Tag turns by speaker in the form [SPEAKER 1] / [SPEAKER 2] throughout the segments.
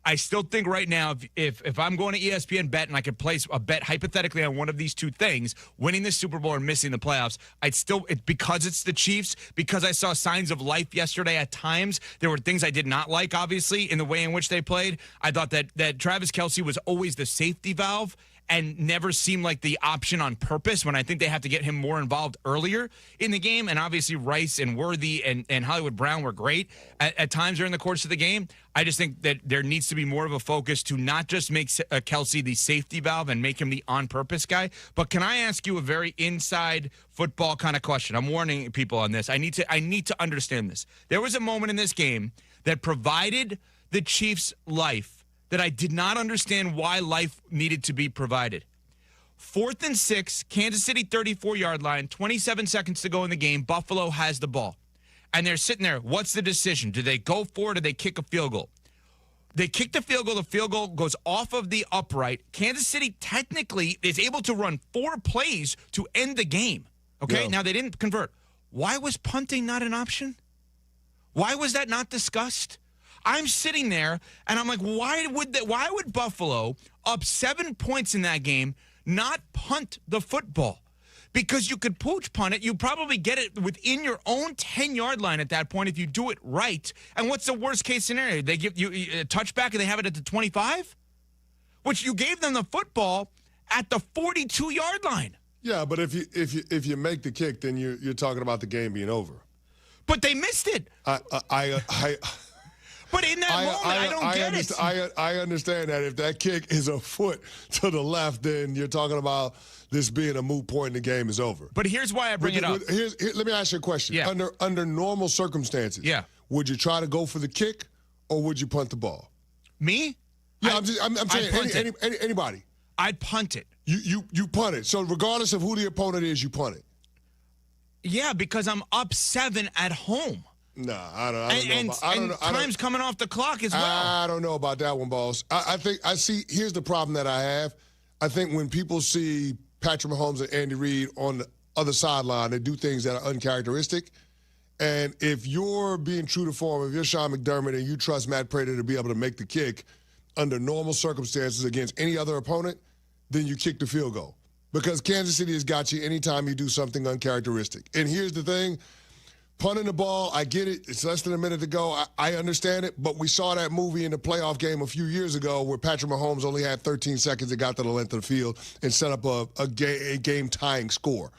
[SPEAKER 1] I still think right now, if I'm going to ESPN Bet and I could place a bet hypothetically on one of these two things, winning the Super Bowl or missing the playoffs, because it's the Chiefs, because I saw signs of life yesterday at times. There were things I did not like, obviously, in the way in which they played. I thought that Travis Kelce was always the safety valve and never seemed like the option on purpose when I think they have to get him more involved earlier in the game. And obviously Rice and Worthy and Hollywood Brown were great at times during the course of the game. I just think that there needs to be more of a focus to not just make Kelce the safety valve and make him the on-purpose guy. But can I ask you a very inside football kind of question? I'm warning people on this. I need to understand this. There was a moment in this game that provided the Chiefs life that I did not understand why life needed to be provided. 4th and 6, Kansas City 34-yard line, 27 seconds to go in the game. Buffalo has the ball. And they're sitting there. What's the decision? Do they go for it or do they kick a field goal? They kick the field goal. The field goal goes off of the upright. Kansas City technically is able to run 4 plays to end the game. Okay? Yeah. Now, they didn't convert. Why was punting not an option? Why was that not discussed? I'm sitting there, and I'm like, why would Buffalo, up 7 points in that game, not punt the football? Because you could pooch punt it. You probably get it within your own 10-yard line at that point if you do it right. And what's the worst-case scenario? They give you a touchback and they have it at the 25? Which you gave them the football at the 42-yard line.
[SPEAKER 2] Yeah, but if you make the kick, then you're talking about the game being over.
[SPEAKER 1] But they missed it. But in that moment, I don't get it.
[SPEAKER 2] I understand that if that kick is a foot to the left, then you're talking about this being a moot point and the game is over.
[SPEAKER 1] But here's why I bring it up.
[SPEAKER 2] Let me ask you a question.
[SPEAKER 1] Yeah.
[SPEAKER 2] Under normal circumstances, would you try to go for the kick or would you punt the ball?
[SPEAKER 1] Me?
[SPEAKER 2] Yeah, I'm saying anybody.
[SPEAKER 1] I'd punt it.
[SPEAKER 2] You punt it. So regardless of who the opponent is, you punt it.
[SPEAKER 1] Yeah, because I'm up 7 at home.
[SPEAKER 2] Nah, I don't know.
[SPEAKER 1] And time's coming off the clock as well.
[SPEAKER 2] I don't know about that one, boss. Here's the problem that I have. I think when people see Patrick Mahomes and Andy Reid on the other sideline, they do things that are uncharacteristic. And if you're being true to form, if you're Sean McDermott and you trust Matt Prater to be able to make the kick under normal circumstances against any other opponent, then you kick the field goal. Because Kansas City has got you anytime you do something uncharacteristic. And here's the thing. Punting the ball, I get it. It's less than a minute to go. I understand it. But we saw that movie in the playoff game a few years ago where Patrick Mahomes only had 13 seconds and got to the length of the field and set up a game-tying score.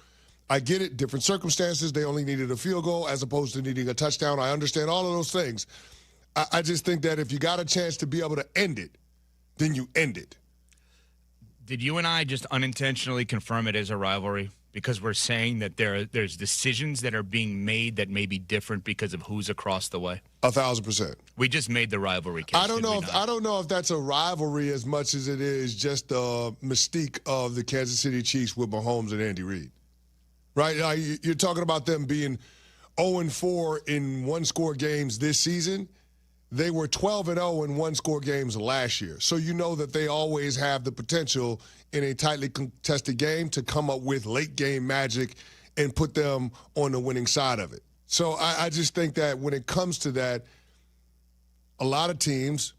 [SPEAKER 2] I get it. Different circumstances. They only needed a field goal as opposed to needing a touchdown. I understand all of those things. I just think that if you got a chance to be able to end it, then you end it.
[SPEAKER 1] Did you and I just unintentionally confirm it as a rivalry? Because we're saying that there's decisions that are being made that may be different because of who's across the way.
[SPEAKER 2] 1,000%.
[SPEAKER 1] We just made the rivalry case.
[SPEAKER 2] I don't know if that's a rivalry as much as it is just the mystique of the Kansas City Chiefs with Mahomes and Andy Reid. Right? You're talking about them being 0-4 in one-score games this season. They were 12-0 in one-score games last year. So you know that they always have the potential in a tightly contested game to come up with late-game magic and put them on the winning side of it. So I just think that when it comes to that, a lot of teams,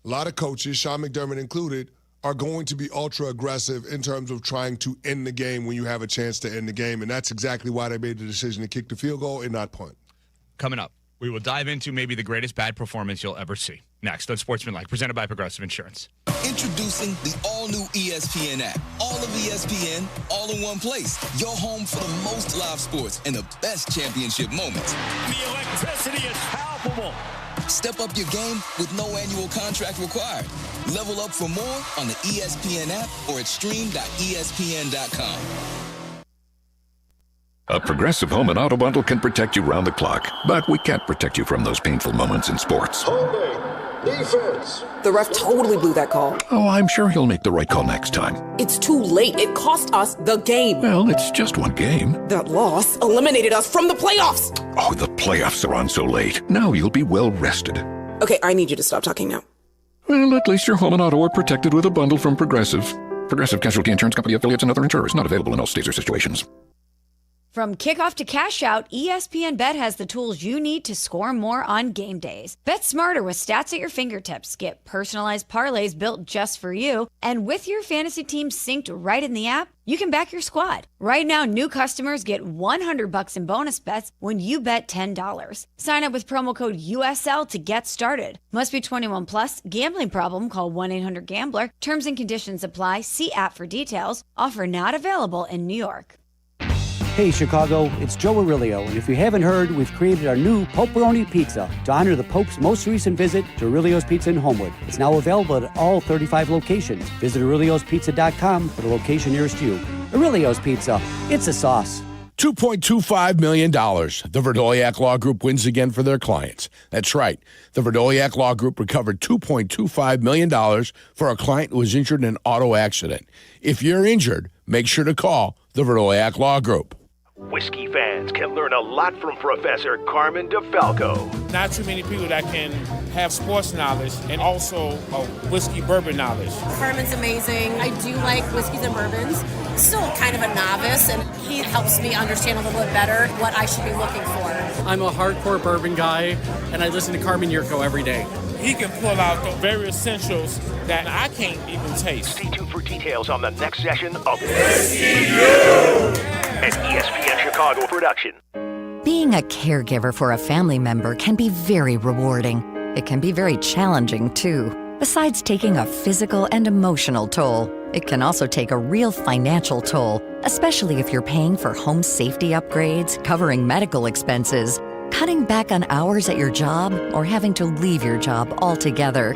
[SPEAKER 2] a lot of coaches, Sean McDermott included, are going to be ultra-aggressive in terms of trying to end the game when you have a chance to end the game. And that's exactly why they made the decision to kick the field goal and not punt.
[SPEAKER 1] Coming up, we will dive into maybe the greatest bad performance you'll ever see. Next on Sportsmanlike, presented by Progressive Insurance.
[SPEAKER 3] Introducing the all-new ESPN app. All of ESPN, all in one place. Your home for the most live sports and the best championship moments.
[SPEAKER 4] The electricity is palpable.
[SPEAKER 3] Step up your game with no annual contract required. Level up for more on the ESPN app or at stream.espn.com.
[SPEAKER 5] A Progressive Home and Auto Bundle can protect you round the clock, but we can't protect you from those painful moments in sports.
[SPEAKER 6] Holding. Defense.
[SPEAKER 7] The ref totally blew that call.
[SPEAKER 5] Oh, I'm sure he'll make the right call next time.
[SPEAKER 7] It's too late. It cost us the game.
[SPEAKER 5] Well, it's just one game.
[SPEAKER 7] That loss eliminated us from the playoffs.
[SPEAKER 5] Oh, the playoffs are on so late. Now you'll be well rested.
[SPEAKER 7] Okay, I need you to stop talking now.
[SPEAKER 5] Well, at least your home and auto are protected with a bundle from Progressive. Progressive Casualty Insurance Company affiliates and other insurers. Not available in all states or situations.
[SPEAKER 8] From kickoff to cash out, ESPN Bet has the tools you need to score more on game days. Bet smarter with stats at your fingertips. Get personalized parlays built just for you. And with your fantasy team synced right in the app, you can back your squad. Right now, new customers get $100 in bonus bets when you bet $10. Sign up with promo code USL to get started. Must be 21 plus. Gambling problem? Call 1-800-GAMBLER. Terms and conditions apply. See app for details. Offer not available in New York.
[SPEAKER 9] Hey Chicago, it's Joe Aurelio, and if you haven't heard, we've created our new Poperoni Pizza to honor the Pope's most recent visit to Aurelio's Pizza in Homewood. It's now available at all 35 locations. Visit Aurelio'sPizza.com for the location nearest you. Aurelio's Pizza, it's a sauce.
[SPEAKER 10] $2.25 million. The Verdoliak Law Group wins again for their clients. That's right. The Verdoliak Law Group recovered $2.25 million for a client who was injured in an auto accident. If you're injured, make sure to call the Verdoliak Law Group.
[SPEAKER 11] Whiskey fans can learn a lot from Professor Carmen DeFalco.
[SPEAKER 12] Not too many people that can have sports knowledge and also a whiskey bourbon knowledge.
[SPEAKER 13] Carmen's amazing. I do like whiskeys and bourbons. Still kind of a novice, and he helps me understand a little bit better what I should be looking for.
[SPEAKER 14] I'm a hardcore bourbon guy, and I listen to Carmen Jurko every day.
[SPEAKER 12] He can pull out the very essentials that I can't even taste.
[SPEAKER 11] Stay tuned for details on the next session of Whiskey News, an ESPN Chicago production.
[SPEAKER 15] Being a caregiver for a family member can be very rewarding. It can be very challenging, too. Besides taking a physical and emotional toll, it can also take a real financial toll, especially if you're paying for home safety upgrades, covering medical expenses, cutting back on hours at your job, or having to leave your job altogether.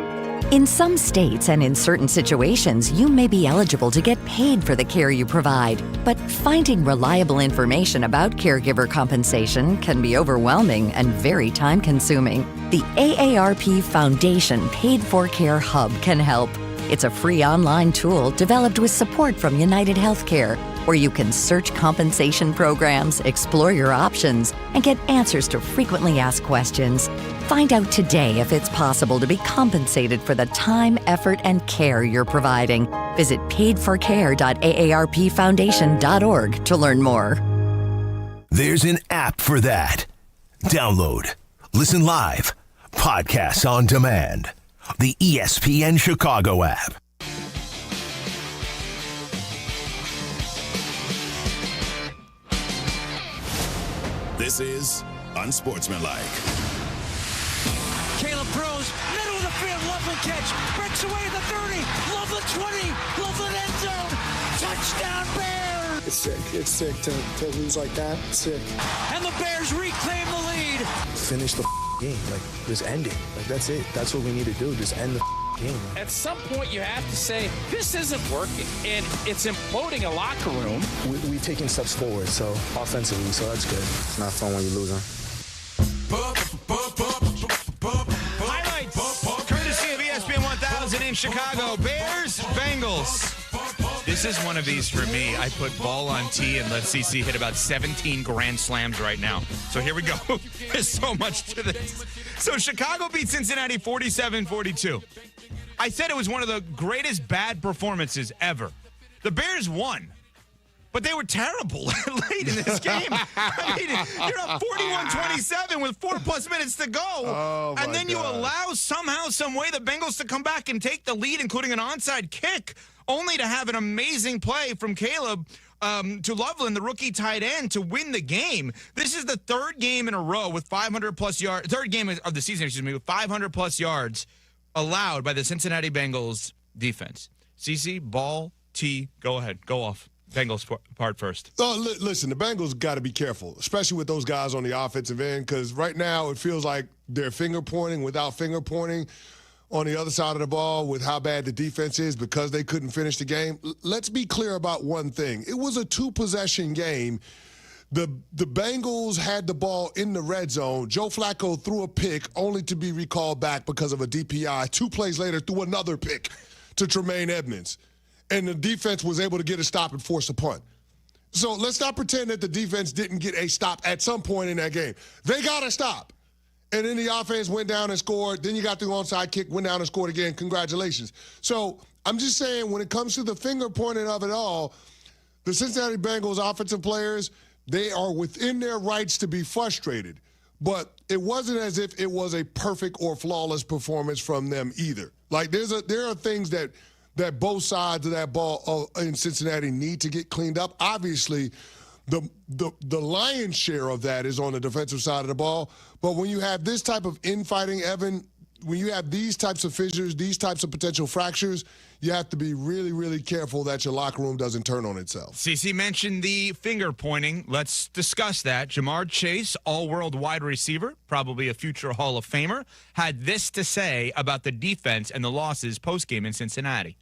[SPEAKER 15] In some states and in certain situations, you may be eligible to get paid for the care you provide, but finding reliable information about caregiver compensation can be overwhelming and very time-consuming. The AARP Foundation Paid for Care Hub can help. It's a free online tool developed with support from United Healthcare, where you can search compensation programs, explore your options, and get answers to frequently asked questions. Find out today if it's possible to be compensated for the time, effort, and care you're providing. Visit paidforcare.aarpfoundation.org to learn more.
[SPEAKER 16] There's an app for that. Download, listen live, podcasts on demand. The ESPN Chicago app.
[SPEAKER 17] This is Unsportsmanlike.
[SPEAKER 18] Caleb throws, middle of the field, Loveland catch, breaks away the 30, Loveland 20, Loveland end zone, touchdown Bears!
[SPEAKER 19] It's sick to lose like that, sick.
[SPEAKER 18] And the Bears reclaim the lead.
[SPEAKER 19] Finish the game, like just end it, like that's it. That's what we need to do, just end the game.
[SPEAKER 20] At some point you have to say, this isn't working, and it's imploding a locker room.
[SPEAKER 19] We've taken steps forward, so offensively, so that's good. It's not fun when you're losing.
[SPEAKER 1] Highlights, courtesy of ESPN 1000 in Chicago. Bears, Bengals. This is one of these for me. I put ball on tee and let CC hit about 17 grand slams right now. So here we go. There's so much to this. So Chicago beat Cincinnati 47-42. I said it was one of the greatest bad performances ever. The Bears won, but they were terrible late in this game. I mean, you're up 41-27 with 4+ minutes to go. And then you allow somehow, some way, the Bengals to come back and take the lead, including an onside kick, only to have an amazing play from Caleb to Loveland, the rookie tight end, to win the game. This is the third game in a row with 500+ yards, third game of the season, with 500+ yards allowed by the Cincinnati Bengals defense. CC, ball, T, go ahead. Go off. Bengals part first.
[SPEAKER 2] Listen, the Bengals got to be careful, especially with those guys on the offensive end, because right now it feels like they're finger pointing without finger pointing on the other side of the ball with how bad the defense is because they couldn't finish the game. Let's be clear about one thing. It was a 2-possession game. The Bengals had the ball in the red zone. Joe Flacco threw a pick only to be recalled back because of a DPI. 2 plays later, threw another pick to Tremaine Edmonds. And the defense was able to get a stop and force a punt. So let's not pretend that the defense didn't get a stop at some point in that game. They got a stop. And then the offense went down and scored. Then you got the onside kick, went down and scored again. Congratulations. So I'm just saying, when it comes to the finger pointing of it all, the Cincinnati Bengals offensive players, They are within their rights to be frustrated. But it wasn't as if it was a perfect or flawless performance from them either. Like, there are things that both sides of that ball in Cincinnati need to get cleaned up. Obviously, the lion's share of that is on the defensive side of the ball. But when you have this type of infighting, Evan, when you have these types of fissures, these types of potential fractures, you have to be really, really careful that your locker room doesn't turn on itself.
[SPEAKER 1] CC mentioned the finger pointing. Let's discuss that. Jamar Chase, all-world wide receiver, probably a future Hall of Famer, had this to say about the defense and the losses post-game in Cincinnati.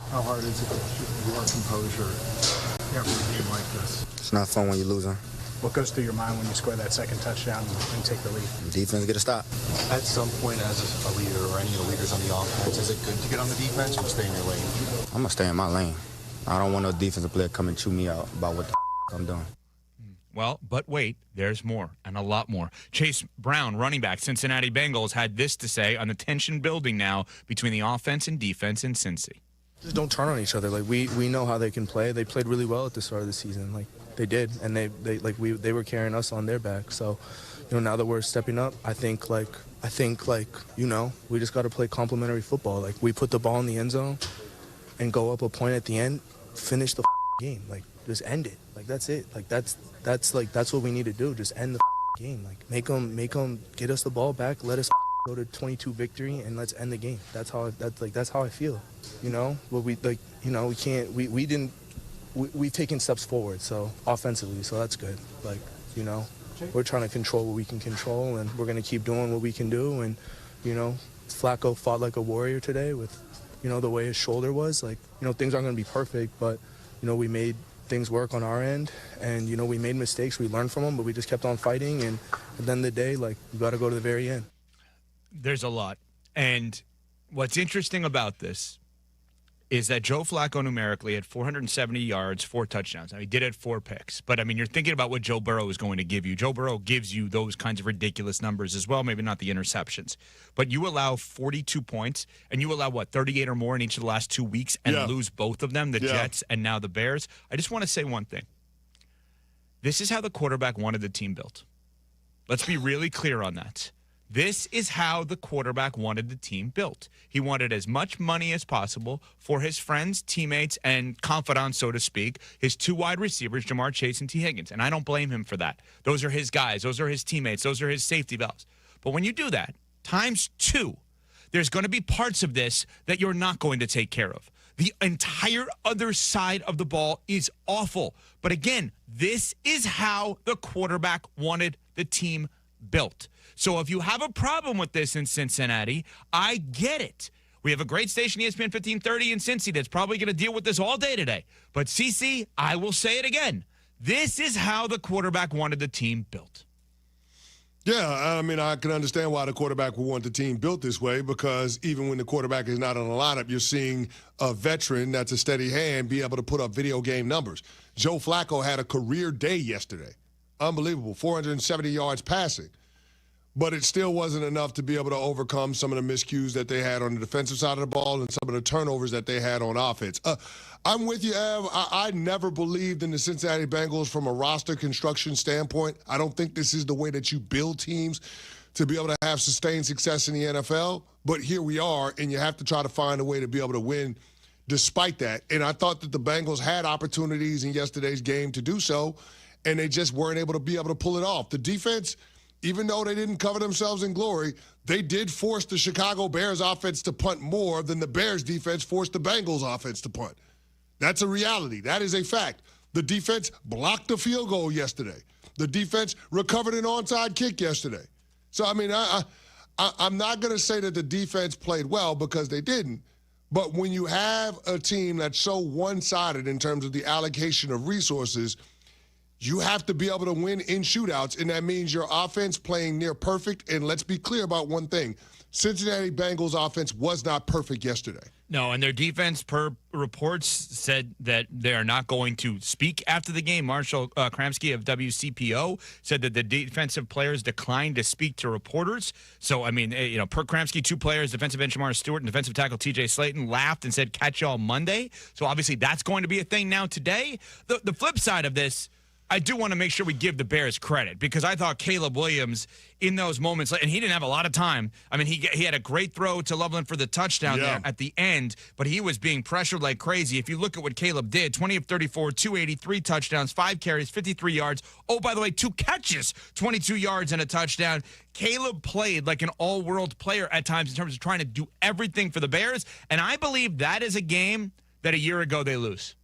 [SPEAKER 21] How hard is it to keep your composure after a game like this?
[SPEAKER 22] It's not fun when you're losing.
[SPEAKER 21] What goes through your mind when you score that second touchdown and take the lead?
[SPEAKER 22] The defense get a stop.
[SPEAKER 23] At some point, as a leader or any of the leaders on the offense, is it good to get on the defense or stay in your lane?
[SPEAKER 22] I'm going to stay in my lane. I don't want no defensive player come and chew me out about what the I'm doing.
[SPEAKER 1] Well, but wait, there's more, and a lot more. Chase Brown, running back, Cincinnati Bengals, had this to say on the tension building now between the offense and defense in Cincy.
[SPEAKER 19] Just don't turn on each other. Like, we know how they can play. They played really well at the start of the season. Like, they did, and they were carrying us on their back. So, now that we're stepping up, I think we just got to play complementary football. Like, we put the ball in the end zone and go up a point at the end, finish the game. Like, just end it. Like, that's it. Like, that's what we need to do. Just end the game. Like, make them get us the ball back. Let us go to 22 victory and let's end the game. That's how I feel. But we've taken steps forward, so offensively, so that's good. Like, we're trying to control what we can control, and we're going to keep doing what we can do. And, Flacco fought like a warrior today with, the way his shoulder was. Like, things aren't going to be perfect, but, we made things work on our end, and, we made mistakes. We learned from them, but we just kept on fighting. And at the end of the day, like, we got to go to the very end.
[SPEAKER 1] There's a lot. And what's interesting about this is that Joe Flacco numerically had 470 yards, 4 touchdowns. Now, he did have 4 picks. But, you're thinking about what Joe Burrow is going to give you. Joe Burrow gives you those kinds of ridiculous numbers as well, maybe not the interceptions. But you allow 42 points, and you allow, 38 or more in each of the last 2 weeks and lose both of them, the Jets and now the Bears. I just want to say one thing. This is how the quarterback wanted the team built. Let's be really clear on that. This is how the quarterback wanted the team built. He wanted as much money as possible for his friends, teammates, and confidants, so to speak, his 2 wide receivers, Jamar Chase and T. Higgins. And I don't blame him for that. Those are his guys. Those are his teammates. Those are his safety valves. But when you do that, times 2, there's going to be parts of this that you're not going to take care of. The entire other side of the ball is awful. But again, this is how the quarterback wanted the team built. So if you have a problem with this in Cincinnati, I get it. We have a great station, ESPN 1530 in Cincy, that's probably going to deal with this all day today. But, CC, I will say it again. This is how the quarterback wanted the team built.
[SPEAKER 2] Yeah, I can understand why the quarterback would want the team built this way, because even when the quarterback is not in the lineup, you're seeing a veteran that's a steady hand be able to put up video game numbers. Joe Flacco had a career day yesterday. Unbelievable, 470 yards passing. But it still wasn't enough to be able to overcome some of the miscues that they had on the defensive side of the ball and some of the turnovers that they had on offense. I'm with you, Ev. I never believed in the Cincinnati Bengals from a roster construction standpoint. I don't think this is the way that you build teams to be able to have sustained success in the NFL. But here we are, and you have to try to find a way to be able to win despite that. And I thought that the Bengals had opportunities in yesterday's game to do so, and they just weren't able to be able to pull it off. The defense, even though they didn't cover themselves in glory, they did force the Chicago Bears offense to punt more than the Bears defense forced the Bengals offense to punt. That's a reality. That is a fact. The defense blocked the field goal yesterday. The defense recovered an onside kick yesterday. So, I'm not going to say that the defense played well, because they didn't. But when you have a team that's so one-sided in terms of the allocation of resources, you have to be able to win in shootouts, and that means your offense playing near perfect. And let's be clear about one thing. Cincinnati Bengals offense was not perfect yesterday.
[SPEAKER 1] No, and their defense, per reports, said that they are not going to speak after the game. Marshall Kramsky of WCPO said that the defensive players declined to speak to reporters. So, per Kramsky, 2 players, defensive end Shamar Stewart and defensive tackle TJ Slayton, laughed and said, catch y'all Monday. So, obviously, that's going to be a thing now today. The flip side of this, I do want to make sure we give the Bears credit because I thought Caleb Williams in those moments, and he didn't have a lot of time. I mean, he had a great throw to Loveland for the touchdown there at the end, but he was being pressured like crazy. If you look at what Caleb did, 20 of 34, 283 touchdowns, 5 carries, 53 yards. Oh, by the way, 2 catches, 22 yards and a touchdown. Caleb played like an all-world player at times in terms of trying to do everything for the Bears, and I believe that is a game that a year ago they lose.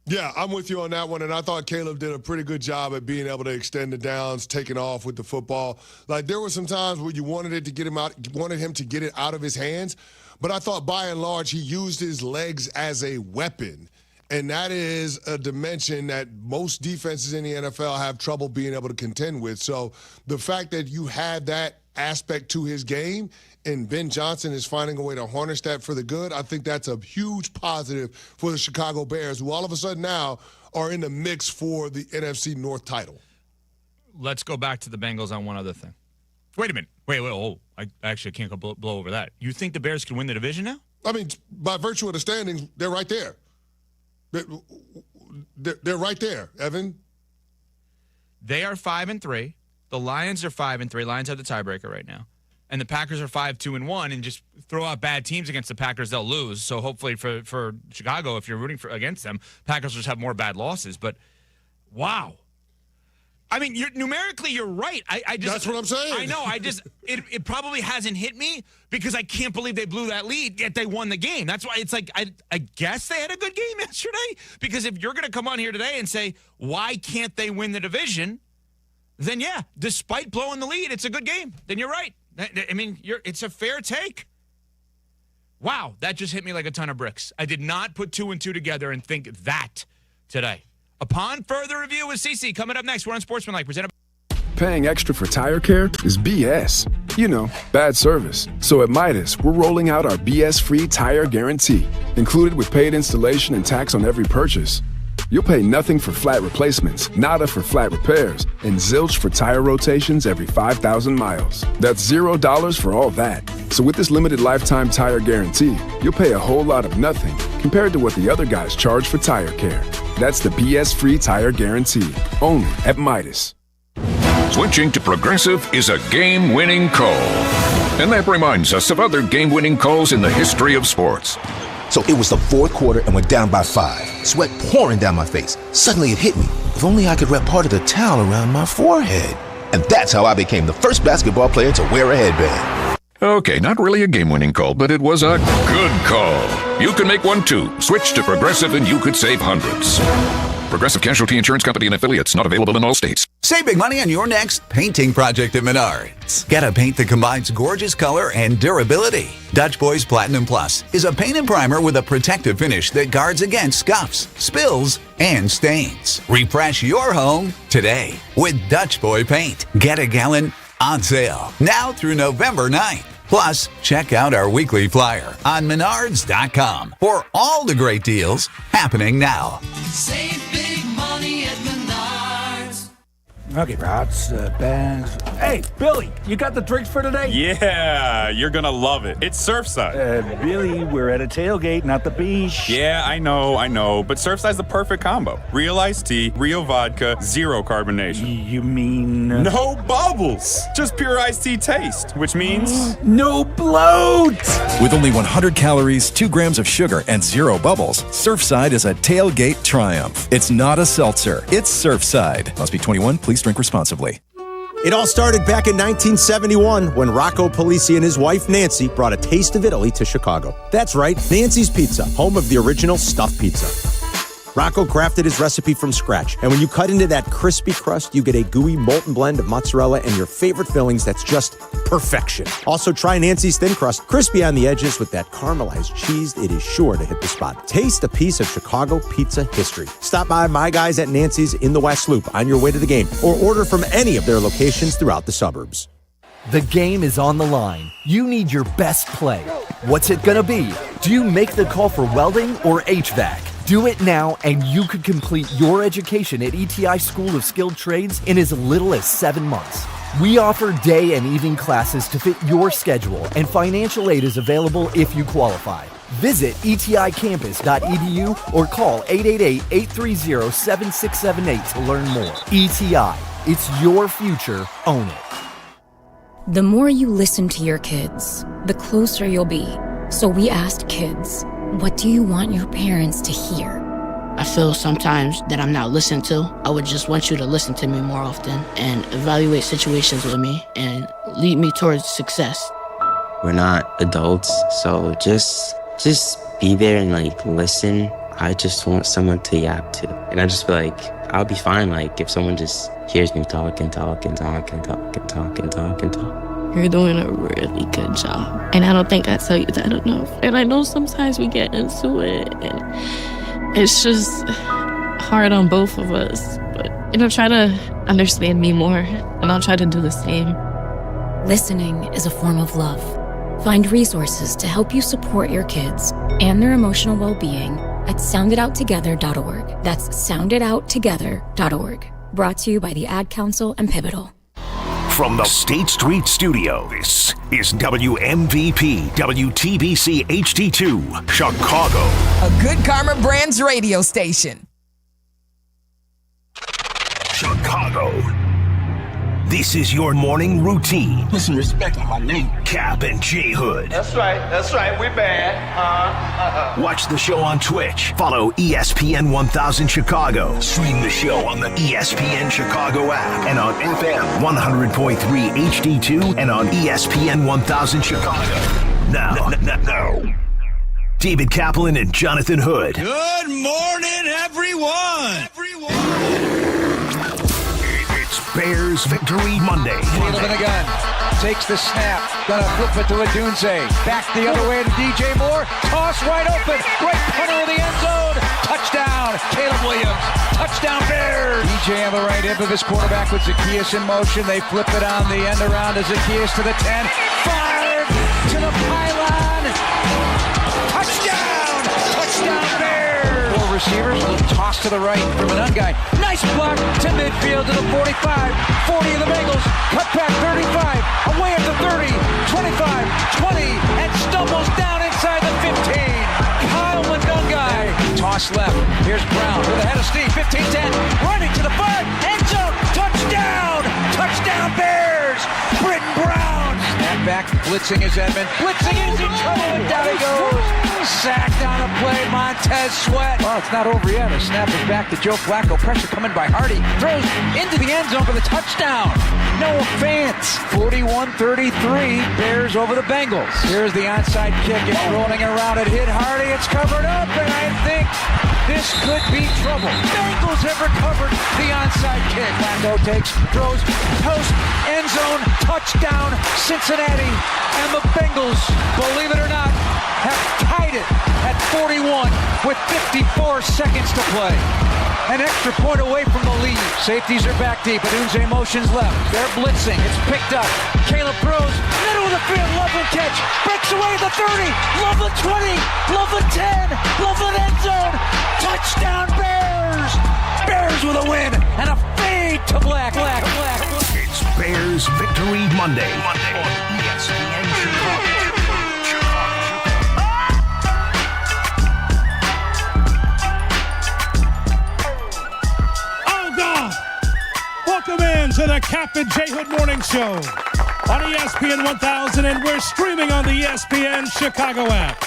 [SPEAKER 2] Yeah, I'm with you on that one, and I thought Caleb did a pretty good job at being able to extend the downs, taking off with the football. Like, there were some times where you wanted him to get it out of his hands, but I thought by and large he used his legs as a weapon, and that is a dimension that most defenses in the NFL have trouble being able to contend with. So the fact that you have that aspect to his game and Ben Johnson is finding a way to harness that for the good, I think that's a huge positive for the Chicago Bears, who all of a sudden now are in the mix for the NFC North title.
[SPEAKER 1] Let's go back to the Bengals on one other thing. Wait a minute. I actually can't go blow over that. You think the Bears can win the division now?
[SPEAKER 2] I mean, by virtue of the standings, they're right there. They're right there, Evan.
[SPEAKER 1] They are 5-3. The Lions are 5-3. Lions have the tiebreaker right now. And the Packers are 5-2-1, and just throw out bad teams against the Packers, they'll lose. So hopefully for Chicago, if you're rooting against them, Packers just have more bad losses. But wow, I mean, numerically you're right. I just
[SPEAKER 2] that's what I'm saying.
[SPEAKER 1] I know. It probably hasn't hit me because I can't believe they blew that lead yet they won the game. That's why it's like I guess they had a good game yesterday, because if you're going to come on here today and say why can't they win the division, then yeah, despite blowing the lead, it's a good game. Then you're right. I mean, it's a fair take. Wow, that just hit me like a ton of bricks. I did not put 2 and 2 together and think that today. Upon further review with CC, coming up next, we're on Sportsmanlike, presented by...
[SPEAKER 3] Paying extra for tire care is BS. You know, bad service. So at Midas, we're rolling out our BS-free tire guarantee, included with paid installation and tax on every purchase. You'll pay nothing for flat replacements, nada for flat repairs, and zilch for tire rotations every 5,000 miles. That's $0 for all that. So with this limited lifetime tire guarantee, you'll pay a whole lot of nothing compared to what the other guys charge for tire care. That's the BS-free tire guarantee, only at Midas.
[SPEAKER 5] Switching to Progressive is a game-winning call. And that reminds us of other game-winning calls in the history of sports.
[SPEAKER 4] So it was the fourth quarter and we're down by 5. Sweat pouring down my face. Suddenly it hit me. If only I could wrap part of the towel around my forehead. And that's how I became the first basketball player to wear a headband.
[SPEAKER 5] Okay, not really a game-winning call, but it was a good call. You can make one too. Switch to Progressive and you could save hundreds. Progressive Casualty Insurance Company and affiliates, not available in all states.
[SPEAKER 6] Save big money on your next painting project at Menards. Get a paint that combines gorgeous color and durability. Dutch Boy's Platinum Plus is a paint and primer with a protective finish that guards against scuffs, spills, and stains. Refresh your home today with Dutch Boy paint. Get a gallon on sale now through November 9th. Plus, check out our weekly flyer on Menards.com for all the great deals happening now.
[SPEAKER 18] Save big money at Menards.
[SPEAKER 24] Okay, pots, bags. Hey, Billy, you got the drinks for today?
[SPEAKER 25] Yeah, you're gonna love it. It's Surfside.
[SPEAKER 24] Billy, we're at a tailgate, not the beach.
[SPEAKER 25] Yeah, I know, but Surfside's the perfect combo. Real iced tea, real vodka, zero carbonation.
[SPEAKER 24] You mean?
[SPEAKER 25] No bubbles! Just pure iced tea taste, which means...
[SPEAKER 24] no bloat!
[SPEAKER 26] With only 100 calories, 2 grams of sugar, and 0 bubbles, Surfside is a tailgate triumph. It's not a seltzer, it's Surfside. Must be 21, please drink responsibly.
[SPEAKER 27] It all started back in 1971 when Rocco Polisi and his wife Nancy brought a taste of Italy to Chicago. That's right, Nancy's Pizza, home of the original stuffed pizza. Rocco crafted his recipe from scratch, and when you cut into that crispy crust, you get a gooey molten blend of mozzarella and your favorite fillings that's just perfection. Also, try Nancy's thin crust, crispy on the edges with that caramelized cheese. It is sure to hit the spot. Taste a piece of Chicago pizza history. Stop by my guys at Nancy's in the West Loop on your way to the game, or order from any of their locations throughout the suburbs.
[SPEAKER 28] The game is on the line. You need your best play. What's it gonna be? Do you make the call for welding or HVAC? Do it now and you could complete your education at ETI School of Skilled Trades in as little as 7 months. We offer day and evening classes to fit your schedule, and financial aid is available if you qualify. Visit eticampus.edu or call 888-830-7678 to learn more. ETI, it's your future. Own it.
[SPEAKER 7] The more you listen to your kids, the closer you'll be. So we asked kids, what do you want your parents to hear?
[SPEAKER 8] I feel sometimes that I'm not listened to. I would just want you to listen to me more often and evaluate situations with me and lead me towards success.
[SPEAKER 9] We're not adults, so just be there and listen. I just want someone to yap to. And I just feel like I'll be fine if someone just hears me talk and talk and talk and talk and talk and talk and talk.
[SPEAKER 8] You're doing a really good job. And I don't think I tell you that enough. And I know sometimes we get into it and it's just hard on both of us. But, try to understand me more and I'll try to do the same.
[SPEAKER 7] Listening is a form of love. Find resources to help you support your kids and their emotional well-being at sounditouttogether.org. That's sounditouttogether.org. Brought to you by the Ad Council and Pivotal.
[SPEAKER 16] From the State Street Studio, this is WMVP WTBC HD2, Chicago.
[SPEAKER 10] A good Karma Brands radio station.
[SPEAKER 16] Chicago. This is your morning routine.
[SPEAKER 21] Put some respect on my name.
[SPEAKER 16] Kap and J Hood.
[SPEAKER 21] That's right. We bad.
[SPEAKER 16] Watch the show on Twitch. Follow ESPN 1000 Chicago. Stream the show on the ESPN Chicago app and on FM 100.3 HD2 and on ESPN 1000 Chicago. Now, David Kaplan and Jonathan Hood.
[SPEAKER 18] Good morning, everyone.
[SPEAKER 16] Bears Victory Monday.
[SPEAKER 24] Caleb in a gun. Takes the snap. Gonna flip it to Adunze. Back the other way to DJ Moore. Toss wide open. Great punter in the end zone. Touchdown. Caleb Williams. Touchdown Bears. DJ on the right hip of his quarterback with Zacchaeus in motion. They flip it on the end around to Zacchaeus to the 10. Fired to the pylon. Touchdown. Touchdown Bears. Four receivers. A little toss to the right from an guy. Nice block to midfield to the 45. 40 of the Bengals. Cut back 35. Away at the 30. 25. 20. And stumbles down inside the 15. Kyle Mundungai. Toss left. Here's Brown with a head of steam. 15-10. Running to the 5. End zone. Touchdown. Touchdown Bears. Britton Brown. Snap back. Blitzing is Edmond. Blitzing is in trouble. And down he goes. Sacked on a play. Montez Sweat. Well, it's not over yet. A snap is back to Joe Flacco. Pressure coming by Hardy. Throws into the end zone for the touchdown. Noah Fant. 41-33. Bears over the Bengals. Here's the onside kick. It's rolling around. It hit Hardy. It's covered up. And I think this could be trouble. Bengals have recovered the onside kick. Flacco takes, throws, toast, end zone, touchdown, Cincinnati. And the Bengals, believe it or not, have tied it at 41 with 54 seconds to play. An extra point away from the lead. Safeties are back deep. Adunze motions left. They're blitzing. It's picked up. Caleb throws. Middle of the field. Loveland catch. Breaks away the 30. Loveland 20. Loveland 10. Loveland end zone. Touchdown Bears. Bears with a win. And a fade to Black.
[SPEAKER 16] It's Bears Victory Monday. On ESPN Chicago.
[SPEAKER 11] Welcome in to the Kap J Hood Morning Show on ESPN 1000, and we're streaming on the ESPN Chicago app.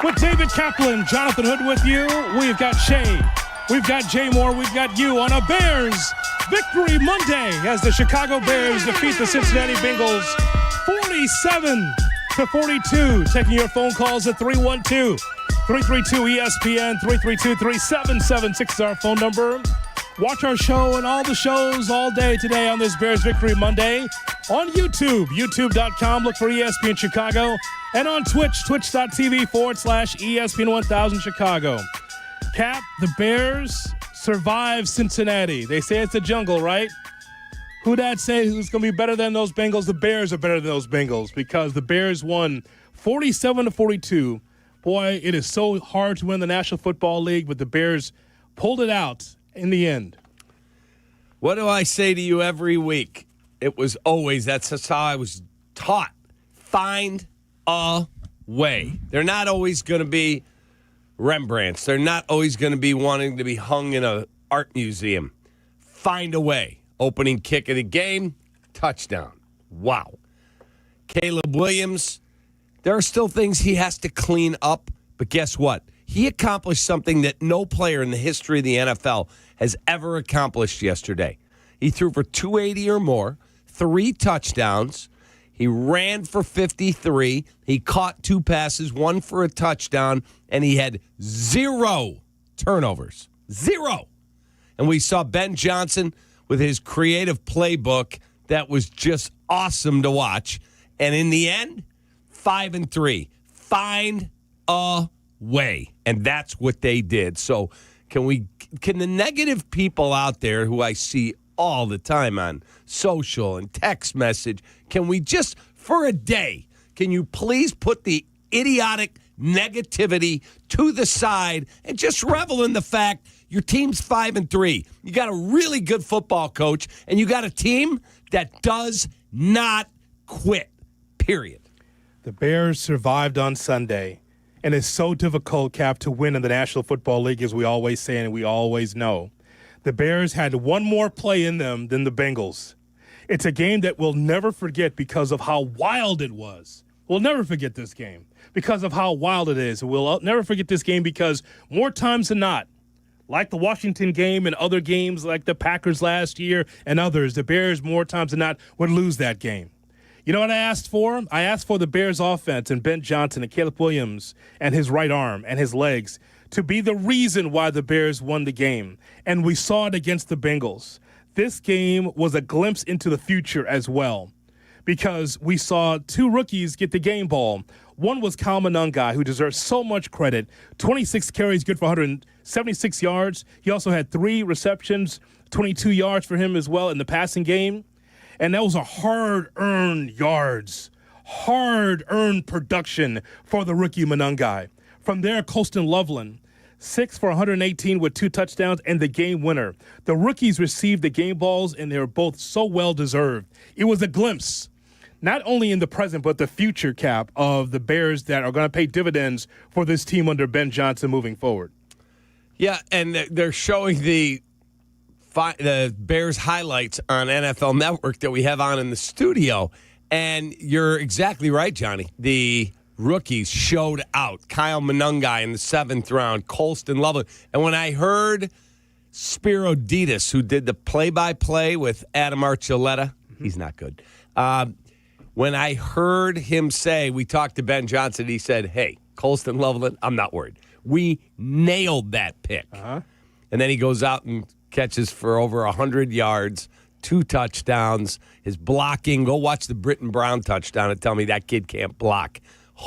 [SPEAKER 11] With David Kaplan, Jonathan Hood with you. We've got Shay, we've got Jay Moore, we've got you on a Bears Victory Monday as the Chicago Bears defeat the Cincinnati Bengals 47-42. Taking your phone calls at 312-332-ESPN, 332-3776 is our phone number. Watch our show and all the shows all day today on this Bears Victory Monday on YouTube, youtube.com. Look for ESPN Chicago. And on Twitch, twitch.tv/ESPN 1000 Chicago. Kap, the Bears survive Cincinnati. They say it's a jungle, right? Who'd that say who's going to be better than those Bengals? The Bears are better than those Bengals because the Bears won 47-42. Boy, it is so hard to win the National Football League, but the Bears pulled it out in the end.
[SPEAKER 12] What do I say to you every week? It was always, that's how I was taught. Find a way. They're not always going to be Rembrandts. They're not always going to be wanting to be hung in an art museum. Find a way. Opening kick of the game, touchdown. Wow. Caleb Williams, there are still things he has to clean up, but guess what? He accomplished something that no player in the history of the NFL has ever accomplished yesterday. He threw for 280 or more, 3 touchdowns. He ran for 53. He caught 2 passes, 1 for a touchdown, and he had 0 turnovers. 0. And we saw Ben Johnson with his creative playbook that was just awesome to watch. And in the end, 5-3. Find a way. And that's what they did. So can the negative people out there who I see all the time on social and text message, can we just, for a day, can you please put the idiotic negativity to the side and just revel in the fact your team's 5-3. You got a really good football coach, and you got a team that does not quit, period.
[SPEAKER 19] The Bears survived on Sunday, and it's so difficult, Cap, to win in the National Football League, as we always say and we always know. The Bears had one more play in them than the Bengals. It's a game that we'll never forget because of how wild it was. We'll never forget this game because of how wild it is. We'll never forget this game because more times than not, like the Washington game and other games like the Packers last year and others, the Bears more times than not would lose that game. You know what I asked for? I asked for the Bears offense and Ben Johnson and Caleb Williams and his right arm and his legs to be the reason why the Bears won the game. And we saw it against the Bengals. This game was a glimpse into the future as well, because we saw 2 rookies get the game ball. One was Carmen Jurko, who deserves so much credit. 26 carries, good for 176 yards. He also had 3 receptions, 22 yards for him as well in the passing game. And that was a hard-earned yards, hard-earned production for the rookie Monangai. From there, Colston Loveland, 6 for 118 with 2 touchdowns and the game winner. The rookies received the game balls, and they were both so well-deserved. It was a glimpse, not only in the present, but the future, Cap, of the Bears that are going to pay dividends for this team under Ben Johnson moving forward.
[SPEAKER 12] Yeah, and they're showing the Bears highlights on NFL Network that we have on in the studio. And you're exactly right, Johnny. The rookies showed out. Kyle Monangai in the 7th round, Colston Loveland. And when I heard Spiro Ditas, who did the play-by-play with Adam Archuleta, he's not good. When I heard him say, we talked to Ben Johnson, he said, hey, Colston Loveland, I'm not worried. We nailed that pick. And then he goes out and catches for over 100 yards, 2 touchdowns. His blocking, go watch the Britton Brown touchdown and tell me that kid can't block.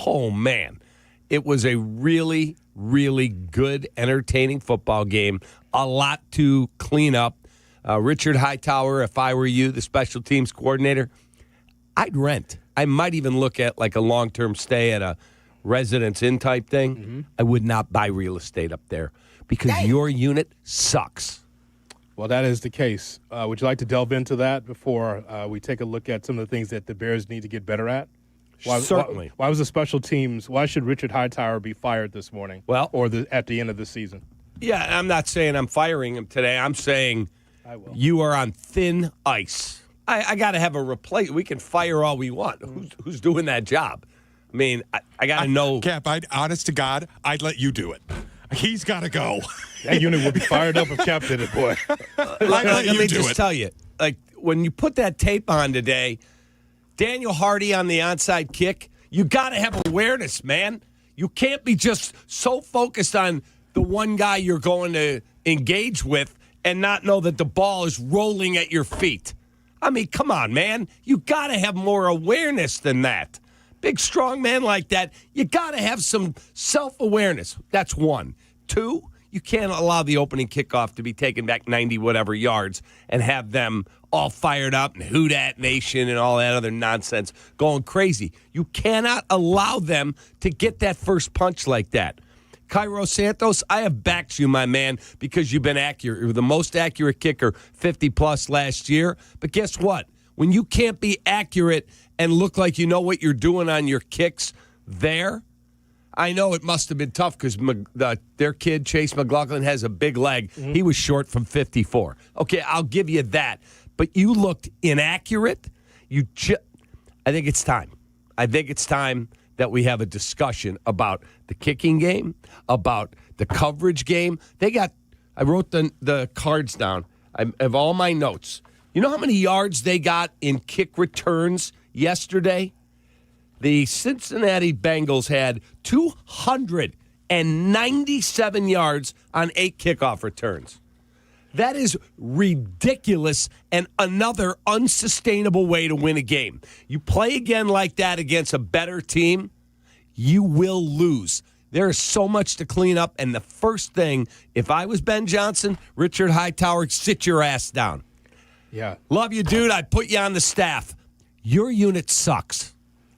[SPEAKER 12] Oh, man. It was a really, really good, entertaining football game. A lot to clean up. Richard Hightower, if I were you, the special teams coordinator, I'd rent. I might even look at like a long-term stay at a residence inn type thing. I would not buy real estate up there because your unit sucks.
[SPEAKER 19] Well, that is the case. Would you like to delve into that before we take a look at some of the things that the Bears need to get better at?
[SPEAKER 12] Certainly.
[SPEAKER 19] Why was the special teams? Why should Richard Hightower be fired this morning?
[SPEAKER 12] Well,
[SPEAKER 19] or at the end of the season?
[SPEAKER 12] Yeah, I'm not saying I'm firing him today. I'm saying you are on thin ice. I got to have a replace. We can fire all we want. Who's doing that job? I mean, I got to know.
[SPEAKER 13] Cap, honest to God, I'd let you do it. He's got to go.
[SPEAKER 19] That unit would be fired up if Cap did it, boy.
[SPEAKER 12] Let me just tell you, like when you put that tape on today, Daniel Hardy on the onside kick, you got to have awareness, man. You can't be just so focused on the one guy you're going to engage with and not know that the ball is rolling at your feet. I mean, come on, man. You got to have more awareness than that. Big, strong man like that, you got to have some self-awareness. That's 1. 2, you can't allow the opening kickoff to be taken back 90-whatever yards and have them all fired up and Who Dat Nation and all that other nonsense going crazy. You cannot allow them to get that first punch like that. Cairo Santos, I have backed you, my man, because you've been accurate. You're the most accurate kicker, 50-plus last year. But guess what? when you can't be accurate and look like you know what you're doing on your kicks there. I know it must have been tough because their kid, Chase McLaughlin, has a big leg. Mm-hmm. He was short from 54. Okay, I'll give you that. But you looked inaccurate. I think it's time. I think it's time that we have a discussion about the kicking game, about the coverage game. I wrote the cards down. I have all my notes. You know how many yards they got in kick returns yesterday? The Cincinnati Bengals had 297 yards on 8 kickoff returns. That is ridiculous and another unsustainable way to win a game. You play again like that against a better team, you will lose. There is so much to clean up, and the first thing, if I was Ben Johnson, Richard Hightower, sit your ass down.
[SPEAKER 11] Yeah.
[SPEAKER 12] Love you, dude. I put you on the staff. Your unit sucks.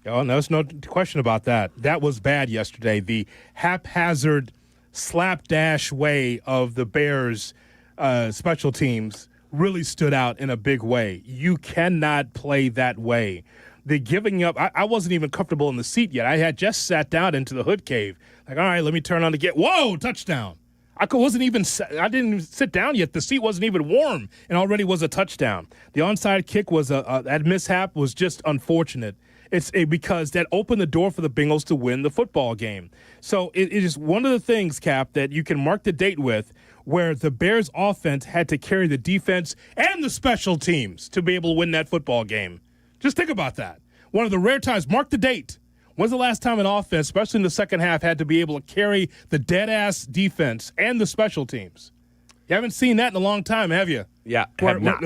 [SPEAKER 11] Oh, no, there's no question about that. That was bad yesterday. The haphazard, slapdash way of the Bears' special teams really stood out in a big way. You cannot play that way. The giving up, I wasn't even comfortable in the seat yet. I had just sat down into the hood cave. Like, all right, let me turn on the get. Whoa, touchdown. I didn't sit down yet. The seat wasn't even warm and already was a touchdown. The onside kick that mishap was just unfortunate. Because that opened the door for the Bengals to win the football game. So it is one of the things, Cap, that you can mark the date with where the Bears offense had to carry the defense and the special teams to be able to win that football game. Just think about that. One of the rare times, mark the date. When's the last time an offense, especially in the second half, had to be able to carry the dead-ass defense and the special teams? You haven't seen that in a long time, have you?
[SPEAKER 12] Yeah, have not.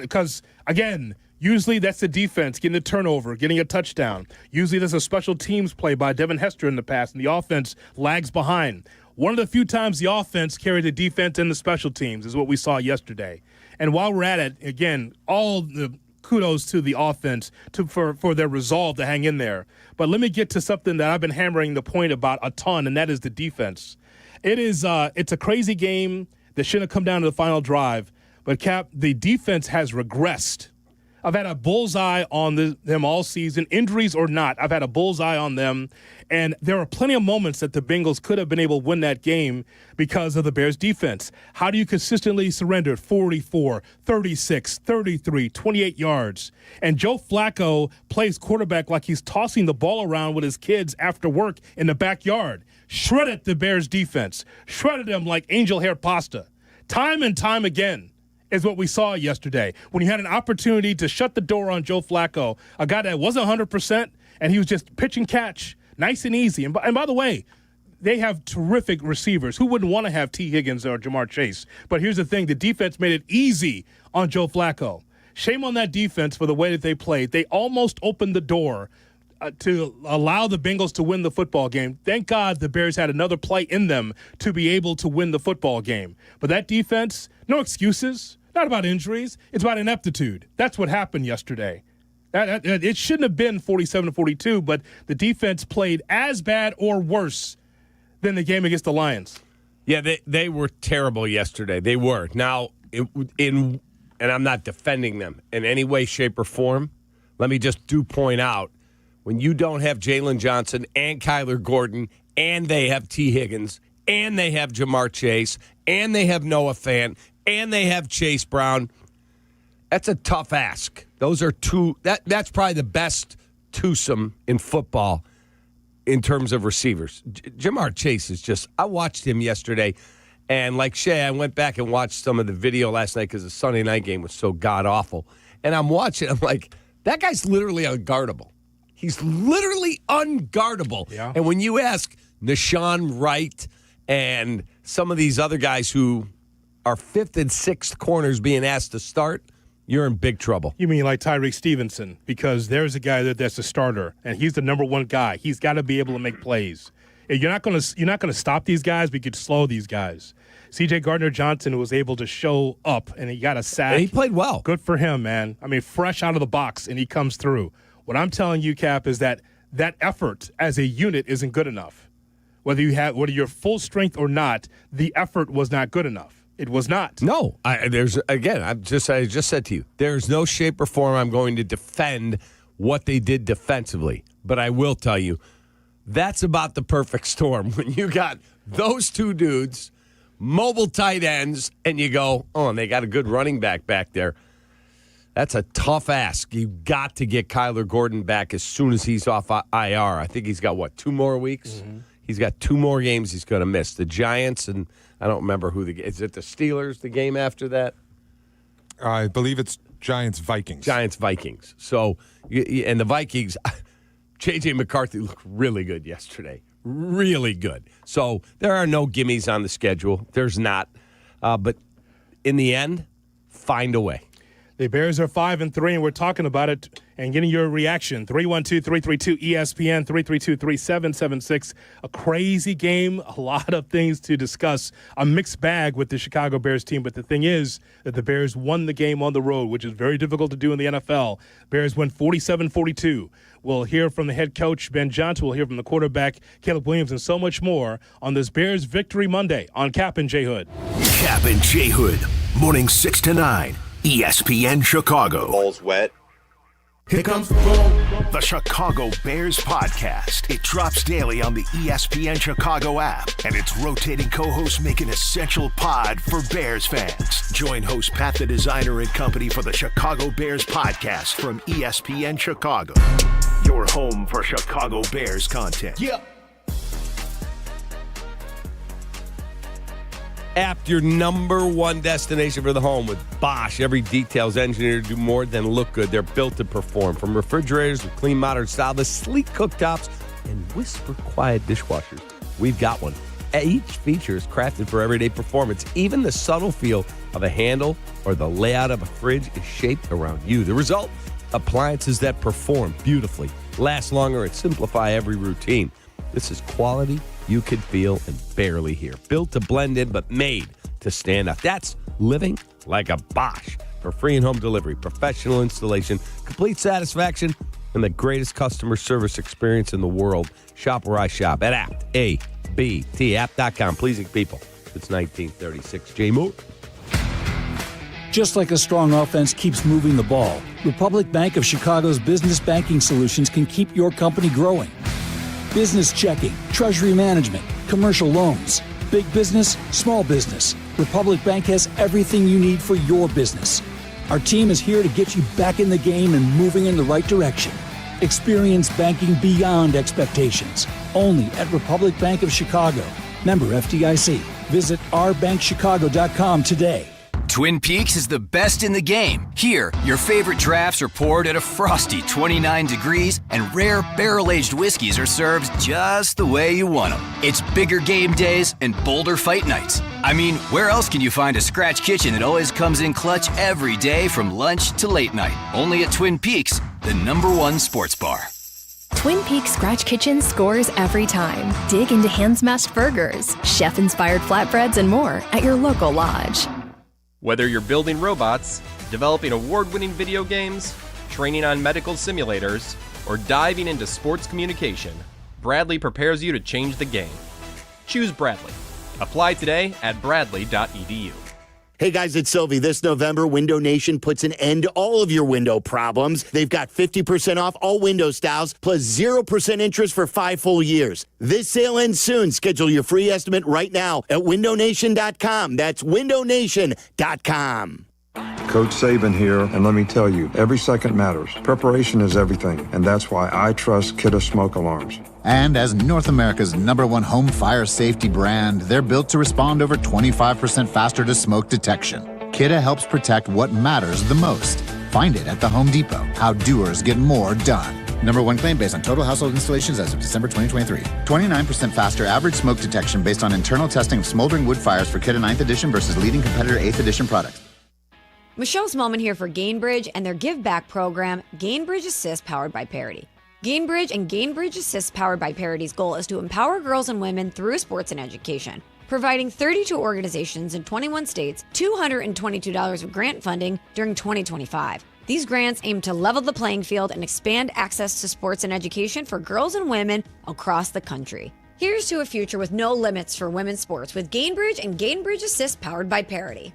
[SPEAKER 11] Because, again, usually that's the defense getting a turnover, getting a touchdown. Usually there's a special teams play by Devin Hester in the past, and the offense lags behind. One of the few times the offense carried the defense and the special teams is what we saw yesterday. And while we're at it, again, all the kudos to the offense for their resolve to hang in there. But let me get to something that I've been hammering the point about a ton, and that is the defense. It's a crazy game that shouldn't have come down to the final drive. But, Cap, the defense has regressed. I've had a bullseye on them all season, injuries or not. I've had a bullseye on them, and there are plenty of moments that the Bengals could have been able to win that game because of the Bears' defense. How do you consistently surrender 44, 36, 33, 28 yards? And Joe Flacco plays quarterback like he's tossing the ball around with his kids after work in the backyard. Shredded the Bears' defense. Shredded them like angel hair pasta. Time and time again is what we saw yesterday. When you had an opportunity to shut the door on Joe Flacco, a guy that wasn't 100%, and he was just pitch and catch, nice and easy. And by the way, they have terrific receivers. Who wouldn't want to have T. Higgins or Jamar Chase? But here's the thing. The defense made it easy on Joe Flacco. Shame on that defense for the way that they played. They almost opened the door to allow the Bengals to win the football game. Thank God the Bears had another play in them to be able to win the football game. But that defense, no excuses, not about injuries. It's about ineptitude. That's what happened yesterday. It shouldn't have been 47-42, but the defense played as bad or worse than the game against the Lions.
[SPEAKER 12] Yeah, they were terrible yesterday. They were. Now, and I'm not defending them in any way, shape, or form. Let me just point out, when you don't have Jalen Johnson and Kyler Gordon, and they have T. Higgins, and they have Jamar Chase, and they have Noah Fant, and they have Chase Brown, that's a tough ask. Those are that's probably the best twosome in football in terms of receivers. Jamar Chase is just, I watched him yesterday, and like Shay, I went back and watched some of the video last night because the Sunday night game was so god-awful. And I'm watching, I'm like, that guy's literally unguardable. He's literally unguardable.
[SPEAKER 11] Yeah.
[SPEAKER 12] And when you ask Nashawn Wright and some of these other guys who are fifth and sixth corners being asked to start, you're in big trouble.
[SPEAKER 11] You mean like Tyreek Stevenson? Because there's a guy that's a starter, and he's the number one guy. He's got to be able to make plays. You're not going to stop these guys, but you could slow these guys. C.J. Gardner-Johnson was able to show up, and he got a sack.
[SPEAKER 12] And he played well.
[SPEAKER 11] Good for him, man. I mean, fresh out of the box, and he comes through. What I'm telling you, Cap, is that effort as a unit isn't good enough. Whether you're full strength or not, the effort was not good enough. It was not.
[SPEAKER 12] No. I just said to you, there's no shape or form I'm going to defend what they did defensively. But I will tell you, that's about the perfect storm. When you got those two dudes, mobile tight ends, and you go, oh, and they got a good running back there. That's a tough ask. You've got to get Kyler Gordon back as soon as he's off IR. I think he's got, 2 more weeks? Mm-hmm. He's got 2 more games he's going to miss. The Giants, and I don't remember is it the Steelers, the game after that?
[SPEAKER 13] I believe it's Giants-Vikings.
[SPEAKER 12] Giants-Vikings. So, and the Vikings, J.J. McCarthy looked really good yesterday. Really good. So there are no gimmies on the schedule. There's not. But in the end, find a way.
[SPEAKER 11] The Bears are 5-3, and we're talking about it and getting your reaction. 312-332-ESPN, 332-3776. A crazy game, a lot of things to discuss. A mixed bag with the Chicago Bears team, but the thing is that the Bears won the game on the road, which is very difficult to do in the NFL. Bears win 47-42. We'll hear from the head coach, Ben Johnson. We'll hear from the quarterback, Caleb Williams, and so much more on this Bears Victory Monday on Kap and J Hood.
[SPEAKER 16] Kap and J Hood, morning 6 to 9. ESPN Chicago.
[SPEAKER 1] Ball's wet.
[SPEAKER 16] Here comes the ball. The Chicago Bears podcast. It drops daily on the ESPN Chicago app, and its rotating co-hosts make an essential pod for Bears fans. Join host Pat the Designer and company for the Chicago Bears podcast from ESPN Chicago. Your home for Chicago Bears content.
[SPEAKER 12] Yeah. App, your number one destination for the home with Bosch. Every detail's engineered to do more than look good. They're built to perform. From refrigerators with clean, modern style to sleek cooktops and whisper-quiet dishwashers, we've got one. Each feature is crafted for everyday performance. Even the subtle feel of a handle or the layout of a fridge is shaped around you. The result? Appliances that perform beautifully, last longer, and simplify every routine. This is quality you could feel and barely hear. Built to blend in, but made to stand up. That's living like a Bosch. For free and home delivery, professional installation, complete satisfaction, and the greatest customer service experience in the world. Shop where I shop at app.com. Pleasing people. It's 1936. Jay Moore.
[SPEAKER 2] Just like a strong offense keeps moving the ball, Republic Bank of Chicago's business banking solutions can keep your company growing. Business checking, treasury management, commercial loans, big business, small business. Republic Bank has everything you need for your business. Our team is here to get you back in the game and moving in the right direction. Experience banking beyond expectations. Only at Republic Bank of Chicago. Member FDIC. Visit ourbankchicago.com today.
[SPEAKER 14] Twin Peaks is the best in the game. Here, your favorite drafts are poured at a frosty 29 degrees, and rare barrel-aged whiskeys are served just the way you want them. It's bigger game days and bolder fight nights. I mean, where else can you find a scratch kitchen that always comes in clutch every day from lunch to late night? Only at Twin Peaks, the #1 sports bar.
[SPEAKER 15] Twin Peaks Scratch Kitchen scores every time. Dig into hand-smashed burgers, chef-inspired flatbreads, and more at your local lodge.
[SPEAKER 17] Whether you're building robots, developing award-winning video games, training on medical simulators, or diving into sports communication, Bradley prepares you to change the game. Choose Bradley. Apply today at bradley.edu.
[SPEAKER 20] Hey guys, it's Silvy. This November, Window Nation puts an end to all of your window problems. They've got 50% off all window styles, plus 0% interest for 5 full years. This sale ends soon. Schedule your free estimate right now at windownation.com. That's windownation.com.
[SPEAKER 22] Coach Saban here, and let me tell you, every second matters. Preparation is everything, and that's why I trust Kidde Smoke Alarms.
[SPEAKER 23] And as North America's #1 home fire safety brand, they're built to respond over 25% faster to smoke detection. Kidde helps protect what matters the most. Find it at the Home Depot. How doers get more done. #1 claim based on total household installations as of December 2023. 29% faster average smoke detection based on internal testing of smoldering wood fires for Kidde 9th edition versus leading competitor 8th edition products.
[SPEAKER 29] Michelle Smallman here for Gainbridge and their Give Back program, Gainbridge Assist, powered by Parity. Gainbridge and Gainbridge Assist, powered by Parity's goal is to empower girls and women through sports and education, providing 32 organizations in 21 states $222 of grant funding during 2025. These grants aim to level the playing field and expand access to sports and education for girls and women across the country. Here's to a future with no limits for women's sports with Gainbridge and Gainbridge Assist powered by Parity.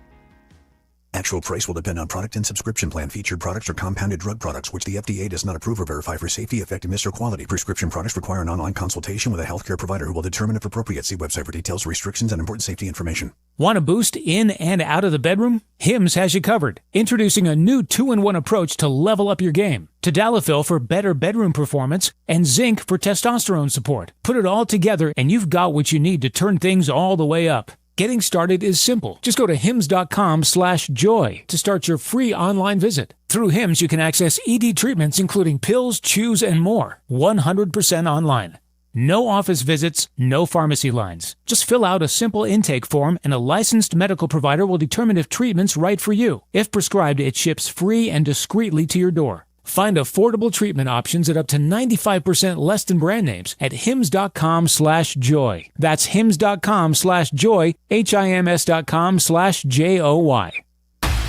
[SPEAKER 1] Actual price will depend on product and subscription plan. Featured products are compounded drug products, which the FDA does not approve or verify for safety, effectiveness, or quality. Prescription products require an online consultation with a healthcare provider who will determine if appropriate. See website for details, restrictions, and important safety information.
[SPEAKER 3] Want a boost in and out of the bedroom? Hims has you covered. Introducing a new 2-in-1 approach to level up your game. Tadalafil for better bedroom performance and zinc for testosterone support. Put it all together and you've got what you need to turn things all the way up. Getting started is simple. Just go to hims.com/joy to start your free online visit. Through Hims, you can access ED treatments including pills, chews, and more. 100% online. No office visits, no pharmacy lines. Just fill out a simple intake form and a licensed medical provider will determine if treatment's right for you. If prescribed, it ships free and discreetly to your door. Find affordable treatment options at up to 95% less than brand names at hims.com/joy. That's hims.com/joy, hims.com/joy.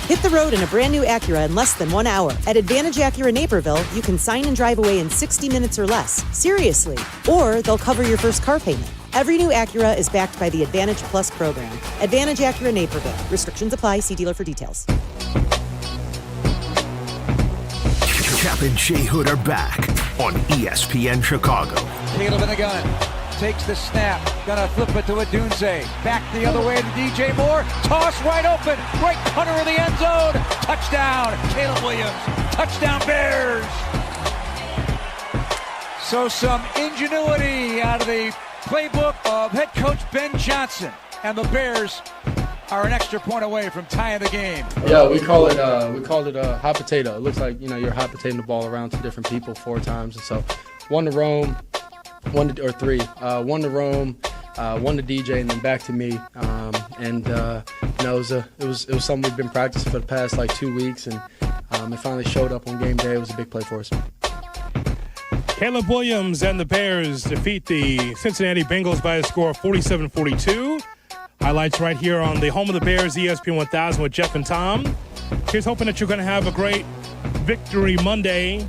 [SPEAKER 4] Hit the road in a brand new Acura in less than 1 hour. At Advantage Acura Naperville, you can sign and drive away in 60 minutes or less. Seriously. Or they'll cover your first car payment. Every new Acura is backed by the Advantage Plus program. Advantage Acura Naperville. Restrictions apply. See dealer for details.
[SPEAKER 16] Kap and J Hood are back on ESPN Chicago.
[SPEAKER 24] Caleb in the gun. Takes the snap. Gonna flip it to Adunze. Back the other way to DJ Moore. Toss wide open. Right corner of the end zone. Touchdown. Caleb Williams. Touchdown Bears. So some ingenuity out of the playbook of head coach Ben Johnson. And the Bears are an extra point away from tying the game.
[SPEAKER 5] Yeah, we call it a hot potato. It looks like, you're hot potatoing the ball around to different people 4 times. And so 1 to Rome, 1 to Rome, 1 to DJ, and then back to me. It was something we've been practicing for the past 2 weeks, and it finally showed up on game day. It was a big play for us.
[SPEAKER 11] Caleb Williams and the Bears defeat the Cincinnati Bengals by a score of 47-42. Highlights right here on the home of the Bears, ESPN 1000 with Jeff and Tom. Here's hoping that you're going to have a great Victory Monday.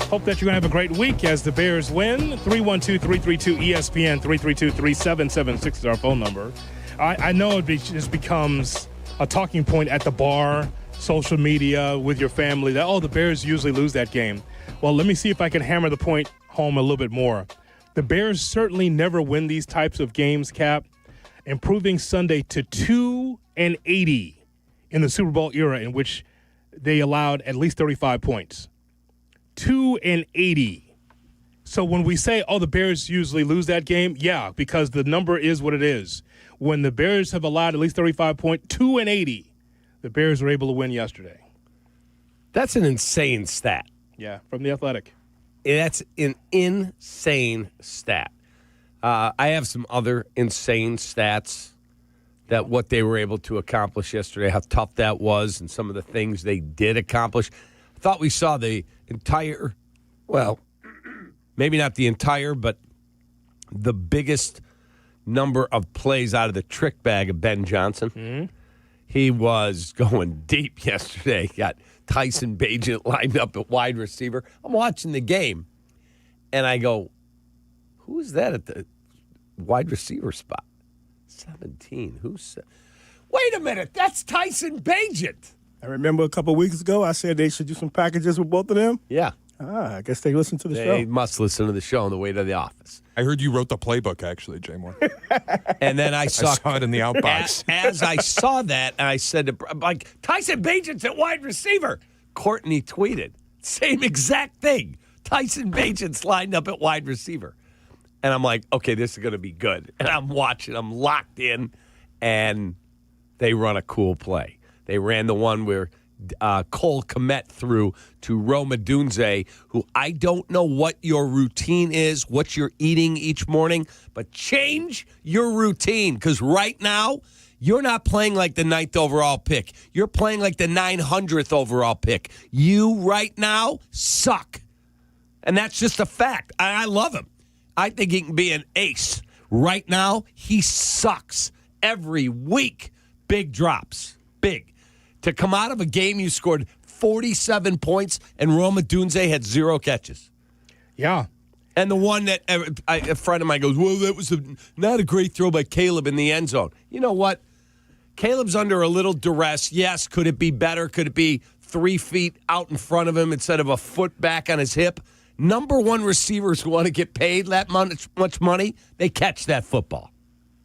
[SPEAKER 11] Hope that you're going to have a great week as the Bears win. 312-332-ESPN, 332-3776 is our phone number. I know it just becomes a talking point at the bar, social media, with your family, that, the Bears usually lose that game. Well, let me see if I can hammer the point home a little bit more. The Bears certainly never win these types of games, Cap. Improving Sunday to 2-80 in the Super Bowl era in which they allowed at least 35 points. 2-80. So when we say, the Bears usually lose that game, yeah, because the number is what it is. When the Bears have allowed at least 35 points, 2-80, the Bears were able to win yesterday.
[SPEAKER 12] That's an insane stat.
[SPEAKER 11] Yeah, from The Athletic.
[SPEAKER 12] That's an insane stat. I have some other insane stats that what they were able to accomplish yesterday, how tough that was, and some of the things they did accomplish. I thought we saw the entire, maybe not the entire, but the biggest number of plays out of the trick bag of Ben Johnson.
[SPEAKER 11] Mm-hmm.
[SPEAKER 12] He was going deep yesterday. Got Tyson Bagent lined up at wide receiver. I'm watching the game, and I go, who is that at the wide receiver spot? 17. Wait a minute. That's Tyson Bagent.
[SPEAKER 6] I remember a couple of weeks ago I said they should do some packages with both of them.
[SPEAKER 12] Yeah.
[SPEAKER 6] I guess they listen to the show.
[SPEAKER 12] They must listen to the show on the way to the office.
[SPEAKER 13] I heard you wrote the playbook, actually, Jay Moore.
[SPEAKER 12] And then I saw
[SPEAKER 13] it in the outbox.
[SPEAKER 12] As I saw that, and I said, Tyson Bagent's at wide receiver. Courtney tweeted, same exact thing. Tyson Bagent's lined up at wide receiver. And I'm like, okay, this is going to be good. And I'm watching. I'm locked in. And they run a cool play. They ran the one where Cole Kmet threw to Rome Odunze, who I don't know what your routine is, what you're eating each morning, but change your routine because right now you're not playing like the 9th overall pick. You're playing like the 900th overall pick. You right now suck. And that's just a fact. I love him. I think he can be an ace. Right now, he sucks. Every week, big drops. Big. To come out of a game you scored 47 points and Rome Odunze had 0 catches.
[SPEAKER 11] Yeah.
[SPEAKER 12] And the one that a friend of mine goes, well, that was not a great throw by Caleb in the end zone. You know what? Caleb's under a little duress. Yes, could it be better? Could it be 3 feet out in front of him instead of a foot back on his hip? Number one receivers who want to get paid that much money, they catch that football.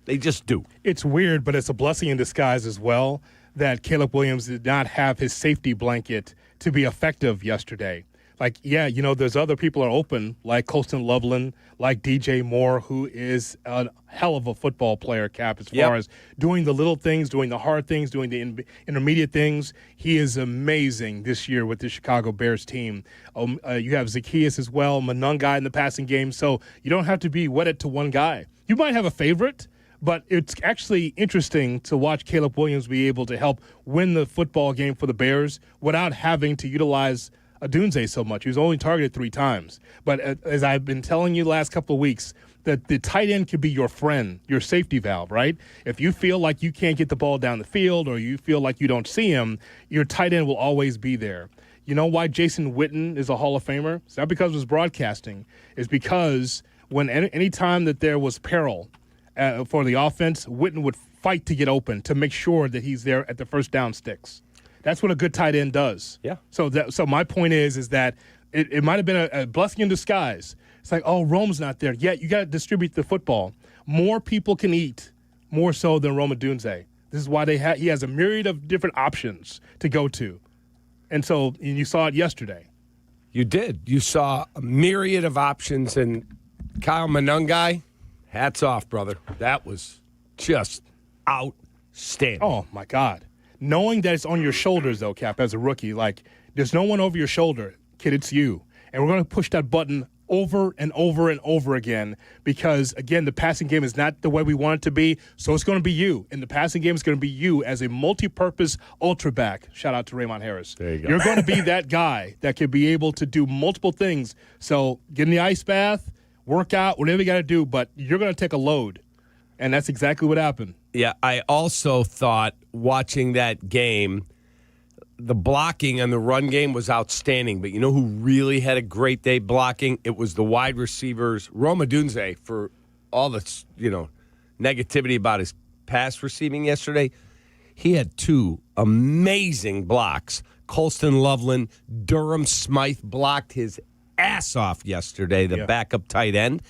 [SPEAKER 12] They just do.
[SPEAKER 6] It's weird, but it's a blessing in disguise as well that Caleb Williams did not have his safety blanket to be effective yesterday. Like, yeah, there's other people are open, like Colston Loveland, like DJ Moore, who is a hell of a football player, Cap, as far as doing the little things, doing the hard things, doing the intermediate things. He is amazing this year with the Chicago Bears team. You have Zacchaeus as well, Monungai in the passing game, so you don't have to be wedded to one guy. You might have a favorite, but it's actually interesting to watch Caleb Williams be able to help win the football game for the Bears without having to utilize Odunze so much. He was only targeted 3 times. But as I've been telling you the last couple of weeks, that the tight end could be your friend, your safety valve, right? If you feel like you can't get the ball down the field or you feel like you don't see him, your tight end will always be there. You know why Jason Witten is a Hall of Famer? It's not because of his broadcasting. It's because when any time that there was peril for the offense, Witten would fight to get open to make sure that he's there at the first down sticks. That's what a good tight end does.
[SPEAKER 12] Yeah.
[SPEAKER 6] So my point is that it might have been a blessing in disguise. It's like, oh, Rome's not there. Yeah, you got to distribute the football. More people can eat, more so than Rome Odunze. This is why he has a myriad of different options to go to. And you saw it yesterday.
[SPEAKER 12] You did. You saw a myriad of options. And Kyle Monungai, hats off, brother. That was just outstanding.
[SPEAKER 6] Oh, my God. Knowing that it's on your shoulders, though, Cap, as a rookie, like, there's no one over your shoulder. Kid, it's you. And we're going to push that button over and over and over again because, again, the passing game is not the way we want it to be, so it's going to be you. And the passing game is going to be you as a multi-purpose ultra back. Shout out to Raymond Harris.
[SPEAKER 12] There you go.
[SPEAKER 6] You're going to be that guy that can be able to do multiple things. So get in the ice bath, work out, whatever you got to do, but you're going to take a load. And that's exactly what happened.
[SPEAKER 12] Yeah, I also thought watching that game, the blocking on the run game was outstanding. But you know who really had a great day blocking? It was the wide receivers. Rome Odunze, for all the negativity about his pass receiving yesterday, he had 2 amazing blocks. Colston Loveland, Durham Smythe blocked his ass off yesterday, the backup tight end.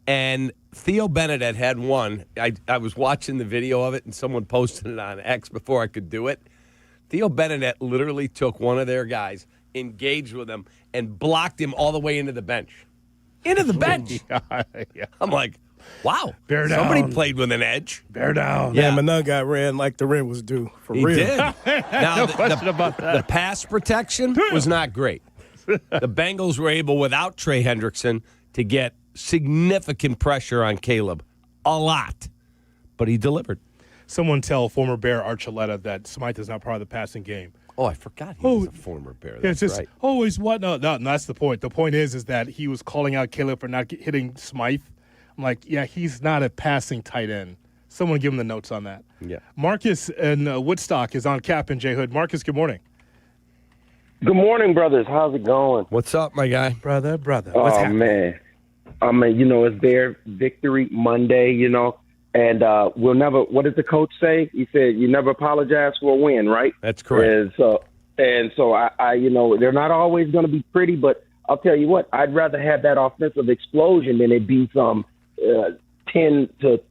[SPEAKER 12] And Theo Bennett had one. I was watching the video of it, and someone posted it on X before I could do it. Theo Bennett literally took one of their guys, engaged with him, and blocked him all the way into the bench. Into the bench.
[SPEAKER 6] Yeah.
[SPEAKER 12] I'm like, wow.
[SPEAKER 6] Bear down.
[SPEAKER 12] Somebody played with an edge.
[SPEAKER 6] Bear down.
[SPEAKER 12] Yeah,
[SPEAKER 6] Monungai ran like the rent was due. For
[SPEAKER 12] he
[SPEAKER 6] real.
[SPEAKER 12] did. Now,
[SPEAKER 6] No question about that.
[SPEAKER 12] The pass protection was not great. The Bengals were able, without Trey Hendrickson, to get significant pressure on Caleb. A lot. But he delivered.
[SPEAKER 6] Someone tell former Bear Archuleta that Smythe is not part of the passing game.
[SPEAKER 12] Oh, I forgot he was a former Bear. That's
[SPEAKER 6] it's just,
[SPEAKER 12] right.
[SPEAKER 6] oh, he's what? No, that's the point. The point is that he was calling out Caleb for not hitting Smythe. I'm like, yeah, he's not a passing tight end. Someone give him the notes on that.
[SPEAKER 12] Yeah.
[SPEAKER 6] Marcus in Woodstock is on Kap and J Hood. Marcus, good morning.
[SPEAKER 7] Good morning, brothers. How's it going?
[SPEAKER 12] What's up, my guy?
[SPEAKER 6] Brother. What's
[SPEAKER 7] happening? Man. It's their victory Monday, and we'll never, what did the coach say? He said, you never apologize for a win, right?
[SPEAKER 12] That's correct.
[SPEAKER 7] And so I they're not always going to be pretty, but I'll tell you what, I'd rather have that offensive explosion than it be some 10-3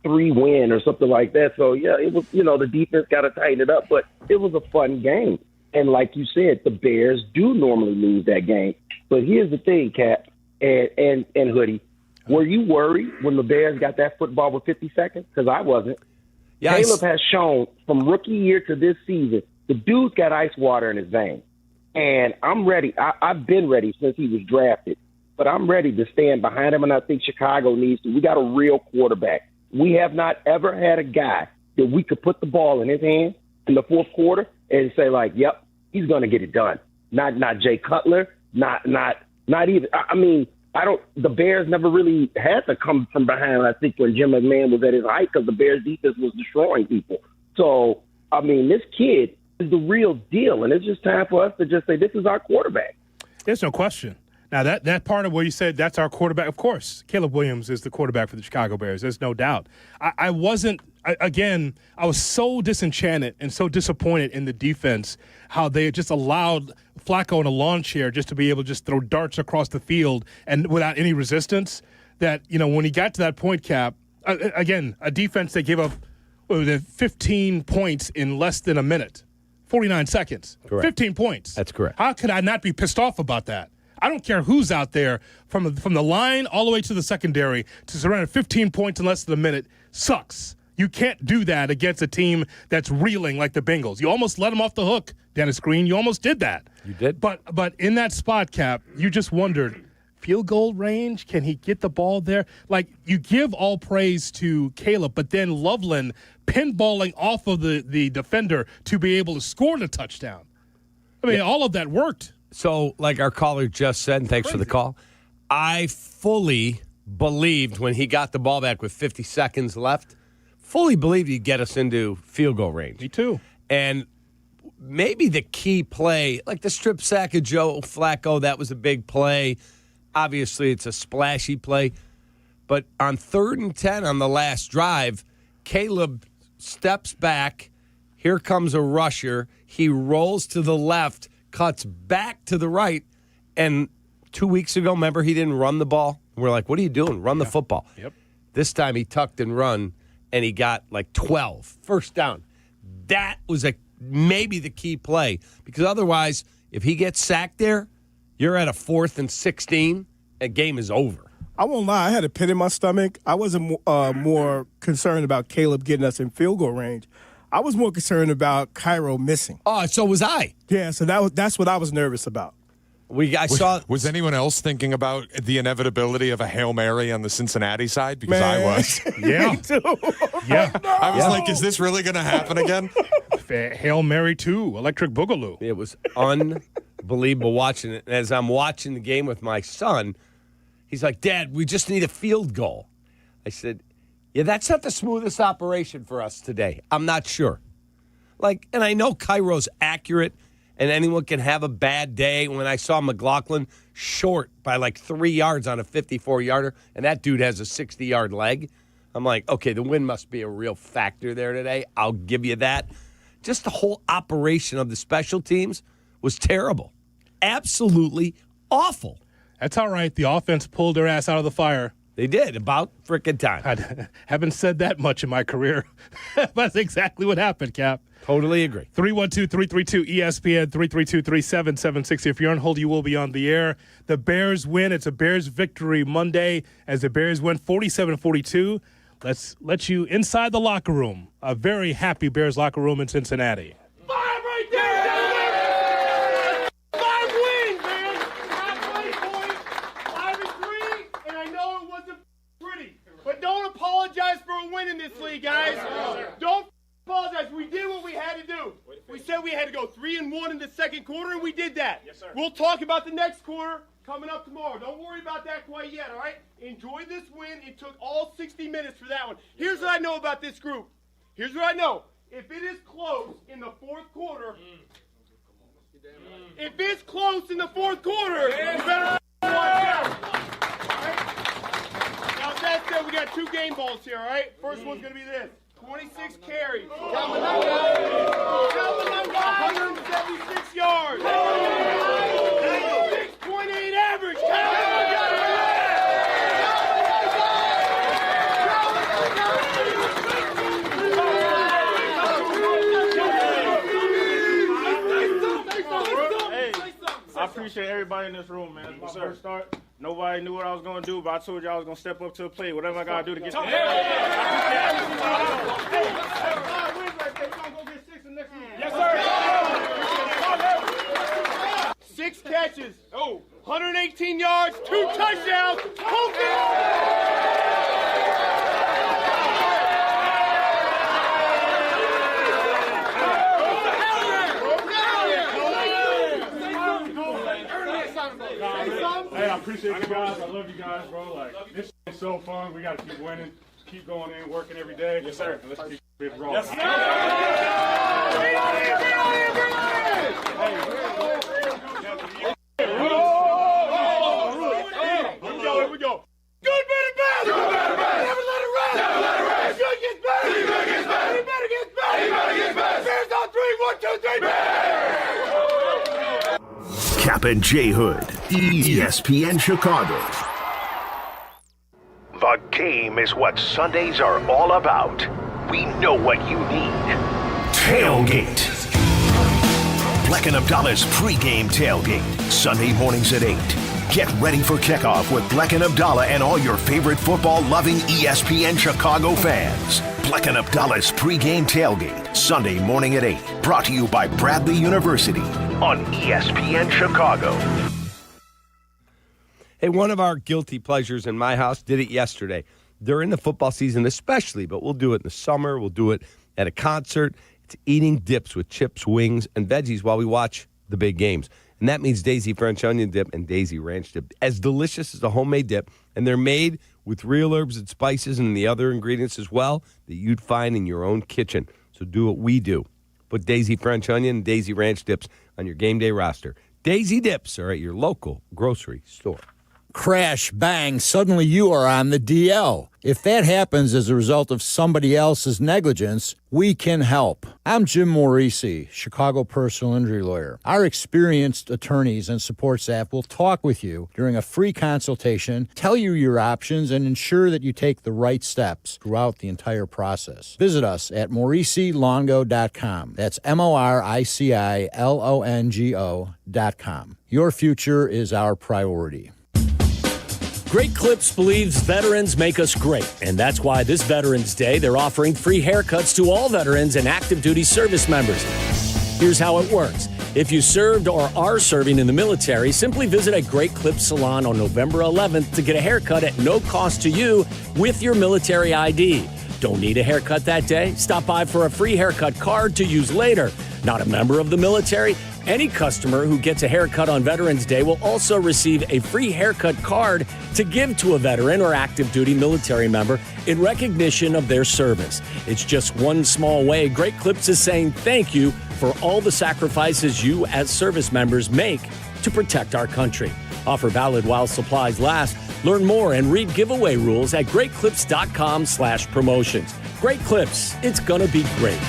[SPEAKER 7] win or something like that. So, yeah, it was, the defense got to tighten it up, but it was a fun game. And like you said, the Bears do normally lose that game. But here's the thing, Cap and Hoodie. Were you worried when the Bears got that football with 50 seconds? Because I wasn't.
[SPEAKER 12] Yeah,
[SPEAKER 7] Caleb has shown from rookie year to this season, the dude's got ice water in his veins. And I'm ready. I've been ready since he was drafted. But I'm ready to stand behind him, and I think Chicago needs to. We got a real quarterback. We have not ever had a guy that we could put the ball in his hand in the fourth quarter and say, like, yep, he's going to get it done. Not Jay Cutler, not even. The Bears never really had to come from behind, I think, when Jim McMahon was at his height because the Bears defense was destroying people. So, this kid is the real deal, and it's just time for us to just say this is our quarterback.
[SPEAKER 6] There's no question. Now, that part of where you said that's our quarterback, of course, Caleb Williams is the quarterback for the Chicago Bears. There's no doubt. I was so disenchanted and so disappointed in the defense, how they just allowed Flacco in a lawn chair just to be able to just throw darts across the field and without any resistance, that, when he got to that point, Cap, again, a defense that gave up 15 points in less than a minute, 49 seconds,
[SPEAKER 12] Correct.
[SPEAKER 6] 15 points.
[SPEAKER 12] That's correct.
[SPEAKER 6] How could I not be pissed off about that? I don't care who's out there, from the line all the way to the secondary, to surrender 15 points in less than a minute sucks. You can't do that against a team that's reeling like the Bengals. You almost let them off the hook, Dennis Green. You almost did that.
[SPEAKER 12] You did.
[SPEAKER 6] But in that spot, Cap, you just wondered, field goal range, can he get the ball there? Like, you give all praise to Caleb, but then Loveland pinballing off of the defender to be able to score the touchdown. I mean, all of that worked.
[SPEAKER 12] So, like our caller just said, and thanks for the call, I fully believed when he got the ball back with 50 seconds left, fully believed he'd get us into field goal range.
[SPEAKER 6] Me too.
[SPEAKER 12] And maybe the key play, like the strip sack of Joe Flacco, that was a big play. Obviously, it's a splashy play. But on 3rd and 10 on the last drive, Caleb steps back. Here comes a rusher. He rolls to the left, cuts back to the right, and 2 weeks ago, remember, he didn't run the ball? We're like, what are you doing? Run the football.
[SPEAKER 6] Yep.
[SPEAKER 12] This time he tucked and run, and he got like 12. First down. That was maybe the key play, because otherwise, if he gets sacked there, you're at a 4th and 16, and game is over.
[SPEAKER 8] I won't lie, I had a pit in my stomach. I wasn't more concerned about Caleb getting us in field goal range. I was more concerned about Cairo missing.
[SPEAKER 12] Oh, so was I.
[SPEAKER 8] Yeah, so that's what I was nervous about.
[SPEAKER 13] Was anyone else thinking about the inevitability of a Hail Mary on the Cincinnati side? Because I was.
[SPEAKER 6] Yeah.
[SPEAKER 8] Me too.
[SPEAKER 6] Yeah.
[SPEAKER 13] I was like, is this really going to happen again?
[SPEAKER 6] Hail Mary 2, Electric Boogaloo.
[SPEAKER 12] It was unbelievable watching it. And as I'm watching the game with my son, he's like, Dad, we just need a field goal. I said, yeah, that's not the smoothest operation for us today. I'm not sure. And I know Cairo's accurate, and anyone can have a bad day. When I saw McLaughlin short by 3 yards on a 54-yarder, and that dude has a 60-yard leg, I'm like, okay, the wind must be a real factor there today. I'll give you that. Just the whole operation of the special teams was terrible. Absolutely awful.
[SPEAKER 6] That's all right. The offense pulled their ass out of the fire.
[SPEAKER 12] They did, about frickin' time.
[SPEAKER 6] I haven't said that much in my career. That's exactly what happened, Cap.
[SPEAKER 12] Totally agree.
[SPEAKER 6] 312-332-ESPN, 332-3776. If you're on hold, you will be on the air. The Bears win. It's a Bears victory Monday as the Bears win 47-42. Let's let you inside the locker room. A very happy Bears locker room in Cincinnati.
[SPEAKER 9] 5 right there! 5 wins, man! 5-3, and I know it wasn't pretty, but don't apologize for a win in this league, guys. Don't apologize. We did what we had to do. We said we had to go 3-1 in the second quarter, and we did that. Yes, sir. We'll talk about the next quarter coming up tomorrow. Don't worry about that quite yet, all right? Enjoy this win. It took all 60 minutes for that one. Here's what I know about this group. Here's what I know. If it is close in the fourth quarter, you better watch out. Now, that said, we got 2 game balls here, all right? First one's going to be this. 26 carries. 176 yards. 6.8 average.
[SPEAKER 10] I appreciate everybody in this room, man. It's my first start. Nobody knew what I was going to do, but I told you I was going to step up to the plate, whatever I got to do to get there. 6 catches, 118 yards, 2 touchdowns. Hey, I appreciate you guys. I love you guys, bro. This is so fun. We got to keep winning, keep going in, working every day. Yes, sir. And let's keep it rolling. Yes, sir.
[SPEAKER 16] Kap and J Hood, ESPN Chicago. The game is what Sundays are all about. We know what you need. Tailgate. Bleck Abdalla's pregame tailgate, Sunday mornings at 8. Get ready for kickoff with Bleck Abdalla and all your favorite football-loving ESPN Chicago fans. Bleck Abdalla's pregame tailgate, Sunday morning at 8. Brought to you by Bradley University on ESPN Chicago.
[SPEAKER 12] Hey, one of our guilty pleasures in my house did it yesterday. During the football season especially, but we'll do it in the summer. We'll do it at a concert. It's eating dips with chips, wings, and veggies while we watch the big games. And that means Daisy French onion dip and Daisy ranch dip. As delicious as a homemade dip, and they're made with real herbs and spices and the other ingredients as well that you'd find in your own kitchen. So do what we do. Put Daisy French onion and Daisy ranch dips on your game day roster. Daisy dips are at your local grocery store.
[SPEAKER 2] Crash, bang, suddenly you are on the DL. If that happens as a result of somebody else's negligence, we can help. I'm Jim Morisi, Chicago personal injury lawyer. Our experienced attorneys and support staff will talk with you during a free consultation, tell you your options, and ensure that you take the right steps throughout the entire process. Visit us at MorisiLongo.com. That's MoriciLongo.com. Your future is our priority.
[SPEAKER 14] Great Clips believes veterans make us great, and that's why this Veterans Day they're offering free haircuts to all veterans and active duty service members. Here's how it works. If you served or are serving in the military, simply visit a Great Clips salon on November 11th to get a haircut at no cost to you with your military ID. Don't need a haircut that day? Stop by for a free haircut card to use later. Not a member of the military? Any customer who gets a haircut on Veterans Day will also receive a free haircut card to give to a veteran or active duty military member in recognition of their service. It's just one small way Great Clips is saying thank you for all the sacrifices you as service members make to protect our country. Offer valid while supplies last. Learn more and read giveaway rules at greatclips.com/promotions. Great Clips, it's gonna be great.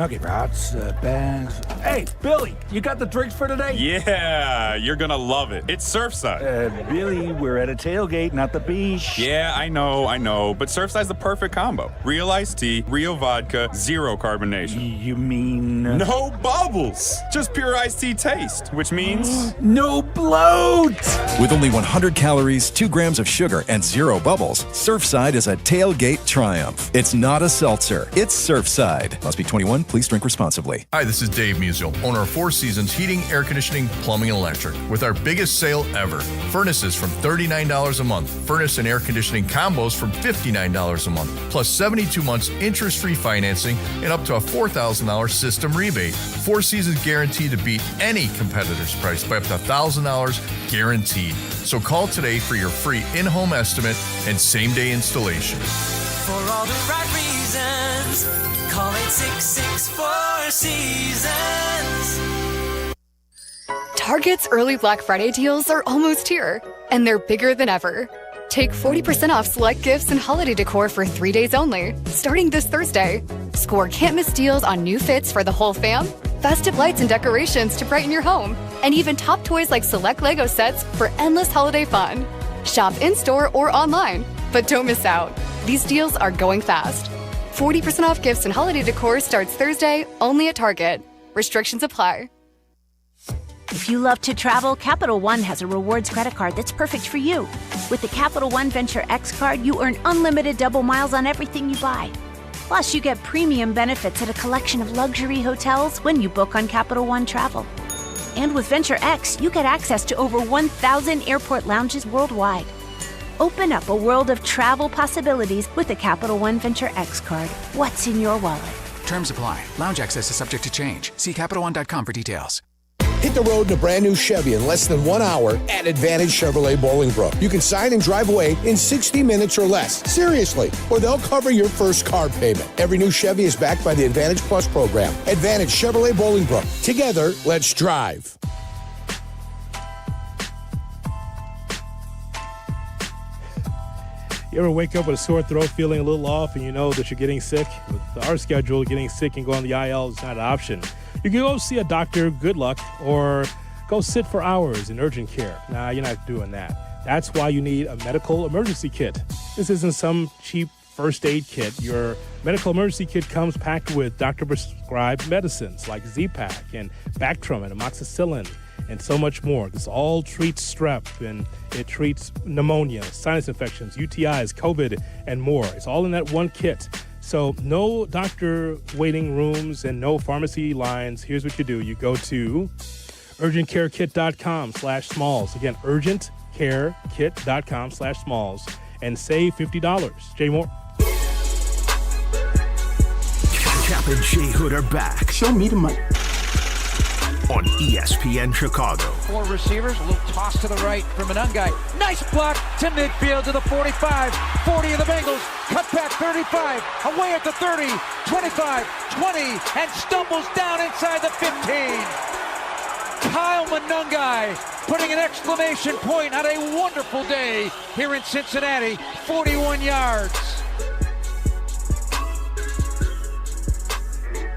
[SPEAKER 18] Okay, routes, bags. Hey, Billy, you got the drinks for today?
[SPEAKER 19] Yeah, you're gonna love it. It's Surfside.
[SPEAKER 18] Billy, we're at a tailgate, not the beach.
[SPEAKER 19] Yeah, I know, but Surfside's the perfect combo. Real iced tea, real vodka, zero carbonation.
[SPEAKER 18] You mean?
[SPEAKER 19] No bubbles! Just pure iced tea taste, which means...
[SPEAKER 18] no bloat!
[SPEAKER 21] With only 100 calories, 2 grams of sugar, and 0 bubbles, Surfside is a tailgate triumph. It's not a seltzer, it's Surfside. Must be 21. Please drink responsibly.
[SPEAKER 25] Hi, this is Dave Musial, owner of Four Seasons Heating, Air Conditioning, Plumbing, and Electric. With our biggest sale ever, furnaces from $39 a month, furnace and air conditioning combos from $59 a month, plus 72 months interest-free financing and up to a $4,000 system rebate. Four Seasons guaranteed to beat any competitor's price by up to $1,000 guaranteed. So call today for your free in-home estimate and same-day installation.
[SPEAKER 26] For all the right reasons, call 866-4 Seasons.
[SPEAKER 27] Target's early Black Friday deals are almost here, and they're bigger than ever. Take 40% off select gifts and holiday decor for 3 days only, starting this Thursday. Score can't-miss deals on new fits for the whole fam, festive lights and decorations to brighten your home, and even top toys like select Lego sets for endless holiday fun. Shop in-store or online, but don't miss out. These deals are going fast. 40% off gifts and holiday decor starts Thursday, only at Target. Restrictions apply.
[SPEAKER 28] If you love to travel, Capital One has a rewards credit card that's perfect for you. With the Capital One Venture X card, you earn unlimited double miles on everything you buy. Plus, you get premium benefits at a collection of luxury hotels when you book on Capital One Travel. And with Venture X, you get access to over 1,000 airport lounges worldwide. Open up a world of travel possibilities with the Capital One Venture X card. What's in your wallet?
[SPEAKER 29] Terms apply. Lounge access is subject to change. See CapitalOne.com for details.
[SPEAKER 30] Hit the road in a brand new Chevy in less than 1 hour at Advantage Chevrolet Bolingbrook. You can sign and drive away in 60 minutes or less. Seriously. Or they'll cover your first car payment. Every new Chevy is backed by the Advantage Plus program. Advantage Chevrolet Bolingbrook. Together, let's drive.
[SPEAKER 6] You ever wake up with a sore throat, feeling a little off, and you know that you're getting sick? With our schedule, getting sick and going on the IL is not an option. You can go see a doctor, good luck, or go sit for hours in urgent care. Nah, you're not doing that. That's why you need a medical emergency kit. This isn't some cheap first aid kit. Your medical emergency kit comes packed with doctor-prescribed medicines like Z-Pak and Bactrim and amoxicillin and so much more. This all treats strep, and it treats pneumonia, sinus infections, UTIs, COVID, and more. It's all in that one kit. So no doctor waiting rooms and no pharmacy lines. Here's what you do. You go to urgentcarekit.com/smalls. Again, urgentcarekit.com/smalls and save $50. Jay Moore.
[SPEAKER 16] Kap and J Hood are back. Show me the money. On ESPN Chicago.
[SPEAKER 1] 4 receivers, a little toss to the right from an guy. Nice block to midfield to the 45, 40 of the Bengals. Cut back 35, away at the 30, 25, 20, and stumbles down inside the 15. Kyle Monungai putting an exclamation point on a wonderful day here in Cincinnati, 41 yards.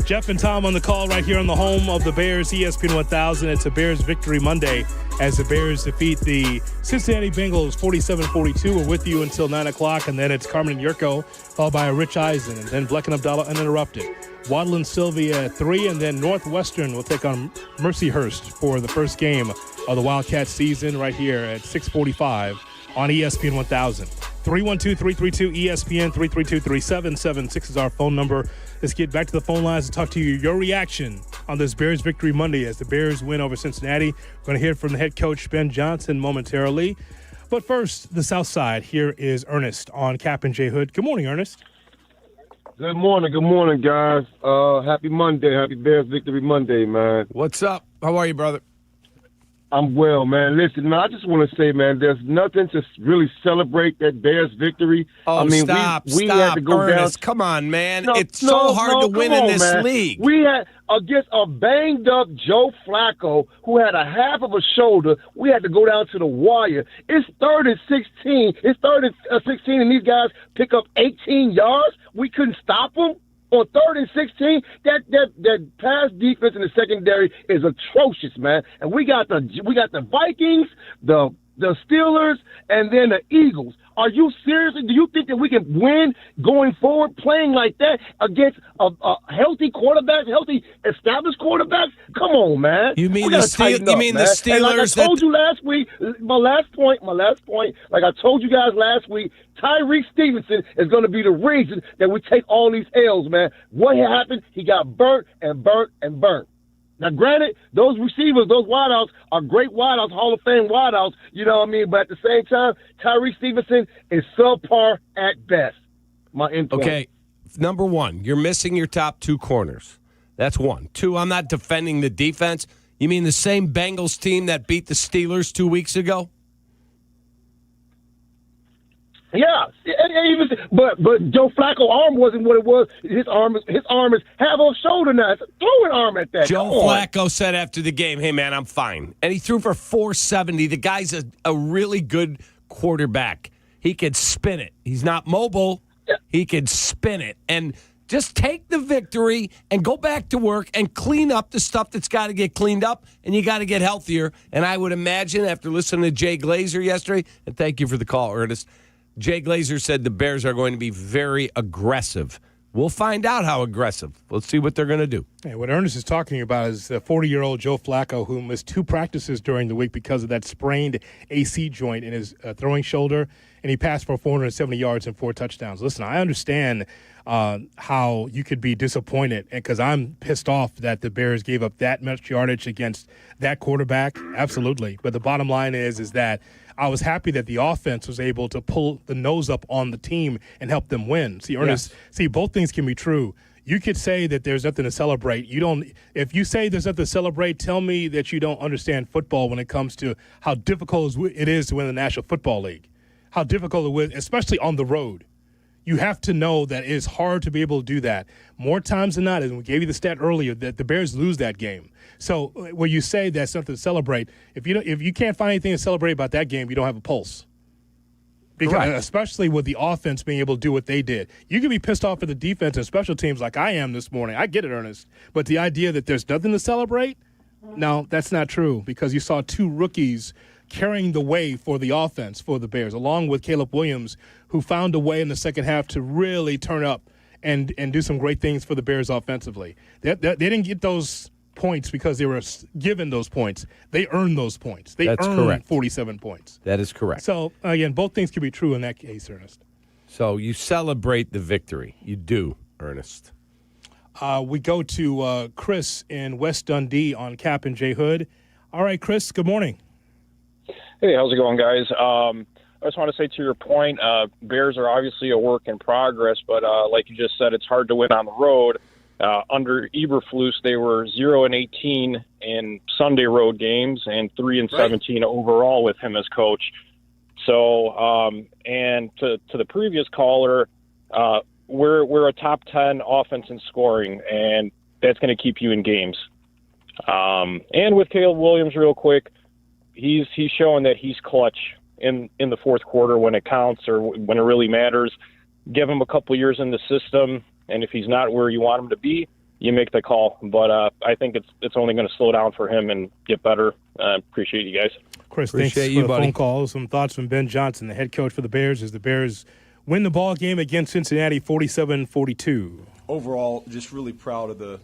[SPEAKER 6] Jeff and Tom on the call right here on the home of the Bears, ESPN 1000. It's a Bears Victory Monday as the Bears defeat the Cincinnati Bengals 47-42. We're with you until 9 o'clock, and then it's Carmen Jurko, followed by Rich Eisen, and then Bleck Abdalla uninterrupted. Waddle Silvy at 3, and then Northwestern will take on Mercyhurst for the first game of the Wildcat season right here at 6:45 on ESPN 1000. 312-332-ESPN, 332-3776 is our phone number. Let's get back to the phone lines and talk to you. Your reaction on this Bears Victory Monday as the Bears win over Cincinnati. We're going to hear from the head coach, Ben Johnson, momentarily. But first, the South Side. Here is Ernest on Kap and J Hood. Good morning, Ernest.
[SPEAKER 3] Good morning, guys. Happy Monday. Happy Bears Victory Monday, man.
[SPEAKER 12] What's up? How are you, brother?
[SPEAKER 3] I'm well, man. Listen, man, I just want to say, man, there's nothing to really celebrate that Bears victory.
[SPEAKER 12] Oh,
[SPEAKER 3] I mean,
[SPEAKER 12] stop,
[SPEAKER 3] we had to go
[SPEAKER 12] Ernest,
[SPEAKER 3] down.
[SPEAKER 12] come on, man.
[SPEAKER 3] No,
[SPEAKER 12] it's so hard to win in this league.
[SPEAKER 3] We had, against a banged-up Joe Flacco who had a half of a shoulder, we had to go down to the wire. It's 3rd and 16. It's 3rd and 16, and these guys pick up 18 yards. We couldn't stop them. On 3rd and 16, that pass defense in the secondary is atrocious, man. And we got the Vikings, the Steelers, and then the Eagles. Are you serious? Do you think that we can win going forward playing like that against a healthy quarterbacks, healthy established quarterbacks? Come on, man.
[SPEAKER 12] You mean
[SPEAKER 3] the
[SPEAKER 12] Steelers?
[SPEAKER 3] And like I told you last week, my last point, like I told you guys last week, Tyreek Stevenson is going to be the reason that we take all these L's, man. What happened? He got burnt and burnt and burnt. Now, granted, those receivers, those wideouts are great wideouts, Hall of Fame wideouts, you know what I mean? But at the same time, Tyreek Stevenson is subpar at best. My input.
[SPEAKER 12] Okay, number one, you're missing your top 2 corners. That's one. 2, I'm not defending the defense. You mean the same Bengals team that beat the Steelers 2 weeks ago?
[SPEAKER 3] Yeah, but Joe Flacco's arm wasn't what it was. His arm is half on shoulder now. It's a throwing arm at that.
[SPEAKER 12] Joe Flacco said after the game, "Hey man, I'm fine," and he threw for 470. The guy's a really good quarterback. He could spin it. He's not mobile. Yeah. He could spin it, and just take the victory and go back to work and clean up the stuff that's got to get cleaned up, and you got to get healthier. And I would imagine after listening to Jay Glazer yesterday, and thank you for the call, Ernest. Jay Glazer said the Bears are going to be very aggressive. We'll find out how aggressive. Let's see what they're going to do.
[SPEAKER 6] Hey, what Ernest is talking about is the 40-year-old Joe Flacco who missed 2 practices during the week because of that sprained AC joint in his throwing shoulder, and he passed for 470 yards and 4 touchdowns. Listen, I understand how you could be disappointed, because I'm pissed off that the Bears gave up that much yardage against that quarterback. Absolutely. But the bottom line is that I was happy that the offense was able to pull the nose up on the team and help them win. See, Ernest, both things can be true. You could say that there's nothing to celebrate. If you say there's nothing to celebrate, tell me that you don't understand football when it comes to how difficult it is to win the National Football League. How difficult it is, especially on the road. You have to know that it is hard to be able to do that. More times than not, and we gave you the stat earlier, that the Bears lose that game. So when you say that's something to celebrate, if you can't find anything to celebrate about that game, you don't have a pulse. Because especially with the offense being able to do what they did. You can be pissed off at the defense and special teams like I am this morning. I get it, Ernest. But the idea that there's nothing to celebrate, no, that's not true, because you saw two rookies carrying the way for the offense for the Bears, along with Caleb Williams, who found a way in the second half to really turn up and do some great things for the Bears offensively. They didn't get those points because they were given those points. They earned those points. That's earned correct. 47 points.
[SPEAKER 12] That is correct.
[SPEAKER 6] So, again, both things can be true in that case, Ernest.
[SPEAKER 12] So you celebrate the victory. You do, Ernest.
[SPEAKER 6] We go to Chris in West Dundee on Kap and J Hood. All right, Chris, good morning.
[SPEAKER 4] Hey, how's it going, guys? I just want to say to your point, Bears are obviously a work in progress, but like you just said, it's hard to win on the road. Under Eberflus, they were 0-18 in Sunday road games and 3-17 overall with him as coach. So, and to the previous caller, we're a top 10 offense in scoring, and that's going to keep you in games. And with Caleb Williams, real quick, he's showing that he's clutch in the fourth quarter when it counts or when it really matters. Give him a couple years in the system. And if he's not where you want him to be, you make the call. But I think it's only going to slow down for him and get better. Appreciate you guys.
[SPEAKER 6] Chris, thanks for the phone call. Some thoughts from Ben Johnson, the head coach for the Bears, as the Bears win the ball game against Cincinnati 47-42.
[SPEAKER 5] Overall, just really proud of the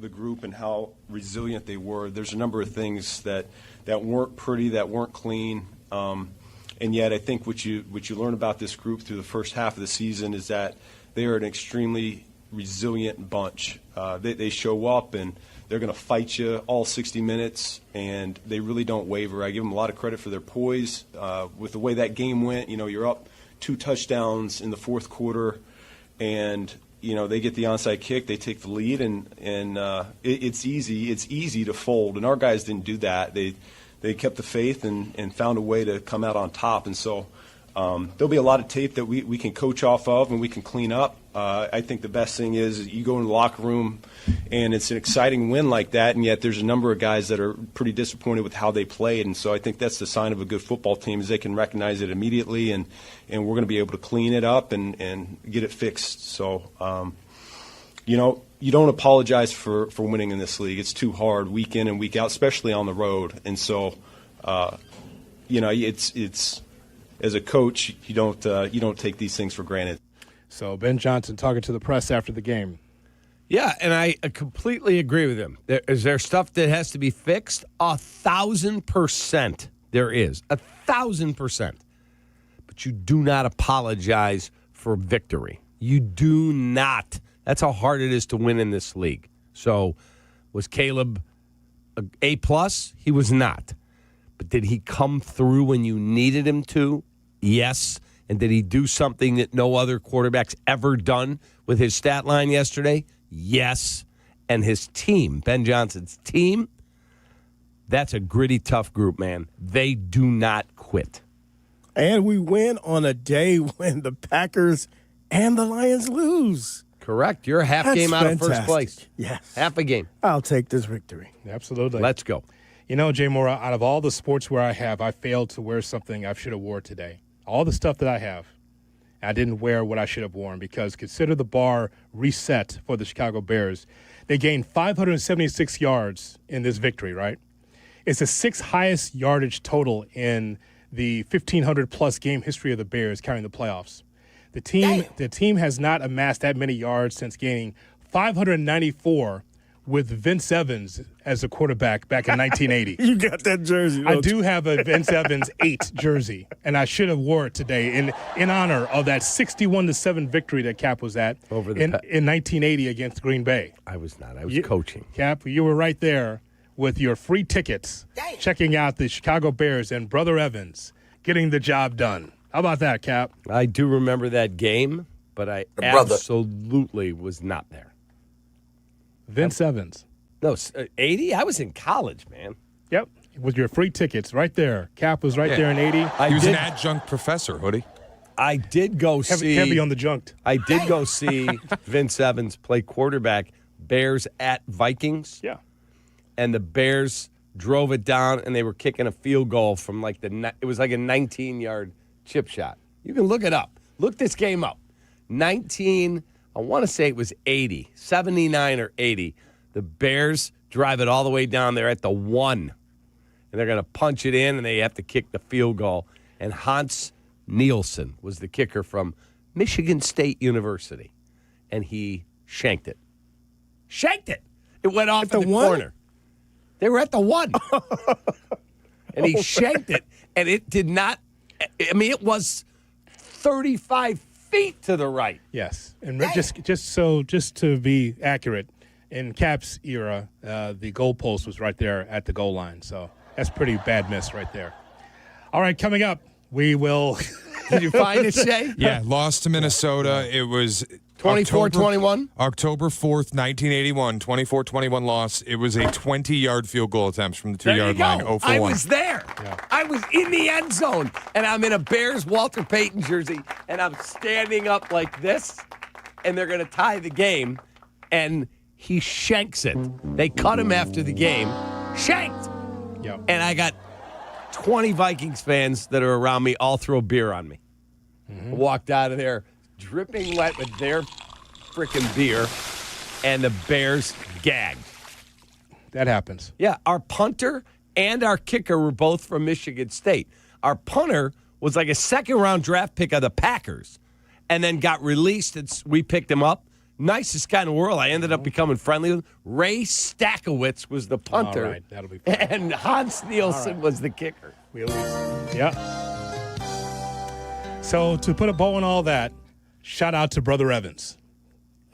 [SPEAKER 5] group and how resilient they were. There's a number of things that weren't pretty, that weren't clean. And yet I think what you learn about this group through the first half of the season is that they are an extremely resilient bunch. They show up and they're going to fight you all 60 minutes, and they really don't waver. I give them a lot of credit for their poise. With the way that game went, you're up 2 touchdowns in the fourth quarter, and they get the onside kick, they take the lead, and it's easy to fold. And our guys didn't do that. They kept the faith and found a way to come out on top. And so there'll be a lot of tape that we can coach off of and we can clean up. I think the best thing is you go in the locker room and it's an exciting win like that, and yet there's a number of guys that are pretty disappointed with how they played. And so I think that's the sign of a good football team, is they can recognize it immediately, and we're going to be able to clean it up and get it fixed. So, you don't apologize for winning in this league. It's too hard week in and week out, especially on the road. And so, it's as a coach, you don't take these things for granted.
[SPEAKER 6] So Ben Johnson talking to the press after the game.
[SPEAKER 12] Yeah, and I completely agree with him. Is there stuff that has to be fixed? 1,000% there is. 1,000%. But you do not apologize for victory. You do not. That's how hard it is to win in this league. So was Caleb A+? He was not. But did he come through when you needed him to? Yes. And did he do something that no other quarterback's ever done with his stat line yesterday? Yes. And his team, Ben Johnson's team, that's a gritty, tough group, man. They do not quit.
[SPEAKER 8] And we win on a day when the Packers and the Lions lose.
[SPEAKER 12] Correct. You're a half game out of first place.
[SPEAKER 8] Yes.
[SPEAKER 12] Half a game.
[SPEAKER 8] I'll take this victory.
[SPEAKER 6] Absolutely.
[SPEAKER 12] Let's go.
[SPEAKER 6] Jay Moore, out of all the sportswear I have, I failed to wear something I should have wore today. All the stuff that I have, I didn't wear what I should have worn, because consider the bar reset for the Chicago Bears. They gained 576 yards in this victory, right? It's the 6th highest yardage total in the 1,500-plus game history of the Bears, counting the playoffs. The team has not amassed that many yards since gaining 594 with Vince Evans as a quarterback back in 1980.
[SPEAKER 8] You got that jersey.
[SPEAKER 6] I do have a Vince Evans 8 jersey, and I should have wore it today in honor of that 61-7 victory that Cap was at in 1980 against Green Bay.
[SPEAKER 12] I was not. I was coaching.
[SPEAKER 6] Cap, you were right there with your free tickets, checking out the Chicago Bears and Brother Evans getting the job done. How about that, Cap?
[SPEAKER 12] I do remember that game, but I absolutely was not there.
[SPEAKER 6] Vince Evans.
[SPEAKER 12] No, 80? I was in college, man.
[SPEAKER 6] Yep. With your free tickets right there. Cap was right there in 80.
[SPEAKER 13] He was an adjunct professor, Hoodie.
[SPEAKER 12] I did go see.
[SPEAKER 6] Heavy on the junct.
[SPEAKER 12] I did go see Vince Evans play quarterback, Bears at Vikings.
[SPEAKER 6] Yeah.
[SPEAKER 12] And the Bears drove it down, and they were kicking a field goal from it was like a 19-yard chip shot. You can look it up. Look this game up. I want to say it was 80, 79 or 80. The Bears drive it all the way down there at the 1. And they're going to punch it in, and they have to kick the field goal. And Hans Nielsen was the kicker from Michigan State University. And he shanked it. It went off in the corner. They were at the 1. And he shanked it. And it did not, it was 35 feet to the right.
[SPEAKER 6] Yes. And just to be accurate, in Kap's era, the goalpost was right there at the goal line. So that's pretty bad miss right there. All right, coming up, we will.
[SPEAKER 12] Did you find it, Shay?
[SPEAKER 13] Yeah, lost to Minnesota. It was
[SPEAKER 12] 24-21?
[SPEAKER 13] October 4th, 1981, 24-21 loss. It was a 20-yard field goal attempt from the 2-yard line, 0 for 1.
[SPEAKER 12] I was there. Yeah. I was in the end zone, and I'm in a Bears Walter Payton jersey, and I'm standing up like this, and they're going to tie the game, and he shanks it. They cut him after the game. Shanked.
[SPEAKER 6] Yep.
[SPEAKER 12] And I got 20 Vikings fans that are around me all throw beer on me. Mm-hmm. Walked out of there dripping wet with their freaking beer, and the Bears gagged.
[SPEAKER 6] That happens.
[SPEAKER 12] Yeah, our punter and our kicker were both from Michigan State. Our punter was like a second-round draft pick of the Packers and then got released, and we picked him up. Nicest guy in the world. I ended up becoming friendly with him. Ray Stackowitz was the punter.
[SPEAKER 6] All right, that'll be fun.
[SPEAKER 12] And Hans Nielsen was the kicker.
[SPEAKER 6] Yeah. So to put a bow on all that, shout out to Brother Evans.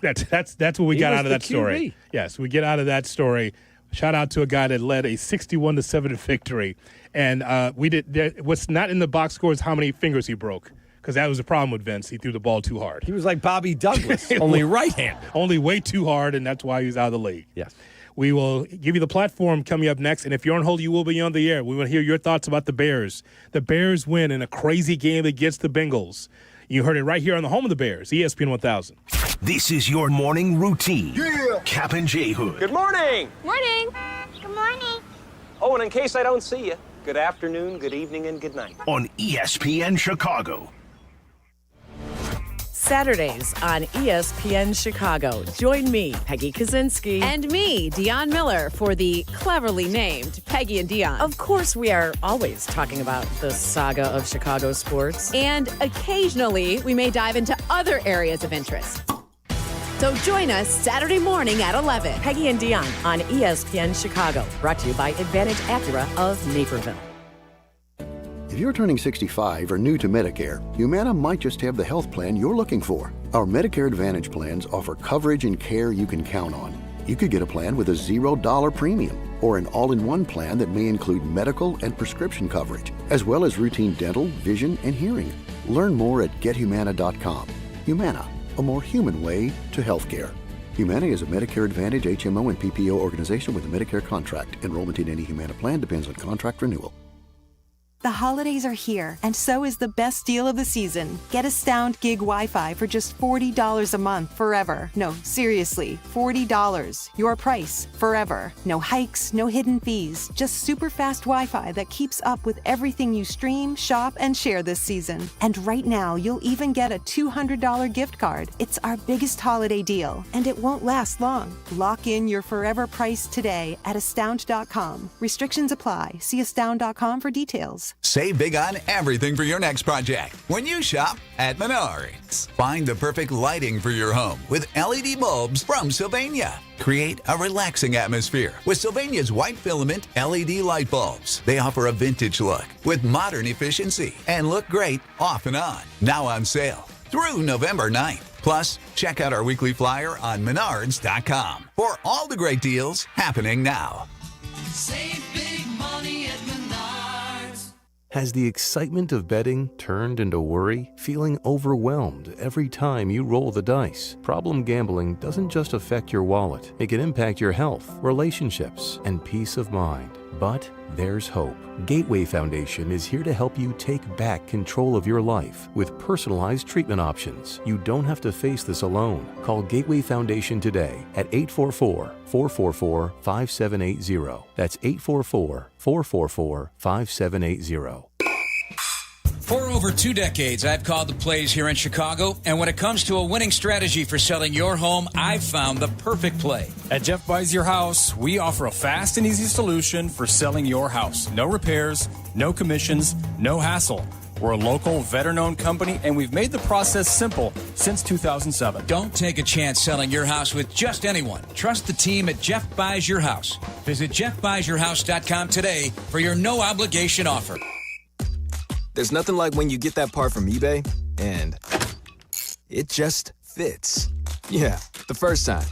[SPEAKER 6] That's what we got out of that story. Yes, we get out of that story. Shout out to a guy that led a 61-7 victory. And what's not in the box score is how many fingers he broke. Because that was the problem with Vince. He threw the ball too hard.
[SPEAKER 12] He was like Bobby Douglas, only right-handed.
[SPEAKER 6] Only way too hard, and that's why he was out of the league.
[SPEAKER 12] Yes.
[SPEAKER 6] We will give you the platform coming up next, and if you're on hold, you will be on the air. We want to hear your thoughts about the Bears. The Bears win in a crazy game against the Bengals. You heard it right here on the home of the Bears, ESPN 1000.
[SPEAKER 16] This is your morning routine. Yeah. Kap and J Hood.
[SPEAKER 7] Good morning.
[SPEAKER 28] Morning. Good morning.
[SPEAKER 7] Oh, and in case I don't see you, good afternoon, good evening, and good night.
[SPEAKER 16] On ESPN Chicago.
[SPEAKER 9] Saturdays on ESPN Chicago. Join me, Peggy Kaczynski.
[SPEAKER 29] And me, Dion Miller, for the cleverly named Peggy and Dion.
[SPEAKER 9] Of course, we are always talking about the saga of Chicago sports.
[SPEAKER 29] And occasionally, we may dive into other areas of interest. So join us Saturday morning at 11.
[SPEAKER 9] Peggy and Dion on ESPN Chicago. Brought to you by Advantage Acura of Naperville.
[SPEAKER 10] If you're turning 65 or new to Medicare, Humana might just have the health plan you're looking for. Our Medicare Advantage plans offer coverage and care you can count on. You could get a plan with a $0 premium or an all-in-one plan that may include medical and prescription coverage, as well as routine dental, vision, and hearing. Learn more at gethumana.com. Humana, a more human way to healthcare. Humana is a Medicare Advantage HMO and PPO organization with a Medicare contract. Enrollment in any Humana plan depends on contract renewal.
[SPEAKER 11] The holidays are here, and so is the best deal of the season. Get Astound Gig Wi-Fi for just $40 a month forever. No, seriously, $40. Your price forever. No hikes, no hidden fees. Just super fast Wi-Fi that keeps up with everything you stream, shop, and share this season. And right now, you'll even get a $200 gift card. It's our biggest holiday deal, and it won't last long. Lock in your forever price today at astound.com. Restrictions apply. See astound.com for details.
[SPEAKER 15] Save big on everything for your next project when you shop at Menards. Find the perfect lighting for your home with LED bulbs from Sylvania. Create a relaxing atmosphere with Sylvania's white filament LED light bulbs. They offer a vintage look with modern efficiency and look great off and on. Now on sale through November 9th. Plus, check out our weekly flyer on Menards.com for all the great deals happening now.
[SPEAKER 26] Save big money at Menards.
[SPEAKER 17] Has the excitement of betting turned into worry? Feeling overwhelmed every time you roll the dice? Problem gambling doesn't just affect your wallet. It can impact your health, relationships, and peace of mind. But there's hope. Gateway Foundation is here to help you take back control of your life with personalized treatment options. You don't have to face this alone. Call Gateway Foundation today at 844-444-5780. That's 844-444-5780.
[SPEAKER 2] For over 2 decades, I've called the plays here in Chicago, and when it comes to a winning strategy for selling your home, I've found the perfect play.
[SPEAKER 14] At Jeff Buys Your House, we offer a fast and easy solution for selling your house. No repairs, no commissions, no hassle. We're a local, veteran-owned company, and we've made the process simple since 2007.
[SPEAKER 2] Don't take a chance selling your house with just anyone. Trust the team at Jeff Buys Your House. Visit jeffbuysyourhouse.com today for your no-obligation offer.
[SPEAKER 14] There's nothing like when you get that part from eBay, and it just fits. Yeah, the first time.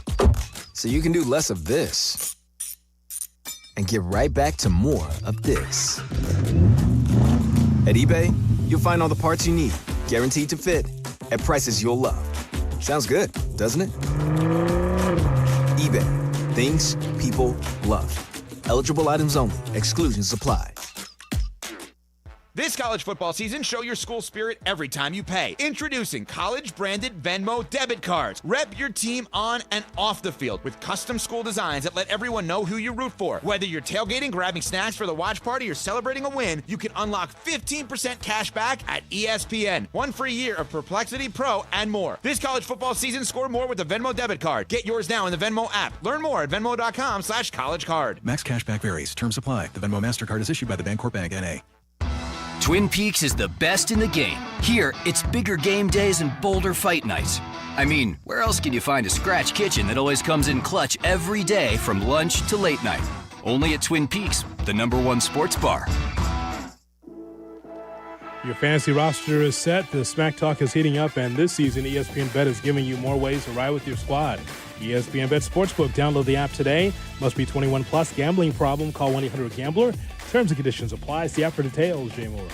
[SPEAKER 14] So you can do less of this and get right back to more of this. At eBay, you'll find all the parts you need, guaranteed to fit, at prices you'll love. Sounds good, doesn't it? eBay, things people love. Eligible items only. Exclusions apply.
[SPEAKER 18] This college football season, show your school spirit every time you pay. Introducing college-branded Venmo debit cards. Rep your team on and off the field with custom school designs that let everyone know who you root for. Whether you're tailgating, grabbing snacks for the watch party, or celebrating a win, you can unlock 15% cash back at ESPN. 1 free year of Perplexity Pro and more. This college football season, score more with the Venmo debit card. Get yours now in the Venmo app. Learn more at venmo.com/collegecard.
[SPEAKER 19] Max cashback varies. Terms apply. The Venmo MasterCard is issued by the Bancorp Bank, N.A.
[SPEAKER 20] Twin Peaks is the best in the game. Here, it's bigger game days and bolder fight nights. I mean, where else can you find a scratch kitchen that always comes in clutch every day from lunch to late night? Only at Twin Peaks, the #1 sports bar.
[SPEAKER 6] Your fantasy roster is set, the Smack Talk is heating up, and this season ESPN Bet is giving you more ways to ride with your squad. ESPN Bet Sportsbook. Download the app today. Must be 21 plus. Gambling problem? Call 1-800-GAMBLER. Terms and conditions apply. See app for details. Jay Moore.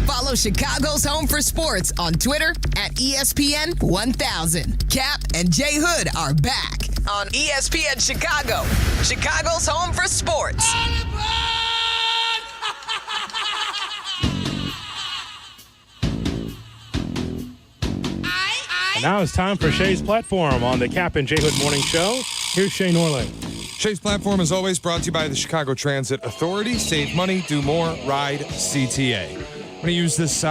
[SPEAKER 21] Follow Chicago's Home for Sports on Twitter at ESPN 1000. Kap and J Hood are back on ESPN Chicago. Chicago's Home for Sports.
[SPEAKER 6] And now it's time for Shay's Platform on the Kap and J Hood Morning Show. Here's Shay Norling.
[SPEAKER 13] Shay's Platform is always brought to you by the Chicago Transit Authority. Save money, do more, ride CTA. I'm going to use this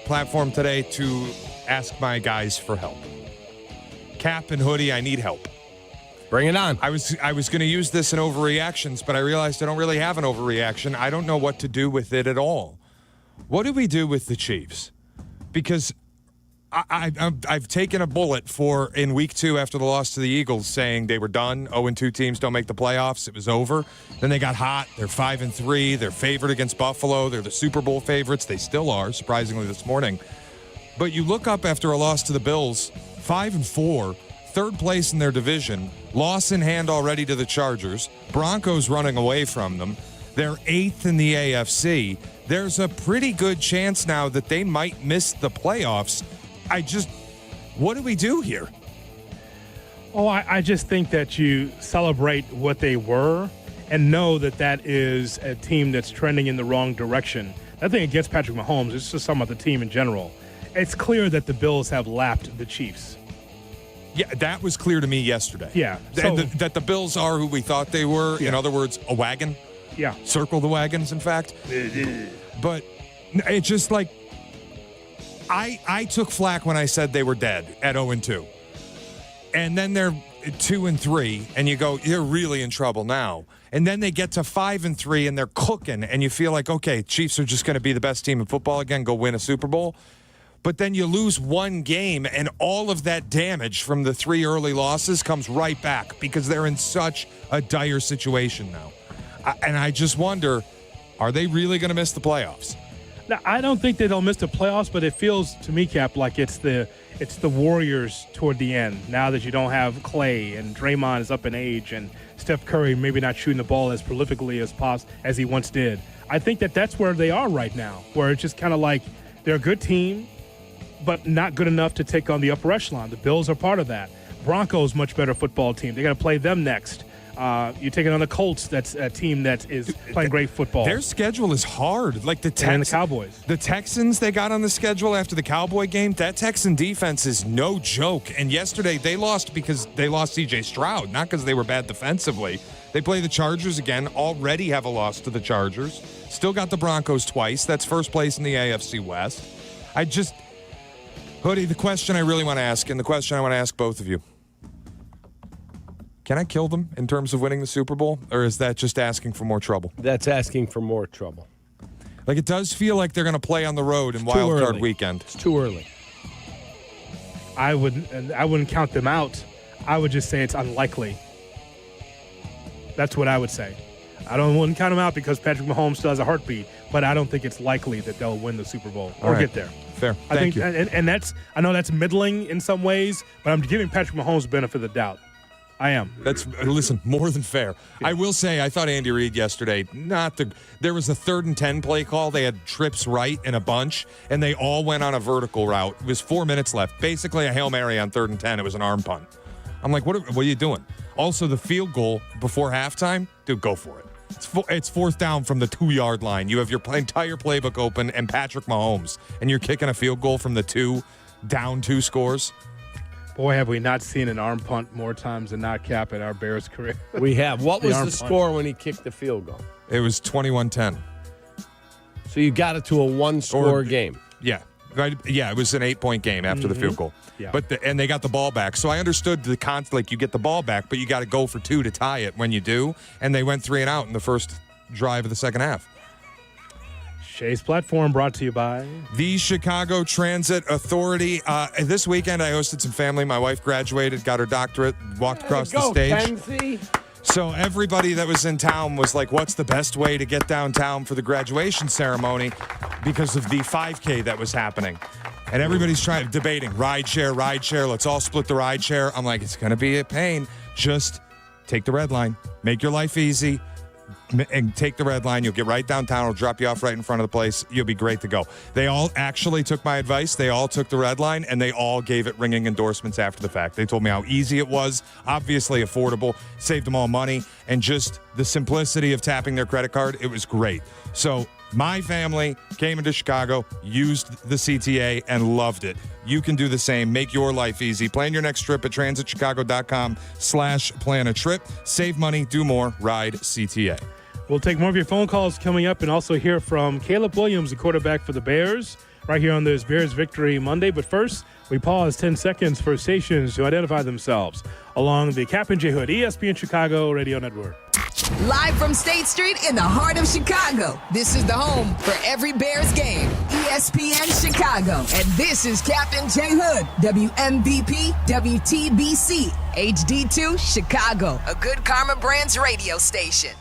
[SPEAKER 13] platform today to ask my guys for help. Kap and Hoodie, I need help.
[SPEAKER 12] Bring it on.
[SPEAKER 13] I was going to use this in overreactions, but I realized I don't really have an overreaction. I don't know what to do with it at all. What do we do with the Chiefs? Because I've taken a bullet for in week 2 after the loss to the Eagles, saying they were done. 0-2 teams don't make the playoffs. It was over. Then they got hot. They're 5-3. They're favored against Buffalo. They're the Super Bowl favorites. They still are, surprisingly, this morning. But you look up after a loss to the Bills, 5-4, third place in their division, loss in hand already to the Chargers, Broncos running away from them. They're 8th in the AFC. There's a pretty good chance now that they might miss the playoffs. What do we do here?
[SPEAKER 6] Oh, I just think that you celebrate what they were and know that that is a team that's trending in the wrong direction. Nothing against Patrick Mahomes. It's just talking about the team in general. It's clear that the Bills have lapped the Chiefs.
[SPEAKER 13] Yeah, that was clear to me yesterday.
[SPEAKER 6] Yeah.
[SPEAKER 13] That the Bills are who we thought they were. Yeah. In other words, a wagon.
[SPEAKER 6] Yeah.
[SPEAKER 13] Circle the wagons, in fact. But it's just like, I took flack when I said they were dead at 0-2. And then they're 2-3, and you go, you're really in trouble now. And then they get to 5-3, and they're cooking, and you feel like, okay, Chiefs are just going to be the best team in football again, go win a Super Bowl. But then you lose one game, and all of that damage from the 3 early losses comes right back because they're in such a dire situation now. And I just wonder, are they really going to miss the playoffs?
[SPEAKER 6] Now, I don't think that they'll miss the playoffs, but it feels to me, Kap, like it's the Warriors toward the end. Now that you don't have Clay and Draymond is up in age and Steph Curry maybe not shooting the ball as prolifically as he once did. I think that that's where they are right now, where it's just kind of like they're a good team, but not good enough to take on the upper echelon. The Bills are part of that. Broncos, much better football team. They got to play them next. You're taking on the Colts. That's a team that is playing great football.
[SPEAKER 13] Their schedule is hard. Like the
[SPEAKER 6] and the Cowboys.
[SPEAKER 13] The Texans they got on the schedule after the Cowboy game. That Texan defense is no joke. And yesterday they lost because they lost C.J. Stroud, not because they were bad defensively. They play the Chargers again, already have a loss to the Chargers. Still got the Broncos twice. That's first place in the AFC West. Hoodie, the question I really want to ask, and the question I want to ask both of you, can I kill them in terms of winning the Super Bowl, or is that just asking for more trouble?
[SPEAKER 12] That's asking for more trouble.
[SPEAKER 13] Like, it does feel like they're going to play on the road in Wild Card Weekend.
[SPEAKER 12] It's too early.
[SPEAKER 6] I wouldn't count them out. I would just say it's unlikely. That's what I would say. Wouldn't count them out because Patrick Mahomes still has a heartbeat, but I don't think it's likely that they'll win the Super Bowl or get there.
[SPEAKER 13] Fair.
[SPEAKER 6] Thank
[SPEAKER 13] you.
[SPEAKER 6] And I know that's middling in some ways, but I'm giving Patrick Mahomes the benefit of the doubt. I am.
[SPEAKER 13] Listen, more than fair. Yeah. I will say, I thought Andy Reid yesterday, there was a 3rd and 10 play call. They had trips right in a bunch, and they all went on a vertical route. It was 4 minutes left. Basically a Hail Mary on 3rd and 10. It was an arm punt. I'm like, what are you doing? Also, the field goal before halftime, dude, go for it. It's 4th down from the 2-yard line. You have your entire playbook open and Patrick Mahomes, and you're kicking a field goal from the 2, down 2 scores.
[SPEAKER 6] Boy, have we not seen an arm punt more times than not, Cap, in our Bears career.
[SPEAKER 12] We have. What was the score when he kicked the field goal?
[SPEAKER 13] It was 21-10.
[SPEAKER 12] So you got it to a 1-score game.
[SPEAKER 13] Yeah. Right. Yeah, it was an 8-point game after the field goal.
[SPEAKER 6] Yeah.
[SPEAKER 13] And they got the ball back. So I understood the conflict. You get the ball back, but you got to go for 2 to tie it when you do. And they went 3 and out in the first drive of the second half.
[SPEAKER 6] Shay's Platform brought to you by
[SPEAKER 13] the Chicago Transit Authority. This weekend I hosted some family. My wife graduated, got her doctorate, walked across the stage.
[SPEAKER 12] Kenzie.
[SPEAKER 13] So everybody that was in town was like, what's the best way to get downtown for the graduation ceremony because of the 5K that was happening. And everybody's debating, ride share, let's all split the ride share. I'm like, it's going to be a pain. Just take the red line, make your life easy, and take the red line. You'll get right downtown. It'll drop you off right in front of the place. You'll be great to go. They all actually took my advice. They all took the red line, and they all gave it ringing endorsements after the fact. They told me how easy it was, obviously affordable, saved them all money, and just the simplicity of tapping their credit card. It was great. So my family came into Chicago, used the CTA, and loved it. You can do the same. Make your life easy. Plan your next trip at transitchicago.com/plan a trip. Save money, do more, ride CTA.
[SPEAKER 6] We'll take more of your phone calls coming up and also hear from Caleb Williams, the quarterback for the Bears, right here on this Bears Victory Monday. But first, we pause 10 seconds for stations to identify themselves along the Kap J Hood ESPN Chicago Radio Network.
[SPEAKER 21] Live from State Street in the heart of Chicago, this is the home for every Bears game, ESPN Chicago. And this is Captain J Hood, WMVP, WTBC, HD2 Chicago, a good Karma Brands radio station.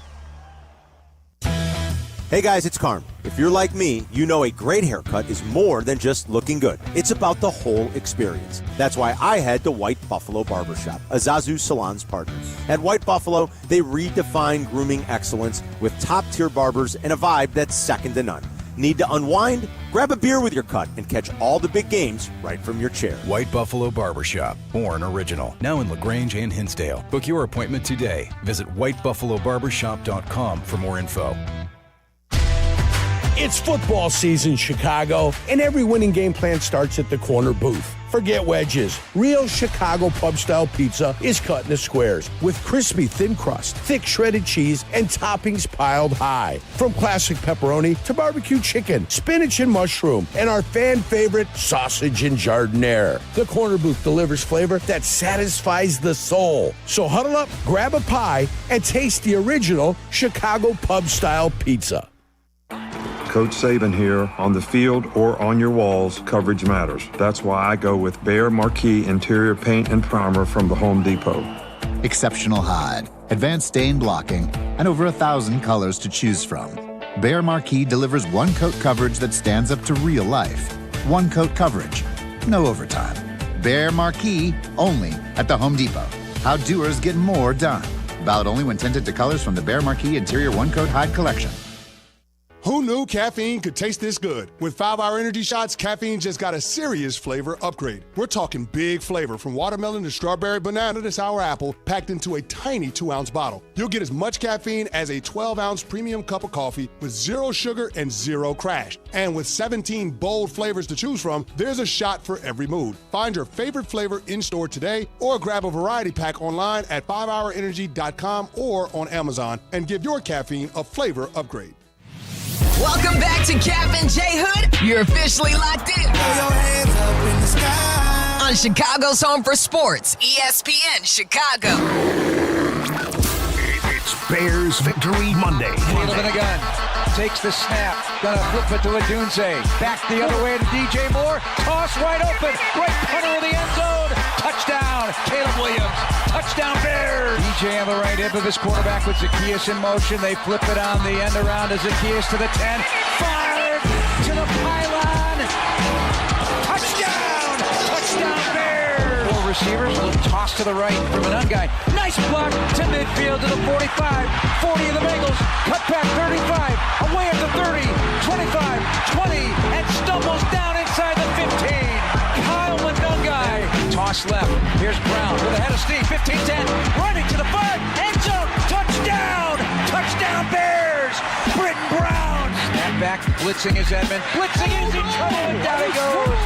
[SPEAKER 1] Hey guys, it's Carm. If you're like me, you know a great haircut is more than just looking good. It's about the whole experience. That's why I head to White Buffalo Barbershop, a Zazu Salon's partner. At White Buffalo, they redefine grooming excellence with top-tier barbers and a vibe that's second to none. Need to unwind? Grab a beer with your cut and catch all the big games right from your chair.
[SPEAKER 19] White Buffalo Barbershop, born original. Now in LaGrange and Hinsdale. Book your appointment today. Visit whitebuffalobarbershop.com for more info.
[SPEAKER 3] It's football season, Chicago, and every winning game plan starts at the corner booth. Forget wedges. Real Chicago pub-style pizza is cut into squares with crispy thin crust, thick shredded cheese, and toppings piled high. From classic pepperoni to barbecue chicken, spinach and mushroom, and our fan favorite sausage and jardiniere. The corner booth delivers flavor that satisfies the soul. So huddle up, grab a pie, and taste the original Chicago pub-style pizza.
[SPEAKER 4] Coach Saban here. On the field or on your walls, coverage matters. That's why I go with Behr Marquee Interior Paint and Primer from the Home Depot.
[SPEAKER 5] Exceptional hide, advanced stain blocking, and over 1,000 colors to choose from. Behr Marquee delivers one-coat coverage that stands up to real life. One-coat coverage, no overtime. Behr Marquee, only at the Home Depot. How doers get more done. Valid only when tinted to colors from the Behr Marquee Interior One-Coat Hide Collection.
[SPEAKER 7] Who knew caffeine could taste this good? With 5-Hour Energy Shots, caffeine just got a serious flavor upgrade. We're talking big flavor, from watermelon to strawberry, banana to sour apple, packed into a tiny 2-ounce bottle. You'll get as much caffeine as a 12-ounce premium cup of coffee with 0 sugar and 0 crash. And with 17 bold flavors to choose from, there's a shot for every mood. Find your favorite flavor in-store today or grab a variety pack online at 5hourenergy.com or on Amazon and give your caffeine a flavor upgrade.
[SPEAKER 21] Welcome back to Kap and J Hood. You're officially locked in. Throw your hands up in the sky. On Chicago's home for sports, ESPN Chicago.
[SPEAKER 8] It's Bears Victory Monday.
[SPEAKER 16] Caleb in a gun. Takes the snap. Gonna flip it to Adunze. Back the other way to DJ Moore. Toss wide open. Right corner of the end zone. Touchdown. Caleb Williams. Touchdown Bears. DJ on the right hip of his quarterback with Zacchaeus in motion. They flip it on the end around to Zacchaeus to the 10. Fired to the pylon. Touchdown. Touchdown Bears. 4 receivers. A little toss to the right from an guy. Nice block to midfield to the 45. 40 of the Bengals. Cut back 35. Away at the 30. 25. 20. And stumbles down inside the 15. Kyle Mundungai. Toss left. Here's Brown with a head of steam. 15-10. Running to the 5. End zone. Touchdown. Touchdown Bears. Britton Brown. Snap back. Blitzing is Edmond. Blitzing is in trouble. And down he goes.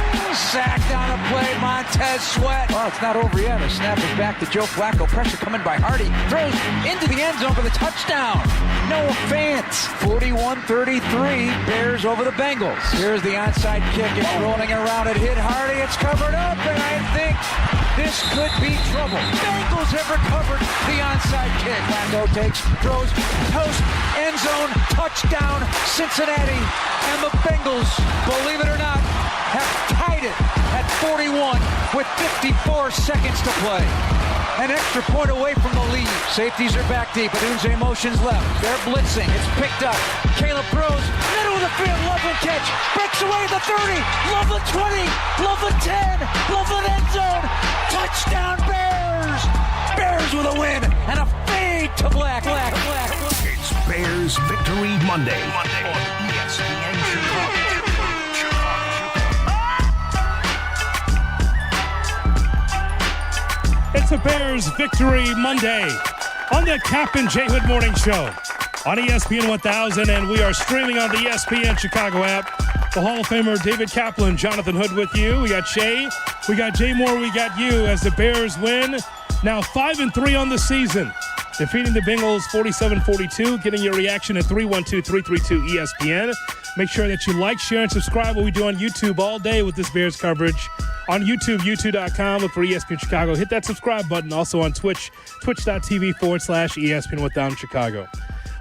[SPEAKER 16] Sacked on a play. Montez Sweat. Oh, it's not over yet. A snap is back to Joe Flacco. Pressure coming by Hardy. Throws into the end zone for the touchdown. Noah Fant. 41-33. Bears over the Bengals. Here's the onside kick. It's rolling around. It hit Hardy. It's covered up. And I think this could be trouble. Bengals have recovered the onside kick. Flacco takes, throws, toast, end zone, touchdown, Cincinnati. And the Bengals, believe it or not, have tied it at 41 with 54 seconds to play. An extra point away from the lead. Safeties are back deep. Adunze motions left. They're blitzing. It's picked up. Caleb throws. Middle of the field. Loveland catch. Breaks away at the 30. Loveland 20. Loveland 10. Loveland end zone. Touchdown Bears. Bears with a win. And a fade to Black.
[SPEAKER 8] It's Bears Victory Monday. On ESPN Chicago.
[SPEAKER 6] It's a Bears Victory Monday on the Kap and J Hood Morning Show on ESPN 1000, and we are streaming on the ESPN Chicago app. The Hall of Famer David Kaplan, Jonathan Hood with you. We got Shay, we got Jay Moore, we got you as the Bears win. Now 5-3 on the season, defeating the Bengals 47-42. Getting your reaction at 312-332-ESPN. Make sure that you like, share, and subscribe what we do on YouTube all day with this Bears coverage. On YouTube, youtube.com, look for ESPN Chicago. Hit that subscribe button. Also on Twitch, twitch.tv/ESPN 1000 Chicago.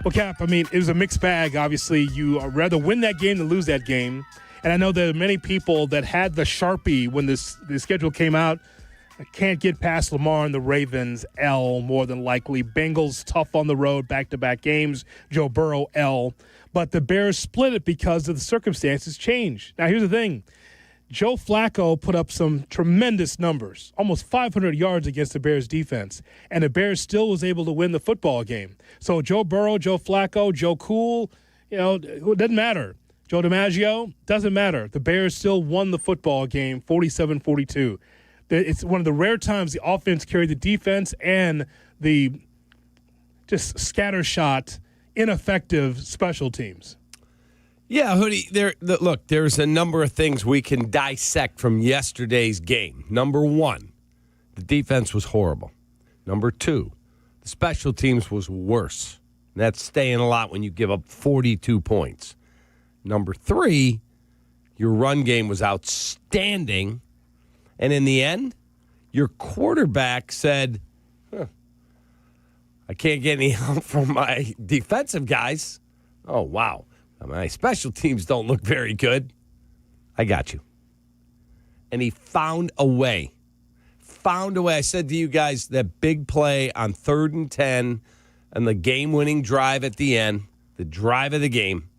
[SPEAKER 6] Well, Cap, I mean, it was a mixed bag. Obviously, you rather win that game than lose that game. And I know there are many people that had the Sharpie when the schedule came out. I can't get past Lamar and the Ravens, L, more than likely. Bengals, tough on the road, back-to-back games. Joe Burrow, L. But the Bears split it because of the circumstances changed. Now, here's the thing. Joe Flacco put up some tremendous numbers, almost 500 yards against the Bears defense, and the Bears still was able to win the football game. So Joe Burrow, Joe Flacco, Joe Cool, it doesn't matter. Joe DiMaggio, doesn't matter. The Bears still won the football game 47-42. It's one of the rare times the offense carried the defense and the just scattershot, ineffective special teams.
[SPEAKER 12] Yeah, Hoodie, look, there's a number of things we can dissect from yesterday's game. Number one, the defense was horrible. Number two, the special teams was worse. And that's staying a lot when you give up 42 points. Number three, your run game was outstanding. And in the end, your quarterback said, I can't get any help from my defensive guys. Oh, wow. My special teams don't look very good. I got you. And he found a way. I said to you guys, that big play on 3rd and 10 and the game-winning drive at the end, the drive of the game,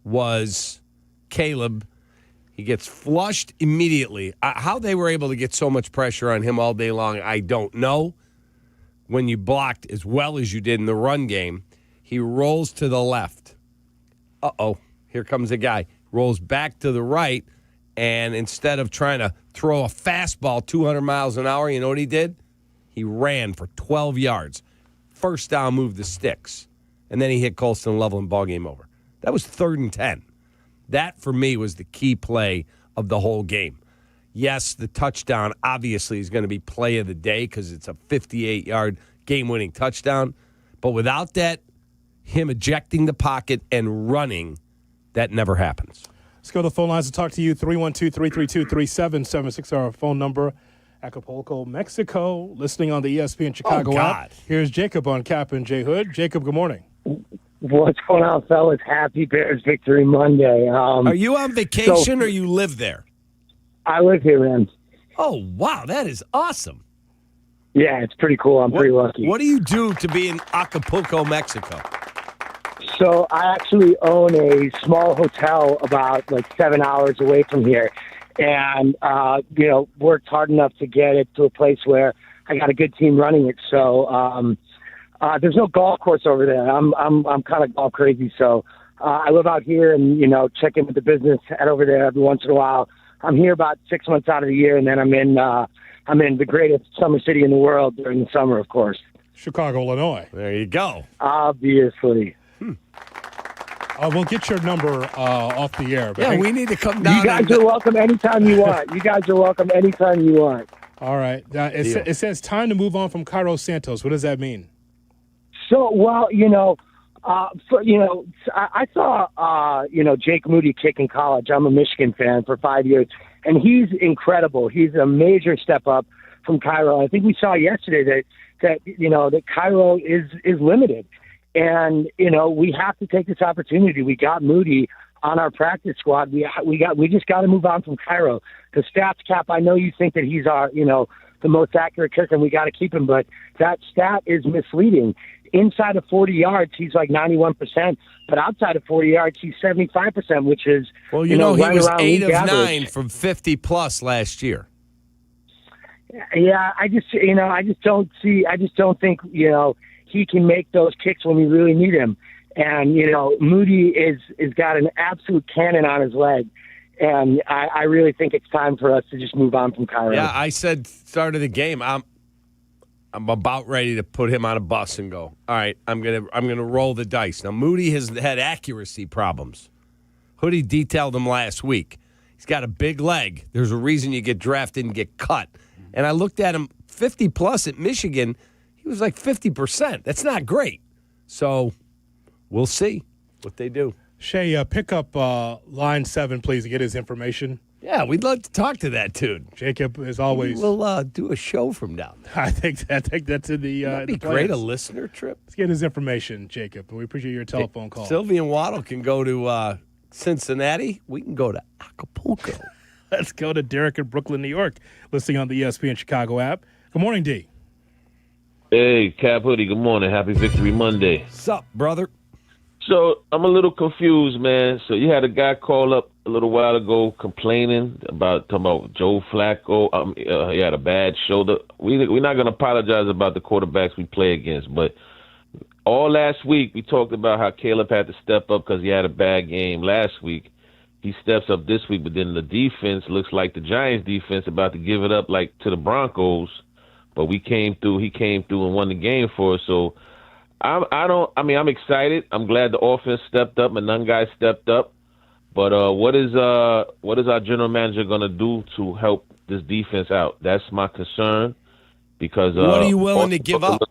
[SPEAKER 12] was Caleb. He gets flushed immediately. How they were able to get so much pressure on him all day long, I don't know. When you blocked as well as you did in the run game, he rolls to the left. Uh-oh. Here comes a guy. Rolls back to the right, and instead of trying to throw a fastball 200 miles an hour, you know what he did? He ran for 12 yards. First down, moved the sticks. And then he hit Colston Level and ball game over. That was 3rd and 10. That, for me, was the key play of the whole game. Yes, the touchdown obviously is going to be play of the day because it's a 58-yard game-winning touchdown. But without that, him ejecting the pocket and running, that never happens.
[SPEAKER 6] Let's go to the phone lines and talk to you. 312-332-3776, our phone number. Acapulco, Mexico, listening on the ESPN Chicago app. Here's Jacob on Kap and J Hood. Jacob, good morning.
[SPEAKER 9] What's going on, fellas? Happy Bears Victory Monday.
[SPEAKER 12] Are you on vacation or you live there?
[SPEAKER 9] I live here, man.
[SPEAKER 12] Oh, wow. That is awesome.
[SPEAKER 9] Yeah, it's pretty cool. I'm pretty lucky.
[SPEAKER 12] What do you do to be in Acapulco, Mexico?
[SPEAKER 9] So I actually own a small hotel about 7 hours away from here. And, worked hard enough to get it to a place where I got a good team running it. So there's no golf course over there. I'm kind of golf crazy. So I live out here and, check in with the business, head over there every once in a while. I'm here about 6 months out of the year, and then I'm in the greatest summer city in the world during the summer, of course.
[SPEAKER 6] Chicago, Illinois.
[SPEAKER 12] There you go.
[SPEAKER 9] Obviously.
[SPEAKER 6] We'll get your number off the air.
[SPEAKER 12] Yeah, we need to come down.
[SPEAKER 9] You guys are welcome anytime you want.
[SPEAKER 6] All right. It says time to move on from Cairo Santos. What does that mean?
[SPEAKER 9] So, well, I saw, Jake Moody kick in college. I'm a Michigan fan for 5 years, and he's incredible. He's a major step up from Cairo. I think we saw yesterday that Cairo is limited. And, we have to take this opportunity. We got Moody on our practice squad. We just got to move on from Cairo. The stats, Cap, I know you think that he's our, the most accurate kicker and we got to keep him, but that stat is misleading. Inside of 40 yards, he's like 91%, but outside of 40 yards, he's 75%, which is,
[SPEAKER 12] well, he
[SPEAKER 9] right
[SPEAKER 12] was
[SPEAKER 9] around
[SPEAKER 12] 8 of
[SPEAKER 9] average.
[SPEAKER 12] 9 from 50+ last year.
[SPEAKER 9] Yeah, I just don't think, he can make those kicks when we really need him. And, Moody is got an absolute cannon on his leg. And I really think it's time for us to just move on from Cairo.
[SPEAKER 12] Yeah, I said start of the game, I'm about ready to put him on a bus and go, all right, I'm gonna roll the dice. Now, Moody has had accuracy problems. Hoodie detailed him last week. He's got a big leg. There's a reason you get drafted and get cut. And I looked at him 50+ at Michigan. He was like 50%. That's not great. So we'll see what they do.
[SPEAKER 6] Shay, pick up line 7, please, to get his information.
[SPEAKER 12] Yeah, we'd love to talk to that dude.
[SPEAKER 6] Jacob, as always.
[SPEAKER 12] We'll do a show from down there.
[SPEAKER 6] I think that's in the.
[SPEAKER 12] That'd be
[SPEAKER 6] the
[SPEAKER 12] great, a
[SPEAKER 6] plans.
[SPEAKER 12] listener trip.
[SPEAKER 6] Let's get his information, Jacob. We appreciate your telephone call.
[SPEAKER 12] Silvy and Waddle can go to Cincinnati. We can go to Acapulco.
[SPEAKER 6] Let's go to Derek in Brooklyn, New York, listening on the ESPN Chicago app. Good morning, D.
[SPEAKER 10] Hey, Kap Hoodie, good morning. Happy Victory Monday.
[SPEAKER 12] What's up, brother?
[SPEAKER 10] So I'm a little confused, man. So you had a guy call up a little while ago talking about Joe Flacco. He had a bad shoulder. We're not going to apologize about the quarterbacks we play against, but all last week we talked about how Caleb had to step up because he had a bad game last week. He steps up this week, but then the defense looks like the Giants defense about to give it up like to the Broncos. But he came through and won the game for us. So I'm excited. I'm glad the offense stepped up and none guys stepped up. But what is our general manager going to do to help this defense out? That's my concern. Because
[SPEAKER 12] what are you willing to give up?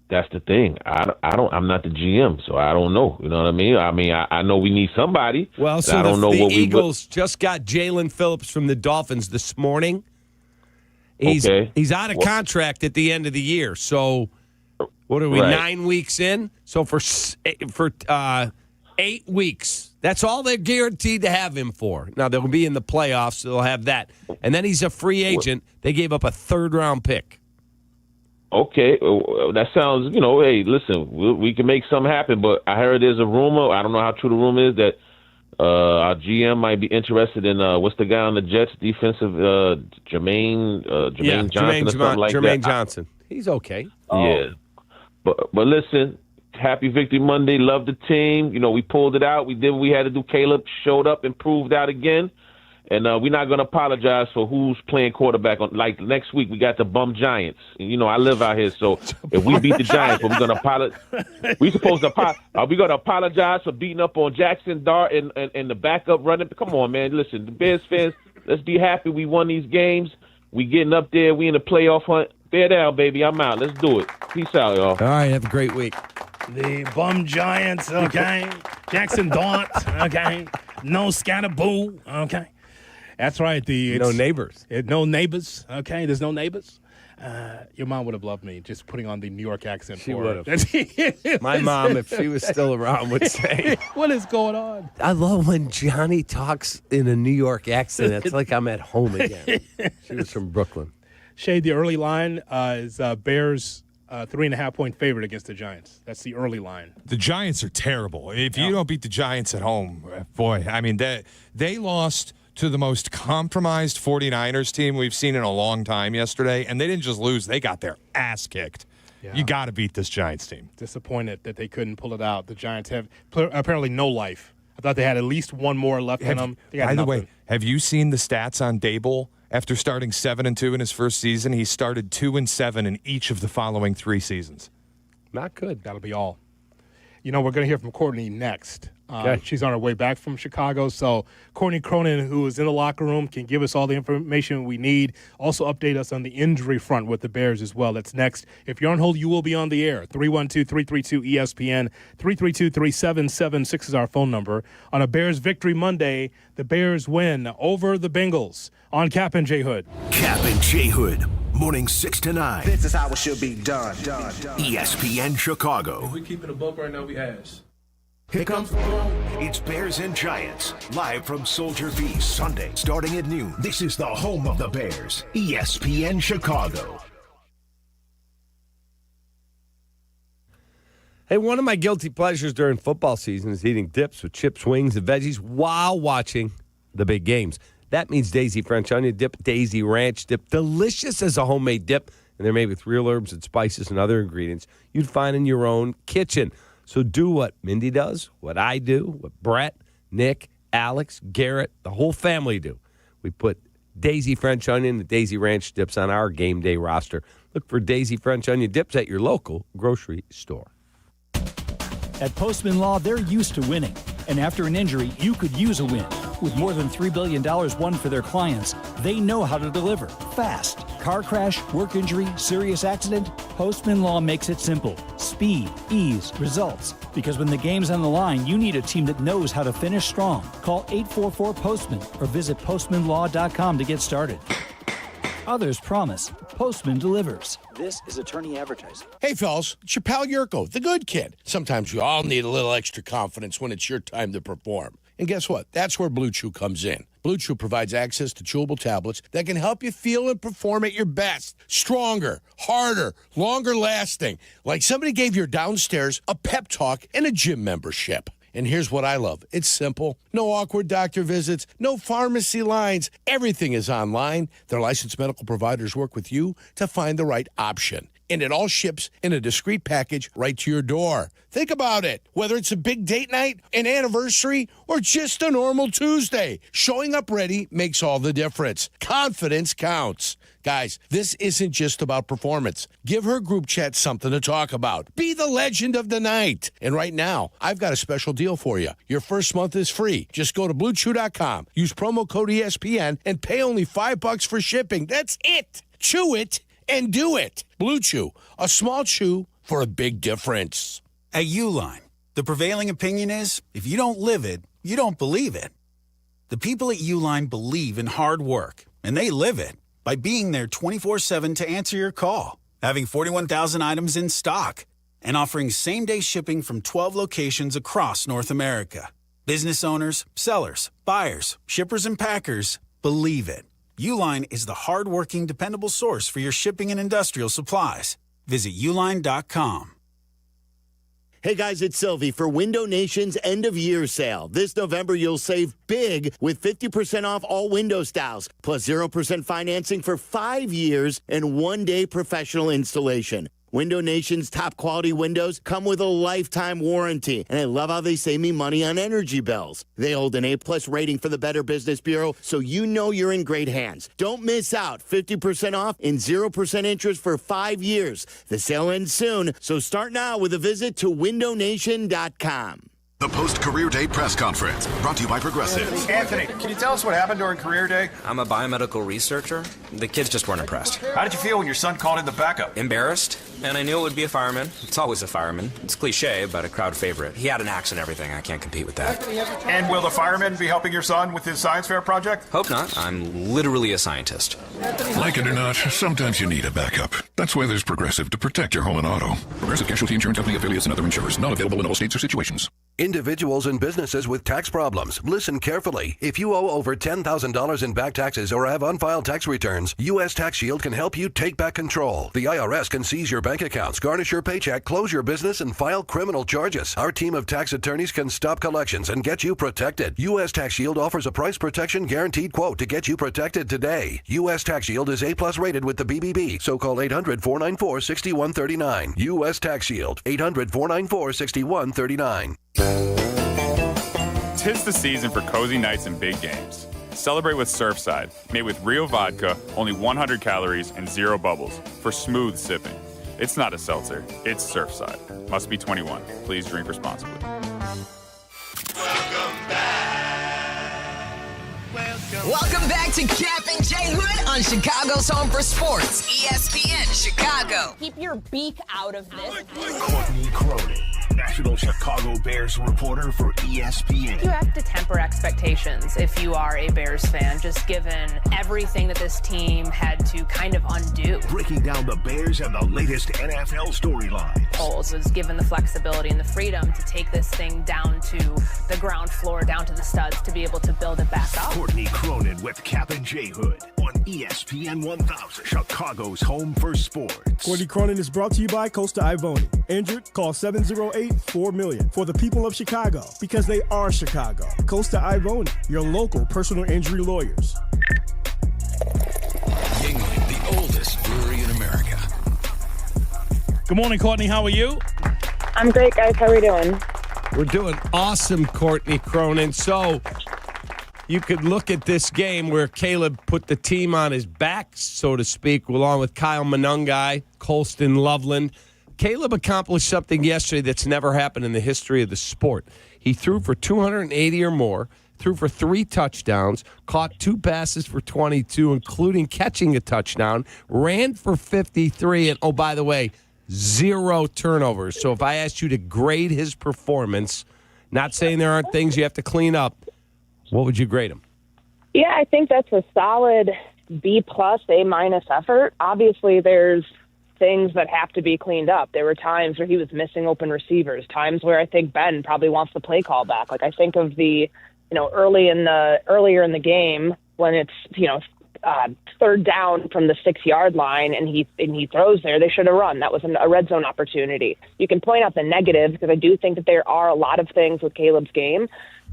[SPEAKER 10] That's the thing. I'm not the GM, so I don't know. You know what I mean? I know we need somebody.
[SPEAKER 12] Well, so
[SPEAKER 10] I don't know
[SPEAKER 12] the
[SPEAKER 10] what
[SPEAKER 12] Eagles just got Jalen Phillips from the Dolphins this morning. He's out of contract at the end of the year. So what are we, 9 weeks in? So for 8 weeks, that's all they're guaranteed to have him for. Now, they'll be in the playoffs, so they'll have that. And then he's a free agent. They gave up a 3rd-round pick.
[SPEAKER 10] Okay, that sounds, hey, listen, we can make something happen, but I heard there's a rumor, I don't know how true the rumor is, that our GM might be interested in, what's the guy on the Jets, defensive, Jermaine Johnson or something like that.
[SPEAKER 12] Jermaine Johnson. He's okay.
[SPEAKER 10] Yeah. But listen, happy Victory Monday. Love the team. You know, we pulled it out. We did what we had to do. Caleb showed up and proved out again. And we're not going to apologize for who's playing quarterback. Like next week, we got the bum Giants. You know, I live out here, so if we beat the Giants, we're going to apologize. We supposed to are we going to apologize for beating up on Jackson Dart and the backup running? Come on, man. Listen, the Bears fans, let's be happy we won these games. We getting up there. We in the playoff hunt. Bear down, baby. I'm out. Let's do it. Peace out, y'all.
[SPEAKER 12] All right, have a great week.
[SPEAKER 6] The bum Giants, okay. Jackson Dart, okay. No Scatterboo, okay. That's right.
[SPEAKER 12] No neighbors.
[SPEAKER 6] No neighbors. Okay, there's no neighbors. Your mom would have loved me just putting on the New York accent.
[SPEAKER 12] She would have. My mom, if she was still around, would say,
[SPEAKER 6] "What is going on?"
[SPEAKER 12] I love when Johnny talks in a New York accent. It's like I'm at home again. She was from Brooklyn.
[SPEAKER 6] Shade, the early line is Bears 3.5-point favorite against the Giants. That's the early line.
[SPEAKER 13] The Giants are terrible. If you don't beat the Giants at home, boy, I mean, they lost to the most compromised 49ers team we've seen in a long time yesterday, and they didn't just lose, they got their ass kicked. Yeah. You got to beat this Giants team.
[SPEAKER 6] Disappointed that they couldn't pull it out. The Giants have apparently no life. I thought they had at least one more left in them.
[SPEAKER 13] By the way, have you seen the stats on Dable? After starting 7-2 in his first season, he started 2-7 in each of the following 3 seasons.
[SPEAKER 12] Not good.
[SPEAKER 6] That'll be all. You know, we're going to hear from Courtney next.
[SPEAKER 12] Okay.
[SPEAKER 6] She's on her way back from Chicago. So Courtney Cronin, who is in the locker room, can give us all the information we need. Also update us on the injury front with the Bears as well. That's next. If you're on hold, you will be on the air. 312-332-ESPN. 332-3776 is our phone number. On a Bears Victory Monday, the Bears win over the Bengals on Kap and J Hood.
[SPEAKER 8] Kap and J Hood, morning 6 to 9.
[SPEAKER 11] This is how it should be done.
[SPEAKER 8] ESPN Chicago.
[SPEAKER 15] If we keeping a buck right now, we ass.
[SPEAKER 8] Here comes the ball. It's Bears and Giants, live from Soldier Feast, Sunday, starting at noon. This is the home of the Bears, ESPN Chicago.
[SPEAKER 12] Hey, one of my guilty pleasures during football season is eating dips with chips, wings, and veggies while watching the big games. That means Daisy French onion dip, Daisy ranch dip, delicious as a homemade dip, and they're made with real herbs and spices and other ingredients you'd find in your own kitchen. So do what Mindy does, what I do, what Brett, Nick, Alex, Garrett, the whole family do. We put Daisy French onion and Daisy ranch dips on our game day roster. Look for Daisy French onion dips at your local grocery store.
[SPEAKER 22] At Postman Law, they're used to winning. And after an injury, you could use a win. With more than $3 billion won for their clients, they know how to deliver fast. Car crash, work injury, serious accident? Postman Law makes it simple. Speed, ease, results. Because when the game's on the line, you need a team that knows how to finish strong. Call 844-POSTMAN or visit postmanlaw.com to get started. Others promise. Postman delivers.
[SPEAKER 3] This is attorney advertising. Hey, fellas, it's your pal Yurko, the good kid. Sometimes you all need a little extra confidence when it's your time to perform. And guess what? That's where Blue Chew comes in. Blue Chew provides access to chewable tablets that can help you feel and perform at your best. Stronger, harder, longer lasting. Like somebody gave your downstairs a pep talk and a gym membership. And here's what I love. It's simple. No awkward doctor visits, no pharmacy lines. Everything is online. Their licensed medical providers work with you to find the right option. And it all ships in a discreet package right to your door. Think about it. Whether it's a big date night, an anniversary, or just a normal Tuesday, showing up ready makes all the difference. Confidence counts. Guys, this isn't just about performance. Give her group chat something to talk about. Be the legend of the night. And right now, I've got a special deal for you. Your first month is free. Just go to BlueChew.com, use promo code ESPN, and pay only $5 for shipping. That's it. Chew it and do it. Blue Chew, a small chew for a big difference.
[SPEAKER 23] At Uline, the prevailing opinion is, if you don't live it, you don't believe it. The people at Uline believe in hard work, and they live it by being there 24/7 to answer your call, having 41,000 items in stock, and offering same-day shipping from 12 locations across North America. Business owners, sellers, buyers, shippers, and packers believe it. Uline is the hard-working, dependable source for your shipping and industrial supplies. Visit uline.com.
[SPEAKER 24] Hey guys, it's Silvy for Window Nation's end-of-year sale. This November, you'll save big with 50% off all window styles, plus 0% financing for 5 years and 1-day professional installation. Window Nation's top quality windows come with a lifetime warranty, and I love how they save me money on energy bills. They hold an A-plus rating for the Better Business Bureau, so you know you're in great hands. Don't miss out. 50% off and 0% interest for 5 years. The sale ends soon, so start now with a visit to windownation.com.
[SPEAKER 2] The post-career day press conference, brought to you by Progressive.
[SPEAKER 11] Anthony, can you tell us what happened during career day?
[SPEAKER 14] I'm a biomedical researcher. The kids just weren't impressed.
[SPEAKER 11] How did you feel when your son called in the backup?
[SPEAKER 14] Embarrassed, and I knew it would be a fireman. It's always a fireman. It's cliche, but a crowd favorite. He had an axe and everything. I can't compete with that.
[SPEAKER 11] And will the fireman be helping your son with his science fair project?
[SPEAKER 14] Hope not. I'm literally a scientist.
[SPEAKER 2] Like it or not, sometimes you need a backup. That's why there's Progressive to protect your home and auto. Progressive Casualty Insurance Company affiliates and other insurers. Not available in all states or situations.
[SPEAKER 17] Individuals and businesses with tax problems, listen carefully. If you owe over $10,000 in back taxes or have unfiled tax returns, U.S. Tax Shield can help you take back control. The IRS can seize your bank accounts, garnish your paycheck, close your business, and file criminal charges. Our team of tax attorneys can stop collections and get you protected. U.S. Tax Shield offers a price protection guaranteed quote to get you protected today. U.S. Tax Shield is A+ rated with the BBB, so call 800-494-6139. U.S. Tax Shield, 800-494-6139.
[SPEAKER 25] Tis the season for cozy nights and big games. Celebrate with Surfside, made with real vodka, only 100 calories, and 0 bubbles for smooth sipping. It's not a seltzer, it's Surfside. Must be 21. Please drink responsibly.
[SPEAKER 21] Welcome back to Kap and J Hood on Chicago's Home for Sports, ESPN Chicago.
[SPEAKER 26] Keep your beak out of this.
[SPEAKER 8] Courtney Cronin, National Chicago Bears reporter for ESPN.
[SPEAKER 26] You have to temper expectations if you are a Bears fan, just given everything that this team had to kind of undo.
[SPEAKER 8] Breaking down the Bears and the latest NFL storylines.
[SPEAKER 26] Foles was given the flexibility and the freedom to take this thing down to the ground floor, down to the studs, to be able to build it back up.
[SPEAKER 8] Courtney Cronin with Kap and J Hood on ESPN 1000, Chicago's Home for Sports.
[SPEAKER 27] Courtney Cronin is brought to you by Costa Ivoni. Injured? Call 708-4million. For the people of Chicago, because they are Chicago. Costa Ivoni, your local personal injury lawyers.
[SPEAKER 17] Yuengling, the oldest brewery in America.
[SPEAKER 28] Good morning, Courtney. How are you?
[SPEAKER 29] I'm great, guys. How are we doing?
[SPEAKER 12] We're doing awesome, Courtney Cronin. So you could look at this game where Caleb put the team on his back, so to speak, along with Kyle Monungai, Colston Loveland. Caleb accomplished something yesterday that's never happened in the history of the sport. He threw for 280 or more, threw for 3 touchdowns, caught 2 passes for 22, including catching a touchdown, ran for 53, and, oh, by the way, 0 turnovers. So if I asked you to grade his performance, not saying there aren't things you have to clean up, what would you grade him?
[SPEAKER 29] Yeah, I think that's a solid B+, A- effort. Obviously, there's things that have to be cleaned up. There were times where he was missing open receivers, times where I think Ben probably wants the play call back. Like I think of the, earlier in the game when it's, third down from the 6-yard line and he throws there, they should have run. That was a red zone opportunity. You can point out the negatives because I do think that there are a lot of things with Caleb's game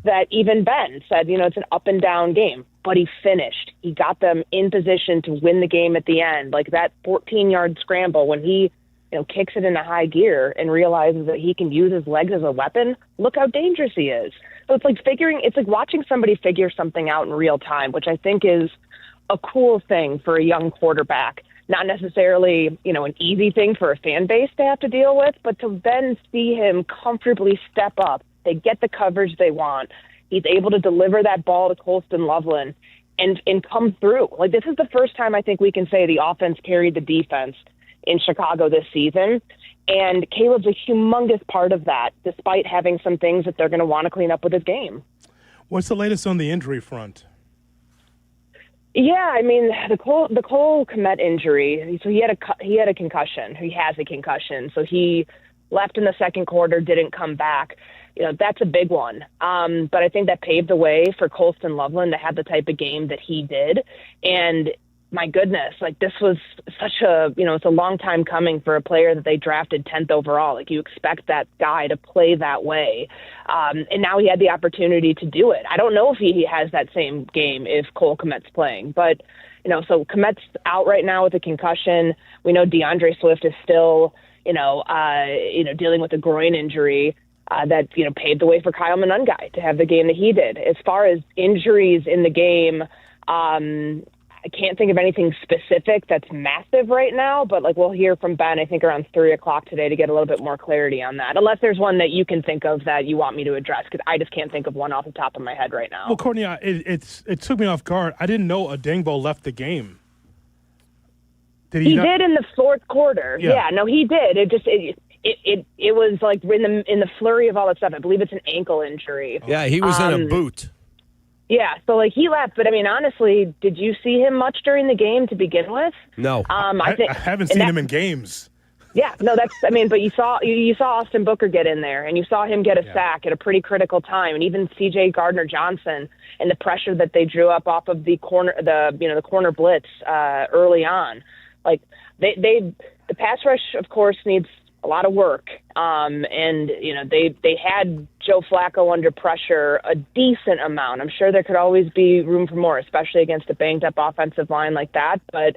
[SPEAKER 29] that even Ben said, it's an up and down game, but he finished. He got them in position to win the game at the end. Like that 14-yard scramble when he, kicks it into high gear and realizes that he can use his legs as a weapon. Look how dangerous he is. So it's like watching somebody figure something out in real time, which I think is a cool thing for a young quarterback. Not necessarily, an easy thing for a fan base to have to deal with, but to then see him comfortably step up. They get the coverage they want. He's able to deliver that ball to Colston Loveland and come through. Like, this is the first time I think we can say the offense carried the defense in Chicago this season. And Caleb's a humongous part of that, despite having some things that they're going to want to clean up with his game.
[SPEAKER 6] What's the latest on the injury front?
[SPEAKER 29] Yeah, I mean, the Cole Kmet injury, so he had a concussion. He has a concussion. So he left in the second quarter, didn't come back. That's a big one. But I think that paved the way for Colston Loveland to have the type of game that he did. And my goodness, like this was such it's a long time coming for a player that they drafted 10th overall. Like you expect that guy to play that way. And now he had the opportunity to do it. I don't know if he has that same game if Cole Kmet's playing, but so Kmet's out right now with a concussion. We know DeAndre Swift is still, dealing with a groin injury that, paved the way for Kyle Monungai to have the game that he did. As far as injuries in the game, I can't think of anything specific that's massive right now, but we'll hear from Ben, I think around 3:00 today to get a little bit more clarity on that. Unless there's one that you can think of that you want me to address, because I just can't think of one off the top of my head right now.
[SPEAKER 6] Well, Courtney, it took me off guard. I didn't know Adengbo left the game. Did he
[SPEAKER 29] did in the fourth quarter. Yeah, no, he did. It just it was like in the flurry of all that stuff. I believe it's an ankle injury.
[SPEAKER 12] Yeah, he was in a boot.
[SPEAKER 29] Yeah, so he left, but honestly, did you see him much during the game to begin with?
[SPEAKER 12] No,
[SPEAKER 29] I
[SPEAKER 6] haven't seen him in games.
[SPEAKER 29] Yeah, no, but you saw Austin Booker get in there, and you saw him get a sack at a pretty critical time, and even C.J. Gardner-Johnson and the pressure that they drew up off of the corner blitz early on. The pass rush, of course, needs a lot of work. They had Joe Flacco under pressure a decent amount. I'm sure there could always be room for more, especially against a banged up offensive line like that. But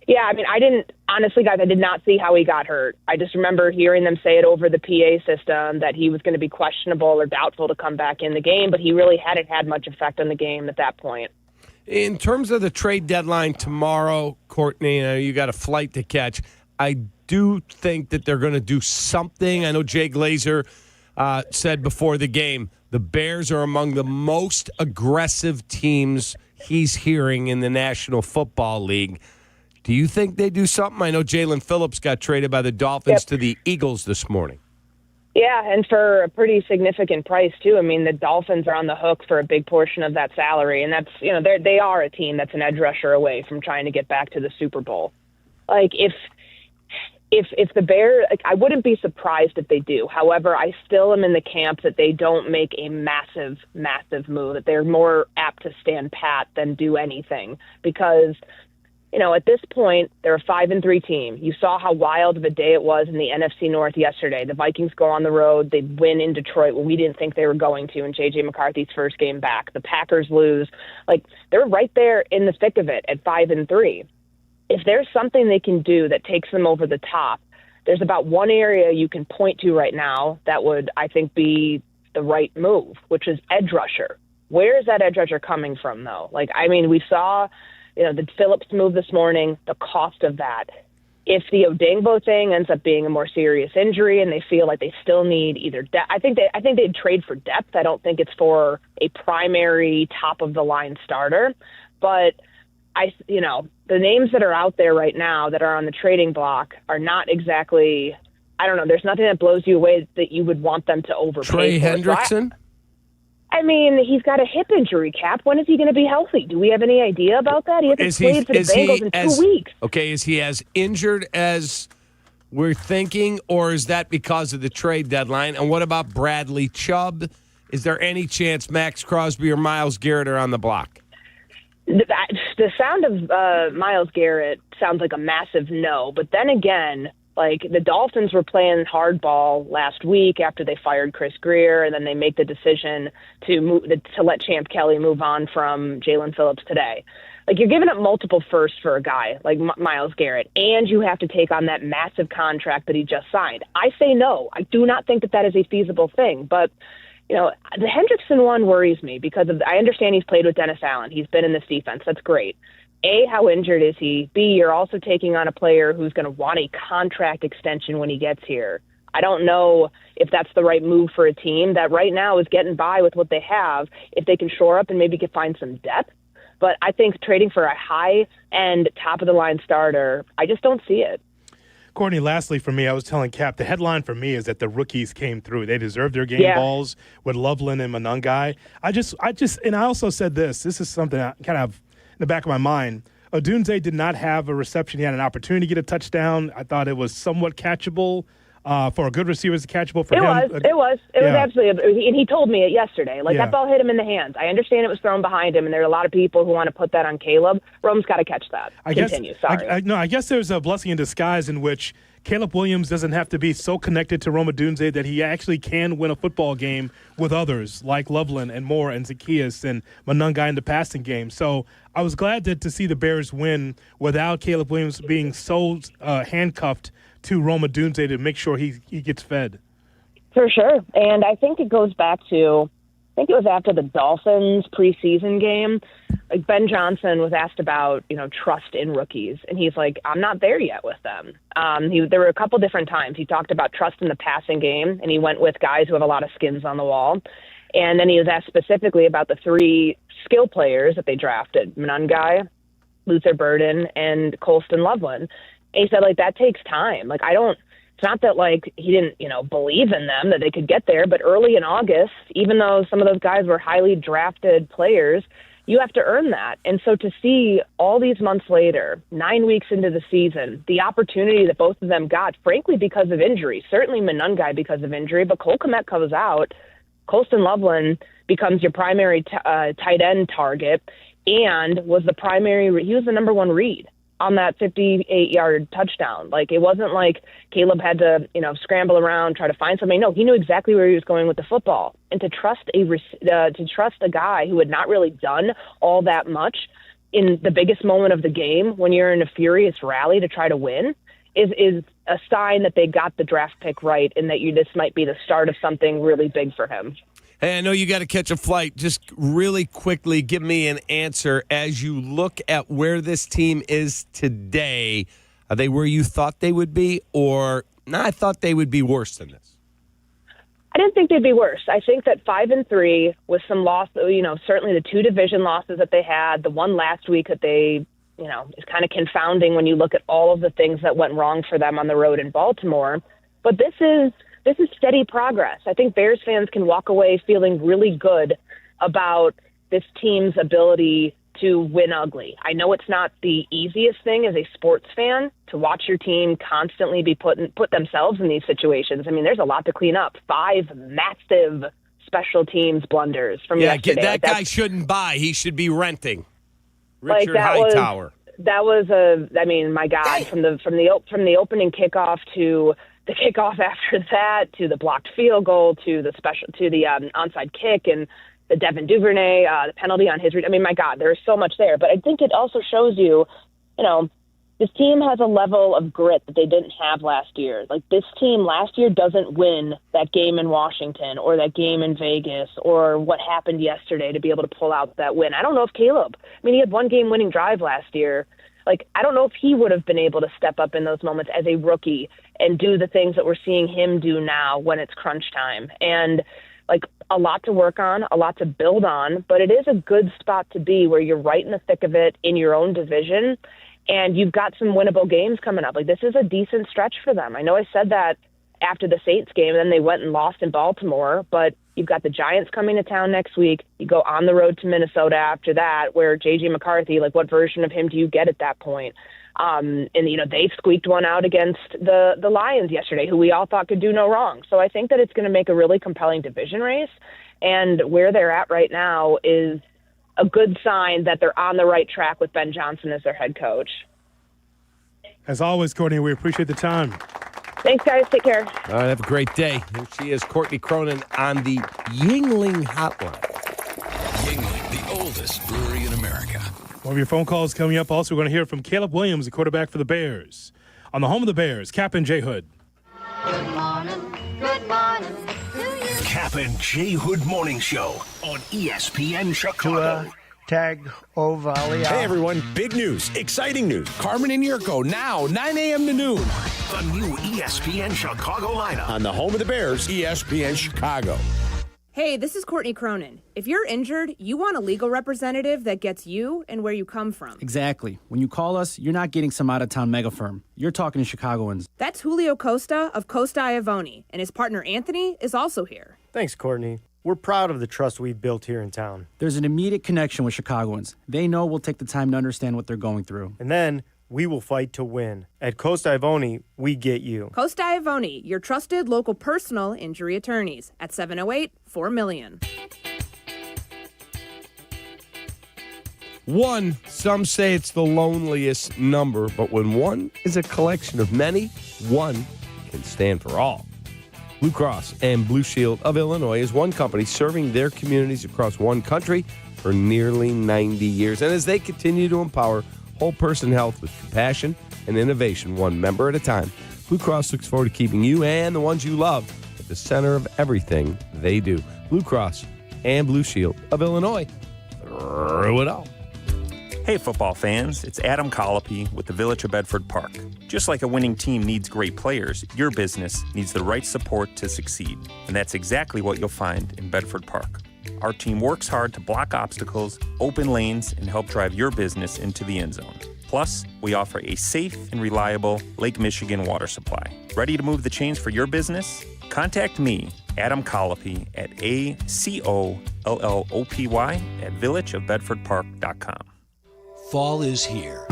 [SPEAKER 29] yeah, I did not see how he got hurt. I just remember hearing them say it over the PA system that he was going to be questionable or doubtful to come back in the game, but he really hadn't had much effect on the game at that point.
[SPEAKER 12] In terms of the trade deadline tomorrow, Courtney, you got a flight to catch. I do think that they're going to do something. I know Jay Glazer said before the game, the Bears are among the most aggressive teams he's hearing in the National Football League. Do you think they do something? I know Jalen Phillips got traded by the Dolphins to the Eagles this morning.
[SPEAKER 29] Yeah, and for a pretty significant price, too. The Dolphins are on the hook for a big portion of that salary, and that's, they are a team that's an edge rusher away from trying to get back to the Super Bowl. If the Bears, I wouldn't be surprised if they do. However, I still am in the camp that they don't make a massive, massive move, that they're more apt to stand pat than do anything. Because, at this point, they're a 5-3 team. You saw how wild of a day it was in the NFC North yesterday. The Vikings go on the road. They win in Detroit when we didn't think they were going to in J.J. McCarthy's first game back. The Packers lose. They're right there in the thick of it at 5-3. If there's something they can do that takes them over the top, there's about one area you can point to right now that would, I think, be the right move, which is edge rusher. Where is that edge rusher coming from, though? We saw, the Phillips move this morning, the cost of that. If the Odengbo thing ends up being a more serious injury and they feel like they still need either depth, I think they'd trade for depth. I don't think it's for a primary top-of-the-line starter, but the names that are out there right now that are on the trading block are not exactly, I don't know, there's nothing that blows you away that you would want them to overpay
[SPEAKER 12] Trey
[SPEAKER 29] for.
[SPEAKER 12] Hendrickson?
[SPEAKER 29] He's got a hip injury, Cap. When is he going to be healthy? Do we have any idea about that? He hasn't played for the Bengals in 2 weeks.
[SPEAKER 12] Okay, is he as injured as we're thinking, or is that because of the trade deadline? And what about Bradley Chubb? Is there any chance Max Crosby or Myles Garrett are on the block?
[SPEAKER 29] The sound of Myles Garrett sounds like a massive no. But then again, the Dolphins were playing hardball last week after they fired Chris Greer, and then they make the decision to let Champ Kelly move on from Jalen Phillips today. You're giving up multiple firsts for a guy like Myles Garrett, and you have to take on that massive contract that he just signed. I say no. I do not think that is a feasible thing, but the Hendrickson one worries me because I understand he's played with Dennis Allen. He's been in this defense. That's great. A, how injured is he? B, you're also taking on a player who's going to want a contract extension when he gets here. I don't know if that's the right move for a team that right now is getting by with what they have, if they can shore up and maybe can find some depth. But I think trading for a high-end, top-of-the-line starter, I just don't see it.
[SPEAKER 6] Courtney, lastly for me, I was telling Cap, the headline for me is that the rookies came through. They deserved their game balls with Loveland and Monungai. And I also said this is something I kind of in the back of my mind. Odunze did not have a reception. He had an opportunity to get a touchdown. I thought it was somewhat catchable. For a good receiver, it's catchable for him.
[SPEAKER 29] It was absolutely, and he told me it yesterday. That ball hit him in the hands. I understand it was thrown behind him, and there are a lot of people who want to put that on Caleb. Rome's got to catch that. Continue. Sorry.
[SPEAKER 6] I guess there's a blessing in disguise in which Caleb Williams doesn't have to be so connected to Rome Odunze that he actually can win a football game with others like Loveland and Moore and Zacchaeus and Monungai in the passing game. So I was glad to see the Bears win without Caleb Williams being so handcuffed to Roma Dunze to make sure he gets fed.
[SPEAKER 29] For sure. And I think it goes back to, I think it was after the Dolphins preseason game. Like Ben Johnson was asked about, trust in rookies. And he's like, I'm not there yet with them. There were a couple different times. He talked about trust in the passing game, and he went with guys who have a lot of skins on the wall. And then he was asked specifically about the 3 skill players that they drafted, Munungai, Luther Burden, and Colston Loveland. And he said, that takes time. It's not that, he didn't, believe in them, that they could get there. But early in August, even though some of those guys were highly drafted players, you have to earn that. And so to see all these months later, 9 weeks into the season, the opportunity that both of them got, frankly, because of injury, certainly Munungai because of injury, but Cole Kmet comes out, Colston Loveland becomes your primary tight end target and was he was the number 1 read on that 58-yard touchdown. It wasn't like Caleb had to, scramble around, try to find something. No, he knew exactly where he was going with the football. And to trust a guy who had not really done all that much in the biggest moment of the game when you're in a furious rally to try to win is a sign that they got the draft pick right and that this might be the start of something really big for him.
[SPEAKER 12] Hey, I know you got to catch a flight. Just really quickly give me an answer as you look at where this team is today. Are they where you thought they would be, or I thought they would be worse than this?
[SPEAKER 29] I didn't think they'd be worse. I think that 5-3 with some loss, certainly the 2 division losses that they had, the one last week that they, is kind of confounding when you look at all of the things that went wrong for them on the road in Baltimore. But this is steady progress. I think Bears fans can walk away feeling really good about this team's ability to win ugly. I know it's not the easiest thing as a sports fan to watch your team constantly be put themselves in these situations. I mean, there's a lot to clean up. 5 massive special teams blunders from yesterday.
[SPEAKER 12] That guy shouldn't buy. He should be renting. Richard Hightower.
[SPEAKER 29] That was my God, from the opening kickoff to the kickoff after that, to the blocked field goal, to the onside kick, and the Devin Duvernay, the penalty on his read. My God, there's so much there. But I think it also shows you, this team has a level of grit that they didn't have last year. This team last year doesn't win that game in Washington or that game in Vegas or what happened yesterday to be able to pull out that win. I don't know if Caleb, he had 1 game-winning drive last year. I don't know if he would have been able to step up in those moments as a rookie and do the things that we're seeing him do now when it's crunch time. And a lot to work on, a lot to build on, but it is a good spot to be where you're right in the thick of it in your own division, and you've got some winnable games coming up. This is a decent stretch for them. I know I said that after the Saints game, and then they went and lost in Baltimore, but you've got the Giants coming to town next week. You go on the road to Minnesota after that, where J.J. McCarthy, what version of him do you get at that point? And they squeaked one out against the Lions yesterday, who we all thought could do no wrong. So I think that it's going to make a really compelling division race. And where they're at right now is a good sign that they're on the right track with Ben Johnson as their head coach.
[SPEAKER 6] As always, Courtney, we appreciate the time.
[SPEAKER 29] Thanks, guys. Take care.
[SPEAKER 12] All right, have a great day. Here she is, Courtney Cronin on the Yuengling hotline.
[SPEAKER 2] Yuengling, the oldest brewery in America.
[SPEAKER 6] One of your phone calls coming up. Also, we're going to hear from Caleb Williams, the quarterback for the Bears. On the home of the Bears, Kap and J Hood.
[SPEAKER 8] Good morning. Good morning. Kap and J Hood Morning Show on ESPN Chicago.
[SPEAKER 1] Tag Ovalia.
[SPEAKER 3] Hey, everyone. Big news. Exciting news. Carmen and Jurko now, 9 a.m. to noon.
[SPEAKER 8] The new ESPN Chicago lineup.
[SPEAKER 3] On the home of the Bears, ESPN Chicago.
[SPEAKER 4] Hey, this is Courtney Cronin. If you're injured, you want a legal representative that gets you and where you come from.
[SPEAKER 5] Exactly. When you call us, you're not getting some out-of-town mega firm. You're talking to Chicagoans.
[SPEAKER 4] That's Julio Costa of Costa Iavoni, and his partner Anthony is also here.
[SPEAKER 7] Thanks, Courtney. We're proud of the trust we've built here in town.
[SPEAKER 5] There's an immediate connection with Chicagoans. They know we'll take the time to understand what they're going through.
[SPEAKER 7] And then we will fight to win. At Costa Iavoni, we get you.
[SPEAKER 4] Costa Iavoni, your trusted local personal injury attorneys at 708-4-MILLION.
[SPEAKER 12] One, some say it's the loneliest number, but when one is a collection of many, one can stand for all. Blue Cross and Blue Shield of Illinois is one company serving their communities across one country for nearly 90 years. And as they continue to empower whole person health with compassion and innovation, one member at a time, Blue Cross looks forward to keeping you and the ones you love at the center of everything they do. Blue Cross and Blue Shield of Illinois. Through it all.
[SPEAKER 9] Hey, football fans, it's Adam Colopy with the Village of Bedford Park. Just like a winning team needs great players, your business needs the right support to succeed. And that's exactly what you'll find in Bedford Park. Our team works hard to block obstacles, open lanes, and help drive your business into the end zone. Plus, we offer a safe and reliable Lake Michigan water supply. Ready to move the chains for your business? Contact me, Adam Colopy, at ACOLLOPY@villageofbedfordpark.com.
[SPEAKER 10] Fall is here.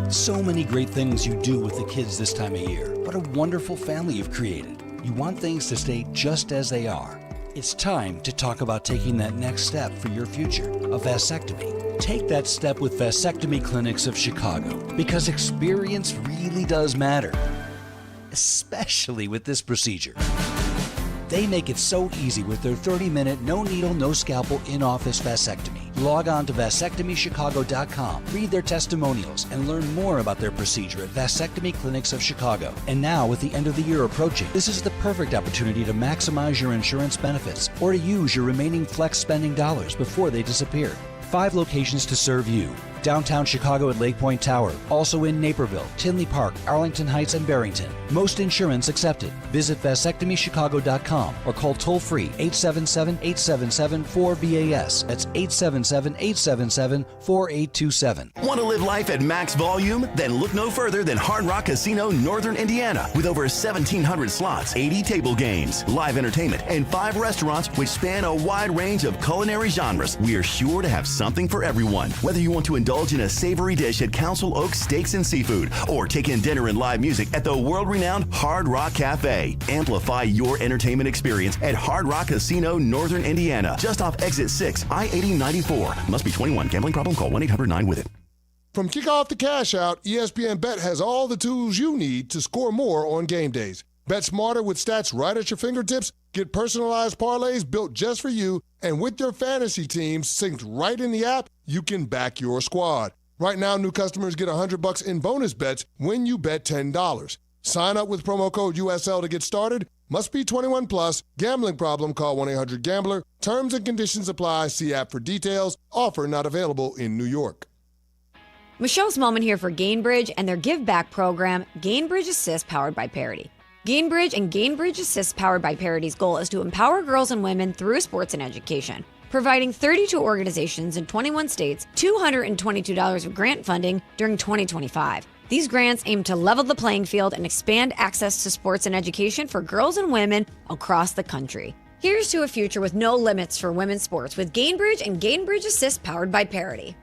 [SPEAKER 10] So many great things you do with the kids this time of year. What a wonderful family you've created. You want things to stay just as they are. It's time to talk about taking that next step for your future, a vasectomy. Take that step with Vasectomy Clinics of Chicago, because experience really does matter, especially with this procedure. They make it so easy with their 30-minute, no-needle, no-scalpel, in-office vasectomy. Log on to vasectomychicago.com, read their testimonials, and learn more about their procedure at Vasectomy Clinics of Chicago. And now, with the end of the year approaching, this is the perfect opportunity to maximize your insurance benefits or to use your remaining flex spending dollars before they disappear. 5 locations to serve you. Downtown Chicago at Lake Point Tower, also in Naperville, Tinley Park, Arlington Heights, and Barrington. Most insurance accepted. Visit vasectomychicago.com or call toll-free 877-877-4VAS. That's 877-877-4827.
[SPEAKER 13] Want to live life at max volume? Then look no further than Hard Rock Casino Northern Indiana. With over 1,700 slots, 80 table games, live entertainment, and 5 restaurants which span a wide range of culinary genres, we are sure to have something for everyone. Whether you want to indulge in a savory dish at Council Oaks Steaks and Seafood or take in dinner and live music at the world-renowned Hard Rock Cafe. Amplify your entertainment experience at Hard Rock Casino Northern Indiana, just off Exit 6, I-8094. Must be 21. Gambling problem? Call 1-800-9-WITH-IT.
[SPEAKER 15] From kickoff to cash out, ESPN Bet has all the tools you need to score more on game days. Bet smarter with stats right at your fingertips. Get personalized parlays built just for you. And with your fantasy teams synced right in the app, you can back your squad. Right now, new customers get $100 in bonus bets when you bet $10. Sign up with promo code USL to get started. Must be 21 plus. Gambling problem? Call 1-800-GAMBLER. Terms and conditions apply. See app for details. Offer not available in New York.
[SPEAKER 16] Michelle's Moment here for Gainbridge and their Give Back program, Gainbridge Assist, powered by Parity. Gainbridge and Gainbridge Assist, powered by Parity's goal is to empower girls and women through sports and education, providing 32 organizations in 21 states $222 of grant funding during 2025. These grants aim to level the playing field and expand access to sports and education for girls and women across the country. Here's to a future with no limits for women's sports with Gainbridge and Gainbridge Assist, powered by Parity.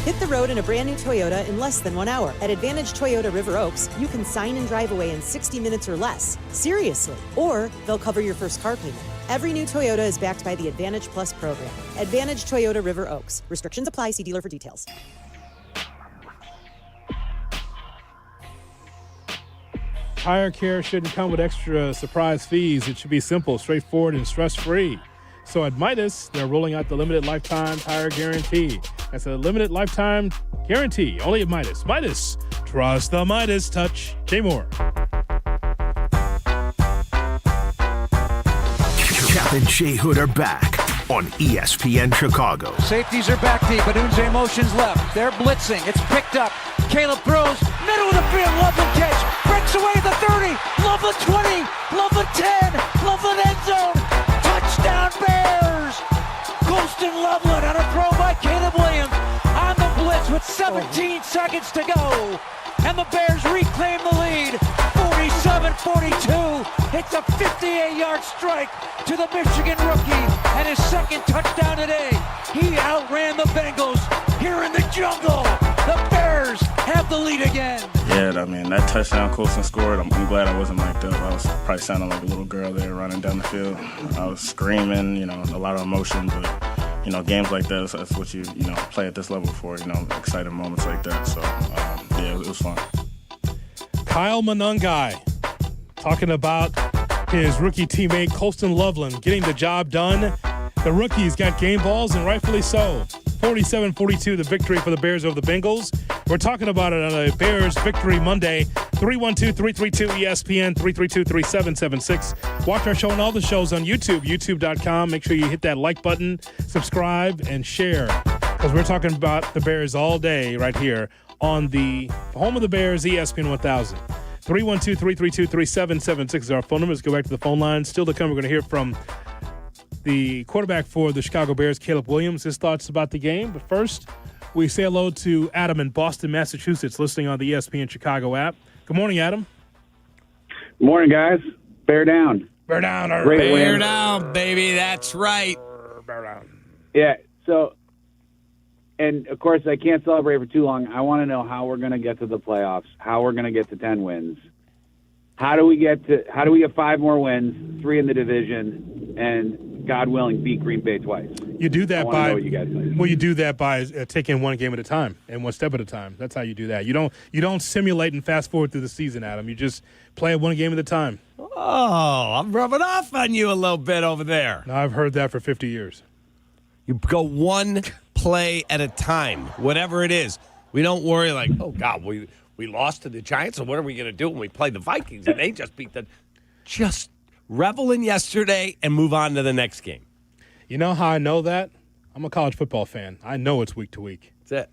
[SPEAKER 18] Hit the road in a brand new Toyota in less than 1 hour. At Advantage Toyota River Oaks, you can sign and drive away in 60 minutes or less. Seriously. Or they'll cover your first car payment. Every new Toyota is backed by the Advantage Plus program. Advantage Toyota River Oaks. Restrictions apply. See dealer for details.
[SPEAKER 6] Tire care shouldn't come with extra surprise fees. It should be simple, straightforward, and stress-free. So at Midas, they're rolling out the limited lifetime tire guarantee. That's a limited lifetime guarantee, only at Midas. Midas, trust the Midas touch. Jay Moore.
[SPEAKER 8] Kap and J Hood are back on ESPN Chicago.
[SPEAKER 19] Safeties are back deep. Adunze motions left. They're blitzing. It's picked up. Caleb throws. Middle of the field. Loveland catch. Breaks away the 30. Loveland 20. Loveland 10. Loveland end zone. Touchdown Bears! Colston Loveland on a throw by Caleb Williams on the blitz with 17 seconds to go. And the Bears reclaim the lead, 47-42. It's a 58-yard strike to the Michigan rookie and his second touchdown today. He outran the Bengals here in the jungle. The Bears have the lead again.
[SPEAKER 20] Yeah, I mean, that touchdown Colston scored, I'm glad I wasn't mic'd up. I was probably sounding like a little girl there running down the field. I was screaming, a lot of emotion, but, games like that, that's what you play at this level for, exciting moments like that. So, yeah, it was fun.
[SPEAKER 6] Kyle Monangai talking about his rookie teammate Colston Loveland getting the job done. The rookie's got game balls, and rightfully so. 47-42, the victory for the Bears over the Bengals. We're talking about it on a Bears Victory Monday 312-332-ESPN, 332-3776. Watch our show and all the shows on YouTube, youtube.com. Make sure you hit that like button, subscribe, and share, because we're talking about the Bears all day right here on the home of the Bears, ESPN 1000. 312-332-3776 is our phone number. Let's go back to the phone line. Still to come, we're going to hear from the quarterback for the Chicago Bears, Caleb Williams, his thoughts about the game. But first, we say hello to Adam in Boston, Massachusetts, listening on the ESPN Chicago app. Good morning, Adam.
[SPEAKER 11] Good morning, guys. Bear down.
[SPEAKER 6] Bear down.
[SPEAKER 12] Bear down, baby. That's right.
[SPEAKER 6] Bear down.
[SPEAKER 11] Yeah, so, and of course, I can't celebrate for too long. I want to know how we're going to get to the playoffs, how we're going to get to 10 wins. How do we get 5 more wins, 3 in the division, and God willing, beat Green Bay twice?
[SPEAKER 6] You do that by
[SPEAKER 11] what you guys think.
[SPEAKER 6] Well, you do that by taking one game at a time and one step at a time. That's how you do that. You don't simulate and fast forward through the season, Adam. You just play it one game at a time.
[SPEAKER 12] Oh, I'm rubbing off on you a little bit over there.
[SPEAKER 6] No, I've heard that for 50 years.
[SPEAKER 12] You go one play at a time, whatever it is. We don't worry like, oh, God, we lost to the Giants, so what are we going to do when we play the Vikings? And they just beat the – just revel in yesterday and move on to the next game.
[SPEAKER 6] You know how I know that? I'm a college football fan. I know it's week to week.
[SPEAKER 12] That's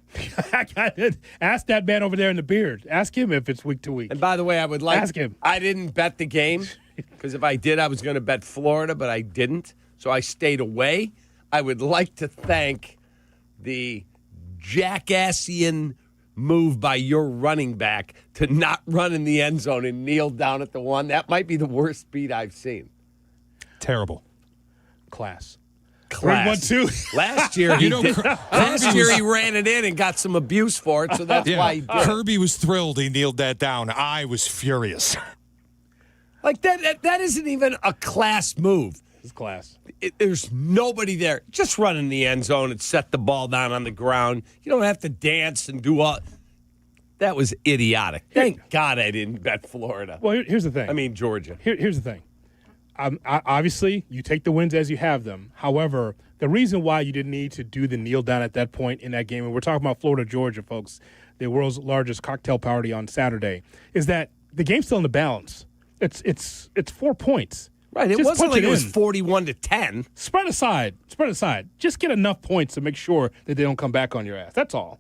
[SPEAKER 6] it. Ask that man over there in the beard. Ask him if it's week to week.
[SPEAKER 12] And by the way, I would like –
[SPEAKER 6] Ask him.
[SPEAKER 12] I didn't bet the game because if I did, I was going to bet Florida, but I didn't. So I stayed away. I would like to thank the jackassian move by your running back to not run in the end zone and kneel down at the one. That might be the worst beat I've seen.
[SPEAKER 6] Terrible. Class.
[SPEAKER 12] 312. Last year he did. Last year he ran it in and got some abuse for it, so that's why he did.
[SPEAKER 14] Kirby was thrilled he kneeled that down. I was furious.
[SPEAKER 12] Like that isn't even a class move.
[SPEAKER 6] It's class.
[SPEAKER 12] There's nobody there. Just run in the end zone and set the ball down on the ground. You don't have to dance and do all. That was idiotic. Thank God I didn't bet Florida.
[SPEAKER 6] Well, here's the thing.
[SPEAKER 12] I mean, Georgia.
[SPEAKER 6] Here's the thing. Obviously, you take the wins as you have them. However, the reason why you didn't need to do the kneel down at that point in that game, and we're talking about Florida, Georgia, folks, the world's largest cocktail party on Saturday, is that the game's still in the balance. It's 4 points.
[SPEAKER 12] Right. It wasn't like it was 41-10.
[SPEAKER 6] Spread aside. Just get enough points to make sure that they don't come back on your ass. That's all.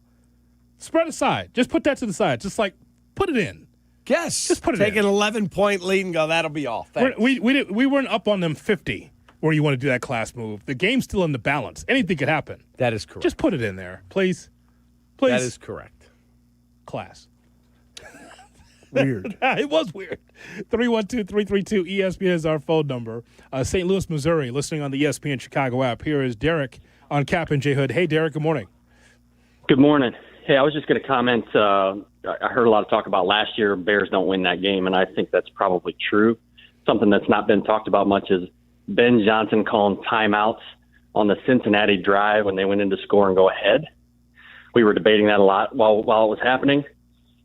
[SPEAKER 6] Spread aside. Just put that to the side. Just like put it in.
[SPEAKER 12] Yes.
[SPEAKER 6] Just put it
[SPEAKER 12] Take
[SPEAKER 6] in.
[SPEAKER 12] an 11-point lead and go, that'll be all. Thanks.
[SPEAKER 6] We weren't up on them 50 where you want to do that class move. The game's still in the balance. Anything could happen.
[SPEAKER 12] That is correct.
[SPEAKER 6] Just put it in there, please.
[SPEAKER 12] That is correct.
[SPEAKER 6] Class.
[SPEAKER 1] Weird.
[SPEAKER 6] It was weird. 312-332-ESPN is our phone number. St. Louis, Missouri, listening on the ESPN Chicago app. Here is Derek on Kap and J Hood. Hey, Derek, good morning.
[SPEAKER 21] Good morning. Hey, I was just going to comment. I heard a lot of talk about last year Bears don't win that game, and I think that's probably true. Something that's not been talked about much is Ben Johnson calling timeouts on the Cincinnati drive when they went in to score and go ahead. We were debating that a lot while it was happening,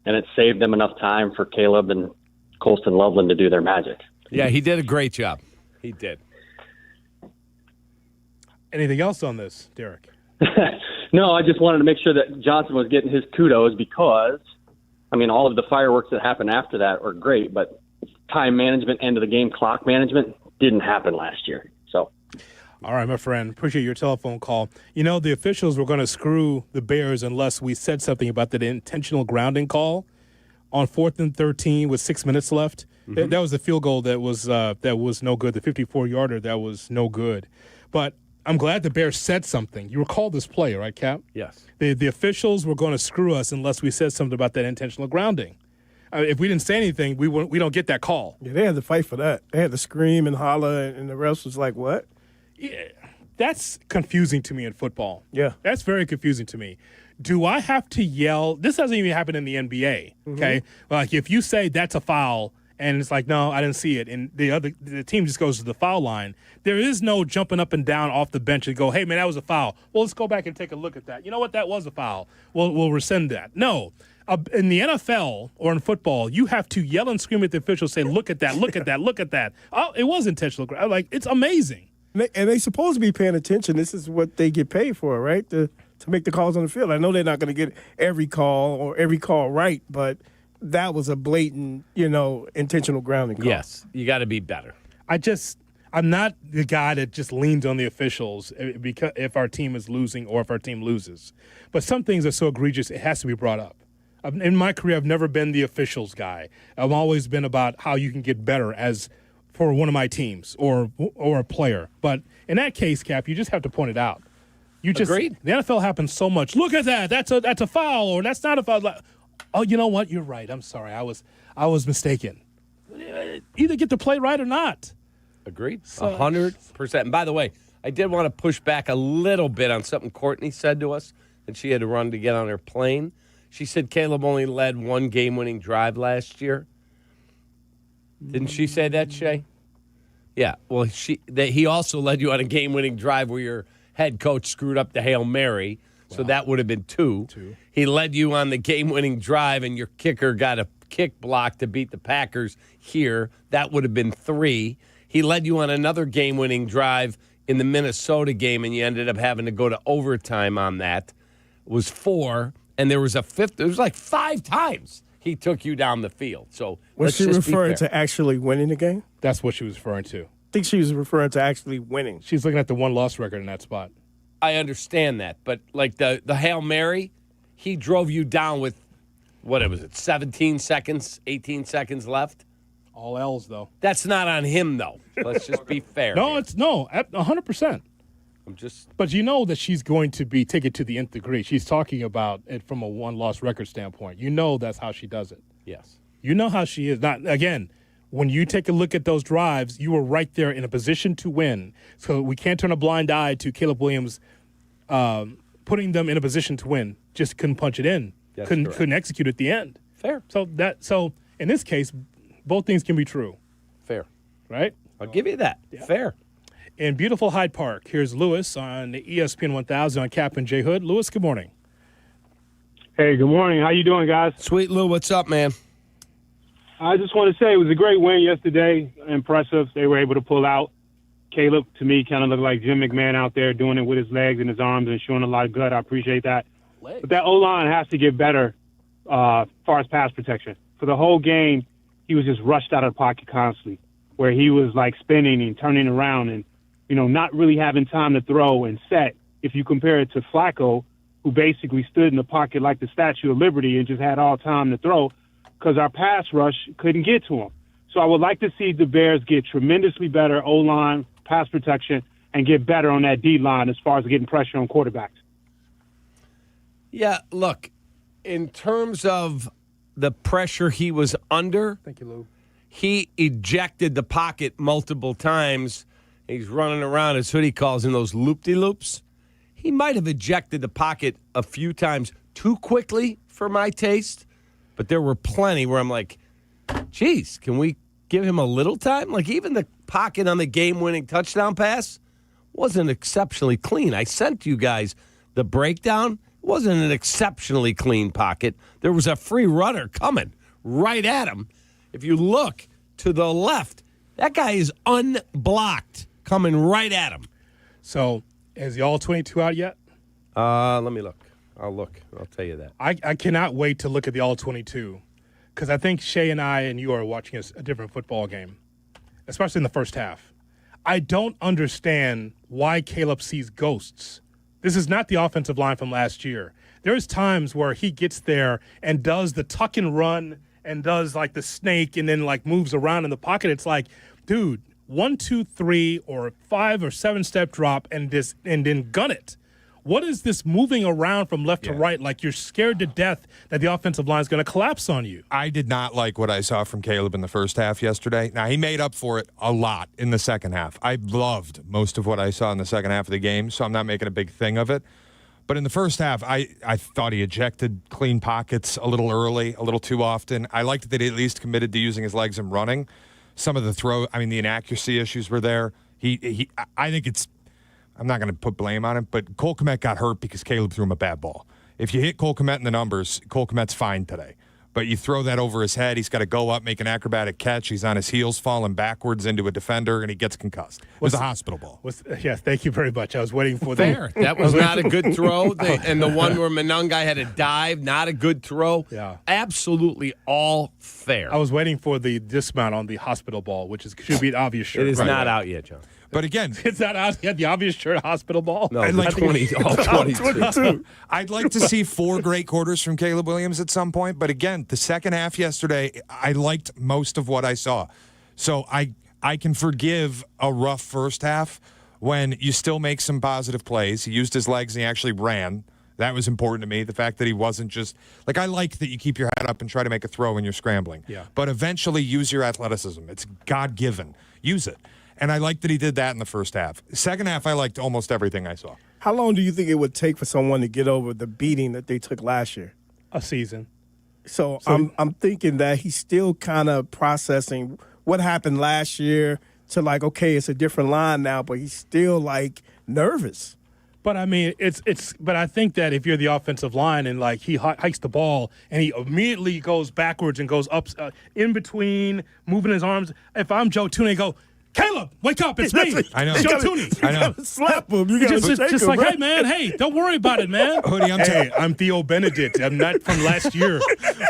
[SPEAKER 21] and it saved them enough time for Caleb and Colston Loveland to do their magic.
[SPEAKER 12] Yeah, he did a great job. He did.
[SPEAKER 6] Anything else on this, Derek?
[SPEAKER 21] No, I just wanted to make sure that Johnson was getting his kudos because, I mean, all of the fireworks that happened after that were great, but time management, end of the game clock management didn't happen last year. So,
[SPEAKER 6] all right, my friend, appreciate your telephone call. You know, the officials were going to screw the Bears unless we said something about the intentional grounding call on 4th and 13 with 6 minutes left. Mm-hmm. That was the field goal that was no good, the 54-yarder that was no good. But I'm glad the Bears said something. You recall this play, right, Cap?
[SPEAKER 12] Yes.
[SPEAKER 6] The officials were going to screw us unless we said something about that intentional grounding. If we didn't say anything, we don't get that call.
[SPEAKER 1] Yeah, they had to fight for that. They had to scream and holler, and the rest was like, what?
[SPEAKER 6] Yeah, that's confusing to me in football.
[SPEAKER 1] Yeah.
[SPEAKER 6] That's very confusing to me. Do I have to yell? This doesn't even happen in the NBA, okay? Mm-hmm. Like, if you say that's a foul, and it's like, no, I didn't see it, and the team just goes to the foul line, there is no jumping up and down off the bench and go, hey, man, that was a foul. Well, let's go back and take a look at that. You know what? That was a foul. We'll rescind that. No. In the NFL or in football, you have to yell and scream at the officials, say, look at that, look at that, look at that. Oh, it was intentional. Like, it's amazing.
[SPEAKER 1] And they're supposed to be paying attention. This is what they get paid for, right? To make the calls on the field. I know they're not going to get every call or every call right, but that was a blatant, intentional grounding call.
[SPEAKER 12] Yes, you got to be better.
[SPEAKER 6] I'm not the guy that just leans on the officials because if our team is losing or if our team loses. But some things are so egregious, it has to be brought up. In my career, I've never been the officials guy. I've always been about how you can get better as for one of my teams or a player. But in that case, Cap, you just have to point it out.
[SPEAKER 12] Agreed.
[SPEAKER 6] The NFL happens so much. Look at that. That's a foul, or that's not a foul. Oh, you know what? You're right. I'm sorry. I was mistaken. Either get the play right or not.
[SPEAKER 12] Agreed. 100%. And by the way, I did want to push back a little bit on something Courtney said to us, and she had to run to get on her plane. She said Caleb only led one game-winning drive last year. Didn't she say that, Shay? Yeah. Well, he also led you on a game-winning drive where your head coach screwed up the Hail Mary, so that would have been two. He led you on the game-winning drive, and your kicker got a kick block to beat the Packers here. That would have been 3. He led you on another game-winning drive in the Minnesota game, and you ended up having to go to overtime on that. It was 4, and there was a 5th. It was like 5 times he took you down the field. So
[SPEAKER 1] was she referring to actually winning the game?
[SPEAKER 6] That's what she was referring to.
[SPEAKER 1] I think she was referring to actually winning.
[SPEAKER 6] She's looking at the one-loss record in that spot.
[SPEAKER 12] I understand that, but like the Hail Mary, he drove you down with, what was it, 17 seconds, 18 seconds left?
[SPEAKER 6] All L's, though.
[SPEAKER 12] That's not on him, though. Let's just be fair.
[SPEAKER 6] No, 100%. But you know that she's going to take it to the nth degree. She's talking about it from a one-loss record standpoint. You know that's how she does it.
[SPEAKER 12] Yes.
[SPEAKER 6] You know how she is. Not again, when you take a look at those drives, you were right there in a position to win. So we can't turn a blind eye to Caleb Williams putting them in a position to win. Just couldn't punch it in. Couldn't execute at the end.
[SPEAKER 12] Fair.
[SPEAKER 6] So in this case, both things can be true.
[SPEAKER 12] Fair.
[SPEAKER 6] Right?
[SPEAKER 12] I'll give you that. Yeah. Fair.
[SPEAKER 6] In beautiful Hyde Park, here's Lewis on the ESPN 1000 on Kap and J Hood. Lewis, good morning.
[SPEAKER 17] Hey, good morning. How you doing, guys?
[SPEAKER 12] Sweet Lou, what's up, man?
[SPEAKER 17] I just want to say it was a great win yesterday. Impressive. They were able to pull out. Caleb, to me, kind of looked like Jim McMahon out there doing it with his legs and his arms and showing a lot of gut. I appreciate that. But that O-line has to get better as far as pass protection. For the whole game, he was just rushed out of the pocket constantly, where he was like spinning and turning around and, not really having time to throw and set. If you compare it to Flacco, who basically stood in the pocket like the Statue of Liberty and just had all time to throw because our pass rush couldn't get to him. So I would like to see the Bears get tremendously better O-line, pass protection, and get better on that D-line as far as getting pressure on quarterbacks.
[SPEAKER 12] Yeah, look, in terms of the pressure he was under,
[SPEAKER 6] thank you, Lou.
[SPEAKER 12] He ejected the pocket multiple times. He's running around, as Hoodie calls in those loop-de-loops. He might have ejected the pocket a few times too quickly for my taste, but there were plenty where I'm like, geez, can we give him a little time? Like even the pocket on the game-winning touchdown pass wasn't exceptionally clean. I sent you guys the breakdown. It wasn't an exceptionally clean pocket. There was a free runner coming right at him. If you look to the left, that guy is unblocked coming right at him.
[SPEAKER 6] So is the All-22 out yet?
[SPEAKER 12] Let me look. I'll look. I'll tell you that.
[SPEAKER 6] I cannot wait to look at the All-22 because I think Shay and I and you are watching a different football game, especially in the first half. I don't understand why Caleb sees ghosts. This is not the offensive line from last year. There's times where he gets there and does the tuck and run and does like the snake and then like moves around in the pocket. It's like, dude, 1, 2, 3 or 5 or 7 step drop and then gun it. What is this moving around from left to right like you're scared to death that the offensive line is going to collapse on you?
[SPEAKER 14] I did not like what I saw from Caleb in the first half yesterday. Now, he made up for it a lot in the second half. I loved most of what I saw in the second half of the game, so I'm not making a big thing of it. But in the first half, I thought he ejected clean pockets a little early, a little too often. I liked that he at least committed to using his legs and running. Some of the the inaccuracy issues were there. I think it's, I'm not going to put blame on him, but Cole Kmet got hurt because Caleb threw him a bad ball. If you hit Cole Kmet in the numbers, Cole Kmet's fine today. But you throw that over his head, he's got to go up, make an acrobatic catch. He's on his heels, falling backwards into a defender, and he gets concussed. It was a hospital ball.
[SPEAKER 6] Yes, thank you very much. I was waiting for
[SPEAKER 12] Fair. That was not a good throw. And the one where Monangai had a dive, not a good throw.
[SPEAKER 6] Yeah.
[SPEAKER 12] Absolutely all fair.
[SPEAKER 6] I was waiting for the dismount on the hospital ball, which should be an obvious shirt.
[SPEAKER 12] It is not out yet, John.
[SPEAKER 14] But again,
[SPEAKER 6] it's not out yet. The obvious shirt, hospital ball.
[SPEAKER 12] No, like 22.
[SPEAKER 14] I'd like to see 4 great quarters from Caleb Williams at some point. But again, the second half yesterday, I liked most of what I saw. So I can forgive a rough first half when you still make some positive plays. He used his legs and he actually ran. That was important to me. The fact that he wasn't just I like that you keep your head up and try to make a throw when you're scrambling.
[SPEAKER 6] Yeah.
[SPEAKER 14] But eventually use your athleticism. It's God-given. Use it. And I like that he did that in the first half. Second half, I liked almost everything I saw.
[SPEAKER 1] How long do you think it would take for someone to get over the beating that they took last year?
[SPEAKER 6] A season.
[SPEAKER 1] So I'm thinking that he's still kind of processing what happened last year to okay, it's a different line now, but he's still nervous.
[SPEAKER 6] But I mean, but I think that if you're the offensive line and he hikes the ball and he immediately goes backwards and goes up in between, moving his arms. If I'm Joe Tooney, go, Caleb, wake up! It's me.
[SPEAKER 14] I know.
[SPEAKER 6] Joe Tooney.
[SPEAKER 14] I know.
[SPEAKER 1] Slap him. You gotta
[SPEAKER 6] just
[SPEAKER 1] him,
[SPEAKER 6] hey man, hey, don't worry about it, man.
[SPEAKER 14] Hoodie,
[SPEAKER 6] I'm Theo Benedict. I'm not from last year.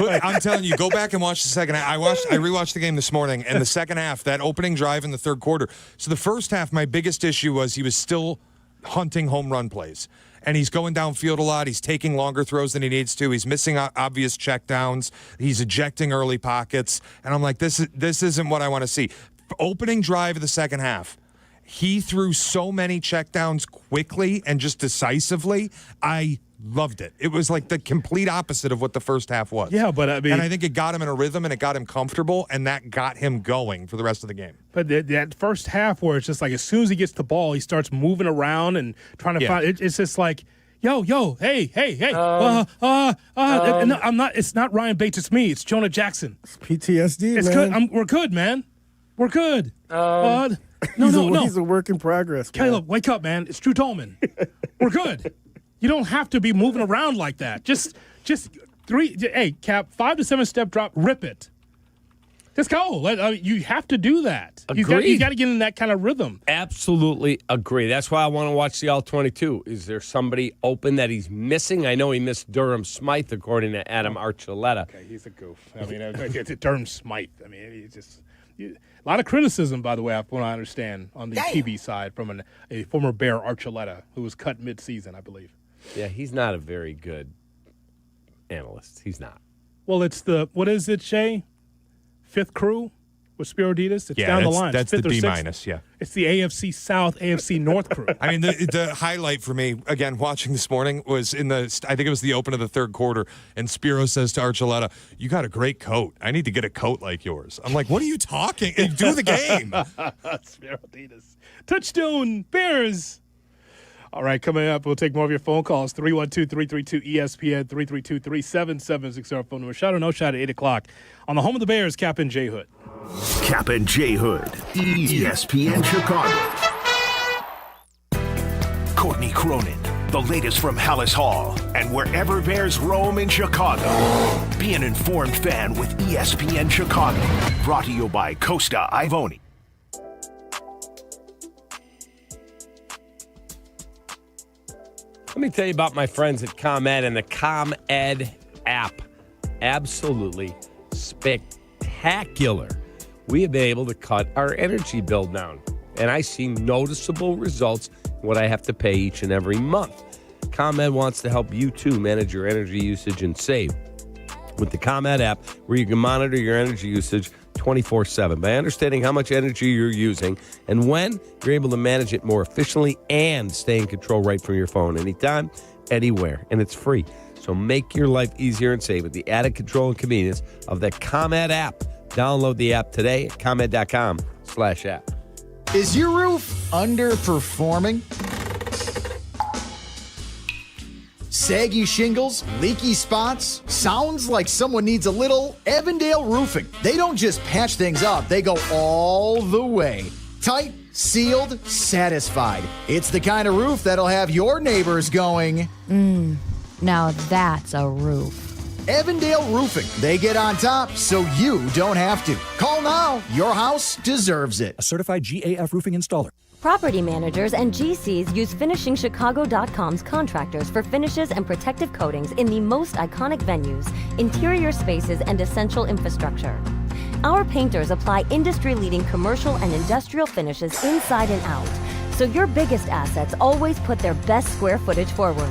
[SPEAKER 14] I'm telling you, go back and watch the second half. I rewatched the game this morning, and the second half, that opening drive in the third quarter. So the first half, my biggest issue was he was still hunting home run plays. And he's going downfield a lot. He's taking longer throws than he needs to. He's missing obvious checkdowns. He's ejecting early pockets. And I'm like, this isn't what I want to see. Opening drive of the second half, he threw so many checkdowns quickly and just decisively. I loved it. It was the complete opposite of what the first half was.
[SPEAKER 6] Yeah, but I mean,
[SPEAKER 14] and I think it got him in a rhythm and it got him comfortable, and that got him going for the rest of the game.
[SPEAKER 6] But that first half where it's just as soon as he gets the ball, he starts moving around and trying to find. It's just yo, hey. No, I'm not. It's not Ryan Bates. It's me. It's Jonah Jackson.
[SPEAKER 1] It's PTSD.
[SPEAKER 6] It's
[SPEAKER 1] man.
[SPEAKER 6] good. We're good, man. We're good.
[SPEAKER 1] No. He's a work in progress. Man.
[SPEAKER 6] Caleb, wake up, man. It's Drew Tolman. We're good. You don't have to be moving around like that. Just 3. Hey, Cap, 5 to 7 step drop. Rip it. Just go. You have to do that.
[SPEAKER 12] Agreed.
[SPEAKER 6] You got to get in that kind of rhythm.
[SPEAKER 12] Absolutely agree. That's why I want to watch the All-22. Is there somebody open that he's missing? I know he missed Durham Smythe, according to Adam Archuleta.
[SPEAKER 6] Okay, he's a goof. I mean, Durham Smythe. I mean, he's just a lot of criticism, by the way, from what I understand, on the TV side from a former Bear, Archuleta, who was cut mid-season, I believe.
[SPEAKER 12] Yeah, he's not a very good analyst. He's not.
[SPEAKER 6] Well, it's what is it, Shay? 5th crew with Spiriditas? It's down the line.
[SPEAKER 14] That's
[SPEAKER 6] it's
[SPEAKER 14] the
[SPEAKER 6] 5th or 6th.
[SPEAKER 14] B-, yeah.
[SPEAKER 6] It's the AFC South, AFC North crew.
[SPEAKER 14] I mean, the highlight for me, again, watching this morning was I think it was the open of the third quarter, and Spiro says to Archuleta, you got a great coat. I need to get a coat like yours. I'm like, what are you talking? Do the game.
[SPEAKER 6] Spiriditas. Touchdown, Bears. All right, coming up, we'll take more of your phone calls. 312-332-ESPN, 332-3776, phone number. Shout or no shout at 8 o'clock on the home of the Bears, Kap J Hood.
[SPEAKER 8] Kap J Hood, ESPN Chicago. Courtney Cronin, the latest from Hallis Hall and wherever Bears roam in Chicago. Be an informed fan with ESPN Chicago. Brought to you by Costa Ivoni.
[SPEAKER 12] Let me tell you about my friends at ComEd and the ComEd app. Absolutely spectacular. We have been able to cut our energy bill down, and I see noticeable results in what I have to pay each and every month. ComEd wants to help you, too, manage your energy usage and save with the ComEd app, where you can monitor your energy usage 24/7 by understanding how much energy you're using and when you're able to manage it more efficiently and stay in control right from your phone anytime, anywhere, and it's free. So make your life easier and save with the added control and convenience of the ComEd app. Download the app today at ComEd.com/app.
[SPEAKER 2] Is your roof underperforming? Saggy shingles, leaky spots? Sounds like someone needs a little Avondale Roofing. They don't just patch things up, they go all the way. Tight, sealed, satisfied. It's the kind of roof that'll have your neighbors going,
[SPEAKER 22] now that's a roof.
[SPEAKER 2] Evandale Roofing. They get on top so you don't have to. Call now. Your house deserves it.
[SPEAKER 3] A certified GAF roofing installer.
[SPEAKER 22] Property managers and GCs use FinishingChicago.com's contractors for finishes and protective coatings in the most iconic venues, interior spaces, and essential infrastructure. Our painters apply industry-leading commercial and industrial finishes inside and out, so your biggest assets always put their best square footage forward.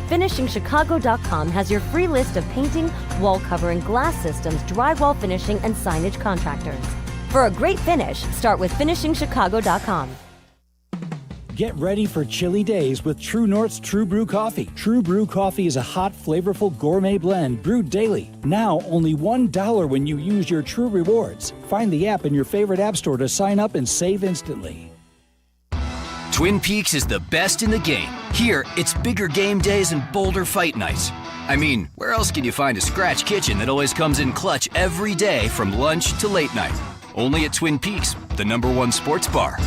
[SPEAKER 22] FinishingChicago.com has your free list of painting, wall covering, glass systems, drywall finishing, and signage contractors. For a great finish, start with FinishingChicago.com.
[SPEAKER 3] Get ready for chilly days with True North's True Brew Coffee. True Brew Coffee is a hot, flavorful gourmet blend brewed daily. Now only $1 when you use your True Rewards. Find the app in your favorite app store to sign up and save instantly.
[SPEAKER 23] Twin Peaks is the best in the game. Here, it's bigger game days and bolder fight nights. I mean, where else can you find a scratch kitchen that always comes in clutch every day from lunch to late night? Only at Twin Peaks, the #1 sports bar.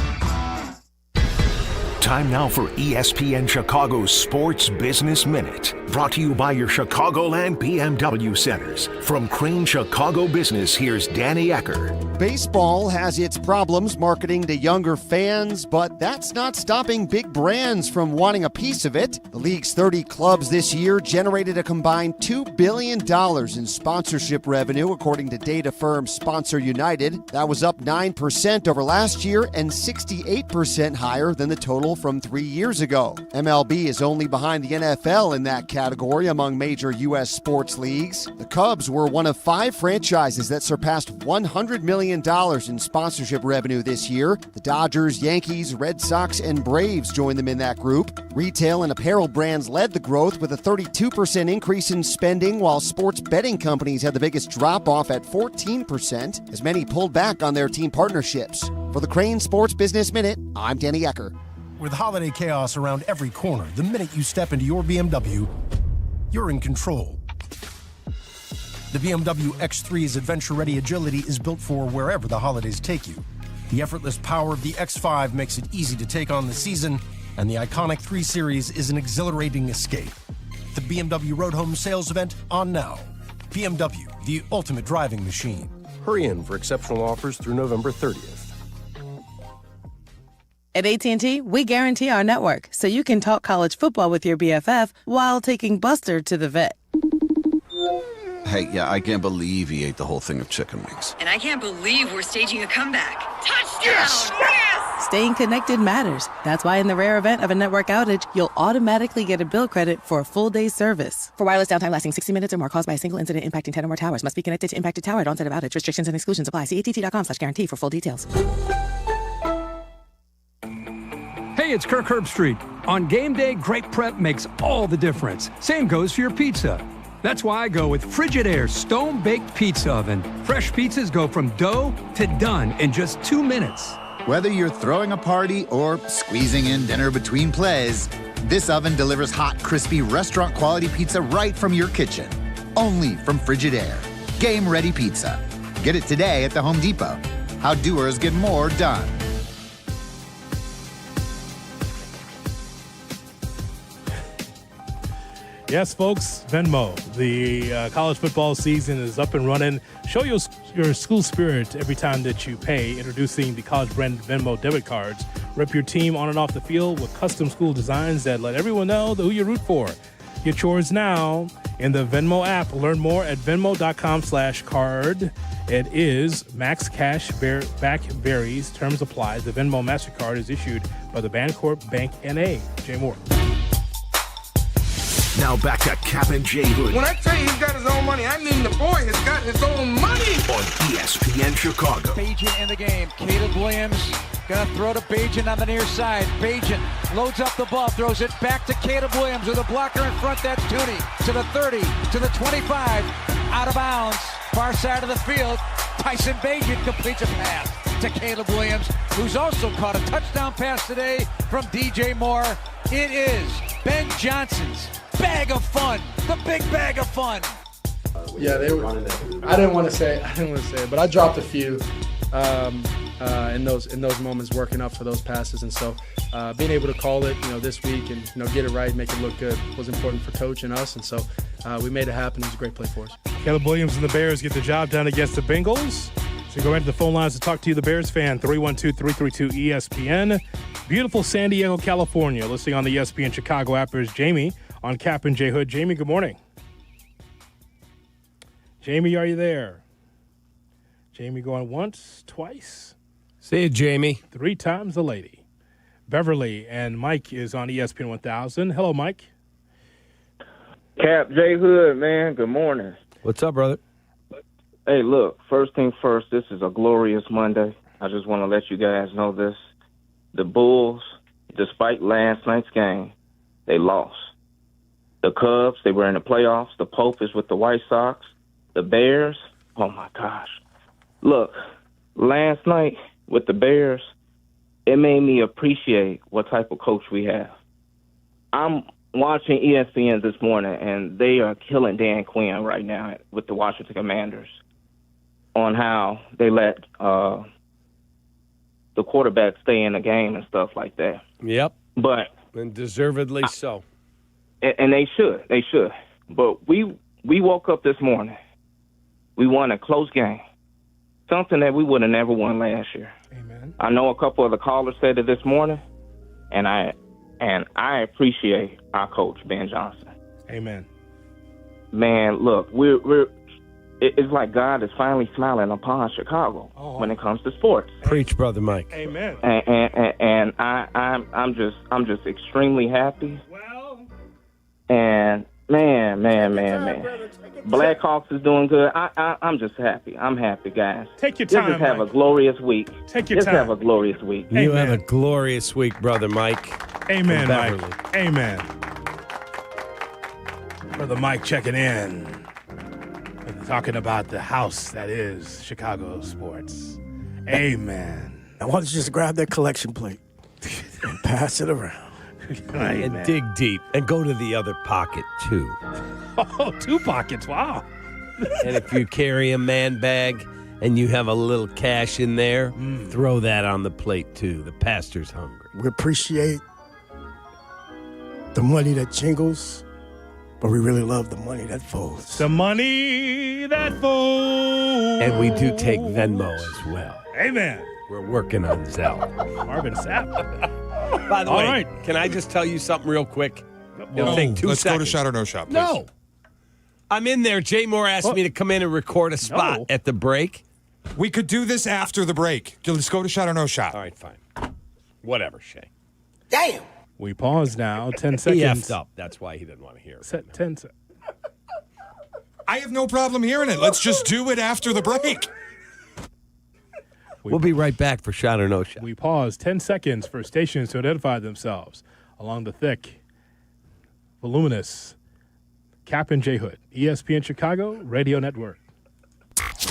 [SPEAKER 8] Time now for ESPN Chicago's Sports Business Minute. Brought to you by your Chicagoland BMW centers. From Crane Chicago Business, here's Danny Ecker.
[SPEAKER 24] Baseball has its problems marketing to younger fans, but that's not stopping big brands from wanting a piece of it. The league's 30 clubs this year generated a combined $2 billion in sponsorship revenue, according to data firm Sponsor United. That was up 9% over last year and 68% higher than the total from 3 years ago. MLB is only behind the NFL in that category among major U.S. sports leagues. The Cubs were one of 5 franchises that surpassed $100 million in sponsorship revenue this year. The Dodgers, Yankees, Red Sox, and Braves joined them in that group. Retail and apparel brands led the growth with a 32% increase in spending, while sports betting companies had the biggest drop-off at 14%, as many pulled back on their team partnerships. For the Crane Sports Business Minute, I'm Danny Ecker.
[SPEAKER 25] With holiday chaos around every corner, the minute you step into your BMW, you're in control. The BMW X3's adventure-ready agility is built for wherever the holidays take you. The effortless power of the X5 makes it easy to take on the season, and the iconic 3 Series is an exhilarating escape. The BMW Road Home sales event on now. BMW, the ultimate driving machine. Hurry in for exceptional offers through November 30th.
[SPEAKER 26] At AT&T, we guarantee our network so you can talk college football with your BFF while taking Buster to the vet.
[SPEAKER 27] Hey, yeah, I can't believe he ate the whole thing of chicken wings.
[SPEAKER 28] And I can't believe we're staging a comeback. Touchdown!
[SPEAKER 27] Yes!
[SPEAKER 28] Yes!
[SPEAKER 26] Staying connected matters. That's why in the rare event of a network outage, you'll automatically get a bill credit for a full day's service. For wireless downtime lasting 60 minutes or more caused by a single incident impacting 10 or more towers, must be connected to impacted tower at onset of outage. Restrictions and exclusions apply. See att.com/guarantee for full details.
[SPEAKER 29] Hey, it's Kirk Herbstreit. On game day, great prep makes all the difference. Same goes for your pizza. That's why I go with Frigidaire Stone-Baked Pizza Oven. Fresh pizzas go from dough to done in just 2 minutes.
[SPEAKER 30] Whether you're throwing a party or squeezing in dinner between plays, this oven delivers hot, crispy, restaurant-quality pizza right from your kitchen. Only from Frigidaire. Game-ready pizza. Get it today at the Home Depot. How doers get more done.
[SPEAKER 6] Yes, folks, Venmo. The college football season is up and running. Show your school spirit every time that you pay. Introducing the college brand Venmo debit cards. Rep your team on and off the field with custom school designs that let everyone know who you root for. Get yours now in the Venmo app. Learn more at venmo.com/card. It is max cash back varies. Terms apply. The Venmo MasterCard is issued by the Bancorp Bank N.A. Jay Moore.
[SPEAKER 8] Now back to Kap J Hood
[SPEAKER 31] When I tell you he's got his own money, I mean the boy has got his own money.
[SPEAKER 8] On ESPN Chicago.
[SPEAKER 19] Bajan in the game. Caleb Williams gonna throw to Bajan on the near side. Bajan loads up the ball, throws it back to Caleb Williams with a blocker in front. That's Tooney to the 30, to the 25, out of bounds, far side of the field. Tyson Bajan completes a pass to Caleb Williams, who's also caught a touchdown pass today from DJ Moore. It is Ben Johnson's bag of fun, the big bag of fun.
[SPEAKER 32] Yeah, they were. I didn't want to say it, but I dropped a few.
[SPEAKER 4] in those moments, working up for those passes. And so being able to call it, this week and, get it right, make it look good was important for Coach and us. And so we made it happen. It was a great play for us.
[SPEAKER 6] Caleb Williams and the Bears get the job done against the Bengals. So go right to the phone lines to talk to you, the Bears fan, 312-332-ESPN. Beautiful San Diego, California. Listening on the ESPN Chicago app is Jamie on Kap and J Hood. Jamie, good morning. Jamie, are you there? Jamie going once, twice.
[SPEAKER 12] See you, Jamie.
[SPEAKER 6] 3 times the lady. Beverly and Mike is on ESPN 1000. Hello, Mike.
[SPEAKER 5] Kap J Hood, man. Good morning.
[SPEAKER 12] What's up, brother?
[SPEAKER 5] Hey, look, first thing first, this is a glorious Monday. I just want to let you guys know this. The Bulls, despite last night's game, they lost. The Cubs, they were in the playoffs. The Pope is with the White Sox. The Bears, oh, my gosh. Look, last night with the Bears, it made me appreciate what type of coach we have. I'm watching ESPN this morning, and they are killing Dan Quinn right now with the Washington Commanders on how they let the quarterback stay in the game and stuff like that.
[SPEAKER 12] Yep.
[SPEAKER 5] And
[SPEAKER 12] deservedly so.
[SPEAKER 5] And they should. They should. But we woke up this morning. We won a close game, something that we would have never won last year.
[SPEAKER 6] Amen.
[SPEAKER 5] I know a couple of the callers said it this morning, and I appreciate our coach, Ben Johnson.
[SPEAKER 6] Amen.
[SPEAKER 5] Man, look, it's like God is finally smiling upon Chicago when it comes to sports.
[SPEAKER 12] Preach, Brother Mike.
[SPEAKER 6] Amen.
[SPEAKER 5] And I'm just extremely happy. And man, Blackhawks is doing good. I'm just happy. I'm happy, guys.
[SPEAKER 6] Take your time.
[SPEAKER 5] Just have a glorious week.
[SPEAKER 6] Take your time.
[SPEAKER 5] Just have a glorious week.
[SPEAKER 12] You have a glorious week, Brother Mike.
[SPEAKER 6] Amen, Mike. Amen. Brother Mike checking in. Talking about the house that is Chicago sports. Amen.
[SPEAKER 1] I want you to just grab that collection plate and pass it around.
[SPEAKER 12] And dig deep. And go to the other pocket, too.
[SPEAKER 6] Oh, 2 pockets. Wow.
[SPEAKER 12] And if you carry a man bag and you have a little cash in there, throw that on the plate, too. The pastor's hungry.
[SPEAKER 1] We appreciate the money that jingles, but we really love the money that folds.
[SPEAKER 6] The money that folds.
[SPEAKER 12] And we do take Venmo as well.
[SPEAKER 6] Amen.
[SPEAKER 12] We're working on Zelle.
[SPEAKER 6] Marvin Sapp.
[SPEAKER 12] By the
[SPEAKER 6] All
[SPEAKER 12] way,
[SPEAKER 6] right.
[SPEAKER 12] Can I just tell you something real quick?
[SPEAKER 14] No,
[SPEAKER 12] take 2
[SPEAKER 14] let's
[SPEAKER 12] seconds.
[SPEAKER 14] go to Shout or No Shot, please.
[SPEAKER 12] No. I'm in there. Jay Moore asked me to come in and record a spot at the break.
[SPEAKER 14] We could do this after the break. Let's go to Shout or No Shot.
[SPEAKER 12] All right, fine. Whatever, Shay.
[SPEAKER 5] Damn.
[SPEAKER 6] We pause now. 10
[SPEAKER 12] He
[SPEAKER 6] seconds.
[SPEAKER 12] effed up. That's why he didn't want to hear it.
[SPEAKER 6] Set 10 seconds.
[SPEAKER 14] I have no problem hearing it. Let's just do it after the break.
[SPEAKER 12] We'll be right back for Shot or No Shot.
[SPEAKER 6] We pause 10 seconds for stations to identify themselves along the thick, voluminous Kap and J Hood, ESPN Chicago Radio Network.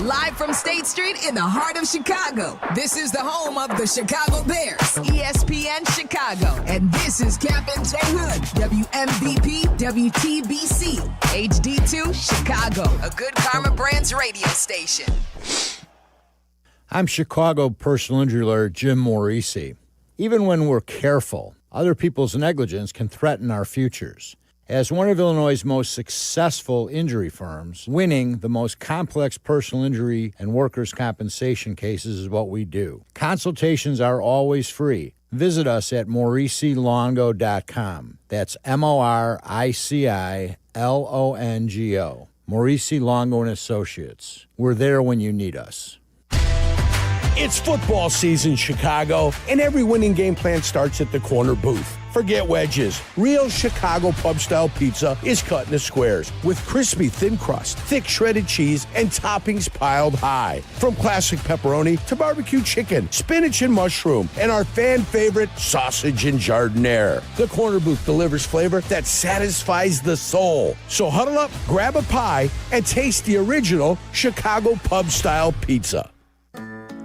[SPEAKER 7] Live from State Street in the heart of Chicago, this is the home of the Chicago Bears, ESPN Chicago. And this is Kap and J Hood, WMVP, WTBC, HD2, Chicago, a good Karma Brands radio station.
[SPEAKER 9] I'm Chicago personal injury lawyer Jim Morisi. Even when we're careful, other people's negligence can threaten our futures. As one of Illinois' most successful injury firms, winning the most complex personal injury and workers' compensation cases is what we do. Consultations are always free. Visit us at MorisiLongo.com. That's MoriciLongo. Morisi Longo and Associates. We're there when you need us.
[SPEAKER 10] It's football season, Chicago, and every winning game plan starts at the corner booth. Forget wedges. Real Chicago pub-style pizza is cut into squares with crispy thin crust, thick shredded cheese, and toppings piled high. From classic pepperoni to barbecue chicken, spinach and mushroom, and our fan favorite sausage and jardiniere. The corner booth delivers flavor that satisfies the soul. So huddle up, grab a pie, and taste the original Chicago pub-style pizza.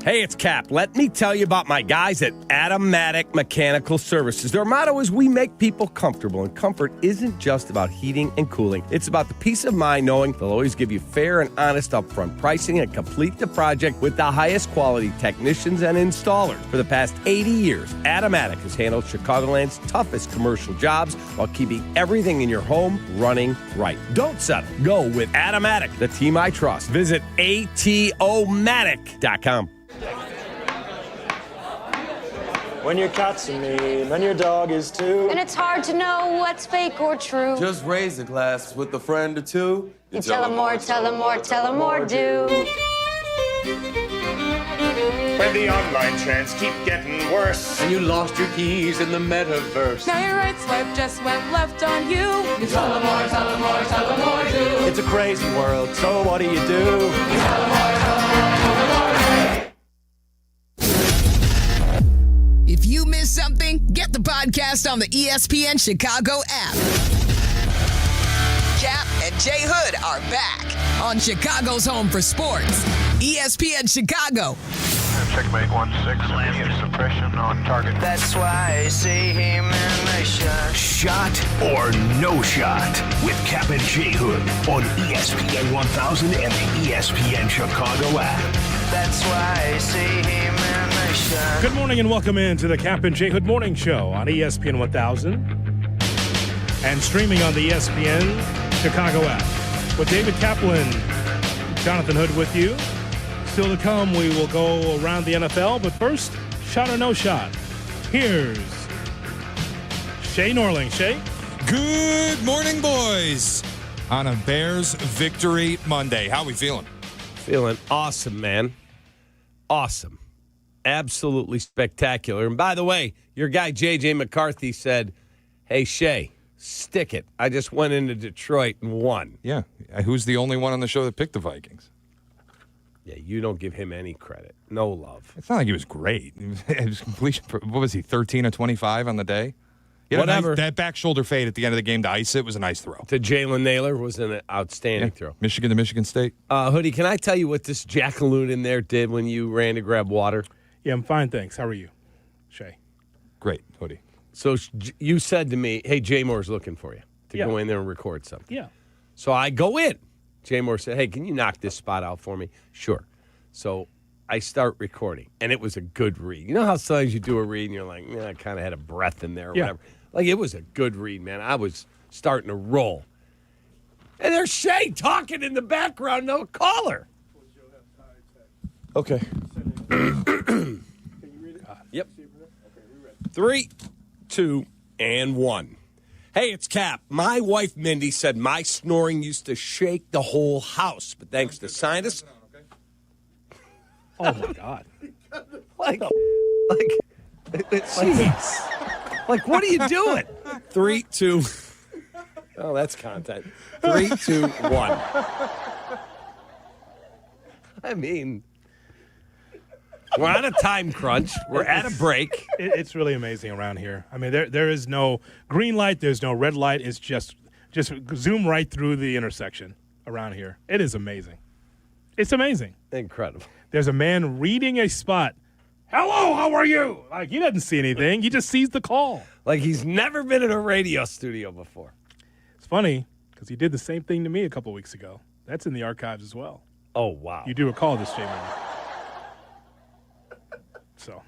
[SPEAKER 12] Hey, it's Kap. Let me tell you about my guys at Automatic Mechanical Services. Their motto is we make people comfortable, and comfort isn't just about heating and cooling. It's about the peace of mind knowing they'll always give you fair and honest upfront pricing and complete the project with the highest quality technicians and installers. For the past 80 years, Automatic has handled Chicagoland's toughest commercial jobs while keeping everything in your home running right. Don't settle. Go with Automatic, the team I trust. Visit atomatic.com.
[SPEAKER 2] When your cat's a meme and your dog is too.
[SPEAKER 3] And it's hard to know what's fake or true.
[SPEAKER 11] Just raise a glass with a friend or two.
[SPEAKER 3] You tell them more, tell them more, tell them more, do.
[SPEAKER 13] When the online trends keep getting worse.
[SPEAKER 11] And you lost your keys in the metaverse.
[SPEAKER 15] Now your right swipe just went left on you.
[SPEAKER 13] You tell them more, tell them more, tell them more, do.
[SPEAKER 2] It's a crazy world, so what do? You tell them more, tell them more, tell them more,
[SPEAKER 7] If you missed something, get the podcast on the ESPN Chicago app. Kap and J Hood are back on Chicago's home for sports, ESPN Chicago.
[SPEAKER 13] Checkmate 1-6, immediate suppression on target.
[SPEAKER 11] That's why I see him in the shot.
[SPEAKER 8] Shot or no shot with Kap and J Hood on ESPN 1000 and the ESPN Chicago app.
[SPEAKER 11] That's why I see him in the shot.
[SPEAKER 6] Good morning and welcome into the Kap and J Hood Morning Show on ESPN 1000 and streaming on the ESPN Chicago app. With David Kaplan, Jonathan Hood with you. Still to come, we will go around the NFL, but first, shot or no shot. Here's Shay Norling. Shay?
[SPEAKER 14] Good morning, boys. On a Bears victory Monday. How we feeling?
[SPEAKER 12] Feeling awesome, man. Awesome. Absolutely spectacular. And by the way, your guy J.J. McCarthy said, hey, Shay, stick it. I just went into Detroit and won.
[SPEAKER 14] Yeah. Who's the only one on the show that picked the Vikings?
[SPEAKER 12] Yeah, you don't give him any credit. No love.
[SPEAKER 14] It's not like he was great. It was completion. What was he, 13 of 25 on the day?
[SPEAKER 12] Whatever.
[SPEAKER 14] That back shoulder fade at the end of the game to ice it was a nice throw.
[SPEAKER 12] To Jalen Naylor was an outstanding throw.
[SPEAKER 14] Michigan to Michigan State.
[SPEAKER 12] Hoodie, can I tell you what this jackaloon in there did when you ran to grab water?
[SPEAKER 6] Yeah, I'm fine, thanks. How are you, Shay?
[SPEAKER 14] Great, Hoodie.
[SPEAKER 12] So you said to me, hey, Jay Moore's looking for you to go in there and record something.
[SPEAKER 6] Yeah.
[SPEAKER 12] So I go in. Jay Moore said, hey, can you knock this spot out for me? Sure. So I start recording, and it was a good read. You know how sometimes you do a read, and you're like, I kind of had a breath in there or whatever. Like, it was a good read, man. I was starting to roll. And there's Shay talking in the background, no caller.
[SPEAKER 2] Okay.
[SPEAKER 12] Yep. 3, 2, and 1. Hey, it's Kap. My wife, Mindy, said my snoring used to shake the whole house, but thanks to scientists...
[SPEAKER 6] Oh, my God.
[SPEAKER 12] Jeez. Like, what are you doing? 3, 2... Oh, that's content. 3, 2, 1. I mean... We're on a time crunch. We're at a break.
[SPEAKER 6] It's really amazing around here. I mean, there is no green light. There's no red light. It's just zoom right through the intersection around here. It is amazing. It's amazing.
[SPEAKER 12] Incredible.
[SPEAKER 6] There's a man reading a spot. Hello, how are you? Like, he doesn't see anything. He just sees the call.
[SPEAKER 12] Like he's never been in a radio studio before.
[SPEAKER 6] It's funny because he did the same thing to me a couple weeks ago. That's in the archives as well.
[SPEAKER 12] Oh, wow.
[SPEAKER 6] You do recall this, Jay. So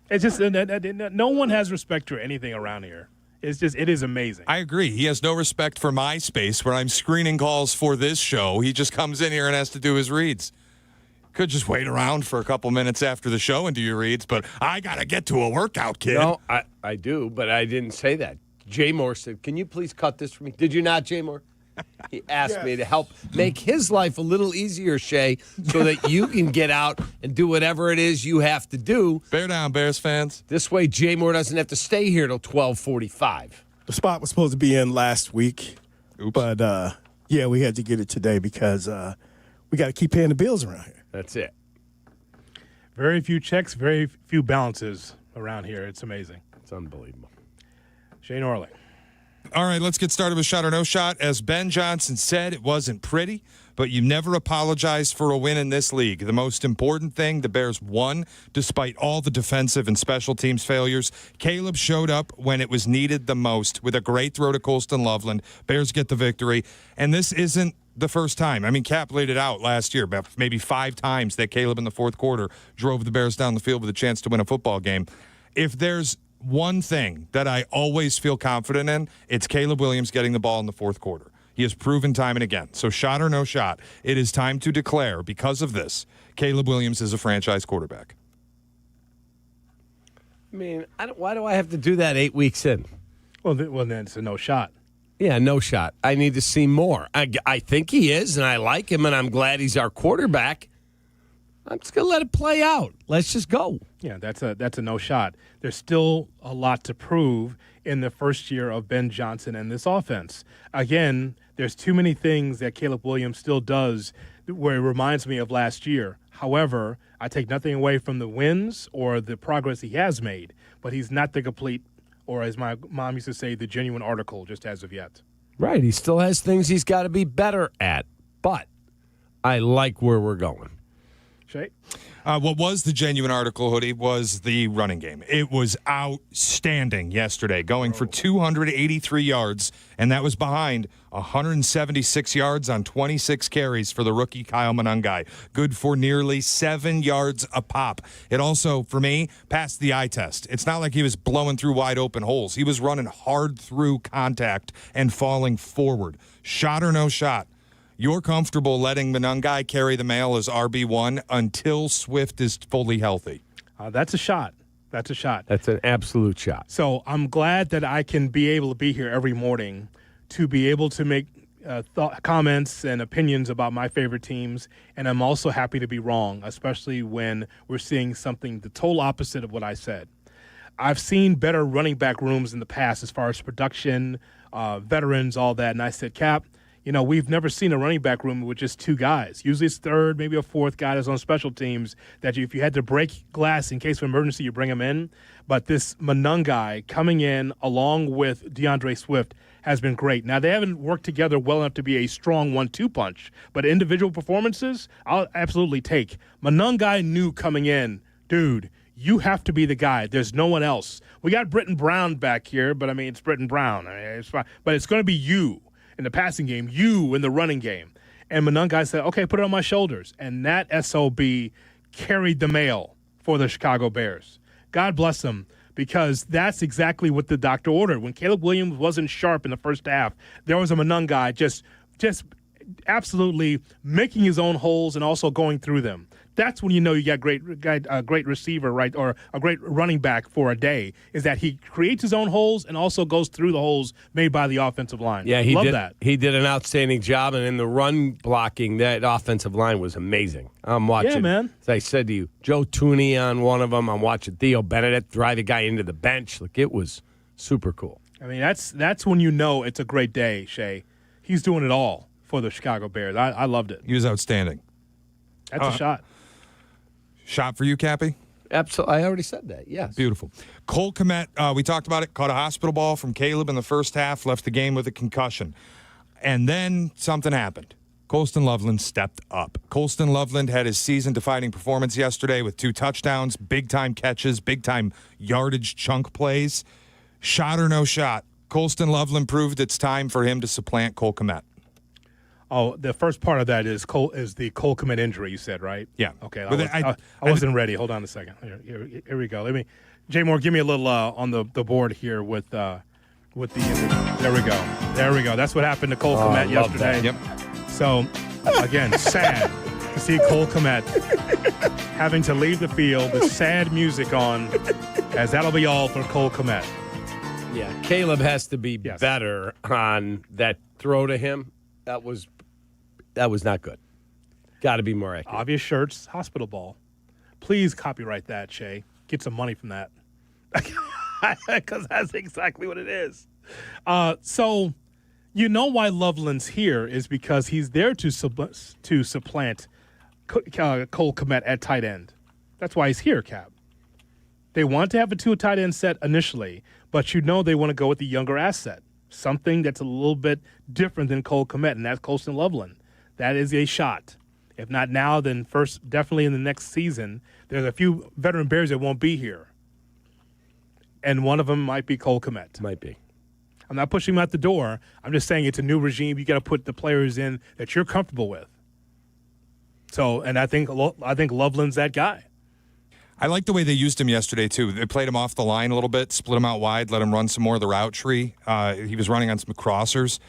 [SPEAKER 6] it's just no one has respect for anything around here. It is amazing.
[SPEAKER 14] I agree. He has no respect for my space where I'm screening calls for this show. He just comes in here and has to do his reads. Could just wait around for a couple minutes after the show and do your reads, but I got to get to a workout, kid.
[SPEAKER 12] No, I do, but I didn't say that. Jay Moore said, can you please cut this for me? Did you not, Jay Moore? He asked me to help make his life a little easier, Shay, so that you can get out and do whatever it is you have to do.
[SPEAKER 14] Bear down, Bears fans.
[SPEAKER 12] This way, Jay Moore doesn't have to stay here till 12:45.
[SPEAKER 1] The spot was supposed to be in last week.
[SPEAKER 14] Oops.
[SPEAKER 1] But, we had to get it today because we got to keep paying the bills around here.
[SPEAKER 12] That's it.
[SPEAKER 6] Very few checks, very few balances around here. It's amazing.
[SPEAKER 12] It's unbelievable.
[SPEAKER 6] Shane Orling.
[SPEAKER 14] All right, let's get started with Shot or No Shot. As Ben Johnson said, it wasn't pretty, but you never apologize for a win in this league. The most important thing, the Bears won despite all the defensive and special teams failures. Caleb showed up when it was needed the most with a great throw to Colston Loveland. Bears get the victory, and this isn't the first time. I mean, Cap laid it out last year, about maybe 5 times that Caleb in the fourth quarter drove the Bears down the field with a chance to win a football game. If there's one thing that I always feel confident in, it's Caleb Williams getting the ball in the fourth quarter. He has proven time and again. So shot or no shot, it is time to declare, because of this, Caleb Williams is a franchise quarterback.
[SPEAKER 12] I mean, why do I have to do that 8 weeks in?
[SPEAKER 4] Well, then it's a no shot.
[SPEAKER 12] Yeah, no shot. I need to see more. I think he is, and I like him, and I'm glad he's our quarterback. I'm just going to let it play out. Let's just go.
[SPEAKER 4] Yeah, that's a no shot. There's still a lot to prove in the first year of Ben Johnson and this offense. Again, there's too many things that Caleb Williams still does where it reminds me of last year. However, I take nothing away from the wins or the progress he has made, but he's not the complete, or as my mom used to say, the genuine article just as of yet.
[SPEAKER 12] Right. He still has things he's got to be better at, but I like where we're going.
[SPEAKER 4] Shay?
[SPEAKER 14] What was the genuine article, Hoodie, was the running game. It was outstanding yesterday, going for 283 yards, and that was behind 176 yards on 26 carries for the rookie Kyle Monangai. Good for nearly 7 yards a pop. It also, for me, passed the eye test. It's not like he was blowing through wide open holes. He was running hard through contact and falling forward. Shot or no shot? You're comfortable letting Monangai carry the mail as RB1 until Swift is fully healthy?
[SPEAKER 4] That's a shot. That's a shot.
[SPEAKER 12] That's an absolute shot.
[SPEAKER 4] So I'm glad that I can be able to be here every morning to be able to make comments and opinions about my favorite teams. And I'm also happy to be wrong, especially when we're seeing something the total opposite of what I said. I've seen better running back rooms in the past as far as production, veterans, all that. And I said, Cap, you know, we've never seen a running back room with just 2 guys. Usually it's third, maybe a fourth guy that's on special teams that if you had to break glass in case of emergency, you bring him in. But this Monangai coming in along with DeAndre Swift has been great. Now, they haven't worked together well enough to be a strong 1-2 punch, but individual performances, I'll absolutely take. Monangai knew coming in, dude, you have to be the guy. There's no one else. We got Britton Brown back here, but, I mean, it's Britton Brown. I mean, it's fine. But it's going to be you. In the passing game, you in the running game. And Monangai said, okay, put it on my shoulders. And that SOB carried the mail for the Chicago Bears. God bless them, because that's exactly what the doctor ordered. When Caleb Williams wasn't sharp in the first half, there was a Monangai just absolutely making his own holes and also going through them. That's when you know you got a great receiver, right, or a great running back for a day, is that he creates his own holes and also goes through the holes made by the offensive line.
[SPEAKER 12] Yeah, he
[SPEAKER 4] Love
[SPEAKER 12] did
[SPEAKER 4] that.
[SPEAKER 12] He did an outstanding job, and in the run blocking, that offensive line was amazing. I'm watching,
[SPEAKER 4] yeah, man.
[SPEAKER 12] As I said to you, Joe Tooney on one of them. I'm watching Theo Benedict drive a guy into the bench. Like, it was super cool.
[SPEAKER 4] I mean, that's when you know it's a great day, Shay. He's doing it all for the Chicago Bears. I loved it.
[SPEAKER 14] He was outstanding.
[SPEAKER 4] That's a shot.
[SPEAKER 14] Shot for you, Cappy?
[SPEAKER 12] Absolutely. I already said that, yes.
[SPEAKER 14] Beautiful. Cole Kmet, we talked about it, caught a hospital ball from Caleb in the first half, left the game with a concussion. And then something happened. Colston Loveland stepped up. Colston Loveland had his season-defining performance yesterday with 2 touchdowns, big-time catches, big-time yardage chunk plays. Shot or no shot, Colston Loveland proved it's time for him to supplant Cole Kmet.
[SPEAKER 4] Oh, the first part of that is the Cole Kmet injury, you said, right?
[SPEAKER 14] Yeah.
[SPEAKER 4] Okay. I wasn't ready. Hold on a second. Here we go. Jay Moore, give me a little on the board here with the there we go. That's what happened to Cole Kmet yesterday.
[SPEAKER 14] Yep.
[SPEAKER 4] So, again, sad to see Cole Kmet having to leave the field with sad music on, as that'll be all for Cole Kmet.
[SPEAKER 12] Yeah, Caleb has to be better on that throw to him. That was not good. Got to be more accurate.
[SPEAKER 4] Obvious shirts, hospital ball. Please copyright that, Shay. Get some money from that. Because that's exactly what it is. So, you know why Loveland's here is because he's there to supplant Cole Kmet at tight end. That's why he's here, Cap. They want to have a 2 tight end set initially, but you know they want to go with the younger asset. something that's a little bit different than Cole Kmet, and that's Colston Loveland. That is a shot. If not now, then first, definitely in the next season. There's a few veteran Bears that won't be here. And one of them might be Cole Kmet.
[SPEAKER 12] Might be.
[SPEAKER 4] I'm not pushing him out the door. I'm just saying it's a new regime. You got to put the players in that you're comfortable with. So, and I think Loveland's that guy.
[SPEAKER 14] I like the way they used him yesterday, too. They played him off the line a little bit, split him out wide, let him run some more of the route tree. He was running on some crossers.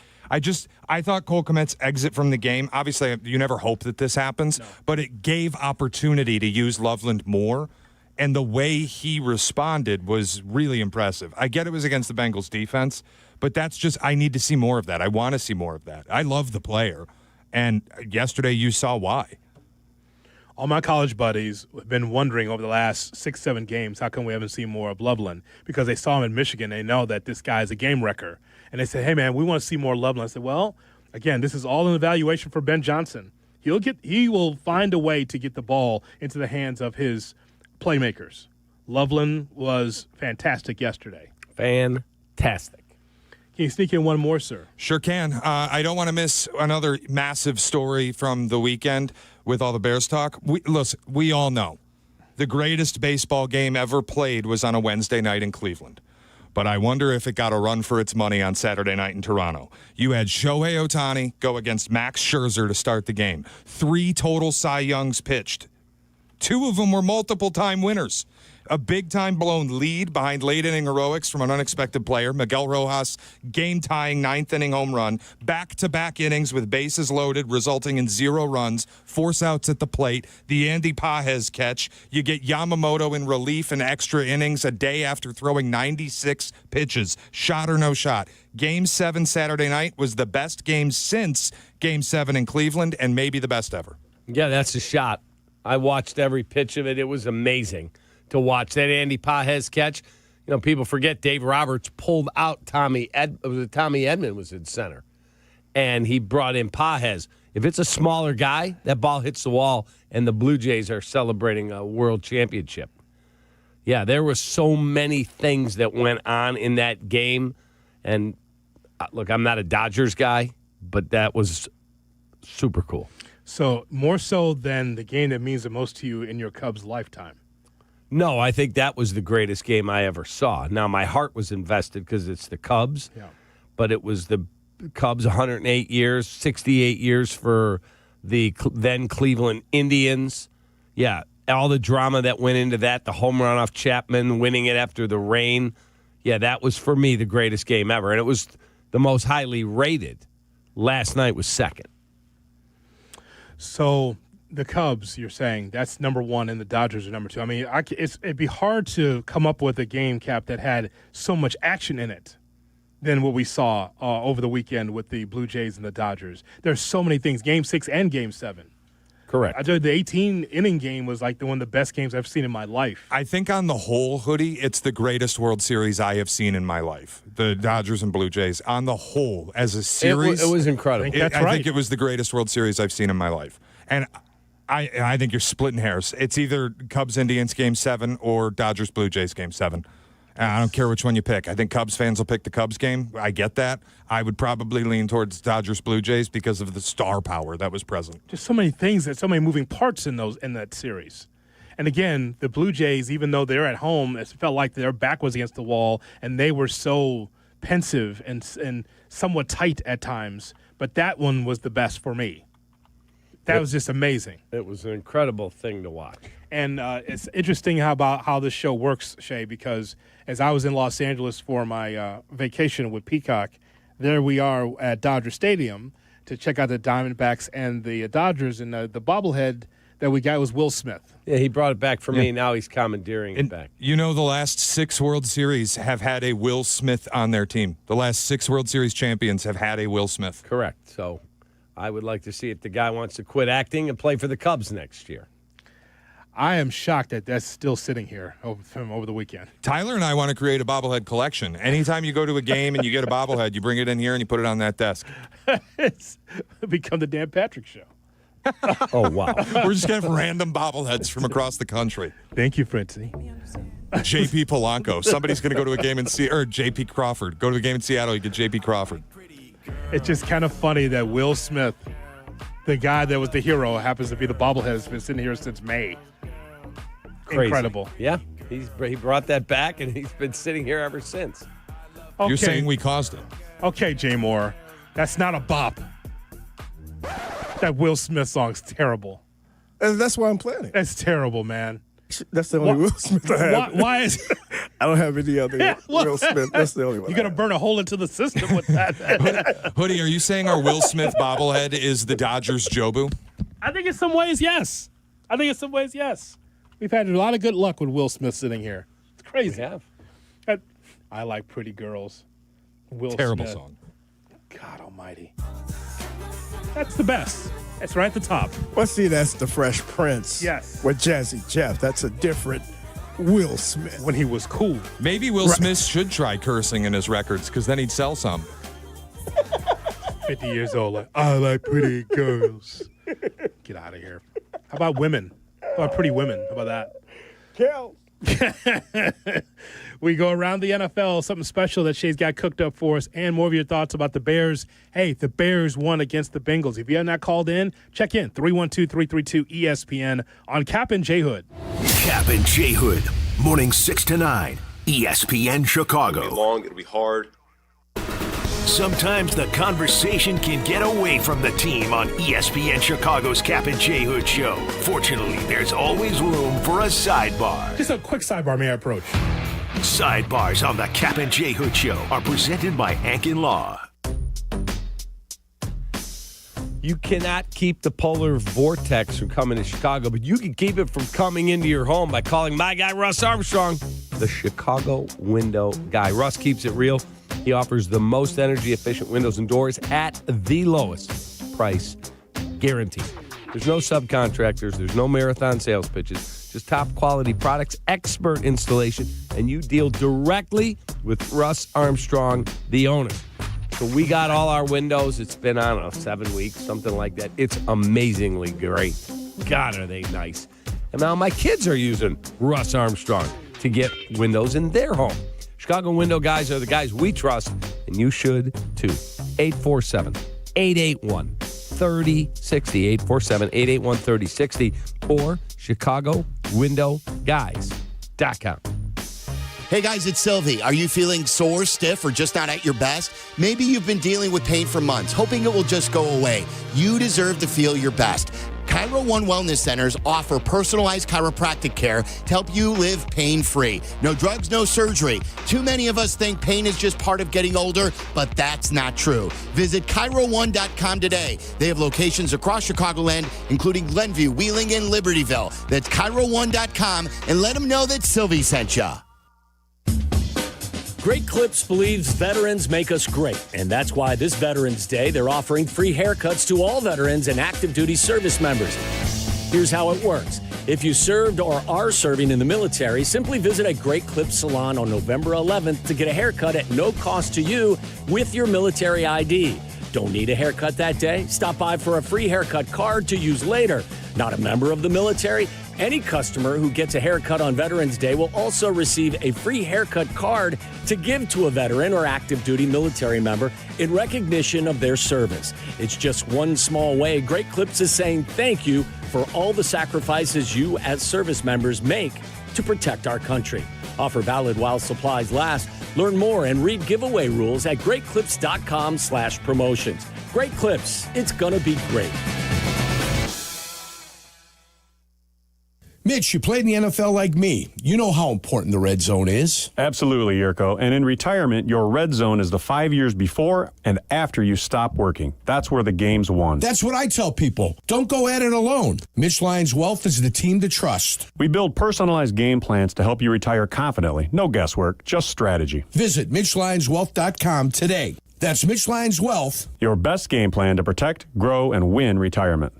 [SPEAKER 14] I thought Cole Kmet's exit from the game, obviously you never hope that this happens, but it gave opportunity to use Loveland more, and the way he responded was really impressive. I get it was against the Bengals defense, but that's just, I need to see more of that. I want to see more of that. I love the player, and yesterday you saw why.
[SPEAKER 4] All my college buddies have been wondering over the last 6-7 games, how come we haven't seen more of Loveland? Because they saw him in Michigan. They know that this guy is a game wrecker. And they said, hey, man, we want to see more Loveland. I said, well, again, this is all an evaluation for Ben Johnson. He will find a way to get the ball into the hands of his playmakers. Loveland was fantastic yesterday.
[SPEAKER 12] Fantastic.
[SPEAKER 14] Can you sneak in one more, sir? Sure can. I don't want to miss another massive story from the weekend with all the Bears talk. We all know the greatest baseball game ever played was on a Wednesday night in Cleveland. But I wonder if it got a run for its money on Saturday night in Toronto. You had Shohei Ohtani go against Max Scherzer to start the game. 3 total Cy Youngs pitched. 2 of them were multiple-time winners. A big-time blown lead behind late-inning heroics from an unexpected player, Miguel Rojas, game-tying 9th-inning home run, back-to-back innings with bases loaded, resulting in 0 runs, force outs at the plate, the Andy Pages catch. You get Yamamoto in relief in extra innings a day after throwing 96 pitches, shot or no shot. Game 7 Saturday night was the best game since Game 7 in Cleveland, and maybe the best ever.
[SPEAKER 12] Yeah, that's a shot. I watched every pitch of it. It was amazing to watch that Andy Pages catch. You know, people forget Dave Roberts pulled out Tommy Edman was in center, and he brought in Pages. If it's a smaller guy, that ball hits the wall, and the Blue Jays are celebrating a world championship. Yeah, there were so many things that went on in that game. And look, I'm not a Dodgers guy, but that was super cool.
[SPEAKER 4] So more so than the game that means the most to you in your Cubs lifetime.
[SPEAKER 12] No, I think that was the greatest game I ever saw. Now, my heart was invested because it's the Cubs, but it was the Cubs 108 years, 68 years for the then Cleveland Indians. Yeah, all the drama that went into that, the home run off Chapman, winning it after the rain. Yeah, that was, for me, the greatest game ever, and it was the most highly rated. Last night was second.
[SPEAKER 4] So the Cubs, you're saying, that's number 1 and the Dodgers are number 2. I mean, it'd be hard to come up with a game, Cap, that had so much action in it than what we saw over the weekend with the Blue Jays and the Dodgers. There's so many things, Game 6 and Game 7.
[SPEAKER 12] Correct.
[SPEAKER 4] I thought the 18-inning game was like one of the best games I've seen in my life.
[SPEAKER 14] I think on the whole, Hoodie, it's the greatest World Series I have seen in my life. The Dodgers and Blue Jays. On the whole, as a series.
[SPEAKER 12] It was incredible.
[SPEAKER 14] I think it was the greatest World Series I've seen in my life. And I think you're splitting hairs. It's either Cubs-Indians Game 7 or Dodgers-Blue Jays Game 7. I don't care which one you pick. I think Cubs fans will pick the Cubs game. I get that. I would probably lean towards Dodgers-Blue Jays because of the star power that was present.
[SPEAKER 4] Just so many things, so many moving parts in that series. And again, the Blue Jays, even though they're at home, it felt like their back was against the wall, and they were so pensive and somewhat tight at times. But that one was the best for me. That was just amazing.
[SPEAKER 12] It was an incredible thing to watch.
[SPEAKER 4] And it's interesting how this show works, Shay, because as I was in Los Angeles for my vacation with Peacock, there we are at Dodger Stadium to check out the Diamondbacks and the Dodgers, and the bobblehead that we got was Will Smith.
[SPEAKER 12] Yeah, he brought it back for me. Now he's commandeering it back.
[SPEAKER 14] You know, the last 6 World Series have had a Will Smith on their team. The last 6 World Series champions have had a Will Smith.
[SPEAKER 12] Correct. So I would like to see if the guy wants to quit acting and play for the Cubs next year.
[SPEAKER 4] I am shocked that that's still sitting here from over the weekend.
[SPEAKER 14] Tyler and I want to create a bobblehead collection. Anytime you go to a game and you get a bobblehead, you bring it in here and you put it on that desk.
[SPEAKER 4] It's become the Dan Patrick Show.
[SPEAKER 12] Oh, wow.
[SPEAKER 14] We're just going to have random bobbleheads from across the country.
[SPEAKER 4] Thank you, Fritzy.
[SPEAKER 14] JP Polanco. Somebody's going to go to a game or JP Crawford. Go to a game in Seattle, you get JP Crawford.
[SPEAKER 6] It's just kind of funny that Will Smith, the guy that was the hero, happens to be the bobblehead, has been sitting here since May.
[SPEAKER 12] Crazy.
[SPEAKER 6] Incredible.
[SPEAKER 12] Yeah, he brought that back, and he's been sitting here ever since.
[SPEAKER 6] Okay.
[SPEAKER 14] You're saying we caused it.
[SPEAKER 6] Okay, Jay Moore. That's not a bop. That Will Smith song's terrible.
[SPEAKER 1] That's why I'm playing it.
[SPEAKER 6] That's terrible, man.
[SPEAKER 1] That's the only Will Smith I have.
[SPEAKER 6] Why is
[SPEAKER 1] I don't have any other Will Smith. That's the only one.
[SPEAKER 6] You're going to burn a hole into the system with that.
[SPEAKER 14] Hoodie, are you saying our Will Smith bobblehead is the Dodgers Jobu?
[SPEAKER 6] I think in some ways, yes. We've had a lot of good luck with Will Smith sitting here. It's crazy.
[SPEAKER 12] We have.
[SPEAKER 6] I like pretty girls. Will
[SPEAKER 14] Terrible
[SPEAKER 6] Smith.
[SPEAKER 14] song.
[SPEAKER 6] God almighty. That's the best. It's right at the top.
[SPEAKER 1] Well, see, that's the Fresh Prince.
[SPEAKER 6] Yes.
[SPEAKER 1] With Jazzy Jeff. That's a different Will Smith.
[SPEAKER 6] When he was cool.
[SPEAKER 14] Maybe Will Smith should try cursing in his records because then he'd sell some.
[SPEAKER 6] 50 years old. Like, I like pretty girls. Get out of here. How about women? How about pretty women? How about that?
[SPEAKER 1] Kill.
[SPEAKER 6] We go around the NFL, something special that Shay's got cooked up for us, and more of your thoughts about the Bears. Hey, the Bears won against the Bengals. If you have not called in, check in 312-332-ESPN on Kap and J Hood.
[SPEAKER 8] Kap and J Hood, morning 6 to 9, ESPN Chicago.
[SPEAKER 16] It'll be long, it'll be hard.
[SPEAKER 8] Sometimes the conversation can get away from the team on ESPN Chicago's Kap and J Hood show. Fortunately, there's always room for a sidebar.
[SPEAKER 6] Just a quick sidebar, may I approach?
[SPEAKER 8] Sidebars on the Kap and J Hood show are presented by Ankin Law.
[SPEAKER 12] You cannot keep the polar vortex from coming to Chicago, but you can keep it from coming into your home by calling my guy Russ Armstrong, the Chicago window guy. Russ keeps it real. He offers the most energy-efficient windows and doors at the lowest price guaranteed. There's no subcontractors. There's no marathon sales pitches. Just top-quality products, expert installation, and you deal directly with Russ Armstrong, the owner. So we got all our windows. It's been, 7 weeks, something like that. It's amazingly great. God, are they nice. And now my kids are using Russ Armstrong to get windows in their home. Chicago window guys are the guys we trust, and you should too. 847-881-3060. 847-881-3060 or ChicagoWindowGuys.com.
[SPEAKER 17] Hey guys, it's Silvy. Are you feeling sore, stiff, or just not at your best? Maybe you've been dealing with pain for months, hoping it will just go away. You deserve to feel your best. Cairo One Wellness Centers offer personalized chiropractic care to help you live pain-free. No drugs, no surgery. Too many of us think pain is just part of getting older, but that's not true. Visit ChiroOne.com today. They have locations across Chicagoland, including Glenview, Wheeling, and Libertyville. That's ChiroOne.com, and let them know that Silvy sent you.
[SPEAKER 18] Great Clips believes veterans make us great, and that's why this Veterans Day they're offering free haircuts to all veterans and active duty service members. Here's how it works. If you served or are serving in the military, simply visit a Great Clips salon on November 11th to get a haircut at no cost to you with your military ID. Don't need a haircut that day? Stop by for a free haircut card to use later. Not a member of the military? Any customer who gets a haircut on Veterans Day will also receive a free haircut card to give to a veteran or active duty military member in recognition of their service. It's just one small way Great Clips is saying thank you for all the sacrifices you as service members make to protect our country. Offer valid while supplies last. Learn more and read giveaway rules at greatclips.com/promotions. Great Clips, it's gonna be great.
[SPEAKER 10] Mitch, you played in the NFL like me. You know how important the red zone is.
[SPEAKER 20] Absolutely, Yurko. And in retirement, your red zone is the 5 years before and after you stop working. That's where the game's won.
[SPEAKER 10] That's what I tell people. Don't go at it alone. Mitch Lyons Wealth is the team to trust.
[SPEAKER 20] We build personalized game plans to help you retire confidently. No guesswork, just strategy.
[SPEAKER 10] Visit MitchLyonsWealth.com today. That's Mitch Lyons Wealth.
[SPEAKER 20] Your best game plan to protect, grow, and win retirement.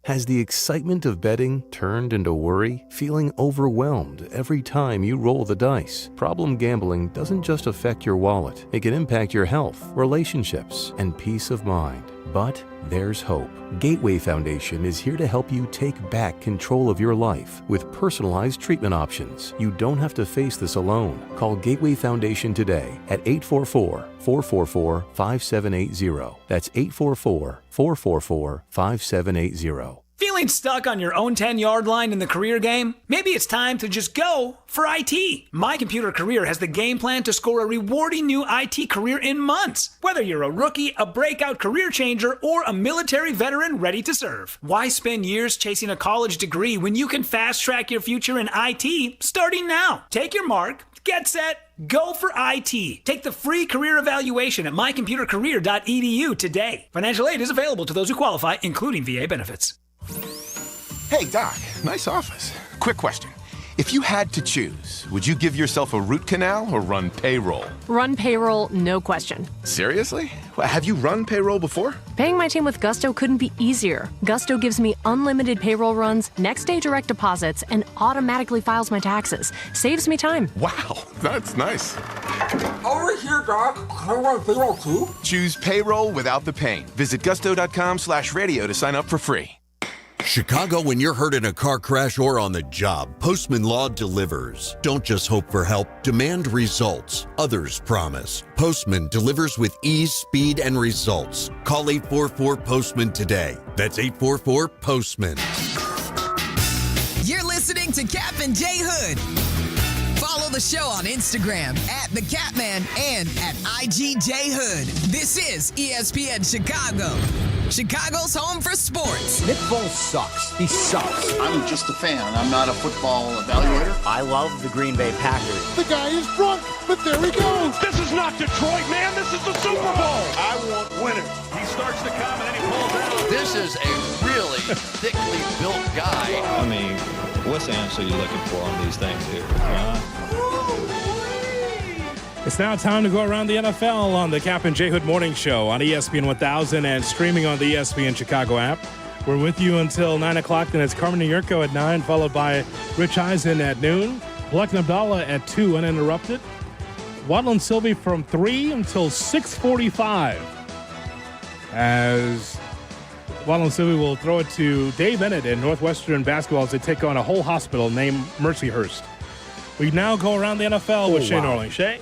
[SPEAKER 21] Has the excitement of betting turned into worry? Feeling overwhelmed every time you roll the dice? Problem gambling doesn't just affect your wallet. It can impact your health, relationships, and peace of mind. But there's hope. Gateway Foundation is here to help you take back control of your life with personalized treatment options. You don't have to face this alone. Call Gateway Foundation today at 844-444-5780. That's 844-444-5780.
[SPEAKER 16] Feeling stuck on your own 10-yard line in the career game? Maybe it's time to just go for IT. My Computer Career has the game plan to score a rewarding new IT career in months. Whether you're a rookie, a breakout career changer, or a military veteran ready to serve. Why spend years chasing a college degree when you can fast-track your future in IT starting now? Take your mark, get set, go for IT. Take the free career evaluation at mycomputercareer.edu today. Financial aid is available to those who qualify, including VA benefits.
[SPEAKER 22] Hey, Doc, nice office. Quick question. If you had to choose, would you give yourself a root canal or run payroll?
[SPEAKER 23] Run payroll, no question.
[SPEAKER 22] Seriously? Have you run payroll before?
[SPEAKER 23] Paying my team with Gusto couldn't be easier. Gusto gives me unlimited payroll runs, next-day direct deposits, and automatically files my taxes. Saves me time.
[SPEAKER 22] Wow, that's nice.
[SPEAKER 24] Over here, Doc. Can I run payroll too?
[SPEAKER 22] Choose payroll without the pain. Visit gusto.com/radio to sign up for free.
[SPEAKER 25] Chicago, when you're hurt in a car crash or on the job, Postman Law delivers. Don't just hope for help, demand results. Others promise. Postman delivers with ease, speed, and results. Call 844-POSTMAN today. That's 844-POSTMAN.
[SPEAKER 7] You're listening to Kap and J Hood. Follow the show on Instagram at The Catman and at IGJHood. This is ESPN Chicago, Chicago's home for sports.
[SPEAKER 26] Nick Foles sucks. He sucks.
[SPEAKER 27] I'm just a fan. I'm not a football evaluator.
[SPEAKER 26] I love the Green Bay Packers.
[SPEAKER 27] The guy is drunk, but there he goes.
[SPEAKER 28] This is not Detroit, man. This is the Super Bowl.
[SPEAKER 27] I want winners.
[SPEAKER 28] He starts to come and then he pulls out.
[SPEAKER 29] This is a really thickly built guy.
[SPEAKER 30] I mean, what's the answer you're looking for on these things here?
[SPEAKER 4] It's now time to go around the NFL on the Kap and J Hood Morning Show on ESPN 1000 and streaming on the ESPN Chicago app. We're with you until 9 o'clock. Then it's Carmen Jurko at 9, followed by Rich Eisen at noon. Bleck Abdalla at 2, uninterrupted. Waddle Silvy from 3 until 6:45. As Waddle Silvy will throw it to Dave Bennett in Northwestern basketball as they take on a whole hospital named Mercyhurst. We now go around the NFL with Shay Norling. Shay?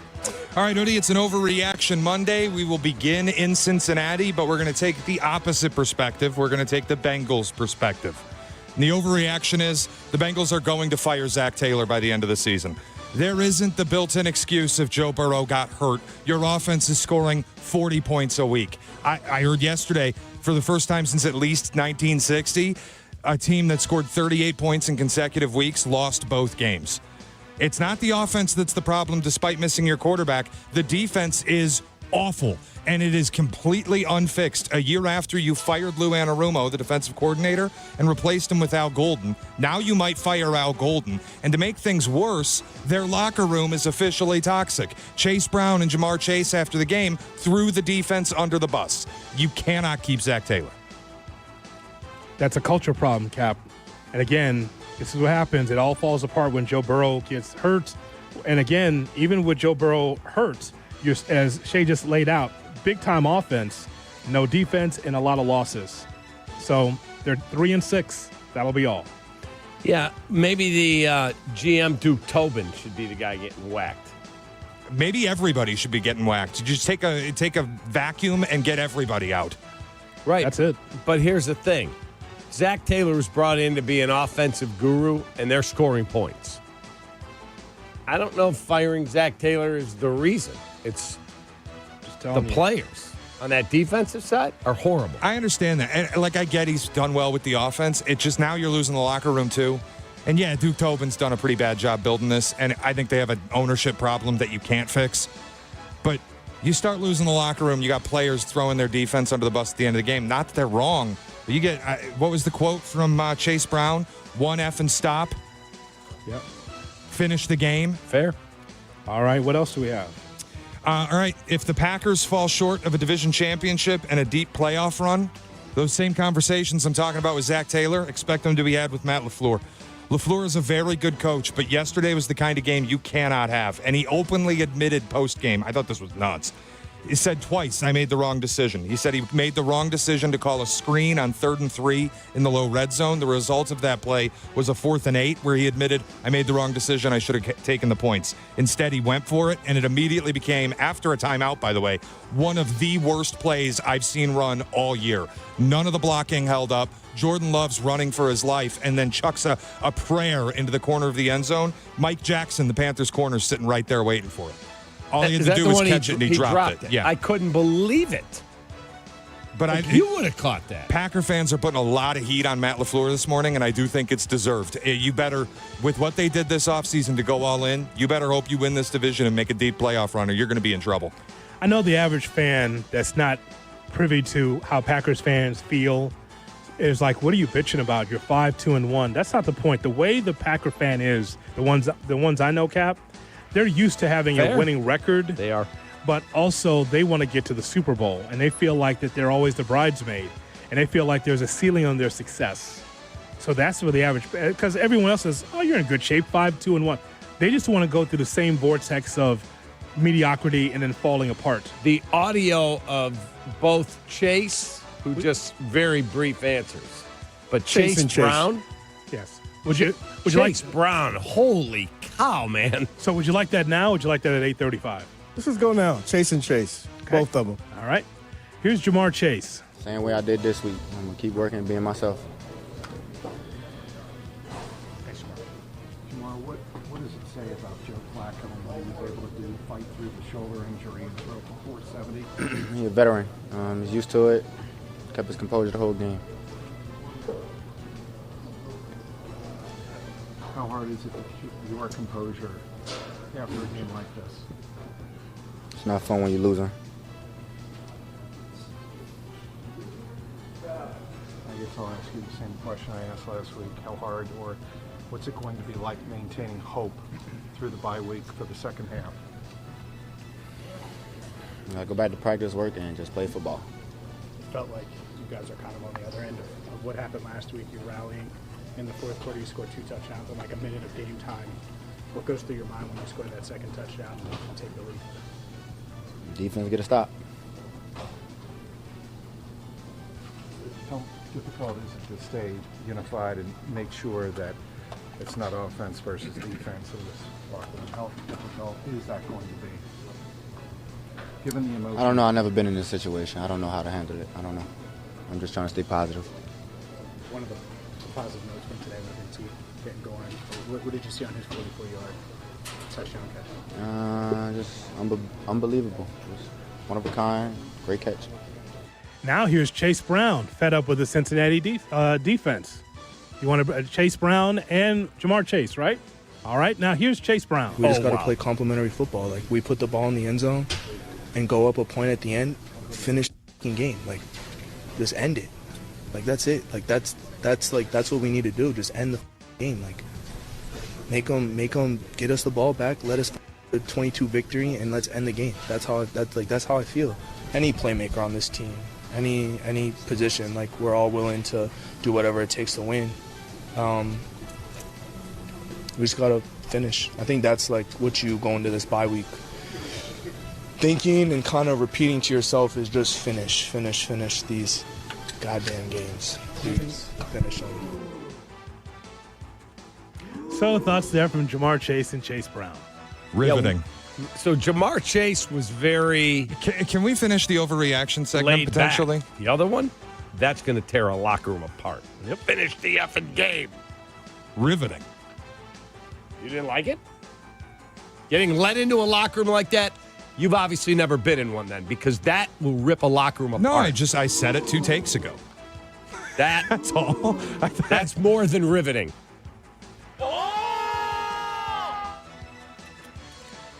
[SPEAKER 14] All right, Udi, it's an overreaction Monday. We will begin in Cincinnati, but we're going to take the opposite perspective. We're going to take the Bengals perspective. And the overreaction is the Bengals are going to fire Zach Taylor by the end of the season. There isn't the built-in excuse if Joe Burrow got hurt. Your offense is scoring 40 points a week. I heard yesterday, for the first time since at least 1960, a team that scored 38 points in consecutive weeks lost both games. It's not the offense that's the problem, despite missing your quarterback. The defense is awful, and it is completely unfixed. A year after you fired Lou Anarumo, the defensive coordinator, and replaced him with Al Golden, now you might fire Al Golden. And to make things worse, their locker room is officially toxic. Chase Brown and Jamar Chase, after the game, threw the defense under the bus. You cannot keep Zach Taylor.
[SPEAKER 4] That's a culture problem, Cap. And again, this is what happens. It all falls apart when Joe Burrow gets hurt. And again, even with Joe Burrow hurt, as Shay just laid out, big-time offense, no defense, and a lot of losses. So they're 3-6. That'll be all.
[SPEAKER 12] Yeah, maybe the GM Duke Tobin should be the guy getting whacked.
[SPEAKER 14] Maybe everybody should be getting whacked. You just take a vacuum and get everybody out.
[SPEAKER 12] Right.
[SPEAKER 4] That's it.
[SPEAKER 12] But here's the thing. Zach Taylor was brought in to be an offensive guru, and they're scoring points. I don't know if firing Zach Taylor is the reason. It's just the players on that defensive side are horrible.
[SPEAKER 14] I understand that. And, I get he's done well with the offense. It's just now you're losing the locker room, too. And, yeah, Duke Tobin's done a pretty bad job building this, and I think they have an ownership problem that you can't fix. But you start losing the locker room, you got players throwing their defense under the bus at the end of the game. Not that they're wrong. You get, what was the quote from Chase Brown? 1 F and stop.
[SPEAKER 4] Yep.
[SPEAKER 14] Finish the game.
[SPEAKER 4] Fair. All right, what else do we have?
[SPEAKER 14] All right, if the Packers fall short of a division championship and a deep playoff run, those same conversations I'm talking about with Zach Taylor, expect them to be had with Matt LaFleur. LaFleur is a very good coach, but yesterday was the kind of game you cannot have. And he openly admitted post-game, I thought this was nuts, He said twice, I made the wrong decision. He said he made the wrong decision to call a screen on 3rd and 3 in the low red zone. The result of that play was a 4th and 8 where he admitted, I made the wrong decision. I should have taken the points. Instead, he went for it, and it immediately became, after a timeout, by the way, one of the worst plays I've seen run all year. None of the blocking held up. Jordan Love's running for his life and then chucks a prayer into the corner of the end zone. Mike Jackson, the Panthers corner, is sitting right there waiting for it. All he had to do was catch it, and he dropped it. Yeah,
[SPEAKER 12] I couldn't believe it.
[SPEAKER 14] But
[SPEAKER 12] you would have caught that.
[SPEAKER 14] Packer fans are putting a lot of heat on Matt LaFleur this morning, and I do think it's deserved. You better, with what they did this offseason to go all in, you better hope you win this division and make a deep playoff run, or you're going to be in trouble.
[SPEAKER 4] I know the average fan that's not privy to how Packers fans feel is like, what are you bitching about? You're 5-2-1. That's not the point. The way the Packer fan is, the ones I know, Cap, they're used to having a winning record.
[SPEAKER 12] They are.
[SPEAKER 4] But also they want to get to the Super Bowl, and they feel like that they're always the bridesmaid, and they feel like there's a ceiling on their success. So that's where the average, because everyone else says, oh, you're in good shape, 5-2-1. They just want to go through the same vortex of mediocrity and then falling apart.
[SPEAKER 12] The audio of both Chase, who just very brief answers, but Chase Brown.
[SPEAKER 4] Yes. Would you
[SPEAKER 12] Chase
[SPEAKER 4] like
[SPEAKER 12] Brown? Holy cow, man!
[SPEAKER 4] So would you like that now? Or would you like that at 8:35?
[SPEAKER 1] Let's just go now. Chase and Chase, both of them.
[SPEAKER 4] All right. Here's Jamar Chase.
[SPEAKER 2] Same way I did this week. I'm gonna keep working and being myself.
[SPEAKER 3] Jamar, what does it say about Joe Flacco and what he was able to do, fight through the shoulder injury and throw for 470?
[SPEAKER 2] He's a veteran. He's used to it. Kept his composure the whole game.
[SPEAKER 3] How hard is it to keep your composure after a game like this?
[SPEAKER 2] It's not fun when you're losing.
[SPEAKER 3] I guess I'll ask you the same question I asked last week. How hard, or what's it going to be like maintaining hope through the bye week for the second half?
[SPEAKER 2] I go back to practice, work, and just play football.
[SPEAKER 5] Felt like you guys are kind of on the other end of what happened last week. You're rallying. In the fourth quarter, you scored 2 touchdowns in like a minute of game time. What goes through your mind when you score that second touchdown and take the lead?
[SPEAKER 2] Defense get a stop.
[SPEAKER 3] How difficult is it to stay unified and make sure that it's not offense versus defense in this locker room? How difficult is that going to be? Given the emotion.
[SPEAKER 2] I don't know. I've never been in this situation. I don't know how to handle it. I don't know. I'm just trying to stay positive.
[SPEAKER 5] One of the positive notes from today was T getting going. What did you see on his 44-yard touchdown catch?
[SPEAKER 2] Just unbelievable. Just one of a kind. Great catch.
[SPEAKER 4] Now here's Chase Brown, fed up with the Cincinnati defense. You want Chase Brown and Jamar Chase, right? All right, now here's Chase Brown.
[SPEAKER 6] We just got to play complimentary football. Like, we put the ball in the end zone and go up a point at the end, finish the game. Like, just end it. Like, that's it. Like, that's what we need to do. Just end the game. Like, make them get us the ball back, let us the 22 victory, and let's end the game. That's how I feel. Any playmaker on this team, any position, like, we're all willing to do whatever it takes to win. We just gotta finish. I think that's like what you go into this bye week thinking and kind of repeating to yourself is just finish these goddamn games. Please finish them.
[SPEAKER 4] So thoughts there from Jamar Chase and Chase Brown.
[SPEAKER 14] Riveting.
[SPEAKER 12] Yeah, so Jamar Chase was very...
[SPEAKER 14] Can we finish the overreaction segment potentially?
[SPEAKER 12] Back. The other one, that's going to tear a locker room apart. Yep. Finish the effing game.
[SPEAKER 14] Riveting.
[SPEAKER 12] You didn't like it? Getting let into a locker room like that, you've obviously never been in one then, because that will rip a locker room apart.
[SPEAKER 14] No, I said it 2 takes ago.
[SPEAKER 12] That's
[SPEAKER 14] all.
[SPEAKER 12] That's more than riveting.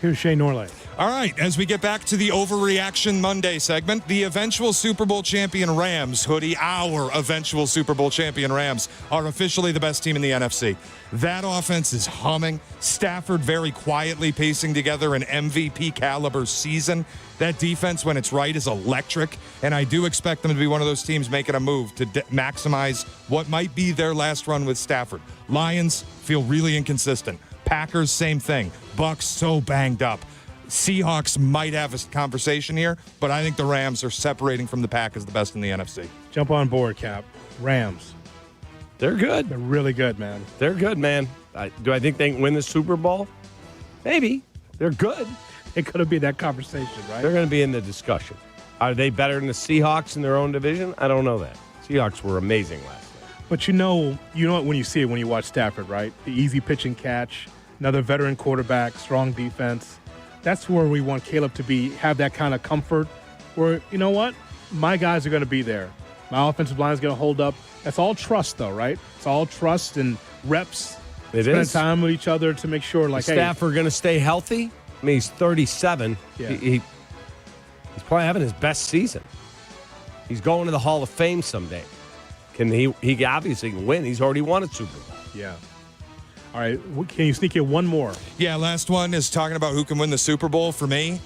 [SPEAKER 4] Here's Shay Norley.
[SPEAKER 14] All right, as we get back to the Overreaction Monday segment, the eventual Super Bowl champion Rams, Hoodie, our eventual Super Bowl champion Rams, are officially the best team in the NFC. That offense is humming. Stafford very quietly piecing together an MVP caliber season. That defense, when it's right, is electric, and I do expect them to be one of those teams making a move to maximize what might be their last run with Stafford. Lions feel really inconsistent. Packers, same thing. Bucks so banged up. Seahawks might have a conversation here, but I think the Rams are separating from the pack as the best in the NFC.
[SPEAKER 4] Jump on board, Cap. Rams.
[SPEAKER 12] They're good.
[SPEAKER 4] They're really good, man.
[SPEAKER 12] They're good, man. Do I think they can win the Super Bowl? Maybe. They're good.
[SPEAKER 4] It could be that conversation, right?
[SPEAKER 12] They're going to be in the discussion. Are they better than the Seahawks in their own division? I don't know that. Seahawks were amazing last night.
[SPEAKER 4] But you know what when you see it when you watch Stafford, right? The easy pitch and catch, another veteran quarterback, strong defense. That's where we want Caleb to have that kind of comfort where, you know what? My guys are going to be there. My offensive line is going to hold up. That's all trust, though, right? It's all trust and reps. Spend time with each other to make sure, like,
[SPEAKER 12] the Stafford going to stay healthy? I mean, he's 37.
[SPEAKER 4] Yeah.
[SPEAKER 12] He's probably having his best season. He's going to the Hall of Fame someday. He obviously can win. He's already won a Super Bowl.
[SPEAKER 4] Yeah. All right. Can you sneak in one more?
[SPEAKER 14] Yeah, last one is talking about who can win the Super Bowl. For me,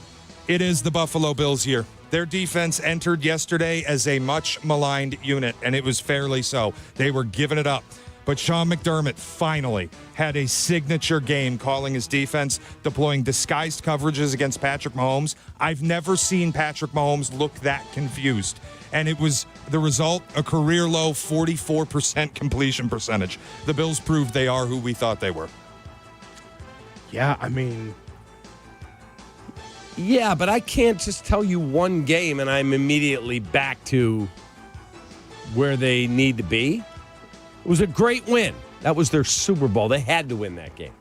[SPEAKER 14] it is the Buffalo Bills here. Their defense entered yesterday as a much maligned unit, and it was fairly so. They were giving it up. But Sean McDermott finally had a signature game calling his defense, deploying disguised coverages against Patrick Mahomes. I've never seen Patrick Mahomes look that confused. And it was the result, a career-low 44% completion percentage. The Bills proved they are who we thought they were.
[SPEAKER 4] Yeah, I mean...
[SPEAKER 12] Yeah, but I can't just tell you one game and I'm immediately back to where they need to be. It was a great win. That was their Super Bowl. They had to win that game.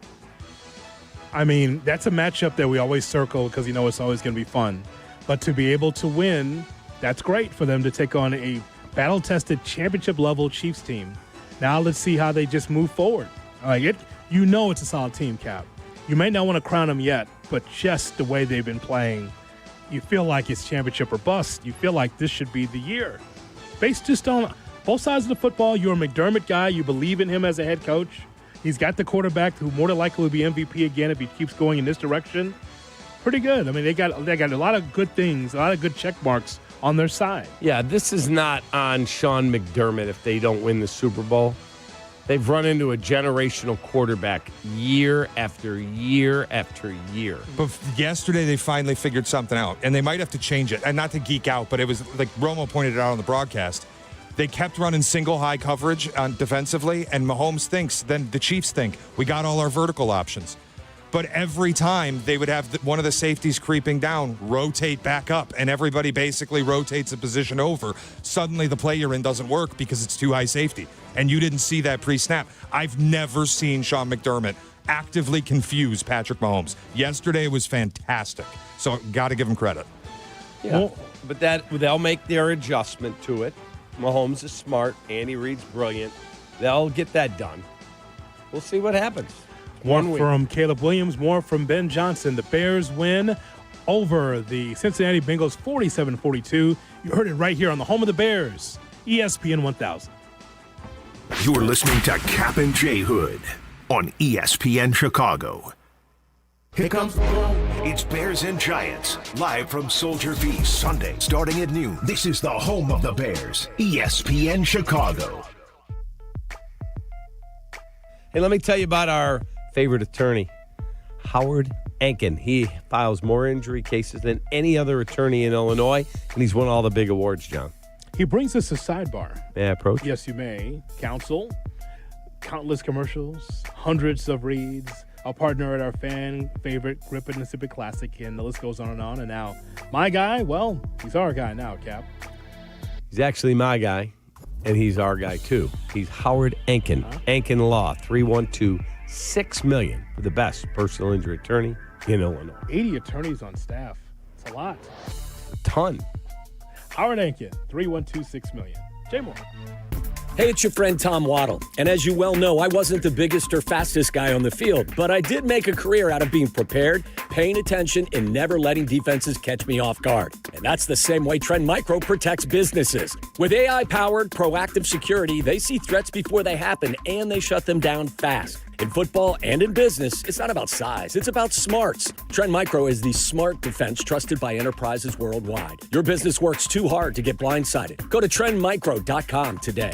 [SPEAKER 4] I mean, that's a matchup that we always circle because, it's always going to be fun. But to be able to win, that's great for them to take on a battle-tested championship-level Chiefs team. Now let's see how they just move forward. It's a solid team, Cap. You may not want to crown them yet, but just the way they've been playing, you feel like it's championship or bust. You feel like this should be the year. Based just on both sides of the football, you're a McDermott guy. You believe in him as a head coach. He's got the quarterback who more than likely will be MVP again if he keeps going in this direction. Pretty good. I mean, they got a lot of good things, a lot of good check marks on their side.
[SPEAKER 12] Yeah, this is not on Sean McDermott if they don't win the Super Bowl. They've run into a generational quarterback year after year after year.
[SPEAKER 14] But yesterday they finally figured something out, and they might have to change it. And not to geek out, but it was like Romo pointed it out on the broadcast. They kept running single high coverage defensively, and Mahomes then the Chiefs think, we got all our vertical options. But every time they would have one of the safeties creeping down, rotate back up, and everybody basically rotates a position over. Suddenly the play you're in doesn't work because it's too high safety. And you didn't see that pre-snap. I've never seen Sean McDermott actively confuse Patrick Mahomes. Yesterday was fantastic. So got to give him credit.
[SPEAKER 12] Yeah, but they'll make their adjustment to it. Mahomes is smart. Andy Reid's brilliant. They'll get that done. We'll see what happens.
[SPEAKER 4] More from Caleb Williams, more from Ben Johnson. The Bears win over the Cincinnati Bengals 47-42. You heard it right here on the home of the Bears, ESPN 1000.
[SPEAKER 8] You're listening to Kap J Hood on ESPN Chicago. Here comes the ball. It's Bears and Giants, live from Soldier Field, Sunday, starting at noon. This is the home of the Bears, ESPN Chicago.
[SPEAKER 12] Hey, let me tell you about our favorite attorney, Howard Enkin. He files more injury cases than any other attorney in Illinois, and he's won all the big awards, John.
[SPEAKER 4] He brings us a sidebar.
[SPEAKER 12] May I approach?
[SPEAKER 4] Yes, you may. Counsel, countless commercials, hundreds of reads, a partner at our fan favorite Grip and Sip It Classic, and the list goes on. And now, my guy, well, he's our guy now, Cap.
[SPEAKER 12] He's actually my guy, and he's our guy, too. He's Howard Enkin. Enkin Law, 312-6million for the best personal injury attorney in Illinois.
[SPEAKER 4] 80 attorneys on staff. It's a lot.
[SPEAKER 12] A ton.
[SPEAKER 4] Howard Enkin, 312-6million. Jay Moore.
[SPEAKER 9] Hey, it's your friend Tom Waddle. And as you well know, I wasn't the biggest or fastest guy on the field, but I did make a career out of being prepared, paying attention, and never letting defenses catch me off guard. And that's the same way Trend Micro protects businesses. With AI-powered proactive security, they see threats before they happen, and they shut them down fast. In football and in business, it's not about size, it's about smarts. Trend Micro is the smart defense trusted by enterprises worldwide. Your business works too hard to get blindsided. Go to trendmicro.com today.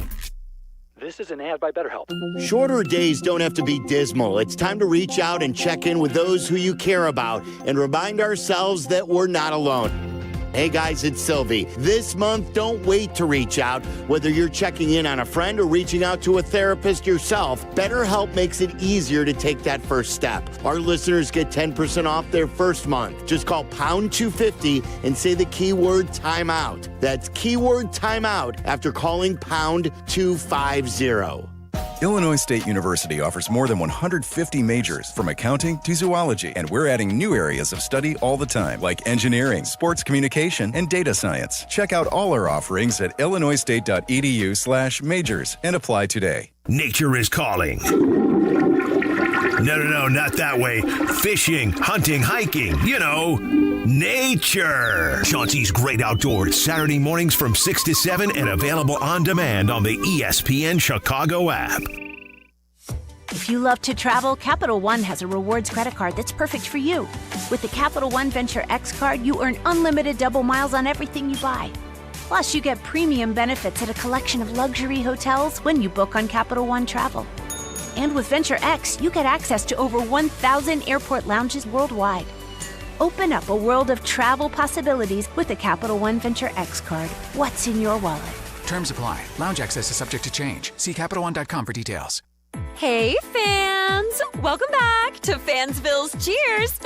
[SPEAKER 10] This is an ad by BetterHelp.
[SPEAKER 11] Shorter days don't have to be dismal. It's time to reach out and check in with those who you care about and remind ourselves that we're not alone. Hey guys, it's Silvy. This month, don't wait to reach out. Whether you're checking in on a friend or reaching out to a therapist yourself, BetterHelp makes it easier to take that first step. Our listeners get 10% off their first month. Just call pound 250 and say the keyword timeout. That's keyword timeout after calling pound 250.
[SPEAKER 13] Illinois State University offers more than 150 majors, from accounting to zoology, and we're adding new areas of study all the time, like engineering, sports communication, and data science. Check out all our offerings at illinoisstate.edu/majors and apply today.
[SPEAKER 8] Nature is calling. No, not that way. Fishing, hunting, hiking, nature. Chauncey's Great Outdoors, Saturday mornings from 6 to 7 and available on demand on the ESPN Chicago app.
[SPEAKER 15] If you love to travel, Capital One has a rewards credit card that's perfect for you. With the Capital One Venture X card, you earn unlimited double miles on everything you buy. Plus, you get premium benefits at a collection of luxury hotels when you book on Capital One Travel. And with Venture X, you get access to over 1,000 airport lounges worldwide. Open up a world of travel possibilities with the Capital One Venture X card. What's in your wallet?
[SPEAKER 16] Terms apply. Lounge access is subject to change. See CapitalOne.com for details.
[SPEAKER 17] Hey, fans! Welcome back to Fansville's Cheers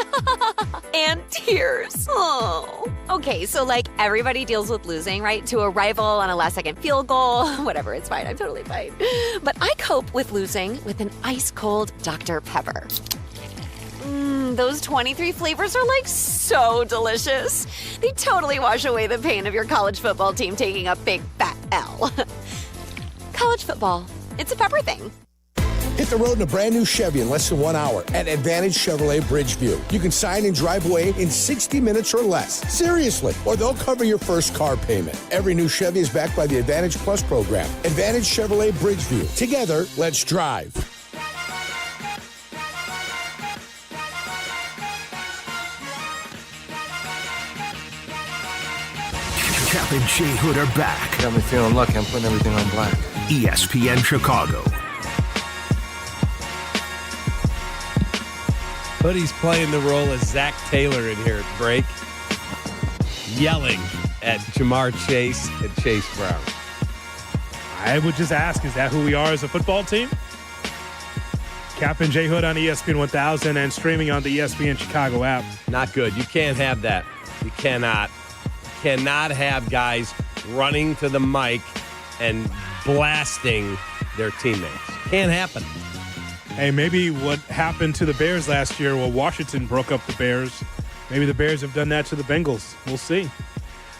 [SPEAKER 17] and Tears. Oh. Okay, so everybody deals with losing, right? To a rival on a last-second field goal. Whatever, it's fine. I'm totally fine. But I cope with losing with an ice-cold Dr. Pepper. Those 23 flavors are so delicious. They totally wash away the pain of your college football team taking a big fat L. College football, it's a pepper thing.
[SPEAKER 18] Hit the road in a brand new Chevy in less than 1 hour at Advantage Chevrolet Bridgeview. You can sign and drive away in 60 minutes or less. Seriously. Or they'll cover your first car payment. Every new Chevy is backed by the Advantage Plus program. Advantage Chevrolet Bridgeview. Together, let's drive.
[SPEAKER 8] Kap and J Hood are back.
[SPEAKER 19] Got me feeling lucky. I'm putting everything on black.
[SPEAKER 8] ESPN Chicago.
[SPEAKER 12] Hoodie's playing the role of Zach Taylor in here at break, yelling at Jamar Chase and Chase Brown.
[SPEAKER 4] I would just ask, is that who we are as a football team? Kap and J Hood on ESPN 1000 and streaming on the ESPN Chicago app.
[SPEAKER 12] Not good. You can't have that. You cannot. You cannot have guys running to the mic and blasting their teammates. Can't happen.
[SPEAKER 4] Hey, maybe what happened to the Bears last year, Washington broke up the Bears. Maybe the Bears have done that to the Bengals. We'll see.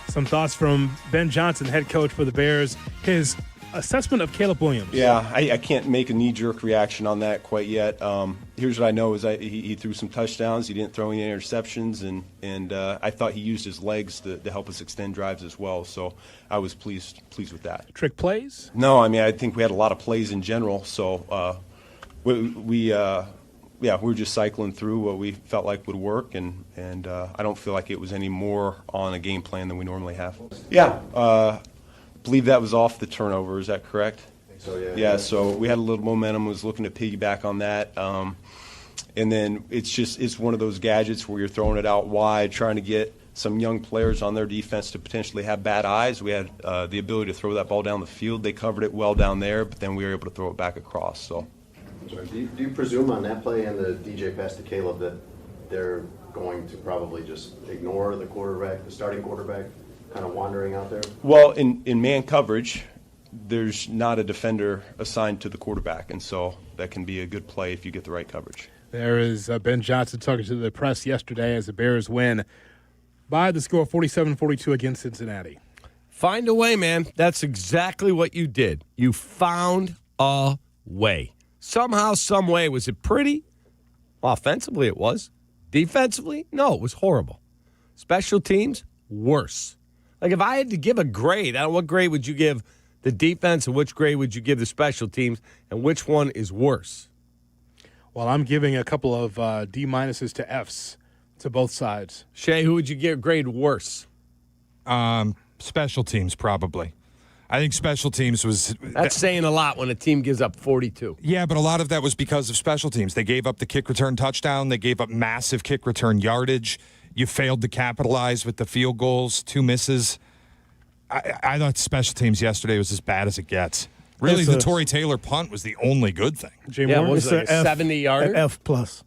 [SPEAKER 4] Some thoughts from Ben Johnson, head coach for the Bears. His assessment of Caleb Williams.
[SPEAKER 20] Yeah, I can't make a knee-jerk reaction on that quite yet. Here's what I know is he threw some touchdowns. He didn't throw any interceptions, and I thought he used his legs to help us extend drives as well. So I was pleased with that.
[SPEAKER 4] Trick plays?
[SPEAKER 20] No, I mean, I think we had a lot of plays in general. So we were just cycling through what we felt like would work, and I don't feel like it was any more on a game plan than we normally have. Yeah. Believe that was off the turnover. Is that correct? I think so, yeah. Yeah, so we had a little momentum, was looking to piggyback on that. And then it's one of those gadgets where you're throwing it out wide, trying to get some young players on their defense to potentially have bad eyes. We had the ability to throw that ball down the field. They covered it well down there, but then we were able to throw it back across. So,
[SPEAKER 21] do you presume on that play and the DJ pass to Caleb that they're going to probably just ignore the quarterback, the starting quarterback, kind of wandering out there?
[SPEAKER 20] Well, in man coverage, there's not a defender assigned to the quarterback, and so that can be a good play if you get the right coverage.
[SPEAKER 4] There is Ben Johnson talking to the press yesterday as the Bears win by the score 47-42 against Cincinnati.
[SPEAKER 12] Find a way, man. That's exactly what you did. You found a way. Somehow, some way. Was it pretty? Offensively, it was. Defensively? No, it was horrible. Special teams? Worse. Like, if I had to give a grade, what grade would you give the defense and which grade would you give the special teams, and which one is worse?
[SPEAKER 4] Well, I'm giving a couple of D-minuses to Fs to both sides.
[SPEAKER 12] Shay, who would you give grade worse?
[SPEAKER 14] Special teams, probably. I think special teams was...
[SPEAKER 12] That's saying a lot when a team gives up 42.
[SPEAKER 14] Yeah, but a lot of that was because of special teams. They gave up the kick return touchdown. They gave up massive kick return yardage. You failed to capitalize with the field goals, 2 misses. I thought special teams yesterday was as bad as it gets. Really, the Torrey Taylor punt was the only good thing.
[SPEAKER 12] Yeah, it was like a 70-yarder?
[SPEAKER 1] F plus.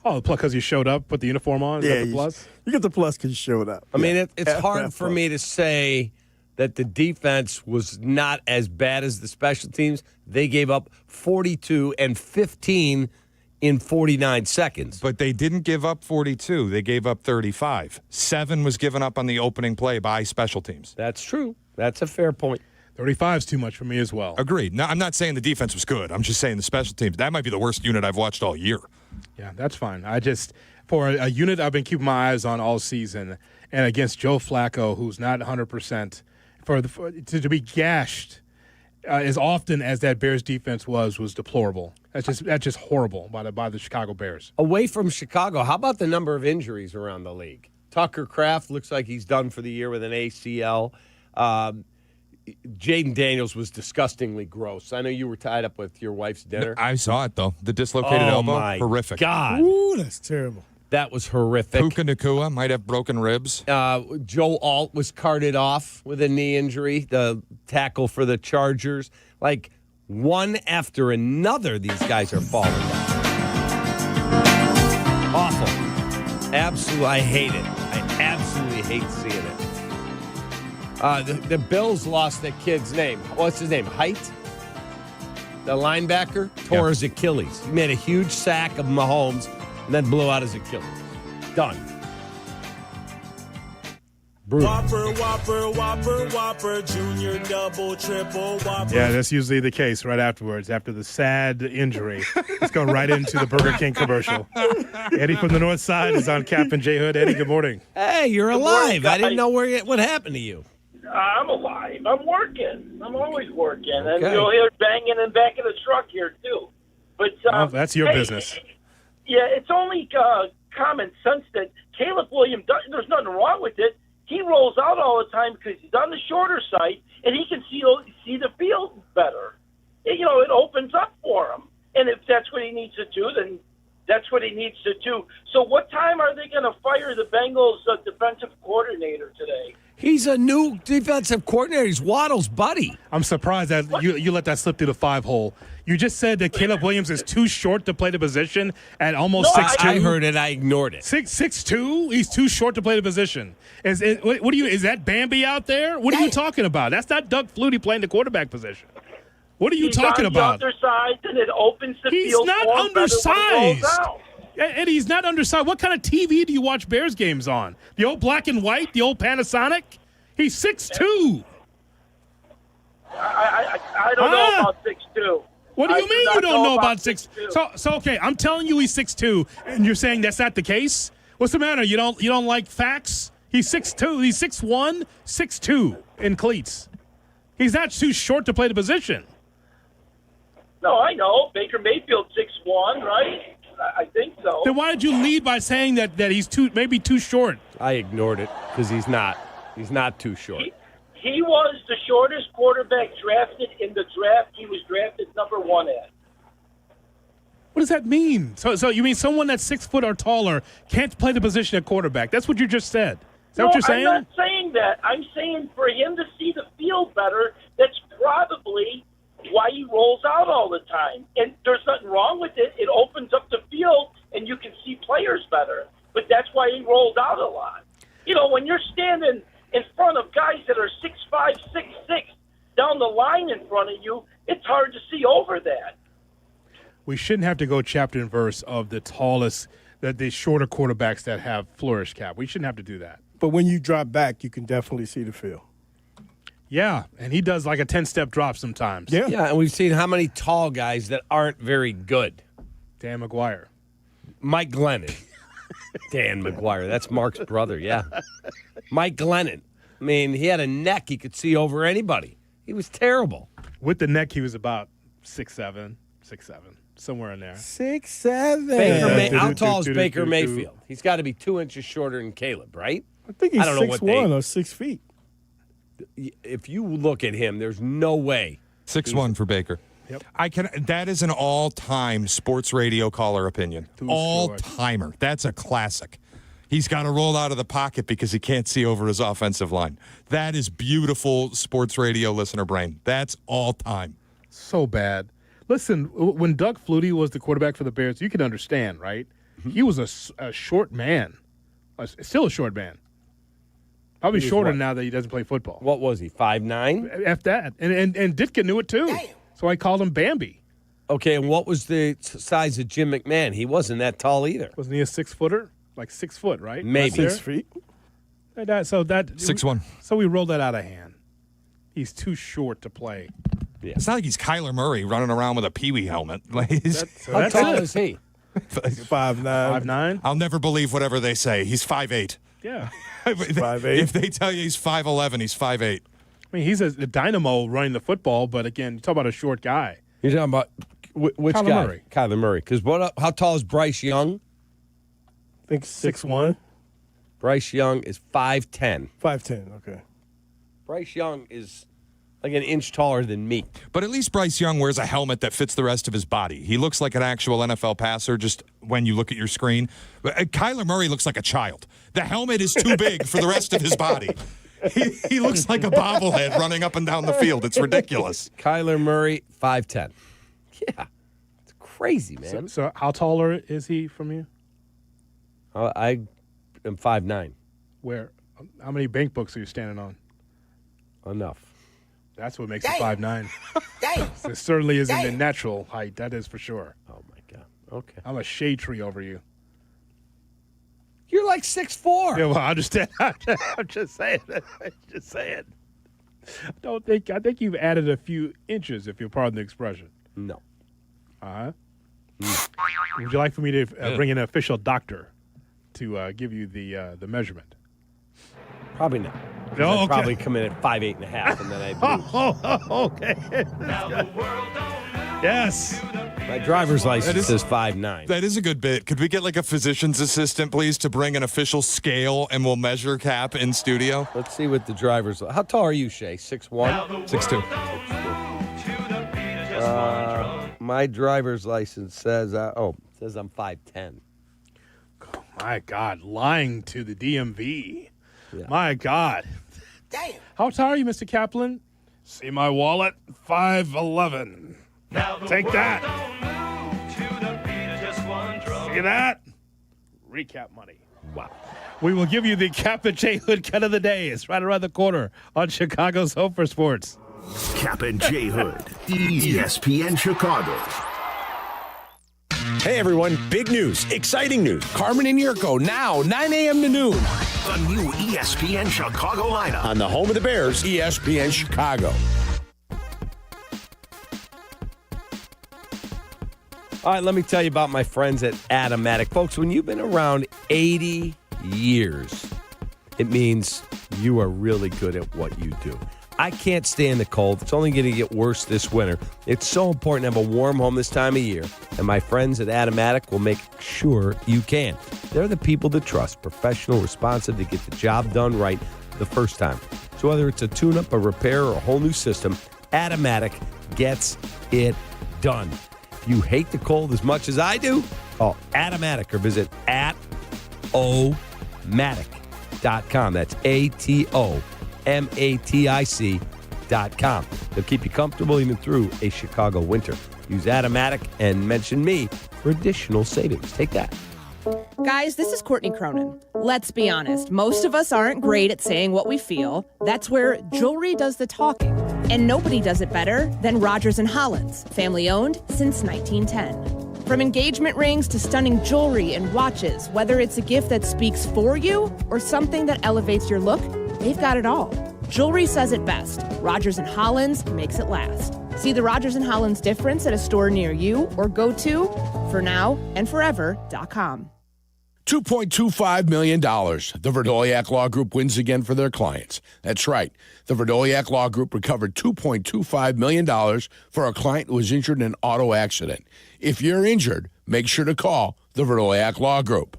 [SPEAKER 4] Oh, because you showed up, put the uniform on? Is that the plus?
[SPEAKER 1] You get the plus because you showed up.
[SPEAKER 12] I mean, it's hard for me to say that the defense was not as bad as the special teams. They gave up 42 and 15 in 49 seconds.
[SPEAKER 14] But they didn't give up 42. They gave up 35. 7 was given up on the opening play by special teams.
[SPEAKER 12] That's true. That's a fair point.
[SPEAKER 4] 35 is too much for me as well.
[SPEAKER 14] Agreed. No, I'm not saying the defense was good. I'm just saying the special teams. That might be the worst unit I've watched all year.
[SPEAKER 4] Yeah, that's fine. For a unit I've been keeping my eyes on all season, and against Joe Flacco, who's not 100%, to be gashed as often as that Bears defense was deplorable. That's just horrible by the Chicago Bears.
[SPEAKER 12] Away from Chicago, how about the number of injuries around the league? Tucker Kraft looks like he's done for the year with an ACL. Jaden Daniels was disgustingly gross. I know you were tied up with your wife's dinner.
[SPEAKER 14] I saw it, though. The dislocated elbow, horrific.
[SPEAKER 12] God.
[SPEAKER 1] Ooh, that's terrible.
[SPEAKER 12] That was horrific.
[SPEAKER 14] Puka Nacua might have broken ribs.
[SPEAKER 12] Joe Alt was carted off with a knee injury, the tackle for the Chargers. Like, one after another, these guys are falling down. Awful. Absolutely, I hate it. I absolutely hate seeing it. The Bills lost that kid's name. What's his name? Height? The linebacker tore his Achilles. He made a huge sack of Mahomes and then blew out his Achilles. Done. Brutal.
[SPEAKER 7] Whopper, junior, double, triple, Whopper.
[SPEAKER 4] Yeah, that's usually the case right afterwards, after the sad injury. Let's go right into the Burger King commercial. Eddie from the North Side is on Kap and J Hood. Eddie, good morning.
[SPEAKER 12] Hey, you're alive. I didn't know what happened to you.
[SPEAKER 7] I'm alive. I'm working. I'm always working. And
[SPEAKER 12] Okay.
[SPEAKER 7] you'll hear banging in the back of the truck here, too. But
[SPEAKER 4] that's your business.
[SPEAKER 7] Yeah, it's only common sense that Caleb Williams, there's nothing wrong with it. He rolls out all the time because he's on the shorter side, and he can see the field better. It opens up for him. And if that's what he needs to do, then that's what he needs to do. So what time are they going to fire the Bengals defensive coordinator today?
[SPEAKER 12] He's a new defensive coordinator. He's Waddle's buddy.
[SPEAKER 4] I'm surprised that you let that slip through the 5-hole. You just said that Caleb Williams is too short to play the position at almost 6'2".
[SPEAKER 12] I heard it. I ignored it.
[SPEAKER 4] 6'2"? He's too short to play the position. Is that Bambi out there? What are you talking about? That's not Doug Flutie playing the quarterback position. What are you talking about?
[SPEAKER 7] He's undersized, and it opens the
[SPEAKER 4] He's
[SPEAKER 7] field
[SPEAKER 4] not
[SPEAKER 7] for him better when he rolls
[SPEAKER 4] undersized.
[SPEAKER 7] out.
[SPEAKER 4] And he's not undersized. What kind of TV do you watch Bears games on? The old black and white? The old Panasonic? He's 6'2".
[SPEAKER 7] I don't know about 6'2".
[SPEAKER 4] What do you mean you don't know about
[SPEAKER 7] 6'2"?
[SPEAKER 4] So okay, I'm telling you he's 6'2", and you're saying that's not the case? What's the matter? You don't like facts? He's 6'2". He's 6'1", 6'2" in cleats. He's not too short to play the position.
[SPEAKER 7] No, I know. Baker Mayfield 6'1", right? I think so.
[SPEAKER 4] Then why did you lead by saying that he's maybe too short?
[SPEAKER 12] I ignored it because he's not. He's not too short.
[SPEAKER 7] He was the shortest quarterback drafted in the draft. He was drafted number 1 at.
[SPEAKER 4] What does that mean? So you mean someone that's 6 foot or taller can't play the position of quarterback? That's what you just said. Is that what you're saying?
[SPEAKER 7] I'm not saying that. I'm saying for him to see the field better, that's probably why he rolls out all the time. And there's nothing wrong with it. It opens up the field, and you can see players better. But that's why he rolls out a lot. When you're standing in front of guys that are 6'5", 6'6", down the line in front of you, it's hard to see over that.
[SPEAKER 4] We shouldn't have to go chapter and verse of the tallest, the shorter quarterbacks that have flourished, Cap. We shouldn't have to do that.
[SPEAKER 1] But when you drop back, you can definitely see the field.
[SPEAKER 4] Yeah, and he does like a 10-step drop sometimes.
[SPEAKER 12] Yeah, and we've seen how many tall guys that aren't very good.
[SPEAKER 4] Dan McGuire.
[SPEAKER 12] Mike Glennon. Dan McGuire. That's Mark's brother, yeah. Mike Glennon. I mean, he had a neck he could see over anybody. He was terrible.
[SPEAKER 4] With the neck, he was about 6'7", somewhere in there.
[SPEAKER 1] 6'7".
[SPEAKER 12] How tall is Baker Mayfield? He's got to be 2 inches shorter than Caleb, right?
[SPEAKER 1] I think he's
[SPEAKER 12] I don't know
[SPEAKER 1] 6'1" or 6 feet.
[SPEAKER 12] if you look at him, there's no way.
[SPEAKER 14] 6'1" for Baker.
[SPEAKER 4] Yep.
[SPEAKER 14] That is an all-time sports radio caller opinion. All-timer. That's a classic. He's got to roll out of the pocket because he can't see over his offensive line. That is beautiful sports radio listener brain. That's all-time.
[SPEAKER 4] So bad. Listen, when Doug Flutie was the quarterback for the Bears, you can understand, right? He was a short man. Still a short man. Probably shorter now that he doesn't play football.
[SPEAKER 12] What was he, 5'9"?
[SPEAKER 4] F that. And Ditka knew it too. Damn. So I called him Bambi.
[SPEAKER 12] Okay, and what was the size of Jim McMahon? He wasn't that tall either.
[SPEAKER 4] Wasn't he a 6-footer? Like 6 foot, right?
[SPEAKER 12] Maybe.
[SPEAKER 1] 6 feet.
[SPEAKER 4] So
[SPEAKER 14] 6'1".
[SPEAKER 4] So we rolled that out of hand. He's too short to play.
[SPEAKER 12] Yeah.
[SPEAKER 14] It's not like he's Kyler Murray running around with a Pee-wee helmet.
[SPEAKER 12] How tall is he?
[SPEAKER 1] 5'9".
[SPEAKER 4] 5'9".
[SPEAKER 14] I'll never believe whatever they say. He's 5'8".
[SPEAKER 4] Yeah.
[SPEAKER 1] 5'8".
[SPEAKER 14] If they tell you he's 5'11", he's 5'8".
[SPEAKER 4] I mean, he's a dynamo running the football, but again, you talk about a short guy.
[SPEAKER 12] You're talking about which
[SPEAKER 4] Kyler
[SPEAKER 12] guy?
[SPEAKER 4] Murray.
[SPEAKER 12] Kyler Murray. Because how tall is Bryce Young?
[SPEAKER 1] I think 6'1".
[SPEAKER 12] Bryce Young is 5'10".
[SPEAKER 1] 5'10", okay.
[SPEAKER 12] Bryce Young is like an inch taller than me.
[SPEAKER 14] But at least Bryce Young wears a helmet that fits the rest of his body. He looks like an actual NFL passer just when you look at your screen. Kyler Murray looks like a child. The helmet is too big for the rest of his body. He looks like a bobblehead running up and down the field. It's ridiculous.
[SPEAKER 12] Kyler Murray, 5'10". Yeah. It's crazy, man.
[SPEAKER 4] So how taller is he from you?
[SPEAKER 12] I am 5'9".
[SPEAKER 4] Where? How many bank books are you standing on?
[SPEAKER 12] Enough.
[SPEAKER 4] That's what makes it 5'9". So it certainly isn't a natural height. That is for sure.
[SPEAKER 12] Oh, my God. Okay.
[SPEAKER 4] I'm a shade tree over you.
[SPEAKER 12] You're like 6'4".
[SPEAKER 4] Yeah, well, I understand. I'm just saying. I'm just saying. I think you've added a few inches, if you'll pardon the expression.
[SPEAKER 12] No.
[SPEAKER 4] Uh-huh. Would you like for me to bring in an official doctor to give you the measurement?
[SPEAKER 12] Probably not.
[SPEAKER 4] No,
[SPEAKER 12] I'd
[SPEAKER 4] okay.
[SPEAKER 12] probably come in at 5'8.5", and then I'd lose.
[SPEAKER 4] Okay. Yes.
[SPEAKER 12] My driver's license says 5'9".
[SPEAKER 14] That is a good bit. Could we get like a physician's assistant, please, to bring an official scale and we'll measure Cap in studio?
[SPEAKER 12] Let's see what the driver's. How tall are you, Shay? 6'1"?
[SPEAKER 14] 6'2".
[SPEAKER 12] My driver's license says says I'm 5'10".
[SPEAKER 4] Oh, my God, lying to the DMV.
[SPEAKER 12] Yeah.
[SPEAKER 4] My God.
[SPEAKER 21] Damn.
[SPEAKER 4] How tall are you, Mr. Kaplan? See my wallet? 5'11". Take that. See that? Recap money. Wow. We will give you the Kap J Hood cut of the day. It's right around the corner on Chicago's Home for Sports.
[SPEAKER 8] Kap J Hood, ESPN Chicago.
[SPEAKER 10] Hey everyone, big news, exciting news. Carmen and Jurko now, 9 a.m. to noon.
[SPEAKER 8] The new ESPN Chicago lineup.
[SPEAKER 10] On the home of the Bears, ESPN Chicago.
[SPEAKER 12] All right, let me tell you about my friends at Advertisements. Folks, when you've been around 80 years, it means you are really good at what you do. I can't stand the cold. It's only going to get worse this winter. It's so important to have a warm home this time of year, and my friends at Advertisements will make sure you can. They're the people to trust, professional, responsive, to get the job done right the first time. So whether it's a tune-up, a repair, or a whole new system, Advertisements gets it done. If you hate the cold as much as I do, call Advertisements or visit @omatic.com. That's ATOMATIC.com. They'll keep you comfortable even through a Chicago winter. Use Advertisements and mention me for additional savings. Take that.
[SPEAKER 22] Guys, this is Courtney Cronin. Let's be honest, most of us aren't great at saying what we feel. That's where jewelry does the talking. And nobody does it better than Rogers & Hollins, family owned since 1910. From engagement rings to stunning jewelry and watches, whether it's a gift that speaks for you or something that elevates your look, they've got it all. Jewelry says it best. Rogers & Hollins makes it last. See the Rogers & Hollins difference at a store near you or go to fornowandforever.com.
[SPEAKER 18] $2.25 million. The Verdoliak Law Group wins again for their clients. That's right. The Verdoliak Law Group recovered $2.25 million for a client who was injured in an auto accident. If you're injured, make sure to call the Verdoliak Law Group.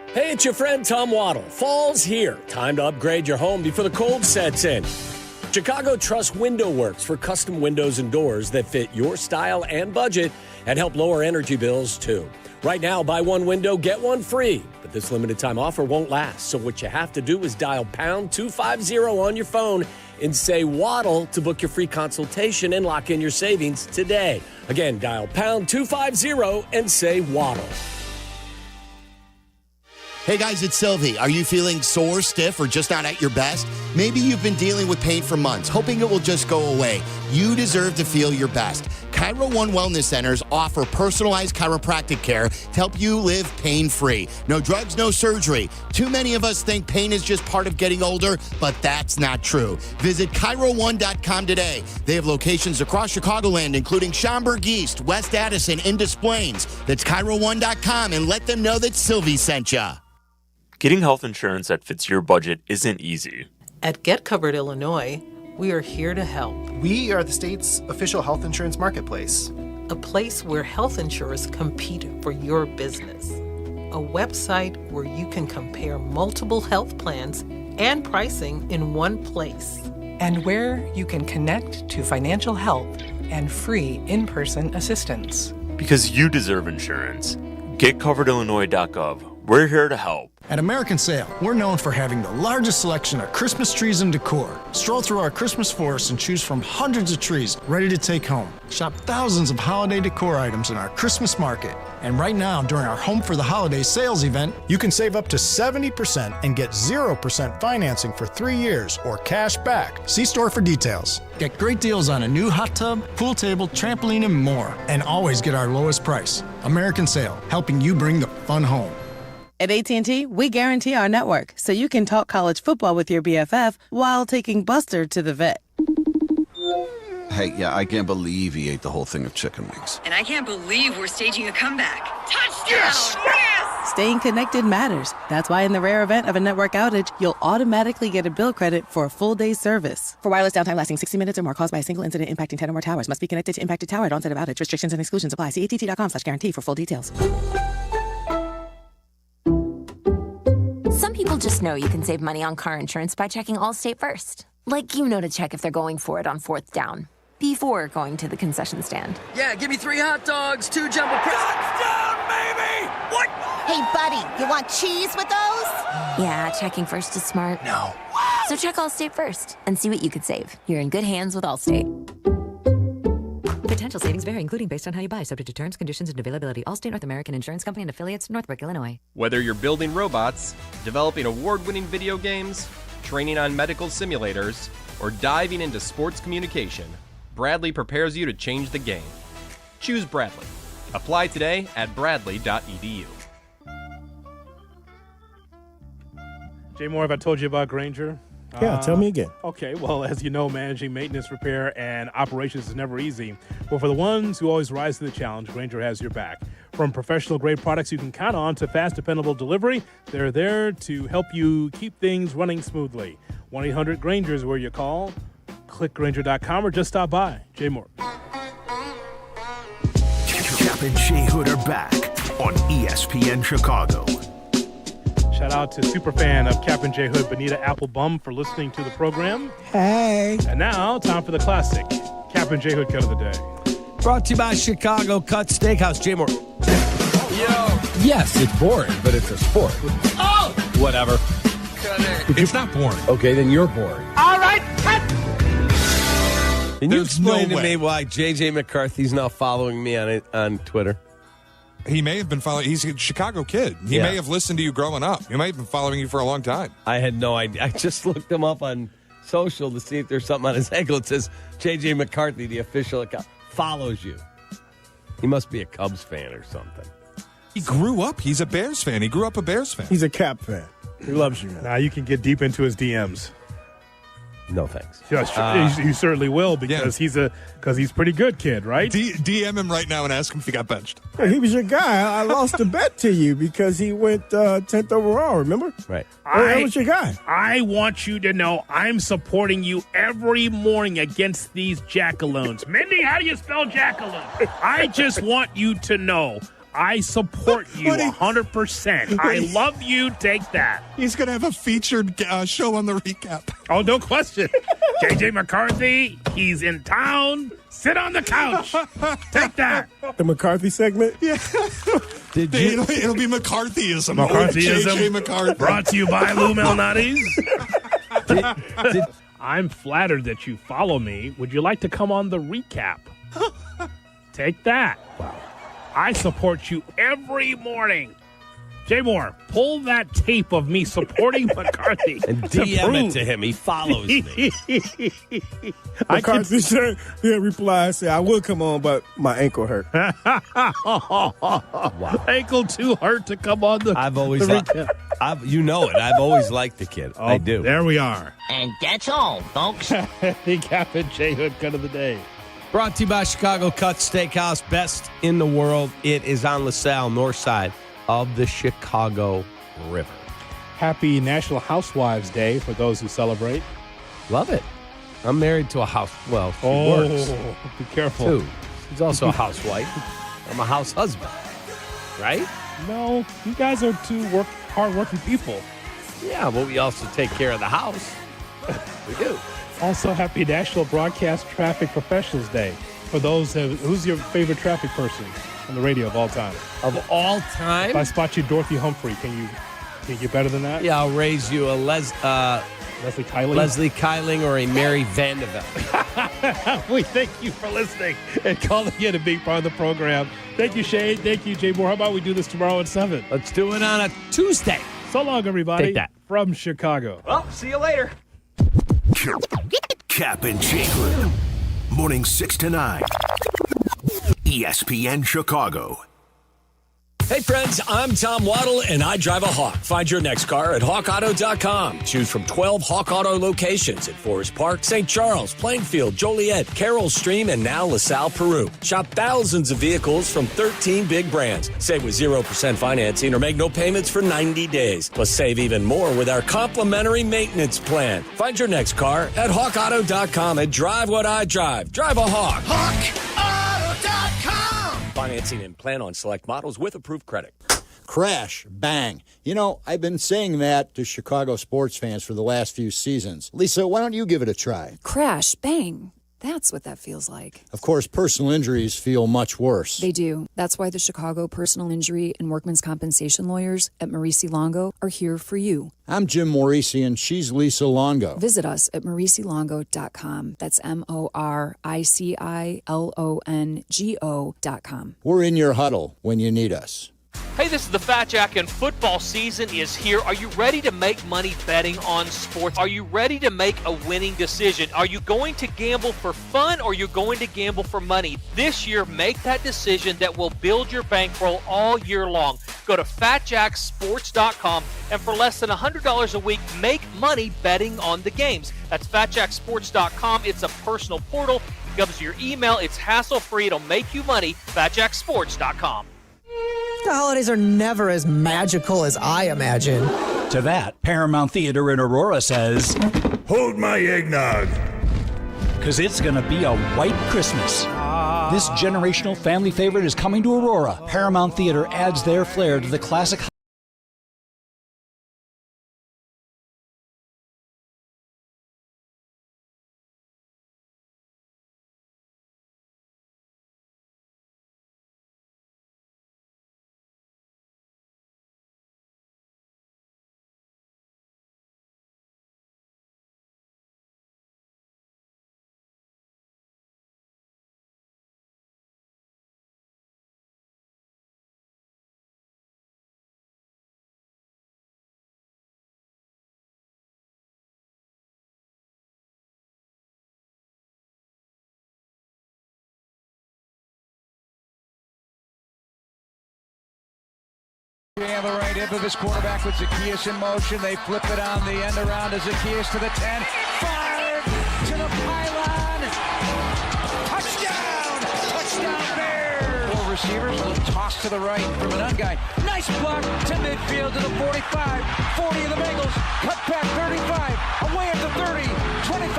[SPEAKER 9] Hey, it's your friend Tom Waddle. Fall's here. Time to upgrade your home before the cold sets in. Chicago Trust Window Works for custom windows and doors that fit your style and budget and help lower energy bills, too. Right now, buy one window, get one free. But this limited time offer won't last. So what you have to do is dial pound 250 on your phone and say Waddle to book your free consultation and lock in your savings today. Again, dial pound 250 and say Waddle.
[SPEAKER 11] Hey guys, it's Silvy. Are you feeling sore, stiff, or just not at your best? Maybe you've been dealing with pain for months, hoping it will just go away. You deserve to feel your best. Chiro One Wellness Centers offer personalized chiropractic care to help you live pain-free. No drugs, no surgery. Too many of us think pain is just part of getting older, but that's not true. Visit Chiro1.com today. They have locations across Chicagoland, including Schaumburg East, West Addison, and Des Plaines. That's Chiro1.com, and let them know that Silvy sent you.
[SPEAKER 3] Getting health insurance that fits your budget isn't easy.
[SPEAKER 5] At Get Covered Illinois, we are here to help.
[SPEAKER 23] We are the state's official health insurance marketplace.
[SPEAKER 5] A place where health insurers compete for your business. A website where you can compare multiple health plans and pricing in one place.
[SPEAKER 24] And where you can connect to financial help and free in-person assistance.
[SPEAKER 3] Because you deserve insurance. GetCoveredIllinois.gov. We're here to help.
[SPEAKER 25] At American Sale, we're known for having the largest selection of Christmas trees and decor. Stroll through our Christmas forest and choose from hundreds of trees ready to take home. Shop thousands of holiday decor items in our Christmas market. And right now, during our Home for the Holidays sales event, you can save up to 70% and get 0% financing for 3 years or cash back. See store for details. Get great deals on a new hot tub, pool table, trampoline, and more. And always get our lowest price. American Sale, helping you bring the fun home.
[SPEAKER 26] At AT&T, we guarantee our network so you can talk college football with your BFF while taking Buster to the vet.
[SPEAKER 27] Hey, yeah, I can't believe he ate the whole thing of chicken wings.
[SPEAKER 28] And I can't believe we're staging a comeback. Touchdown!
[SPEAKER 26] Yes! Staying connected matters. That's why in the rare event of a network outage, you'll automatically get a bill credit for a full day's service. For wireless downtime lasting 60 minutes or more caused by a single incident impacting 10 or more towers, must be connected to impacted tower at onset of outage. Restrictions and exclusions apply. See att.com/guarantee for full details.
[SPEAKER 29] Some people just know you can save money on car insurance by checking Allstate first. Like you know to check if they're going for it on 4th down before going to the concession stand.
[SPEAKER 30] Yeah, give me 3 hot dogs, 2 jumbo touchdown, baby! What?
[SPEAKER 29] Hey, buddy, you want cheese with those? Yeah, checking first is smart.
[SPEAKER 30] No.
[SPEAKER 29] So check Allstate first and see what you could save. You're in good hands with Allstate.
[SPEAKER 31] Potential savings vary, including based on how you buy, subject to terms, conditions, and availability. Allstate North American Insurance Company and affiliates, Northbrook, Illinois.
[SPEAKER 32] Whether you're building robots, developing award-winning video games, training on medical simulators, or diving into sports communication, Bradley prepares you to change the game. Choose Bradley. Apply today at bradley.edu.
[SPEAKER 4] Jay Moore, have I told you about Grainger?
[SPEAKER 1] Yeah, tell me again.
[SPEAKER 4] Okay, well, as you know, managing maintenance, repair, and operations is never easy. But for the ones who always rise to the challenge, Grainger has your back. From professional-grade products you can count on to fast, dependable delivery, they're there to help you keep things running smoothly. 1-800-GRAINGER is where you call. Click Grainger.com or just stop by. Jay Moore.
[SPEAKER 8] Kap and J Hood are back on ESPN Chicago.
[SPEAKER 4] Shout out to superfan of Kap and J Hood, Benita Applebum, for listening to the program.
[SPEAKER 1] Hey.
[SPEAKER 4] And now, time for the classic Kap and J Hood cut of the day.
[SPEAKER 12] Brought to you by Chicago Cut Steakhouse. Jay Moore.
[SPEAKER 10] Yo. Yes, it's boring, but it's a sport.
[SPEAKER 12] Oh!
[SPEAKER 10] Whatever.
[SPEAKER 12] Cut it.
[SPEAKER 10] It's not boring. Okay, then you're boring.
[SPEAKER 12] All right, cut! Can you
[SPEAKER 14] There's
[SPEAKER 12] explain
[SPEAKER 14] no
[SPEAKER 12] to me
[SPEAKER 14] way.
[SPEAKER 12] why J.J. McCarthy's now following me on Twitter?
[SPEAKER 14] He may have been following. He's a Chicago kid. He may have listened to you growing up. He may have been following you for a long time.
[SPEAKER 12] I had no idea. I just looked him up on social to see if there's something on his ankle. It says J.J. McCarthy, the official account, follows you. He must be a Cubs fan or something.
[SPEAKER 14] He grew up. He's a Bears fan. He grew up a Bears fan.
[SPEAKER 1] He's a Cap fan. He loves you, man.
[SPEAKER 4] Now you can get deep into his DMs.
[SPEAKER 12] No thanks.
[SPEAKER 4] Yes, you certainly will because he's a pretty good kid, right?
[SPEAKER 14] DM him right now and ask him if he got benched.
[SPEAKER 1] Hey, he was your guy. I lost a bet to you because he went 10th overall, remember?
[SPEAKER 12] Right.
[SPEAKER 1] That was your guy.
[SPEAKER 4] I want you to know I'm supporting you every morning against these jackaloons. Mindy, how do you spell jackaloon? I just want you to know I support you 100%. I love you. Take that.
[SPEAKER 14] He's going to have a featured show on the recap.
[SPEAKER 4] Oh, no question. JJ McCarthy, he's in town. Sit on the couch. Take that.
[SPEAKER 1] The McCarthy segment?
[SPEAKER 10] Yeah. It'll be McCarthyism.
[SPEAKER 4] McCarthyism.
[SPEAKER 10] JJ McCarthy.
[SPEAKER 4] Brought to you by Lou Malnati's. I'm flattered that you follow me. Would you like to come on the recap? Take that. Wow. I support you every morning. Jay Moore, pull that tape of me supporting McCarthy.
[SPEAKER 12] And DM it to him. He follows me.
[SPEAKER 1] McCarthy he'll reply, say, I will come on, but my ankle hurt.
[SPEAKER 4] Wow. Ankle too hurt to come on the
[SPEAKER 12] I've always you know it. I've always liked the kid. I do.
[SPEAKER 4] There we are.
[SPEAKER 2] And that's all, folks.
[SPEAKER 4] The Kap J Hood cut of the day.
[SPEAKER 12] Brought to you by Chicago Cuts Steakhouse, best in the world. It is on LaSalle, north side of the Chicago River.
[SPEAKER 4] Happy National Housewives Day for those who celebrate.
[SPEAKER 12] Love it. I'm married to a house. Well, she works.
[SPEAKER 4] Be careful.
[SPEAKER 12] Too. She's also a housewife. I'm a house husband. Right?
[SPEAKER 4] No, you guys are two hard-working people.
[SPEAKER 12] Yeah, but we also take care of the house. We do.
[SPEAKER 4] Also, happy National Broadcast Traffic Professionals Day. For those, who's your favorite traffic person on the radio of all time?
[SPEAKER 12] Of all time?
[SPEAKER 4] If I spot you Dorothy Humphrey, can you get better than that?
[SPEAKER 12] Yeah, I'll raise you a Leslie
[SPEAKER 4] Kyling?
[SPEAKER 12] Leslie Kyling or a Mary Vanderbilt.
[SPEAKER 4] We thank you for listening and calling in a big part of the program. Thank you, Shane. Thank you, Jay Moore. How about we do this tomorrow at 7?
[SPEAKER 12] Let's do it on a Tuesday.
[SPEAKER 4] So long, everybody.
[SPEAKER 12] Take that.
[SPEAKER 4] From Chicago.
[SPEAKER 2] Well, see you later.
[SPEAKER 8] Kap and J Hood. Morning 6 to 9. ESPN Chicago.
[SPEAKER 9] Hey friends, I'm Tom Waddle and I drive a Hawk. Find your next car at hawkauto.com. Choose from 12 Hawk Auto locations at Forest Park, St. Charles, Plainfield, Joliet, Carroll Stream, and now LaSalle, Peru. Shop thousands of vehicles from 13 big brands. Save with 0% financing or make no payments for 90 days. Plus save even more with our complimentary maintenance plan. Find your next car at hawkauto.com and drive what I drive. Drive a Hawk.
[SPEAKER 2] HawkAuto.com.
[SPEAKER 9] Financing and plan on select models with approved credit.
[SPEAKER 6] Crash, bang. You know, I've been saying that to Chicago sports fans for the last few seasons. Lisa, why don't you give it a try?
[SPEAKER 7] Crash, bang. That's what that feels like.
[SPEAKER 6] Of course, personal injuries feel much worse.
[SPEAKER 7] They do. That's why the Chicago Personal Injury and Workman's Compensation lawyers at Maurici Longo are here for you.
[SPEAKER 6] I'm Jim Maurici, and she's Lisa Longo.
[SPEAKER 7] Visit us at mauricilongo.com. That's MORICILONGO.com.
[SPEAKER 6] We're in your huddle when you need us.
[SPEAKER 13] Hey, this is the Fat Jack, and football season is here. Are you ready to make money betting on sports? Are you ready to make a winning decision? Are you going to gamble for fun, or are you going to gamble for money? This year, make that decision that will build your bankroll all year long. Go to FatJackSports.com, and for less than $100 a week, make money betting on the games. That's FatJackSports.com. It's a personal portal. It comes to your email. It's hassle-free. It'll make you money. FatJackSports.com.
[SPEAKER 15] The holidays are never as magical as I imagine.
[SPEAKER 16] To that, Paramount Theater in Aurora says,
[SPEAKER 17] hold my eggnog.
[SPEAKER 16] Because it's going to be a white Christmas. This generational family favorite is coming to Aurora. Paramount Theater adds their flair to the classic.
[SPEAKER 18] They have the right hip of his quarterback with Zacchaeus in motion. They flip it on the end around to Zacchaeus to the 10. Fired to the pylon. Touchdown! Touchdown Bears! 4 receivers, a little toss to the right from an guy. Nice block to midfield to the 45. 40 of the Bengals. Cut back 35. Away at the 30. 25.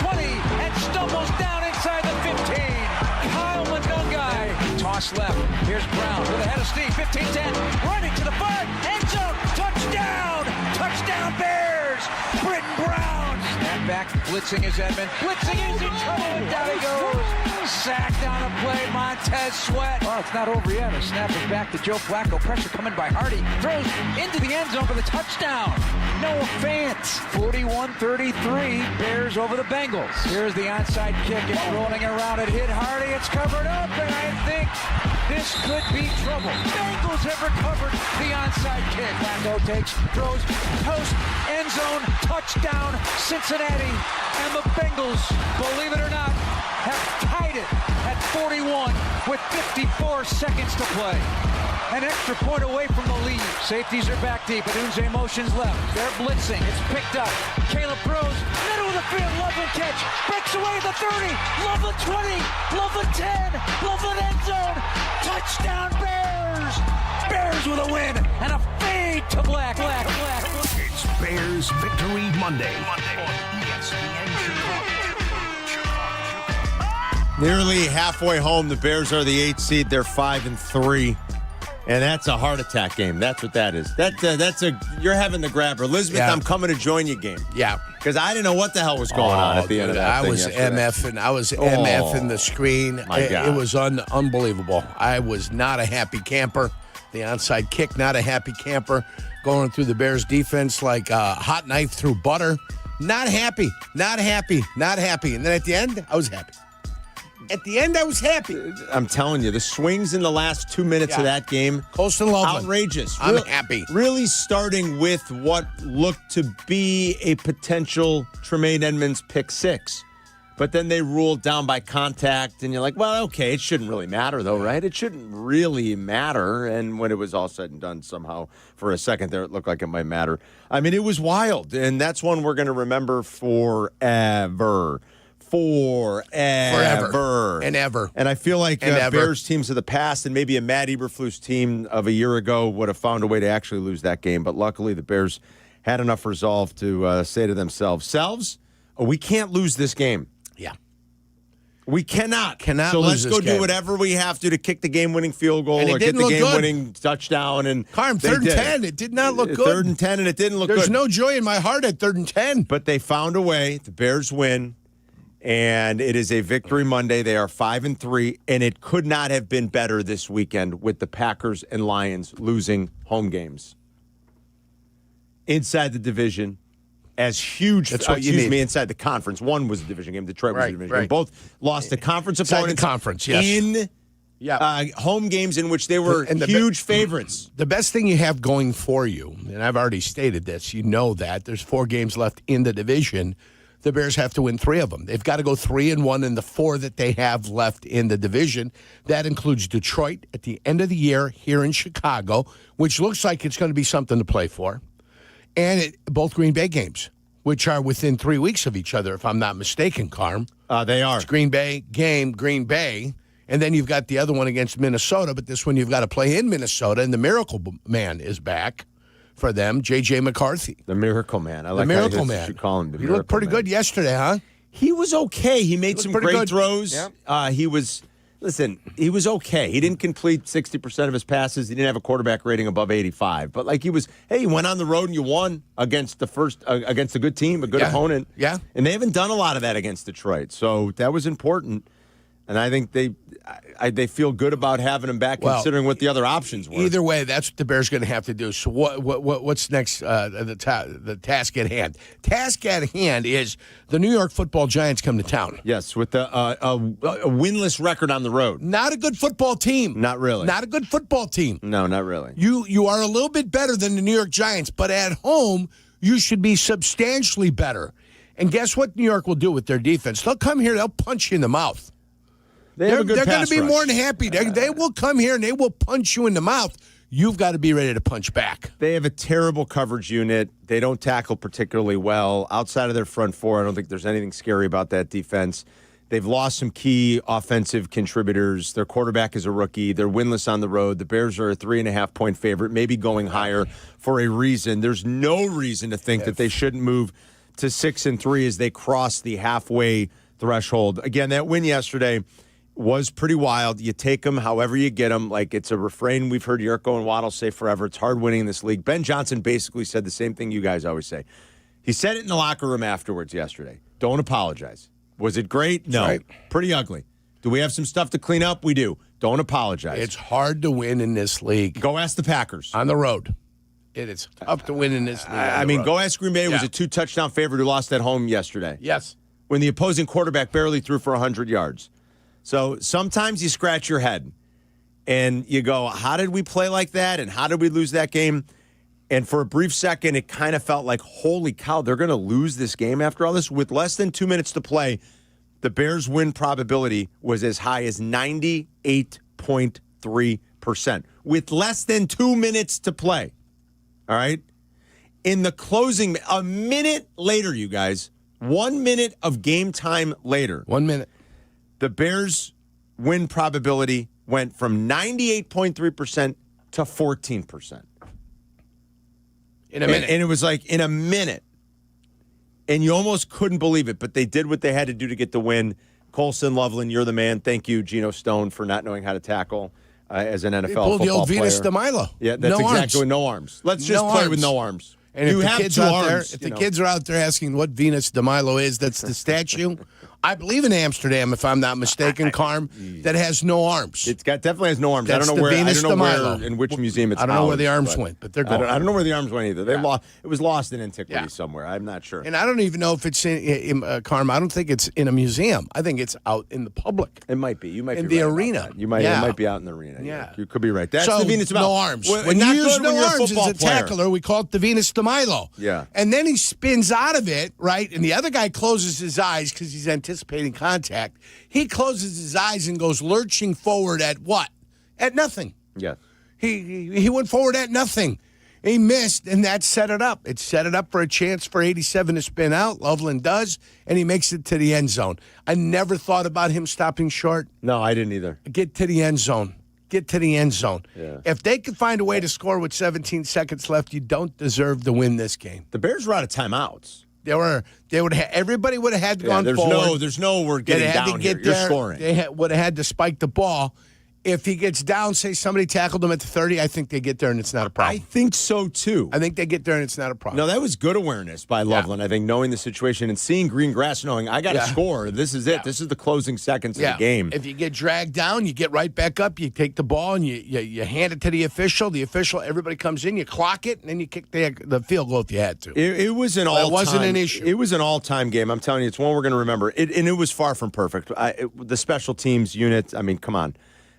[SPEAKER 18] 20. And stumbles down inside the 15. Kyle Munungai. Toss left. Here's Brown with a head of steam. 15-10. Running to the 5. End zone. Touchdown. Touchdown Bears. Britton Brown. Snap back. Blitzing is Edmond. Blitzing is in trouble. And down he goes. Sacked on the play. Montez Sweat. Oh, it's not over yet. A snap is back to Joe Flacco. Pressure coming by Hardy. Throws into the end zone for the touchdown. Noah Fant. 41-33. Bears over the Bengals. Here's the onside kick. It's rolling around. It hit Hardy. It's covered up. And I think this could be trouble. Bengals have recovered the onside kick. Flacco takes, throws, post, end zone, touchdown, Cincinnati. And the Bengals, believe it or not, have tied it at 41 with 54 seconds to play. An extra point away from the lead. Safeties are back deep. Adunze motions left. They're blitzing. It's picked up. Caleb throws. Middle of the field. Loveland catch. Breaks away the 30. Loveland 20. Loveland 10. Loveland end zone. Touchdown Bears. Bears with a win. And a fade to Black.
[SPEAKER 8] It's Bears Victory Monday on ESPN Chicago.
[SPEAKER 3] Nearly halfway home, the Bears are the 8th seed. They're 5-3. And that's a heart attack game. That's what that is. You're having the grabber. Elizabeth, I'm coming to join you game.
[SPEAKER 5] Yeah.
[SPEAKER 3] Because I didn't know what the hell was going on at the end of that thing yesterday.
[SPEAKER 5] I was MFing the screen.
[SPEAKER 3] My God.
[SPEAKER 5] It was unbelievable. I was not a happy camper. The onside kick, not a happy camper. Going through the Bears defense like a hot knife through butter. Not happy. And then at the end, I was happy.
[SPEAKER 3] I'm telling you, the swings in the last 2 minutes of that game,
[SPEAKER 5] Colston Loveland,
[SPEAKER 3] outrageous.
[SPEAKER 5] I'm happy.
[SPEAKER 3] Really starting with what looked to be a potential Tremaine Edmonds pick six. But then they ruled down by contact, and you're like, well, okay, it shouldn't really matter, though, right? It shouldn't really matter. And when it was all said and done, somehow, for a second there, it looked like it might matter. I mean, it was wild, and that's one we're going to remember forever. Forever
[SPEAKER 5] and ever.
[SPEAKER 3] And I feel like Bears teams of the past and maybe a Matt Eberflus team of a year ago would have found a way to actually lose that game. But luckily, the Bears had enough resolve to say to themselves, we can't lose this game.
[SPEAKER 5] Yeah.
[SPEAKER 3] We cannot.
[SPEAKER 5] So
[SPEAKER 3] let's go
[SPEAKER 5] game.
[SPEAKER 3] do whatever we have to kick the game-winning field goal or get the game-winning touchdown. And
[SPEAKER 5] Carm, 3rd and 10. It did not look good.
[SPEAKER 3] 3rd and 10, and it didn't look good.
[SPEAKER 5] There's no joy in my heart at 3rd and 10.
[SPEAKER 3] But they found a way. The Bears win. And it is a victory Monday. They are 5-3, and it could not have been better this weekend with the Packers and Lions losing home games inside the division. As huge, inside the conference. One was a division game. Detroit was a division game. Both lost to conference opponents.
[SPEAKER 5] The conference, yes.
[SPEAKER 3] In home games in which they were huge favorites.
[SPEAKER 5] The best thing you have going for you, and I've already stated this, you know that there's 4 games left in the division. The Bears have to win 3 of them. They've got to go 3-1 in the 4 that they have left in the division. That includes Detroit at the end of the year here in Chicago, which looks like it's going to be something to play for. And both Green Bay games, which are within 3 weeks of each other, if I'm not mistaken, Carm.
[SPEAKER 3] They are.
[SPEAKER 5] It's Green Bay game, Green Bay. And then you've got the other one against Minnesota, but this one you've got to play in Minnesota, and the Miracle Man is back for them, J.J. McCarthy.
[SPEAKER 3] The Miracle Man. I like
[SPEAKER 5] the Miracle
[SPEAKER 3] how
[SPEAKER 5] Man.
[SPEAKER 3] You call him the
[SPEAKER 5] He
[SPEAKER 3] Miracle
[SPEAKER 5] looked pretty good yesterday, huh?
[SPEAKER 3] He was okay. He made some great throws.
[SPEAKER 5] Yep.
[SPEAKER 3] He was okay. He didn't complete 60% of his passes. He didn't have a quarterback rating above 85. But you went on the road and you won against against a good team, a good opponent.
[SPEAKER 5] Yeah.
[SPEAKER 3] And they haven't done a lot of that against Detroit. So that was important. And I think they feel good about having him back, considering what the other options were.
[SPEAKER 5] Either way, that's what the Bears going to have to do. So what's next? The task at hand. Task at hand is the New York Football Giants come to town.
[SPEAKER 3] Yes, with a winless record on the road.
[SPEAKER 5] Not a good football team.
[SPEAKER 3] Not really.
[SPEAKER 5] Not a good football team.
[SPEAKER 3] No, not really.
[SPEAKER 5] You are a little bit better than the New York Giants, but at home you should be substantially better. And guess what New York will do with their defense? They'll come here. They'll punch you in the mouth.
[SPEAKER 3] They're going
[SPEAKER 5] to be more than happy. They will come here and they will punch you in the mouth. You've got to be ready to punch back.
[SPEAKER 3] They have a terrible coverage unit. They don't tackle particularly well. Outside of their front four, I don't think there's anything scary about that defense. They've lost some key offensive contributors. Their quarterback is a rookie. They're winless on the road. The Bears are a 3.5-point favorite, maybe going higher for a reason. There's no reason to think that they shouldn't move to 6-3 as they cross the halfway threshold. Again, that win yesterday was pretty wild. You take them however you get them. It's a refrain we've heard Yurko and Waddle say forever. It's hard winning in this league. Ben Johnson basically said the same thing you guys always say. He said it in the locker room afterwards yesterday. Don't apologize. Was it great? No.
[SPEAKER 5] Right.
[SPEAKER 3] Pretty ugly. Do we have some stuff to clean up? We do. Don't apologize.
[SPEAKER 5] It's hard to win in this league.
[SPEAKER 3] Go ask the Packers.
[SPEAKER 5] On the road. It is tough to win in this league.
[SPEAKER 3] Go ask Green Bay. Was a 2-touchdown favorite who lost at home yesterday.
[SPEAKER 5] Yes.
[SPEAKER 3] When the opposing quarterback barely threw for 100 yards. So sometimes you scratch your head and you go, how did we play like that? And how did we lose that game? And for a brief second, it kind of felt like, holy cow, they're going to lose this game after all this. With less than 2 minutes to play, the Bears' win probability was as high as 98.3%. With less than 2 minutes to play. All right? In the closing, a minute later, you guys, 1 minute of game time later.
[SPEAKER 5] 1 minute.
[SPEAKER 3] The Bears' win probability went from 98.3% to 14%.
[SPEAKER 5] In a minute.
[SPEAKER 3] And it was like in a minute. And you almost couldn't believe it, but they did what they had to do to get the win. Colson, Loveland, you're the man. Thank you, Geno Stone, for not knowing how to tackle as an NFL football player.
[SPEAKER 5] Pulled the old Venus de Milo.
[SPEAKER 3] Yeah, that's exactly no arms. Let's just play with no arms.
[SPEAKER 5] And
[SPEAKER 3] you
[SPEAKER 5] if
[SPEAKER 3] have
[SPEAKER 5] the kids
[SPEAKER 3] two
[SPEAKER 5] out there,
[SPEAKER 3] arms.
[SPEAKER 5] if the kids are out there asking what Venus de Milo is, that's the statue. I believe in Amsterdam, if I'm not mistaken, Carm, that has no arms.
[SPEAKER 3] It's definitely has no arms.
[SPEAKER 5] That's
[SPEAKER 3] I don't know
[SPEAKER 5] the
[SPEAKER 3] where.
[SPEAKER 5] Venus
[SPEAKER 3] I don't know
[SPEAKER 5] de Milo.
[SPEAKER 3] where in which museum it's.
[SPEAKER 5] I don't know where
[SPEAKER 3] housed,
[SPEAKER 5] the arms went, but they're gone.
[SPEAKER 3] I don't know where the arms went either. They lost. It was lost in antiquity somewhere. I'm not sure.
[SPEAKER 5] And I don't even know if it's in Carm. I don't think it's in a museum. I think it's out in the public.
[SPEAKER 3] It might be. You might
[SPEAKER 5] in
[SPEAKER 3] be
[SPEAKER 5] the
[SPEAKER 3] right
[SPEAKER 5] arena.
[SPEAKER 3] About that. You might. It might be out in the arena.
[SPEAKER 5] Yeah,
[SPEAKER 3] you could be right. That's
[SPEAKER 5] so
[SPEAKER 3] the Venus de Milo.
[SPEAKER 5] No arms.
[SPEAKER 3] When
[SPEAKER 5] you
[SPEAKER 3] not
[SPEAKER 5] use
[SPEAKER 3] good
[SPEAKER 5] no
[SPEAKER 3] when you're a
[SPEAKER 5] arms as
[SPEAKER 3] football
[SPEAKER 5] a
[SPEAKER 3] player.
[SPEAKER 5] tackler, we call it the Venus de Milo.
[SPEAKER 3] Yeah.
[SPEAKER 5] And then he spins out of it, right? And the other guy closes his eyes because he's anticipating contact. He closes his eyes and goes lurching forward at what? At nothing.
[SPEAKER 3] Yeah.
[SPEAKER 5] He went forward at nothing. He missed, and that set it up. It set it up for a chance for 87 to spin out. Loveland does, and he makes it to the end zone. I never thought about him stopping short.
[SPEAKER 3] No, I didn't either.
[SPEAKER 5] Get to the end zone. Get to the end zone.
[SPEAKER 3] Yeah.
[SPEAKER 5] If they could find a way to score with 17 seconds left, you don't deserve to win this game.
[SPEAKER 3] The Bears were out of timeouts.
[SPEAKER 5] Everybody would have had to gone forward.
[SPEAKER 3] There's no we're getting down here. You're scoring.
[SPEAKER 5] They would have had to spike the ball. If he gets down, say somebody tackled him at the 30, I think they get there and it's not a problem.
[SPEAKER 3] I think so, too.
[SPEAKER 5] I think they get there and it's not a problem.
[SPEAKER 3] No, that was good awareness by Loveland, I think, knowing the situation and seeing green grass, knowing I got to score. This is it. This is the closing seconds of the game.
[SPEAKER 5] If you get dragged down, you get right back up, you take the ball and you hand it to the official. The official, everybody comes in, you clock it, and then you kick the field goal if you had to.
[SPEAKER 3] It was an all-time.
[SPEAKER 5] It wasn't an issue.
[SPEAKER 3] It was an all-time game. I'm telling you, it's one we're going to remember. And it was far from perfect. The special teams unit, I mean, come on.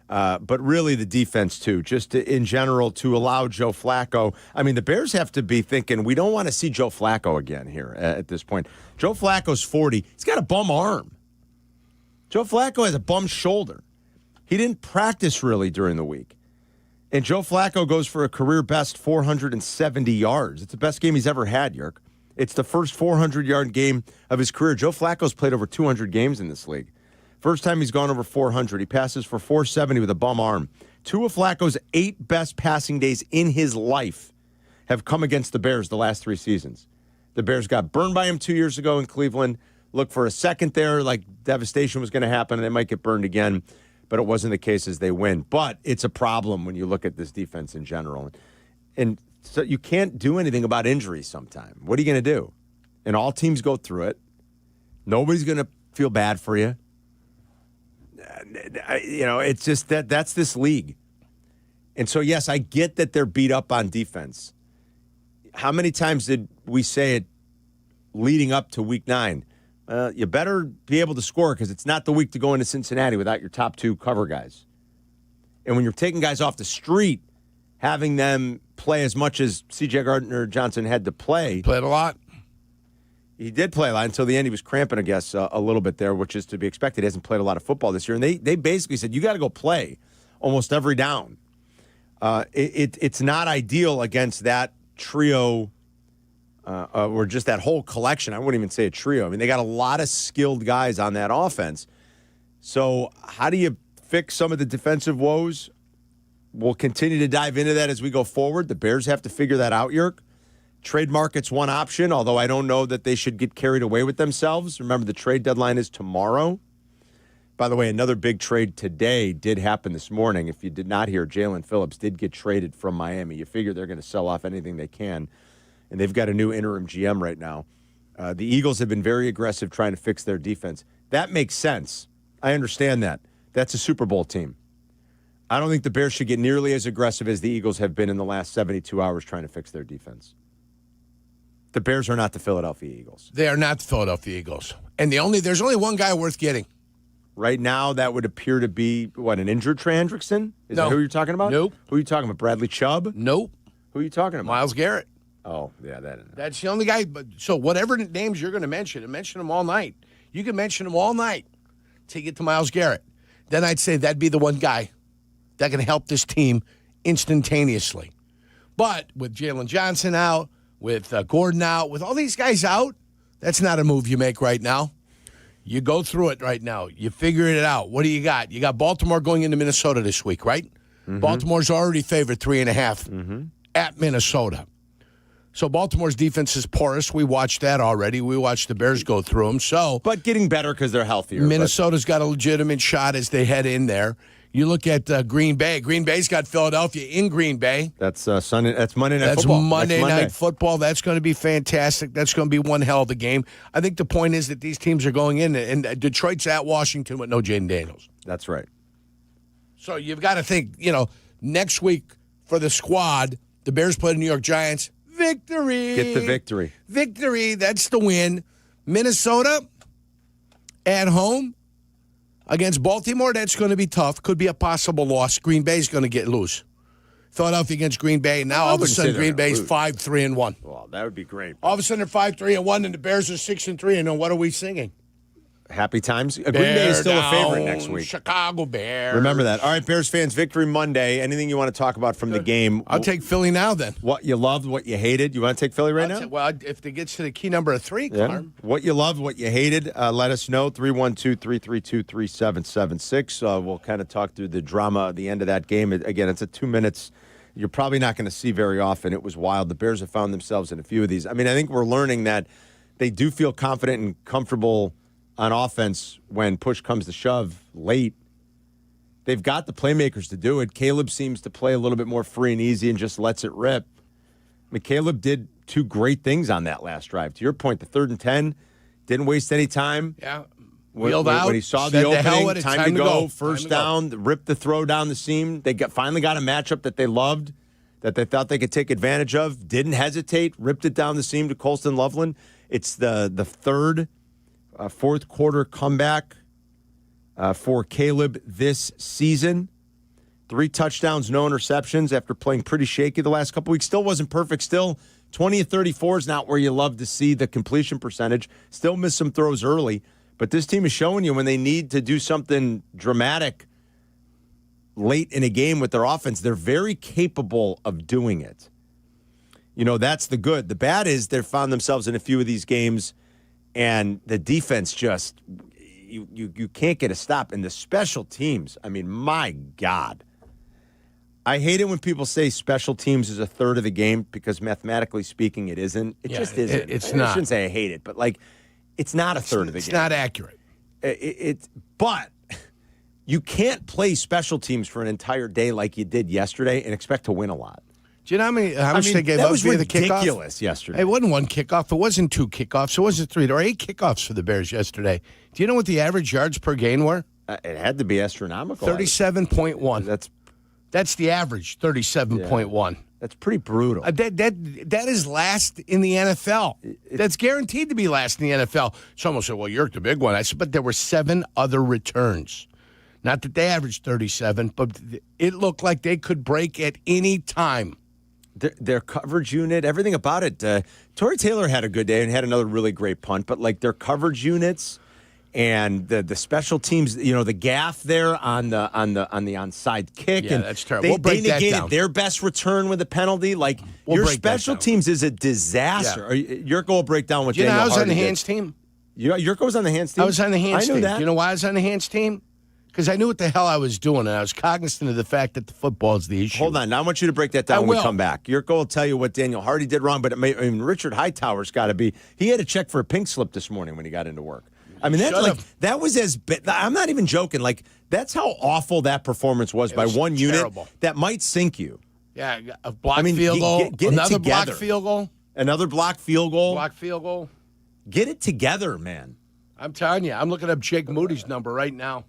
[SPEAKER 3] But really the defense, too, just in general to allow Joe Flacco. I mean, the Bears have to be thinking, we don't want to see Joe Flacco again here at this point. Joe Flacco's 40. He's got a bum arm. Joe Flacco has a bum shoulder. He didn't practice really during the week. And Joe Flacco goes for a career-best 470 yards. It's the best game he's ever had, Yerk. It's the first 400-yard game of his career. Joe Flacco's played over 200 games in this league. First time he's gone over 400. He passes for 470 with a bum arm. Two of Flacco's 8 best passing days in his life have come against the Bears the last 3 seasons. The Bears got burned by him 2 years ago in Cleveland. Looked for a second there, like devastation was going to happen, and they might get burned again. But it wasn't the case as they win. But it's a problem when you look at this defense in general. And so you can't do anything about injuries sometime. What are you going to do? And all teams go through it. Nobody's going to feel bad for you. It's just that's this league. And so, yes, I get that they're beat up on defense. How many times did we say it leading up to week 9? You better be able to score because it's not the week to go into Cincinnati without your top 2 cover guys. And when you're taking guys off the street, having them play as much as C.J. Gardner-Johnson had to play.
[SPEAKER 5] Played a lot.
[SPEAKER 3] He did play a lot until the end. He was cramping, I guess, a little bit there, which is to be expected. He hasn't played a lot of football this year. And they basically said, you got to go play almost every down. It's not ideal against that trio or just that whole collection. I wouldn't even say a trio. I mean, they got a lot of skilled guys on that offense. So how do you fix some of the defensive woes? We'll continue to dive into that as we go forward. The Bears have to figure that out, Yerk. Trade market's one option, although I don't know that they should get carried away with themselves. Remember, the trade deadline is tomorrow. By the way, another big trade today did happen this morning. If you did not hear, Jalen Phillips did get traded from Miami. You figure they're going to sell off anything they can and they've got a new interim GM right now. The Eagles have been very aggressive trying to fix their defense. That makes sense. I understand that. That's a Super Bowl team. I don't think the Bears should get nearly as aggressive as the Eagles have been in the last 72 hours trying to fix their defense. The Bears are not the Philadelphia Eagles.
[SPEAKER 5] They are not the Philadelphia Eagles. And there's only one guy worth getting.
[SPEAKER 3] Right now, that would appear to be, an injured Trey Hendrickson? Is that who you're talking about?
[SPEAKER 5] Nope.
[SPEAKER 3] Who are you talking about? Bradley Chubb?
[SPEAKER 5] Nope.
[SPEAKER 3] Who are you talking about?
[SPEAKER 5] Myles Garrett.
[SPEAKER 3] Oh, yeah,
[SPEAKER 5] That's the only guy. But so whatever names you're going to mention, and mention them all night. You can mention them all night to get to Myles Garrett. Then I'd say that'd be the one guy that can help this team instantaneously. But with Jalen Johnson out, with Gordon out, with all these guys out, that's not a move you make right now. You go through it right now. You figure it out. What do you got? You got Baltimore going into Minnesota this week, right? Mm-hmm. Baltimore's already favored 3.5 at Minnesota. So Baltimore's defense is porous. We watched that already. We watched the Bears go through them.
[SPEAKER 3] But getting better because they're healthier.
[SPEAKER 5] Minnesota's got a legitimate shot as they head in there. You look at Green Bay. Green Bay's got Philadelphia in Green Bay.
[SPEAKER 3] That's Sunday. That's Monday Night
[SPEAKER 5] Football.
[SPEAKER 3] Football.
[SPEAKER 5] That's Monday Night Football. That's going to be fantastic. That's going to be one hell of a game. I think the point is that these teams are going in, and Detroit's at Washington with no Jaden Daniels.
[SPEAKER 3] That's right.
[SPEAKER 5] So you've got to think, next week for the squad, the Bears play the New York Giants. Victory.
[SPEAKER 3] Get the victory.
[SPEAKER 5] Victory. That's the win. Minnesota at home against Baltimore. That's going to be tough. Could be a possible loss. Green Bay's going to get loose. Philadelphia against Green Bay. Now all of a sudden Green Bay's 5-3-1.
[SPEAKER 3] Well, that would be great.
[SPEAKER 5] All of a sudden they're 5-3-1, and the Bears are 6-3. And what are we singing?
[SPEAKER 3] Happy times. Green Bay is still a favorite next week.
[SPEAKER 5] Chicago Bears.
[SPEAKER 3] Remember that. All right, Bears fans, victory Monday. Anything you want to talk about from the game?
[SPEAKER 5] I'll take Philly now then.
[SPEAKER 3] What you loved, what you hated. You want to take Philly right now?
[SPEAKER 5] Well, if it gets to the key number of 3, Carm.
[SPEAKER 3] What you loved, what you hated, let us know. 312-332-3776. We'll kind of talk through the drama at the end of that game. Again, it's a 2 minutes. You're probably not going to see very often. It was wild. The Bears have found themselves in a few of these. I mean, I think we're learning that they do feel confident and comfortable on offense when push comes to shove late. They've got the playmakers to do it. Caleb seems to play a little bit more free and easy and just lets it rip. I mean, Caleb did 2 great things on that last drive. To your point, the 3rd and 10, didn't waste any time.
[SPEAKER 5] Yeah.
[SPEAKER 3] When he saw the opening, time to go, first down, ripped the throw down the seam. They finally got a matchup that they loved, that they thought they could take advantage of. Didn't hesitate, ripped it down the seam to Colston Loveland. It's the third fourth quarter comeback for Caleb this season. 3 touchdowns, no interceptions after playing pretty shaky the last couple weeks. Still wasn't perfect. Still 20 of 34 is not where you love to see the completion percentage. Still missed some throws early. But this team is showing you when they need to do something dramatic late in a game with their offense, they're very capable of doing it. That's the good. The bad is they've found themselves in a few of these games, and the defense just, you can't get a stop. And the special teams, I mean, my God. I hate it when people say special teams is a third of the game because mathematically speaking, it isn't. It just isn't.
[SPEAKER 5] It's not.
[SPEAKER 3] I shouldn't say I hate it, but it's not a third of the game.
[SPEAKER 5] It's not accurate.
[SPEAKER 3] But you can't play special teams for an entire day like you did yesterday and expect to win a lot.
[SPEAKER 5] Do you know how much they gave up via the kickoff?
[SPEAKER 3] That was ridiculous yesterday.
[SPEAKER 5] It wasn't 1 kickoff. It wasn't 2 kickoffs. It wasn't 3. There were 8 kickoffs for the Bears yesterday. Do you know what the average yards per gain were?
[SPEAKER 3] It had to be astronomical.
[SPEAKER 5] 37.1. That's the average, 37.1.
[SPEAKER 3] That's pretty brutal.
[SPEAKER 5] That is last in the NFL. That's guaranteed to be last in the NFL. Someone said, well, you're the big one. I said, but there were 7 other returns. Not that they averaged 37, but it looked like they could break at any time.
[SPEAKER 3] Their coverage unit, everything about it. Torrey Taylor had a good day and had another really great punt, but their coverage units and the special teams, the gaff there on the onside kick.
[SPEAKER 5] Yeah,
[SPEAKER 3] and
[SPEAKER 5] that's terrible. We'll break that down.
[SPEAKER 3] They negated their best return with a penalty. Your special teams is a disaster. Yeah. Yurko will break down what Daniel Hardy did.
[SPEAKER 5] I was on the hands team.
[SPEAKER 3] Yurko was on the hands team?
[SPEAKER 5] I was on the hands team.
[SPEAKER 3] I knew that.
[SPEAKER 5] You know why I was on the hands team? Because I knew what the hell I was doing, and I was cognizant of the fact that the football is the issue.
[SPEAKER 3] Hold on. Now I want you to break that down when we come back. Yurko will tell you what Daniel Hardy did wrong, but Richard Hightower's got to be. He had a check for a pink slip this morning when he got into work. I mean, that was as – I'm not even joking. That's how awful that performance was by one unit.
[SPEAKER 5] Terrible.
[SPEAKER 3] That might sink you.
[SPEAKER 5] Yeah, a block field goal, another block field goal.
[SPEAKER 3] Another blocked field goal.
[SPEAKER 5] Blocked field goal.
[SPEAKER 3] Get it together, man.
[SPEAKER 5] I'm telling you, I'm looking up Jake Moody's number right now.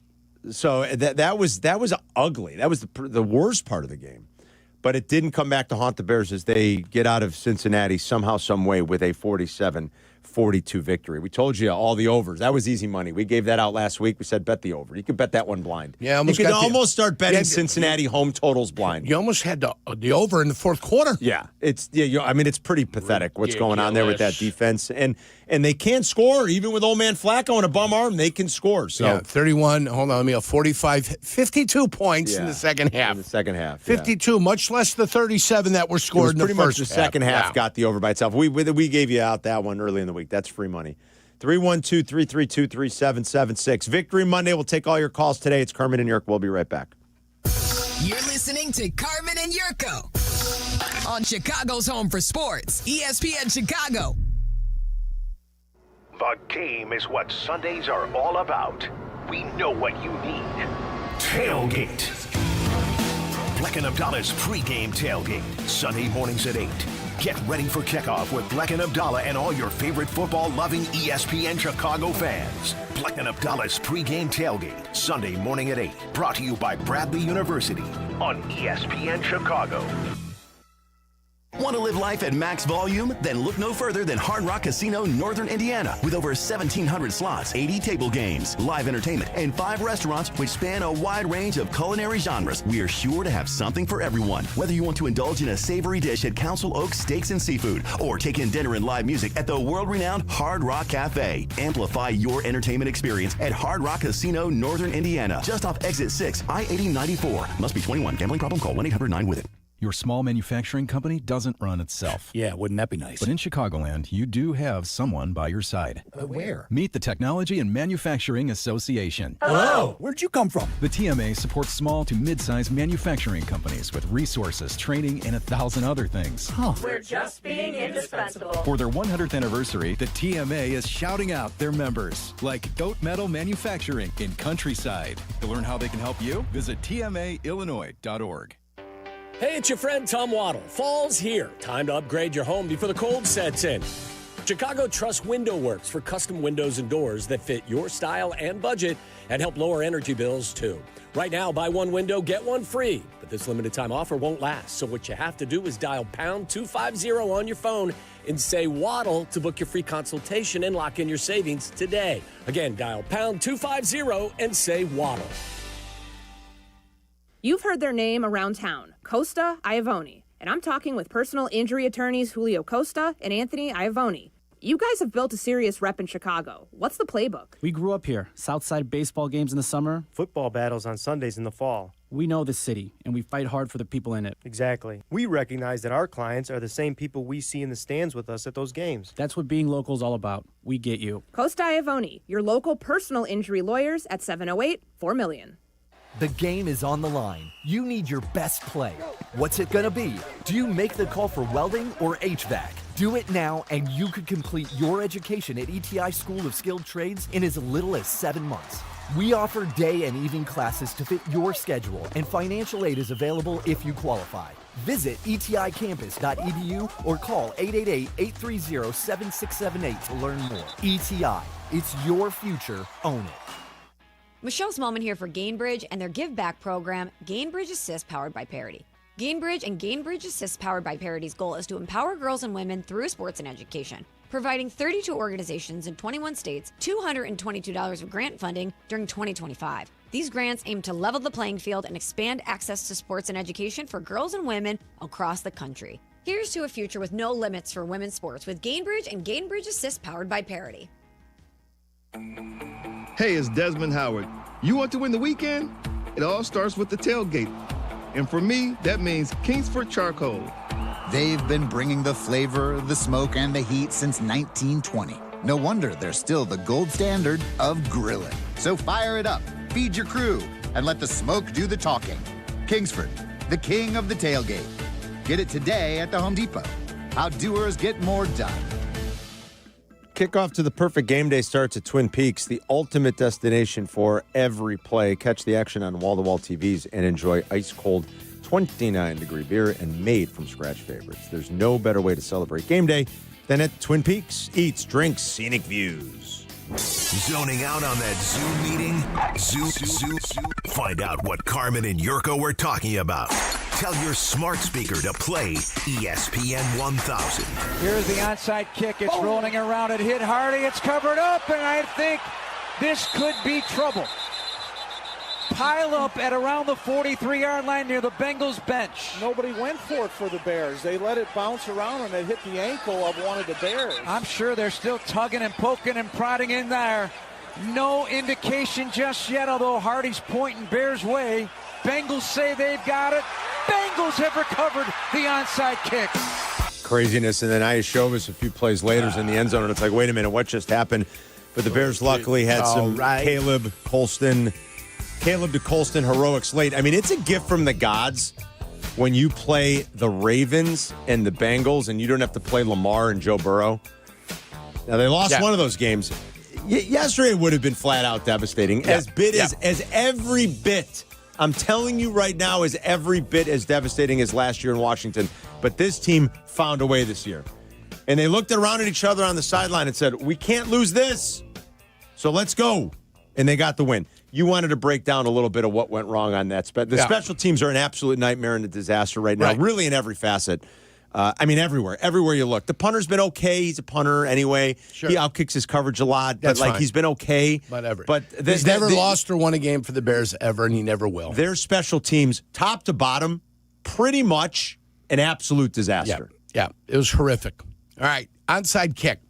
[SPEAKER 3] So that was ugly. That was the worst part of the game. But it didn't come back to haunt the Bears as they get out of Cincinnati somehow, some way with a 47-42 victory. We told you all the overs. That was easy money. We gave that out last week. We said bet the over. You could bet that one blind.
[SPEAKER 5] Yeah,
[SPEAKER 3] you could almost start betting Cincinnati home totals blind.
[SPEAKER 5] You almost had the over in the fourth quarter.
[SPEAKER 3] Yeah, it's pretty pathetic what's going on there with that defense, and they can't score even with old man Flacco and a bum arm. They can score. So
[SPEAKER 5] yeah, 31. Hold on, 52 points in the second half.
[SPEAKER 3] In the second half,
[SPEAKER 5] 52, much less the 37 that were scored in the first half.
[SPEAKER 3] Pretty much the second half got the over by itself. We gave you out that one early in the week. That's free money. 312-332-3776. Victory Monday. We'll take all your calls today. It's Carmen and Jurko. We'll be right back.
[SPEAKER 11] You're listening to Carmen and Jurko on Chicago's home for sports, ESPN Chicago.
[SPEAKER 8] The game is what Sundays are all about. We know what you need. Tailgate. Bleck Abdalla's pregame tailgate. Sunday mornings at 8. Get ready for kickoff with Bleck Abdalla and all your favorite football-loving ESPN Chicago fans. Bleck Abdalla's pregame tailgate. Sunday morning at 8. Brought to you by Bradley University on ESPN Chicago.
[SPEAKER 19] Want to live life at max volume? Then look no further than Hard Rock Casino Northern Indiana. With over 1,700 slots, 80 table games, live entertainment, and 5 restaurants which span a wide range of culinary genres, we are sure to have something for everyone. Whether you want to indulge in a savory dish at Council Oaks Steaks and Seafood, or take in dinner and live music at the world-renowned Hard Rock Cafe, amplify your entertainment experience at Hard Rock Casino Northern Indiana, just off Exit 6, I-8094. Must be 21. Gambling problem? Call 1-800-9-WITH-IT.
[SPEAKER 20] Your small manufacturing company doesn't run itself.
[SPEAKER 21] Yeah, wouldn't that be nice?
[SPEAKER 20] But in Chicagoland, you do have someone by your side.
[SPEAKER 21] Where?
[SPEAKER 20] Meet the Technology and Manufacturing Association.
[SPEAKER 21] Hello! Where'd you come from?
[SPEAKER 20] The TMA supports small to mid-sized manufacturing companies with resources, training, and 1,000 other things.
[SPEAKER 21] Huh.
[SPEAKER 22] We're just being indispensable.
[SPEAKER 20] For their 100th anniversary, the TMA is shouting out their members, like Goat Metal Manufacturing in Countryside. To learn how they can help you, visit tmaillinois.org.
[SPEAKER 9] Hey, it's your friend Tom Waddle. Fall's here. Time to upgrade your home before the cold sets in. Chicago Trust Window Works for custom windows and doors that fit your style and budget and help lower energy bills, too. Right now, buy one window, get one free. But this limited time offer won't last. So what you have to do is dial pound 250 on your phone and say Waddle to book your free consultation and lock in your savings today. Again, dial pound 250 and say Waddle.
[SPEAKER 23] You've heard their name around town, Costa Iavoni, and I'm talking with personal injury attorneys Julio Costa and Anthony Iavoni. You guys have built a serious rep in Chicago. What's the playbook?
[SPEAKER 24] We grew up here. Southside baseball games in the summer.
[SPEAKER 25] Football battles on Sundays in the fall.
[SPEAKER 24] We know the city, and we fight hard for the people in it.
[SPEAKER 25] Exactly. We recognize that our clients are the same people we see in the stands with us at those games.
[SPEAKER 24] That's what being local is all about. We get you.
[SPEAKER 23] Costa Iavoni, your local personal injury lawyers at 708-4million.
[SPEAKER 29] The game is on the line. You need your best play. What's it gonna be? Do you make the call for welding or HVAC? Do it now and you could complete your education at ETI School of Skilled Trades in as little as 7 months. We offer day and evening classes to fit your schedule, and financial aid is available if you qualify. Visit eticampus.edu or call 888-830-7678 to learn more. ETI, it's your future. Own it.
[SPEAKER 31] Michelle Smallman here for Gainbridge and their Give Back program, Gainbridge Assist, powered by Parity. Gainbridge and Gainbridge Assist, powered by Parity's goal is to empower girls and women through sports and education, providing 32 organizations in 21 states $222 of grant funding during 2025. These grants aim to level the playing field and expand access to sports and education for girls and women across the country. Here's to a future with no limits for women's sports with Gainbridge and Gainbridge Assist, powered by Parity.
[SPEAKER 26] Hey, it's Desmond Howard. You want to win the weekend? It all starts with the tailgate. And for me, that means Kingsford Charcoal.
[SPEAKER 31] They've been bringing the flavor, the smoke, and the heat since 1920. No wonder they're still the gold standard of grilling. So fire it up, feed your crew, and let the smoke do the talking. Kingsford, the king of the tailgate. Get it today at the Home Depot. How doers get more done.
[SPEAKER 3] Kickoff to the perfect game day starts at Twin Peaks, the ultimate destination for every play. Catch the action on wall-to-wall TVs and enjoy ice-cold 29-degree beer, and made from scratch favorites. There's no better way to celebrate game day than at Twin Peaks. Eats, drinks, scenic views.
[SPEAKER 8] Zoning out on that Zoom meeting? Zoom. Find out what Carmen and Jurko were talking about. Tell your smart speaker to play ESPN 1000.
[SPEAKER 18] Here's the onside kick. It's rolling around. It hit Hardy. It's covered up, and I think this could be trouble. Pile up at around the 43-yard line near the Bengals bench.
[SPEAKER 1] Nobody went for it for the Bears. They let it bounce around, and it hit the ankle of one of the Bears.
[SPEAKER 18] I'm sure they're still tugging and poking and prodding in there. No indication just yet, although Hardy's pointing Bears' way. Bengals say they've got it. Bengals have recovered the onside kick.
[SPEAKER 3] Craziness, and then Iashovas a few plays later is in the end zone, and it's like, wait a minute, what just happened? But the Bears luckily had some Caleb to Colston heroics late. I mean, it's a gift from the gods when you play the Ravens and the Bengals and you don't have to play Lamar and Joe Burrow. Now, they lost one of those games. Yesterday would have been flat out devastating. Yeah. As every bit, I'm telling you right now, is every bit as devastating as last year in Washington. But this team found a way this year. And they looked around at each other on the sideline and said, we can't lose this. So let's go. And they got the win. You wanted to break down a little bit of what went wrong on that. The special teams are an absolute nightmare and a disaster right now, really in every facet. Everywhere. Everywhere you look. The punter's been okay. He's a punter anyway. Sure. He outkicks his coverage a lot.
[SPEAKER 5] That's
[SPEAKER 3] but
[SPEAKER 5] fine.
[SPEAKER 3] He's been okay.
[SPEAKER 5] Whatever.
[SPEAKER 3] But
[SPEAKER 5] he's never lost or won a game for the Bears ever, and he never will.
[SPEAKER 3] Their special teams, top to bottom, pretty much an absolute disaster.
[SPEAKER 5] Yeah. It was horrific. All right, onside kick.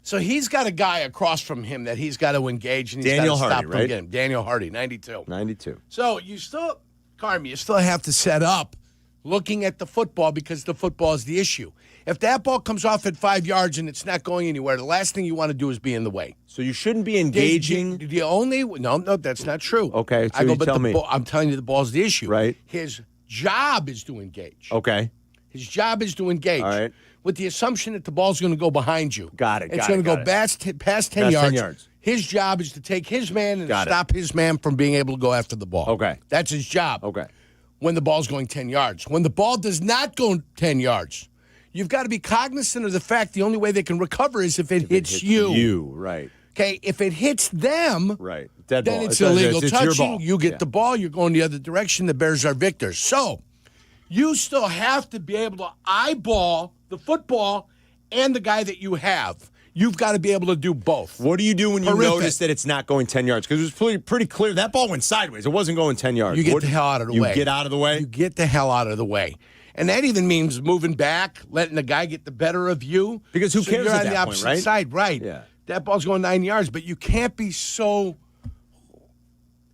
[SPEAKER 5] So he's got a guy across from him that he's got to engage, and he's got to stop him getting. Daniel Hardy, 92.
[SPEAKER 3] 92.
[SPEAKER 5] So you still have to set up looking at the football because the football is the issue. If that ball comes off at 5 yards and it's not going anywhere, the last thing you want to do is be in the way.
[SPEAKER 3] So you shouldn't be engaging.
[SPEAKER 5] No, that's not true.
[SPEAKER 3] Okay, so tell me.
[SPEAKER 5] I'm telling you the ball's the issue.
[SPEAKER 3] Right.
[SPEAKER 5] His job is to engage.
[SPEAKER 3] Okay.
[SPEAKER 5] His job is to engage.
[SPEAKER 3] All right.
[SPEAKER 5] With the assumption that the ball's going to go behind you.
[SPEAKER 3] Got it.
[SPEAKER 5] It's going to go past 10 yards. His job is to take his man and stop his man from being able to go after the ball.
[SPEAKER 3] Okay.
[SPEAKER 5] That's his job.
[SPEAKER 3] Okay.
[SPEAKER 5] When the ball's going 10 yards. When the ball does not go 10 yards, you've got to be cognizant of the fact the only way they can recover is if it hits you.
[SPEAKER 3] You, right.
[SPEAKER 5] Okay, if it hits them,
[SPEAKER 3] right. Dead
[SPEAKER 5] then
[SPEAKER 3] ball.
[SPEAKER 5] It's illegal touching.
[SPEAKER 3] Your ball.
[SPEAKER 5] You get the ball, you're going the other direction, the Bears are victors. So you still have to be able to eyeball the football and the guy that you have. You've got to be able to do both.
[SPEAKER 3] What do you do when you notice that it's not going 10 yards? Because it was pretty clear. That ball went sideways. It wasn't going 10 yards.
[SPEAKER 5] You get the hell out of the way.
[SPEAKER 3] You get out of the way?
[SPEAKER 5] You get the hell out of the way. And that even means moving back, letting the guy get the better of you.
[SPEAKER 3] Because who cares
[SPEAKER 5] you're
[SPEAKER 3] at
[SPEAKER 5] on
[SPEAKER 3] that
[SPEAKER 5] the
[SPEAKER 3] point,
[SPEAKER 5] opposite
[SPEAKER 3] right?
[SPEAKER 5] side, right.
[SPEAKER 3] Yeah.
[SPEAKER 5] That ball's going 9 yards, but you can't be so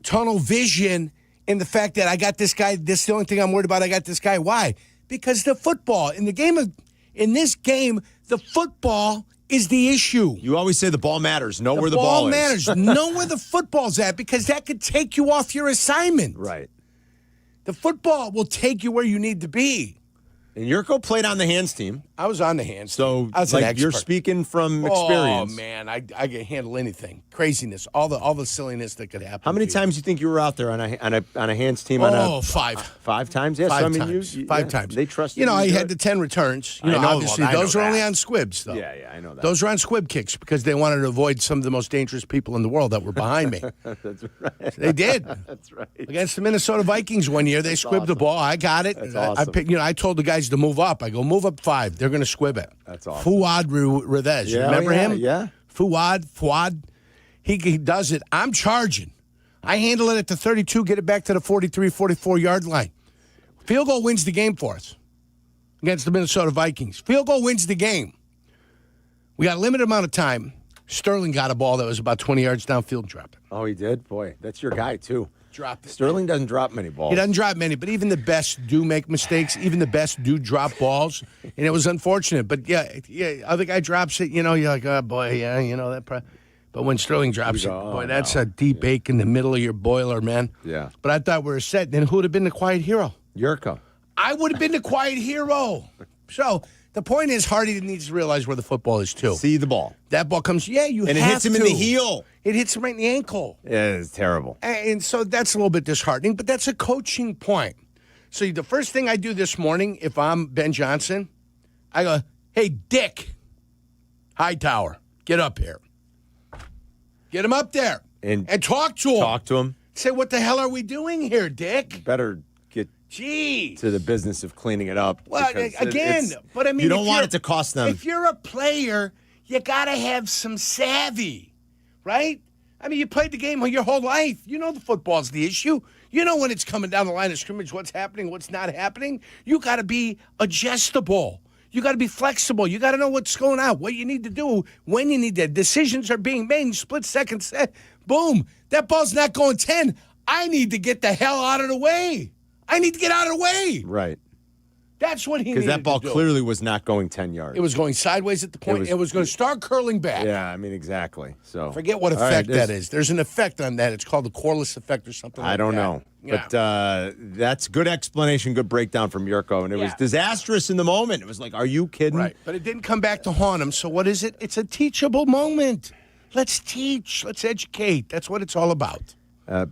[SPEAKER 5] tunnel vision in the fact that I got this guy, this is the only thing I'm worried about, I got this guy. Why? Because the football, in this game, the football is the issue.
[SPEAKER 3] You always say the ball matters. Know where the ball is.
[SPEAKER 5] matters. Know where the football's at because that could take you off your assignment.
[SPEAKER 3] Right.
[SPEAKER 5] The football will take you where you need to be.
[SPEAKER 3] And Jurko played on the hands team.
[SPEAKER 5] I was on the hands
[SPEAKER 3] team.
[SPEAKER 5] So I was
[SPEAKER 3] like you're speaking from experience.
[SPEAKER 5] Oh, man, I can handle anything. Craziness, all the silliness that could happen.
[SPEAKER 3] How many times do you think you were out there on a hands team?
[SPEAKER 5] Five.
[SPEAKER 3] 5 times? Yes.
[SPEAKER 5] Five
[SPEAKER 3] so,
[SPEAKER 5] times.
[SPEAKER 3] You,
[SPEAKER 5] Five times.
[SPEAKER 3] They trusted
[SPEAKER 5] I had the 10 returns. Obviously, those are only on squibs, though.
[SPEAKER 3] Yeah, I know that.
[SPEAKER 5] Those are on squib kicks because they wanted to avoid some of the most dangerous people in the world that were behind me.
[SPEAKER 3] That's right.
[SPEAKER 5] They did.
[SPEAKER 3] That's right.
[SPEAKER 5] Against the Minnesota Vikings one year, they squibbed the ball. I got it.
[SPEAKER 3] That's awesome.
[SPEAKER 5] I told the guys to move up. I go, move up 5. They're going to squib it.
[SPEAKER 3] That's awesome.
[SPEAKER 5] Fuad Revez.
[SPEAKER 3] Yeah,
[SPEAKER 5] Remember him?
[SPEAKER 3] Yeah.
[SPEAKER 5] Fuad. He does it. I'm charging. I handle it at the 32, get it back to the 43, 44-yard line. Field goal wins the game for us against the Minnesota Vikings. Field goal wins the game. We got a limited amount of time. Sterling got a ball that was about 20 yards downfield and dropped it.
[SPEAKER 3] Oh, he did? Boy, that's your guy, too.
[SPEAKER 5] Dropped it.
[SPEAKER 3] Sterling doesn't drop many balls.
[SPEAKER 5] He doesn't drop many, but even the best do make mistakes. Even the best do drop balls. And it was unfortunate. But, other guy drops it, you're like, oh, boy, that But when Sterling drops it, that's a deep ache in the middle of your boiler, man.
[SPEAKER 3] Yeah.
[SPEAKER 5] But I thought we were set. Then who would have been the quiet hero?
[SPEAKER 3] Jurko.
[SPEAKER 5] I would have been the quiet hero. So the point is, Hardy needs to realize where the football is, too.
[SPEAKER 3] See the ball.
[SPEAKER 5] That ball comes, and it
[SPEAKER 3] hits him in the heel.
[SPEAKER 5] It hits him right in the ankle.
[SPEAKER 3] Yeah, it's terrible.
[SPEAKER 5] And so that's a little bit disheartening, but that's a coaching point. So the first thing I do this morning, if I'm Ben Johnson, I go, hey, Dick Hightower, get up here. Get him up there and talk to him.
[SPEAKER 3] Talk to him.
[SPEAKER 5] Say, what the hell are we doing here, Dick?
[SPEAKER 3] Better get to the business of cleaning it up.
[SPEAKER 5] Well, again, but I mean,
[SPEAKER 3] you don't want it to cost them.
[SPEAKER 5] If you're a player, you got to have some savvy, right? I mean, you played the game your whole life. You know the football's the issue. You know when it's coming down the line of scrimmage, what's happening, what's not happening. You got to be adjustable. You got to be flexible. You got to know what's going on, what you need to do, when you need to. Decisions are being made in split seconds. Boom. That ball's not going 10. I need to get the hell out of the way. I need to get out of the way.
[SPEAKER 3] Right.
[SPEAKER 5] That's what he needed to do.
[SPEAKER 3] Because that ball clearly was not going 10 yards.
[SPEAKER 5] It was going sideways at the point. It was going to start curling back.
[SPEAKER 3] Yeah, I mean, exactly. So
[SPEAKER 5] forget what effect that is. There's an effect on that. It's called the Corliss effect or something like that.
[SPEAKER 3] I don't know.
[SPEAKER 5] Yeah.
[SPEAKER 3] But that's good explanation, good breakdown from Yurko. And it was disastrous in the moment. It was like, are you kidding?
[SPEAKER 5] Right. But it didn't come back to haunt him. So what is it? It's a teachable moment. Let's teach. Let's educate. That's what it's all about.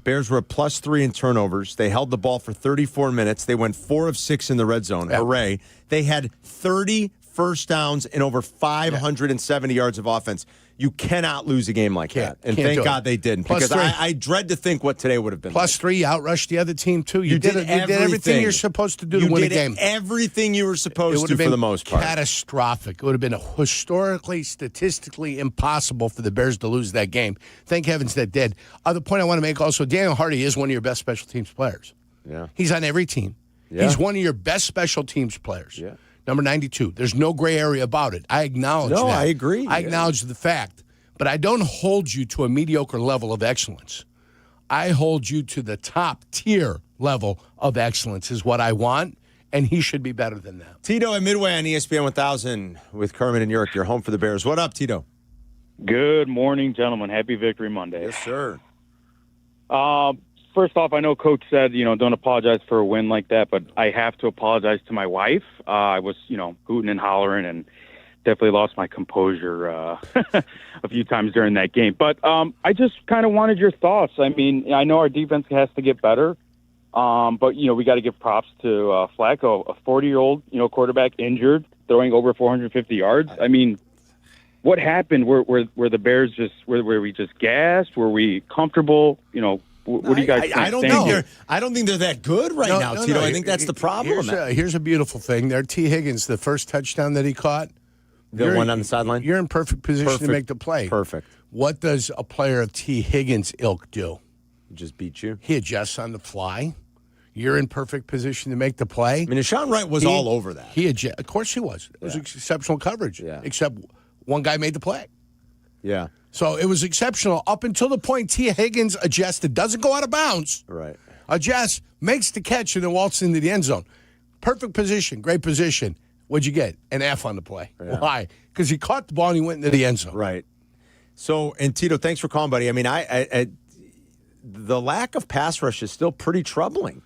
[SPEAKER 3] Bears were a +3 in turnovers. They held the ball for 34 minutes. They went 4 of 6 in the red zone.
[SPEAKER 5] Yeah.
[SPEAKER 3] Hooray. They had 30 first downs and over 570 yards of offense. You cannot lose a game like that. And thank God they didn't. Because I dread to think what today would have been.
[SPEAKER 5] +3, you outrushed the other team, too. You did everything you're supposed to do to win a game.
[SPEAKER 3] Everything you were supposed to for the most part.
[SPEAKER 5] Catastrophic. It would have been historically, statistically impossible for the Bears to lose that game. Thank heavens that did. Other point I want to make also, Daniel Hardy is one of your best special teams players.
[SPEAKER 3] Yeah.
[SPEAKER 5] He's on every team.
[SPEAKER 3] Yeah.
[SPEAKER 5] He's one of your best special teams players.
[SPEAKER 3] Yeah.
[SPEAKER 5] Number 92. There's no gray area about it. I acknowledge that.
[SPEAKER 3] No, I agree.
[SPEAKER 5] I acknowledge the fact. But I don't hold you to a mediocre level of excellence. I hold you to the top tier level of excellence is what I want, and he should be better than that.
[SPEAKER 3] Tito at Midway on ESPN 1000 with Carmen and Jurko. You're home for the Bears. What up, Tito?
[SPEAKER 2] Good morning, gentlemen. Happy Victory Monday.
[SPEAKER 3] Yes, sir.
[SPEAKER 2] First off, I know Coach said, don't apologize for a win like that, but I have to apologize to my wife. I was, hooting and hollering and definitely lost my composure a few times during that game. But I just kind of wanted your thoughts. I mean, I know our defense has to get better, but, we got to give props to Flacco, a 40-year-old, quarterback injured, throwing over 450 yards. I mean, what happened? Were the Bears were we just gassed? Were we comfortable? What do you guys think?
[SPEAKER 3] I don't think they're that good now, Tito. I think that's the problem.
[SPEAKER 5] Here's a beautiful thing there. T. Higgins, the first touchdown that he caught.
[SPEAKER 3] The one on the sideline?
[SPEAKER 5] You're in perfect position to make the play.
[SPEAKER 3] Perfect.
[SPEAKER 5] What does a player of T. Higgins' ilk do?
[SPEAKER 3] Just beat you.
[SPEAKER 5] He adjusts on the fly. You're in perfect position to make the play.
[SPEAKER 3] I mean, Deshaun Wright was all over that.
[SPEAKER 5] Of course he was. It was exceptional coverage.
[SPEAKER 3] Yeah.
[SPEAKER 5] Except one guy made the play.
[SPEAKER 3] Yeah.
[SPEAKER 5] So it was exceptional up until the point T. Higgins adjusted. Doesn't go out of bounds.
[SPEAKER 3] Right.
[SPEAKER 5] Adjusts, makes the catch, and then waltzes into the end zone. Perfect position. Great position. What'd you get? An F on the play. Yeah. Why? Because he caught the ball and he went into the end zone.
[SPEAKER 3] Right. So, and Tito, thanks for calling, buddy. I mean, the lack of pass rush is still pretty troubling.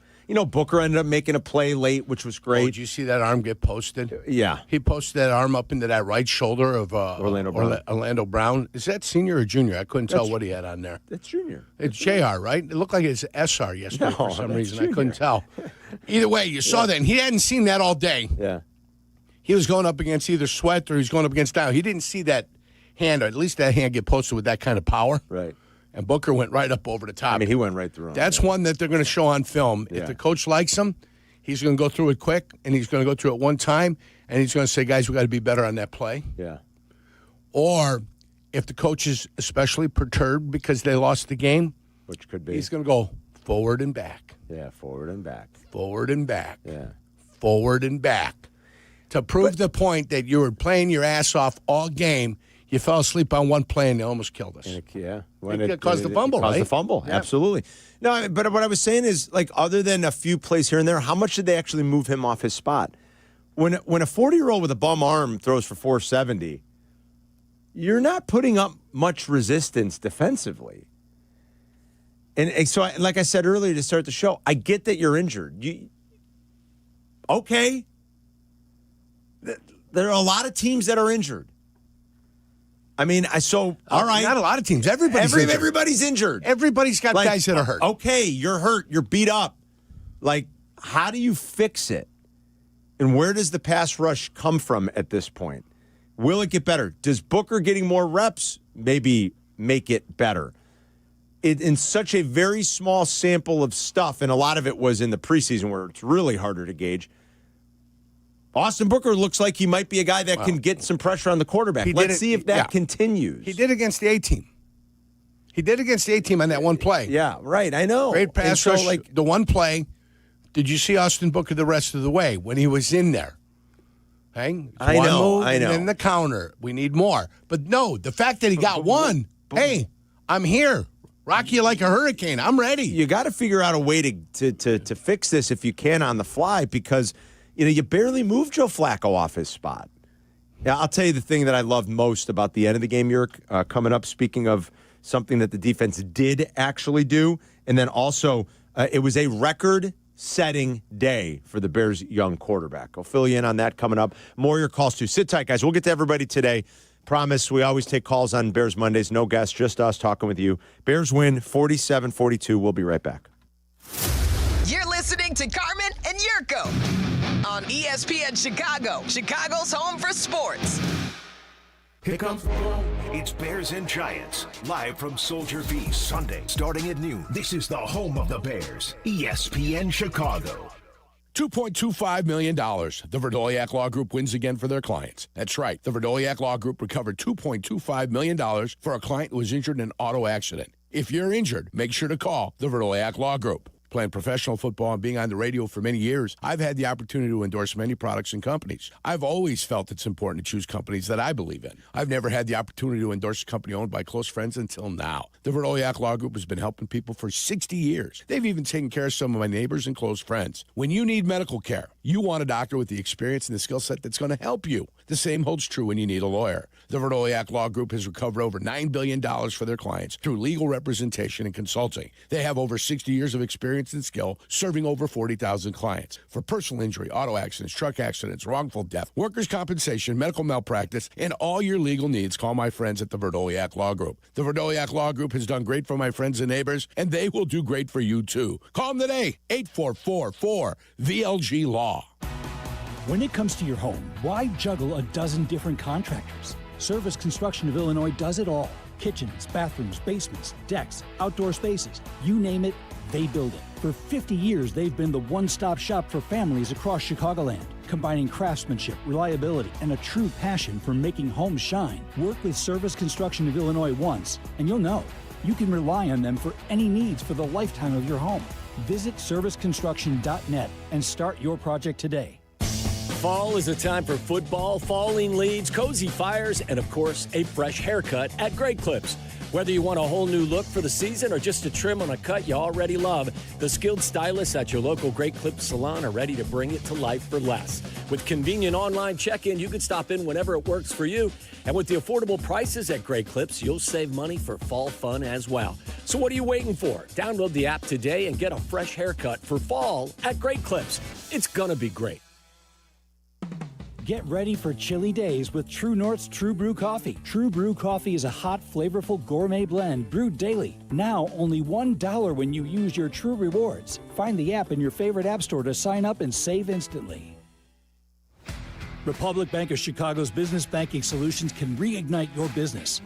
[SPEAKER 3] Booker ended up making a play late, which was great.
[SPEAKER 5] Did you see that arm get posted?
[SPEAKER 3] Yeah.
[SPEAKER 5] He posted that arm up into that right shoulder of Orlando Brown. Is that senior or junior? I couldn't tell what he had on there.
[SPEAKER 3] That's junior.
[SPEAKER 5] It's JR, right? It looked like it's SR yesterday for some reason. Junior. I couldn't tell. Either way, you saw that, and he hadn't seen that all day.
[SPEAKER 3] Yeah.
[SPEAKER 5] He was going up against either Sweat or he was going up against Dow. He didn't see that hand, or at least that hand get posted with that kind of power.
[SPEAKER 3] Right.
[SPEAKER 5] And Booker went right up over the top.
[SPEAKER 3] I mean, he went right through him.
[SPEAKER 5] That's one that they're going to show on film. Yeah. If the coach likes him, he's going to go through it quick, and he's going to go through it one time, and he's going to say, guys, we got to be better on that play.
[SPEAKER 3] Yeah.
[SPEAKER 5] Or if the coach is especially perturbed because they lost the game,
[SPEAKER 3] which could be,
[SPEAKER 5] he's going to go forward and back.
[SPEAKER 3] Yeah, forward and back.
[SPEAKER 5] Forward and back.
[SPEAKER 3] Yeah.
[SPEAKER 5] Forward and back. To prove the point that you were playing your ass off all game, you fell asleep on one play and they almost killed us.
[SPEAKER 3] Yeah.
[SPEAKER 5] It caused the fumble, right?
[SPEAKER 3] Caused the fumble,
[SPEAKER 5] yeah.
[SPEAKER 3] Absolutely. No, but what I was saying is, other than a few plays here and there, how much did they actually move him off his spot? When a 40-year-old with a bum arm throws for 470, you're not putting up much resistance defensively. And so, like I said earlier to start the show, I get that you're injured. Okay. There are a lot of teams that are injured. I mean, all right.
[SPEAKER 5] Not a lot of teams. Everybody's injured.
[SPEAKER 3] Everybody's injured.
[SPEAKER 5] Everybody's got guys that are hurt.
[SPEAKER 3] Okay, you're hurt. You're beat up. how do you fix it? And where does the pass rush come from at this point? Will it get better? Does Booker getting more reps maybe make it better? In such a very small sample of stuff, and a lot of it was in the preseason where it's really harder to gauge, Austin Booker looks like he might be a guy that can get some pressure on the quarterback. Let's see if that continues.
[SPEAKER 5] He did against the A-team. He did against the A-team on that one play.
[SPEAKER 3] Yeah, right. I know.
[SPEAKER 5] Great pass rush. Like the one play, did you see Austin Booker the rest of the way when he was in there? Hey,
[SPEAKER 3] I know.
[SPEAKER 5] And then the counter. We need more. But no, the fact that he got one, hey, I'm here. Rock you like a hurricane. I'm ready.
[SPEAKER 3] You got to figure out a way to fix this if you can on the fly, because you barely moved Joe Flacco off his spot. Yeah, I'll tell you the thing that I loved most about the end of the game, Yurk, coming up, speaking of something that the defense did actually do, and then also it was a record-setting day for the Bears' young quarterback. I'll fill you in on that coming up. More of your calls, too. Sit tight, guys. We'll get to everybody today. Promise, we always take calls on Bears Mondays. No guests, just us talking with you. Bears win 47-42. We'll be right back.
[SPEAKER 11] You're listening to Carmen and Jurko on ESPN Chicago, Chicago's home for sports.
[SPEAKER 8] Here comes football. It's Bears and Giants, live from Soldier Feast, Sunday, starting at noon. This is the home of the Bears, ESPN Chicago.
[SPEAKER 5] $2.25 million. The Verdoliak Law Group wins again for their clients. That's right. The Verdoliak Law Group recovered $2.25 million for a client who was injured in an auto accident. If you're injured, make sure to call the Verdoliak Law Group. Playing professional football and being on the radio for many years, I've had the opportunity to endorse many products and companies. I've always felt it's important to choose companies that I believe in. I've never had the opportunity to endorse a company owned by close friends until now. The Verdoliak Law Group has been helping people for 60 years. They've even taken care of some of my neighbors and close friends. When you need medical care, you want a doctor with the experience and the skill set that's going to help you. The same holds true when you need a lawyer. The Verdoliak Law Group has recovered over $9 billion for their clients through legal representation and consulting. They have over 60 years of experience and skill serving over 40,000 clients. For personal injury, auto accidents, truck accidents, wrongful death, workers' compensation, medical malpractice, and all your legal needs, call my friends at the Verdoliak Law Group. The Verdoliak Law Group has done great for my friends and neighbors, and they will do great for you too. Call them today, 844-4VLG-LAW.
[SPEAKER 16] When it comes to your home, why juggle a dozen different contractors? Service Construction of Illinois does it all. Kitchens, bathrooms, basements, decks, outdoor spaces, you name it, they build it. For 50 years, they've been the one-stop shop for families across Chicagoland, combining craftsmanship, reliability, and a true passion for making homes shine. Work with Service Construction of Illinois once, and you'll know. You can rely on them for any needs for the lifetime of your home. Visit serviceconstruction.net and start your project today.
[SPEAKER 9] Fall is a time for football, falling leads, cozy fires, and of course, a fresh haircut at Great Clips. Whether you want a whole new look for the season or just a trim on a cut you already love, the skilled stylists at your local Great Clips salon are ready to bring it to life for less. With convenient online check-in, you can stop in whenever it works for you. And with the affordable prices at Great Clips, you'll save money for fall fun as well. So what are you waiting for? Download the app today and get a fresh haircut for fall at Great Clips. It's gonna be great.
[SPEAKER 16] Get ready for chilly days with True North's True Brew Coffee. True Brew Coffee is a hot, flavorful gourmet blend brewed daily. Now only $1 when you use your True Rewards. Find the app in your favorite app store to sign up and save instantly. Republic Bank of Chicago's business banking solutions can reignite your business.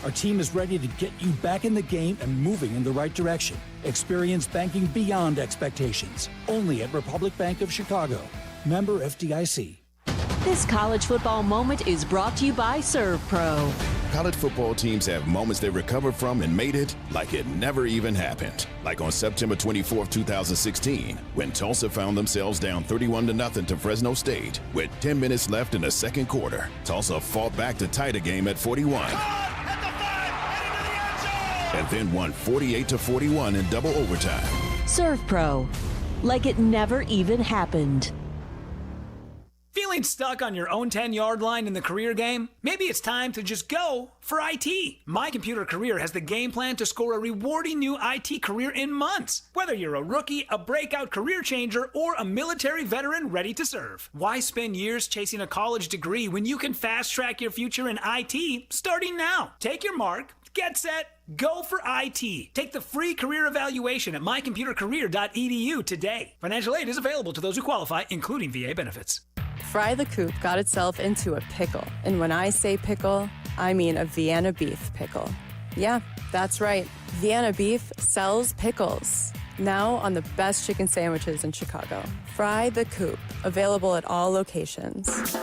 [SPEAKER 16] Our team is ready to get you back in the game and moving in the right direction. Experience banking beyond expectations. Only at Republic Bank of Chicago. Member FDIC.
[SPEAKER 4] This college football moment is brought to you by Serve Pro.
[SPEAKER 6] College football teams have moments they recovered from and made it like it never even happened. Like on September 24, 2016, when Tulsa found themselves down 31-0 to Fresno State. With 10 minutes left in the second quarter, Tulsa fought back to tie the game at 41. And then won 48-41 in double overtime.
[SPEAKER 4] Serve Pro. Like it never even happened.
[SPEAKER 7] Feeling stuck on your own 10-yard line in the career game? Maybe it's time to just go for IT. My Computer Career has the game plan to score a rewarding new IT career in months. Whether you're a rookie, a breakout career changer, or a military veteran ready to serve. Why spend years chasing a college degree when you can fast-track your future in IT starting now? Take your mark, get set, Go for IT. Take the free career evaluation at mycomputercareer.edu today. Financial aid is available to those who qualify, including VA benefits.
[SPEAKER 10] Fry the Coop got itself into a pickle. And when I say pickle, I mean a Vienna beef pickle. Yeah, that's right. Vienna beef sells pickles. Now on the best chicken sandwiches in Chicago. Fry the Coop. Available at all locations.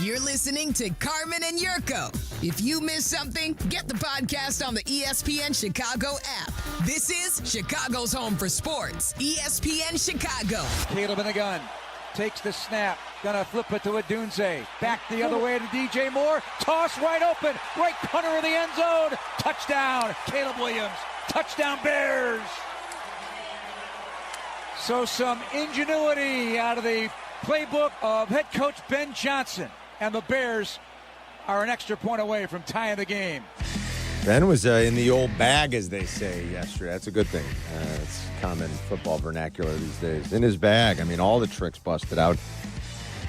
[SPEAKER 11] You're listening to Carmen and Jurko. If you missed something, get the podcast on the ESPN Chicago app. This is Chicago's home for sports. ESPN Chicago.
[SPEAKER 18] Caleb in the gun. Takes the snap. Gonna flip it to Adunze. Back the other way to DJ Moore. Toss wide open. Right corner of the end zone. Touchdown. Caleb Williams. Touchdown Bears. So some ingenuity out of the playbook of head coach Ben Johnson. And the Bears are an extra point away from tying the game.
[SPEAKER 3] Ben was in the old bag, as they say, yesterday. That's a good thing. It's common football vernacular these days. In his bag. I mean, all the tricks busted out.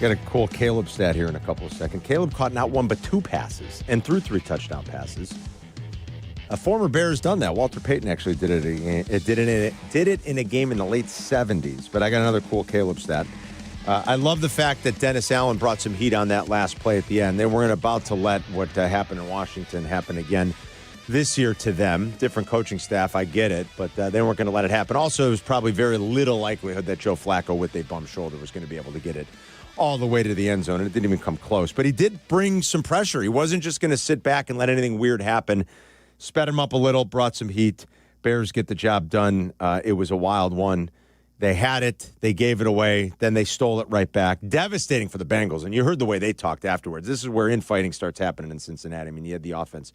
[SPEAKER 3] Got a cool Caleb stat here in a couple of seconds. Caleb caught not one but 2 passes and threw 3 touchdown passes. A former Bear has done that. Walter Payton actually did it in a game in the late 70s. But I got another cool Caleb stat. I love the fact that Dennis Allen brought some heat on that last play at the end. They weren't about to let what happened in Washington happen again this year to them. Different coaching staff, I get it, but they weren't going to let it happen. Also, it was probably very little likelihood that Joe Flacco with a bum shoulder was going to be able to get it all the way to the end zone, and it didn't even come close. But he did bring some pressure. He wasn't just going to sit back and let anything weird happen. Sped him up a little, brought some heat. Bears get the job done. It was a wild one. They had it. They gave it away. Then they stole it right back. Devastating for the Bengals. And you heard the way they talked afterwards. This is where infighting starts happening in Cincinnati. I mean, you had the offense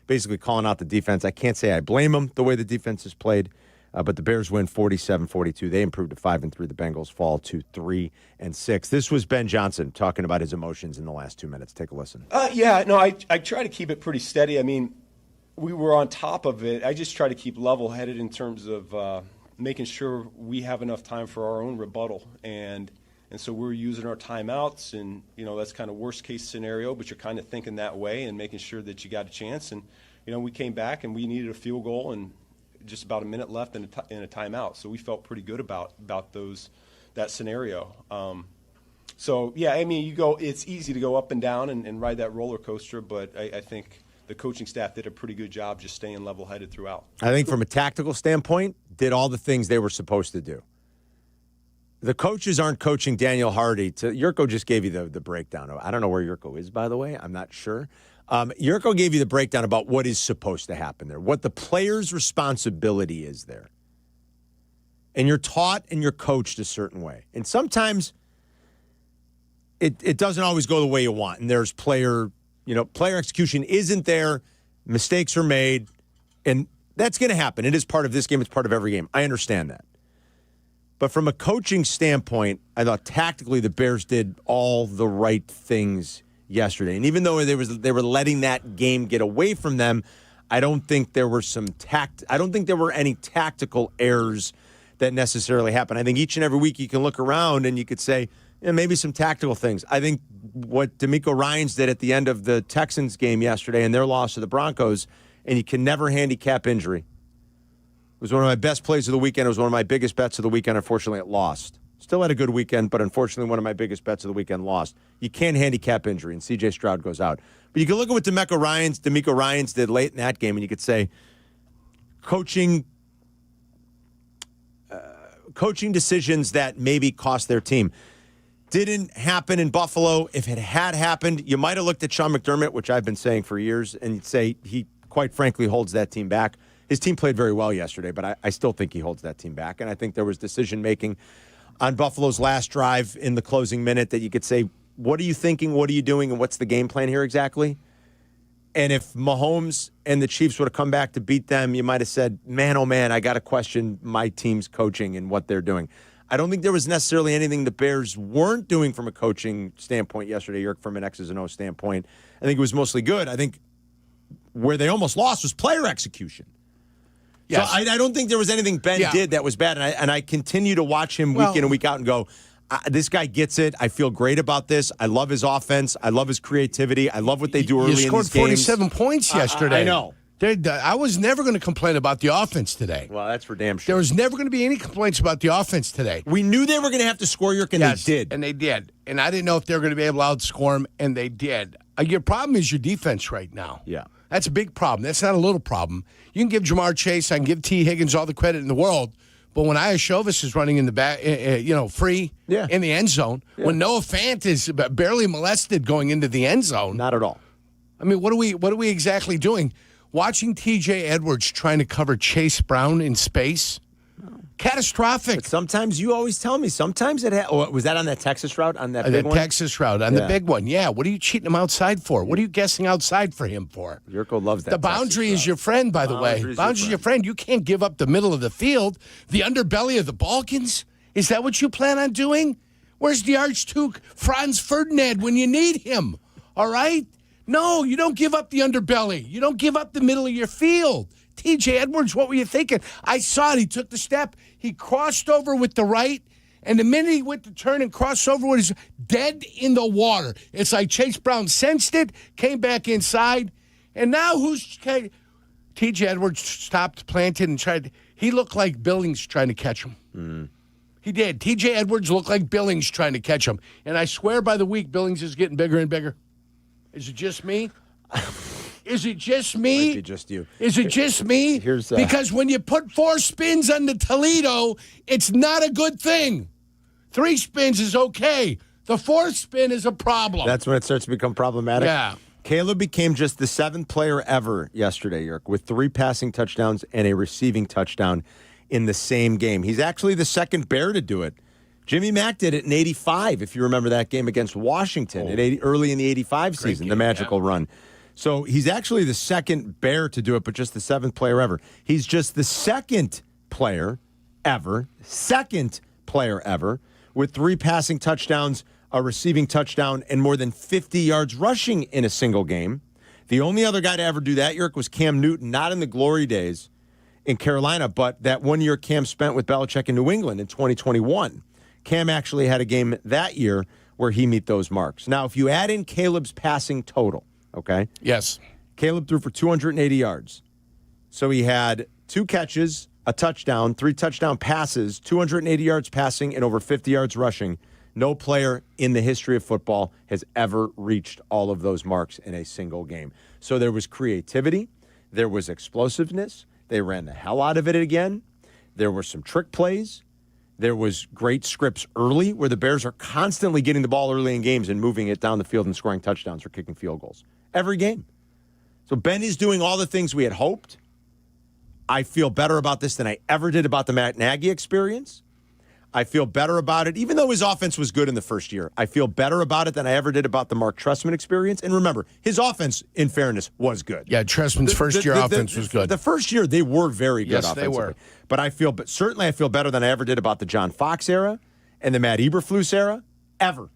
[SPEAKER 3] basically calling out the defense. I can't say I blame them the way the defense has played. But the Bears win 47-42. They improved to 5-3. The Bengals fall to 3-6. This was Ben Johnson talking about his emotions in the last 2 minutes. Take a listen.
[SPEAKER 12] I try to keep it pretty steady. I mean, we were on top of it. I just try to keep level-headed in terms of making sure we have enough time for our own rebuttal. And so we're using our timeouts, and, that's kind of worst-case scenario, but you're kind of thinking that way and making sure that you got a chance. And, we came back, and we needed a field goal and just about a minute left in a timeout. So we felt pretty good about that scenario. It's easy to go up and down and ride that roller coaster, but I think the coaching staff did a pretty good job just staying level-headed throughout.
[SPEAKER 3] I think from a tactical standpoint, did all the things they were supposed to do. The coaches aren't coaching Daniel Hardy. Jurko just gave you the breakdown. I don't know where Jurko is, by the way. I'm not sure. Jurko gave you the breakdown about what is supposed to happen there, what the player's responsibility is there. And you're taught and you're coached a certain way. And sometimes it doesn't always go the way you want. And there's player execution isn't there. Mistakes are made. And that's going to happen. It is part of this game. It's part of every game. I understand that. But from a coaching standpoint, I thought tactically the Bears did all the right things yesterday. And even though they were letting that game get away from them, I don't think there were any tactical errors that necessarily happened. I think each and every week you can look around and you could say, maybe some tactical things. I think what D'Amico Ryans did at the end of the Texans game yesterday and their loss to the Broncos, and you can never handicap injury. It was one of my best plays of the weekend. It was one of my biggest bets of the weekend. Unfortunately, it lost. Still had a good weekend, but unfortunately, one of my biggest bets of the weekend lost. You can't handicap injury, and C.J. Stroud goes out. But you can look at what D'Amico Ryans did late in that game, and you could say coaching decisions that maybe cost their team. Didn't happen in Buffalo. If it had happened, you might have looked at Sean McDermott, which I've been saying for years, and you'd say he, quite frankly, holds that team back. His team played very well yesterday, but I still think he holds that team back. And I think there was decision-making on Buffalo's last drive in the closing minute that you could say, what are you thinking, what are you doing, and what's the game plan here exactly? And if Mahomes and the Chiefs would have come back to beat them, you might have said, man, oh man, I got to question my team's coaching and what they're doing. I don't think there was necessarily anything the Bears weren't doing from a coaching standpoint yesterday, or from an X's and O's standpoint. I think it was mostly good. I think where they almost lost was player execution. Yes. So I don't think there was anything Ben did that was bad. And I continue to watch him week in and week out and go, This guy gets it. I feel great about this. I love his offense. I love his creativity. I love what they do early in these games.
[SPEAKER 5] You scored 47 points yesterday.
[SPEAKER 3] I know.
[SPEAKER 5] I was never going to complain about the offense today.
[SPEAKER 3] Well, that's for damn sure.
[SPEAKER 5] There was never going to be any complaints about the offense today.
[SPEAKER 3] We knew they were going to have to score, Yerk, and they did.
[SPEAKER 5] And they did. And I didn't know if they were going to be able to outscore them, and they did. Your problem is your defense right now.
[SPEAKER 3] Yeah.
[SPEAKER 5] That's a big problem. That's not a little problem. You can give Jamar Chase, I can give T. Higgins all the credit in the world, but when Ioshovis is running in the back, free in the end zone, when Noah Fant is barely molested going into the end zone.
[SPEAKER 3] Not at all.
[SPEAKER 5] I mean, what are we exactly doing? Watching T.J. Edwards trying to cover Chase Brown in space, catastrophic.
[SPEAKER 3] But sometimes you always tell me. Sometimes was that on that Texas route on that big one?
[SPEAKER 5] Texas route on the big one. Yeah. What are you cheating him outside for? What are you guessing outside for him for?
[SPEAKER 3] Yurko loves that.
[SPEAKER 5] The boundary is your friend, by the way. Boundary is your friend. You can't give up the middle of the field, the underbelly of the Balkans. Is that what you plan on doing? Where's the Archduke Franz Ferdinand when you need him? All right. No, you don't give up the underbelly. You don't give up the middle of your field. T.J. Edwards, what were you thinking? I saw it. He took the step. He crossed over with the right, and the minute he went to turn and cross over, was dead in the water. It's like Chase Brown sensed it, came back inside, and now T.J. Edwards stopped, planted, and tried. He looked like Billings trying to catch him.
[SPEAKER 3] Mm.
[SPEAKER 5] He did. T.J. Edwards looked like Billings trying to catch him. And I swear by the week, Billings is getting bigger and bigger. Is it just me? Is it just me?
[SPEAKER 3] Might be just you.
[SPEAKER 5] Is it just me? Because when you put 4 spins on the Toledo, it's not a good thing. 3 spins is okay. The 4th spin is a problem.
[SPEAKER 3] That's when it starts to become problematic?
[SPEAKER 5] Yeah.
[SPEAKER 3] Caleb became just the 7th player ever yesterday, Yerk, with 3 passing touchdowns and a receiving touchdown in the same game. He's actually the 2nd Bear to do it. Jimmy Mack did it in 85, if you remember that game against Washington early in the 85 season, the magical run. So he's actually the 2nd Bear to do it, but just the 7th player ever. He's just the 2nd player ever with 3 passing touchdowns, a receiving touchdown, and more than 50 yards rushing in a single game. The only other guy to ever do that, Yerk, was Cam Newton, not in the glory days in Carolina, but that 1 year Cam spent with Belichick in New England in 2021. Cam actually had a game that year where he met those marks. Now, if you add in Caleb's passing total, okay?
[SPEAKER 5] Yes.
[SPEAKER 3] Caleb threw for 280 yards. So he had 2 catches, a touchdown, 3 touchdown passes, 280 yards passing, and over 50 yards rushing. No player in the history of football has ever reached all of those marks in a single game. So there was creativity. There was explosiveness. They ran the hell out of it again. There were some trick plays. There was great scripts early where the Bears are constantly getting the ball early in games and moving it down the field and scoring touchdowns or kicking field goals. Every game. So Ben is doing all the things we had hoped. I feel better about this than I ever did about the Matt Nagy experience. I feel better about it, even though his offense was good in the first year. I feel better about it than I ever did about the Mark Trestman experience. And remember, his offense, in fairness, was good.
[SPEAKER 5] Yeah, Trestman's first-year offense was good.
[SPEAKER 3] The first year, they were very good offensively.
[SPEAKER 5] Yes, they were.
[SPEAKER 3] But certainly I feel better than I ever did about the John Fox era and the Matt Eberflus era, ever.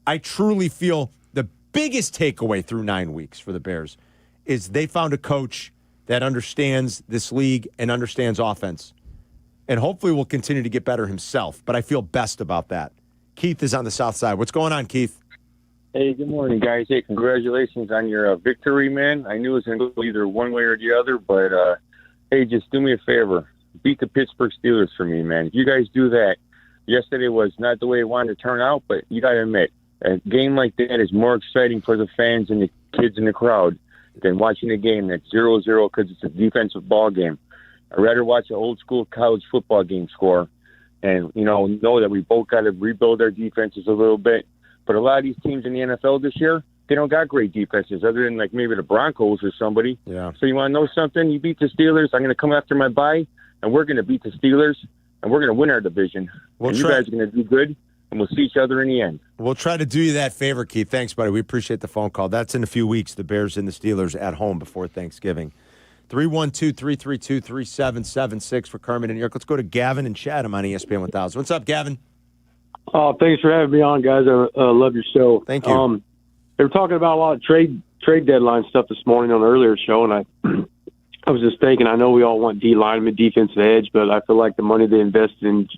[SPEAKER 3] I truly feel the biggest takeaway through 9 weeks for the Bears is they found a coach that understands this league and understands offense. And hopefully will continue to get better himself. But I feel best about that. Keith is on the south side. What's going on, Keith?
[SPEAKER 13] Hey, good morning, guys. Hey, congratulations on your victory, man. I knew it was going to go either one way or the other, but hey, just do me a favor. Beat the Pittsburgh Steelers for me, man. If you guys do that, yesterday was not the way it wanted to turn out, but you got to admit, a game like that is more exciting for the fans and the kids in the crowd than watching a game that's 0-0 because it's a defensive ball game. I'd rather watch an old-school college football game score and, know that we both got to rebuild our defenses a little bit. But a lot of these teams in the NFL this year, they don't got great defenses other than, maybe the Broncos or somebody.
[SPEAKER 3] Yeah.
[SPEAKER 13] So you want to know something? You beat the Steelers, I'm going to come after my bye, and we're going to beat the Steelers, and we're going to win our division. And you guys are going to do good, and we'll see each other in the end.
[SPEAKER 3] We'll try to do you that favor, Keith. Thanks, buddy. We appreciate the phone call. That's in a few weeks, the Bears and the Steelers at home before Thanksgiving. 312-332-3776 for Carmen and Yerk. Let's go to Gavin and Chatham on ESPN 1000. What's up, Gavin?
[SPEAKER 14] Thanks for having me on, guys. I love your show.
[SPEAKER 3] Thank you.
[SPEAKER 14] They were talking about a lot of trade deadline stuff this morning on an earlier show, and I was just thinking, I know we all want D lineman, defensive edge, but I feel like the money they invested in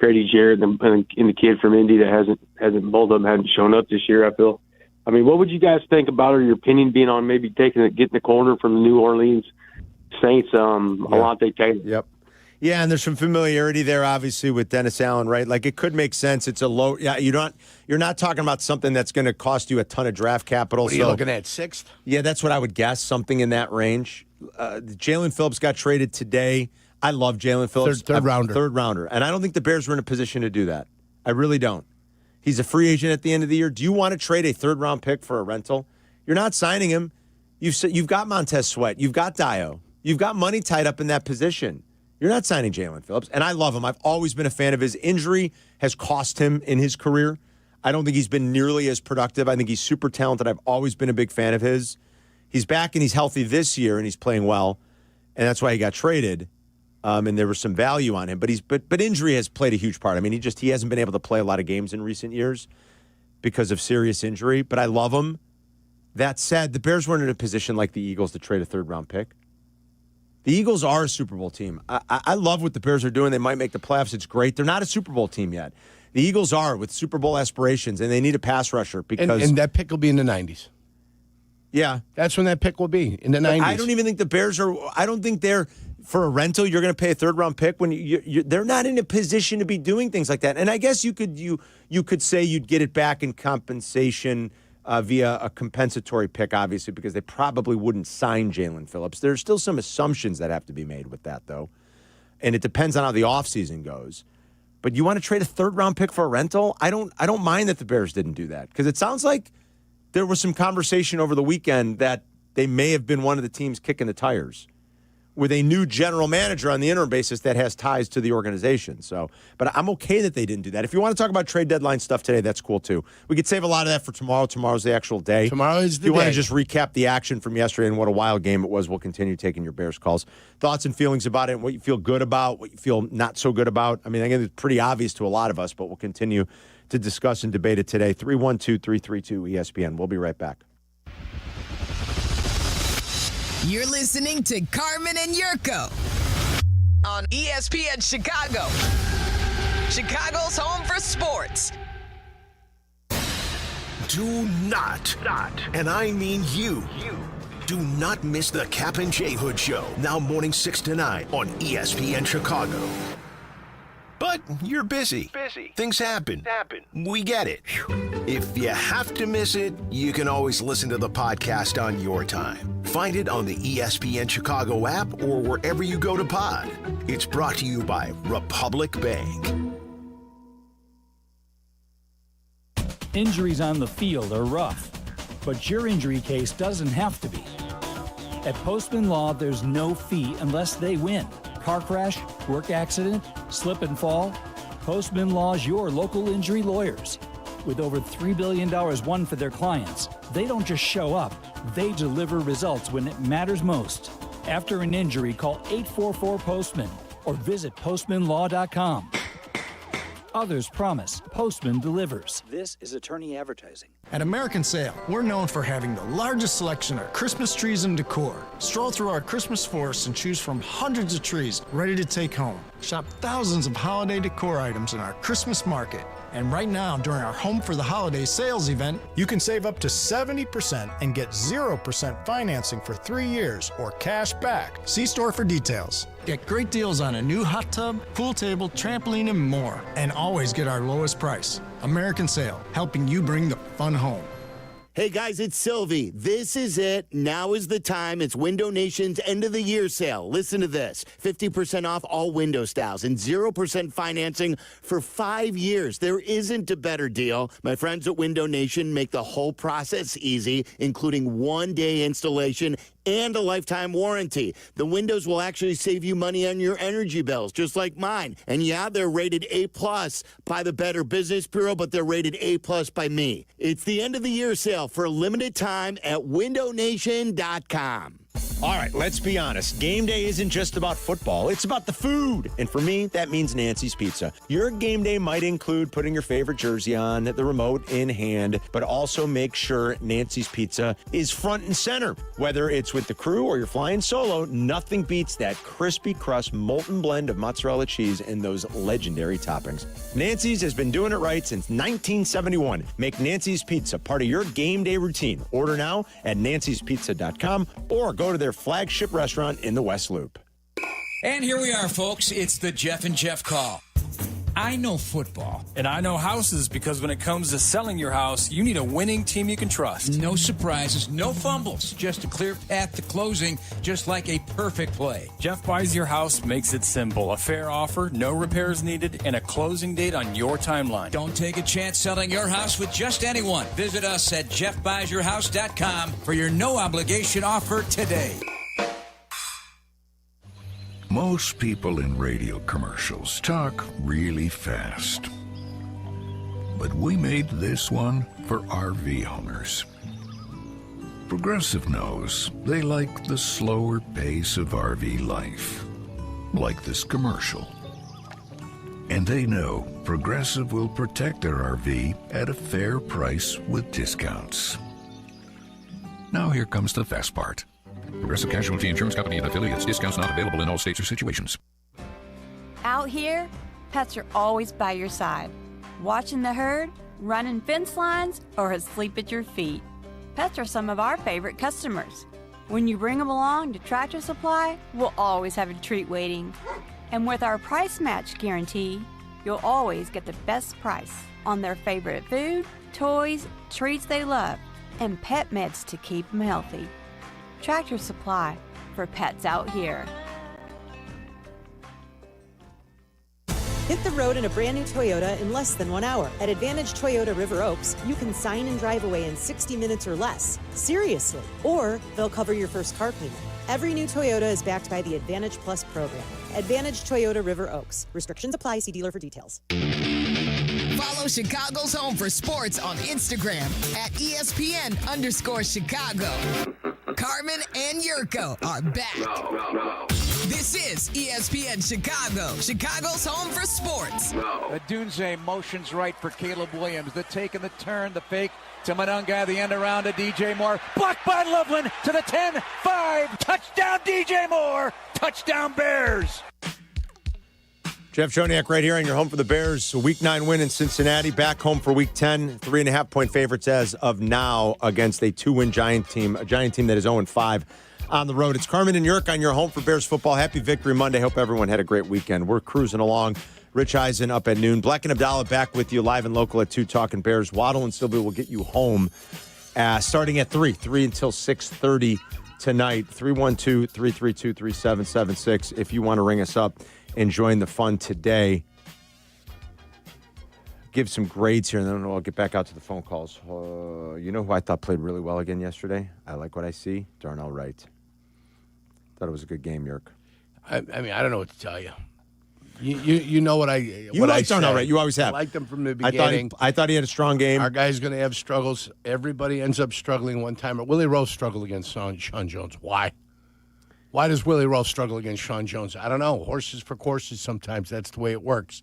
[SPEAKER 14] Grady Jarrett and the kid from Indy that hasn't bowled up, hadn't shown up this year. I mean, what would you guys think about, or your opinion being on maybe getting the corner from the New Orleans Saints, Alante Taylor?
[SPEAKER 3] Yep. Yeah, and there's some familiarity there, obviously, with Dennis Allen, right? Like, it could make sense. It's a low. Yeah, you're not talking about something that's going to cost you a ton of draft capital.
[SPEAKER 5] What are you looking at, 6th?
[SPEAKER 3] Yeah, that's what I would guess, something in that range. Jalen Phillips got traded today. I love Jalen Phillips.
[SPEAKER 5] Third rounder.
[SPEAKER 3] Third rounder. And I don't think the Bears are in a position to do that. I really don't. He's a free agent at the end of the year. Do you want to trade a third-round pick for a rental? You're not signing him. You've got Montez Sweat. You've got Dio. You've got money tied up in that position. You're not signing Jalen Phillips. And I love him. I've always been a fan of his. Injury has cost him in his career. I don't think he's been nearly as productive. I think he's super talented. I've always been a big fan of his. He's back and he's healthy this year and he's playing well. And that's why he got traded. And there was some value on him. But injury has played a huge part. I mean, he hasn't been able to play a lot of games in recent years because of serious injury. But I love him. That said, the Bears weren't in a position like the Eagles to trade a third-round pick. The Eagles are a Super Bowl team. I love what the Bears are doing. They might make the playoffs. It's great. They're not a Super Bowl team yet. The Eagles are with Super Bowl aspirations, and they need a pass rusher because
[SPEAKER 5] and that pick will be in the 90s.
[SPEAKER 3] Yeah,
[SPEAKER 5] that's when that pick will be in the 90s.
[SPEAKER 3] I don't even think the Bears are. I don't think they're for a rental. You're going to pay a third-round pick when they're not in a position to be doing things like that. And I guess you could say you'd get it back in compensation. Via a compensatory pick, obviously, because they probably wouldn't sign Jalen Phillips. There's still some assumptions that have to be made with that, though. And it depends on how the offseason goes. But you want to trade a third-round pick for a rental? I don't mind that the Bears didn't do that, because it sounds like there was some conversation over the weekend that they may have been one of the teams kicking the tires with a new general manager on the interim basis that has ties to the organization. So, but I'm okay that they didn't do that. If you want to talk about trade deadline stuff today, that's cool too. We could save a lot of that for tomorrow. Tomorrow's the actual day.
[SPEAKER 5] Tomorrow is the day.
[SPEAKER 3] If you want to just recap the action from yesterday and what a wild game it was, we'll continue taking your Bears calls. Thoughts and feelings about it, and what you feel good about, what you feel not so good about. I mean, I guess it's pretty obvious to a lot of us, but we'll continue to discuss and debate it today. 312-332-ESPN. We'll be right back.
[SPEAKER 11] You're listening to Carmen and Jurko on ESPN Chicago, Chicago's home for sports.
[SPEAKER 8] Do not, and I mean you, do not miss the Kap J Hood Show, now morning 6 to 9 on ESPN Chicago. But you're busy. Things happen. We get it. If you have to miss it, you can always listen to the podcast on your time. Find it on the ESPN Chicago app or wherever you go to pod. It's brought to you by Republic Bank.
[SPEAKER 16] Injuries on the field are rough, but your injury case doesn't have to be. At Postman Law, there's no fee unless they win. Car crash, work accident, slip and fall. Postman Law's your local injury lawyers. With over $3 billion won for their clients, they don't just show up, they deliver results when it matters most. After an injury, call 844-POSTMAN or visit postmanlaw.com. Others promise, Postman delivers. This is attorney advertising.
[SPEAKER 15] At American Sale, we're known for having the largest selection of Christmas trees and decor. Stroll through our Christmas forests and choose from hundreds of trees ready to take home. Shop thousands of holiday decor items in our Christmas market. And right now, during our Home for the Holidays sales event, you can save up to 70% and get 0% financing for 3 years or cash back. See store for details. Get great deals on a new hot tub, pool table, trampoline, and more. And always get our lowest price. American Sale, helping you bring the fun home.
[SPEAKER 17] Hey guys, it's Silvy. This is it. Now is the time. It's Window Nation's end of the year sale. Listen to this. 50% off all window styles and 0% financing for 5 years. There isn't a better deal. My friends at Window Nation make the whole process easy, including 1-day installation and a lifetime warranty. The windows will actually save you money on your energy bills, just like mine. And yeah, they're rated A+ by the Better Business Bureau, but they're rated A+ by me. It's the end of the year sale for a limited time at windownation.com.
[SPEAKER 3] All right, let's be honest. Game day isn't just about football. It's about the food. And for me, that means Nancy's Pizza. Your game day might include putting your favorite jersey on, the remote in hand, but also make sure Nancy's Pizza is front and center. Whether it's with the crew or you're flying solo, nothing beats that crispy crust molten blend of mozzarella cheese and those legendary toppings. Nancy's has been doing it right since 1971. Make Nancy's Pizza part of your game day routine. Order now at nancyspizza.com or go to their flagship restaurant in the West Loop.
[SPEAKER 19] And here we are, folks. It's the Jeff and Jeff Call. I know football.
[SPEAKER 20] And I know houses, because when it comes to selling your house, you need a winning team you can trust.
[SPEAKER 19] No surprises, no fumbles, just a clear path to closing, just like a perfect play.
[SPEAKER 20] Jeff Buys Your House makes it simple. A fair offer, no repairs needed, and a closing date on your timeline.
[SPEAKER 19] Don't take a chance selling your house with just anyone. Visit us at jeffbuysyourhouse.com for your no-obligation offer today.
[SPEAKER 8] Most people in radio commercials talk really fast. But we made this one for RV owners. Progressive knows they like the slower pace of RV life, like this commercial. And they know Progressive will protect their RV at a fair price with discounts. Now here comes the fast part. Progressive Casualty Insurance Company and affiliates. Discounts not available in all states or situations.
[SPEAKER 21] Out here, pets are always by your side, watching the herd, running fence lines, or asleep at your feet. Pets are some of our favorite customers. When you bring them along to Tractor Supply, we'll always have a treat waiting. And with our price match guarantee, you'll always get the best price on their favorite food, toys, treats they love, and pet meds to keep them healthy. Tractor Supply, for pets out here.
[SPEAKER 22] Hit the road in a brand new Toyota in less than 1 hour. At Advantage Toyota River Oaks, you can sign and drive away in 60 minutes or less. Seriously. Or they'll cover your first car payment. Every new Toyota is backed by the Advantage Plus program. Advantage Toyota River Oaks. Restrictions apply. See dealer for details.
[SPEAKER 11] Follow Chicago's Home for Sports on Instagram at ESPN_Chicago. Carmen and Jurko are back. This is ESPN Chicago, Chicago's Home for Sports.
[SPEAKER 23] Dunze motions right for Caleb Williams. The take and the turn, the fake to Monunga, the end around to DJ Moore. Blocked by Loveland to the 10-5. Touchdown DJ Moore. Touchdown Bears.
[SPEAKER 3] Jeff Joniak right here on your home for the Bears. A Week 9 win in Cincinnati. Back home for Week 10. 3.5-point favorites as of now against a 2-win Giant team. A Giant team that is 0-5 on the road. It's Carmen and Jurko on your home for Bears football. Happy Victory Monday. Hope everyone had a great weekend. We're cruising along. Rich Eisen up at noon. Bleck and Abdalla back with you live and local at 2 talking Bears. Waddle and Silvy will get you home starting at 3 until 6:30 tonight. 312-332-3776 if you want to ring us up and join the fun today. Give some grades here, and then I'll get back out to the phone calls. You know who I thought played really well again yesterday? I like what I see. Darnell Wright. Thought it was a good game, Jurk.
[SPEAKER 5] I mean, I don't know what to tell you. You know what I
[SPEAKER 3] You like Darnell Wright. You always have.
[SPEAKER 5] I liked him from the beginning.
[SPEAKER 3] I thought he had a strong game.
[SPEAKER 5] Our guy's going to have struggles. Everybody ends up struggling one time. Willie Rowe struggled against Sean Jones. Why? Why does Willie Rowe struggle against Sean Jones? I don't know. Horses for courses sometimes. That's the way it works.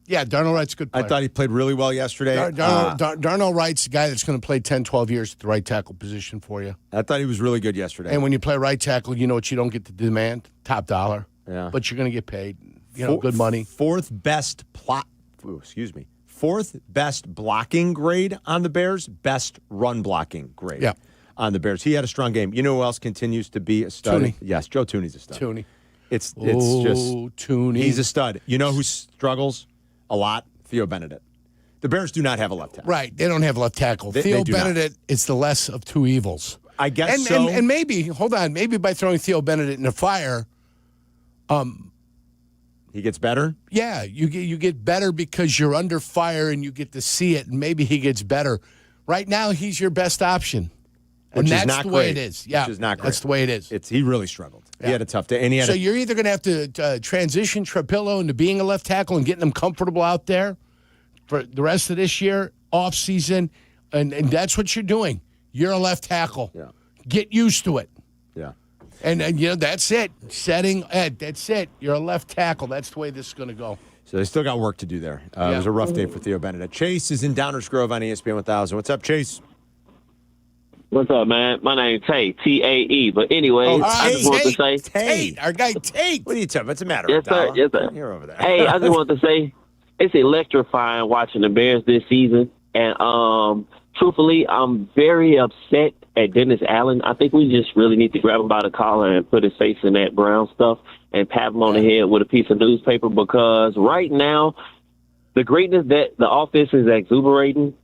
[SPEAKER 5] Yeah, Darnell Wright's a good player.
[SPEAKER 3] I thought he played really well yesterday.
[SPEAKER 5] Darnell Wright's a guy that's going to play 10, 12 years at the right tackle position for you.
[SPEAKER 3] I thought he was really good yesterday.
[SPEAKER 5] And when you play right tackle, you know what you don't get to demand? Top dollar.
[SPEAKER 3] Yeah.
[SPEAKER 5] But you're going to get paid. Good money.
[SPEAKER 3] Fourth best blocking grade on the Bears. Best run blocking grade.
[SPEAKER 5] Yeah.
[SPEAKER 3] On the Bears. He had a strong game. You know who else continues to be a stud?
[SPEAKER 5] Tooney.
[SPEAKER 3] Yes, Joe Tooney's a stud.
[SPEAKER 5] Tooney.
[SPEAKER 3] It's just
[SPEAKER 5] Tooney.
[SPEAKER 3] He's a stud. You know who struggles a lot? Theo Benedict. The Bears do not have a left tackle.
[SPEAKER 5] Right. They don't have left tackle. Theo Benedict is the less of two evils.
[SPEAKER 3] I guess so.
[SPEAKER 5] And maybe, hold on, maybe by throwing Theo Benedict in the fire,
[SPEAKER 3] he gets better?
[SPEAKER 5] Yeah, you get better because you're under fire and you get to see it, and maybe he gets better. Right now, he's your best option. And that's the way it is. Yeah,
[SPEAKER 3] which is not great.
[SPEAKER 5] That's the way it is.
[SPEAKER 3] He really struggled. Yeah. He had a tough day. And
[SPEAKER 5] so you're either going to have to transition Trapillo into being a left tackle and getting him comfortable out there for the rest of this year, off season, and that's what you're doing. You're a left tackle.
[SPEAKER 3] Yeah.
[SPEAKER 5] Get used to it.
[SPEAKER 3] Yeah.
[SPEAKER 5] And that's it. Setting Ed, that's it. You're a left tackle. That's the way this is going to go.
[SPEAKER 3] So they still got work to do there. It was a rough day for Theo Bennett. Chase is in Downers Grove on ESPN 1000. What's up, Chase?
[SPEAKER 1] What's up, man? My name's Tate, T-A-E. But anyway, I just want to say...
[SPEAKER 5] Tate, our guy Tate.
[SPEAKER 3] What are you talking about? What's the matter?
[SPEAKER 1] Yes, sir. Yes, sir.
[SPEAKER 3] You're over there.
[SPEAKER 1] Hey, I just want to say, it's electrifying watching the Bears this season. And truthfully, I'm very upset at Dennis Allen. I think we just really need to grab him by the collar and put his face in that brown stuff and pat him on the head with a piece of newspaper, because right now, the greatness that the offense is exuberating,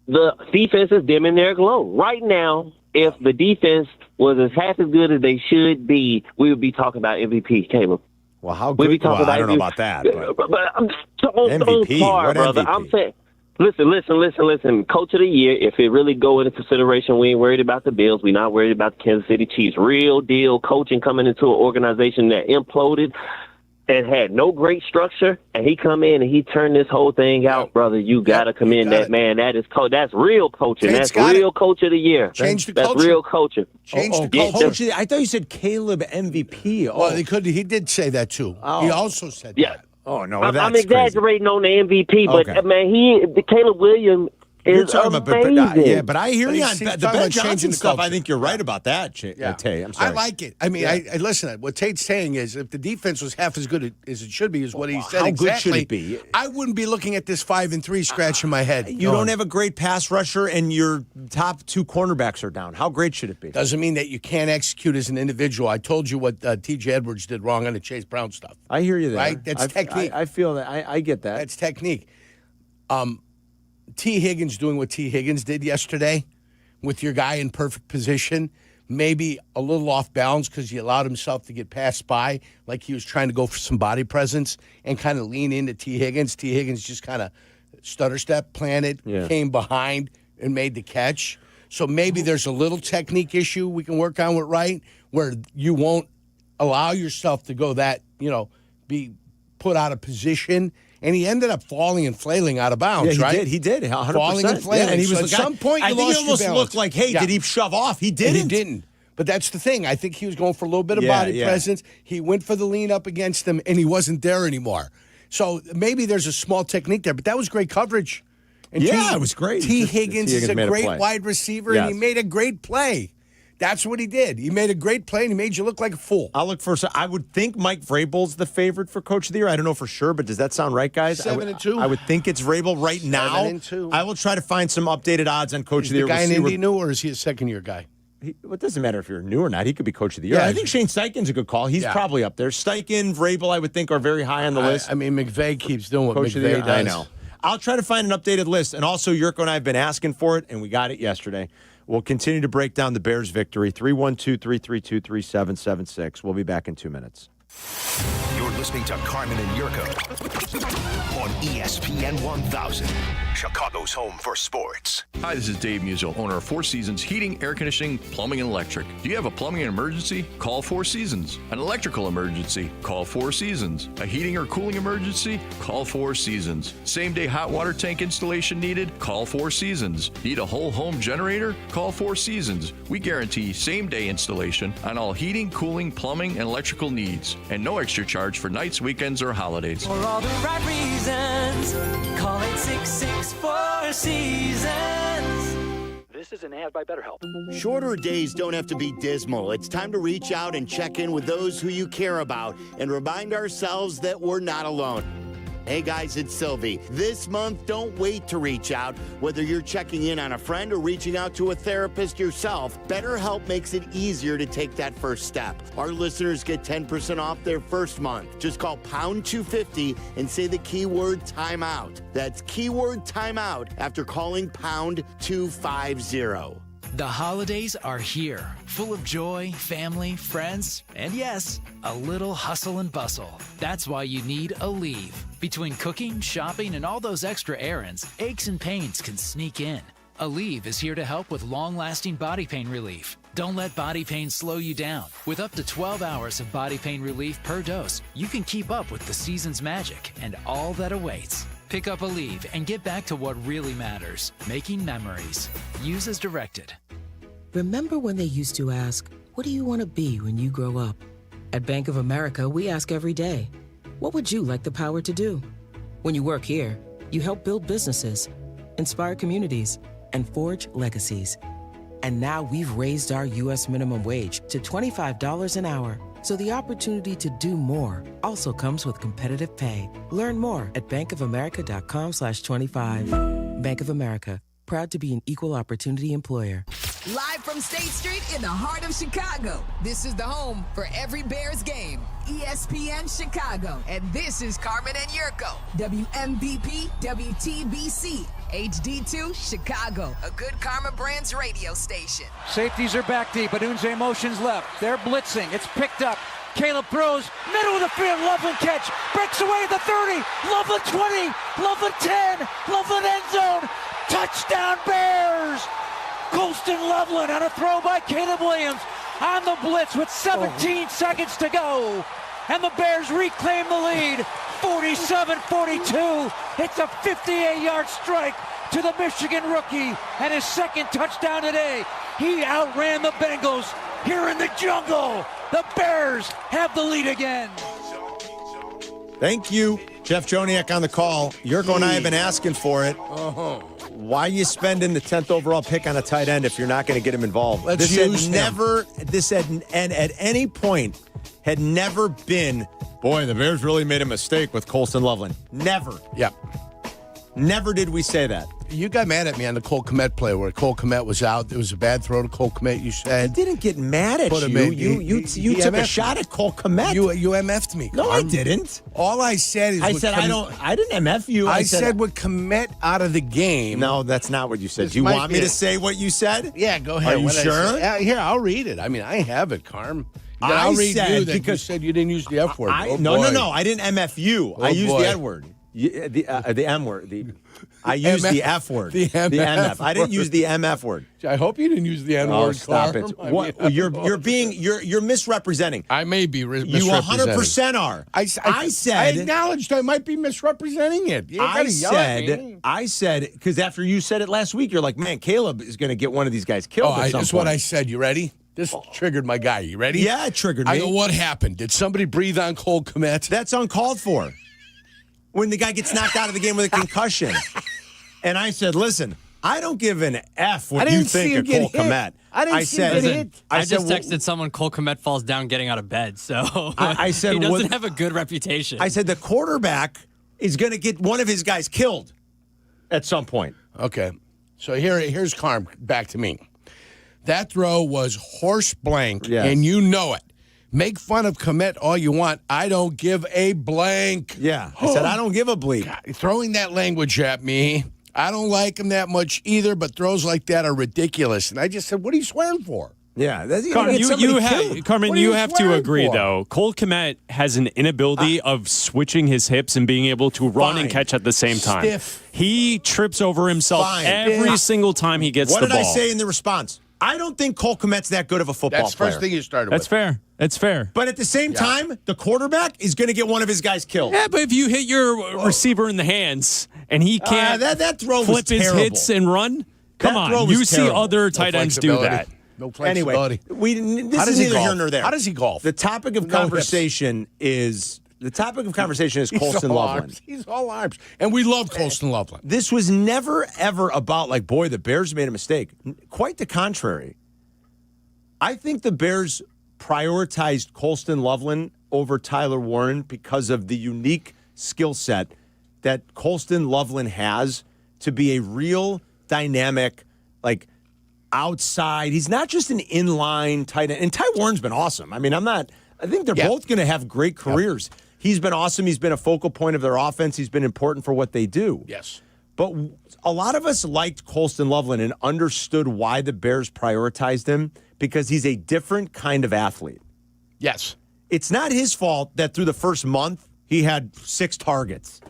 [SPEAKER 1] the defense is dimming their glow. Right now, if the defense was as half as good as they should be, we would be talking about MVP, Caleb.
[SPEAKER 3] Well, how good? I don't know about that.
[SPEAKER 1] But I'm
[SPEAKER 3] MVP?
[SPEAKER 1] Par,
[SPEAKER 3] What
[SPEAKER 1] brother.
[SPEAKER 3] MVP?
[SPEAKER 1] I'm saying, listen. Coach of the year, if it really go into consideration, we ain't worried about the Bills. We're not worried about the Kansas City Chiefs. Real deal coaching coming into an organization that imploded and had no great structure, and he come in and he turned this whole thing out, brother. You gotta commend that man. That is that's real coaching. That's real coach of the year.
[SPEAKER 5] Change the
[SPEAKER 1] That's
[SPEAKER 5] culture.
[SPEAKER 1] real coaching.
[SPEAKER 5] Change the culture.
[SPEAKER 3] I thought you said Caleb MVP.
[SPEAKER 5] Well, he did say that too. He also said that.
[SPEAKER 3] Oh no,
[SPEAKER 1] I'm exaggerating on the MVP, but
[SPEAKER 3] Okay.
[SPEAKER 1] man, Caleb Williams
[SPEAKER 3] You're
[SPEAKER 1] is
[SPEAKER 3] talking
[SPEAKER 1] amazing.
[SPEAKER 3] about, but I hear you on
[SPEAKER 5] he's
[SPEAKER 3] the
[SPEAKER 5] talking
[SPEAKER 3] Ben
[SPEAKER 5] about
[SPEAKER 3] Johnson
[SPEAKER 5] changing the
[SPEAKER 3] stuff. I
[SPEAKER 5] culture.
[SPEAKER 3] think you're right about that, Tay. I'm sorry.
[SPEAKER 5] I like it. I mean, I listen. What Tate's saying is, if the defense was half as good as it should be, is what he said.
[SPEAKER 3] How
[SPEAKER 5] exactly.
[SPEAKER 3] good should it be?
[SPEAKER 5] I wouldn't be looking at this 5-3 scratching my head.
[SPEAKER 3] You don't have a great pass rusher, and your top two cornerbacks are down. How great should it be?
[SPEAKER 5] Doesn't mean that you can't execute as an individual. I told you what T.J. Edwards did wrong on the Chase Brown stuff.
[SPEAKER 3] I hear you there.
[SPEAKER 5] Right? That's technique.
[SPEAKER 3] I feel that. I get that.
[SPEAKER 5] That's technique. T. Higgins doing what T. Higgins did yesterday with your guy in perfect position, maybe a little off balance because he allowed himself to get passed by, like he was trying to go for some body presence and kind of lean into T. Higgins. T. Higgins just kind of stutter step, planted, came behind, and made the catch. So maybe there's a little technique issue we can work on with Wright where you won't allow yourself to go that, be put out of position. And he ended up falling and flailing out of bounds, right?
[SPEAKER 3] He did. 100%.
[SPEAKER 5] Falling and flailing.
[SPEAKER 3] and he was
[SPEAKER 5] so at some point, you
[SPEAKER 3] I think
[SPEAKER 5] lost
[SPEAKER 3] it almost
[SPEAKER 5] your balance.
[SPEAKER 3] looked like, hey, did he shove off? He didn't.
[SPEAKER 5] And he didn't. But that's the thing. I think he was going for a little bit of body presence. He went for the lean up against them, and he wasn't there anymore. So maybe there's a small technique there, but that was great coverage. And
[SPEAKER 3] it was great.
[SPEAKER 5] T. Higgins is a great wide receiver, and he made a great play. That's what he did. He made a great play, and he made you look like a fool.
[SPEAKER 3] I'll look for. I would think Mike Vrabel's the favorite for Coach of the Year. I don't know for sure, but does that sound right, guys?
[SPEAKER 5] 7-2.
[SPEAKER 3] I would think it's Vrabel right now.
[SPEAKER 5] 7-2.
[SPEAKER 3] I will try to find some updated odds on Coach of the Year.
[SPEAKER 5] The guy in Indy new, or is he a second-year guy?
[SPEAKER 3] It doesn't matter if you're new or not. He could be Coach of the Year.
[SPEAKER 5] Yeah,
[SPEAKER 3] I think Shane Steichen's a good call. He's probably up there. Steichen, Vrabel, I would think, are very high on the list.
[SPEAKER 5] I mean, McVay keeps doing what
[SPEAKER 3] Coach of the Year,
[SPEAKER 5] McVay does.
[SPEAKER 3] I know. I'll try to find an updated list. And also, Yurko and I have been asking for it, and we got it yesterday. We'll continue to break down the Bears' victory. 312-332-3776. We'll be back in 2 minutes.
[SPEAKER 8] You're listening to Carmen and Yurko on ESPN 1000, Chicago's home for sports.
[SPEAKER 2] Hi, this is Dave Musial, owner of Four Seasons Heating, Air Conditioning, Plumbing, and Electric. Do you have a plumbing emergency? Call Four Seasons. An electrical emergency? Call Four Seasons. A heating or cooling emergency? Call Four Seasons. Same-day hot water tank installation needed? Call Four Seasons. Need a whole home generator? Call Four Seasons. We guarantee same-day installation on all heating, cooling, plumbing, and electrical needs. And no extra charge for nights, weekends, or holidays.
[SPEAKER 9] For all the right reasons, call 866-4 Seasons.
[SPEAKER 24] This is an ad by BetterHelp.
[SPEAKER 17] Shorter days don't have to be dismal. It's time to reach out and check in with those who you care about and remind ourselves that we're not alone. Hey guys, it's Silvy. This month, don't wait to reach out. Whether you're checking in on a friend or reaching out to a therapist yourself, BetterHelp makes it easier to take that first step. Our listeners get 10% off their first month. Just call pound 250 and say the keyword timeout. That's keyword timeout after calling pound 250.
[SPEAKER 25] The holidays are here, full of joy, family, friends, and yes, a little hustle and bustle. That's why you need Aleve. Between cooking, shopping, and all those extra errands, aches and pains can sneak in. Aleve is here to help with long-lasting body pain relief. Don't let body pain slow you down. With up to 12 hours of body pain relief per dose, you can keep up with the season's magic and all that awaits. Pick up Aleve and get back to what really matters, making memories. Use as directed.
[SPEAKER 26] Remember when they used to ask,
[SPEAKER 4] What do you want to be when you grow up? At Bank of America, we ask every day, what would you like the power to do? When you work here, you help build businesses, inspire communities, and forge legacies. And now we've raised our U.S. minimum wage to $25 an hour. So the opportunity to do more also comes with competitive pay. Learn more at bankofamerica.com/25. Bank of America, proud to be an equal opportunity employer.
[SPEAKER 11] Live from State Street in the heart of Chicago, this is the home for every Bears game. ESPN Chicago. And this is Carmen and Jurko. WMVP, WTBC, HD2, Chicago. A good Karma Brands radio station.
[SPEAKER 23] Safeties are back deep. Adunze motions left. They're blitzing. It's picked up. Caleb throws. Middle of the field. Loveland catch. Breaks away the 30. Loveland 20. Loveland 10. Loveland end zone. Touchdown Bears. Colston Loveland on a throw by Caleb Williams on the blitz with 17 seconds to go. And the Bears reclaim the lead, 47-42. It's a 58-yard strike to the Michigan rookie and his second touchdown today. He outran the Bengals here in the jungle. The Bears have the lead again.
[SPEAKER 3] Thank you, Jeff Joniak on the call. Yurko and I have been asking for it. Why are you spending the 10th overall pick on a tight end if you're not going to get him involved?
[SPEAKER 5] Let's use him.
[SPEAKER 3] And at any point had never been, boy, the Bears really made a mistake with Colston Loveland. Never.
[SPEAKER 5] Yeah.
[SPEAKER 3] Never did we say that.
[SPEAKER 5] You got mad at me on the Cole Kmet play where Cole Kmet was out. It was a bad throw to Cole Kmet, you said.
[SPEAKER 3] I didn't get mad at you. You took a shot at Cole Kmet.
[SPEAKER 5] You MF'd me.
[SPEAKER 3] No, I didn't.
[SPEAKER 5] All I said is...
[SPEAKER 3] I didn't MF you.
[SPEAKER 5] I said with Kmet out of the game...
[SPEAKER 3] No, that's not what you said. Do you want me to say what you said?
[SPEAKER 5] Yeah, go ahead.
[SPEAKER 3] Are you sure?
[SPEAKER 5] Here, I'll read it. I mean, I have it, Carm.
[SPEAKER 3] I'll
[SPEAKER 5] read
[SPEAKER 3] said
[SPEAKER 5] you that
[SPEAKER 3] because
[SPEAKER 5] you said you didn't use the F word.
[SPEAKER 3] No. I didn't MF you. I used the N word. The M word. I used the F word.
[SPEAKER 5] The MF.
[SPEAKER 3] I didn't use the MF word.
[SPEAKER 5] I hope you didn't use the N word.
[SPEAKER 3] Oh, stop it! You're misrepresenting.
[SPEAKER 5] I may be misrepresenting.
[SPEAKER 3] You 100% are.
[SPEAKER 5] I said. I acknowledged I might be misrepresenting it.
[SPEAKER 3] I said because after you said it last week, you're like, man, Caleb is going to get one of these guys killed. At some
[SPEAKER 5] that's
[SPEAKER 3] point.
[SPEAKER 5] what I said. You ready? This triggered my guy. You ready?
[SPEAKER 3] Yeah, it triggered me.
[SPEAKER 5] I go, what happened? Did somebody breathe on Cole Kmet?
[SPEAKER 3] That's uncalled for. When the guy gets knocked out of the game with a concussion. And I said, listen, I don't give an F what you think of Cole Kmet.
[SPEAKER 5] I didn't see him get hit.
[SPEAKER 6] I just texted someone Cole Kmet falls down getting out of bed. So
[SPEAKER 3] I said,
[SPEAKER 6] he doesn't have a good reputation.
[SPEAKER 3] I said the quarterback is going to get one of his guys killed at some point.
[SPEAKER 5] Okay. So here's Carm back to me. That throw was horse blank, and you know it. Make fun of Kmet all you want. I don't give a blank.
[SPEAKER 3] Yeah. I said, I don't give a bleep.
[SPEAKER 5] God, throwing that language at me, I don't like him that much either, but throws like that are ridiculous. And I just said, what are you swearing for?
[SPEAKER 3] Yeah.
[SPEAKER 7] Carmen, you have to agree, though. Cole Kmet has an inability of switching his hips and being able to run and catch at the same time.
[SPEAKER 5] Stiff.
[SPEAKER 7] He trips over himself every single time he gets the ball.
[SPEAKER 3] What did I say in the response? I don't think Cole Kmet's that good of a football player.
[SPEAKER 5] That's the first thing you started with.
[SPEAKER 7] That's fair.
[SPEAKER 3] But at the same time, the quarterback is going to get one of his guys killed.
[SPEAKER 7] Yeah, but if you hit your receiver in the hands and he can't
[SPEAKER 3] that throw
[SPEAKER 7] flip his hits and run, come on. You see other tight ends do that.
[SPEAKER 5] No flexibility.
[SPEAKER 3] Anyway, this is neither here nor there.
[SPEAKER 5] How does he golf?
[SPEAKER 3] The topic of conversation is Colston Loveland.
[SPEAKER 5] He's all arms. And we love Colston Loveland.
[SPEAKER 3] This was never, ever about, like, boy, the Bears made a mistake. Quite the contrary. I think the Bears prioritized Colston Loveland over Tyler Warren because of the unique skill set that Colston Loveland has to be a real dynamic, like, outside. He's not just an inline tight end. And Ty Warren's been awesome. I mean, I think they're both going to have great careers. Yep. He's been awesome. He's been a focal point of their offense. He's been important for what they do.
[SPEAKER 5] Yes.
[SPEAKER 3] But a lot of us liked Colston Loveland and understood why the Bears prioritized him because he's a different kind of athlete.
[SPEAKER 5] Yes.
[SPEAKER 3] It's not his fault that through the first month he had 6 targets.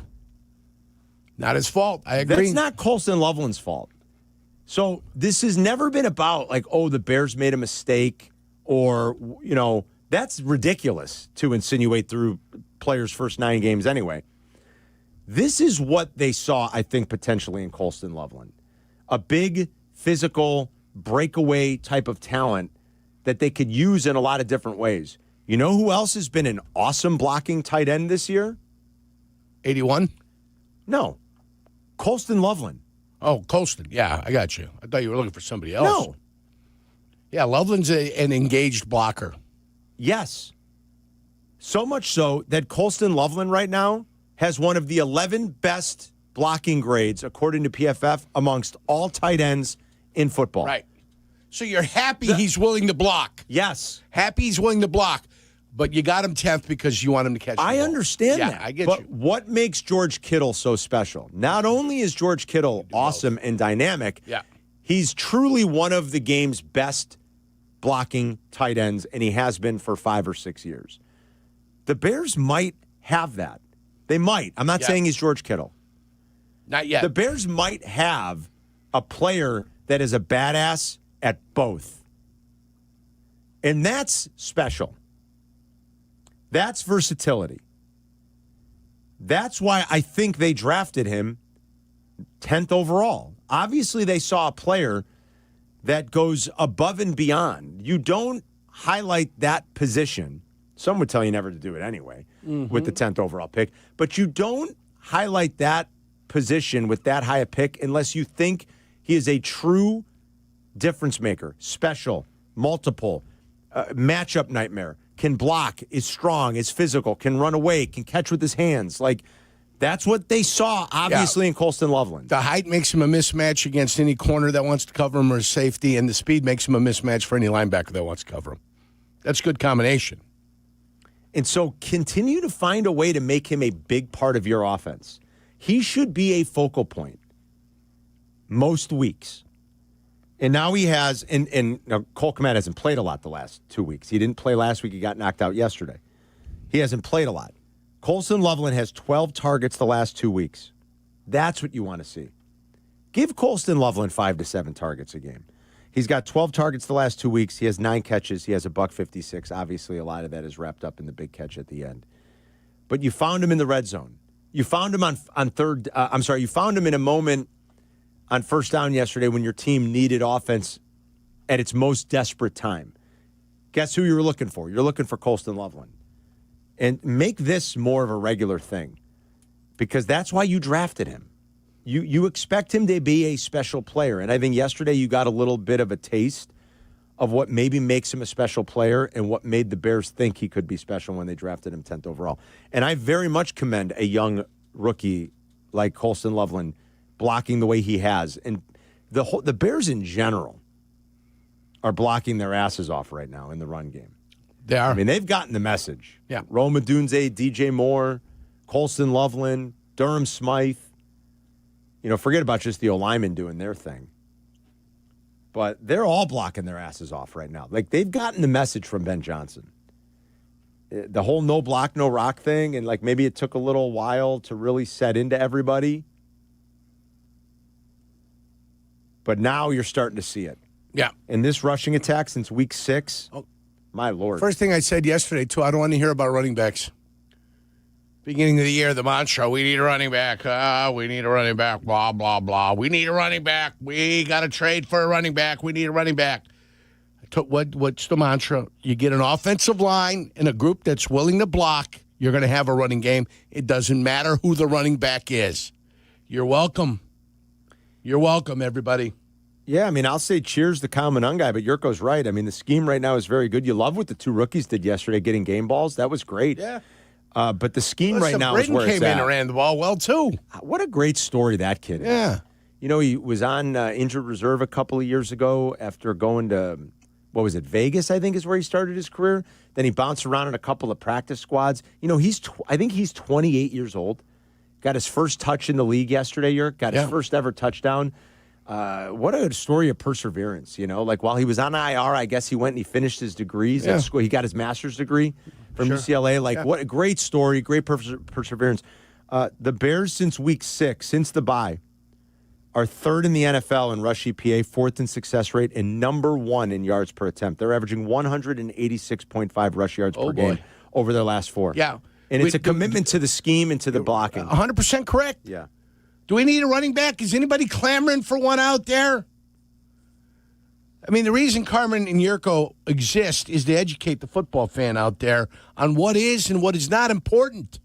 [SPEAKER 5] Not his fault. I agree.
[SPEAKER 3] That's not Colston Loveland's fault. So this has never been about, like, oh, the Bears made a mistake or, you know, that's ridiculous to insinuate through players' first 9 games anyway. This is what they saw, I think, potentially in Colston Loveland. A big, physical, breakaway type of talent that they could use in a lot of different ways. You know who else has been an awesome blocking tight end this year?
[SPEAKER 5] 81?
[SPEAKER 3] No. Colston Loveland.
[SPEAKER 5] Oh, Colston. Yeah, I got you. I thought you were looking for somebody else.
[SPEAKER 3] No.
[SPEAKER 5] Yeah, Loveland's an engaged blocker.
[SPEAKER 3] Yes. So much so that Colston Loveland right now has one of the 11 best blocking grades, according to PFF, amongst all tight ends in football.
[SPEAKER 5] Right. So you're happy he's willing to block.
[SPEAKER 3] Yes.
[SPEAKER 5] Happy he's willing to block, but you got him 10th because you want him to catch the ball.
[SPEAKER 3] I understand
[SPEAKER 5] yeah,
[SPEAKER 3] that.
[SPEAKER 5] I get
[SPEAKER 3] but
[SPEAKER 5] you.
[SPEAKER 3] What makes George Kittle so special? Not only is George Kittle awesome and dynamic, he's truly one of the game's best blocking tight ends, and he has been for 5 or 6 years. The Bears might have that. They might. I'm not saying he's George Kittle.
[SPEAKER 5] Not yet.
[SPEAKER 3] The Bears might have a player that is a badass at both. And that's special. That's versatility. That's why I think they drafted him 10th overall. Obviously, they saw a player that goes above and beyond. You don't highlight that position. Some would tell you never to do it anyway with the 10th overall pick. But you don't highlight that position with that high a pick unless you think he is a true difference maker, special, multiple, matchup nightmare, can block, is strong, is physical, can run away, can catch with his hands. Like, that's what they saw, obviously, in Colston Loveland.
[SPEAKER 5] The height makes him a mismatch against any corner that wants to cover him or safety, and the speed makes him a mismatch for any linebacker that wants to cover him. That's a good combination.
[SPEAKER 3] And so continue to find a way to make him a big part of your offense. He should be a focal point most weeks. And now he has, and now Cole Kmet hasn't played a lot the last 2 weeks. He didn't play last week. He got knocked out yesterday. He hasn't played a lot. Colston Loveland has 12 targets the last 2 weeks. That's what you want to see. Give Colston Loveland 5 to 7 targets a game. He's got 12 targets the last 2 weeks. He has 9 catches. He has a $156. Obviously, a lot of that is wrapped up in the big catch at the end. But you found him in the red zone. You found him on third. You found him in a moment on first down yesterday when your team needed offense at its most desperate time. Guess who you were looking for? You're looking for Colston Loveland. And make this more of a regular thing because that's why you drafted him. You expect him to be a special player. And I think yesterday you got a little bit of a taste of what maybe makes him a special player and what made the Bears think he could be special when they drafted him 10th overall. And I very much commend a young rookie like Colston Loveland blocking the way he has. And the Bears in general are blocking their asses off right now in the run game.
[SPEAKER 5] They are.
[SPEAKER 3] I mean, they've gotten the message.
[SPEAKER 5] Yeah.
[SPEAKER 3] Roma Dunze, DJ Moore, Colston Loveland, Durham Smythe. You know, forget about just the O-linemen doing their thing. But they're all blocking their asses off right now. Like, they've gotten the message from Ben Johnson. The whole no block, no rock thing, and, like, maybe it took a little while to really set into everybody. But now you're starting to see it.
[SPEAKER 5] Yeah.
[SPEAKER 3] And this rushing attack since week 6, my Lord.
[SPEAKER 5] First thing I said yesterday, too, I don't want to hear about running backs. Beginning of the year, the mantra, we need a running back. We need a running back, blah, blah, blah. We need a running back. We got to trade for a running back. We need a running back. What's the mantra? You get an offensive line and a group that's willing to block, you're going to have a running game. It doesn't matter who the running back is. You're welcome. You're welcome, everybody.
[SPEAKER 3] Yeah, I mean, I'll say cheers to Kyle Monangai, but Yurko's right. I mean, the scheme right now is very good. You love what the 2 rookies did yesterday, getting game balls. That was great.
[SPEAKER 5] Yeah.
[SPEAKER 3] But the scheme right now is
[SPEAKER 5] Braden
[SPEAKER 3] where it's
[SPEAKER 5] came in
[SPEAKER 3] at.
[SPEAKER 5] and ran the ball well, too.
[SPEAKER 3] What a great story that kid is.
[SPEAKER 5] Yeah.
[SPEAKER 3] You know, he was on injured reserve a couple of years ago after going to, what was it, Vegas, I think is where he started his career. Then he bounced around in a couple of practice squads. You know, I think he's 28 years old. Got his first touch in the league yesterday, Yerk. Got his first ever touchdown. What a story of perseverance, you know. Like, while he was on IR, I guess he went and he finished his degrees at school. He got his master's degree from UCLA. Like, what a great story, great perseverance. The Bears, since week 6, since the bye, are 3rd in the NFL in rush EPA, 4th in success rate, and number 1 in yards per attempt. They're averaging 186.5 rush yards per game over their last 4.
[SPEAKER 5] Yeah.
[SPEAKER 3] And it's a commitment to the scheme and to the blocking.
[SPEAKER 5] 100% correct.
[SPEAKER 3] Yeah.
[SPEAKER 5] Do we need a running back? Is anybody clamoring for one out there? I mean, the reason Carmen and Jurko exist is to educate the football fan out there on what is and what is not important.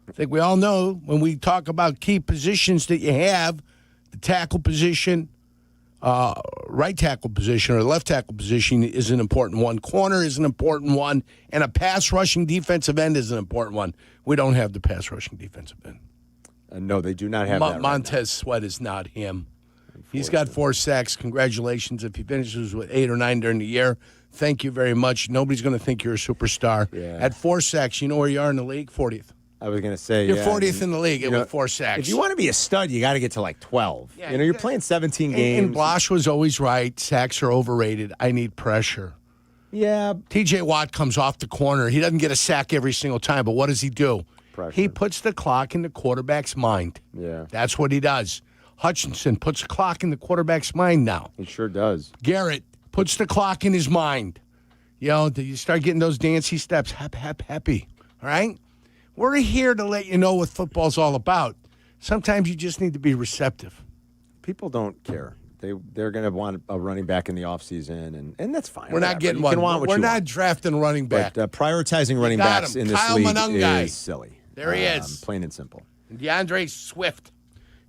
[SPEAKER 5] I think we all know when we talk about key positions that you have, the tackle position, right tackle position or left tackle position is an important one. Corner is an important one. And a pass rushing defensive end is an important one. We don't have the pass rushing defensive end.
[SPEAKER 3] No, they do not have that.
[SPEAKER 5] Montez Sweat is not him. He's got 4 sacks. Congratulations. If he finishes with 8 or 9 during the year, thank you very much. Nobody's going to think you're a superstar.
[SPEAKER 3] Yeah.
[SPEAKER 5] At 4 sacks, you know where you are in the league? 40th.
[SPEAKER 3] I was going to say,
[SPEAKER 5] You're 40th in the league with 4 sacks.
[SPEAKER 3] If you want to be a stud, you got to get to like 12.
[SPEAKER 5] Yeah,
[SPEAKER 3] you're playing 17 games.
[SPEAKER 5] And Blasch was always right. Sacks are overrated. I need pressure.
[SPEAKER 3] Yeah.
[SPEAKER 5] TJ Watt comes off the corner. He doesn't get a sack every single time, but what does he do?
[SPEAKER 3] Pressure.
[SPEAKER 5] He puts the clock in the quarterback's mind.
[SPEAKER 3] Yeah.
[SPEAKER 5] That's what he does. Hutchinson puts the clock in the quarterback's mind now.
[SPEAKER 3] He sure does.
[SPEAKER 5] Garrett puts the clock in his mind. You know, you start getting those dancey steps. Happy. All right? We're here to let you know what football's all about. Sometimes you just need to be receptive.
[SPEAKER 3] People don't care. They're going to want a running back in the offseason, and that's fine.
[SPEAKER 5] We're not getting one. We're not drafting a running back.
[SPEAKER 3] But prioritizing running backs in this
[SPEAKER 5] Kyle
[SPEAKER 3] league
[SPEAKER 5] Monangai.
[SPEAKER 3] is silly.
[SPEAKER 5] There he is.
[SPEAKER 3] Plain and simple.
[SPEAKER 5] And DeAndre Swift.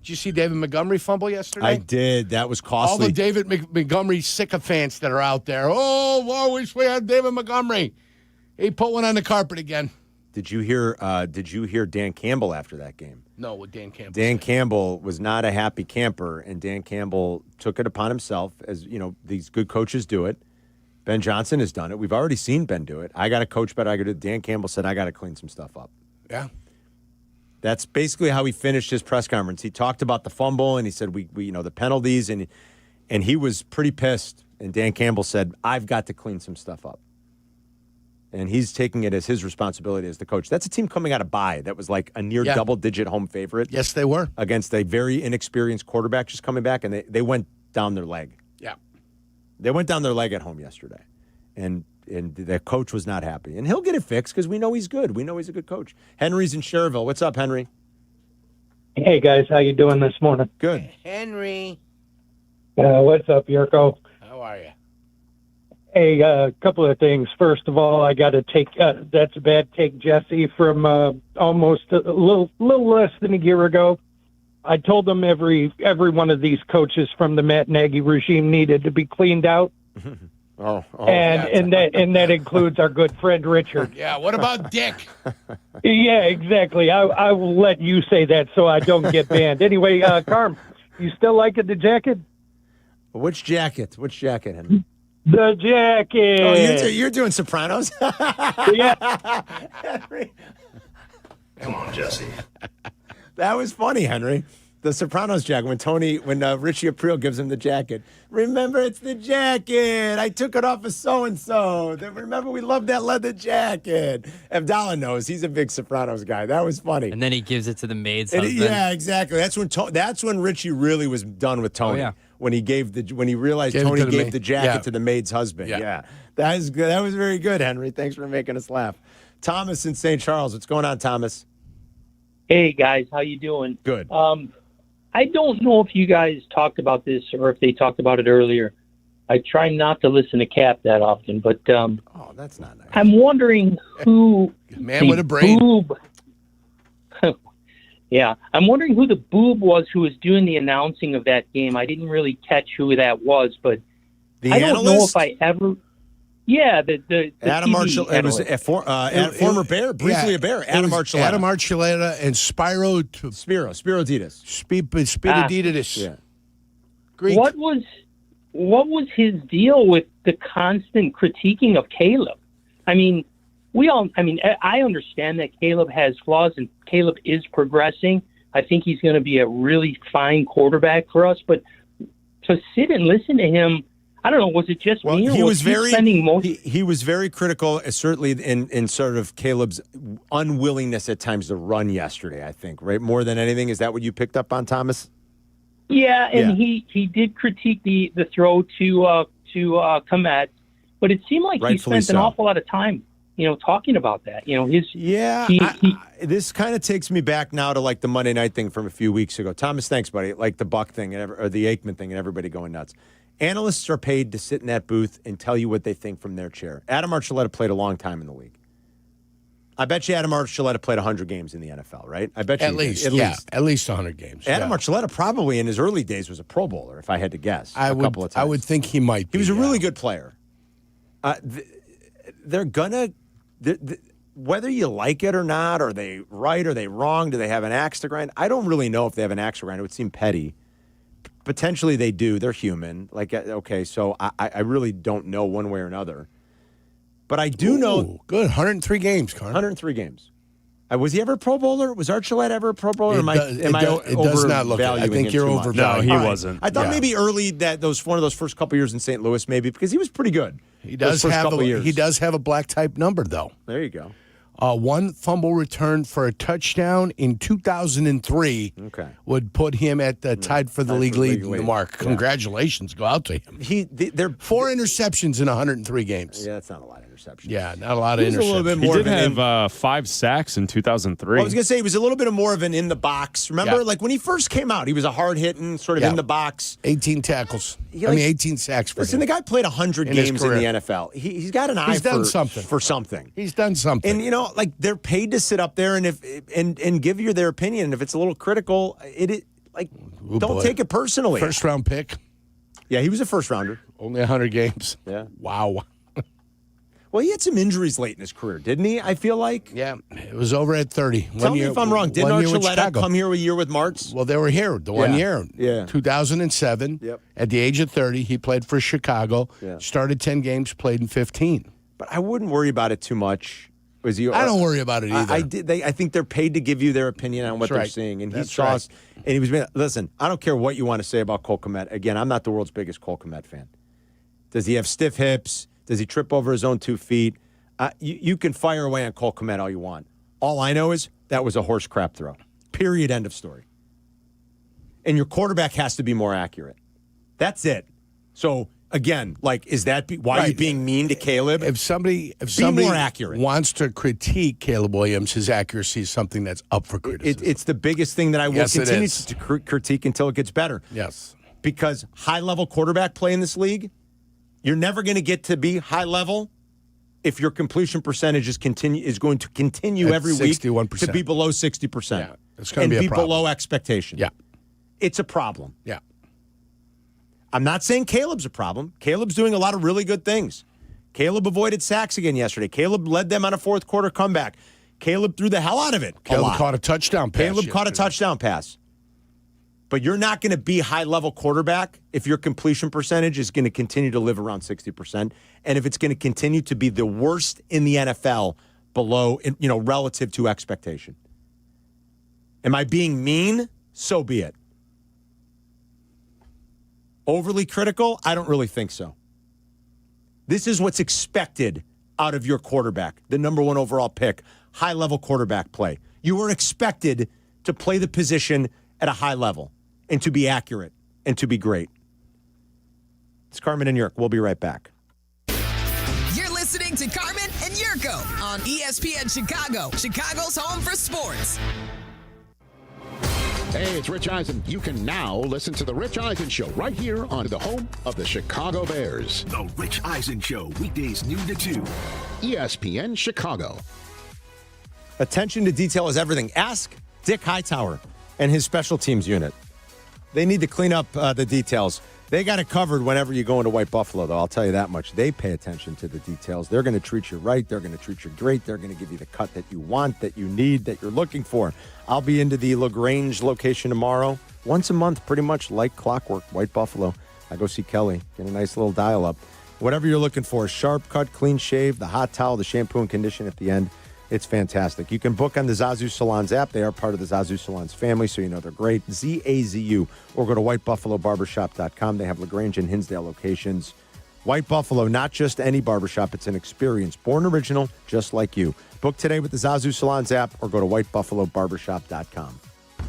[SPEAKER 5] Did you see David Montgomery fumble yesterday?
[SPEAKER 3] I did. That was costly.
[SPEAKER 5] All the David Montgomery sycophants that are out there. Oh, I wish we had David Montgomery. He put one on the carpet again.
[SPEAKER 3] Did you hear Dan Campbell after that game?
[SPEAKER 5] No, what Dan Campbell
[SPEAKER 3] Dan
[SPEAKER 5] said.
[SPEAKER 3] Campbell was not a happy camper, and Dan Campbell took it upon himself, as you know, these good coaches do it. Ben Johnson has done it. We've already seen Ben do it. I got to coach better. I got to. Dan Campbell said, I got to clean some stuff up.
[SPEAKER 5] Yeah.
[SPEAKER 3] That's basically how he finished his press conference. He talked about the fumble, and he said, we the penalties, and he was pretty pissed. And Dan Campbell said, I've got to clean some stuff up. And he's taking it as his responsibility as the coach. That's a team coming out of bye that was like a near double-digit home favorite.
[SPEAKER 5] Yes, they were.
[SPEAKER 3] Against a very inexperienced quarterback just coming back, and they went down their leg.
[SPEAKER 5] Yeah.
[SPEAKER 3] They went down their leg at home yesterday. And the coach was not happy. And he'll get it fixed because we know he's good. We know he's a good coach. Henry's in Cherville. What's up, Henry?
[SPEAKER 10] Hey, guys. How you doing this morning?
[SPEAKER 3] Good.
[SPEAKER 5] Henry.
[SPEAKER 10] What's up, Jurko?
[SPEAKER 5] How are you?
[SPEAKER 10] Hey, a couple of things. First of all, I got to take that's a bad take, Jesse, from almost a little less than a year ago. I told them every one of these coaches from the Matt Nagy regime needed to be cleaned out. And that includes our good friend Richard.
[SPEAKER 5] Yeah, what about Dick?
[SPEAKER 10] Yeah, exactly. I will let you say that so I don't get banned. Anyway, Carm, you still liking the jacket?
[SPEAKER 3] Which jacket? Which jacket, Henry?
[SPEAKER 10] The jacket.
[SPEAKER 3] Oh, you're doing Sopranos?
[SPEAKER 10] Yeah.
[SPEAKER 3] Henry.
[SPEAKER 8] Come on, Jesse.
[SPEAKER 3] That was funny, Henry. The Sopranos jacket, when Richie Aprile gives him the jacket. Remember, it's the jacket. I took it off of so-and-so. Remember, we love that leather jacket. Abdalla knows. He's a big Sopranos guy. That was funny.
[SPEAKER 6] And then he gives it to the maid's
[SPEAKER 3] And
[SPEAKER 6] husband.
[SPEAKER 3] yeah, exactly. That's when Richie really was done with Tony.
[SPEAKER 6] Oh, yeah.
[SPEAKER 3] When he realized Tony gave the jacket to the maid's husband. Yeah. That is good. That was very good, Henry. Thanks for making us laugh. Thomas in St. Charles. What's going on, Thomas?
[SPEAKER 12] Hey, guys. How you doing?
[SPEAKER 3] Good.
[SPEAKER 12] I don't know if you guys talked about this or if they talked about it earlier. I try not to listen to Cap that often, but
[SPEAKER 3] that's not nice.
[SPEAKER 12] I'm wondering who
[SPEAKER 5] man with a brain.
[SPEAKER 12] Boob, yeah, I'm wondering who the boob was who was doing the announcing of that game. I didn't really catch who that was, but
[SPEAKER 3] the
[SPEAKER 12] I don't
[SPEAKER 3] analyst?
[SPEAKER 12] know if I ever. Yeah, the
[SPEAKER 3] Adam
[SPEAKER 12] TV
[SPEAKER 3] Archuleta. It was a former Bear, briefly a Bear. Adam Archuleta.
[SPEAKER 5] Adam Archuleta and Spiro
[SPEAKER 3] Ditas.
[SPEAKER 5] Spidoditis.
[SPEAKER 3] Yeah.
[SPEAKER 12] Greek. What was his deal with the constant critiquing of Caleb? I mean, I understand that Caleb has flaws and Caleb is progressing. I think he's going to be a really fine quarterback for us, but to sit and listen to him, I don't know, was it just me or
[SPEAKER 3] he was very critical, certainly in sort of Caleb's unwillingness at times to run yesterday, I think, right? More than anything. Is that what you picked up on, Thomas?
[SPEAKER 12] Yeah, and he did critique the throw to Komet, but it seemed like he spent an awful lot of time, talking about that.
[SPEAKER 3] This kind of takes me back now to like the Monday night thing from a few weeks ago. Thomas, thanks, buddy. Like the Buck thing or the Aikman thing and everybody going nuts. Analysts are paid to sit in that booth and tell you what they think from their chair. Adam Archuleta played a long time in the league. I bet you Adam Archuleta played 100 games in the NFL, right? I bet you
[SPEAKER 5] at least 100 games.
[SPEAKER 3] Adam Archuleta probably in his early days was a Pro Bowler, if I had to guess. A couple of times.
[SPEAKER 5] I would think he might be.
[SPEAKER 3] He was a really good player. They're gonna, whether you like it or not, are they right? Are they wrong? Do they have an axe to grind? I don't really know if they have an axe to grind. It would seem petty. Potentially they do. They're human. Like, okay, so I really don't know one way or another. But I do know.
[SPEAKER 5] Good. 103 games, Carl.
[SPEAKER 3] 103 games. Was he ever a Pro Bowler? Was Archuleta ever a Pro Bowler?
[SPEAKER 5] It does not look. I think you're overvaluing.
[SPEAKER 7] No, he wasn't.
[SPEAKER 3] I thought maybe early that one of those first couple years in St. Louis, maybe because he was pretty good.
[SPEAKER 5] He does have a black type number though.
[SPEAKER 3] There you go.
[SPEAKER 5] One fumble return for a touchdown in 2003 would put him at the tied for the league lead mark. Yeah. Congratulations go out to him.
[SPEAKER 3] They're
[SPEAKER 5] 4 interceptions in 103 games.
[SPEAKER 3] Yeah, that's not a lot of interceptions.
[SPEAKER 5] Yeah, not a lot of interceptions.
[SPEAKER 3] A little bit more
[SPEAKER 7] he did have 5 sacks in 2003.
[SPEAKER 3] I was going to say he was a little bit more of an in the box. Remember, like when he first came out, he was a hard hitting, sort of in the box.
[SPEAKER 5] 18 tackles. 18 sacks.
[SPEAKER 3] Listen, the guy played 100 games in the NFL. He's got an eye for something.
[SPEAKER 5] He's done something.
[SPEAKER 3] And like they're paid to sit up there and give you their opinion. And if it's a little critical, don't take it personally.
[SPEAKER 5] First round pick.
[SPEAKER 3] Yeah, he was a first rounder.
[SPEAKER 5] Only 100 games.
[SPEAKER 3] Yeah.
[SPEAKER 5] Wow.
[SPEAKER 3] Well, he had some injuries late in his career, didn't he? I feel like.
[SPEAKER 5] Yeah, it was over at 30.
[SPEAKER 3] Tell me if I'm wrong. Didn't Archuleta come here a year with Martz?
[SPEAKER 5] Well, they were here the 1 year.
[SPEAKER 3] Yeah.
[SPEAKER 5] 2007.
[SPEAKER 3] Yep.
[SPEAKER 5] At the age of 30, he played for Chicago. Yeah. Started 10 games, played in 15.
[SPEAKER 3] But I wouldn't worry about it too much.
[SPEAKER 5] I don't worry about it either.
[SPEAKER 3] I think they're paid to give you their opinion on what they're seeing. And he saw us, and he was, listen, I don't care what you want to say about Cole Kmet. Again, I'm not the world's biggest Cole Kmet fan. Does he have stiff hips? Does he trip over his own 2 feet? You can fire away on Cole Kmet all you want. All I know is that was a horse crap throw. Period. End of story. And your quarterback has to be more accurate. That's it. So, again, is that why are you being mean to Caleb?
[SPEAKER 5] If somebody
[SPEAKER 3] more accurate.
[SPEAKER 5] Wants to critique Caleb Williams, his accuracy is something that's up for criticism.
[SPEAKER 3] It's the biggest thing that I will continue to critique until it gets better.
[SPEAKER 5] Yes.
[SPEAKER 3] Because high-level quarterback play in this league, you're never going to get to be high-level if your completion percentage is going to continue at every 61%. Week to be below 60%.
[SPEAKER 5] Yeah, it's going to be a problem.
[SPEAKER 3] Below expectation.
[SPEAKER 5] Yeah.
[SPEAKER 3] It's a problem.
[SPEAKER 5] Yeah.
[SPEAKER 3] I'm not saying Caleb's a problem. Caleb's doing a lot of really good things. Caleb avoided sacks again yesterday. Caleb led them on a fourth quarter comeback. Caleb threw the hell out of it.
[SPEAKER 5] Caleb caught a touchdown pass.
[SPEAKER 3] Caleb caught a touchdown pass. But you're not going to be high-level quarterback if your completion percentage is going to continue to live around 60%, and if it's going to continue to be the worst in the NFL below, relative to expectation. Am I being mean? So be it. Overly critical? I don't really think so. This is what's expected out of your quarterback, the number 1 overall pick, high-level quarterback play. You were expected to play the position at a high level and to be accurate and to be great. It's Carmen and Jurko. We'll be right back.
[SPEAKER 11] You're listening to Carmen and Jurko on ESPN Chicago, Chicago's home for sports.
[SPEAKER 13] Hey, it's Rich Eisen. You can now listen to The Rich Eisen Show right here on the home of the Chicago Bears.
[SPEAKER 8] The Rich Eisen Show, weekdays noon to 2.
[SPEAKER 13] ESPN Chicago.
[SPEAKER 3] Attention to detail is everything. Ask Dick Hightower and his special teams unit. They need to clean up the details. They got it covered whenever you go into White Buffalo, though. I'll tell you that much. They pay attention to the details. They're going to treat you right. They're going to treat you great. They're going to give you the cut that you want, that you need, that you're looking for. I'll be into the LaGrange location tomorrow. Once a month, pretty much like clockwork, White Buffalo. I go see Kelly, get a nice little dial-up. Whatever you're looking for, sharp cut, clean shave, the hot towel, the shampoo and condition at the end. It's fantastic. You can book on the Zazu Salons app. They are part of the Zazu Salons family, so you know they're great. ZAZU. Or go to whitebuffalobarbershop.com. They have LaGrange and Hinsdale locations. White Buffalo, not just any barbershop. It's an experience. Born original, just like you. Book today with the Zazu Salons app or go to whitebuffalobarbershop.com.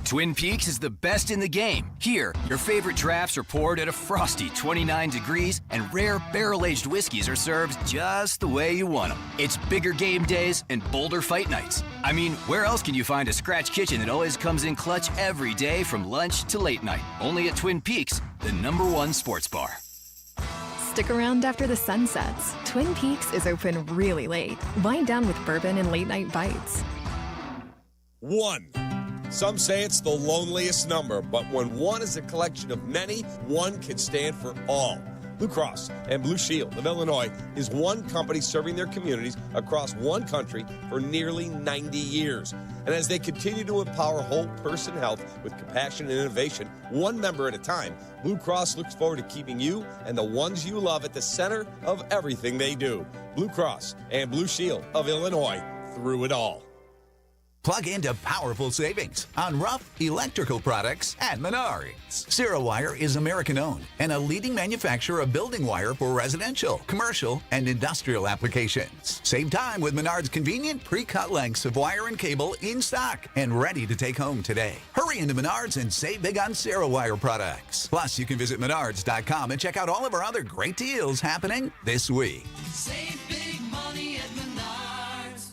[SPEAKER 14] Twin Peaks is the best in the game. Here, your favorite drafts are poured at a frosty 29 degrees, and rare barrel-aged whiskeys are served just the way you want them. It's bigger game days and bolder fight nights. I mean, where else can you find a scratch kitchen that always comes in clutch every day from lunch to late night? Only at Twin Peaks, the #1 sports bar.
[SPEAKER 15] Stick around after the sun sets. Twin Peaks is open really late. Wind down with bourbon and late-night bites.
[SPEAKER 16] 1. Some say it's the loneliest number, but when one is a collection of many, one can stand for all. Blue Cross and Blue Shield of Illinois is one company serving their communities across one country for nearly 90 years. And as they continue to empower whole person health with compassion and innovation, one member at a time, Blue Cross looks forward to keeping you and the ones you love at the center of everything they do. Blue Cross and Blue Shield of Illinois, through it all.
[SPEAKER 18] Plug into powerful savings on rough electrical products at Menards. CeroWire is American-owned and a leading manufacturer of building wire for residential, commercial, and industrial applications. Save time with Menards' convenient pre-cut lengths of wire and cable in stock and ready to take home today. Hurry into Menards and save big on CeroWire products. Plus, you can visit Menards.com and check out all of our other great deals happening this week.
[SPEAKER 9] Save big money at Menards.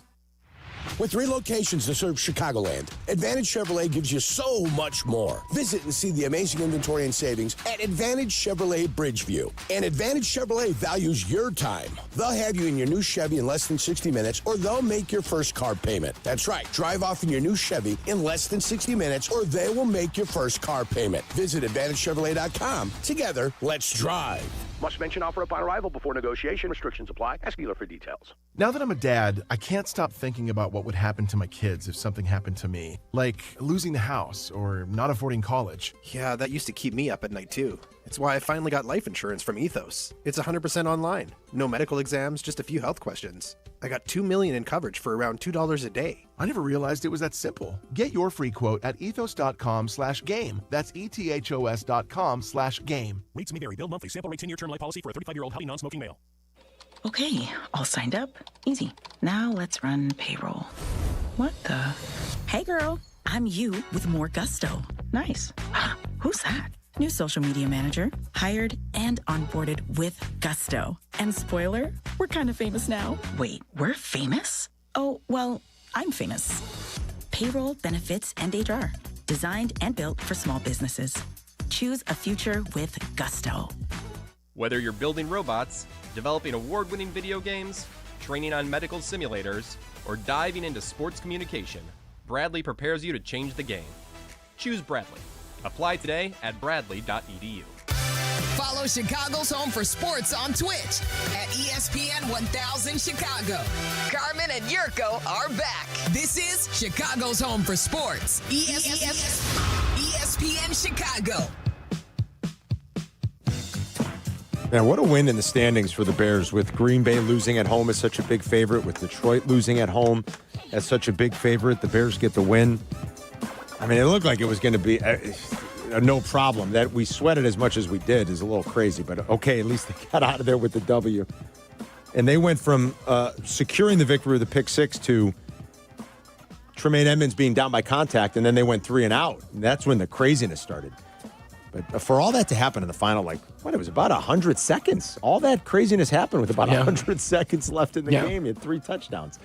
[SPEAKER 19] With 3 locations to serve Chicagoland, Advantage Chevrolet gives you so much more. Visit and see the amazing inventory and savings at Advantage Chevrolet Bridgeview. And Advantage Chevrolet values your time. They'll have you in your new Chevy in less than 60 minutes, or they'll make your first car payment. That's right, drive off in your new Chevy in less than 60 minutes, or they will make your first car payment. Visit AdvantageChevrolet.com. Together, let's drive.
[SPEAKER 13] Must mention offer upon arrival before negotiation. Restrictions apply. Ask dealer for details.
[SPEAKER 20] Now that I'm a dad, I can't stop thinking about what would happen to my kids if something happened to me. Like losing the house or not affording college.
[SPEAKER 26] Yeah, that used to keep me up at night too. It's why I finally got life insurance from Ethos. It's 100% online. No medical exams, just a few health questions. I got $2 million in coverage for around $2 a day.
[SPEAKER 20] I never realized it was that simple. Get your free quote at ethos.com/game. That's ETHOS.com/game.
[SPEAKER 27] Rates may vary. Bill monthly. Sample rate 10-year term life policy for a 35-year-old healthy non-smoking male.
[SPEAKER 28] Okay, all signed up. Easy. Now let's run payroll. What the? Hey girl, I'm you with more gusto. Nice. Who's that? New social media manager, hired and onboarded with gusto. And spoiler, we're kind of famous now. Wait, we're famous? Oh, well, I'm famous. Payroll, benefits, and HR. Designed and built for small businesses. Choose a future with gusto.
[SPEAKER 29] Whether you're building robots, developing award-winning video games, training on medical simulators, or diving into sports communication, Bradley prepares you to change the game. Choose Bradley. Apply today at bradley.edu.
[SPEAKER 11] Follow Chicago's Home for Sports on Twitch at ESPN 1000 Chicago. Carmen and Jurko are back. This is Chicago's Home for Sports. ESPN Chicago.
[SPEAKER 3] Man, what a win in the standings for the Bears, with Green Bay losing at home as such a big favorite, with Detroit losing at home as such a big favorite. The Bears get the win. I mean, it looked like it was going to be no problem. That we sweated as much as we did is a little crazy, but okay, at least they got out of there with the W. And they went from securing the victory with the pick six to Tremaine Edmonds being down by contact, and then they went 3 and out. And that's when the craziness started. But for all that to happen in the final, it was about 100 seconds. All that craziness happened with about 100 seconds left in the game. You had 3 touchdowns.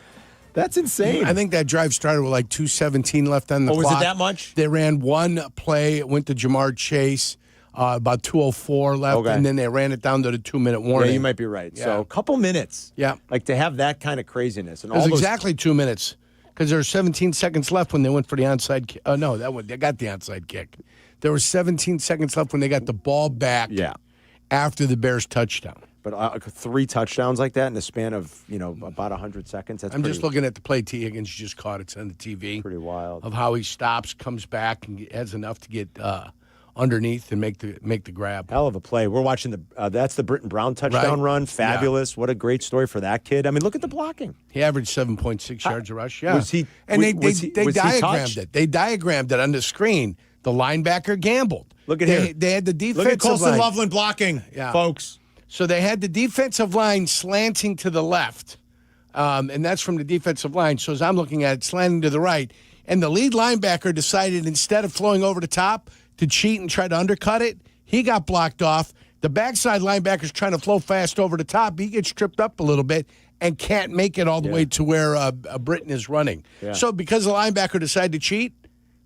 [SPEAKER 3] That's insane.
[SPEAKER 5] I think that drive started with 2:17 left on the clock.
[SPEAKER 3] Was it that much?
[SPEAKER 5] They ran one play, went to Jamar Chase, about 2:04 left, and then they ran it down to the 2-minute warning.
[SPEAKER 3] Yeah, you might be right. Yeah. So a couple minutes.
[SPEAKER 5] Yeah.
[SPEAKER 3] To have that kind of craziness. And
[SPEAKER 5] it was exactly 2 minutes, because there were 17 seconds left when they went for the onside kick. Oh, no, they got the onside kick. There were 17 seconds left when they got the ball back after the Bears' touchdown.
[SPEAKER 3] But 3 touchdowns like that in the span of, about 100 seconds.
[SPEAKER 5] I'm just looking at the play T. Higgins just caught. It's on the TV.
[SPEAKER 3] Pretty wild.
[SPEAKER 5] Of how he stops, comes back, and has enough to get underneath and make the grab.
[SPEAKER 3] Hell of a play. We're watching that's the Britton Brown touchdown run. Fabulous. Yeah. What a great story for that kid. I mean, look at the blocking.
[SPEAKER 5] He averaged 7.6 yards a rush. Yeah.
[SPEAKER 3] Was he?
[SPEAKER 5] And
[SPEAKER 3] they
[SPEAKER 5] diagrammed it. They diagrammed it on the screen. The linebacker gambled.
[SPEAKER 3] Look at him.
[SPEAKER 5] They had the defensive line.
[SPEAKER 3] Look at Colson Loveland blocking, folks.
[SPEAKER 5] So they had the defensive line slanting to the left, and that's from the defensive line. So as I'm looking at it, slanting to the right, and the lead linebacker decided instead of flowing over the top to cheat and try to undercut it, he got blocked off. The backside linebacker's trying to flow fast over the top. He gets tripped up a little bit and can't make it all the way to where Britton is running. Yeah. So because the linebacker decided to cheat,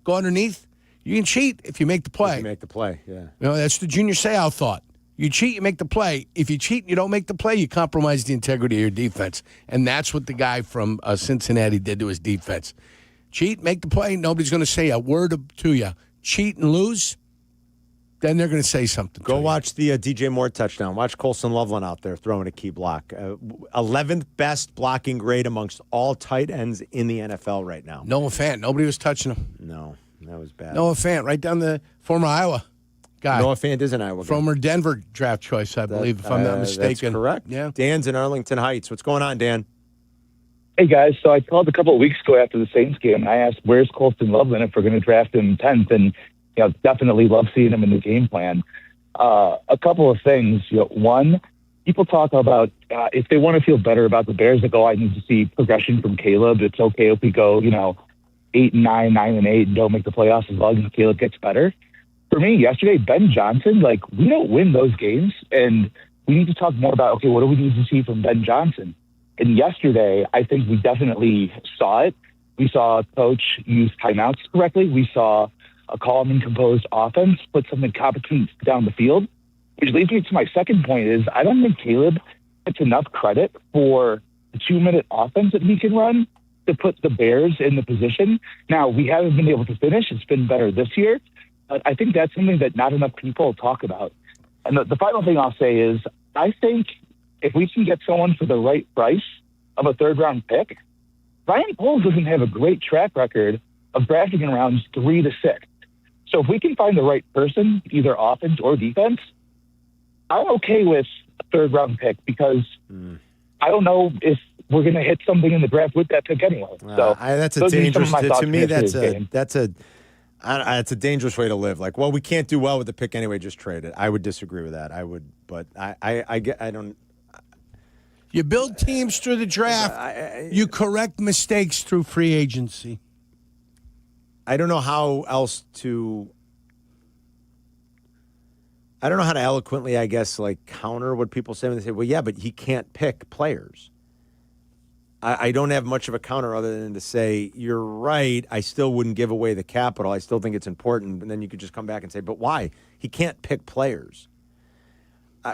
[SPEAKER 5] go underneath, you can cheat if you make the play.
[SPEAKER 3] If you make the play, yeah.
[SPEAKER 5] That's the Junior Seau thought. You cheat, you make the play. If you cheat and you don't make the play, you compromise the integrity of your defense. And that's what the guy from Cincinnati did to his defense. Cheat, make the play. Nobody's going to say a word to you. Cheat and lose, then they're going to say something.
[SPEAKER 3] Go watch the DJ Moore touchdown. Watch Colson Loveland out there throwing a key block. 11th best blocking grade amongst all tight ends in the NFL right now.
[SPEAKER 5] Noah Fant. Nobody was touching him.
[SPEAKER 3] No, that was bad.
[SPEAKER 5] Noah Fant, right down the former Iowa guy.
[SPEAKER 3] Noah Fant is an Iowa guy.
[SPEAKER 5] Former Denver draft choice, I believe, if I'm not mistaken.
[SPEAKER 3] That's correct.
[SPEAKER 5] Yeah.
[SPEAKER 3] Dan's in Arlington Heights. What's going on, Dan?
[SPEAKER 1] Hey, guys. So I called a couple of weeks ago after the Saints game. I asked, where's Colston Loveland if we're going to draft him 10th? And, definitely love seeing him in the game plan. A couple of things. One, people talk about if they want to feel better about the Bears, they go, I need to see progression from Caleb. It's okay if we go, 8-9, 9-8, and don't make the playoffs as long as Caleb gets better. For me, yesterday, Ben Johnson, we don't win those games, and we need to talk more about, okay, what do we need to see from Ben Johnson? And yesterday, I think we definitely saw it. We saw a coach use timeouts correctly. We saw a calm and composed offense, put something competent down the field, which leads me to my second point is I don't think Caleb gets enough credit for the 2-minute offense that he can run to put the Bears in the position. Now, we haven't been able to finish. It's been better this year, but I think that's something that not enough people talk about. And the final thing I'll say is I think if we can get someone for the right price of a third-round pick, Ryan Poles doesn't have a great track record of drafting in rounds 3 to 6. So if we can find the right person, either offense or defense, I'm okay with a third-round pick because I don't know if we're going to hit something in the draft with that pick anyway. So
[SPEAKER 3] that's a dangerous. To me, that's a dangerous way to live. We can't do well with the pick anyway. Just trade it. I would disagree with that. I would, but I don't.
[SPEAKER 5] You build teams through the draft. You correct mistakes through free agency.
[SPEAKER 3] I don't know how else to. I don't know how to eloquently, I guess, counter what people say when they say, "Well, yeah, but he can't pick players." I don't have much of a counter other than to say, "You're right. I still wouldn't give away the capital. I still think it's important." And then you could just come back and say, "But why? He can't pick players."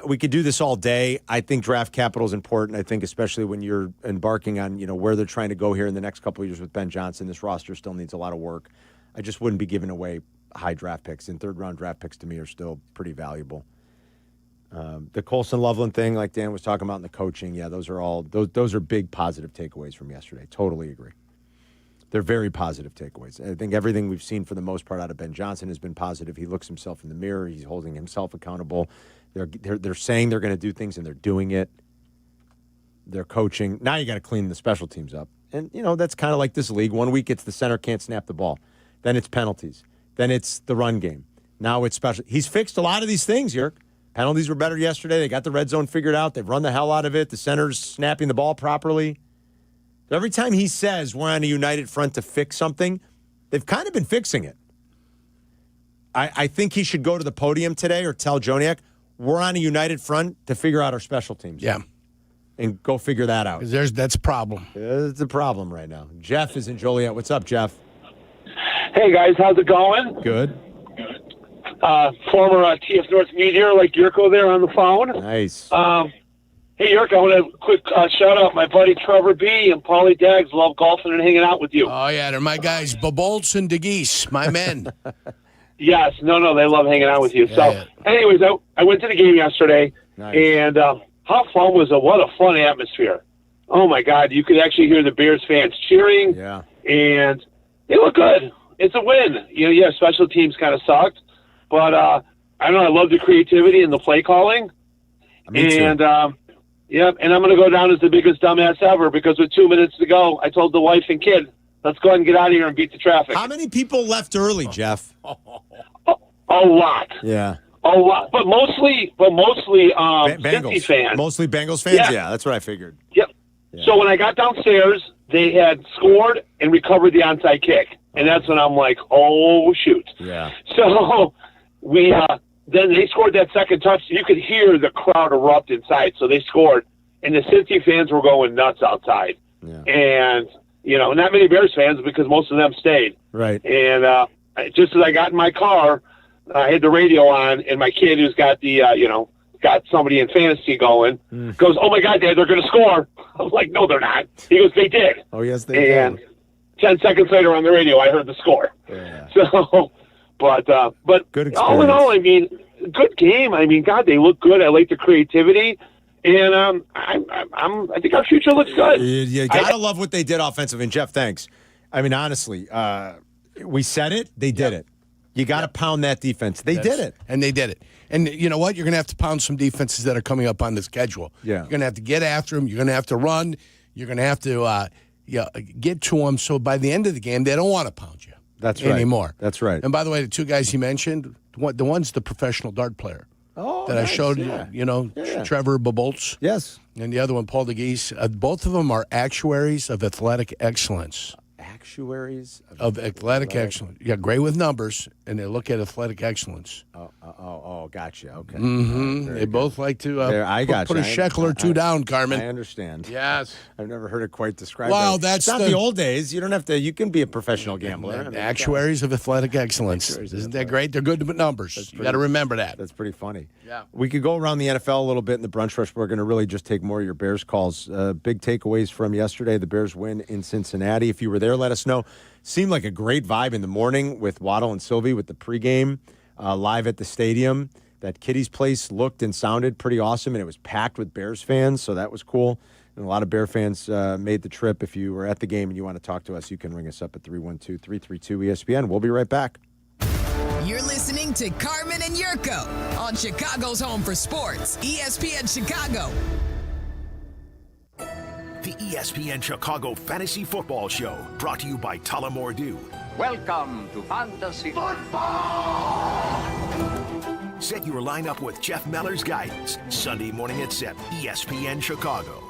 [SPEAKER 3] We could do this all day. I think draft capital is important. I think especially when you're embarking on, where they're trying to go here in the next couple of years with Ben Johnson. This roster still needs a lot of work. I just wouldn't be giving away high draft picks. And third-round draft picks to me are still pretty valuable. The Colson Loveland thing, like Dan was talking about in the coaching, those are all those are big positive takeaways from yesterday. Totally agree. They're very positive takeaways. I think everything we've seen for the most part out of Ben Johnson has been positive. He looks himself in the mirror. He's holding himself accountable. They're saying they're going to do things, and they're doing it. They're coaching. Now you got to clean the special teams up. And, that's kind of like this league. 1 week it's the center can't snap the ball. Then it's penalties. Then it's the run game. Now it's special. He's fixed a lot of these things, Yerk. Penalties were better yesterday. They got the red zone figured out. They've run the hell out of it. The center's snapping the ball properly. Every time he says we're on a united front to fix something, they've kind of been fixing it. I think he should go to the podium today or tell Joniak, we're on a united front to figure out our special teams.
[SPEAKER 5] Yeah.
[SPEAKER 3] And go figigure that out.
[SPEAKER 5] That's a problem.
[SPEAKER 3] It's a problem right now. Jeff is in Joliet. What's up, Jeff?
[SPEAKER 2] Hey, guys. How's it going?
[SPEAKER 3] Good.
[SPEAKER 2] Former TF North meteor like Jurko there on the phone.
[SPEAKER 3] Nice.
[SPEAKER 2] Hey, Jurko, I want a quick shout-out. My buddy Trevor B. and Paulie Daggs love golfing and hanging out with you.
[SPEAKER 5] Oh, yeah. They're my guys. Babolts and DeGeese, my men.
[SPEAKER 2] Yes. No, they love hanging out with you. Anyways, I went to the game yesterday, and how fun was it? What a fun atmosphere. Oh, my God. You could actually hear the Bears fans cheering, and they look good. It's a win. Special teams kind of sucked, but I don't know. I love the creativity and the play calling. And, and I'm going to go down as the biggest dumbass ever because with 2 minutes to go, I told the wife and kid, let's go ahead and get out of here and beat the traffic.
[SPEAKER 3] How many people left early, Jeff?
[SPEAKER 2] A lot.
[SPEAKER 3] Yeah.
[SPEAKER 2] A lot. But mostly
[SPEAKER 3] Bengals
[SPEAKER 2] Cincy fans.
[SPEAKER 3] Mostly Bengals fans? Yeah, that's what I figured.
[SPEAKER 2] Yep. Yeah. So when I got downstairs, they had scored and recovered the onside kick. And that's when I'm like, oh, shoot.
[SPEAKER 3] Yeah.
[SPEAKER 2] So we then they scored that second touchdown. You could hear the crowd erupt inside. So they scored. And the Cincy fans were going nuts outside.
[SPEAKER 3] Yeah.
[SPEAKER 2] And, not many Bears fans because most of them stayed.
[SPEAKER 3] Right.
[SPEAKER 2] And just as I got in my car, I had the radio on, and my kid who's got the got somebody in fantasy going. Goes, oh my God, Dad, they're going to score. I'm like, no, they're not. He goes, they did.
[SPEAKER 3] Oh yes, they did.
[SPEAKER 2] And 10 seconds later on the radio, I heard the score.
[SPEAKER 3] Yeah.
[SPEAKER 2] So, but
[SPEAKER 3] good
[SPEAKER 2] all in all, I mean, good game. I mean, God, they look good. I like the creativity. And I think our future looks good.
[SPEAKER 3] You gotta love what they did offensive. And Jeff, thanks. I mean, honestly, we said it. They did it. You got to pound that defense. They did it,
[SPEAKER 5] and they did it. And you know what? You're gonna have to pound some defenses that are coming up on the schedule.
[SPEAKER 3] Yeah,
[SPEAKER 5] you're gonna have to get after them. You're gonna have to run. You're gonna have to get to them. So by the end of the game, they don't want to pound you.
[SPEAKER 3] That's right.
[SPEAKER 5] Anymore.
[SPEAKER 3] That's right.
[SPEAKER 5] And by the way, the two guys you mentioned, the one's the professional dart player.
[SPEAKER 3] Oh,
[SPEAKER 5] that
[SPEAKER 3] nice,
[SPEAKER 5] I showed
[SPEAKER 3] yeah.
[SPEAKER 5] you, Trevor Babolts.
[SPEAKER 3] Yes.
[SPEAKER 5] And the other one, Paul DeGeese. Both of them are actuaries of athletic excellence.
[SPEAKER 3] Actuaries
[SPEAKER 5] of athletic excellence. Yeah, great with numbers, and they look at athletic excellence.
[SPEAKER 3] Oh, gotcha. Okay.
[SPEAKER 5] Mm-hmm. They both like to put a shekel or two down, Carmen.
[SPEAKER 3] I understand.
[SPEAKER 5] Yes.
[SPEAKER 3] I've never heard it quite described.
[SPEAKER 5] Well,
[SPEAKER 3] that's not the old days. You don't have to. You can be a professional gambler.
[SPEAKER 5] The actuaries of athletic excellence. Isn't that great? They're good with numbers. You got to remember that.
[SPEAKER 3] That's pretty funny.
[SPEAKER 5] Yeah.
[SPEAKER 3] We could go around the NFL a little bit in the brunch rush. We're going to really just take more of your Bears calls. Big takeaways from yesterday. The Bears win in Cincinnati. If you were there, let us know. Seemed like a great vibe in the morning with Waddle and Silvy with the pregame live at the stadium. That Kitty's place looked and sounded pretty awesome, and it was packed with Bears fans, so that was cool. And a lot of Bear fans made the trip. If you were at the game and you want to talk to us, you can ring us up at 312-332-ESPN. We'll be right back.
[SPEAKER 11] You're listening to Carmen and Jurko on Chicago's home for sports, ESPN Chicago.
[SPEAKER 8] The ESPN Chicago Fantasy Football Show, brought to you by Tullamore Dew.
[SPEAKER 4] Welcome to Fantasy Football!
[SPEAKER 8] Set your lineup with Jeff Meller's guidance, Sunday morning at 7, ESPN Chicago.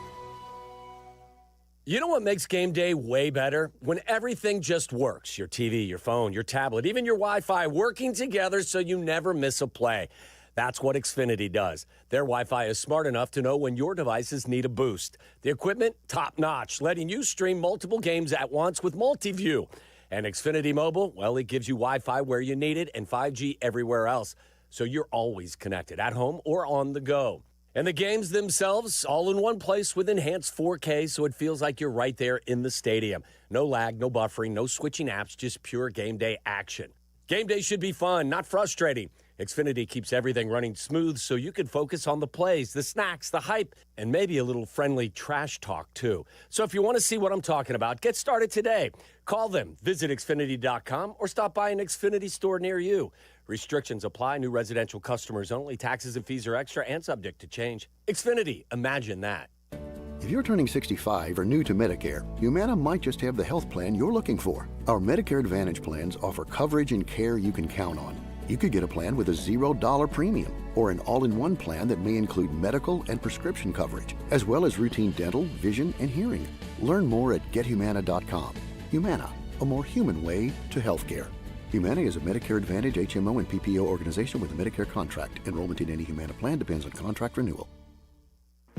[SPEAKER 6] You know what makes game day way better? When everything just works. Your TV, your phone, your tablet, even your Wi-Fi working together so you never miss a play. That's what Xfinity does. Their Wi-Fi is smart enough to know when your devices need a boost. The equipment, top-notch, letting you stream multiple games at once with multi-view. And Xfinity Mobile, well, it gives you Wi-Fi where you need it and 5G everywhere else. So you're always connected, at home or on the go. And the games themselves, all in one place with enhanced 4K, so it feels like you're right there in the stadium. No lag, no buffering, no switching apps, just pure game day action. Game day should be fun, not frustrating. Xfinity keeps everything running smooth so you can focus on the plays, the snacks, the hype, and maybe a little friendly trash talk, too. So if you want to see what I'm talking about, get started today. Call them, visit Xfinity.com, or stop by an Xfinity store near you. Restrictions apply. New residential customers only. Taxes and fees are extra and subject to change. Xfinity, imagine that.
[SPEAKER 13] If you're turning 65 or new to Medicare, Humana might just have the health plan you're looking for. Our Medicare Advantage plans offer coverage and care you can count on. You could get a plan with a $0 premium or an all-in-one plan that may include medical and prescription coverage, as well as routine dental, vision, and hearing. Learn more at gethumana.com. Humana, a more human way to healthcare. Humana is a Medicare Advantage HMO and PPO organization with a Medicare contract. Enrollment in any Humana plan depends on contract renewal.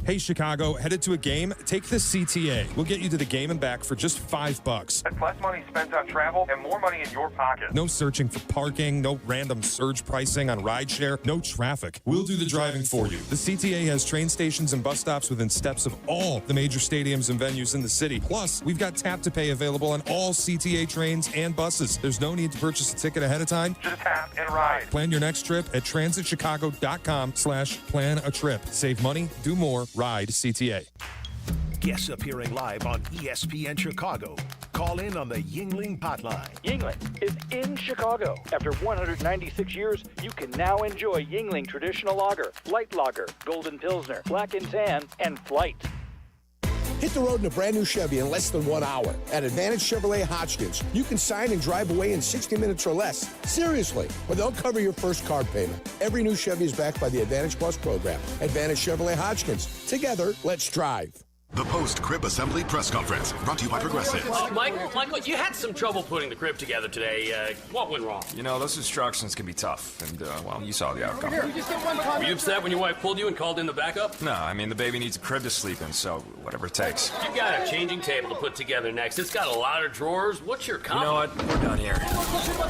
[SPEAKER 27] Hey, Chicago, headed to a game? Take the CTA. We'll get you to the game and back for just $5.
[SPEAKER 10] That's less money spent on travel and more money in your pocket.
[SPEAKER 27] No searching for parking, no random surge pricing on rideshare, no traffic. We'll do the driving for you. The CTA has train stations and bus stops within steps of all the major stadiums and venues in the city. Plus, we've got tap to pay available on all CTA trains and buses. There's no need to purchase a ticket ahead of time.
[SPEAKER 10] Just tap and ride.
[SPEAKER 27] Plan your next trip at transitchicago.com/plan-a-trip. Save money, do more, ride CTA.
[SPEAKER 8] Guests appearing live on ESPN Chicago. Call in on the Yuengling hotline.
[SPEAKER 17] Yuengling is in Chicago. After 196 years, you can now enjoy Yuengling Traditional Lager, Light Lager, Golden Pilsner, Black and Tan, and Flight.
[SPEAKER 19] Hit the road in a brand new Chevy in less than 1 hour. At Advantage Chevrolet Hodgkins, you can sign and drive away in 60 minutes or less. Seriously, but they'll cover your first car payment. Every new Chevy is backed by the Advantage Plus program. Advantage Chevrolet Hodgkins. Together, let's drive.
[SPEAKER 7] The post-crib assembly press conference, brought to you by Progressive.
[SPEAKER 12] Michael, you had some trouble putting the crib together today. What went wrong?
[SPEAKER 14] You know, those instructions can be tough, and, well, you saw the outcome.
[SPEAKER 12] Were you upset when your wife pulled you and called in the backup?
[SPEAKER 14] No, I mean, the baby needs a crib to sleep in, so whatever it takes.
[SPEAKER 12] You've got a changing table to put together next. It's got a lot of drawers. What's your comment?
[SPEAKER 14] You know what? We're done here.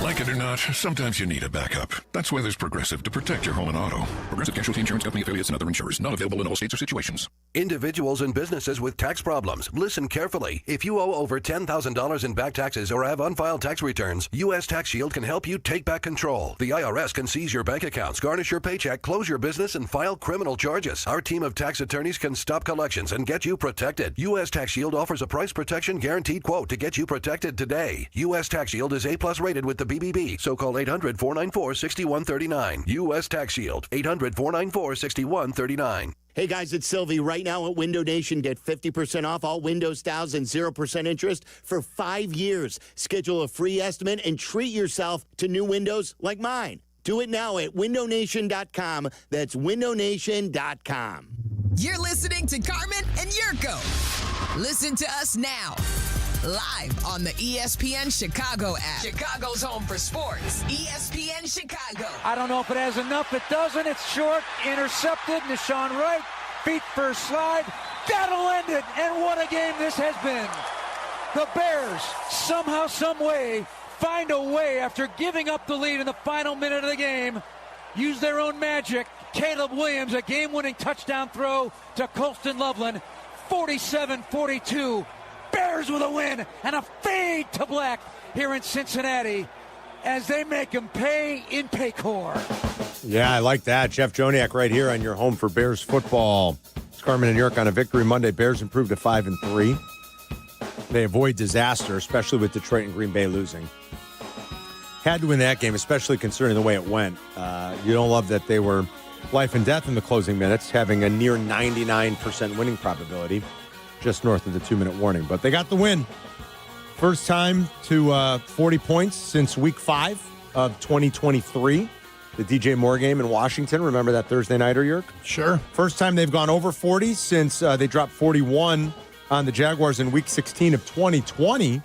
[SPEAKER 7] Like it or not, sometimes you need a backup. That's why there's Progressive to protect your home and auto. Progressive Casualty Insurance Company affiliates and other insurers. Not available in all states or situations.
[SPEAKER 15] Individuals and businesses with tax problems, listen carefully. If you owe over $10,000 in back taxes or have unfiled tax returns, U.S. Tax Shield can help you take back control. The IRS can seize your bank accounts, garnish your paycheck, close your business, and file criminal charges. Our team of tax attorneys can stop collections and get you protected. U.S. Tax Shield offers a price protection guaranteed quote to get you protected today. U.S. Tax Shield is A+ rated with the BBB, so call 800-494-6139. U.S. Tax Shield, 800-494-6139.
[SPEAKER 21] Hey guys, it's Silvy. Right now at Window Nation, get 50% off all window styles and 0% interest for 5 years. Schedule a free estimate and treat yourself to new windows like mine. Do it now at windownation.com. That's windownation.com.
[SPEAKER 11] You're listening to Carmen and Jurko. Listen to us now. Live on the ESPN Chicago app. Chicago's home for sports. ESPN Chicago.
[SPEAKER 22] I don't know if it has enough. It doesn't. It's short. Intercepted. Deshaun Wright. Feet first slide. That'll end it. And what a game this has been. The Bears, somehow, some way, find a way after giving up the lead in the final minute of the game. Use their own magic. Caleb Williams, a game-winning touchdown throw to Colston Loveland. 47-42. Bears with a win and a fade to Bleck here in Cincinnati as they make him pay in Paycor.
[SPEAKER 3] Yeah, I like that. Jeff Joniak right here on your home for Bears football. It's Carmen and York on a victory Monday. Bears improved to 5-3. They avoid disaster, especially with Detroit and Green Bay losing. Had to win that game, especially considering the way it went. You don't love that they were life and death in the closing minutes, having a near 99% winning probability. Just north of the 2-minute warning. But they got the win. First time to 40 points since week 5 of 2023. The DJ Moore game in Washington. Remember that Thursday nighter, Yerk?
[SPEAKER 5] Sure.
[SPEAKER 3] First time they've gone over 40 since they dropped 41 on the Jaguars in week 16 of 2020.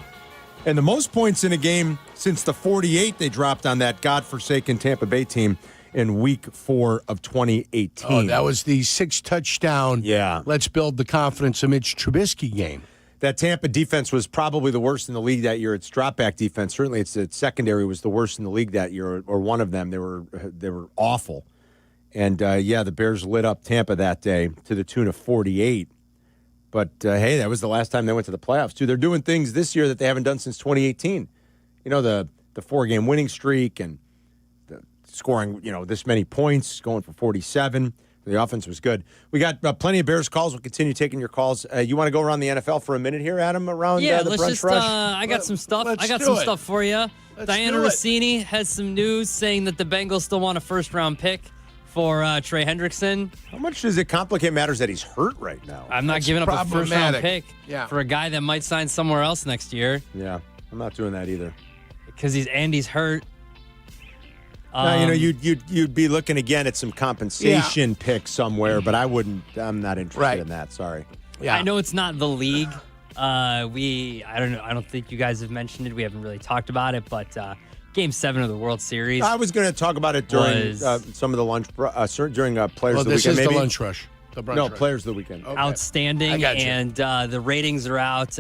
[SPEAKER 3] And the most points in a game since the 48 they dropped on that godforsaken Tampa Bay team in week 4 of 2018.
[SPEAKER 5] Oh, that was the 6-touchdown,
[SPEAKER 3] yeah,
[SPEAKER 5] let's build the confidence of Mitch Trubisky game.
[SPEAKER 3] That Tampa defense was probably the worst in the league that year. Its drop-back defense, certainly its secondary was the worst in the league that year, or one of them. They were awful. And, the Bears lit up Tampa that day to the tune of 48. But, hey, that was the last time they went to the playoffs, too. They're doing things this year that they haven't done since 2018. You know, the 4-game winning streak and scoring, this many points, going for 47. The offense was good. We got plenty of Bears calls. We'll continue taking your calls. You want to go around the NFL for a minute here, Adam, around the brunch rush?
[SPEAKER 23] I got some stuff. I got some stuff for you. Diana Rossini has some news saying that the Bengals still want a first-round pick for Trey Hendrickson.
[SPEAKER 3] How much does it complicate matters that he's hurt right now?
[SPEAKER 23] I'm not giving up a first-round pick for a guy that might sign somewhere else next year.
[SPEAKER 3] Yeah, I'm not doing that either.
[SPEAKER 23] Because Andy's hurt.
[SPEAKER 3] No, you'd be looking again at some compensation pick somewhere, but I'm not interested in that. Sorry.
[SPEAKER 23] Yeah. I know it's not the league. I don't think you guys have mentioned it. We haven't really talked about it, but Game 7 of the World Series.
[SPEAKER 3] I was going to talk about it during some of the lunch during Players of the Weekend.
[SPEAKER 5] This is
[SPEAKER 3] maybe?
[SPEAKER 5] the lunch rush.
[SPEAKER 3] Players of the Weekend.
[SPEAKER 23] Okay. Outstanding. And the ratings are out.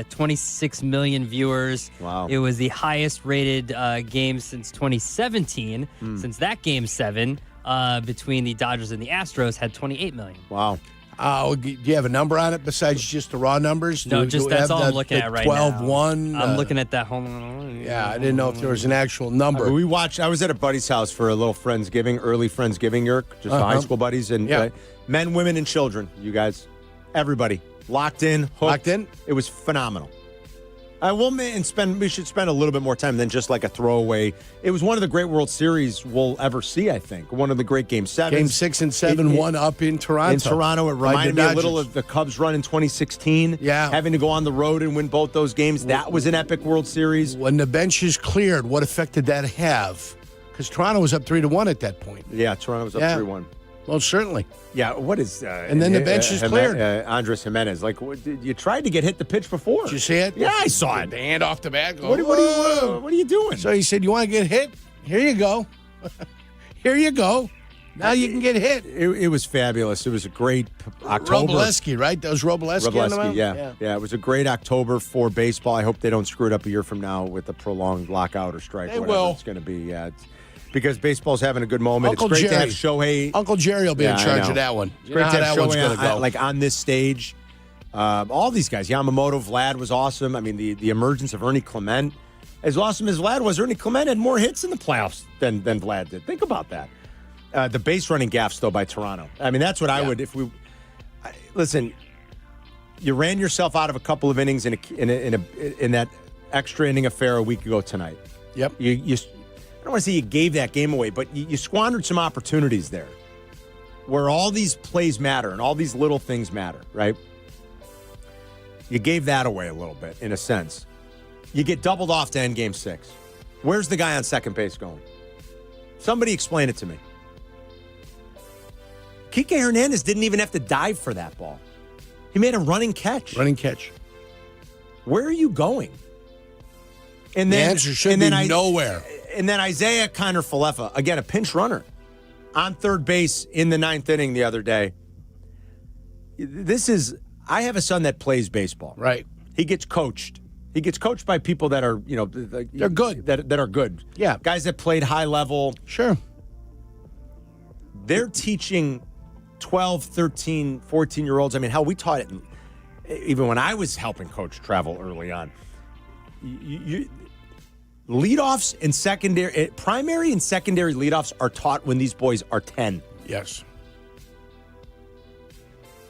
[SPEAKER 23] 26 million viewers.
[SPEAKER 3] Wow.
[SPEAKER 23] It was the highest rated game since 2017. Since that Game 7 between the Dodgers and the Astros had 28 million.
[SPEAKER 3] Wow.
[SPEAKER 5] Do you have a number on it besides just the raw numbers?
[SPEAKER 23] No, that's all I'm looking at right now.
[SPEAKER 5] 12-1.
[SPEAKER 23] I'm looking at that home.
[SPEAKER 5] Yeah, I didn't know if there was an actual number.
[SPEAKER 3] I was at a buddy's house for a little early Friendsgiving, Yerk, just high school buddies. And men, women, and children, you guys, everybody, locked in, hooked.
[SPEAKER 5] Locked in?
[SPEAKER 3] It was phenomenal. We should spend a little bit more time than just like a throwaway. It was one of the great World Series we'll ever see, I think. One of the great Game 7s.
[SPEAKER 5] Game 6 and 7 won up in Toronto.
[SPEAKER 3] In Toronto. It reminded me a little of the Cubs run in 2016.
[SPEAKER 5] Yeah.
[SPEAKER 3] Having to go on the road and win both those games. That was an epic World Series.
[SPEAKER 5] When the benches cleared, what effect did that have? Because Toronto was up 3-1 at that point.
[SPEAKER 3] Yeah, Toronto was up 3-1.
[SPEAKER 5] Well, certainly.
[SPEAKER 3] Yeah, what is...
[SPEAKER 5] and then the bench is cleared.
[SPEAKER 3] Andres Jimenez. Like, you tried to get hit the pitch before.
[SPEAKER 5] Did you see it?
[SPEAKER 3] Yeah, I saw it.
[SPEAKER 5] The hand off the bat.
[SPEAKER 3] What are you doing?
[SPEAKER 5] So he said, you want to get hit? Here you go. Here you go. Now you can get hit.
[SPEAKER 3] It was fabulous. It was a great October.
[SPEAKER 5] Robleski, right? That was Robleski.
[SPEAKER 3] Yeah. It was a great October for baseball. I hope they don't screw it up a year from now with a prolonged lockout or strike.
[SPEAKER 5] They
[SPEAKER 3] whatever
[SPEAKER 5] will.
[SPEAKER 3] It's going to be. Yeah, because baseball's having a good moment.
[SPEAKER 5] Uncle
[SPEAKER 3] it's great
[SPEAKER 5] Jerry.
[SPEAKER 3] to have Shohei.
[SPEAKER 5] Uncle Jerry will be in charge of that one.
[SPEAKER 3] It's great to have
[SPEAKER 5] that one's going to
[SPEAKER 3] Shohei
[SPEAKER 5] go.
[SPEAKER 3] on this stage. All these guys. Yamamoto, Vlad was awesome. I mean, the emergence of Ernie Clement. As awesome as Vlad was, Ernie Clement had more hits in the playoffs than Vlad did. Think about that. The base running gaffes, though, by Toronto. I mean, that's what I would, listen, you ran yourself out of a couple of innings in that extra inning affair a week ago tonight.
[SPEAKER 5] Yep.
[SPEAKER 3] I don't want to say you gave that game away, but you squandered some opportunities there where all these plays matter and all these little things matter, right? You gave that away a little bit, in a sense. You get doubled off to end game 6. Where's the guy on second base going? Somebody explain it to me. Kike Hernandez didn't even have to dive for that ball. He made a running catch. Where are you going? And then,
[SPEAKER 5] the answer should be nowhere.
[SPEAKER 3] And then Isaiah Kiner-Falefa, again, a pinch runner, on third base in the 9th inning the other day. I have a son that plays baseball.
[SPEAKER 5] Right.
[SPEAKER 3] He gets coached. He gets coached by people that are,
[SPEAKER 5] they're good.
[SPEAKER 3] That are good.
[SPEAKER 5] Yeah.
[SPEAKER 3] Guys that played high level.
[SPEAKER 5] Sure.
[SPEAKER 3] They're teaching 12, 13, 14-year-olds. I mean, how we taught it, even when I was helping coach travel early on. Leadoffs and primary and secondary leadoffs are taught when these boys are 10.
[SPEAKER 5] Yes.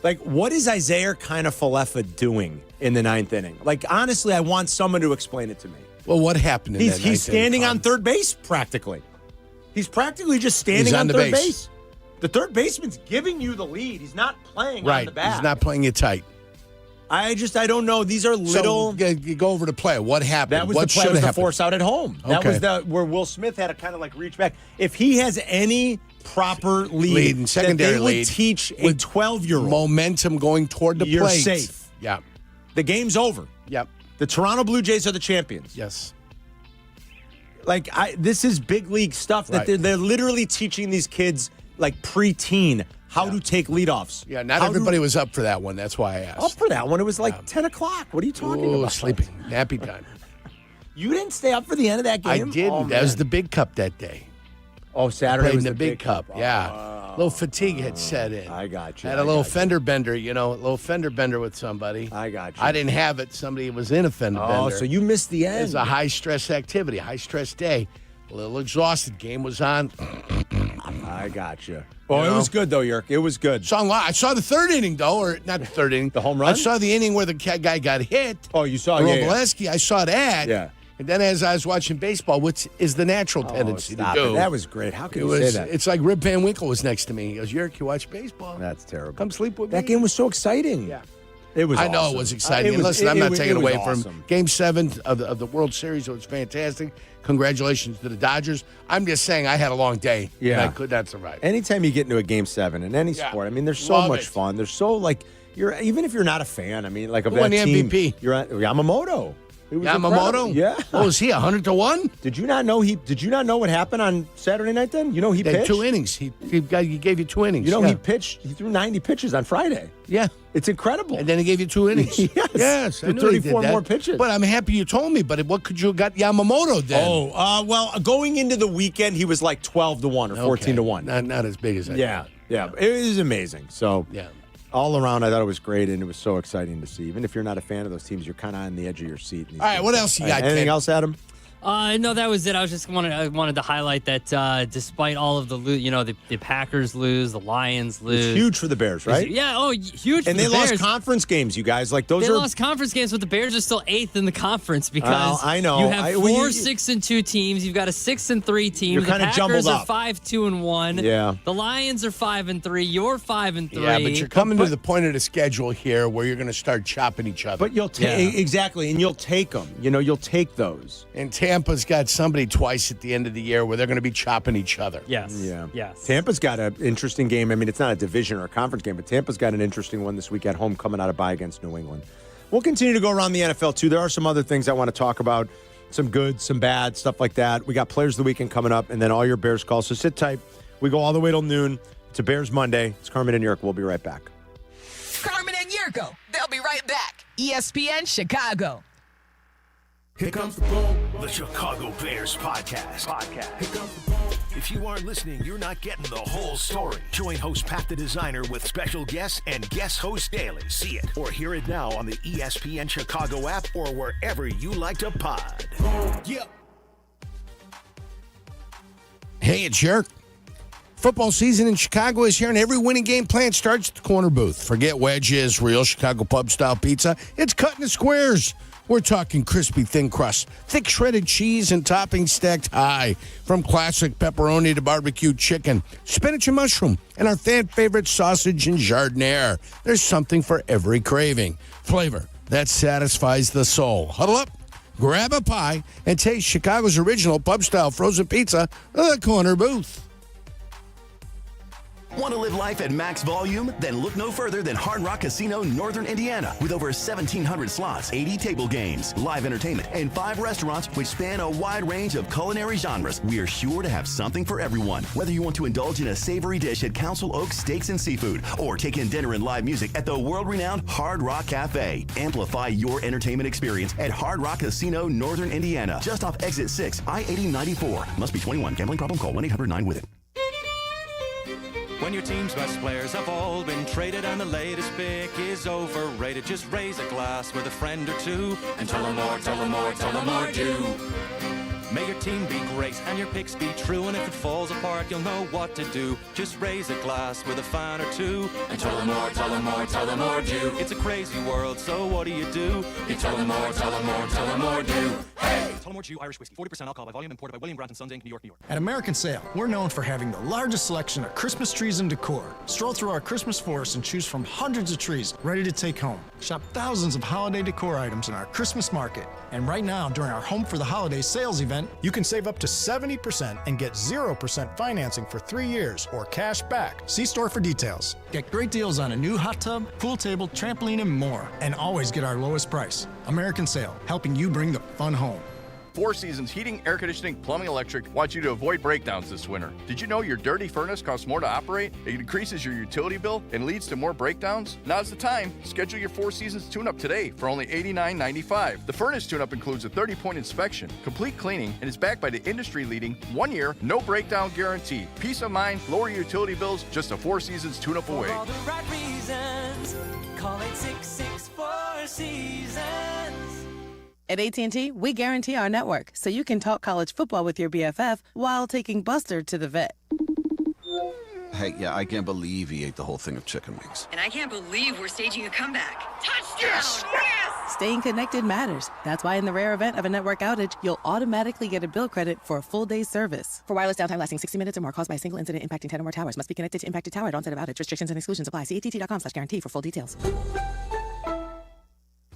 [SPEAKER 3] Like, what is Isaiah Kiner-Falefa doing in the 9th inning? Like, honestly, I want someone to explain it to me.
[SPEAKER 5] Well, what happened in that 9th inning?
[SPEAKER 3] He's standing on third base, practically. He's practically just standing on third base. The third baseman's giving you the lead. He's not playing on the bat.
[SPEAKER 5] He's not playing it tight.
[SPEAKER 3] I don't know. These are little.
[SPEAKER 5] So, you go over to play. What happened?
[SPEAKER 3] That was
[SPEAKER 5] what
[SPEAKER 3] the play. Was the force out at home. That was where Will Smith had to kind of like reach back. If he has any proper lead
[SPEAKER 5] and secondary
[SPEAKER 3] that they would teach a 12-year-old
[SPEAKER 5] momentum going toward the
[SPEAKER 3] you're
[SPEAKER 5] plate.
[SPEAKER 3] Safe.
[SPEAKER 5] Yeah.
[SPEAKER 3] The game's over.
[SPEAKER 5] Yep.
[SPEAKER 3] The Toronto Blue Jays are the champions.
[SPEAKER 5] Yes.
[SPEAKER 3] Like this is big league stuff that they're literally teaching these kids like preteen how to take leadoffs.
[SPEAKER 5] Yeah, not everybody was up for that one. That's why I asked.
[SPEAKER 3] Up for that one. It was like 10 o'clock. What are you talking about?
[SPEAKER 5] Sleeping. Nappy time.
[SPEAKER 3] You didn't stay up for the end of that game?
[SPEAKER 5] I didn't. That was the Big Cup that day.
[SPEAKER 3] Oh, Saturday was
[SPEAKER 5] the Big Cup. Yeah. A little fatigue had set in.
[SPEAKER 3] I got you.
[SPEAKER 5] Had a little fender bender, a little fender bender with somebody.
[SPEAKER 3] I got you.
[SPEAKER 5] I didn't have it. Somebody was in a fender bender.
[SPEAKER 3] Oh, so you missed the end.
[SPEAKER 5] It was a high-stress activity, high-stress day. A little exhausted. Game was on.
[SPEAKER 3] I got you. Oh, it was good, though, Yerk. It was good.
[SPEAKER 5] I saw the third inning, though, or not the third inning.
[SPEAKER 3] The home run?
[SPEAKER 5] I saw the inning where the guy got hit.
[SPEAKER 3] Oh, you saw
[SPEAKER 5] Robleski. I saw that.
[SPEAKER 3] Yeah.
[SPEAKER 5] And then as I was watching baseball, which is the natural tendency to do.
[SPEAKER 3] That was great. How can you say that?
[SPEAKER 5] It's like Rip Van Winkle was next to me. He goes, Yerk, you watch baseball?
[SPEAKER 3] That's terrible.
[SPEAKER 5] Come sleep with me.
[SPEAKER 3] That game was so exciting.
[SPEAKER 5] Yeah.
[SPEAKER 3] It was
[SPEAKER 5] I know
[SPEAKER 3] awesome.
[SPEAKER 5] it was exciting. Listen, I'm not taking away from Game 7 of the World Series. It was fantastic. Congratulations to the Dodgers. I'm just saying I had a long day.
[SPEAKER 3] Yeah.
[SPEAKER 5] And I could not survive.
[SPEAKER 3] Anytime you get into a Game 7 in any sport, I mean, there's so much fun. There's so, like, even if you're not a fan, I mean, like, of that
[SPEAKER 5] won the
[SPEAKER 3] team.
[SPEAKER 5] MVP?
[SPEAKER 3] You're at Yamamoto.
[SPEAKER 5] Yamamoto?
[SPEAKER 3] Yeah.
[SPEAKER 5] Oh, was he 100-1?
[SPEAKER 3] Did you not know what happened on Saturday night then? You know he
[SPEAKER 5] They had
[SPEAKER 3] pitched?
[SPEAKER 5] 2 innings. He gave you 2 innings.
[SPEAKER 3] You know he pitched. He threw 90 pitches on Friday.
[SPEAKER 5] Yeah.
[SPEAKER 3] It's incredible.
[SPEAKER 5] And then he gave you 2 innings.
[SPEAKER 3] Yes.
[SPEAKER 5] I
[SPEAKER 3] With
[SPEAKER 5] knew he did
[SPEAKER 3] 34
[SPEAKER 5] that.
[SPEAKER 3] more pitches.
[SPEAKER 5] But I'm happy you told me. But what could you have got Yamamoto then?
[SPEAKER 3] Oh, well, going into the weekend, he was like 12-1 or 14-1.
[SPEAKER 5] Not as big as I
[SPEAKER 3] Yeah. It was amazing. So, all around, I thought it was great, and it was so exciting to see. Even if you're not a fan of those teams, you're kind of on the edge of your seat.
[SPEAKER 5] All right, what else you got,
[SPEAKER 3] Anything
[SPEAKER 5] Ken?
[SPEAKER 3] else, Adam?
[SPEAKER 23] No, that was it. I wanted to highlight that despite all of the Packers lose, the Lions lose.
[SPEAKER 3] It's huge for the Bears, right?
[SPEAKER 23] Yeah, huge for
[SPEAKER 3] and
[SPEAKER 23] the
[SPEAKER 3] they
[SPEAKER 23] Bears.
[SPEAKER 3] lost conference games, you guys. Like
[SPEAKER 23] They lost conference games, but the Bears are still 8th in the conference because
[SPEAKER 3] I know.
[SPEAKER 23] You have 6-2 teams. You've got a 6-3 team.
[SPEAKER 3] You're
[SPEAKER 23] the
[SPEAKER 3] kind of jumbled
[SPEAKER 23] Packers are
[SPEAKER 3] up.
[SPEAKER 23] 5-2-1.
[SPEAKER 3] Yeah.
[SPEAKER 23] The Lions are 5-3. You're 5-3.
[SPEAKER 5] Yeah, but you're coming to the point of the schedule here where you're going to start chopping each other.
[SPEAKER 3] But you'll take exactly, and you'll take them. You'll take those.
[SPEAKER 5] And Tampa's got somebody twice at the end of the year where they're going to be chopping each other.
[SPEAKER 23] Yes.
[SPEAKER 3] Yeah.
[SPEAKER 23] Yes.
[SPEAKER 3] Tampa's got an interesting game. I mean, it's not a division or a conference game, but Tampa's got an interesting one this week at home coming out of bye against New England. We'll continue to go around the NFL, too. There are some other things I want to talk about, some good, some bad, stuff like that. We got Players of the Weekend coming up, and then all your Bears calls. So sit tight. We go all the way till noon. It's a Bears Monday. It's Carmen and Jurko. We'll be right back.
[SPEAKER 11] Carmen and Jurko. They'll be right back. ESPN Chicago.
[SPEAKER 8] Here comes the boom. The Chicago Bears podcast. Here comes the boom. If you aren't listening, you're not getting the whole story. Join host Pat the Designer with special guests and guest host daily. See it or hear it now on the ESPN Chicago app or wherever you like to pod.
[SPEAKER 19] Yeah.
[SPEAKER 5] Hey, it's Jurk. Football season in Chicago is here, and every winning game plan starts at the corner booth. Forget wedges, real Chicago pub-style pizza. It's cut in the squares. We're talking crispy, thin crust, thick shredded cheese, and toppings stacked high. From classic pepperoni to barbecue chicken, spinach and mushroom, and our fan favorite sausage and jardiniere. There's something for every craving. Flavor that satisfies the soul. Huddle up, grab a pie, and taste Chicago's original pub-style frozen pizza, the corner booth.
[SPEAKER 9] Want to live life at max volume? Then look no further than Hard Rock Casino, Northern Indiana. With over 1,700 slots, 80 table games, live entertainment, and 5 restaurants which span a wide range of culinary genres, we are sure to have something for everyone. Whether you want to indulge in a savory dish at Council Oaks Steaks and Seafood, or take in dinner and live music at the world-renowned Hard Rock Cafe. Amplify your entertainment experience at Hard Rock Casino, Northern Indiana. Just off Exit 6, I-8094. Must be 21. Gambling problem? Call 1-800-9-WITH-IT.
[SPEAKER 16] When your team's best players have all been traded and the latest pick is overrated, just raise a glass with a friend or two and tell them more, tell them more, tell them more, do. May your team be great and your picks be true, and if it falls apart, you'll know what to do. Just raise a glass with a fan or two and tell them more, tell them more, tell them more, do. It's a crazy world, so what do? You tell them more, tell them more, tell them more, do. Hey! Tullamore Dew Irish Whiskey, 40% alcohol by volume, imported by William Bronson Sons Inc., New York, New York.
[SPEAKER 18] At American Sale, we're known for having the largest selection of Christmas trees and decor. Stroll through our Christmas forest and choose from hundreds of trees ready to take home. Shop thousands of holiday decor items in our Christmas market. And right now, during our Home for the Holidays sales event, you can save up to 70% and get 0% financing for 3 years or cash back. See store for details. Get great deals on a new hot tub, pool table, trampoline, and more. And always get our lowest price. American Sale, helping you bring the fun home.
[SPEAKER 20] Four Seasons Heating, Air Conditioning, Plumbing, Electric wants you to avoid breakdowns this winter. Did you know your dirty furnace costs more to operate? It increases your utility bill and leads to more breakdowns? Now's the time. Schedule your Four Seasons tune-up today for only $89.95. The furnace tune-up includes a 30-point inspection, complete cleaning, and is backed by the industry-leading 1-year, no breakdown guarantee. Peace of mind, lower utility bills, just a Four Seasons tune-up away.
[SPEAKER 24] For all the right reasons, call 866-4 Seasons.
[SPEAKER 25] At AT&T, we guarantee our network, so you can talk college football with your BFF while taking Buster to the vet.
[SPEAKER 26] Hey, yeah, I can't believe he ate the whole thing of chicken wings.
[SPEAKER 28] And I can't believe we're staging a comeback. Touchdown!
[SPEAKER 26] Yes!
[SPEAKER 28] Yes!
[SPEAKER 25] Staying connected matters. That's why in the rare event of a network outage, you'll automatically get a bill credit for a full day's service. For wireless downtime lasting 60 minutes or more caused by a single incident impacting 10 or more towers, must be connected to impacted tower at onset of outage. Restrictions and exclusions apply. See att.com/guarantee for full details.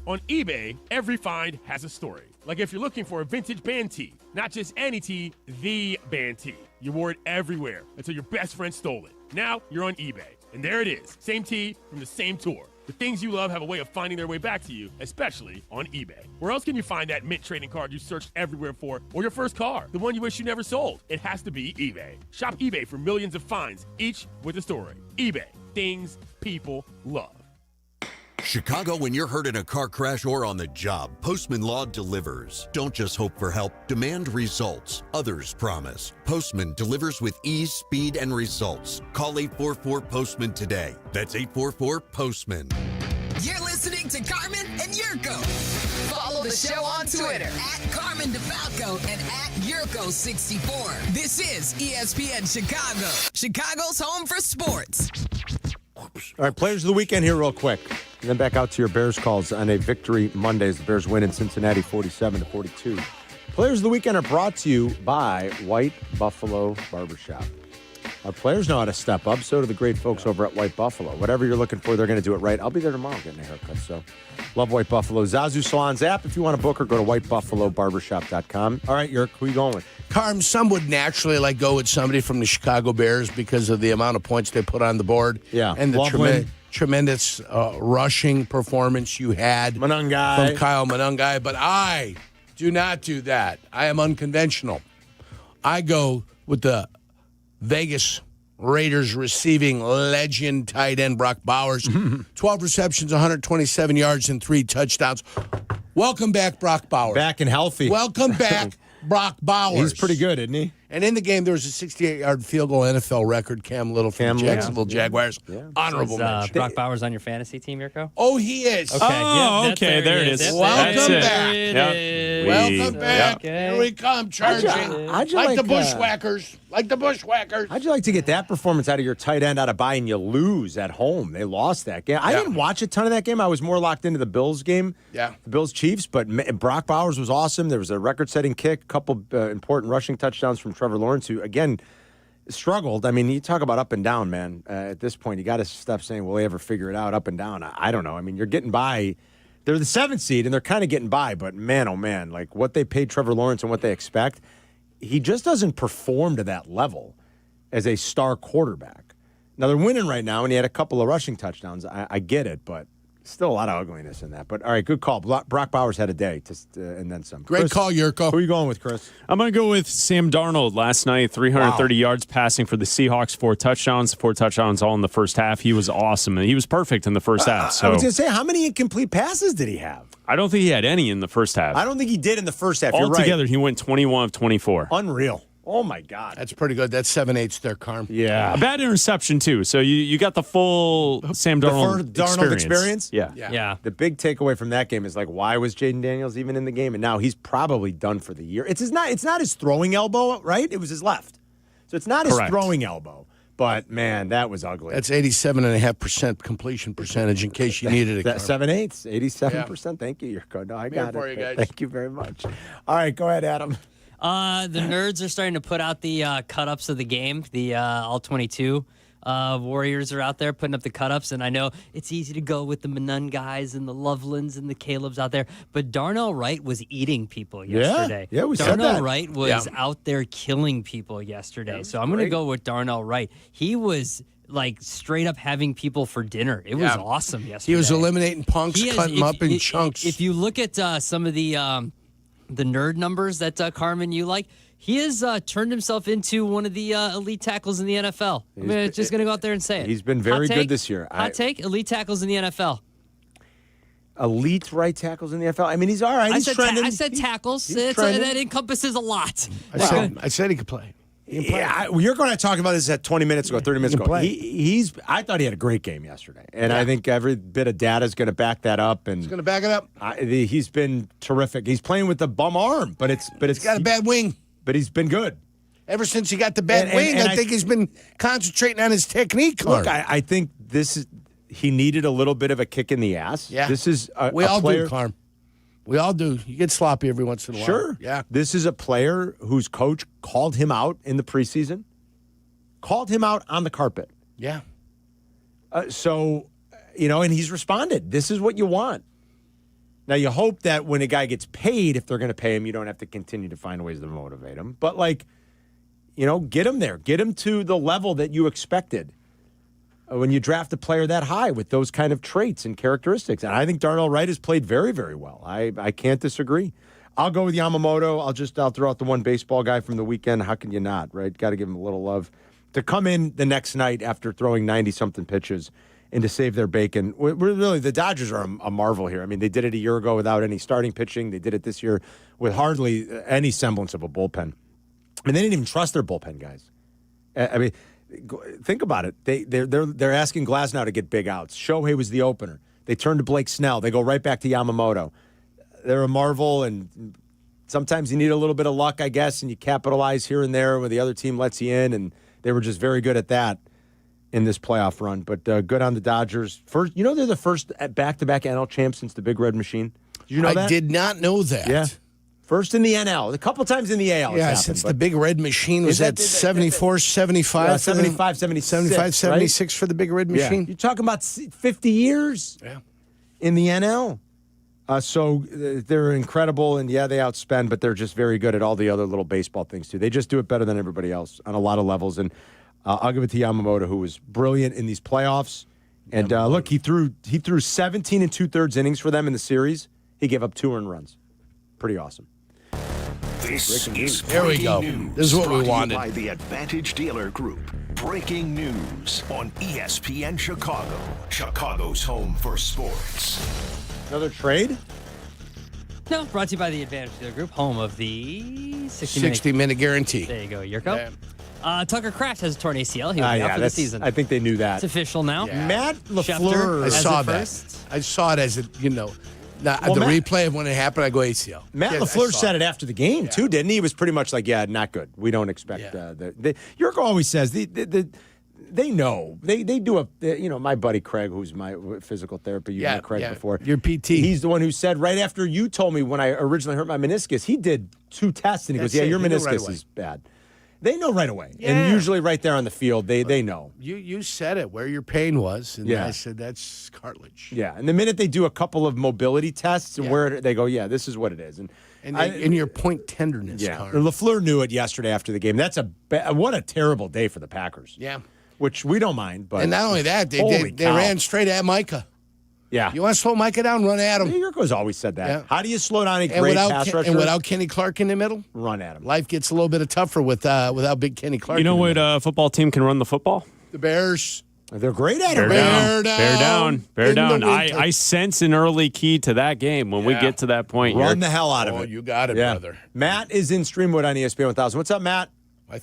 [SPEAKER 29] On eBay, every find has a story. Like if you're looking for a vintage band tee, not just any tee, the band tee. You wore it everywhere until your best friend stole it. Now you're on eBay, and there it is. Same tee from the same tour. The things you love have a way of finding their way back to you, especially on eBay. Where else can you find that mint trading card you searched everywhere for, or your first car, the one you wish you never sold? It has to be eBay. Shop eBay for millions of finds, each with a story. eBay, things people love.
[SPEAKER 30] Chicago, when you're hurt in a car crash or on the job, Postman Law delivers. Don't just hope for help, demand results. Others promise. Postman delivers with ease, speed, and results. Call 844-POSTMAN today. That's 844-POSTMAN.
[SPEAKER 11] You're listening to Carmen and Jurko. Follow the show on Twitter at Carmen DeFalco and at Jurko64. This is ESPN Chicago, Chicago's home for sports.
[SPEAKER 3] All right, Players of the Weekend here real quick. And then back out to your Bears calls on a victory Monday as the Bears win in Cincinnati 47-42. Players of the Weekend are brought to you by White Buffalo Barbershop. Our players know how to step up. So do the great folks over at White Buffalo. Whatever you're looking for, they're going to do it right. I'll be there tomorrow getting a haircut. So love White Buffalo. Zazu Salons app. If you want to book her, go to whitebuffalobarbershop.com. All right, Yerk, who are you going with?
[SPEAKER 5] Carm, some would naturally go with somebody from the Chicago Bears because of the amount of points they put on the board.
[SPEAKER 3] Yeah.
[SPEAKER 5] And the tremendous rushing performance you had from Kyle Monangai. But I do not do that. I am unconventional. I go with the Vegas Raiders receiving legend tight end Brock Bowers. 12 receptions, 127 yards, and 3 touchdowns. Welcome back, Brock Bowers.
[SPEAKER 3] Back and healthy.
[SPEAKER 5] Welcome back, Brock Bowers.
[SPEAKER 3] He's pretty good, isn't he?
[SPEAKER 5] And in the game, there was a 68-yard field goal NFL record. Cam Little from the Jacksonville Jaguars. Honorable mention.
[SPEAKER 23] Brock Bowers on your fantasy team, Yurko?
[SPEAKER 5] Oh, he is.
[SPEAKER 23] Okay.
[SPEAKER 1] There it is.
[SPEAKER 5] Welcome back.
[SPEAKER 23] It
[SPEAKER 5] Welcome
[SPEAKER 23] is.
[SPEAKER 5] back.
[SPEAKER 23] Okay.
[SPEAKER 5] Here we come, charging.
[SPEAKER 3] How'd you
[SPEAKER 5] like the
[SPEAKER 3] like,
[SPEAKER 5] Bushwhackers. Like the Bushwhackers.
[SPEAKER 3] How'd you like to get that performance out of your tight end out of bye and you lose at home? They lost that game. I didn't watch a ton of that game. I was more locked into the Bills game.
[SPEAKER 5] Yeah.
[SPEAKER 3] The Bills-Chiefs, but Brock Bowers was awesome. There was a record-setting kick, a couple important rushing touchdowns from Trevor Lawrence, who, again, struggled. I mean, you talk about up and down, man. At this point, you got to stop saying, will they ever figure it out up and down? I don't know. I mean, you're getting by. They're the 7th seed, and they're kind of getting by, but man, oh man, like what they paid Trevor Lawrence and what they expect, he just doesn't perform to that level as a star quarterback. Now, they're winning right now, and he had a couple of rushing touchdowns. I get it, but still a lot of ugliness in that. But, all right, good call. Brock Bowers had a day, and then some.
[SPEAKER 5] Great call, Yurko.
[SPEAKER 3] Who are you going with, Chris?
[SPEAKER 1] I'm going to go with Sam Darnold. Last night, 330 yards passing for the Seahawks, 4 touchdowns all in the first half. He was awesome, and he was perfect in the first half. So
[SPEAKER 3] I was going to say, how many incomplete passes did he have?
[SPEAKER 1] I don't think he had any in the first half.
[SPEAKER 3] I don't think he did in the first half. You're right.
[SPEAKER 1] Altogether, he went 21 of 24.
[SPEAKER 3] Unreal. Oh, my God.
[SPEAKER 5] That's pretty good. That's 7/8 there, Carm.
[SPEAKER 3] Yeah.
[SPEAKER 1] A bad interception, too. So you got the full Sam Darnold
[SPEAKER 3] experience?
[SPEAKER 23] Yeah.
[SPEAKER 3] The big takeaway from that game is, like, why was Jaden Daniels even in the game? And now he's probably done for the year. It's not his throwing elbow, right? It was his left. So it's not his throwing elbow. But, man, that was ugly.
[SPEAKER 5] That's 87.5% completion percentage in case you needed it.
[SPEAKER 3] 7/8, 87%. Thank you, Yurko. No, I got it.
[SPEAKER 5] For you guys.
[SPEAKER 3] Thank you very much. All right, go ahead, Adam.
[SPEAKER 23] The nerds are starting to put out the cut-ups of the game. The all-22 Warriors are out there putting up the cut-ups, and I know it's easy to go with the Manun guys and the Lovelands and the Calebs out there, but Darnell Wright was eating people yesterday.
[SPEAKER 3] Yeah, we said that.
[SPEAKER 23] Darnell Wright was out there killing people yesterday, so I'm going to go with Darnell Wright. He was like straight up having people for dinner. It was awesome yesterday.
[SPEAKER 5] He was eliminating punks, cutting them up in chunks.
[SPEAKER 23] If you look at some of the nerd numbers that Carmen you like, he has turned himself into one of the elite tackles in the NFL. I'm just going to go out there and say it.
[SPEAKER 3] He's been very good this year.
[SPEAKER 23] Hot take, elite tackles in the NFL.
[SPEAKER 3] Elite right tackles in the NFL? I mean, he's all right. He's trending.
[SPEAKER 23] I said tackles.
[SPEAKER 3] trending.
[SPEAKER 23] That encompaces a lot.
[SPEAKER 5] I said he could play.
[SPEAKER 3] Yeah, you're going to talk about this at 20 minutes ago, 30 minutes ago. I thought he had a great game yesterday, and I think every bit of data is going to back that up. And
[SPEAKER 5] he's going to back it up.
[SPEAKER 3] He's been terrific. He's playing with the bum arm, but it's
[SPEAKER 5] got a bad wing.
[SPEAKER 3] But he's been good
[SPEAKER 5] ever since he got the bad wing. I think he's been concentrating on his technique.
[SPEAKER 3] Look, I think he needed a little bit of a kick in the ass.
[SPEAKER 5] Yeah,
[SPEAKER 3] this is
[SPEAKER 5] we all
[SPEAKER 3] player,
[SPEAKER 5] do, Carm. We all do. You get sloppy every once in a while.
[SPEAKER 3] Sure.
[SPEAKER 5] Yeah.
[SPEAKER 3] This is a player whose coach called him out in the preseason, called him out on the carpet.
[SPEAKER 5] Yeah.
[SPEAKER 3] So, and he's responded. This is what you want. Now, you hope that when a guy gets paid, if they're going to pay him, you don't have to continue to find ways to motivate him. But, get him there. Get him to the level that you expected when you draft a player that high with those kind of traits and characteristics. And I think Darnell Wright has played very, very well. I can't disagree. I'll go with Yamamoto. I'll throw out the one baseball guy from the weekend. How can you not, right? Got to give him a little love. To come in the next night after throwing 90-something pitches and to save their bacon. Really, the Dodgers are a marvel here. I mean, they did it a year ago without any starting pitching. They did it this year with hardly any semblance of a bullpen. I mean, they didn't even trust their bullpen guys. I mean, think about it. They're asking Glasnow to get big outs. Shohei was the opener. They turn to Blake Snell. They go right back to Yamamoto. They're a marvel, and sometimes you need a little bit of luck, I guess, and you capitalize here and there when the other team lets you in, and they were just very good at that in this playoff run. But good on the Dodgers. First, they're the first back-to-back NL champs since the Big Red Machine. Did you know that?
[SPEAKER 5] I did not know that.
[SPEAKER 3] Yeah. First in the NL. A couple times in the AL.
[SPEAKER 5] Yeah,
[SPEAKER 3] happened,
[SPEAKER 5] since the big red machine was at 74, 75.
[SPEAKER 3] 75, 76.
[SPEAKER 5] 75, 76 for the big red machine.
[SPEAKER 3] Yeah. You're talking about 50 years in the NL. So they're incredible, and they outspend, but they're just very good at all the other little baseball things, too. They just do it better than everybody else on a lot of levels, and I'll give it to Yamamoto, who was brilliant in these playoffs. And look, he threw 17 and 2/3 innings for them in the series. He gave up 2 earned runs. Pretty awesome.
[SPEAKER 8] This is
[SPEAKER 5] Here we go.
[SPEAKER 8] News,
[SPEAKER 5] This is what we
[SPEAKER 8] brought to you
[SPEAKER 5] wanted.
[SPEAKER 8] by the Advantage Dealer Group. Breaking news on ESPN Chicago, Chicago's home for sports.
[SPEAKER 3] Another trade?
[SPEAKER 23] No, brought to you by the Advantage Dealer Group, home of the
[SPEAKER 5] 60-minute guarantee.
[SPEAKER 23] There you go, Yurko. Tucker Kraft has a torn ACL. He will be out for the season.
[SPEAKER 3] I think they knew that.
[SPEAKER 23] It's official now.
[SPEAKER 5] Yeah.
[SPEAKER 3] Matt
[SPEAKER 23] Schefter
[SPEAKER 3] LaFleur.
[SPEAKER 5] I saw that.
[SPEAKER 23] first.
[SPEAKER 5] I saw it as the
[SPEAKER 3] Matt-
[SPEAKER 5] replay of when it happened. I go ACL.
[SPEAKER 3] Matt
[SPEAKER 5] Yeah,
[SPEAKER 3] LaFleur
[SPEAKER 5] I saw
[SPEAKER 3] said it after the game, too, didn't he? He was pretty much like, not good. We don't expect Yurko always says they know. They do my buddy Craig, who's my physical therapist, you met Craig before.
[SPEAKER 5] Your PT.
[SPEAKER 3] He's the one who said right after you told me when I originally hurt my meniscus, he did 2 tests and he
[SPEAKER 5] That's
[SPEAKER 3] goes,
[SPEAKER 5] it.
[SPEAKER 3] your
[SPEAKER 5] They know
[SPEAKER 3] meniscus
[SPEAKER 5] right away.
[SPEAKER 3] is bad. They know right away.
[SPEAKER 5] Yeah.
[SPEAKER 3] And usually right there on the field, they know.
[SPEAKER 5] You said it, where your pain was, and I said, that's cartilage.
[SPEAKER 3] Yeah, and the minute they do a couple of mobility tests and where they go, this is what it is.
[SPEAKER 5] And your point tenderness, Carl.
[SPEAKER 3] LaFleur knew it yesterday after the game. That's what a terrible day for the Packers.
[SPEAKER 5] Yeah.
[SPEAKER 3] Which we don't mind. But
[SPEAKER 5] And not only that, they
[SPEAKER 3] cow.
[SPEAKER 5] ran straight at Micah.
[SPEAKER 3] Yeah.
[SPEAKER 5] You want to slow Micah down, run at him.
[SPEAKER 3] Yurko's always said that.
[SPEAKER 5] Yeah.
[SPEAKER 3] How do you slow down a
[SPEAKER 5] And
[SPEAKER 3] great pass rusher?
[SPEAKER 5] And without Kenny Clark in the middle,
[SPEAKER 3] run at him.
[SPEAKER 5] Life gets a little bit tougher without big Kenny Clark.
[SPEAKER 1] You know
[SPEAKER 5] in the
[SPEAKER 1] what
[SPEAKER 5] middle.
[SPEAKER 1] football team can run the football?
[SPEAKER 5] The Bears.
[SPEAKER 3] They're great at
[SPEAKER 1] Bear
[SPEAKER 3] it.
[SPEAKER 1] down. Bear down. Bear
[SPEAKER 5] In the
[SPEAKER 1] down.
[SPEAKER 5] winter.
[SPEAKER 1] I sense an early key to that game when we get to that point.
[SPEAKER 3] Run the hell out of
[SPEAKER 5] Oh,
[SPEAKER 3] it.
[SPEAKER 5] you got it, brother.
[SPEAKER 3] Matt is in Streamwood on ESPN 1000. What's up, Matt?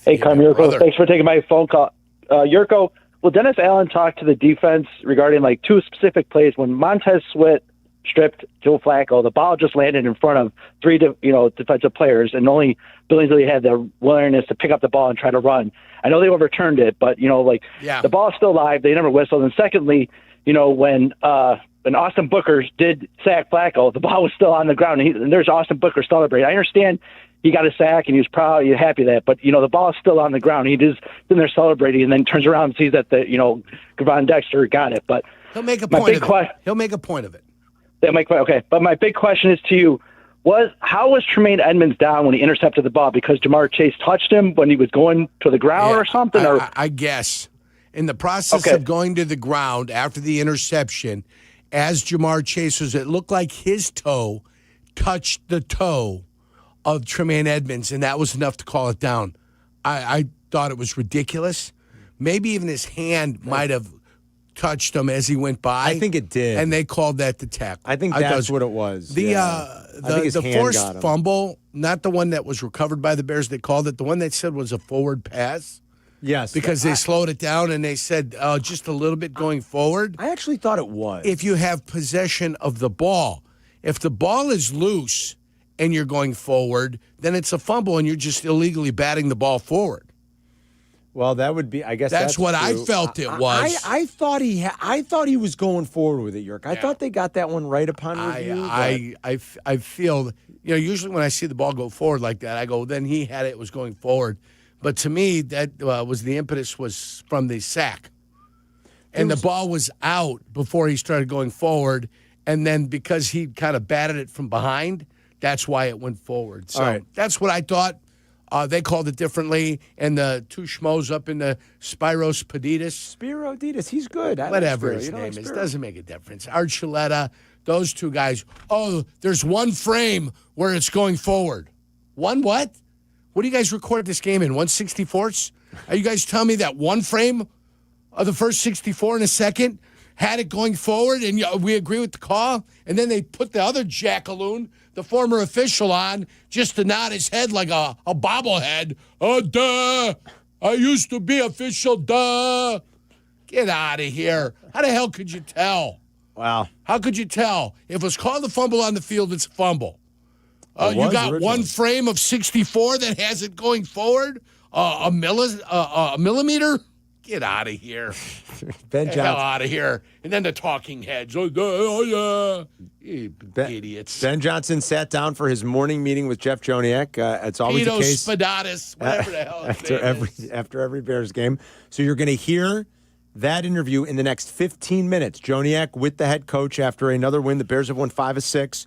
[SPEAKER 2] Hey, Carmen Jurko. Thanks for taking my phone call. Yurko, will Dennis Allen talk to the defense regarding 2 specific plays when Montez Sweat stripped Joe Flacco? The ball just landed in front of 3 defensive players, and only Billings really had the willingness to pick up the ball and try to run. I know they overturned it, but the ball is still live. They never whistled. And secondly, when Austin Booker did sack Flacco, the ball was still on the ground, and there's Austin Booker celebrating. I understand he got a sack and he was proud, he's happy of that, but the ball is still on the ground. He just in there celebrating, and then turns around and sees that Gavon Dexter got it. But
[SPEAKER 5] he'll make a point of it. He'll make a point of it.
[SPEAKER 2] Okay, but my big question is to you: how was Tremaine Edmonds down when he intercepted the ball? Because Jamar Chase touched him when he was going to the ground or something?
[SPEAKER 5] I guess in the process of going to the ground after the interception, as Jamar Chase was, it looked like his toe touched the toe of Tremaine Edmonds, and that was enough to call it down. I thought it was ridiculous. Maybe even his hand might have touched him as he went by.
[SPEAKER 3] I think it did.
[SPEAKER 5] And they called that the tackle.
[SPEAKER 3] I think that's what it was.
[SPEAKER 5] The
[SPEAKER 3] I think his hand
[SPEAKER 5] forced
[SPEAKER 3] got him.
[SPEAKER 5] fumble, not the one that was recovered by the Bears, they called it. The one they said was a forward pass.
[SPEAKER 3] Yes.
[SPEAKER 5] Because they slowed it down and they said just a little bit going forward.
[SPEAKER 3] I actually thought it was.
[SPEAKER 5] If you have possession of the ball. If the ball is loose and you're going forward, then it's a fumble and you're just illegally batting the ball forward.
[SPEAKER 3] Well, that would be. I guess
[SPEAKER 5] that's what
[SPEAKER 3] true.
[SPEAKER 5] I felt it was.
[SPEAKER 3] I thought he was going forward with it, York. I thought they got that one right upon review.
[SPEAKER 5] I feel usually when I see the ball go forward like that, I go then he had it was going forward, but to me that was the impetus was from the sack, and the ball was out before he started going forward, and then because he kind of batted it from behind, that's why it went forward. So that's what I thought. They called it differently, and the 2 schmoes up in the Spiros Peditis.
[SPEAKER 3] He's good.
[SPEAKER 5] Whatever his name is. Doesn't make a difference. Archuleta, those 2 guys. Oh, there's one frame where it's going forward. One what? What do you guys record this game in, 1/64? Are you guys telling me that one frame of the first 64 in a second had it going forward, and we agree with the call? And then they put the other jackaloon, the former official, on just to nod his head like a bobblehead. Oh, duh. I used to be official, duh. Get out of here. How the hell could you tell?
[SPEAKER 3] Wow.
[SPEAKER 5] How could you tell? If it was called a fumble on the field, it's a fumble. You got originally one frame of 64 that has it going forward? A millimeter? Get out of here.
[SPEAKER 3] Ben
[SPEAKER 5] Hell
[SPEAKER 3] Johnson.
[SPEAKER 5] out of here. And then the talking heads. Oh, yeah. Idiots.
[SPEAKER 3] Ben Johnson sat down for his morning meeting with Jeff Joniak. It's always the case.
[SPEAKER 5] Spadatus, whatever the hell
[SPEAKER 3] after every Bears game. So you're going to hear that interview in the next 15 minutes. Joniak with the head coach after another win. The Bears have won 5 of 6.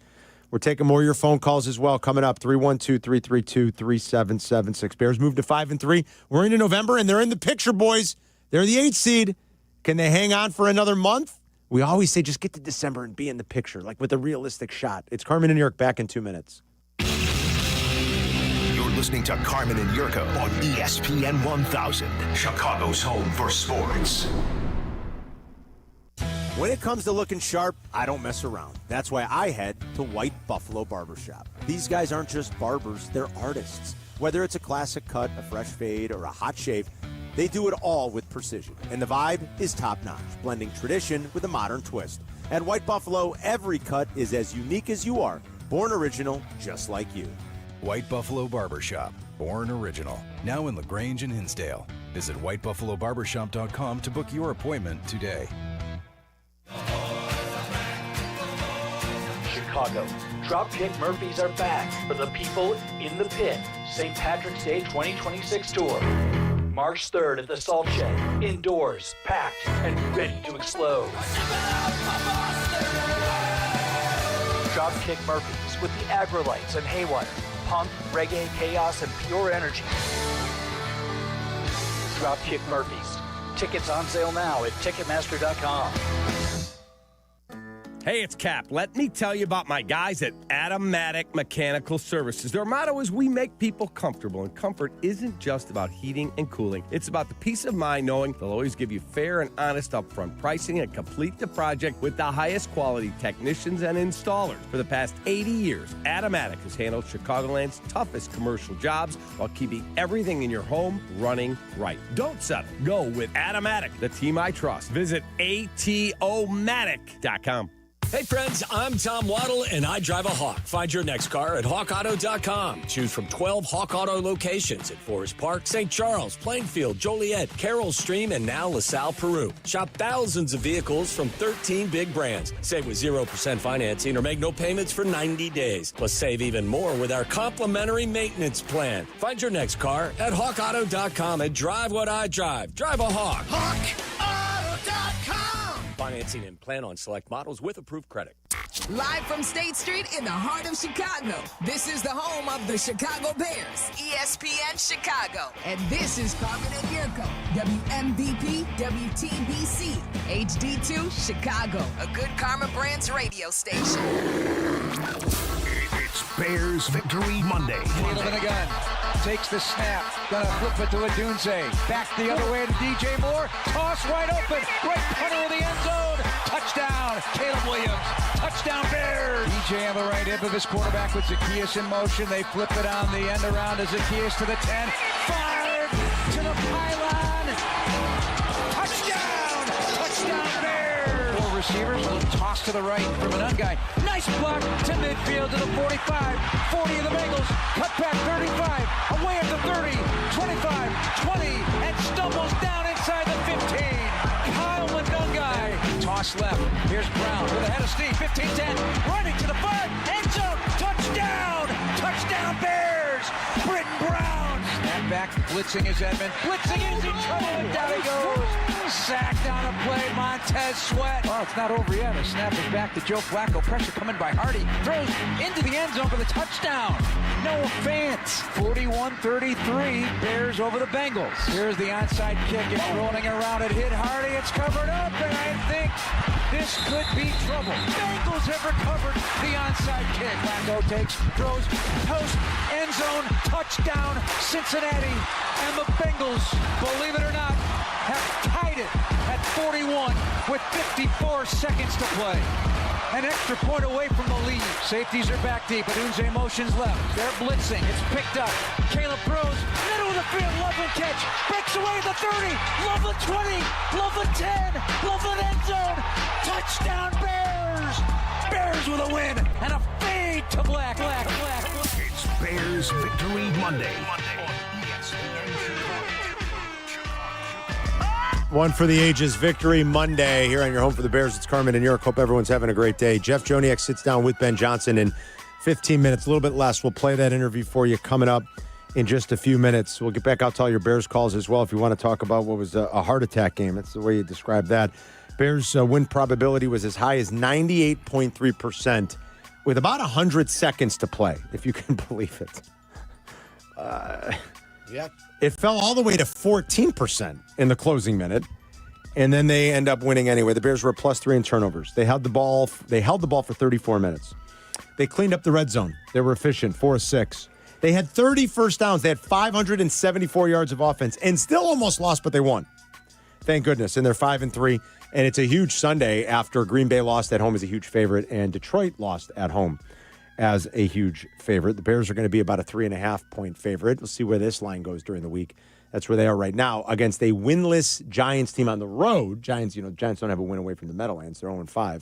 [SPEAKER 3] We're taking more of your phone calls as well. Coming up, 312-332-3776. Bears moved to 5-3. We're into November, and they're in the picture, boys. They're the 8th seed. Can they hang on for another month? We always say just get to December and be in the picture, like with a realistic shot. It's Carmen and York back in 2 minutes.
[SPEAKER 8] You're listening to Carmen and Jurko on ESPN 1000, Chicago's home for sports.
[SPEAKER 4] When it comes to looking sharp, I don't mess around. That's why I head to White Buffalo Barbershop. These guys aren't just barbers, they're artists. Whether it's a classic cut, a fresh fade, or a hot shave, they do it all with precision. And the vibe is top-notch, blending tradition with a modern twist. At White Buffalo, every cut is as unique as you are, born original, just like you.
[SPEAKER 6] White Buffalo Barbershop, born original. Now in LaGrange and Hinsdale. Visit whitebuffalobarbershop.com to book your appointment today.
[SPEAKER 7] Chicago. Dropkick Murphys are back for the people in the pit. St. Patrick's Day 2026 tour. March 3rd at the Salt Shed. Indoors, packed, and ready to explode. Dropkick Murphys with the Agrolites and Haywire. Punk, reggae, chaos, and pure energy. Dropkick Murphys. Tickets on sale now at Ticketmaster.com.
[SPEAKER 10] Hey, it's Kap. Let me tell you about my guys at Automatic Mechanical Services. Their motto is we make people comfortable, and comfort isn't just about heating and cooling. It's about the peace of mind knowing they'll always give you fair and honest upfront pricing and complete the project with the highest quality technicians and installers. For the past 80 years, Automatic has handled Chicagoland's toughest commercial jobs while keeping everything in your home running right. Don't settle. Go with Automatic, the team I trust. Visit atomatic.com.
[SPEAKER 12] Hey friends, I'm Tom Waddle and I drive a Hawk. Find your next car at hawkauto.com. Choose from 12 Hawk Auto locations at Forest Park, St. Charles, Plainfield, Joliet, Carroll Stream, and now LaSalle, Peru. Shop thousands of vehicles from 13 big brands. Save with 0% financing or make no payments for 90 days. Plus save even more with our complimentary maintenance plan. Find your next car at hawkauto.com and drive what I drive. Drive a Hawk.
[SPEAKER 11] HawkAuto.com.
[SPEAKER 12] Financing and plan on select models with approved credit.
[SPEAKER 11] Live from State Street in the heart of Chicago, this is the home of the Chicago Bears, ESPN Chicago. And this is Carmen and Jurko, WMVP, WTBC, HD2, Chicago, a good Karma Brands radio station.
[SPEAKER 8] It's Bears Victory Monday.
[SPEAKER 22] Caleb in the gun. Takes the snap. Gonna flip it to Adunze. Back the other way to DJ Moore. Toss wide open. Right corner of the end zone. Touchdown. Caleb Williams. Touchdown Bears. DJ on the right hip of his quarterback with Zacchaeus in motion. They flip it on the end around to Zacchaeus to the 10. 5 to the pylon. Touchdown. Touchdown Bears. 4 receivers. A little toss to the right from an guy. Nice block to midfield to the 45. 40 of the Bengals. Cut back 35. Away at the 30. 25. 20. And stumbles down inside the 15. Kyle Mundungai. Toss left. Here's Brown with a head of steam. 15-10. Running to the 5. End zone. Touchdown. Touchdown Bears. Britton Brown. Snap back. Blitzing is Edmond. Blitzing is in trouble. And down he goes. Sacked on a play. Montez Sweat. Oh, it's not over yet. A snap is back to Joe Flacco. Pressure coming by Hardy. Throws into the end zone for the touchdown. Noah Fant. 41-33. Bears over the Bengals. Here's the onside kick. It's rolling around. It hit Hardy. It's covered up. And I think this could be trouble. Bengals have recovered the onside kick. Flacco takes, throws, post, end zone, touchdown, Cincinnati. And the Bengals, believe it or not, have tied it at 41 with 54 seconds to play. An extra point away from the lead. Safeties are back deep. Adunze motions left. They're blitzing. It's picked up. Caleb throws. Middle of the field. Loveland catch. Breaks away the 30. Loveland 20. Loveland 10. Loveland end zone. Touchdown Bears. Bears with a win. And a fade to Black.
[SPEAKER 8] It's Bears Victory Monday.
[SPEAKER 3] One for the ages, Victory Monday here on your home for the Bears. It's Carmen and Jurko. Hope everyone's having a great day. Jeff Joniak sits down with Ben Johnson in 15 minutes, a little bit less. We'll play that interview for you coming up in just a few minutes. We'll get back out to all your Bears calls as well if you want to talk about what was a heart attack game. That's the way you describe that. Bears win probability was as high as 98.3% with about 100 seconds to play, if you can believe it.
[SPEAKER 5] Yeah.
[SPEAKER 3] It fell all the way to 14% in the closing minute, and then they end up winning anyway. The Bears were a +3 in turnovers. They held the ball for 34 minutes. They cleaned up the red zone. They were efficient, 4 of 6. They had 30 first downs. They had 574 yards of offense and still almost lost, but they won. Thank goodness. And they're 5-3. And it's a huge Sunday after Green Bay lost at home as a huge favorite and Detroit lost at home as a huge favorite. The Bears are going to be about a 3.5-point favorite. We'll see where this line goes during the week. That's where they are right now against a winless Giants team on the road. Giants don't have a win away from the Meadowlands. They're 0-5.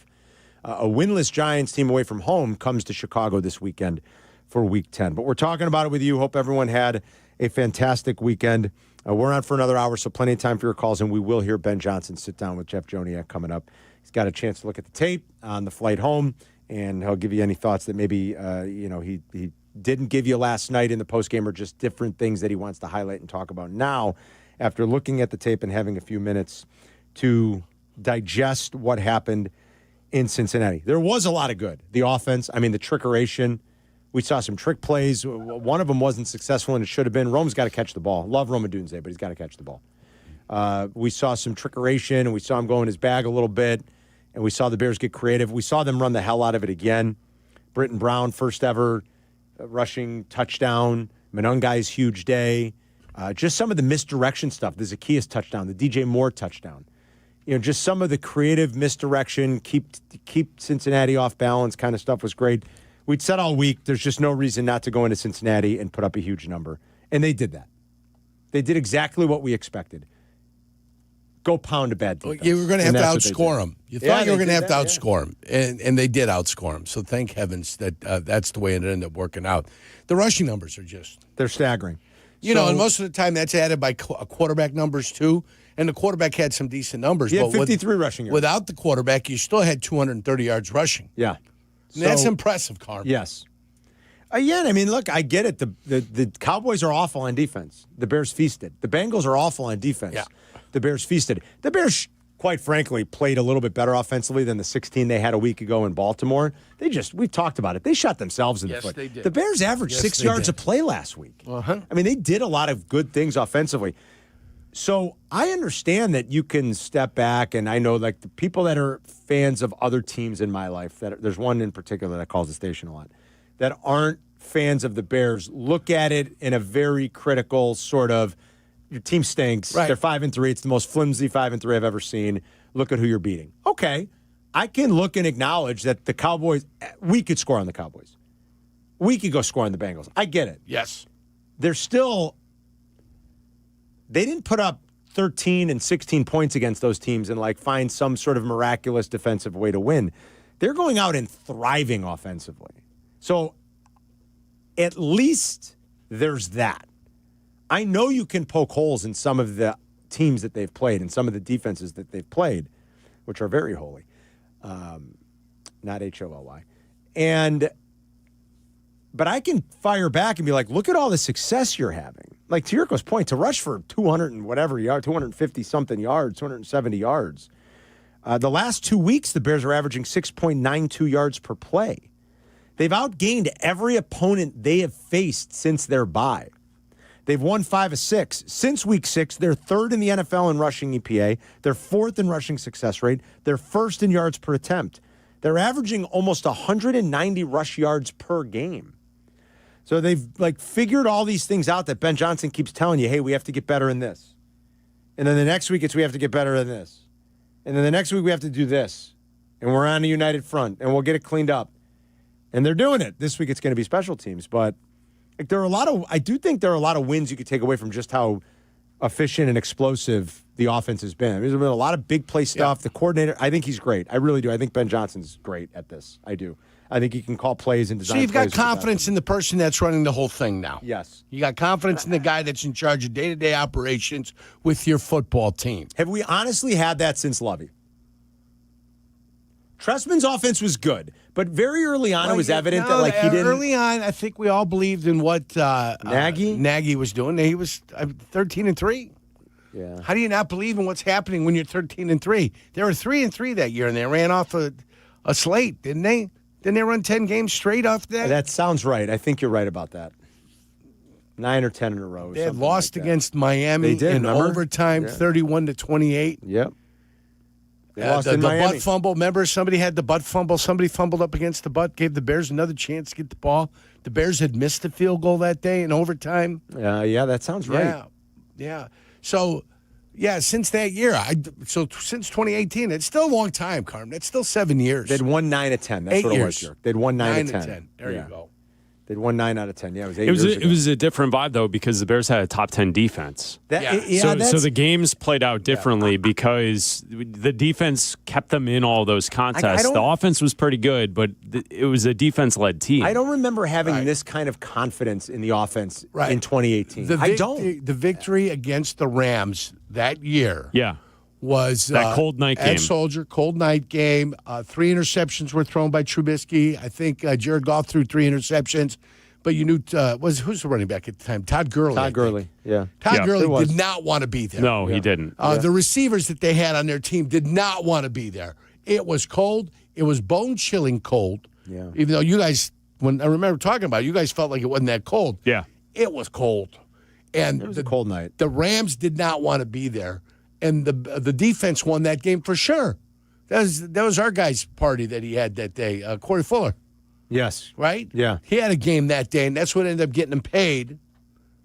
[SPEAKER 3] A winless Giants team away from home comes to Chicago this weekend for Week 10. But we're talking about it with you. Hope everyone had a fantastic weekend. We're on for another hour, so plenty of time for your calls, and we will hear Ben Johnson sit down with Jeff Joniak coming up. He's got a chance to look at the tape on the flight home, and he'll give you any thoughts that maybe he didn't give you last night in the postgame or just different things that he wants to highlight and talk about now after looking at the tape and having a few minutes to digest what happened in Cincinnati. There was a lot of good. The offense, the trickeration. We saw some trick plays. One of them wasn't successful, and it should have been. Rome's got to catch the ball. Love Rome Odunze, but he's got to catch the ball. We saw some trickeration, and we saw him go in his bag a little bit, and we saw the Bears get creative. We saw them run the hell out of it again. Britton Brown, first ever rushing touchdown. Monungai's huge day. Just some of the misdirection stuff. The Zacchaeus touchdown, the DJ Moore touchdown. Just some of the creative misdirection, keep Cincinnati off balance kind of stuff was great. We'd said all week there's just no reason not to go into Cincinnati and put up a huge number. And they did that. They did exactly what we expected. Go pound a bad defense.
[SPEAKER 5] You were going to have to outscore them. You thought you were going to have to outscore them, and they did outscore them. So thank heavens that that's the way it ended up working out. The rushing numbers are
[SPEAKER 3] they're staggering.
[SPEAKER 5] And most of the time that's added by quarterback numbers too. And the quarterback had some decent numbers.
[SPEAKER 3] He had 53 rushing yards.
[SPEAKER 5] Without the quarterback, you still had 230 yards rushing.
[SPEAKER 3] Yeah.
[SPEAKER 5] That's impressive, Carmen.
[SPEAKER 3] Yes. Look, I get it. The Cowboys are awful on defense. The Bears feasted. The Bengals are awful on defense.
[SPEAKER 5] Yeah.
[SPEAKER 3] The Bears feasted. The Bears, quite frankly, played a little bit better offensively than the 16 they had a week ago in Baltimore. We've talked about it. They shot themselves in the foot.
[SPEAKER 5] They did.
[SPEAKER 3] The Bears averaged 6 yards a play last week.
[SPEAKER 5] Uh-huh.
[SPEAKER 3] They did a lot of good things offensively. So I understand that you can step back, and I know the people that are fans of other teams in my life, there's one in particular that calls the station a lot, that aren't fans of the Bears, look at it in a very critical sort of, your team stinks.
[SPEAKER 5] Right.
[SPEAKER 3] They're 5-3. It's the most flimsy 5-3 I've ever seen. Look at who you're beating. Okay, I can look and acknowledge that the Cowboys, we could score on the Cowboys. We could go score on the Bengals. I get it.
[SPEAKER 5] Yes.
[SPEAKER 3] They didn't put up 13 and 16 points against those teams and find some sort of miraculous defensive way to win. They're going out and thriving offensively. So at least there's that. I know you can poke holes in some of the teams that they've played and some of the defenses that they've played, which are very holy, not HOLY. But I can fire back and be like, look at all the success you're having. Like to Jurko's point, to rush for 200 and whatever yards, 250-something yards, 270 yards. The last 2 weeks, the Bears are averaging 6.92 yards per play. They've outgained every opponent they have faced since their bye. They've won 5 of 6. Since week 6, they're third in the NFL in rushing EPA. They're fourth in rushing success rate. They're first in yards per attempt. They're averaging almost 190 rush yards per game. So they've figured all these things out that Ben Johnson keeps telling you, hey, we have to get better in this. And then the next week we have to get better in this. And then the next week we have to do this. And we're on a united front and we'll get it cleaned up. And they're doing it. This week it's going to be special teams. But I do think there are a lot of wins you could take away from just how efficient and explosive the offense has been. There's been a lot of big play stuff. The coordinator, I think he's great. I really do. I think Ben Johnson's great at this. I do. I think he can call plays and design plays.
[SPEAKER 5] So you've got confidence in the person that's running the whole thing now.
[SPEAKER 3] Yes.
[SPEAKER 5] You got confidence in the guy that's in charge of day-to-day operations with your football team.
[SPEAKER 3] Have we honestly had that since Lovey? Trestman's offense was good, but very early on it was evident that he didn't.
[SPEAKER 5] Early on, I think we all believed in what
[SPEAKER 3] Nagy
[SPEAKER 5] was doing. He was 13-3.
[SPEAKER 3] Yeah.
[SPEAKER 5] How do you not believe in what's happening when you're 13-3? They were 3-3 that year, and they ran off a slate, didn't they? Didn't they run 10 games straight off that?
[SPEAKER 3] That sounds right. I think you're right about that. 9 or 10 in a row.
[SPEAKER 5] They had lost against Miami in overtime, 31-28.
[SPEAKER 3] Yep. They
[SPEAKER 5] lost
[SPEAKER 3] in
[SPEAKER 5] the
[SPEAKER 3] Miami.
[SPEAKER 5] butt fumble. Remember, somebody had the butt fumble. Somebody fumbled up against the butt, gave the Bears another chance to get the ball. The Bears had missed the field goal that day in overtime.
[SPEAKER 3] Yeah, that sounds right.
[SPEAKER 5] Yeah. So, since that year, since 2018, it's still a long time, Carm. That's still 7 years.
[SPEAKER 3] They'd won 9 of 10. That's
[SPEAKER 5] 8
[SPEAKER 3] what it
[SPEAKER 5] years.
[SPEAKER 3] was, Jerk. They'd won 9 of 10.
[SPEAKER 5] There you go.
[SPEAKER 3] They'd won 9 out of 10. Yeah, it was 8 years ago.
[SPEAKER 1] It was a different vibe, though, because the Bears had a top 10 defense. So the games played out differently because the defense kept them in all those contests. The offense was pretty good, but it was a defense-led team.
[SPEAKER 3] I don't remember having this kind of confidence in the offense in 2018. I don't.
[SPEAKER 5] The victory against the Rams that year was
[SPEAKER 1] that cold night game.
[SPEAKER 5] At Soldier, cold night game. 3 interceptions were thrown by Trubisky. I think Jared Goff threw 3 interceptions. But you knew, who's the running back at the time? Todd Gurley.
[SPEAKER 3] Todd Gurley, yeah.
[SPEAKER 5] Todd Gurley did not want to be there.
[SPEAKER 1] No, he didn't.
[SPEAKER 5] The receivers that they had on their team did not want to be there. It was cold. It was bone-chilling cold.
[SPEAKER 3] Yeah.
[SPEAKER 5] Even though you guys, when I remember talking about it, you guys felt like it wasn't that cold.
[SPEAKER 1] Yeah.
[SPEAKER 5] It was cold. And
[SPEAKER 3] it was a cold night.
[SPEAKER 5] The Rams did not want to be there. And the defense won that game for sure. That was our guy's party that he had that day, Corey Fuller.
[SPEAKER 3] Yes.
[SPEAKER 5] Right?
[SPEAKER 3] Yeah.
[SPEAKER 5] He had a game that day, and that's what ended up getting him paid.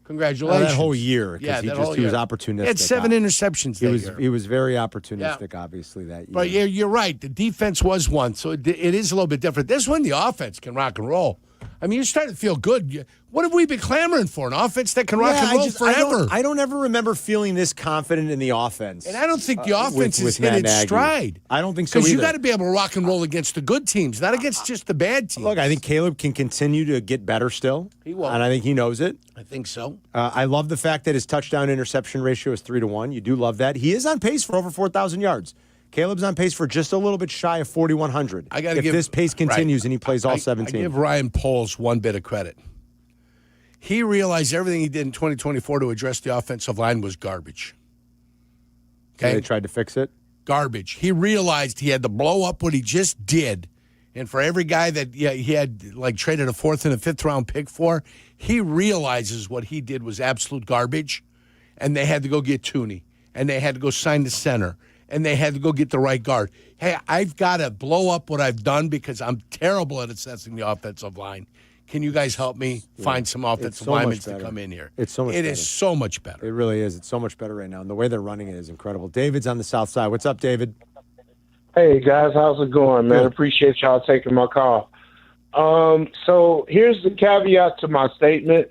[SPEAKER 5] Congratulations.
[SPEAKER 3] That whole year.
[SPEAKER 5] Yeah,
[SPEAKER 3] he was opportunistic.
[SPEAKER 5] He had 7 interceptions that year.
[SPEAKER 3] He was very opportunistic, obviously, that year.
[SPEAKER 5] But you're right. The defense was one, so it is a little bit different. This one, the offense can rock and roll. I mean, you're starting to feel good. What have we been clamoring for? An offense that can rock and roll forever.
[SPEAKER 3] I don't ever remember feeling this confident in the offense.
[SPEAKER 5] And I don't think the offense has hit its stride.
[SPEAKER 3] I don't think so
[SPEAKER 5] Because
[SPEAKER 3] either.
[SPEAKER 5] you got to be able to rock and roll against the good teams, not against just the bad teams.
[SPEAKER 3] Look, I think Caleb can continue to get better still.
[SPEAKER 5] He will.
[SPEAKER 3] And I think he knows it.
[SPEAKER 5] I think so.
[SPEAKER 3] I love the fact that his touchdown-interception ratio is 3-1. You do love that. He is on pace for over 4,000 yards. Caleb's on pace for just a little bit shy of 4,100. If this pace continues and he plays all 17.
[SPEAKER 5] I give Ryan Poles one bit of credit. He realized everything he did in 2024 to address the offensive line was garbage.
[SPEAKER 3] Okay, they tried to fix it?
[SPEAKER 5] Garbage. He realized he had to blow up what he just did. And for every guy that he had traded a 4th and a 5th round pick for, he realizes what he did was absolute garbage. And they had to go get Tooney. And they had to go sign the center. And they had to go get the right guard. Hey, I've got to blow up what I've done because I'm terrible at assessing the offensive line. Can you guys help me find some offensive linemen to come in here?
[SPEAKER 3] It's so much better.
[SPEAKER 5] It is so much better.
[SPEAKER 3] It really is. It's so much better right now. And the way they're running it is incredible. David's on the south side. What's up, David?
[SPEAKER 9] Hey, guys. How's it going, man?
[SPEAKER 3] Good.
[SPEAKER 9] Appreciate y'all taking my call. So here's the caveat to my statement.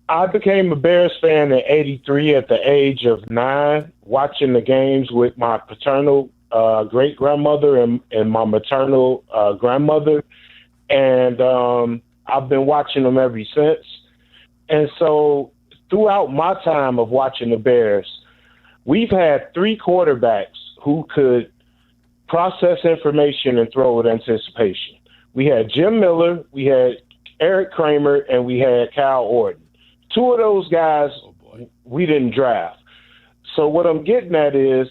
[SPEAKER 9] I became a Bears fan in '83 at the age of 9, watching the games with my paternal great-grandmother and my maternal grandmother. And I've been watching them ever since. And so throughout my time of watching the Bears, we've had 3 quarterbacks who could process information and throw with anticipation. We had Jim Miller, we had Eric Kramer, and we had Kyle Orton. 2 of those guys we didn't draft. So what I'm getting at is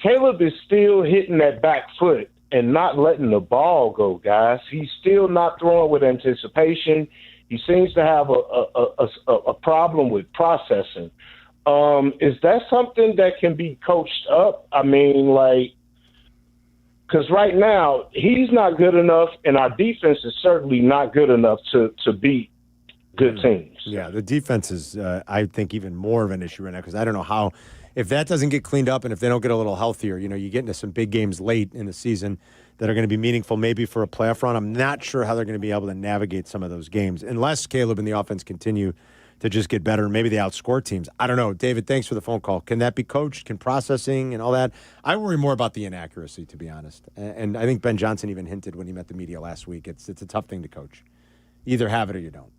[SPEAKER 9] Caleb is still hitting that back foot and not letting the ball go, guys. He's still not throwing with anticipation. He seems to have a problem with processing. Is that something that can be coached up? I mean, because right now he's not good enough, and our defense is certainly not good enough to beat good teams.
[SPEAKER 3] Yeah, the defense is, I think, even more of an issue right now because I don't know how, if that doesn't get cleaned up and if they don't get a little healthier, you get into some big games late in the season that are going to be meaningful maybe for a playoff run. I'm not sure how they're going to be able to navigate some of those games unless Caleb and the offense continue to just get better. Maybe they outscore teams. I don't know. David, thanks for the phone call. Can that be coached? Can processing and all that? I worry more about the inaccuracy, to be honest. And I think Ben Johnson even hinted when he met the media last week. It's a tough thing to coach. You either have it or you don't.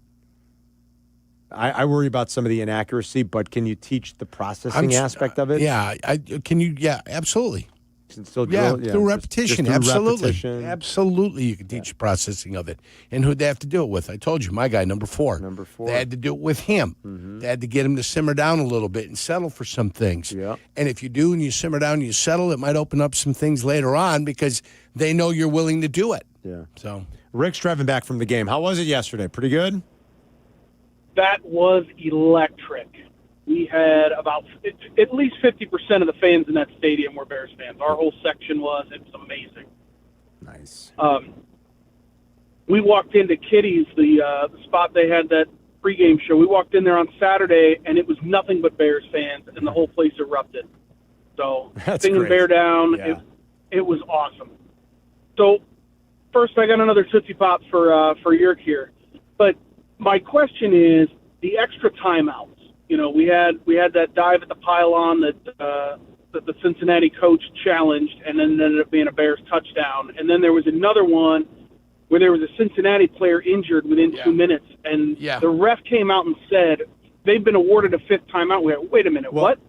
[SPEAKER 3] I worry about some of the inaccuracy, but can you teach the processing aspect of it?
[SPEAKER 5] Yeah. Can you? Yeah, absolutely.
[SPEAKER 3] Still
[SPEAKER 5] through repetition.
[SPEAKER 3] Just through
[SPEAKER 5] absolutely.
[SPEAKER 3] repetition.
[SPEAKER 5] Absolutely, you can teach the processing of it. And who'd they have to do it with? I told you, my guy, number 4. They had to do it with him.
[SPEAKER 3] Mm-hmm.
[SPEAKER 5] They had to get him to simmer down a little bit and settle for some things.
[SPEAKER 3] Yeah.
[SPEAKER 5] And if you do and you simmer down and you settle, it might open up some things later on because they know you're willing to do it.
[SPEAKER 3] Yeah.
[SPEAKER 5] So
[SPEAKER 3] Rick's driving back from the game. How was it yesterday? Pretty good?
[SPEAKER 13] That was electric. We had about at least 50% of the fans in that stadium were Bears fans. Our whole section was. It was amazing.
[SPEAKER 3] Nice.
[SPEAKER 13] We walked into Kitty's, the spot they had that pregame show. We walked in there on Saturday, and it was nothing but Bears fans, and the whole place erupted. So singing
[SPEAKER 3] great.
[SPEAKER 13] Bear Down,
[SPEAKER 3] Yeah.
[SPEAKER 13] it was awesome. So first, I got another Tootsie Pop for Yerk here. But my question is the extra timeouts. You know, we had that dive at the pylon that the Cincinnati coach challenged, and then ended up being a Bears touchdown. And then there was another one where there was a Cincinnati player injured within 2 minutes, and the ref came out and said they've been awarded a 5th timeout. Wait a minute, what?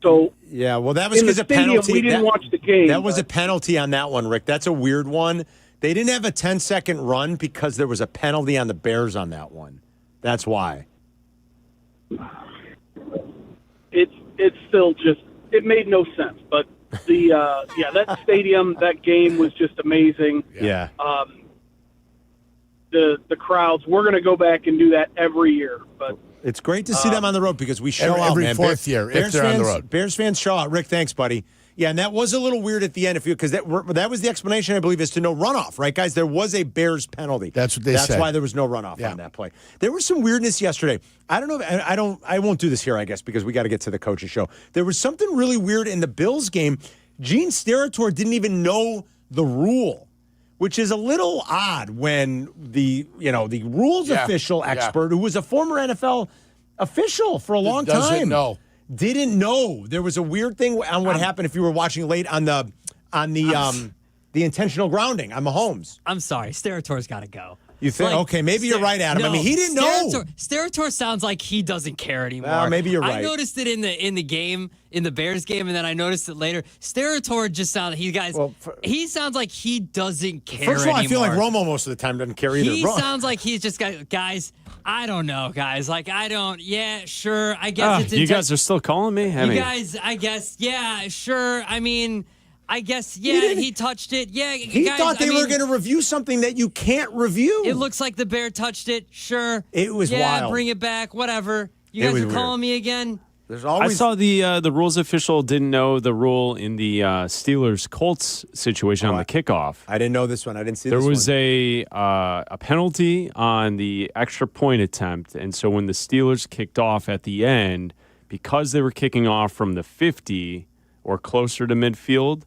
[SPEAKER 13] So
[SPEAKER 3] well, that was because
[SPEAKER 13] a
[SPEAKER 3] a penalty.
[SPEAKER 13] We didn't watch the game.
[SPEAKER 3] That was a penalty on that one, Rick. That's a weird one. They didn't have a 10-second run because there was a penalty on the Bears on that one. That's why.
[SPEAKER 13] It's still just, it made no sense. But the that stadium, that game was just amazing.
[SPEAKER 3] Yeah.
[SPEAKER 13] The crowds, we're going to go back and do that every year. But
[SPEAKER 3] it's great to see them on the road because we show out,
[SPEAKER 5] every
[SPEAKER 3] man.
[SPEAKER 5] fourth year if they're on the road.
[SPEAKER 3] Bears fans show out. Rick, thanks, buddy. Yeah, and that was a little weird at the end, because that was the explanation, I believe, is to no runoff, right, guys? There was a Bears penalty.
[SPEAKER 5] That's what they said.
[SPEAKER 3] That's why there was no runoff on that play. There was some weirdness yesterday. I don't know. I won't do this here, I guess, because we got to get to the coach's show. There was something really weird in the Bills game. Gene Steratore didn't even know the rule, which is a little odd when the rules official expert, who was a former NFL official for a long time, didn't know. There was a weird thing on what happened if you were watching late on the intentional grounding on Mahomes.
[SPEAKER 23] I'm sorry, Steratore's got to go.
[SPEAKER 3] You think? Okay, maybe you're right, Adam. I mean, he didn't know.
[SPEAKER 23] Steratore sounds like he doesn't care anymore.
[SPEAKER 3] Well, maybe you're right.
[SPEAKER 23] I noticed it in the game, in the Bears game, and then I noticed it later. Steratore just sounds. He sounds like he doesn't care.
[SPEAKER 3] First of all,
[SPEAKER 23] anymore.
[SPEAKER 3] I feel like Romo most of the time doesn't care either.
[SPEAKER 23] He sounds like he's just got guys. I don't know, guys. Like I don't. Yeah, sure. I guess it's.
[SPEAKER 1] You guys are still calling me.
[SPEAKER 23] Guys, I guess. Yeah, sure. I mean. I guess, he touched it. Yeah,
[SPEAKER 3] he thought they were going to review something that you can't review.
[SPEAKER 23] It looks like the Bear touched it. Sure.
[SPEAKER 3] It was wild.
[SPEAKER 23] Bring it back. Whatever. You guys are calling me again?
[SPEAKER 3] There's always.
[SPEAKER 1] I saw the rules official didn't know the rule in the Steelers-Colts situation on the kickoff.
[SPEAKER 3] I didn't know this one. I didn't see
[SPEAKER 1] this one.
[SPEAKER 3] There
[SPEAKER 1] was a penalty on the extra point attempt, and so when the Steelers kicked off at the end, because they were kicking off from the 50 or closer to midfield,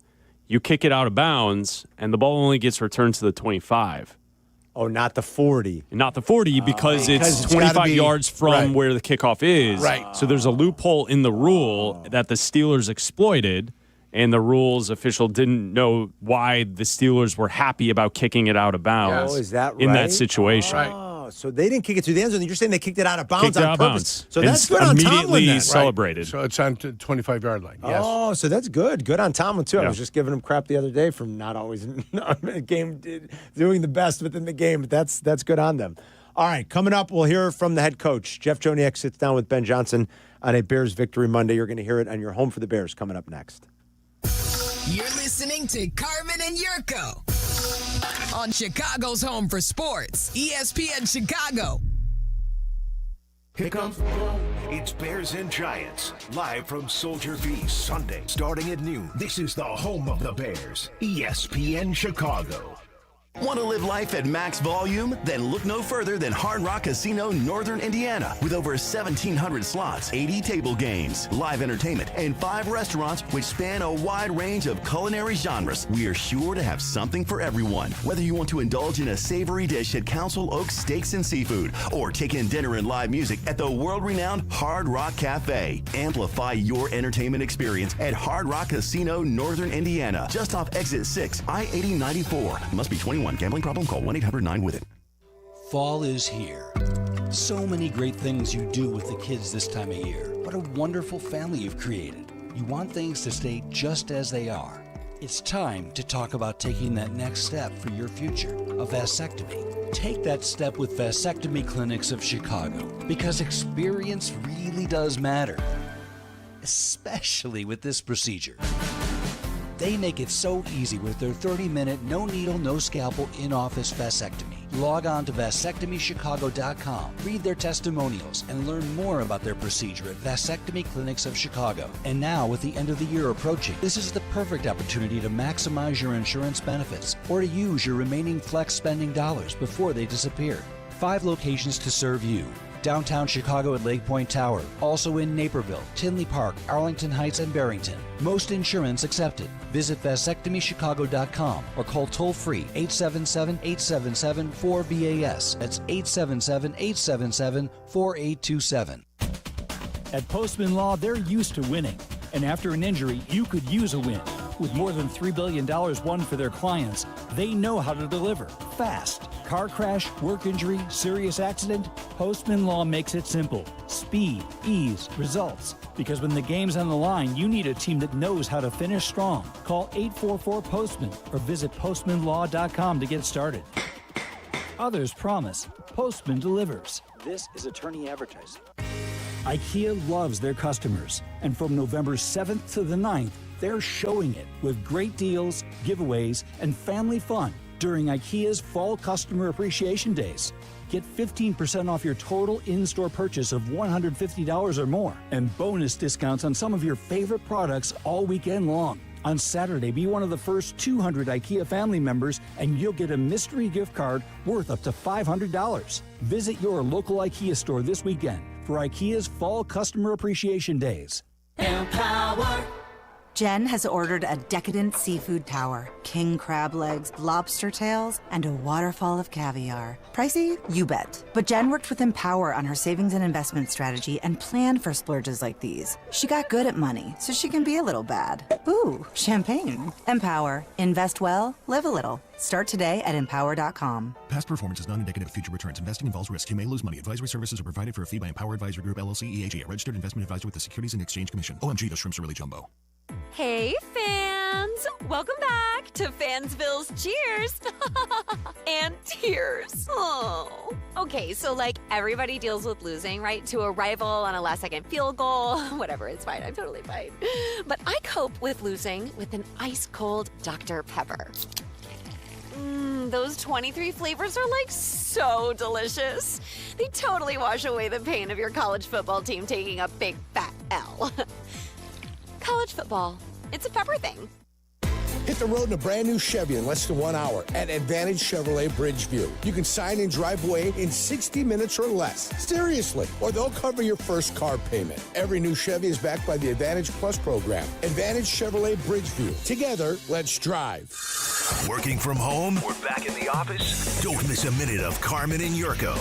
[SPEAKER 1] you kick it out of bounds, and the ball only gets returned to the 25.
[SPEAKER 3] Oh, not the 40.
[SPEAKER 1] Not the 40 because it's 25 yards from where the kickoff is.
[SPEAKER 5] Right.
[SPEAKER 1] So there's a loophole in the rule that the Steelers exploited, and the rules official didn't know why the Steelers were happy about kicking it out of bounds
[SPEAKER 3] is that
[SPEAKER 1] in that
[SPEAKER 3] right?
[SPEAKER 1] situation.
[SPEAKER 3] Oh, so they didn't kick it to the end zone. You're saying they kicked it out of bounds on purpose. So
[SPEAKER 1] and
[SPEAKER 3] that's good on Tomlin
[SPEAKER 1] immediately
[SPEAKER 3] then.
[SPEAKER 1] celebrated.
[SPEAKER 5] So it's on the 25-yard line. Yes.
[SPEAKER 3] Oh, so that's good. Good on Tomlin, too. I was just giving him crap the other day from not always in the game, doing the best within the game. But that's good on them. All right, coming up, we'll hear from the head coach. Jeff Joniak sits down with Ben Johnson on a Bears Victory Monday. You're going to hear it on your Home for the Bears coming up next.
[SPEAKER 11] You're listening to Carmen and Yurko on Chicago's Home for Sports, ESPN Chicago.
[SPEAKER 8] Here comes the ball. It's Bears and Giants, live from Soldier V, Sunday, starting at noon. This is the home of the Bears, ESPN Chicago.
[SPEAKER 14] Want to live life at max volume? Then look no further than Hard Rock Casino Northern Indiana. With over 1,700 slots, 80 table games, live entertainment, and 5 restaurants which span a wide range of culinary genres, we are sure to have something for everyone. Whether you want to indulge in a savory dish at Council Oaks Steaks and Seafood or take in dinner and live music at the world-renowned Hard Rock Cafe, amplify your entertainment experience at Hard Rock Casino Northern Indiana, just off Exit 6, I-8094. Must be 21. Gambling problem? Call 1-800-9-WITH-IT.
[SPEAKER 15] Fall is here. So many great things you do with the kids this time of year. What a wonderful family you've created. You want things to stay just as they are. It's time to talk about taking that next step for your future, a vasectomy. Take that step with Vasectomy Clinics of Chicago, because experience really does matter, especially with this procedure. They make it so easy with their 30-minute, no needle, no scalpel, in-office vasectomy. Log on to vasectomychicago.com, read their testimonials, and learn more about their procedure at Vasectomy Clinics of Chicago. And now, with the end of the year approaching, this is the perfect opportunity to maximize your insurance benefits or to use your remaining flex spending dollars before they disappear. 5 locations to serve you. Downtown Chicago at Lake Point Tower, also in Naperville, Tinley Park, Arlington Heights, and Barrington. Most insurance accepted. Visit vasectomychicago.com or call toll-free 877-877-4VAS. That's 877-877-4827.
[SPEAKER 16] At Postman Law, they're used to winning. And after an injury, you could use a win. With more than $3 billion won for their clients, they know how to deliver fast. Car crash, work injury, serious accident, Postman Law makes it simple. Speed, ease, results. Because when the game's on the line, you need a team that knows how to finish strong. Call 844-POSTMAN or visit postmanlaw.com to get started. Others promise. Postman delivers.
[SPEAKER 17] This is attorney advertising.
[SPEAKER 16] IKEA loves their customers. And from November 7th to the 9th, they're showing it with great deals, giveaways, and family fun during IKEA's Fall Customer Appreciation Days. Get 15% off your total in-store purchase of $150 or more, and bonus discounts on some of your favorite products all weekend long. On Saturday, be one of the first 200 IKEA family members, and you'll get a mystery gift card worth up to $500. Visit your local IKEA store this weekend for IKEA's Fall Customer Appreciation Days.
[SPEAKER 18] Empower. Jen has ordered a decadent seafood tower, king crab legs, lobster tails, and a waterfall of caviar. Pricey? You bet. But Jen worked with Empower on her savings and investment strategy and planned for splurges like these. She got good at money, so she can be a little bad. Ooh, champagne. Empower. Invest well, live a little. Start today at empower.com.
[SPEAKER 19] Past performance is not indicative of future returns. Investing involves risk. You may lose money. Advisory services are provided for a fee by Empower Advisory Group, LLC, EAG, a registered investment advisor with the Securities and Exchange Commission. OMG, those shrimps are really jumbo.
[SPEAKER 20] Hey, fans! Welcome back to Fansville's Cheers and Tears. Oh. Okay, so like everybody deals with losing, right? To a rival on a last-second field goal. Whatever, it's fine. I'm totally fine. But I cope with losing with an ice-cold Dr. Pepper. Those 23 flavors are like so delicious. They totally wash away the pain of your college football team taking a big fat L. College football. It's a pepper thing.
[SPEAKER 5] Hit the road in a brand new Chevy in less than 1 hour at Advantage Chevrolet Bridgeview. You can sign and drive away in 60 minutes or less. Seriously. Or they'll cover your first car payment. Every new Chevy is backed by the Advantage Plus program. Advantage Chevrolet Bridgeview. Together, let's drive.
[SPEAKER 8] Working from home? We're back in the office? Don't miss a minute of Carmen and Jurko.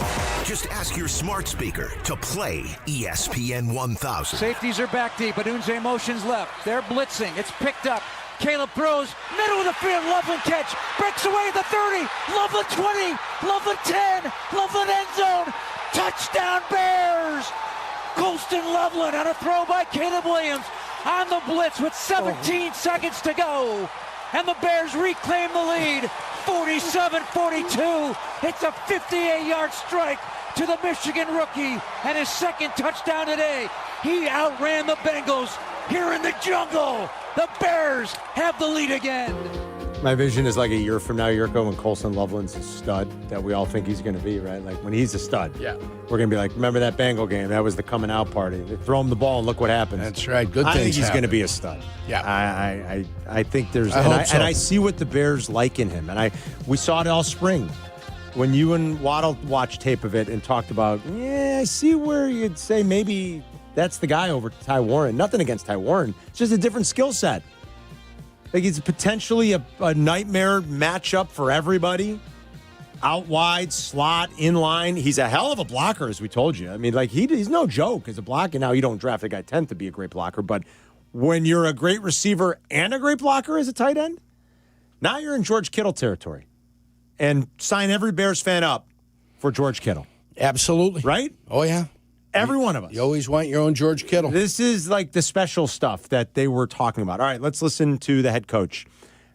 [SPEAKER 8] Just ask your smart speaker to play ESPN 1000.
[SPEAKER 22] Safeties are back deep. Adunze motions left. They're blitzing. It's picked up. Caleb throws, middle of the field, Loveland catch, breaks away the 30, Loveland 20, Loveland 10, Loveland end zone, touchdown Bears! Colston Loveland on a throw by Caleb Williams on the blitz with 17 seconds to go. And the Bears reclaim the lead, 47-42. It's a 58-yard strike to the Michigan rookie and his second touchdown today. He outran the Bengals here in the jungle. The Bears have the lead again.
[SPEAKER 3] My vision is like a year from now, Yurko, when Colson Loveland's a stud that we all think he's going to be, right? Like when he's a stud.
[SPEAKER 5] Yeah.
[SPEAKER 3] We're going to be like, remember that Bengal game? That was the coming out party. They throw him the ball and look what happens.
[SPEAKER 5] That's right. Good things
[SPEAKER 3] I think he's going to
[SPEAKER 5] happen.
[SPEAKER 3] be a stud.
[SPEAKER 5] Yeah.
[SPEAKER 3] I think there's,
[SPEAKER 5] I hope so.
[SPEAKER 3] and I see what the Bears like in him. And we saw it all spring when you and Waddle watched tape of it and talked about, I see where you'd say maybe that's the guy over Ty Warren. Nothing against Ty Warren. It's just a different skill set. Like he's potentially a nightmare matchup for everybody. Out wide, slot, in line. He's a hell of a blocker, as we told you. I mean, like he's no joke as a blocker. Now, you don't draft a guy 10th to be a great blocker, but when you're a great receiver and a great blocker as a tight end, now you're in George Kittle territory. And sign every Bears fan up for George Kittle.
[SPEAKER 5] Absolutely.
[SPEAKER 3] Right?
[SPEAKER 5] Oh, yeah.
[SPEAKER 3] Every one of us.
[SPEAKER 5] You always want your own George Kittle.
[SPEAKER 3] This is like the special stuff that they were talking about. All right, let's listen to the head coach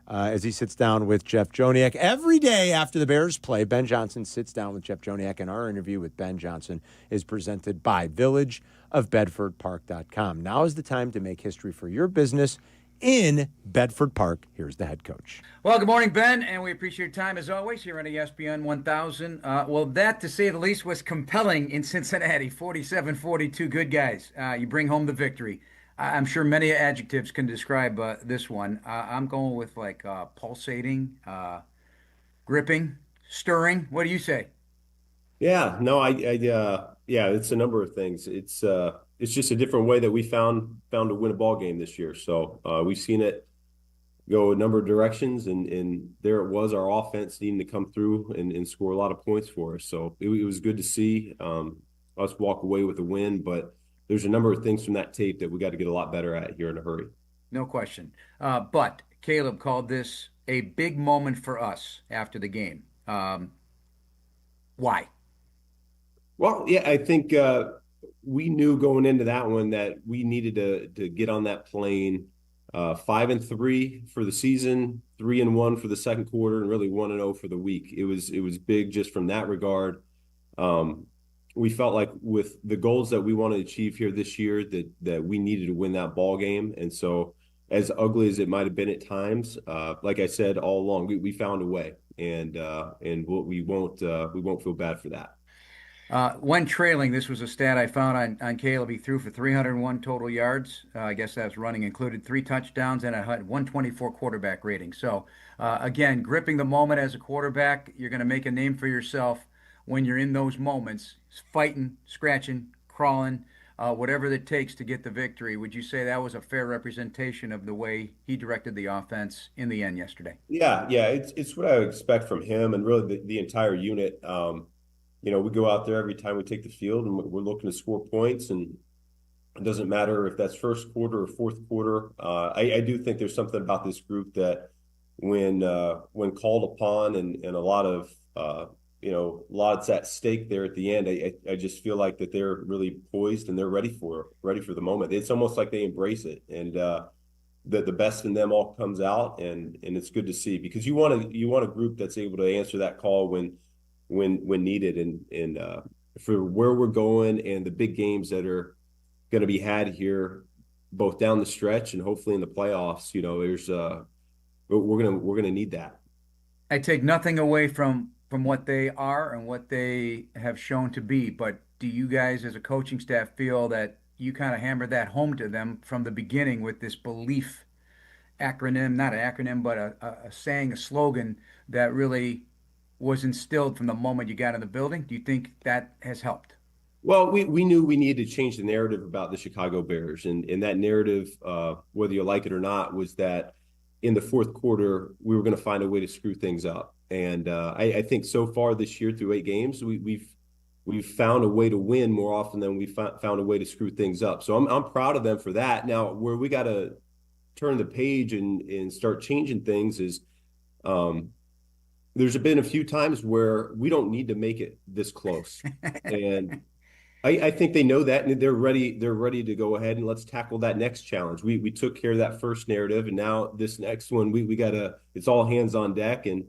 [SPEAKER 3] as he sits down with Jeff Joniak. Every day after the Bears play, Ben Johnson sits down with Jeff Joniak, and our interview with Ben Johnson is presented by villageofbedfordpark.com. Now is the time to make history for your business in Bedford Park. Here's the head coach.
[SPEAKER 2] Well, good morning, Ben, and we appreciate your time as always here on ESPN 1000. Well, that, to say the least, was compelling in Cincinnati. 47-42, good guys. You bring home the victory. I'm sure many adjectives can describe this one. I'm going with pulsating, gripping, stirring. What do you say?
[SPEAKER 4] Yeah, no, yeah, it's a number of things. It's just a different way that we found to win a ball game this year. So we've seen it go a number of directions, and there it was, our offense needing to come through and score a lot of points for us. So it was good to see us walk away with a win, but there's a number of things from that tape that we got to get a lot better at here in a hurry.
[SPEAKER 2] No question. But Caleb called this a big moment for us after the game. Why?
[SPEAKER 4] Well, yeah, I think we knew going into that one that we needed to get on that plane 5-3 for the season, 3-1 for the second quarter, and really 1-0 for the week. It was big just from that regard. We felt like with the goals that we want to achieve here this year that we needed to win that ball game. And so as ugly as it might have been at times, like I said all along, we found a way, and we won't feel bad for that.
[SPEAKER 2] When trailing, this was a stat I found on Caleb. He threw for 301 total yards. I guess that's running included, 3 touchdowns, and a 124 quarterback rating. So, again, gripping the moment as a quarterback, you're going to make a name for yourself when you're in those moments, fighting, scratching, crawling, whatever it takes to get the victory. Would you say that was a fair representation of the way he directed the offense in the end yesterday?
[SPEAKER 4] Yeah, it's what I would expect from him and really the entire unit. We go out there every time we take the field and we're looking to score points, and it doesn't matter if that's first quarter or fourth quarter. I do think there's something about this group that when called upon and a lot's at stake there at the end, I just feel like that they're really poised and they're ready for the moment. It's almost like they embrace it, and the best in them all comes out, and it's good to see, because you want a group that's able to answer that call when needed, and for where we're going and the big games that are going to be had here, both down the stretch and hopefully in the playoffs. There's we're gonna need that.
[SPEAKER 2] I take nothing away from what they are and what they have shown to be, but do you guys as a coaching staff feel that you kind of hammered that home to them from the beginning with this belief acronym, not an acronym, but a saying, a slogan that really was instilled from the moment you got in the building? Do you think that has helped?
[SPEAKER 4] Well, we knew we needed to change the narrative about the Chicago Bears, and that narrative, whether you like it or not, was that in the fourth quarter we were going to find a way to screw things up. And I think so far this year through 8 games, we've found a way to win more often than we found a way to screw things up. So I'm proud of them for that. Now, where we got to turn the page and start changing things is there's been a few times where we don't need to make it this close. And I think they know that, and they're ready to go ahead and let's tackle that next challenge. We took care of that first narrative, and now this next one, we gotta, it's all hands on deck. And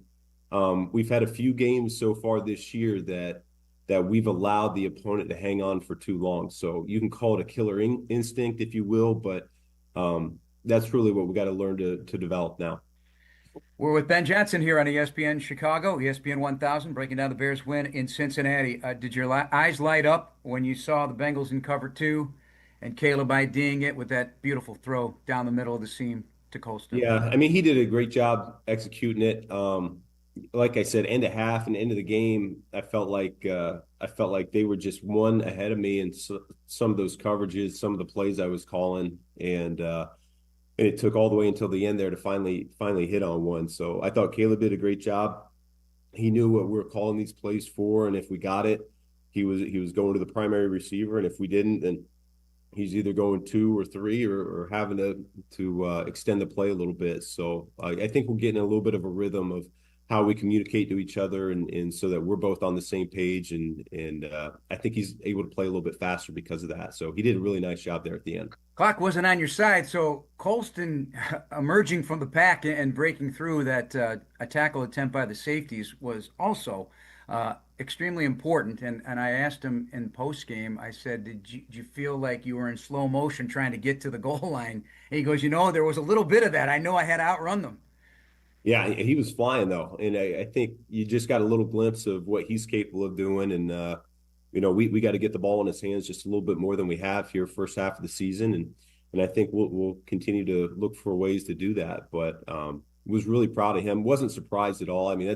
[SPEAKER 4] we've had a few games so far this year that we've allowed the opponent to hang on for too long. So you can call it a killer instinct, if you will, but that's really what we got to learn to develop now.
[SPEAKER 2] We're with Ben Johnson here on ESPN Chicago, ESPN 1000, breaking down the Bears win in Cincinnati. Did your eyes light up when you saw the Bengals in cover two and Caleb IDing it with that beautiful throw down the middle of the seam to Colston?
[SPEAKER 4] Yeah, I mean, he did a great job executing it. Like I said, end of half and end of the game, I felt like they were just one ahead of me in some of those coverages, some of the plays I was calling, and it took all the way until the end there to finally hit on one. So I thought Caleb did a great job. He knew what we were calling these plays for, and if we got it, he was going to the primary receiver, and if we didn't, then he's either going 2 or 3 or having to extend the play a little bit. So I think we're getting a little bit of a rhythm of how we communicate to each other, and so that we're both on the same page. And I think he's able to play a little bit faster because of that. So he did a really nice job there at the end.
[SPEAKER 2] Clock wasn't on your side, so Colston emerging from the pack and breaking through that a tackle attempt by the safeties was also extremely important. And I asked him in post game, I said, did you feel like you were in slow motion trying to get to the goal line? And he goes, there was a little bit of that. I know I had to outrun them.
[SPEAKER 4] Yeah, he was flying though, and I think you just got a little glimpse of what he's capable of doing. And we got to get the ball in his hands just a little bit more than we have here first half of the season, and I think we'll continue to look for ways to do that. But was really proud of him. Wasn't surprised at all. I mean,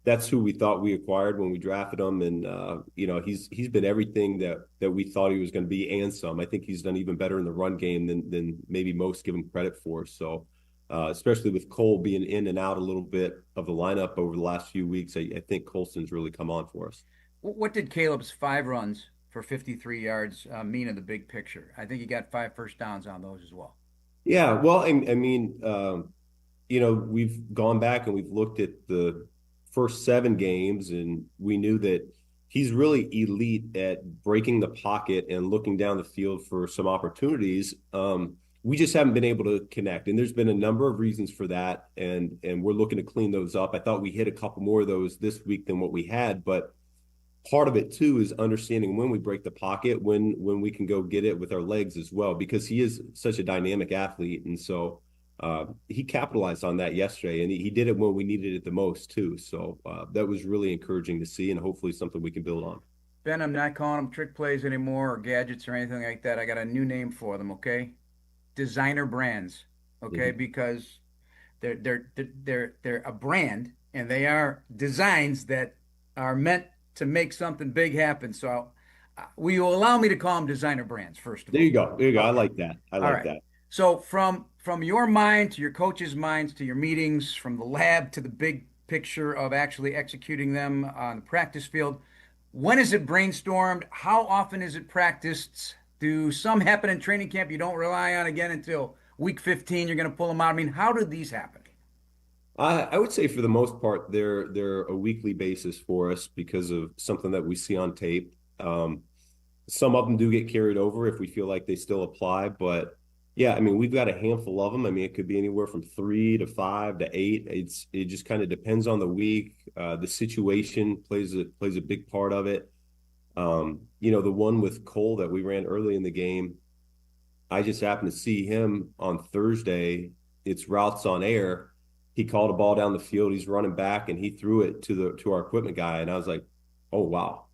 [SPEAKER 4] that's who we thought we acquired when we drafted him, and he's been everything that we thought he was going to be and some. I think he's done even better in the run game than maybe most give him credit for. So. Especially with Cole being in and out a little bit of the lineup over the last few weeks, I think Colston's really come on for us.
[SPEAKER 2] What did Caleb's 5 runs for 53 yards mean in the big picture? I think he got 5 first downs on those as well.
[SPEAKER 4] Yeah, well, I mean, we've gone back and we've looked at the first 7 games, and we knew that he's really elite at breaking the pocket and looking down the field for some opportunities. We just haven't been able to connect, and there's been a number of reasons for that, and we're looking to clean those up. I thought we hit a couple more of those this week than what we had, but part of it too is understanding when we break the pocket, when we can go get it with our legs as well, because he is such a dynamic athlete, and so he capitalized on that yesterday, and he did it when we needed it the most too. So that was really encouraging to see, and hopefully something we can build on.
[SPEAKER 2] Ben, I'm not calling them trick plays anymore or gadgets or anything like that. I got a new name for them, okay? Designer brands, okay? Mm-hmm. Because they're a brand, and they are designs that are meant to make something big happen. So will you allow me to call them designer brands first of all?
[SPEAKER 4] There you go. Okay. I like that. I like that.
[SPEAKER 2] So from your mind to your coach's minds to your meetings, from the lab to the big picture of actually executing them on the practice field, when is it brainstormed? How often is it practiced? Do some happen in training camp you don't rely on again until week 15? You're going to pull them out. I mean, how do these happen?
[SPEAKER 4] I would say for the most part, they're a weekly basis for us because of something that we see on tape. Some of them do get carried over if we feel like they still apply. But, yeah, I mean, we've got a handful of them. I mean, it could be anywhere from 3 to 5 to 8. It just kind of depends on the week. The situation plays a big part of it. The one with Cole that we ran early in the game, I just happened to see him on Thursday. It's routes on air. He called a ball down the field. He's running back, and he threw it to our equipment guy. And I was like, oh, wow.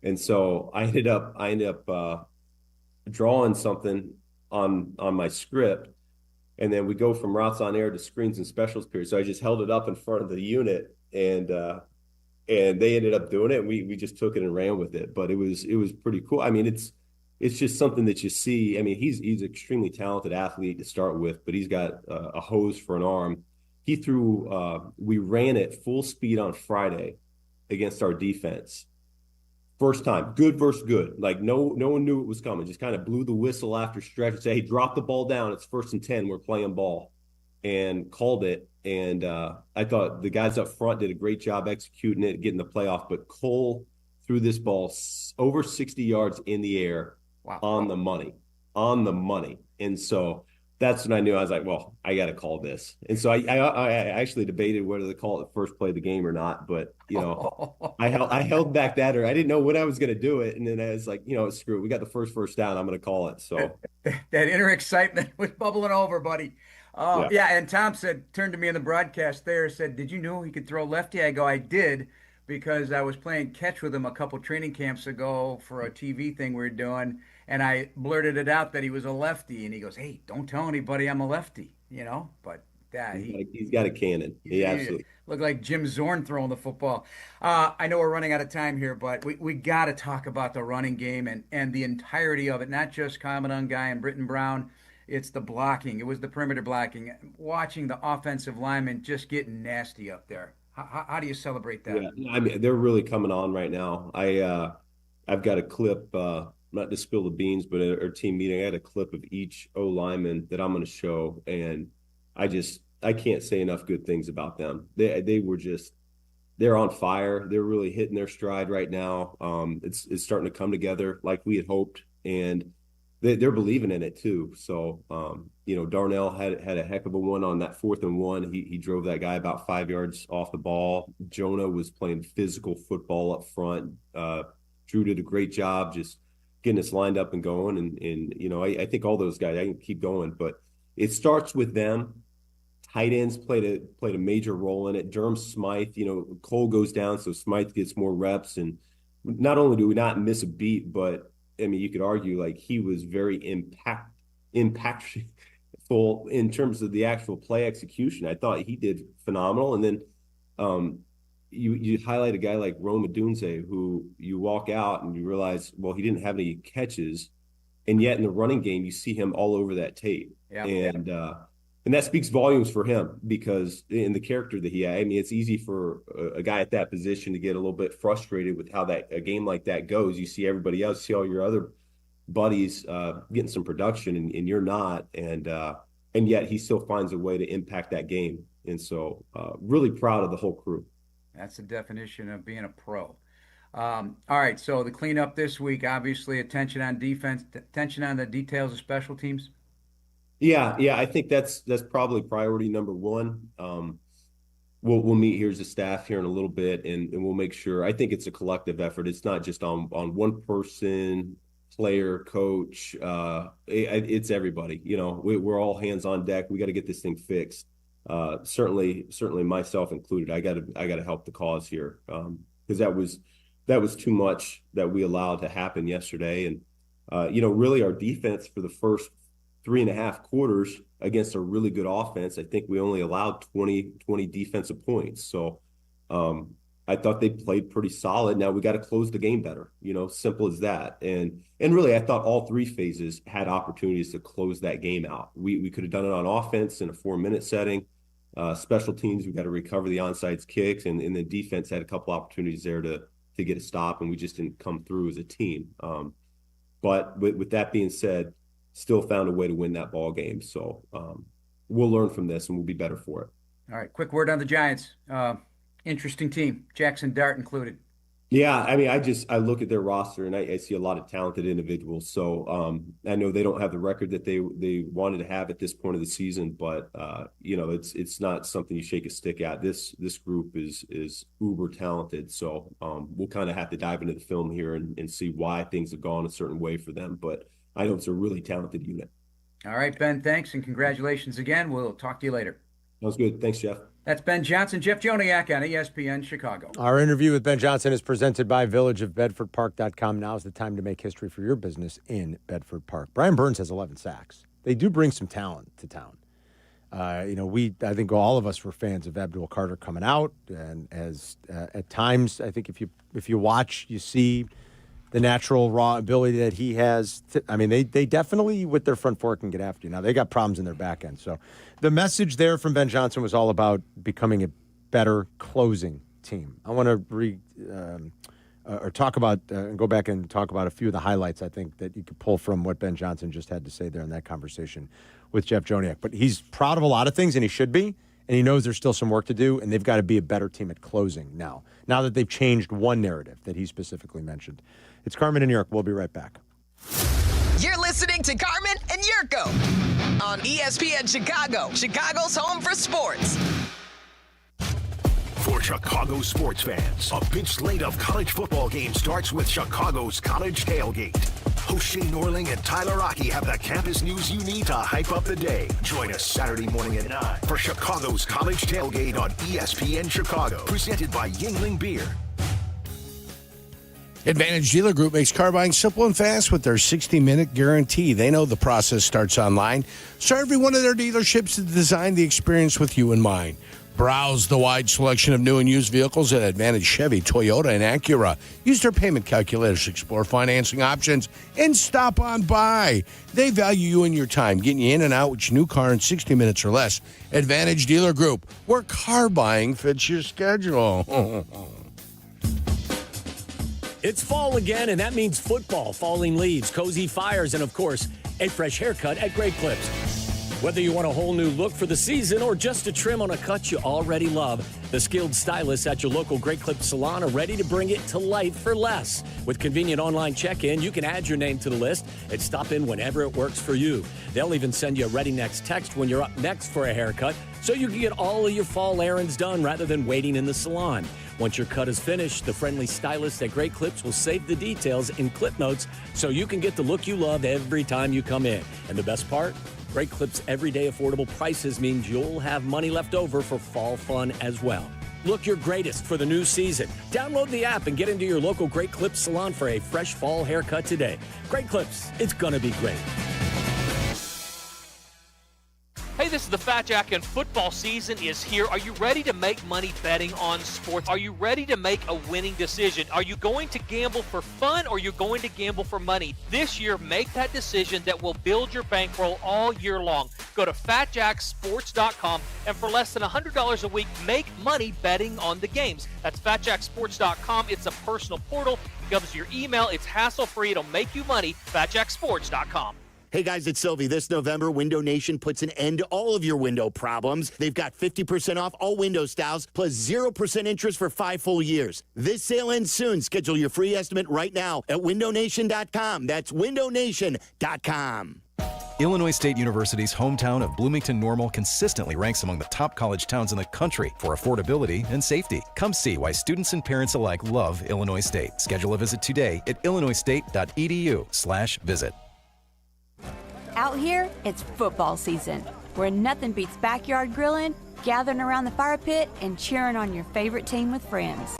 [SPEAKER 4] And so I ended up drawing something on my script. And then we go from routes on air to screens and specials period. So I just held it up in front of the unit, and they ended up doing it. And we just took it and ran with it. But it was pretty cool. I mean, it's just something that you see. I mean, he's an extremely talented athlete to start with, but he's got a hose for an arm. He threw, we ran it full speed on Friday against our defense. First time, good versus good. Like no one knew it was coming. Just kind of blew the whistle after stretch and say, hey, drop the ball down. It's 1st and 10. We're playing ball. And called it. And I thought the guys up front did a great job executing it, getting the playoff. But Cole threw this ball over 60 yards in the air. Wow. On the money. And so that's when I knew. I was like, well, I got to call this. And so I actually debated whether to call it the first play of the game or not. But, I held back that, or I didn't know when I was going to do it. And then I was like, screw it. We got the first down. I'm going to call it. So
[SPEAKER 2] that inner excitement was bubbling over, buddy. Oh, yeah. And Tom turned to me in the broadcast there, said, "Did you know he could throw lefty?" I go, "I did, because I was playing catch with him a couple training camps ago for a TV thing we were doing, and I blurted it out that he was a lefty." And he goes, "Hey, don't tell anybody I'm a lefty," But yeah,
[SPEAKER 4] he's got a cannon. He absolutely
[SPEAKER 2] looked like Jim Zorn throwing the football. I know we're running out of time here, but we got to talk about the running game and the entirety of it, not just Commandant Guy and Britton Brown. It's the blocking. It was the perimeter blocking. Watching the offensive linemen just getting nasty up there. How do you celebrate that?
[SPEAKER 4] Yeah, I mean, they're really coming on right now. I've got a clip, not to spill the beans, but at our team meeting, I had a clip of each O lineman that I'm going to show, and I can't say enough good things about them. They're on fire. They're really hitting their stride right now. It's starting to come together like we had hoped, and they're believing in it too. So, Darnell had a heck of a one on that 4th and 1. He drove that guy about 5 yards off the ball. Jonah was playing physical football up front. Drew did a great job just getting us lined up and going. And I think all those guys, I can keep going, but it starts with them. Tight ends played a major role in it. Durham Smythe, Cole goes down, so Smythe gets more reps. And not only do we not miss a beat, but I mean, you could argue like he was very impactful in terms of the actual play execution. I thought he did phenomenal. And then you highlight a guy like Rome Odunze, who you walk out and you realize, well, he didn't have any catches, and yet in the running game you see him all over that tape.
[SPEAKER 2] Yeah.
[SPEAKER 4] And that speaks volumes for him, because in the character that he had, I mean, it's easy for a guy at that position to get a little bit frustrated with how a game like that goes. You see everybody else, see all your other buddies getting some production, and you're not. And yet he still finds a way to impact that game. And so really proud of the whole crew.
[SPEAKER 2] That's the definition of being a pro. All right, so the cleanup this week, obviously attention on defense, attention on the details of special teams.
[SPEAKER 4] Yeah, I think that's probably priority number one. We'll meet here as a staff here in a little bit, and we'll make sure. I think it's a collective effort. It's not just on one person, player, coach. It's everybody. We're all hands on deck. We got to get this thing fixed. Certainly myself included. I got to help the cause here, because that was too much that we allowed to happen yesterday, and really our defense for the first 3.5 quarters against a really good offense, I think we only allowed 20 defensive points. So I thought they played pretty solid. Now we got to close the game better, simple as that. And really, I thought all 3 phases had opportunities to close that game out. We could have done it on offense in a 4-minute setting. Special teams, we got to recover the onside kicks, and the defense had a couple opportunities there to get a stop, and we just didn't come through as a team. But with that being said, still found a way to win that ball game. So we'll learn from this, and we'll be better for it.
[SPEAKER 2] All right, quick word on the Giants. Interesting team, Jackson Dart included.
[SPEAKER 4] Yeah, I mean, I look at their roster, and I see a lot of talented individuals. So I know they don't have the record that they wanted to have at this point of the season, but it's not something you shake a stick at. This group is uber talented. So we'll kind of have to dive into the film here and see why things have gone a certain way for them. But I know it's a really talented unit.
[SPEAKER 2] All right, Ben, thanks, and congratulations again. We'll talk to you later.
[SPEAKER 4] Sounds good. Thanks, Jeff.
[SPEAKER 2] That's Ben Johnson, Jeff Joniak on ESPN Chicago.
[SPEAKER 3] Our interview with Ben Johnson is presented by villageofbedfordpark.com. Now is the time to make history for your business in Bedford Park. Brian Burns has 11 sacks. They do bring some talent to town. I think all of us were fans of Abdul Carter coming out, and as at times, I think if you watch, you see the natural raw ability that he has. They definitely, with their front four, can get after you. Now, they got problems in their back end. So the message there from Ben Johnson was all about becoming a better closing team. I want to talk about and go back and talk about a few of the highlights, I think, that you could pull from what Ben Johnson just had to say there in that conversation with Jeff Joniak. But he's proud of a lot of things, and he should be. And he knows there's still some work to do, and they've got to be a better team at closing now that they've changed one narrative that he specifically mentioned. It's Carmen and Jurko. We'll be right back.
[SPEAKER 11] You're listening to Carmen and Jurko on ESPN Chicago, Chicago's home for sports.
[SPEAKER 8] For Chicago sports fans, a big slate of college football games starts with Chicago's College Tailgate. Host Shane Norling and Tyler Rocky have the campus news you need to hype up the day. Join us Saturday morning at 9 for Chicago's College Tailgate on ESPN Chicago. Presented by Yuengling Beer.
[SPEAKER 5] Advantage Dealer Group makes car buying simple and fast with their 60-minute guarantee. They know the process starts online, so every one of their dealerships has designed the experience with you in mind. Browse the wide selection of new and used vehicles at Advantage Chevy, Toyota, and Acura. Use their payment calculators to explore financing options and stop on by. They value you and your time, getting you in and out with your new car in 60 minutes or less. Advantage Dealer Group, where car buying fits your schedule.
[SPEAKER 12] It's fall again, and that means football, falling leaves, cozy fires, and, of course, a fresh haircut at Great Clips. Whether you want a whole new look for the season or just a trim on a cut you already love, the skilled stylists at your local Great Clips salon are ready to bring it to life for less. With convenient online check-in, you can add your name to the list and stop in whenever it works for you. They'll even send you a ready next text when you're up next for a haircut, so you can get all of your fall errands done rather than waiting in the salon. Once your cut is finished, the friendly stylists at Great Clips will save the details in clip notes so you can get the look you love every time you come in. And the best part? Great Clips' everyday affordable prices means you'll have money left over for fall fun as well. Look your greatest for the new season. Download the app and get into your local Great Clips salon for a fresh fall haircut today. Great Clips, it's gonna be great.
[SPEAKER 6] Hey, this is the Fat Jack, and football season is here. Are you ready to make money betting on sports? Are you ready to make a winning decision? Are you going to gamble for fun, or are you going to gamble for money? This year, make that decision that will build your bankroll all year long. Go to fatjacksports.com, and for less than $100 a week, make money betting on the games. That's fatjacksports.com. It's a personal portal. It comes to your email. It's hassle-free. It'll make you money. fatjacksports.com.
[SPEAKER 7] Hey guys, it's Silvy. This November, Window Nation puts an end to all of your window problems. They've got 50% off all window styles, plus 0% interest for 5 full years. This sale ends soon. Schedule your free estimate right now at windownation.com. That's windownation.com.
[SPEAKER 21] Illinois State University's hometown of Bloomington Normal consistently ranks among the top college towns in the country for affordability and safety. Come see why students and parents alike love Illinois State. Schedule a visit today at illinoisstate.edu/visit.
[SPEAKER 24] Out here, it's football season, where nothing beats backyard grilling, gathering around the fire pit, and cheering on your favorite team with friends.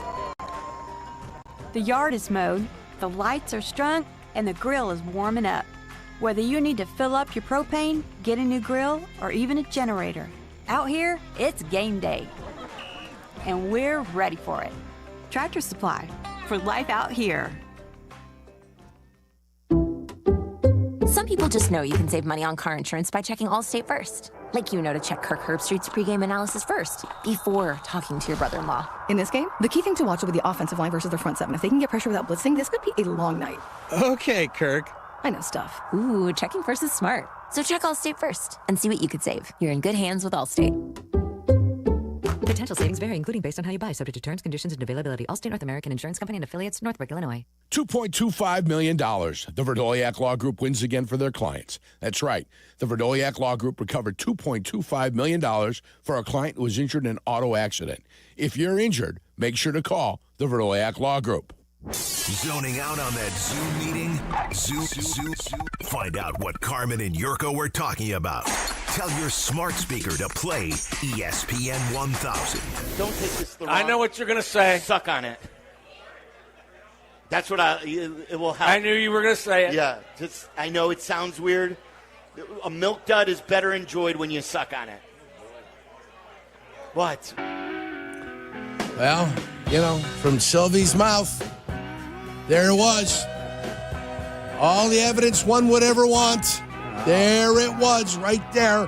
[SPEAKER 24] The yard is mowed, the lights are strung, and the grill is warming up. Whether you need to fill up your propane, get a new grill, or even a generator, out here, it's game day. And we're ready for it. Tractor Supply, for life out here.
[SPEAKER 25] Some people just know you can save money on car insurance by checking Allstate first. Like you know to check Kirk Herbstreit's pregame analysis first, before talking to your brother-in-law.
[SPEAKER 26] In this game, the key thing to watch will be the offensive line versus their front seven. If they can get pressure without blitzing, this could be a long night.
[SPEAKER 25] Okay, Kirk.
[SPEAKER 26] I know stuff.
[SPEAKER 25] Ooh, checking first is smart. So check Allstate first and see what you could save. You're in good hands with Allstate.
[SPEAKER 27] Potential savings vary, including based on how you buy, subject to terms, conditions, and availability. Allstate North American Insurance Company and affiliates, Northbrook, Illinois.
[SPEAKER 5] $2.25 million. The Verdoliak Law Group wins again for their clients. That's right. The Verdoliak Law Group recovered $2.25 million for a client who was injured in an auto accident. If you're injured, make sure to call the Verdoliak Law Group.
[SPEAKER 8] Zoning out on that Zoom meeting? Zoom. Find out what Carmen and Jurko were talking about. Tell your smart speaker to play ESPN 1000.
[SPEAKER 28] Don't take this the wrong.
[SPEAKER 10] I know what you're going to say.
[SPEAKER 28] Suck on it. That's what it will help.
[SPEAKER 10] I knew you were going to say it.
[SPEAKER 28] Yeah. I know it sounds weird. A milk dud is better enjoyed when you suck on it. What?
[SPEAKER 5] Well, from Sylvie's mouth, there it was. All the evidence one would ever want. There it was, right there.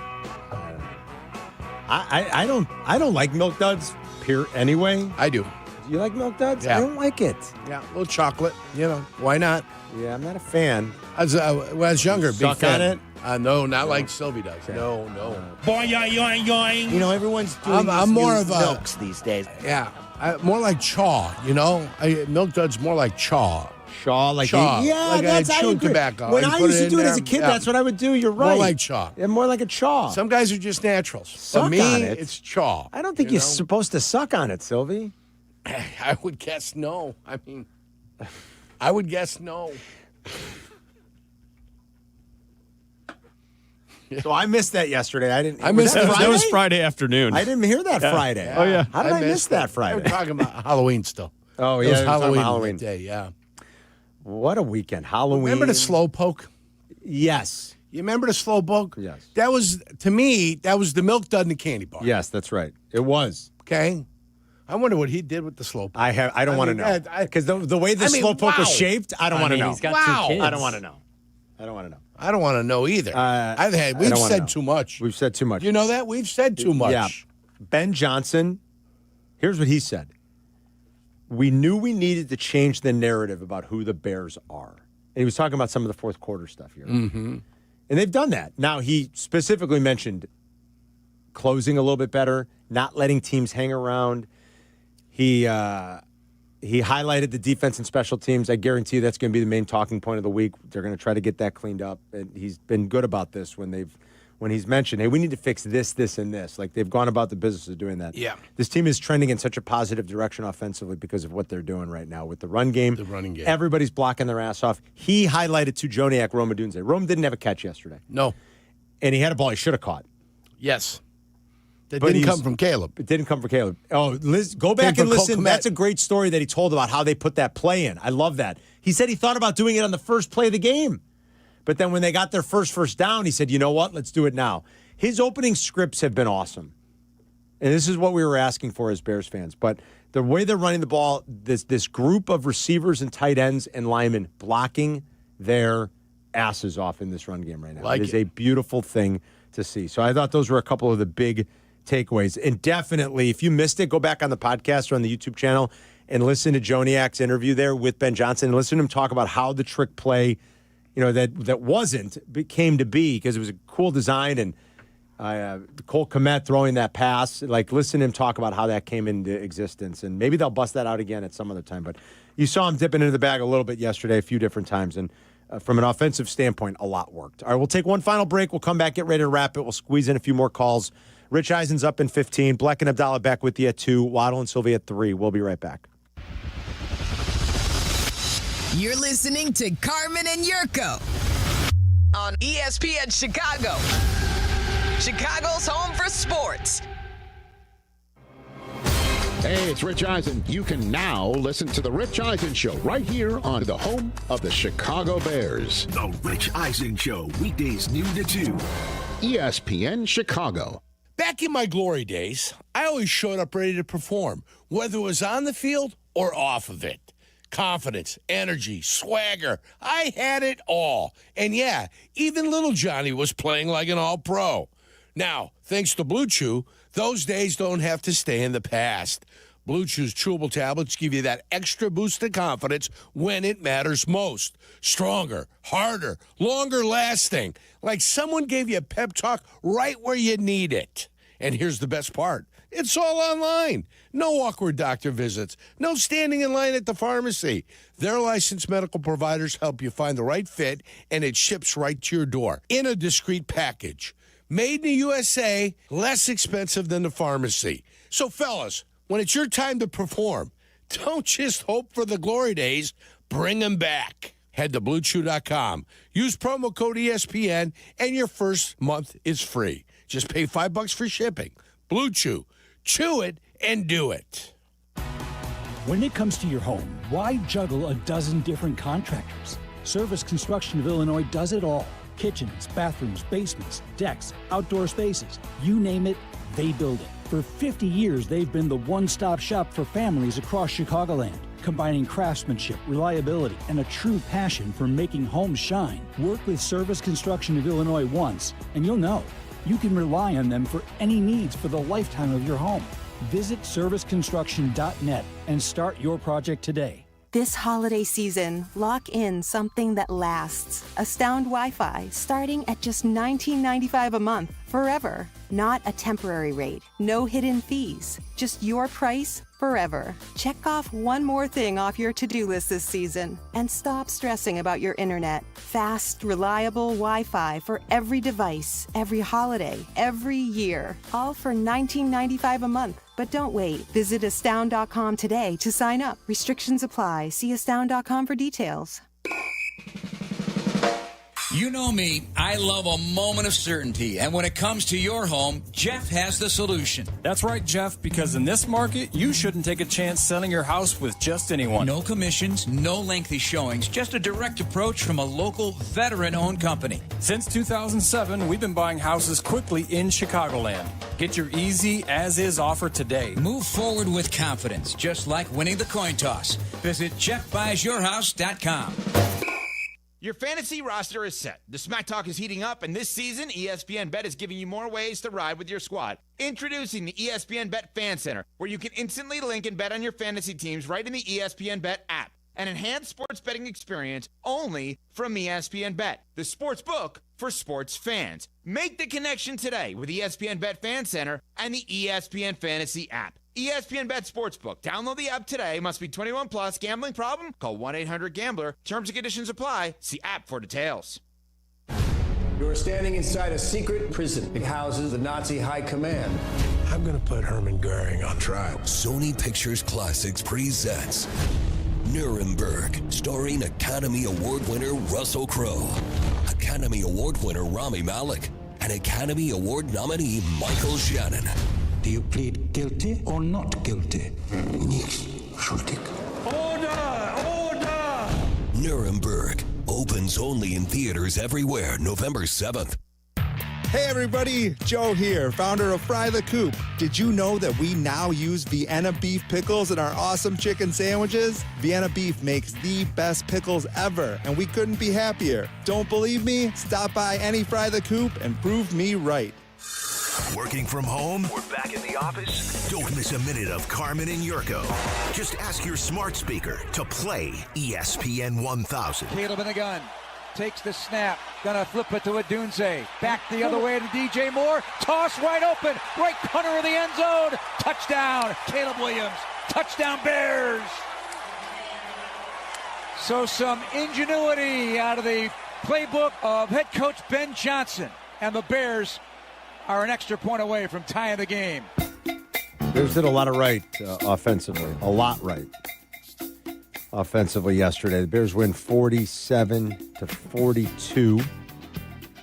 [SPEAKER 3] I don't like milk duds. Anyway,
[SPEAKER 5] I do.
[SPEAKER 3] Do you like milk duds?
[SPEAKER 5] Yeah.
[SPEAKER 3] I don't like it.
[SPEAKER 5] Yeah, a little chocolate. Why not?
[SPEAKER 3] Yeah, I'm not a fan.
[SPEAKER 5] When I was younger, big
[SPEAKER 3] Suck
[SPEAKER 5] fan.
[SPEAKER 3] on it?
[SPEAKER 5] No, not like Sylvie does. Okay. No.
[SPEAKER 28] Boing, yoing, yoing. Everyone's doing
[SPEAKER 5] I'm more of a
[SPEAKER 28] milks these days.
[SPEAKER 5] Yeah, more like chaw. Milk duds more like chaw.
[SPEAKER 3] Chaw, like
[SPEAKER 5] chaw.
[SPEAKER 3] That's
[SPEAKER 5] like chewing tobacco.
[SPEAKER 3] When I used to do it as a kid, that's what I would do. You're right.
[SPEAKER 5] More like chaw.
[SPEAKER 3] Yeah, more like a chaw.
[SPEAKER 5] Some guys are just naturals.
[SPEAKER 3] Suck
[SPEAKER 5] For me,
[SPEAKER 3] on it.
[SPEAKER 5] it's chaw.
[SPEAKER 3] I don't think you're supposed to suck on it, Sylvie.
[SPEAKER 5] I would guess no. I would guess no.
[SPEAKER 3] So I missed that yesterday. I didn't.
[SPEAKER 5] I missed
[SPEAKER 3] that.
[SPEAKER 1] That was Friday afternoon.
[SPEAKER 3] I didn't hear that Friday.
[SPEAKER 1] Oh, yeah.
[SPEAKER 3] How did I miss that Friday?
[SPEAKER 5] We're talking about Halloween still.
[SPEAKER 3] Oh,
[SPEAKER 5] It
[SPEAKER 3] yeah.
[SPEAKER 5] was
[SPEAKER 3] we were talking about
[SPEAKER 5] Halloween,
[SPEAKER 3] Halloween.
[SPEAKER 5] that day, yeah.
[SPEAKER 3] What a weekend. Halloween.
[SPEAKER 5] Remember the Slowpoke?
[SPEAKER 3] Yes.
[SPEAKER 5] You remember the Slowpoke?
[SPEAKER 3] Yes.
[SPEAKER 5] That was, to me, that was the milk dud in the candy bar.
[SPEAKER 3] Yes, that's right. It was.
[SPEAKER 5] Okay. I wonder what he did with the Slowpoke.
[SPEAKER 3] I don't want to know. Because the way the Slowpoke was shaped, I don't want to know.
[SPEAKER 1] He's got
[SPEAKER 5] Wow.
[SPEAKER 1] 2 kids.
[SPEAKER 3] I don't want to know. I don't want to know.
[SPEAKER 5] I don't want to know either. We've
[SPEAKER 3] don't wanna
[SPEAKER 5] said
[SPEAKER 3] know.
[SPEAKER 5] too much.
[SPEAKER 3] We've said too much.
[SPEAKER 5] You know that? We've said too much.
[SPEAKER 3] Yeah. Ben Johnson, here's what he said. We knew we needed to change the narrative about who the Bears are. And he was talking about some of the fourth quarter stuff here.
[SPEAKER 5] Mm-hmm.
[SPEAKER 3] And they've done that. Now, he specifically mentioned closing a little bit better, not letting teams hang around. He highlighted the defense and special teams. I guarantee you that's going to be the main talking point of the week. They're going to try to get that cleaned up. And he's been good about this when he's mentioned, hey, we need to fix this, this, and this. Like, they've gone about the business of doing that.
[SPEAKER 5] Yeah.
[SPEAKER 3] This team is trending in such a positive direction offensively because of what they're doing right now with the run game.
[SPEAKER 5] The running game.
[SPEAKER 3] Everybody's blocking their ass off. He highlighted to Joniak Rome Odunze. Rome didn't have a catch yesterday.
[SPEAKER 5] No.
[SPEAKER 3] And he had a ball he should have caught.
[SPEAKER 5] Yes. That
[SPEAKER 3] But
[SPEAKER 5] didn't
[SPEAKER 3] he's-
[SPEAKER 5] come from Caleb.
[SPEAKER 3] It didn't come from Caleb. Oh, Liz, go back
[SPEAKER 5] Came
[SPEAKER 3] and
[SPEAKER 5] from
[SPEAKER 3] listen.
[SPEAKER 5] Cole Kmet.
[SPEAKER 3] That's a great story that he told about how they put that play in. I love that. He said he thought about doing it on the first play of the game. But then when they got their first down, he said, you know what? Let's do it now. His opening scripts have been awesome. And this is what we were asking for as Bears fans. But the way they're running the ball, this group of receivers and tight ends and linemen blocking their asses off in this run game right now. It is a beautiful thing to see. So I thought those were a couple of the big takeaways. And definitely, if you missed it, go back on the podcast or on the YouTube channel and listen to Joniak's interview there with Ben Johnson and listen to him talk about how the trick play, came to be because it was a cool design and Cole Kmet throwing that pass. Like, listen to him talk about how that came into existence. And maybe they'll bust that out again at some other time. But you saw him dipping into the bag a little bit yesterday, a few different times. And from an offensive standpoint, a lot worked. All right, we'll take one final break. We'll come back, get ready to wrap it. We'll squeeze in a few more calls. Rich Eisen's up in 15. Bleck and Abdalla back with you at 2. Waddle and Silvy at 3. We'll be right back.
[SPEAKER 11] You're listening to Carmen and Yurko on ESPN Chicago. Chicago's home for sports.
[SPEAKER 9] Hey, it's Rich Eisen. You can now listen to The Rich Eisen Show right here on the home of the Chicago Bears.
[SPEAKER 8] The Rich Eisen Show, weekdays noon to 2.
[SPEAKER 9] ESPN Chicago.
[SPEAKER 5] Back in my glory days, I always showed up ready to perform, whether it was on the field or off of it. Confidence, energy, swagger. I had it all. And yeah, even little Johnny was playing like an all-pro. Now, thanks to Blue Chew, those days don't have to stay in the past. Blue Chew's chewable tablets give you that extra boost of confidence when it matters most. Stronger, harder, longer lasting. Like someone gave you a pep talk right where you need it. And here's the best part. It's all online. No awkward doctor visits. No standing in line at the pharmacy. Their licensed medical providers help you find the right fit, and it ships right to your door in a discreet package. Made in the USA, less expensive than the pharmacy. So, fellas, when it's your time to perform, don't just hope for the glory days. Bring them back. Head to BlueChew.com. Use promo code ESPN, and your first month is free. Just pay $5 for shipping. Blue Chew. Chew it and do it.
[SPEAKER 13] When it comes to your home, why juggle a dozen different contractors? Service Construction of Illinois does it all. Kitchens, bathrooms, basements, decks, outdoor spaces, you name it, they build it. For 50 years, they've been the one-stop shop for families across Chicagoland, combining craftsmanship, reliability, and a true passion for making homes shine. Work with Service Construction of Illinois once, and you'll know. You can rely on them for any needs for the lifetime of your home. Visit serviceconstruction.net and start your project today.
[SPEAKER 14] This holiday season, lock in something that lasts. Astound Wi-Fi, starting at just $19.95 a month, forever. Not a temporary rate, no hidden fees, just your price forever. Check off one more thing off your to-do list this season and stop stressing about your internet. Fast, reliable Wi-Fi for every device, every holiday, every year. All for $19.95 a month. But don't wait. Visit astound.com today to sign up. Restrictions apply. See astound.com for details.
[SPEAKER 1] You know me, I love a moment of certainty. And when it comes to your home, Jeff has the solution.
[SPEAKER 15] That's right, Jeff, because in this market, you shouldn't take a chance selling your house with just anyone.
[SPEAKER 1] No commissions, no lengthy showings, just a direct approach from a local veteran-owned company.
[SPEAKER 15] Since 2007, we've been buying houses quickly in Chicagoland. Get your easy as-is offer today.
[SPEAKER 1] Move forward with confidence, just like winning the coin toss. Visit JeffBuysYourHouse.com.
[SPEAKER 16] Your fantasy roster is set. The Smack Talk is heating up, and this season, ESPN Bet is giving you more ways to ride with your squad. Introducing the ESPN Bet Fan Center, where you can instantly link and bet on your fantasy teams right in the ESPN Bet app. An enhanced sports betting experience only from ESPN Bet, the sports book for sports fans. Make the connection today with ESPN Bet Fan Center and the ESPN Fantasy app. ESPN Bet Sportsbook. Download the app today. Must be 21 plus. Gambling problem? Call 1-800-GAMBLER. Terms and conditions apply. See app for details.
[SPEAKER 17] You're standing inside a secret prison. It houses the Nazi high command.
[SPEAKER 18] I'm going to put Hermann Goering on trial.
[SPEAKER 19] Sony Pictures Classics presents Nuremberg, starring Academy Award winner Russell Crowe, Academy Award winner Rami Malek, and Academy Award nominee Michael Shannon.
[SPEAKER 18] Do you plead guilty or not guilty?
[SPEAKER 19] Schuldig. Order! Nuremberg opens only in theaters everywhere November 7th.
[SPEAKER 20] Hey everybody, Joe here, founder of Fry the Coop. Did you know that we now use Vienna beef pickles in our awesome chicken sandwiches? Vienna beef makes the best pickles ever, and we couldn't be happier. Don't believe me? Stop by any Fry the Coop and prove me right.
[SPEAKER 8] Working from home or back in the office? Don't miss a minute of Carmen and Jurko. Just ask your smart speaker to play ESPN 1000.
[SPEAKER 22] Caleb in the gun. Takes the snap. Gonna flip it to Adunze. Back the other way to DJ Moore. Toss wide open. Right corner of the end zone. Touchdown. Caleb Williams. Touchdown Bears. So some ingenuity out of the playbook of head coach Ben Johnson. And the Bears are an extra point away from tying the game.
[SPEAKER 3] Bears did a lot of right offensively. A lot right offensively yesterday. The Bears win 47-42.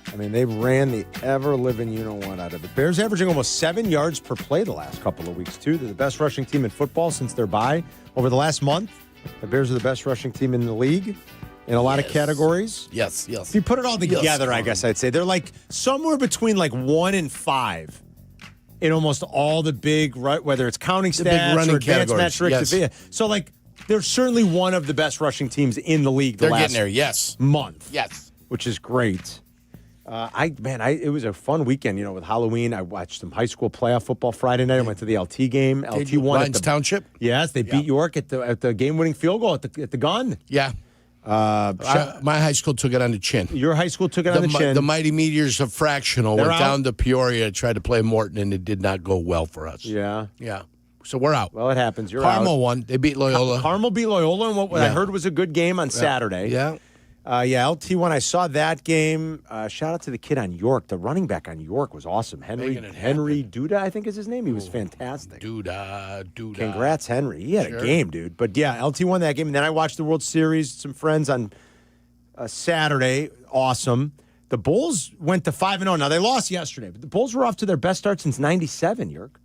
[SPEAKER 3] I mean, they ran the ever-living you-know-what out of it. Bears averaging almost 7 yards per play the last couple of weeks, too. They're the best rushing team in football since their bye. Over the last month, the Bears are the best rushing team in the league in a lot of categories.
[SPEAKER 5] Yes.
[SPEAKER 3] If you put it all together, I guess I'd say they're like somewhere between like 1 and 5 in almost all the big, whether it's counting
[SPEAKER 5] The big
[SPEAKER 3] stats
[SPEAKER 5] running
[SPEAKER 3] or advanced
[SPEAKER 5] categories,
[SPEAKER 3] metrics.
[SPEAKER 5] yes.
[SPEAKER 3] So, like, they're certainly one of the best rushing teams in the league the
[SPEAKER 5] They're
[SPEAKER 3] last
[SPEAKER 5] getting there, yes.
[SPEAKER 3] month.
[SPEAKER 5] Yes.
[SPEAKER 3] Which is great. It was a fun weekend, with Halloween. I watched some high school playoff football Friday night. I went to the LT game. LT won
[SPEAKER 5] Lions Township?
[SPEAKER 3] Yes, they beat York at the game-winning field goal at the gun.
[SPEAKER 5] Yeah. My high school took it on the chin.
[SPEAKER 3] Your high school took it on the chin.
[SPEAKER 5] The Mighty Meteors of Fractional
[SPEAKER 3] They're
[SPEAKER 5] went
[SPEAKER 3] out?
[SPEAKER 5] down to Peoria, tried to play Morton, and it did not go well for us.
[SPEAKER 3] Yeah.
[SPEAKER 5] Yeah. So we're out.
[SPEAKER 3] Well, it happens. You're
[SPEAKER 5] Carmel
[SPEAKER 3] out.
[SPEAKER 5] won. They beat Loyola.
[SPEAKER 3] Carmel beat Loyola, and what I heard was a good game on Saturday.
[SPEAKER 5] Yeah.
[SPEAKER 3] LT won. I saw that game. Shout out to the kid on York. The running back on York was awesome. Henry Duda, I think is his name. He was fantastic.
[SPEAKER 5] Duda.
[SPEAKER 3] Congrats, Henry. He had a game, dude. But yeah, LT won that game. And then I watched the World Series. Some friends on Saturday. Awesome. The Bulls went to 5-0. Now, they lost yesterday, but the Bulls were off to their best start since '97, York.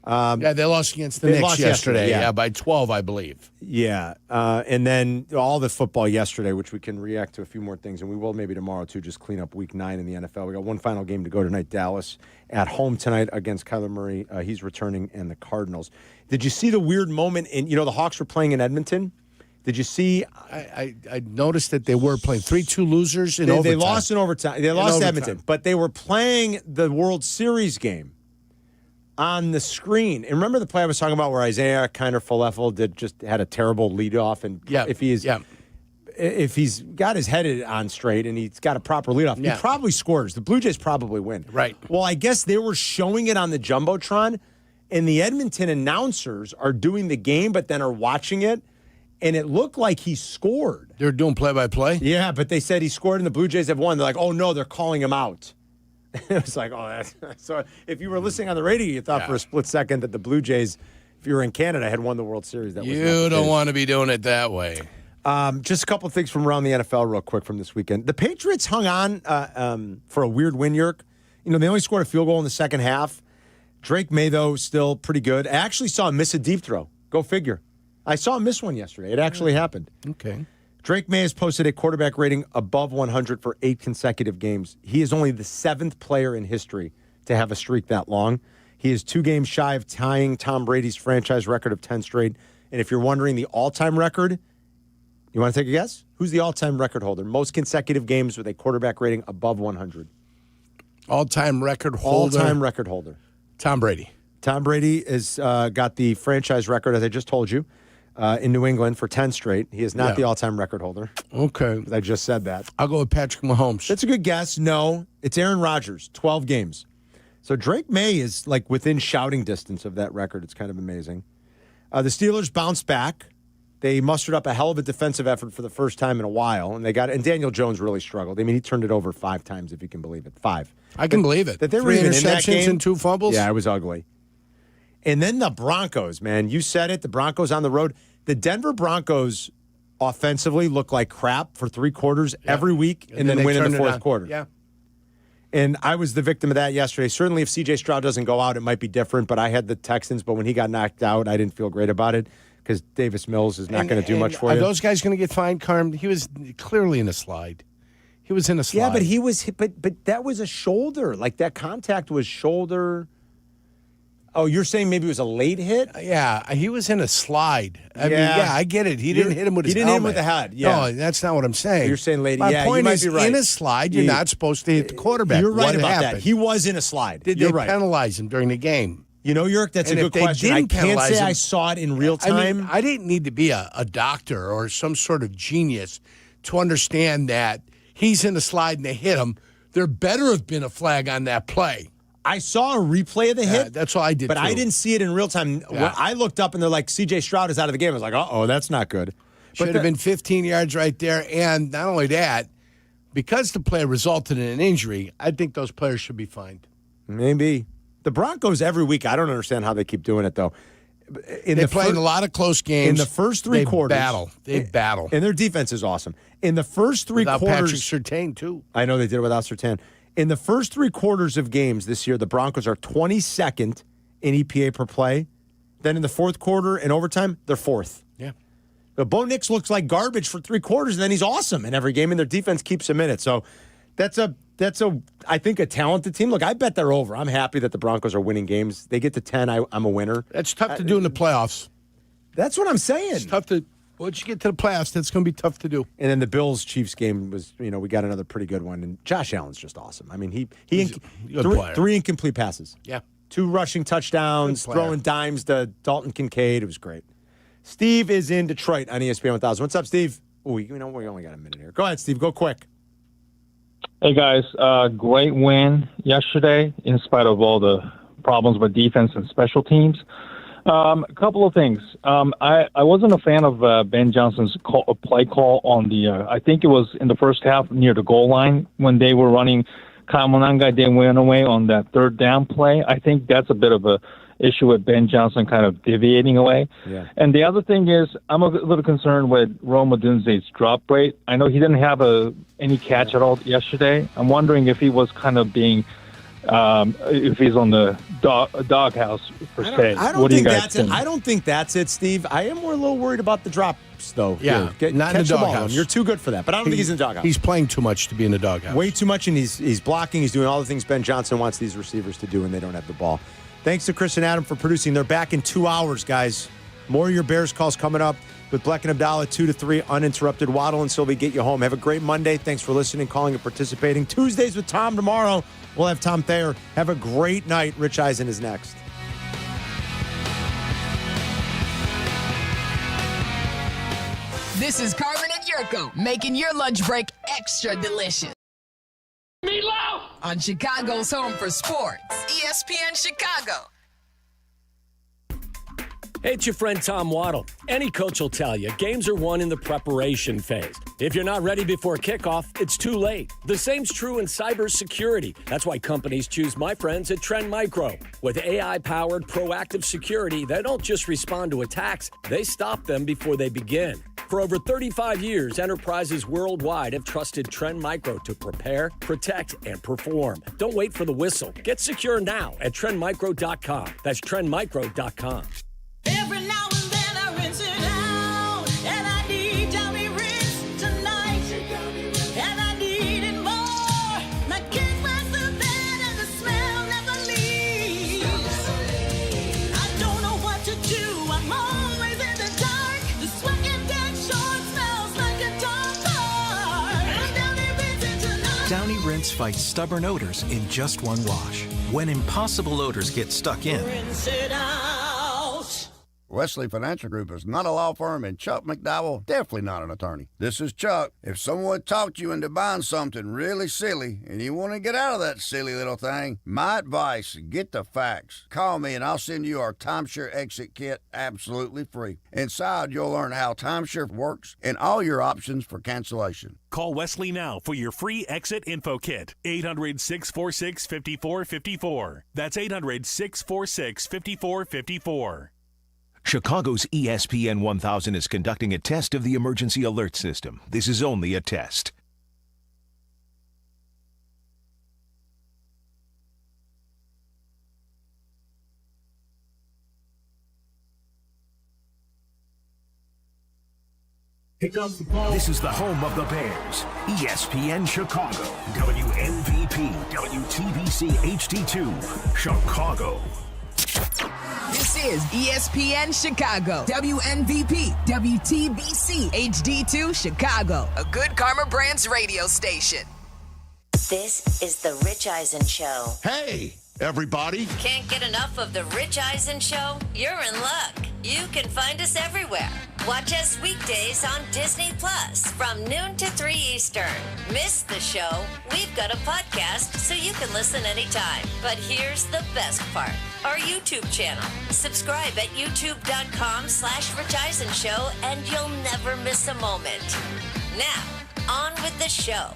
[SPEAKER 5] They lost against the Knicks yesterday. Yeah, by 12, I believe.
[SPEAKER 3] Yeah. And then all the football yesterday, which we can react to a few more things, and we will maybe tomorrow, too, just clean up Week 9 in the NFL. We got one final game to go tonight. Dallas at home tonight against Kyler Murray. He's returning, and the Cardinals. Did you see the weird moment the Hawks were playing in Edmonton? Did you see?
[SPEAKER 5] I noticed that they were playing 3-2 losers in overtime.
[SPEAKER 3] They lost in overtime. They lost to Edmonton, but they were playing the World Series game on the screen. And remember the play I was talking about where Isaiah Kiner-Falefa had a terrible leadoff, and if he's got his head on straight and he's got a proper leadoff, he probably scores. The Blue Jays probably win.
[SPEAKER 5] Right.
[SPEAKER 3] Well, I guess they were showing it on the Jumbotron, and the Edmonton announcers are doing the game, but then are watching it. And it looked like he scored.
[SPEAKER 5] They're doing play-by-play?
[SPEAKER 3] Yeah, but they said he scored and the Blue Jays have won. They're like, oh, no, they're calling him out. It was like, oh, that's... So if you were listening on the radio, you thought for a split second that the Blue Jays, if you were in Canada, had won the World Series.
[SPEAKER 5] You don't want to be doing it that way.
[SPEAKER 3] Just a couple of things from around the NFL real quick from this weekend. The Patriots hung on for a weird win, Yerk. They only scored a field goal in the second half. Drake May, though, still pretty good. I actually saw him miss a deep throw. Go figure. I saw him miss one yesterday. It actually happened.
[SPEAKER 5] Okay.
[SPEAKER 3] Drake May has posted a quarterback rating above 100 for 8 consecutive games. He is only the 7th player in history to have a streak that long. He is 2 games shy of tying Tom Brady's franchise record of 10 straight. And if you're wondering the all-time record, you want to take a guess? Who's the all-time record holder? Most consecutive games with a quarterback rating above 100.
[SPEAKER 5] All-time record holder.
[SPEAKER 3] All-time record holder.
[SPEAKER 5] Tom Brady.
[SPEAKER 3] Tom Brady has got the franchise record, as I just told you, in New England for 10 straight. He is not the all-time record holder.
[SPEAKER 5] Okay.
[SPEAKER 3] I just said that.
[SPEAKER 5] I'll go with Patrick Mahomes.
[SPEAKER 3] That's a good guess. No, it's Aaron Rodgers, 12 games. So Drake May is like within shouting distance of that record. It's kind of amazing. The Steelers bounced back. They mustered up a hell of a defensive effort for the first time in a while, and Daniel Jones really struggled. I mean, he turned it over 5 times, if you can believe it. 5.
[SPEAKER 5] I can believe it.
[SPEAKER 3] That they were
[SPEAKER 5] 3
[SPEAKER 3] even in that
[SPEAKER 5] interceptions
[SPEAKER 3] game.
[SPEAKER 5] and 2 fumbles.
[SPEAKER 3] Yeah, it was ugly. And then the Broncos, man. You said it. The Broncos on the road. The Denver Broncos offensively look like crap for 3 quarters every week, and then win in the fourth quarter.
[SPEAKER 5] Yeah.
[SPEAKER 3] And I was the victim of that yesterday. Certainly, if C.J. Stroud doesn't go out, it might be different. But I had the Texans. But when he got knocked out, I didn't feel great about it because Davis Mills is not going to do much for you.
[SPEAKER 5] Are those guys going to get fined, Carm? He was clearly in a slide. He was in a slide.
[SPEAKER 3] Yeah, but he was hit. But that was a shoulder. Like that contact was shoulder. Oh, you're saying maybe it was a late hit?
[SPEAKER 5] Yeah, he was in a slide. I mean, I get it. He didn't hit him with his helmet.
[SPEAKER 3] He didn't hit him with the head. Yeah.
[SPEAKER 5] No, that's not what I'm saying.
[SPEAKER 3] You're saying late.
[SPEAKER 5] My point
[SPEAKER 3] you might
[SPEAKER 5] is,
[SPEAKER 3] be right.
[SPEAKER 5] in a slide, you're not supposed to hit the quarterback.
[SPEAKER 3] You're right
[SPEAKER 5] what
[SPEAKER 3] about
[SPEAKER 5] happened?
[SPEAKER 3] that. He was in a slide.
[SPEAKER 5] Did
[SPEAKER 3] you're
[SPEAKER 5] they
[SPEAKER 3] right.
[SPEAKER 5] penalize him during the game?
[SPEAKER 3] You know, Yerk, that's
[SPEAKER 5] And
[SPEAKER 3] a
[SPEAKER 5] if
[SPEAKER 3] good
[SPEAKER 5] they
[SPEAKER 3] question. I
[SPEAKER 5] didn't
[SPEAKER 3] can't
[SPEAKER 5] penalize
[SPEAKER 3] say
[SPEAKER 5] him-
[SPEAKER 3] I saw it in real time.
[SPEAKER 5] I didn't need to be a doctor or some sort of genius to understand that he's in a slide and they hit him. There better have been a flag on that play.
[SPEAKER 3] I saw a replay of the hit.
[SPEAKER 5] That's all I did,
[SPEAKER 3] But
[SPEAKER 5] too.
[SPEAKER 3] I didn't see it in real time. When I looked up and they're like, C.J. Stroud is out of the game. I was like, uh-oh, that's not good.
[SPEAKER 5] Should have been 15 yards right there. And not only that, because the play resulted in an injury, I think those players should be fined.
[SPEAKER 3] Maybe. The Broncos every week, I don't understand how they keep doing it, though.
[SPEAKER 5] They play in a lot of close games.
[SPEAKER 3] In the first 3 quarters.
[SPEAKER 5] They battle.
[SPEAKER 3] And their defense is awesome. In the first 3
[SPEAKER 5] Without
[SPEAKER 3] quarters.
[SPEAKER 5] Patrick Surtain, too.
[SPEAKER 3] I know they did it without Surtain. In the first 3 quarters of games this year, the Broncos are 22nd in EPA per play. Then in the fourth quarter and overtime, they're 4th.
[SPEAKER 5] Yeah.
[SPEAKER 3] But Bo Nix looks like garbage for 3 quarters, and then he's awesome in every game, and their defense keeps him in it. So that's I think a talented team. Look, I bet they're over. I'm happy that the Broncos are winning games. They get to 10, I'm a winner.
[SPEAKER 5] That's tough to do in the playoffs.
[SPEAKER 3] That's what I'm saying.
[SPEAKER 5] It's tough to. Once you get to the playoffs, that's going to be tough to do.
[SPEAKER 3] And then the Bills-Chiefs game was, we got another pretty good one. And Josh Allen's just awesome. I mean,
[SPEAKER 5] He's a good player.
[SPEAKER 3] 3 incomplete passes.
[SPEAKER 5] Yeah.
[SPEAKER 3] 2 rushing touchdowns, throwing dimes to Dalton Kincaid. It was great. Steve is in Detroit on ESPN 1000. What's up, Steve? Oh, we only got a minute here. Go ahead, Steve. Go quick.
[SPEAKER 2] Hey, guys. Great win yesterday in spite of all the problems with defense and special teams. A couple of things. I wasn't a fan of Ben Johnson's play call on the, I think it was in the first half near the goal line when they were running Kamonanga. They went away on that 3rd down play. I think that's a bit of a issue with Ben Johnson kind of deviating away.
[SPEAKER 3] Yeah.
[SPEAKER 2] And the other thing is I'm a little concerned with Rome Odunze's drop rate. I know he didn't have any catch at all yesterday. I'm wondering if he was kind of being if he's on the doghouse per se. What do you guys think?
[SPEAKER 3] I don't think that's it, Steve. I am more a little worried about the drops, though.
[SPEAKER 5] Yeah, not in the doghouse.
[SPEAKER 3] You're too good for that. But I don't think he's in the doghouse.
[SPEAKER 5] He's playing too much to be in the doghouse.
[SPEAKER 3] Way too much, and he's blocking. He's doing all the things Ben Johnson wants these receivers to do, and they don't have the ball. Thanks to Chris and Adam for producing. They're back in 2 hours, guys. More of your Bears calls coming up with Bleck and Abdalla, 2 to 3, uninterrupted. Waddle and Silvy get you home. Have a great Monday. Thanks for listening, calling, and participating. Tuesdays with Tom tomorrow. We'll have Tom Thayer. Have a great night. Rich Eisen is next.
[SPEAKER 11] This is Carmen and Jurko, making your lunch break extra delicious. Meatloaf! On Chicago's home for sports, ESPN Chicago.
[SPEAKER 4] Hey, it's your friend Tom Waddle. Any coach will tell you games are won in the preparation phase. If you're not ready before kickoff, it's too late. The same's true in cybersecurity. That's why companies choose my friends at Trend Micro. With AI-powered proactive security, they don't just respond to attacks, they stop them before they begin. For over 35 years, enterprises worldwide have trusted Trend Micro to prepare, protect, and perform. Don't wait for the whistle. Get secure now at trendmicro.com. That's trendmicro.com.
[SPEAKER 6] Every now and then I rinse it out, and I need Downy rinse tonight, and I need it more. My kick was the bed and the smell never leaves. I don't know what to do, I'm always in the dark. The sweat and dead short smells like a dog park. I'm Downy rinsing tonight.
[SPEAKER 7] Downy Rinse fights stubborn odors in just one wash. When impossible odors get stuck in,
[SPEAKER 6] Rinse it out.
[SPEAKER 12] Wesley Financial Group is not a law firm, and Chuck McDowell definitely not an attorney. This is Chuck. If someone talked you into buying something really silly and you want to get out of that silly little thing, my advice, get the facts. Call me and I'll send you our timeshare exit kit absolutely free. Inside, you'll learn how timeshare works and all your options for cancellation.
[SPEAKER 21] Call Wesley now for your free exit info kit. 800-646-5454. That's 800-646-5454.
[SPEAKER 8] Chicago's ESPN 1000 is conducting a test of the emergency alert system. This is only a test. This is the home of the Bears. ESPN Chicago. WMVP, WTBC HD2, Chicago.
[SPEAKER 11] This is ESPN Chicago, WNVP, WTBC, HD2 Chicago, a Good Karma Brands radio station.
[SPEAKER 23] This is the Rich Eisen Show.
[SPEAKER 9] Hey, everybody.
[SPEAKER 23] Can't get enough of the Rich Eisen Show? You're in luck. You can find us everywhere. Watch us weekdays on Disney Plus from noon to 3 Eastern. Miss the show? We've got a podcast so you can listen anytime. But here's the best part. Our YouTube channel. Subscribe at youtube.com/Rich Eisen Show and you'll never miss a moment. Now, on with the show.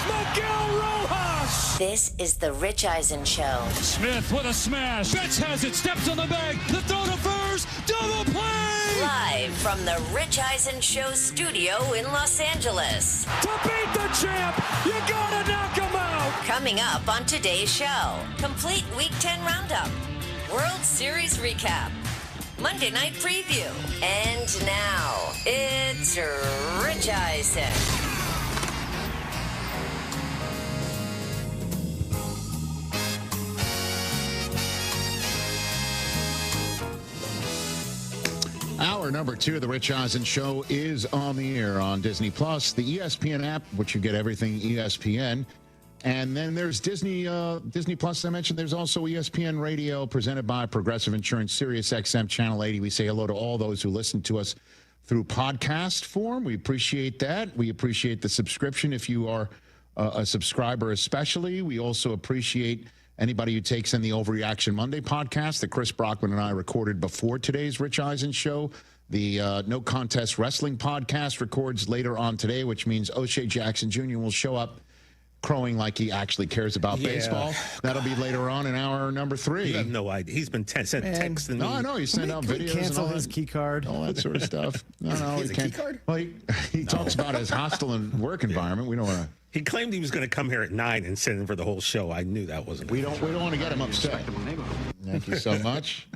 [SPEAKER 22] Miguel Rojas!
[SPEAKER 23] This is the Rich Eisen Show.
[SPEAKER 22] Smith with a smash. Betts has it, steps on the bag. The throw to first. Double play!
[SPEAKER 23] Live from the Rich Eisen Show studio in Los Angeles.
[SPEAKER 22] To beat the champ, you gotta knock him out!
[SPEAKER 23] Coming up on today's show, complete Week 10 roundup, World Series recap, Monday night preview, and now it's Rich Eisen.
[SPEAKER 9] Hour number 2 of the Rich Eisen Show is on the air on Disney Plus, the ESPN app, which you get everything ESPN. And then there's Disney Plus, as I mentioned. There's also ESPN Radio, presented by Progressive Insurance, Sirius XM Channel 80. We say hello to all those who listen to us through podcast form. We appreciate that. We appreciate the subscription if you are a subscriber especially. We also appreciate anybody who takes in the Overreaction Monday podcast that Chris Brockman and I recorded before today's Rich Eisen Show. The No Contest Wrestling podcast records later on today, which means O'Shea Jackson Jr. will show up crowing like he actually cares about baseball. That'll be later on in hour number 3.
[SPEAKER 24] You have no idea. He's been texting me.
[SPEAKER 9] No, I know. He sent out videos.
[SPEAKER 24] Cancel
[SPEAKER 9] and all
[SPEAKER 24] his
[SPEAKER 9] that,
[SPEAKER 24] key card.
[SPEAKER 9] All that sort of stuff. No,
[SPEAKER 24] he can't. Key card?
[SPEAKER 9] Well, he talks about his hostile work environment. We don't want to.
[SPEAKER 24] He claimed he was going to come here at 9 and sit in for the whole show. I knew that wasn't.
[SPEAKER 9] We don't want to get him upset. Thank you so much.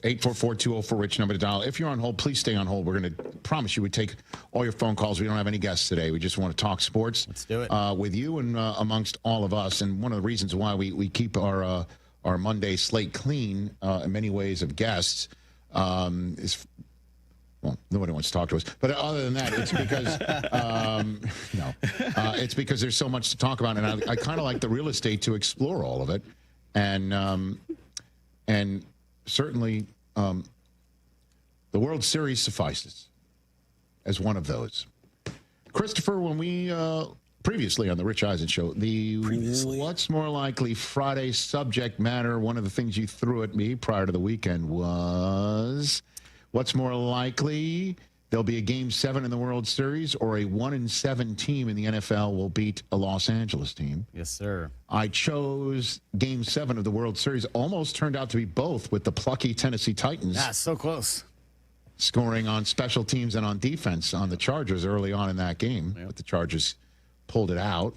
[SPEAKER 9] 844-204-RICH number to dial. If you're on hold, please stay on hold. We're going to promise you we take all your phone calls. We don't have any guests today. We just want to talk sports.
[SPEAKER 24] Let's do it.
[SPEAKER 9] With you and amongst all of us. And one of the reasons why we keep our Monday slate clean in many ways of guests is, well, nobody wants to talk to us. But other than that, it's because it's because there's so much to talk about, and I kind of like the real estate to explore all of it, and certainly the World Series suffices as one of those. Christopher, when we previously on the Rich Eisen Show, what's more likely Friday subject matter, one of the things you threw at me prior to the weekend was, what's more likely there'll be a Game 7 in the World Series or a 1-7 team in the NFL will beat a Los Angeles team?
[SPEAKER 24] Yes, sir.
[SPEAKER 9] I chose Game 7 of the World Series. Almost turned out to be both with the plucky Tennessee Titans.
[SPEAKER 24] Yeah, so close.
[SPEAKER 9] scoring on special teams and on defense on the Chargers early on in that game. But the Chargers pulled it out.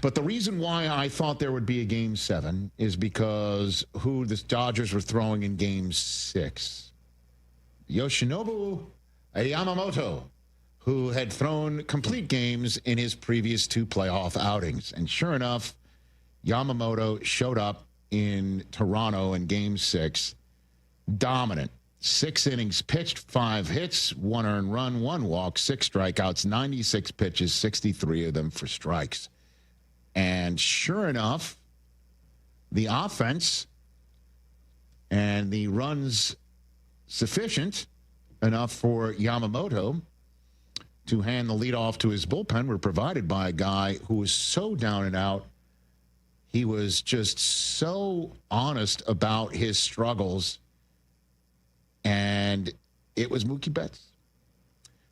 [SPEAKER 9] But the reason why I thought there would be a Game 7 is because who the Dodgers were throwing in Game 6. Yoshinobu Yamamoto, who had thrown complete games in his previous 2 playoff outings. And sure enough, Yamamoto showed up in Toronto in Game 6, dominant. 6 innings pitched, 5 hits, 1 earned run, 1 walk, 6 strikeouts, 96 pitches, 63 of them for strikes. And sure enough, the offense and the runs sufficient enough for Yamamoto to hand the lead off to his bullpen were provided by a guy who was so down and out. He was just so honest about his struggles, and it was Mookie Betts.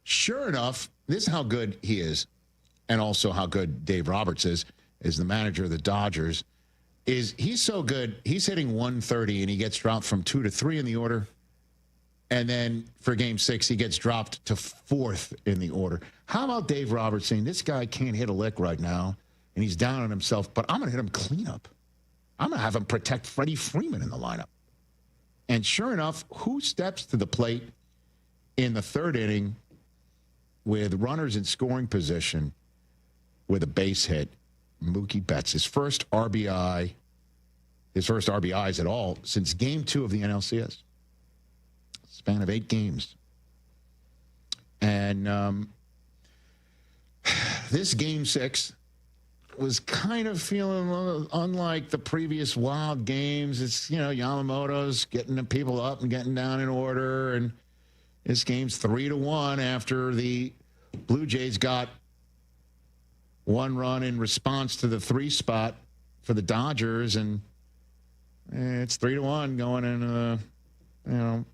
[SPEAKER 9] Sure enough, this is how good he is, and also how good Dave Roberts is the manager of the Dodgers. He's so good, he's hitting 130, and he gets dropped from 2 to 3 in the order. And then for Game 6, he gets dropped to 4th in the order. How about Dave Roberts saying, this guy can't hit a lick right now, and he's down on himself, but I'm going to hit him cleanup. I'm going to have him protect Freddie Freeman in the lineup. And sure enough, who steps to the plate in the 3rd inning with runners in scoring position with a base hit? Mookie Betts, his first RBIs at all since Game 2 of the NLCS. Span of 8 games. And this Game 6 was kind of feeling unlike the previous wild games. It's, Yamamoto's getting the people up and getting down in order. And this game's 3-1 after the Blue Jays got 1 run in response to the 3 spot for the Dodgers. And it's 3-1 going into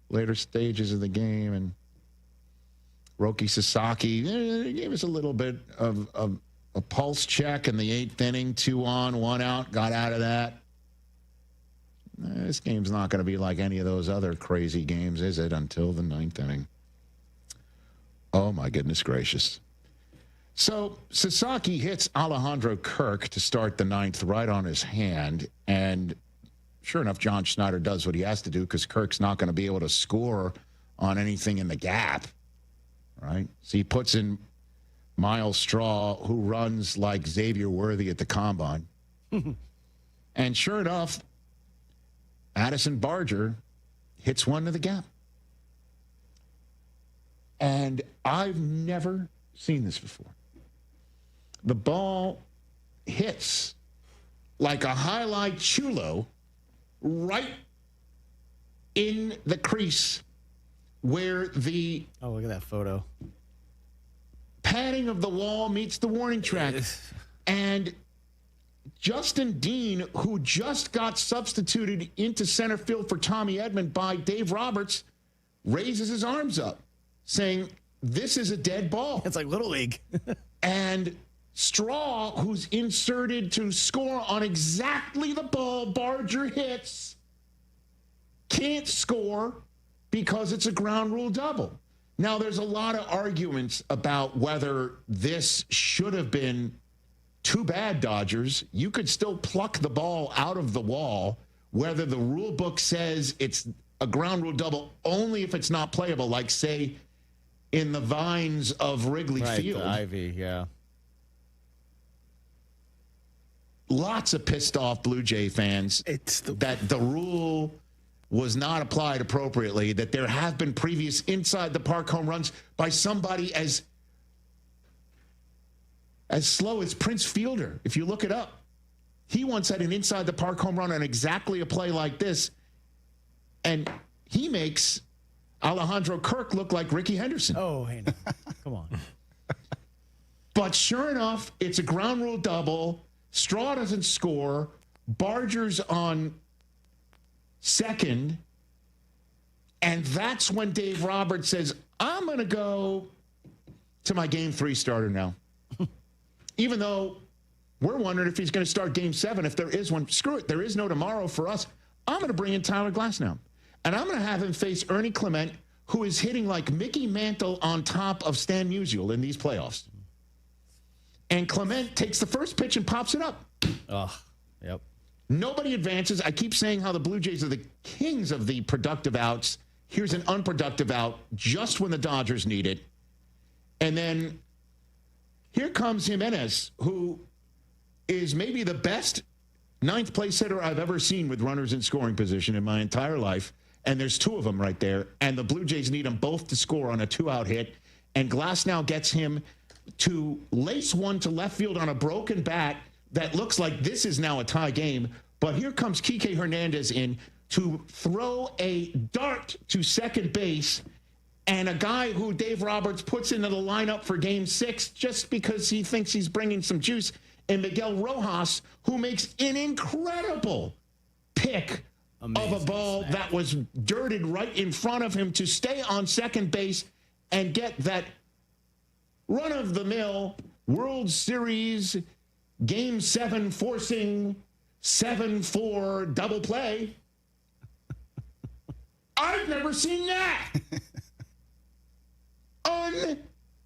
[SPEAKER 9] later stages of the game. And Roki Sasaki gave us a little bit of a pulse check in the 8th inning, 2 on, 1 out, got out of that. This game's not going to be like any of those other crazy games, is it, until the 9th inning? Oh, my goodness gracious. So Sasaki hits Alejandro Kirk to start the 9th right on his hand, and sure enough, John Schneider does what he has to do because Kirk's not going to be able to score on anything in the gap, right? So he puts in Miles Straw, who runs like Xavier Worthy at the combine. And sure enough, Addison Barger hits one to the gap. And I've never seen this before. The ball hits like a highlight chulo right in the crease where the
[SPEAKER 10] look at that photo.
[SPEAKER 9] Padding of the wall meets the warning track. And Justin Dean, who just got substituted into center field for Tommy Edman by Dave Roberts, raises his arms up, saying, this is a dead ball.
[SPEAKER 10] It's like Little League.
[SPEAKER 9] And Straw, who's inserted to score on exactly the ball Barger hits, can't score because it's a ground rule double. Now, there's a lot of arguments about whether this should have been too bad, Dodgers. You could still pluck the ball out of the wall, whether the rule book says it's a ground rule double only if it's not playable, like, say, in the vines of Wrigley Field.
[SPEAKER 10] The ivy, yeah.
[SPEAKER 9] Lots of pissed off Blue Jay fans that the rule was not applied appropriately, that there have been previous inside the park home runs by somebody as slow as Prince Fielder. If you look it up, he once had an inside the park home run on exactly a play like this, and he makes Alejandro Kirk look like Ricky Henderson.
[SPEAKER 10] Oh, hey, no. Come on.
[SPEAKER 9] But sure enough, it's a ground rule double. Straw doesn't score. Barger's on second. And that's when Dave Roberts says, I'm going to go to my Game 3 starter now. Even though we're wondering if he's going to start Game 7, if there is one. Screw it. There is no tomorrow for us. I'm going to bring in Tyler Glasnow. And I'm going to have him face Ernie Clement, who is hitting like Mickey Mantle on top of Stan Musial in these playoffs. And Clement takes the first pitch and pops it up.
[SPEAKER 10] Oh, yep.
[SPEAKER 9] Nobody advances. I keep saying how the Blue Jays are the kings of the productive outs. Here's an unproductive out just when the Dodgers need it. And then here comes Jimenez, who is maybe the best ninth place hitter I've ever seen with runners in scoring position in my entire life. And there's two of them right there. And the Blue Jays need them both to score on a 2-out hit. And Glasnow gets him to lace one to left field on a broken bat that looks like this is now a tie game. But here comes Kike Hernandez in to throw a dart to second base, and a guy who Dave Roberts puts into the lineup for Game 6 just because he thinks he's bringing some juice, and Miguel Rojas, who makes an incredible pick of a ball that was dirted right in front of him to stay on second base and get that run-of-the-mill World Series Game 7 forcing 7-4 double play. I've never seen that.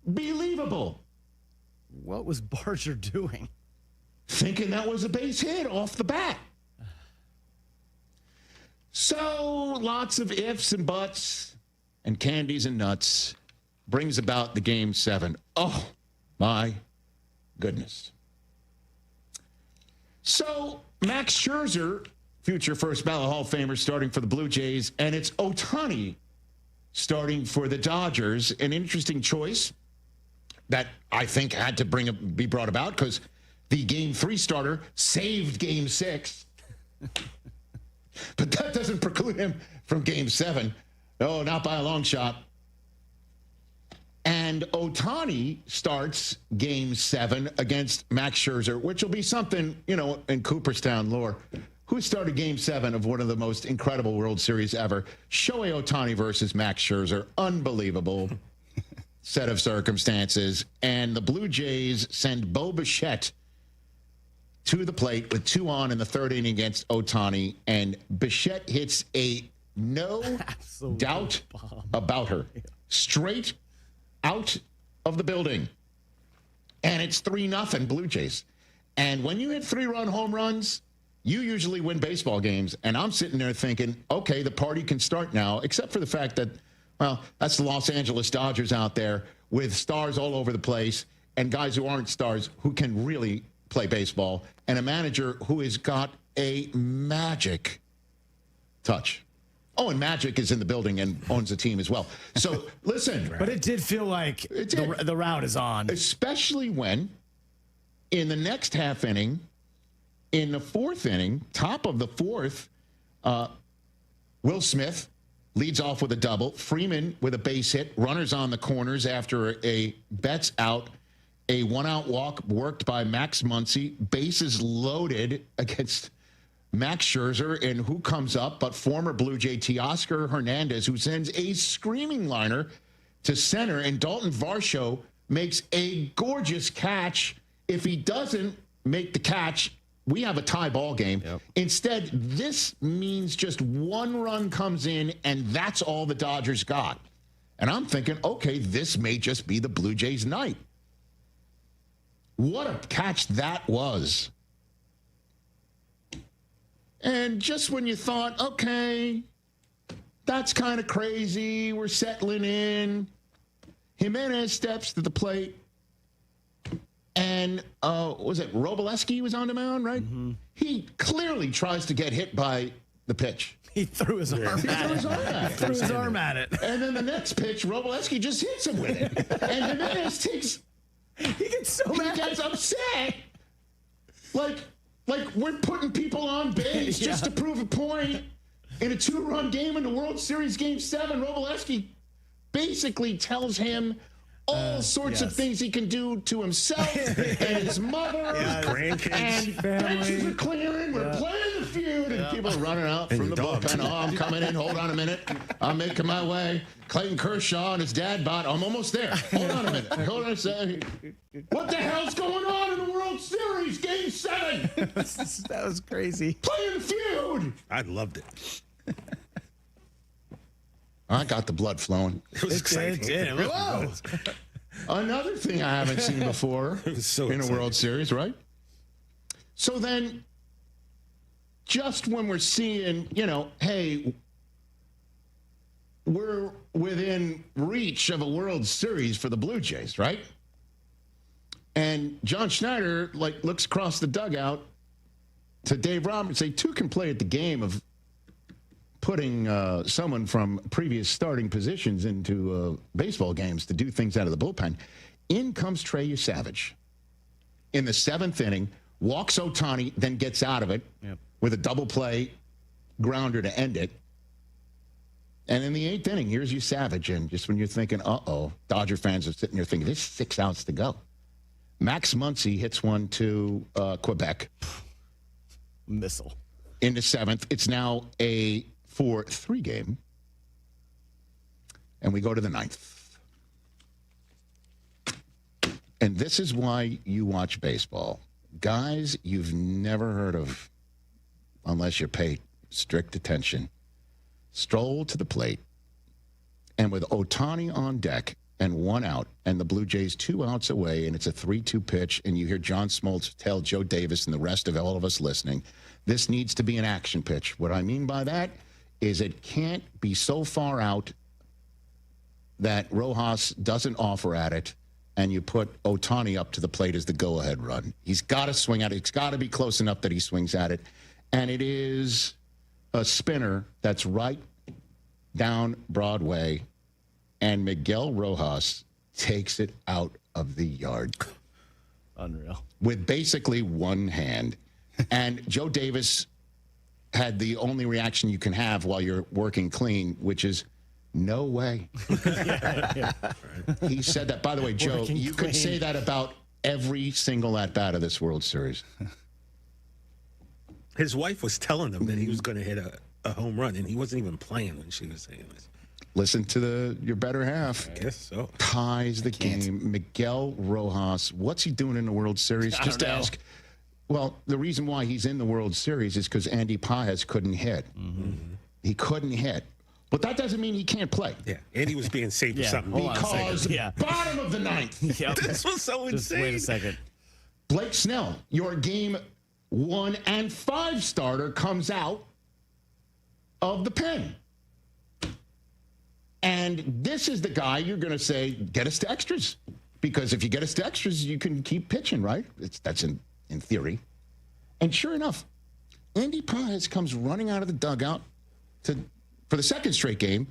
[SPEAKER 9] Unbelievable.
[SPEAKER 10] What was Barger doing?
[SPEAKER 9] Thinking that was a base hit off the bat. So lots of ifs and buts and candies and nuts brings about the Game 7. Oh, my goodness. So Max Scherzer, future first ballot Hall of Famer, starting for the Blue Jays, and it's Ohtani starting for the Dodgers. An interesting choice that I think had to be brought about because the Game 3 starter saved Game 6. But that doesn't preclude him from Game 7. No, not by a long shot. And Ohtani starts Game 7 against Max Scherzer, which will be something, in Cooperstown lore. Who started Game 7 of one of the most incredible World Series ever? Shohei Ohtani versus Max Scherzer. Unbelievable set of circumstances. And the Blue Jays send Bo Bichette to the plate with 2 on in the third inning against Ohtani. And Bichette hits a no doubt about her. Straight out of the building. And it's 3-0 Blue Jays. And when you hit 3-run home runs, you usually win baseball games. And I'm sitting there thinking, okay, the party can start now, except for the fact that, well, that's the Los Angeles Dodgers out there with stars all over the place and guys who aren't stars who can really play baseball, and a manager who has got a magic touch. Oh, and Magic is in the building and owns the team as well. So, listen.
[SPEAKER 10] But it did feel like the route is on.
[SPEAKER 9] Especially when, in the next half inning, in the fourth inning, top of the fourth, Will Smith leads off with a double. Freeman with a base hit. Runners on the corners after a Betts out. A 1-out walk worked by Max Muncy. Bases loaded against Max Scherzer, and who comes up but former Blue Jay Teoscar Hernandez, who sends a screaming liner to center, and Dalton Varsho makes a gorgeous catch. If he doesn't make the catch, we have a tie ball game. Yep. Instead, this means just one run comes in, and that's all the Dodgers got. And I'm thinking, okay, this may just be the Blue Jays' night. What a catch that was. And just when you thought, okay, that's kind of crazy, we're settling in, Jimenez steps to the plate, and was it Robleski was on the mound, right? Mm-hmm. He clearly tries to get hit by the pitch.
[SPEAKER 10] He threw his arm at it.
[SPEAKER 9] And then the next pitch, Robleski just hits him with it. And Jimenez takes...
[SPEAKER 10] He gets so mad.
[SPEAKER 9] He gets upset. Like we're putting people on base just to prove a point in a 2-run game in the World Series Game 7. Robleski basically tells him all sorts of things he can do to himself and his mother.
[SPEAKER 21] Grandkids.
[SPEAKER 9] And benches are clearing. We're playing the feud. And people are running out from the bullpen. Oh, I'm coming in. Hold on a minute. I'm making my way. Clayton Kershaw and his dad bot. I'm almost there. Hold on a minute. Hold on a second. What the hell's going on in the World Series Game 7?
[SPEAKER 10] That was crazy.
[SPEAKER 9] Playing the feud.
[SPEAKER 21] I loved it.
[SPEAKER 9] I got the blood flowing.
[SPEAKER 10] It did. Whoa.
[SPEAKER 9] Another thing I haven't seen before in a World Series, right? So then, just when we're seeing, hey, we're within reach of a World Series for the Blue Jays, right? And John Schneider, looks across the dugout to Dave Roberts. They too can play at the game of putting someone from previous starting positions into baseball games to do things out of the bullpen. In comes Trey Savage in the 7th inning, walks Ohtani, then gets out of it with a double play grounder to end it. And in the 8th inning, here's Savage. And just when you're thinking, Dodger fans are sitting there thinking, there's 6 outs to go. Max Muncy hits one to Quebec.
[SPEAKER 10] Missile.
[SPEAKER 9] In the 7th. It's now a 4-3 game. And we go to the 9th. And this is why you watch baseball. Guys you've never heard of unless you pay strict attention. Stroll to the plate. And with Ohtani on deck and 1 out, and the Blue Jays 2 outs away, and it's a 3-2 pitch, and you hear John Smoltz tell Joe Davis and the rest of all of us listening, this needs to be an action pitch. What I mean by that is it can't be so far out that Rojas doesn't offer at it, and you put Ohtani up to the plate as the go-ahead run. He's got to swing at it. It's got to be close enough that he swings at it. And it is a spinner that's right down Broadway, and Miguel Rojas takes it out of the yard.
[SPEAKER 10] Unreal.
[SPEAKER 9] With basically one hand. And Joe Davis had the only reaction you can have while you're working clean, which is, no way. He said that. By the way, Joe, you could say that about every single at-bat of this World Series.
[SPEAKER 1] His wife was telling him that he was going to hit a home run, and he wasn't even playing when she was saying this.
[SPEAKER 9] Listen to your better half.
[SPEAKER 1] I guess so.
[SPEAKER 9] Ties the game. Miguel Rojas, what's he doing in the World Series?
[SPEAKER 10] I
[SPEAKER 9] Just
[SPEAKER 10] don't know.
[SPEAKER 9] ask. Well, the reason why he's in the World Series is because Andy Paez couldn't hit. He couldn't hit. But that doesn't mean he can't play.
[SPEAKER 1] Yeah, Andy was being safe or something.
[SPEAKER 9] Because bottom of the 9th.
[SPEAKER 1] This was so insane.
[SPEAKER 10] Wait a second.
[SPEAKER 9] Blake Snell, your game 1 and 5 starter, comes out of the pen. And this is the guy you're going to say, get us to extras. Because if you get us to extras, you can keep pitching, right? That's in theory. And sure enough, Andy Paez comes running out of the dugout for the second straight game,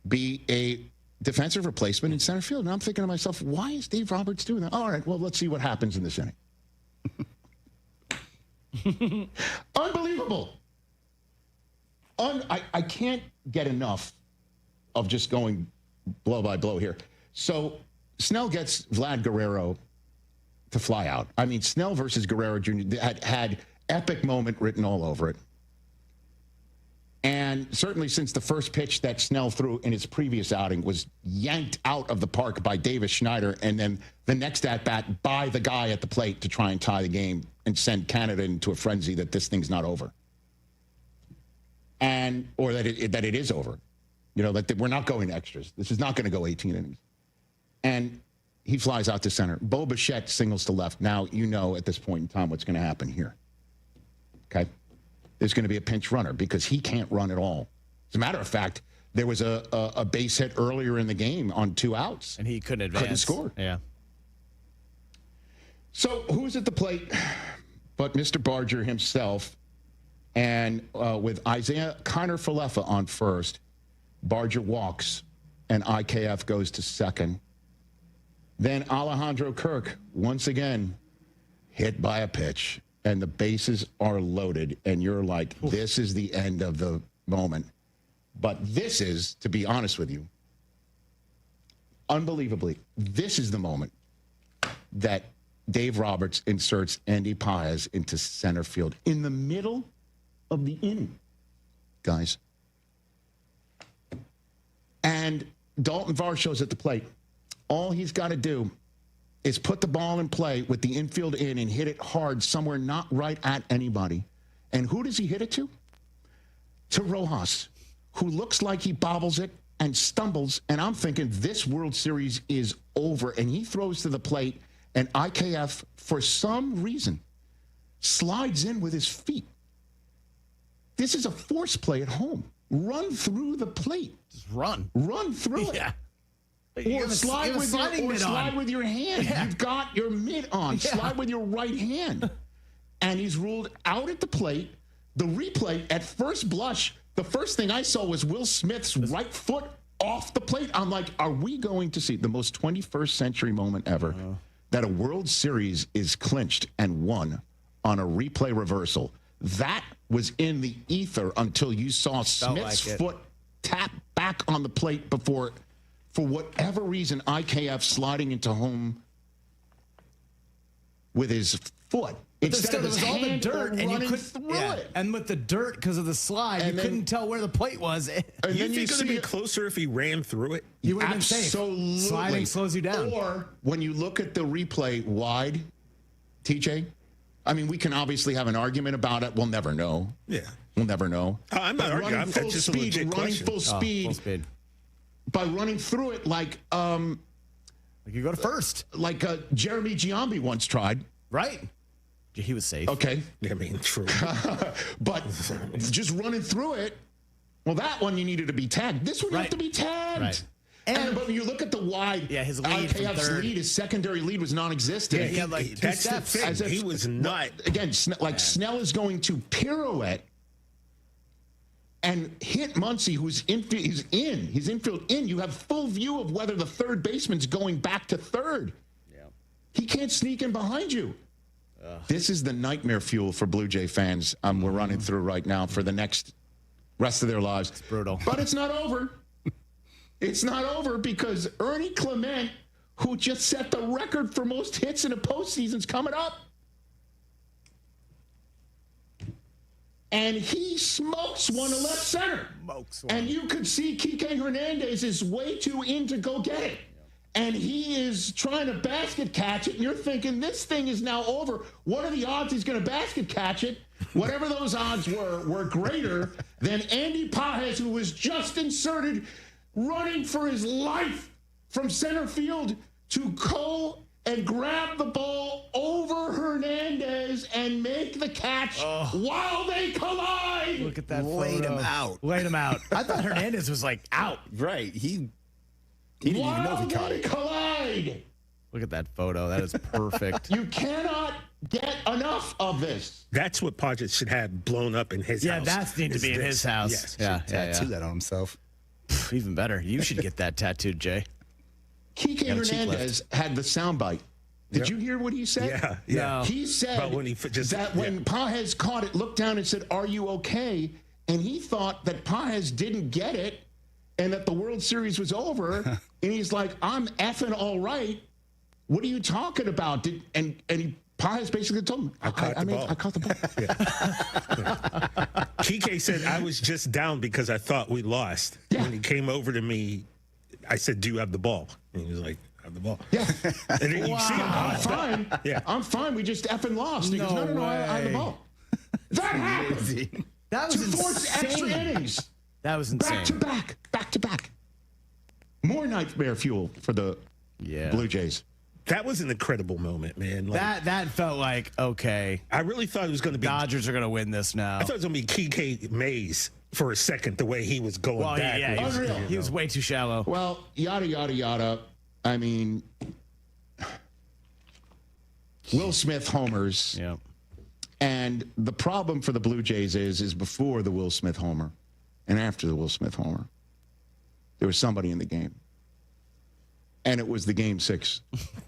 [SPEAKER 9] be a defensive replacement in center field. And I'm thinking to myself, why is Dave Roberts doing that? All right, well, let's see what happens in this inning. Unbelievable. I can't get enough of just going blow by blow here. So Snell gets Vlad Guerrero to fly out. I mean, Snell versus Guerrero Jr. had epic moment written all over it. And certainly since the first pitch that Snell threw in his previous outing was yanked out of the park by Davis Schneider, and then the next at-bat by the guy at the plate to try and tie the game and send Canada into a frenzy that this thing's not over. Or that it is over. You know, that we're not going to extras. This is not going to go 18 innings. And he flies out to center. Bo Bichette singles to left. Now you know at this point in time what's going to happen here. Okay? There's going to be a pinch runner because he can't run at all. As a matter of fact, there was a base hit earlier in the game on 2 outs.
[SPEAKER 10] And he couldn't advance.
[SPEAKER 9] Couldn't score.
[SPEAKER 10] Yeah.
[SPEAKER 9] So who's at the plate but Mr. Barger himself? And with Isaiah Kiner-Falefa on first, Barger walks and IKF goes to second. Then Alejandro Kirk, once again, hit by a pitch. And the bases are loaded. And you're like, this is the end of the moment. But this is, to be honest with you, unbelievably, this is the moment that Dave Roberts inserts Andy Paez into center field in the middle of the inning, guys. And Dalton Varsho's at the plate. All he's got to do is put the ball in play with the infield in and hit it hard somewhere not right at anybody. And who does he hit it to? To Rojas, who looks like he bobbles it and stumbles, and I'm thinking this World Series is over, and he throws to the plate, and IKF, for some reason, slides in with his feet. This is a force play at home. Run through the plate.
[SPEAKER 10] Just run.
[SPEAKER 9] Run through it. Or slide with your hand.
[SPEAKER 10] Yeah.
[SPEAKER 9] You've got your mitt on.
[SPEAKER 10] Yeah.
[SPEAKER 9] Slide with your right hand. And he's ruled out at the plate. The replay, at first blush, the first thing I saw was Will Smith's right foot off the plate. I'm like, are we going to see the most 21st century moment ever that a World Series is clinched and won on a replay reversal? That was in the ether until you saw Smith's foot tap back on the plate before, for whatever reason, IKF sliding into home with his foot. Instead of his
[SPEAKER 10] all the
[SPEAKER 9] hand
[SPEAKER 10] dirt and you
[SPEAKER 9] running
[SPEAKER 10] could
[SPEAKER 9] through it.
[SPEAKER 10] And with the dirt because of the slide,
[SPEAKER 9] And
[SPEAKER 10] you
[SPEAKER 9] then-
[SPEAKER 10] couldn't tell where the plate was.
[SPEAKER 9] And
[SPEAKER 1] You
[SPEAKER 9] then
[SPEAKER 1] think it would
[SPEAKER 9] see
[SPEAKER 1] be
[SPEAKER 9] it-
[SPEAKER 1] closer if he ran through it?
[SPEAKER 10] You would have been safe.
[SPEAKER 9] Absolutely.
[SPEAKER 10] Sliding slows you down.
[SPEAKER 9] Or when you look at the replay wide, TJ, I mean, we can obviously have an argument about it. We'll never know.
[SPEAKER 1] Yeah.
[SPEAKER 9] We'll never know.
[SPEAKER 1] I'm not
[SPEAKER 9] But
[SPEAKER 1] arguing.
[SPEAKER 9] running full
[SPEAKER 1] That's just a
[SPEAKER 9] speed,
[SPEAKER 1] legit
[SPEAKER 9] running
[SPEAKER 1] question.
[SPEAKER 9] full speed,
[SPEAKER 10] Full speed.
[SPEAKER 9] by running through it like
[SPEAKER 10] you go to first.
[SPEAKER 9] like Jeremy Giambi once tried.
[SPEAKER 10] Right. He was safe.
[SPEAKER 9] Okay.
[SPEAKER 1] I mean, true.
[SPEAKER 9] But just running through it, well, that one you needed to be tagged. This one you have to be tagged.
[SPEAKER 10] Right.
[SPEAKER 9] But when you look at the wide,
[SPEAKER 10] his lead from
[SPEAKER 9] IKF's
[SPEAKER 10] third.
[SPEAKER 9] lead, his secondary lead was non-existent.
[SPEAKER 10] Yeah, he had like two
[SPEAKER 1] That's the
[SPEAKER 10] steps.
[SPEAKER 1] thing.
[SPEAKER 9] As if-
[SPEAKER 1] He was not.
[SPEAKER 9] Again, Snell is going to pirouette and hit Muncy, who's he's in. He's infield in. You have full view of whether the third baseman's going back to third.
[SPEAKER 10] Yeah.
[SPEAKER 9] He can't sneak in behind you. This is the nightmare fuel for Blue Jay fans we're running through right now for the next rest of their lives. It's
[SPEAKER 10] brutal.
[SPEAKER 9] But it's not over. It's not over because Ernie Clement, who just set the record for most hits in a postseason, is coming up. And he smokes one to left center.
[SPEAKER 10] Smokes one.
[SPEAKER 9] And you could see Kike Hernandez is way too in to go get it. And he is trying to basket catch it, and you're thinking, this thing is now over. What are the odds he's going to basket catch it? Whatever those odds were greater than Andy Pages, who was just inserted, running for his life from center field to go and grab the ball over Hernandez and make the catch while they collide.
[SPEAKER 10] Look at that
[SPEAKER 3] Laid
[SPEAKER 10] photo.
[SPEAKER 3] him out.
[SPEAKER 10] Laid him out. I thought Hernandez was like out.
[SPEAKER 3] Right. He didn't even know if he caught
[SPEAKER 9] They
[SPEAKER 3] it.
[SPEAKER 9] collide.
[SPEAKER 10] Look at that photo. That is perfect.
[SPEAKER 9] You cannot get enough of this.
[SPEAKER 1] That's what Podgett should have blown up in his
[SPEAKER 10] Yeah,
[SPEAKER 1] house.
[SPEAKER 10] that needs to
[SPEAKER 1] is
[SPEAKER 10] be in
[SPEAKER 1] this.
[SPEAKER 10] his house.
[SPEAKER 1] Yes.
[SPEAKER 10] Yeah,
[SPEAKER 3] Tattoo that on himself.
[SPEAKER 10] Even better. You should get that tattooed, Jay.
[SPEAKER 9] Kike
[SPEAKER 3] Got a cheek
[SPEAKER 9] Hernandez had the soundbite. Did you hear what he said?
[SPEAKER 1] Yeah, yeah.
[SPEAKER 10] No.
[SPEAKER 9] He said
[SPEAKER 1] But when he just-
[SPEAKER 9] that when Pages caught it, looked down and said, "Are you okay?" And he thought that Pages didn't get it and that the World Series was over. And he's like, "I'm effing all right. What are you talking about?" Pages basically told him,
[SPEAKER 1] I caught the ball.
[SPEAKER 9] I caught the ball.
[SPEAKER 1] Kike said, I was just down because I thought we lost.
[SPEAKER 9] Yeah.
[SPEAKER 1] When he came over to me, I said, do you have the ball? And he was like, I have the ball.
[SPEAKER 9] Yeah.
[SPEAKER 1] And then you see him.
[SPEAKER 9] I'm fine.
[SPEAKER 1] Yeah.
[SPEAKER 9] I'm fine. We just effing lost. He goes, no, I have the
[SPEAKER 10] way.
[SPEAKER 9] ball. That happened.
[SPEAKER 10] That was
[SPEAKER 9] To force extra
[SPEAKER 10] insane.
[SPEAKER 9] innings.
[SPEAKER 10] That was insane.
[SPEAKER 9] Back to back. More nightmare fuel for the Blue Jays.
[SPEAKER 1] That was an incredible moment, man. Like,
[SPEAKER 10] That felt like, okay,
[SPEAKER 1] I really thought it was going to be.
[SPEAKER 10] Dodgers are going to win this now.
[SPEAKER 1] I thought it was going to be Kike Mays for a second, the way he was going
[SPEAKER 10] Well,
[SPEAKER 1] back.
[SPEAKER 10] yeah,
[SPEAKER 9] Unreal.
[SPEAKER 10] he was way too shallow.
[SPEAKER 9] Well, yada, yada, yada. I mean, Will Smith homers.
[SPEAKER 10] Yeah.
[SPEAKER 9] And the problem for the Blue Jays is before the Will Smith homer and after the Will Smith homer, there was somebody in the game. And it was the Game 6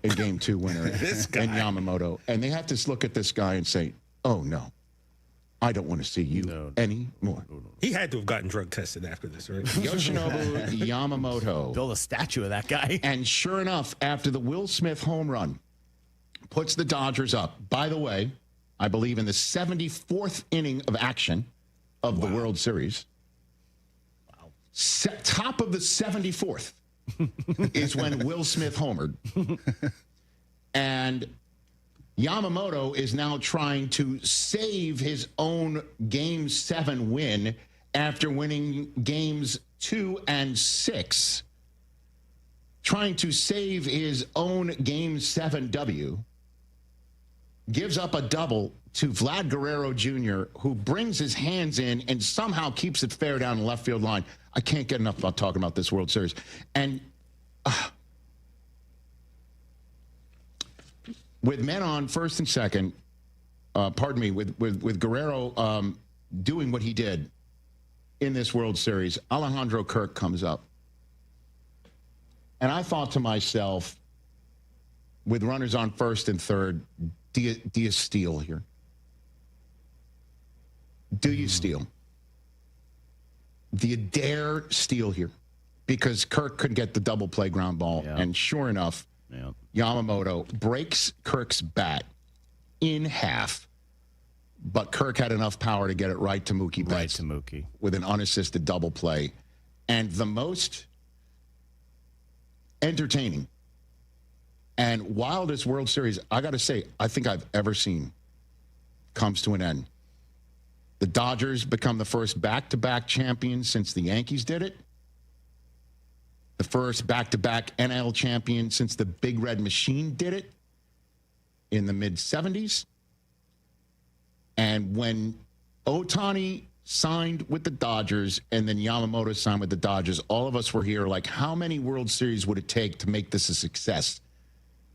[SPEAKER 9] and Game 2 winner
[SPEAKER 1] This guy.
[SPEAKER 9] in Yamamoto. And they have to look at this guy and say, oh, no, I don't want to see you anymore.
[SPEAKER 1] He had to have gotten drug tested after this, right?
[SPEAKER 9] Yoshinobu Yamamoto.
[SPEAKER 10] Build a statue of that guy.
[SPEAKER 9] And sure enough, after the Will Smith home run, puts the Dodgers up. By the way, I believe in the 74th inning of action of the World Series. Wow. Top of the 74th is when Will Smith homered. And Yamamoto is now trying to save his own Game 7 win after winning games 2 and 6, trying to save his own Game 7 W, gives up a double to Vlad Guerrero Jr., who brings his hands in and somehow keeps it fair down the left field line. I can't get enough about talking about this World Series. And with men on first and second, with Guerrero doing what he did in this World Series, Alejandro Kirk comes up. And I thought to myself, with runners on first and third, do you steal here? Do you steal? Do you dare steal here? Because Kirk could get the double play ground ball. Yeah. And sure enough, Yamamoto breaks Kirk's bat in half. But Kirk had enough power to get it right to Mookie Betts.
[SPEAKER 10] Right to Mookie.
[SPEAKER 9] With an unassisted double play. And the most entertaining and wildest World Series, I got to say, I think I've ever seen comes to an end. The Dodgers become the first back-to-back champions since the Yankees did it. The first back-to-back NL champion since the Big Red Machine did it in the mid-'70s. And when Ohtani signed with the Dodgers and then Yamamoto signed with the Dodgers, all of us were here like, how many World Series would it take to make this a success?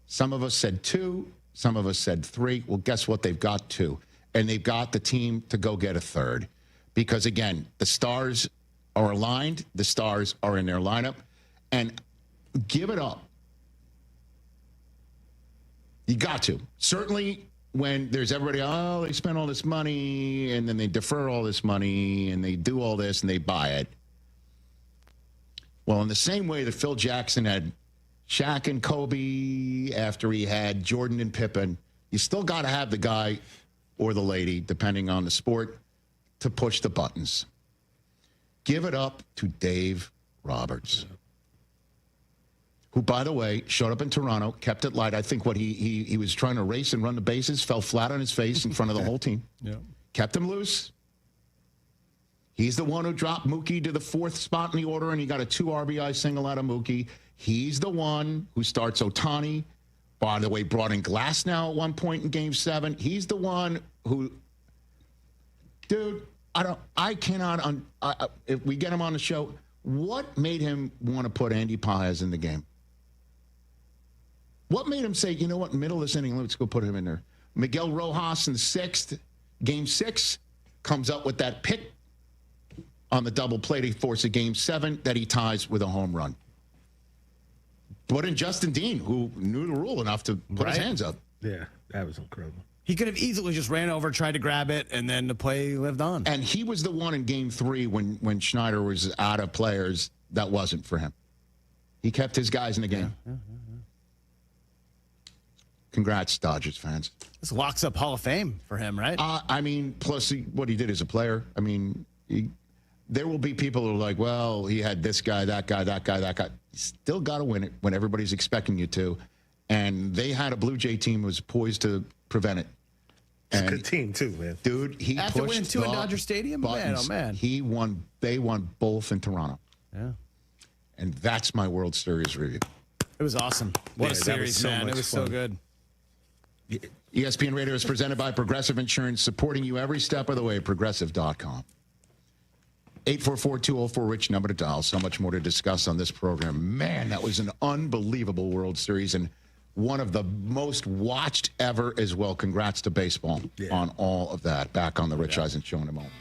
[SPEAKER 9] Some of us said 2. Some of us said 3. Well, guess what? They've got 2. And they've got the team to go get a third. Because, again, the stars are aligned. The stars are in their lineup. And give it up. You got to. Certainly when there's everybody, they spend all this money, and then they defer all this money, and they do all this, and they buy it. Well, in the same way that Phil Jackson had Shaq and Kobe after he had Jordan and Pippen, you still got to have the guy or the lady, depending on the sport, to push the buttons. Give it up to Dave Roberts, who, by the way, showed up in Toronto, kept it light. I think he was trying to race and run the bases, fell flat on his face in front of the whole team. Yeah. Kept him loose. He's the one who dropped Mookie to the 4th spot in the order, and he got a 2 RBI single out of Mookie. He's the one who starts Ohtani. By the way, brought in Glasnow at one point in Game 7. He's the one who, dude, if we get him on the show, what made him want to put Andy Paez in the game? What made him say, you know what, middle of this inning, let's go put him in there? Miguel Rojas in the 6th, Game 6, comes up with that pick on the double play to force a Game 7 that he ties with a home run. Put in Justin Dean, who knew the rule enough to put his hands up.
[SPEAKER 1] Yeah, that was incredible.
[SPEAKER 10] He could have easily just ran over, tried to grab it, and then the play lived on.
[SPEAKER 9] And he was the one in Game 3 when Schneider was out of players that wasn't for him. He kept his guys in the game. Yeah. Congrats, Dodgers fans.
[SPEAKER 10] This locks up Hall of Fame for him, right?
[SPEAKER 9] I mean, plus what he did as a player. I mean, there will be people who are like, well, he had this guy, that guy, that guy, that guy. You still got to win it when everybody's expecting you to. And they had a Blue Jay team who was poised to prevent it.
[SPEAKER 1] It's a good team, too, man.
[SPEAKER 9] Dude, he
[SPEAKER 10] After
[SPEAKER 9] pushed
[SPEAKER 10] winning 2 in Dodger Stadium?
[SPEAKER 9] Buttons.
[SPEAKER 10] Man,
[SPEAKER 9] oh, man. They won both in Toronto.
[SPEAKER 10] Yeah.
[SPEAKER 9] And that's my World Series review.
[SPEAKER 10] It was awesome. What a series, man. It was so good.
[SPEAKER 9] ESPN Radio is presented by Progressive Insurance, supporting you every step of the way. Progressive.com. 844-204-RICH, number to dial. So much more to discuss on this program. Man, that was an unbelievable World Series and one of the most watched ever as well. Congrats to baseball on all of that. Back on the Rich Eisen Show in a moment.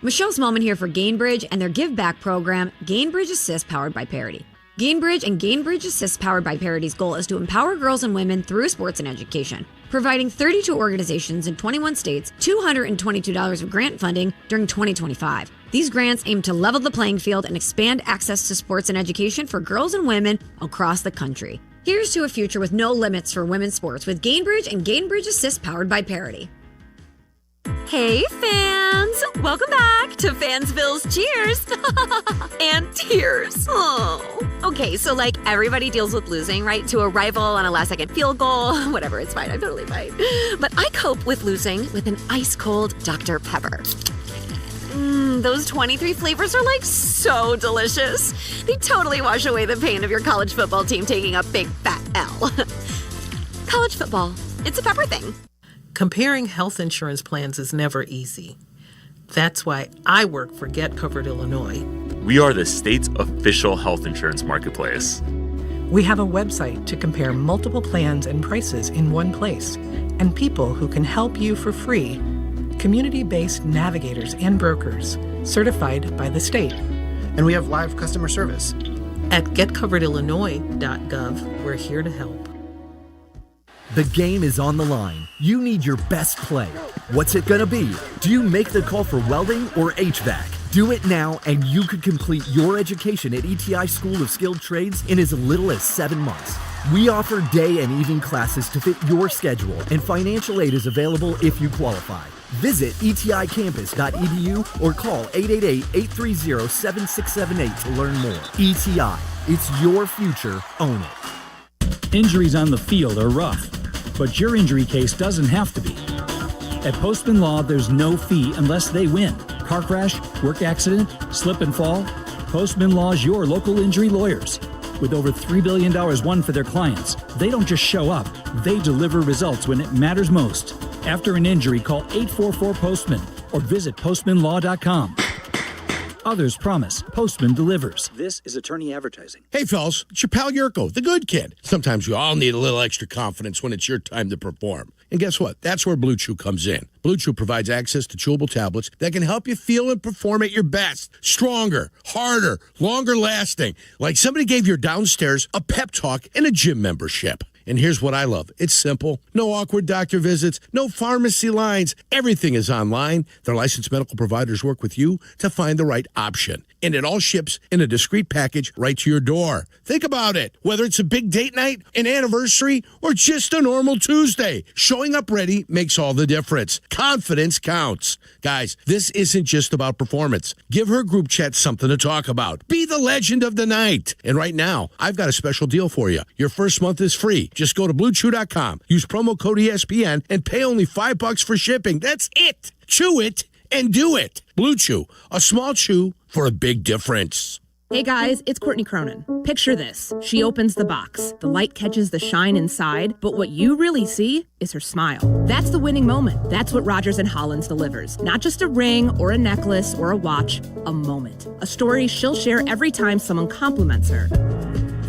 [SPEAKER 13] Michelle's Moment here for Gainbridge and their Give Back program, Gainbridge Assist, powered by Parity. Gainbridge and Gainbridge Assist, powered by Parity's goal is to empower girls and women through sports and education, providing 32 organizations in 21 states $222 of grant funding during 2025. These grants aim to level the playing field and expand access to sports and education for girls and women across the country. Here's to a future with no limits for women's sports with Gainbridge and Gainbridge Assist, powered by Parity.
[SPEAKER 14] Hey, fans! Welcome back to Fansville's Cheers and Tears. Oh. Okay, so like everybody deals with losing, right? To a rival on a last-second field goal. Whatever, it's fine. I'm totally fine. But I cope with losing with an ice-cold Dr. Pepper. Those 23 flavors are like so delicious. They totally wash away the pain of your college football team taking a big fat L. College football, it's a pepper thing.
[SPEAKER 15] Comparing health insurance plans is never easy. That's why I work for Get Covered Illinois.
[SPEAKER 16] We are the state's official health insurance marketplace.
[SPEAKER 15] We have a website to compare multiple plans and prices in one place, and people who can help you for free. Community-based navigators and brokers, certified by the state.
[SPEAKER 17] And we have live customer service.
[SPEAKER 15] At getcoveredillinois.gov, we're here to help.
[SPEAKER 18] The game is on the line. You need your best play. What's it gonna be? Do you make the call for welding or HVAC? Do it now and you could complete your education at ETI School of Skilled Trades in as little as 7 months. We offer day and evening classes to fit your schedule, and financial aid is available if you qualify. Visit eticampus.edu or call 888-830-7678 to learn more. ETI, it's your future, own it.
[SPEAKER 25] Injuries on the field are rough, but your injury case doesn't have to be. At Postman Law, there's no fee unless they win. Car crash, work accident, slip and fall. Postman Law's your local injury lawyers. With over $3 billion won for their clients, they don't just show up, they deliver results when it matters most. After an injury, call 844-POSTMAN or visit postmanlaw.com. Others promise. Postman delivers.
[SPEAKER 26] This is attorney advertising.
[SPEAKER 5] Hey, fellas, it's your pal Yurko, the good kid. Sometimes we all need a little extra confidence when it's your time to perform. And guess what? That's where Blue Chew comes in. Blue Chew provides access to chewable tablets that can help you feel and perform at your best. Stronger, harder, longer lasting. Like somebody gave your downstairs a pep talk and a gym membership. And here's what I love. It's simple. No awkward doctor visits, no pharmacy lines. Everything is online. Their licensed medical providers work with you to find the right option. And it all ships in a discreet package right to your door. Think about it. Whether it's a big date night, an anniversary, or just a normal Tuesday, showing up ready makes all the difference. Confidence counts. Guys, this isn't just about performance. Give her group chat something to talk about. Be the legend of the night. And right now, I've got a special deal for you. Your first month is free. Just go to BlueChew.com, use promo code ESPN, and pay only $5 for shipping. That's it. Chew it and do it. Blue Chew, a small chew for a big difference.
[SPEAKER 27] Hey guys, it's Courtney Cronin. Picture this. She opens the box. The light catches the shine inside, but what you really see is her smile. That's the winning moment. That's what Rogers & Hollins delivers. Not just a ring or a necklace or a watch, a moment. A story she'll share every time someone compliments her.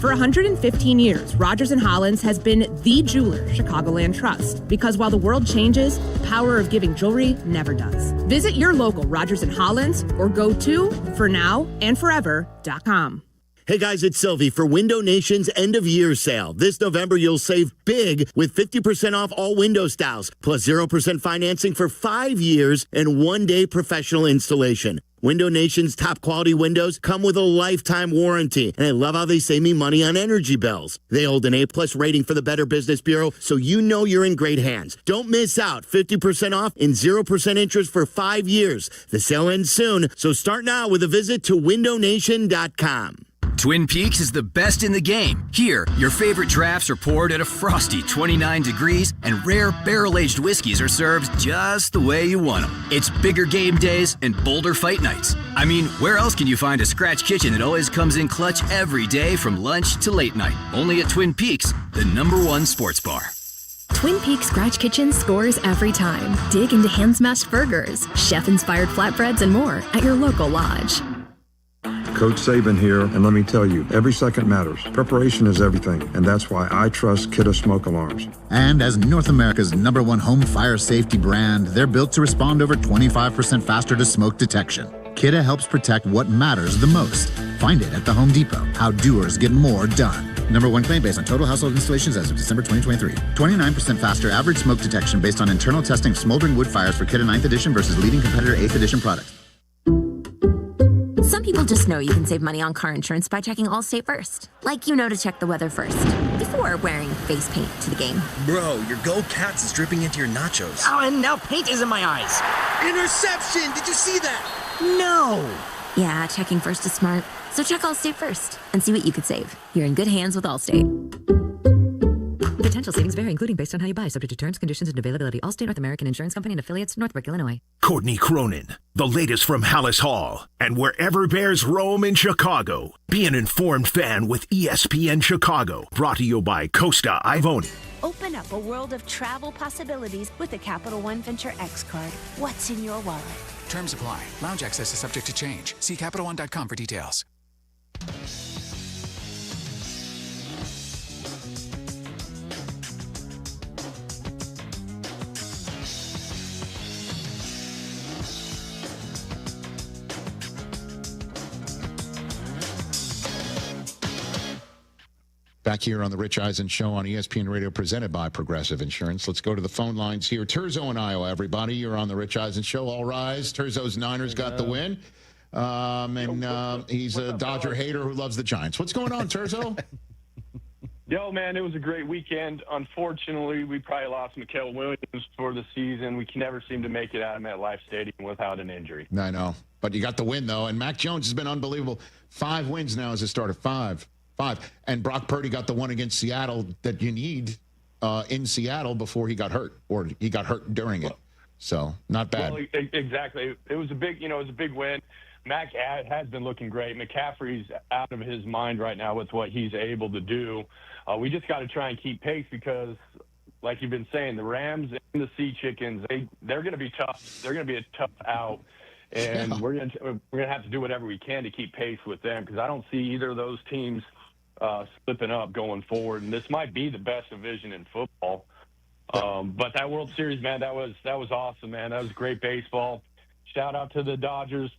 [SPEAKER 27] For 115 years, Rogers & Hollins has been the jeweler Chicagoland trusts. Because while the world changes, the power of giving jewelry never does. Visit your local Rogers & Hollins or go to fornowandforever.com.
[SPEAKER 28] Hey guys, it's Silvy for Window Nation's end of year sale. This November, you'll save big with 50% off all window styles, plus 0% financing for 5 years and 1 day professional installation. Window Nation's top quality windows come with a lifetime warranty, and I love how they save me money on energy bills. They hold an A+ rating for the Better Business Bureau, so you know you're in great hands. Don't miss out. 50% off and 0% interest for 5 years. The sale ends soon, so start now with a visit to windownation.com.
[SPEAKER 29] Twin Peaks is the best in the game. Here, your favorite drafts are poured at a frosty 29 degrees, and rare barrel-aged whiskeys are served just the way you want them. It's bigger game days and bolder fight nights. I mean, where else can you find a scratch kitchen that always comes in clutch every day from lunch to late night? Only at Twin Peaks, the #1 sports bar.
[SPEAKER 30] Twin Peaks Scratch Kitchen scores every time. Dig into hand-smashed burgers, chef-inspired flatbreads, and more at your local lodge.
[SPEAKER 31] Coach Saban here, and let me tell you, every second matters. Preparation is everything, and that's why I trust Kidda Smoke Alarms.
[SPEAKER 32] And as North America's #1 home fire safety brand, they're built to respond over 25% faster to smoke detection. Kidda helps protect what matters the most. Find it at the Home Depot. How doers get more done. #1 claim based on total household installations as of December 2023. 29% faster average smoke detection based on internal testing of smoldering wood fires for Kidda 9th edition versus leading competitor 8th edition products.
[SPEAKER 14] Some people just know you can save money on car insurance by checking Allstate first. Like you know to check the weather first, before wearing face paint to the game.
[SPEAKER 33] Bro, your Go Cats is dripping into your nachos.
[SPEAKER 34] Oh, and now paint is in my eyes.
[SPEAKER 33] Interception! Did you see that?
[SPEAKER 34] No!
[SPEAKER 30] Yeah, checking first is smart. So check Allstate first and see what you could save. You're in good hands with Allstate.
[SPEAKER 2] Potential savings vary, including based on how you buy, subject to terms, conditions, and availability. Allstate North American Insurance Company and affiliates, Northbrook, Illinois.
[SPEAKER 4] Courtney Cronin, the latest from Hallis Hall, and wherever Bears roam in Chicago. Be an informed fan with ESPN Chicago. Brought to you by Costa Ivoni.
[SPEAKER 6] Open up a world of travel possibilities with the Capital One Venture X card. What's in your wallet?
[SPEAKER 7] Terms apply. Lounge access is subject to change. See CapitalOne.com for details.
[SPEAKER 9] Back here on the Rich Eisen Show on ESPN Radio, presented by Progressive Insurance. Let's go to the phone lines here. Terzo in Iowa, everybody. You're on the Rich Eisen Show. All rise. Terzo's Niners got the win. He's a Dodger hater who loves the Giants. What's going on, Terzo?
[SPEAKER 8] Yo, man, it was a great weekend. Unfortunately, we probably lost Mikael Williams for the season. We can never seem to make it out of MetLife Stadium without an injury.
[SPEAKER 9] I know. But you got the win, though. And Mac Jones has been unbelievable. 5 wins now as a starter. Five. And Brock Purdy got the one against Seattle that you need in Seattle before he got hurt, or he got hurt during it. So not bad.
[SPEAKER 8] Well, exactly. It was a big win. Mac has been looking great. McCaffrey's out of his mind right now with what he's able to do. We just got to try and keep pace because, like you've been saying, the Rams and the Sea Chickens, they're going to be tough. They're going to be a tough out. And we're going to have to do whatever we can to keep pace with them because I don't see either of those teams slipping up going forward, and this might be the best division in football. But that World Series, man, that was awesome, man. That was great baseball. Shout out to the Dodgers.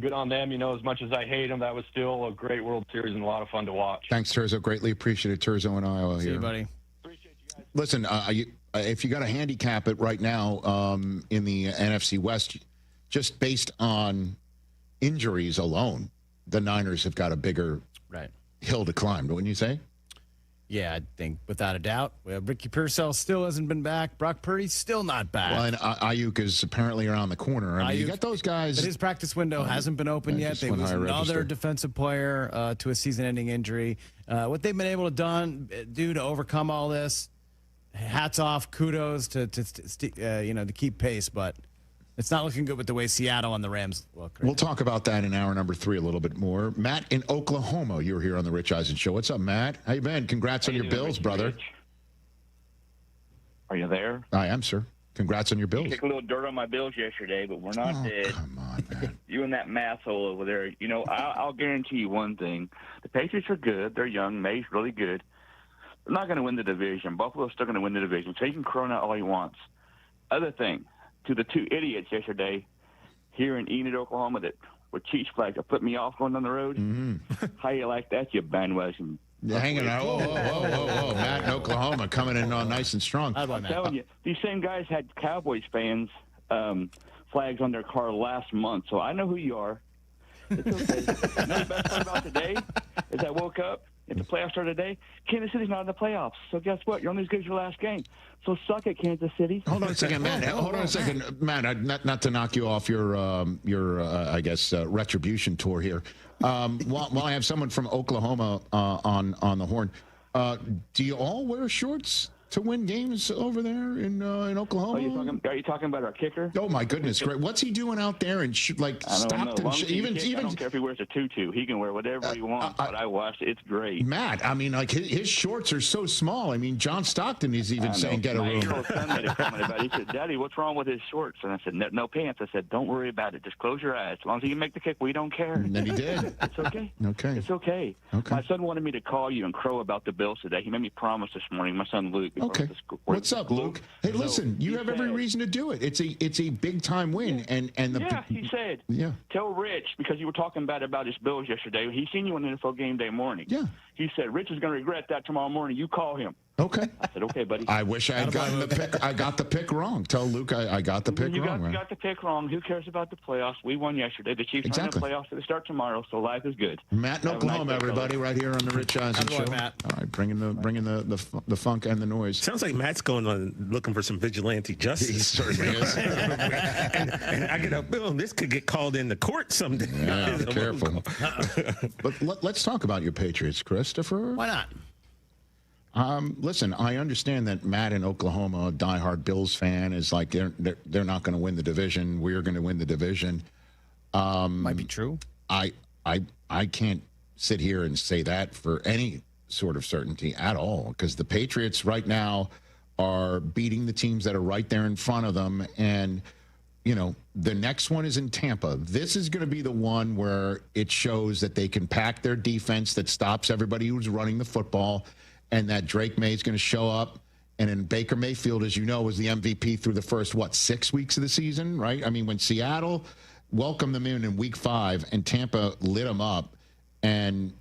[SPEAKER 8] Good on them. As much as I hate them, that was still a great World Series and a lot of fun to watch.
[SPEAKER 9] Thanks, Terzo. Greatly appreciated. Terzo in Iowa.
[SPEAKER 10] See you, buddy.
[SPEAKER 8] Appreciate you guys.
[SPEAKER 9] Listen, if you got to handicap it right now in the NFC West, just based on injuries alone, the Niners have got a bigger hill to climb, wouldn't you say?
[SPEAKER 10] Yeah, I think without a doubt. Ricky Pearsall still hasn't been back. Brock Purdy's still not back.
[SPEAKER 9] Well, and Ayuk is apparently around the corner. I mean, you got those guys.
[SPEAKER 10] But his practice window hasn't been open yet. They lose another defensive player to a season-ending injury. What they've been able to do to overcome all this, hats off, kudos to keep pace, but it's not looking good with the way Seattle and the Rams look.
[SPEAKER 9] We'll talk about that in hour number 3 a little bit more. Matt in Oklahoma, you're here on the Rich Eisen Show. What's up, Matt? How you been? Congrats on your Bills, brother.
[SPEAKER 11] Rich? Are you there?
[SPEAKER 9] I am, sir. Congrats on your Bills.
[SPEAKER 11] Kick a little dirt on my Bills yesterday, but we're not dead.
[SPEAKER 9] Come on, man.
[SPEAKER 11] You and that math hole over there. I'll guarantee you one thing. The Patriots are good. They're young. May's really good. They're not going to win the division. Buffalo's still going to win the division. So he can crow out all he wants. Other thing. To the 2 idiots yesterday here in Enid, Oklahoma, that were cheese flags that put me off going down the road. Mm-hmm. How you like that, you bandwagon?
[SPEAKER 9] Hanging out. Whoa. Matt in Oklahoma coming in nice and strong.
[SPEAKER 11] I'm telling you, these same guys had Cowboys fans flags on their car last month, so I know who you are. It's okay. You know the best part about today is I woke up and the playoffs started today. Kansas City's not in the playoffs, so guess what? You're only as good as your last game. So suck it, Kansas City.
[SPEAKER 9] Hold on a second, Matt. Hold on a second, Matt. Not to knock you off your retribution tour here. While I have someone from Oklahoma on the horn, do you all wear shorts to win games over there in Oklahoma?
[SPEAKER 11] Are you talking about our kicker?
[SPEAKER 9] Oh my goodness, great! What's he doing out there and Stockton?
[SPEAKER 11] I don't care if he wears a tutu. He can wear whatever he wants. But I watched it. It's great.
[SPEAKER 9] Matt, I mean, like his shorts are so small. I mean, John Stockton is even saying get a room.
[SPEAKER 11] My son made a comment about it. He said, "Daddy, what's wrong with his shorts?" And I said, "No pants." I said, "Don't worry about it. Just close your eyes. As long as he can make the kick, we don't care."
[SPEAKER 9] And then he did.
[SPEAKER 11] It's okay.
[SPEAKER 9] Okay.
[SPEAKER 11] It's okay. My son wanted me to call you and crow about the Bills today. He made me promise this morning. My son Luke.
[SPEAKER 9] Okay. What's up, Luke? Hey, listen, you have every reason to do it. It's a big time win, and
[SPEAKER 11] he said, tell Rich, because you were talking about his Bills yesterday. He seen you on NFL Game Day morning.
[SPEAKER 9] Yeah.
[SPEAKER 11] He said, Rich is going to regret that tomorrow morning. You call him.
[SPEAKER 9] Okay.
[SPEAKER 11] I said, okay, buddy.
[SPEAKER 9] I wish I had gotten the pick. I got the pick wrong. Tell Luke I got the pick wrong.
[SPEAKER 11] You got the pick wrong. Who cares about the playoffs? We won yesterday. The Chiefs are in the playoffs. They start tomorrow, so life is good.
[SPEAKER 9] Matt in Oklahoma, everybody, right here on the Rich Eisen Show.
[SPEAKER 10] Matt.
[SPEAKER 9] All right, bringing the funk and the noise.
[SPEAKER 1] Sounds like Matt's going on looking for some vigilante justice.
[SPEAKER 9] He certainly is.
[SPEAKER 1] and I get a bill. This could get called into court someday.
[SPEAKER 9] Yeah, be careful. But let's talk about your Patriots, Christopher.
[SPEAKER 10] Why not?
[SPEAKER 9] Listen, I understand that Matt in Oklahoma, a diehard Bills fan, is like they're not going to win the division. We're going to win the division.
[SPEAKER 10] Might be true.
[SPEAKER 9] I can't sit here and say that for any sort of certainty at all, because the Patriots right now are beating the teams that are right there in front of them, and the next one is in Tampa. This is going to be the one where it shows that they can pack their defense that stops everybody who's running the football, and that Drake May is going to show up. And then Baker Mayfield, as you know, was the MVP through the first, 6 weeks of the season, right? I mean, when Seattle welcomed them in week 5 and Tampa lit them up, and,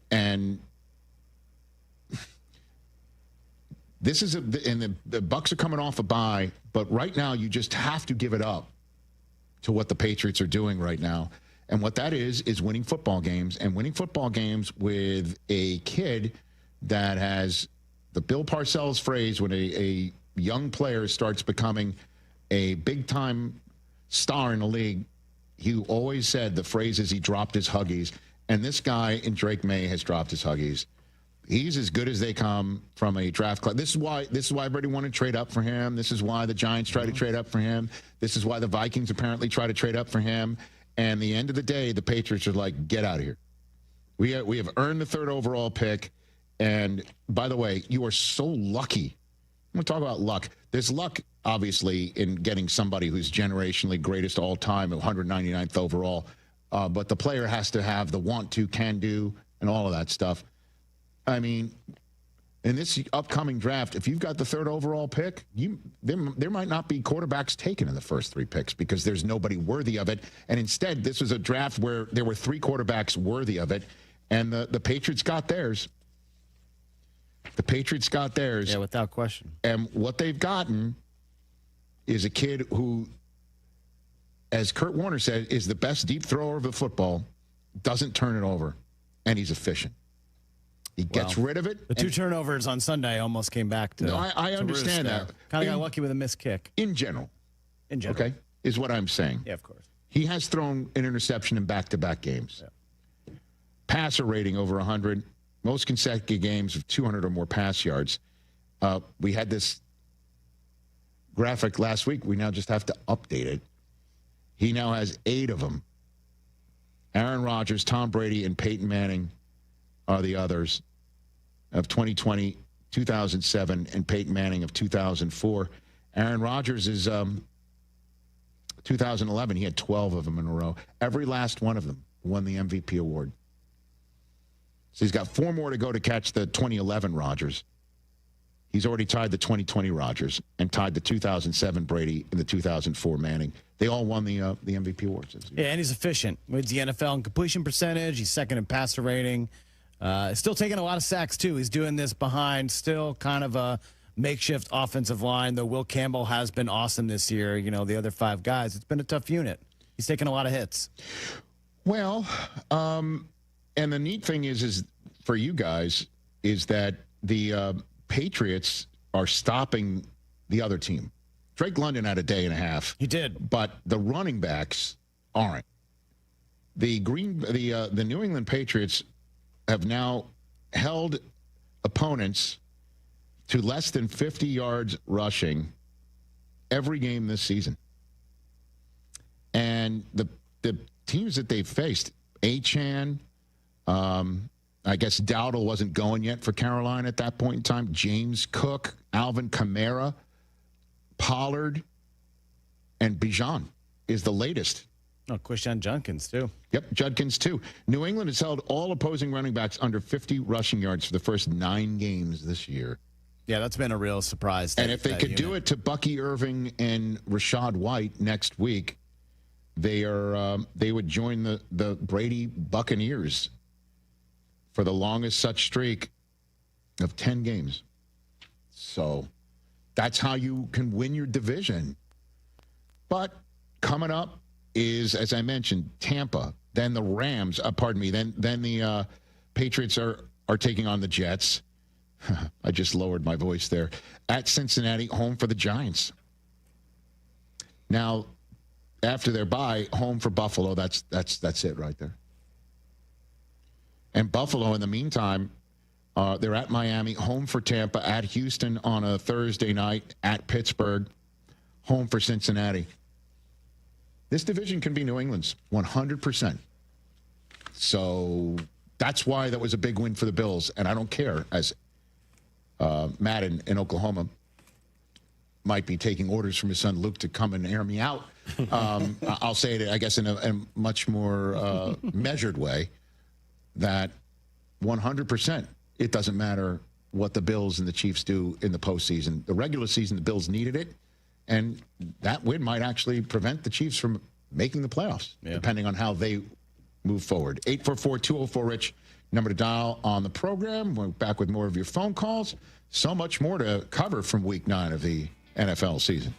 [SPEAKER 9] and this is and the Bucs are coming off a bye, but right now you just have to give it up to what the Patriots are doing right now. And what that is winning football games, and winning football games with a kid that has the Bill Parcells phrase, when a young player starts becoming a big-time star in the league, he always said the phrase is he dropped his Huggies. And this guy in Drake May has dropped his Huggies. He's as good as they come from a draft class. This is why everybody wanted to trade up for him. This is why the Giants try to trade up for him. This is why the Vikings apparently try to trade up for him. And at the end of the day, the Patriots are like, get out of here. We have earned the 3rd overall pick. And by the way, you are so lucky. I'm going to talk about luck. There's luck, obviously, in getting somebody who's generationally greatest all time at 199th overall. But the player has to have the want to, can do, and all of that stuff. I mean, in this upcoming draft, if you've got the 3rd overall pick, there might not be quarterbacks taken in the first 3 picks because there's nobody worthy of it. And instead, this was a draft where there were 3 quarterbacks worthy of it, and the Patriots got theirs. The Patriots got theirs.
[SPEAKER 10] Yeah, without question.
[SPEAKER 9] And what they've gotten is a kid who, as Kurt Warner said, is the best deep thrower of the football, doesn't turn it over, and he's efficient. He gets rid of it.
[SPEAKER 10] The 2 turnovers on Sunday almost came back to.
[SPEAKER 9] No, I understand that.
[SPEAKER 10] Kind of got lucky with a missed kick.
[SPEAKER 9] In general. Okay, is what I'm saying.
[SPEAKER 10] Yeah, of course.
[SPEAKER 9] He has thrown an interception in back-to-back games. Yeah. Passer rating over 100. Most consecutive games of 200 or more pass yards. We had this graphic last week. We now just have to update it. He now has 8 of them. Aaron Rodgers, Tom Brady, and Peyton Manning are the others of 2020, 2007, and Peyton Manning of 2004. Aaron Rodgers is 2011. He had 12 of them in a row. Every last one of them won the MVP award. So he's got 4 more to go to catch the 2011 Rodgers. He's already tied the 2020 Rodgers and tied the 2007 Brady and the 2004 Manning. They all won the MVP awards.
[SPEAKER 10] Yeah, and he's efficient. Leads the NFL in completion percentage. He's 2nd in passer rating. Still taking a lot of sacks, too. He's doing this behind still kind of a makeshift offensive line, though Will Campbell has been awesome this year. The other 5 guys, it's been a tough unit. He's taking a lot of hits.
[SPEAKER 9] Well, and the neat thing is for you guys is that the Patriots are stopping the other team. Drake London had a day and a half.
[SPEAKER 10] He did.
[SPEAKER 9] But the running backs aren't. The New England Patriots have now held opponents to less than 50 yards rushing every game this season. And the teams that they've faced, Achane, I guess Dowdle wasn't going yet for Carolina at that point in time. James Cook, Alvin Kamara, Pollard, and Bijan is the latest.
[SPEAKER 10] Oh, Quishon Judkins, too.
[SPEAKER 9] Yep, Judkins, too. New England has held all opposing running backs under 50 rushing yards for the first 9 games this year.
[SPEAKER 10] Yeah, that's been a real surprise.
[SPEAKER 9] And if they could do it to Bucky Irving and Rachaad White next week, they would join the Brady Buccaneers for the longest such streak of 10 games. So that's how you can win your division. But coming up is, as I mentioned, Tampa, then the Rams, then the Patriots are taking on the Jets. I just lowered my voice there. At Cincinnati, home for the Giants. Now, after their bye, home for Buffalo. That's it right there. And Buffalo, in the meantime, they're at Miami, home for Tampa, at Houston on a Thursday night, at Pittsburgh, home for Cincinnati. This division can be New England's 100%. So that's why that was a big win for the Bills. And I don't care, as Matt in Oklahoma might be taking orders from his son Luke to come and air me out. I'll say it, I guess, in a much more measured way, that 100%, it doesn't matter what the Bills and the Chiefs do in the postseason. The regular season, the Bills needed it, and that win might actually prevent the Chiefs from making the playoffs, depending on how they move forward. 844-204-RICH, number to dial on the program. We're back with more of your phone calls. So much more to cover from Week 9 of the NFL season.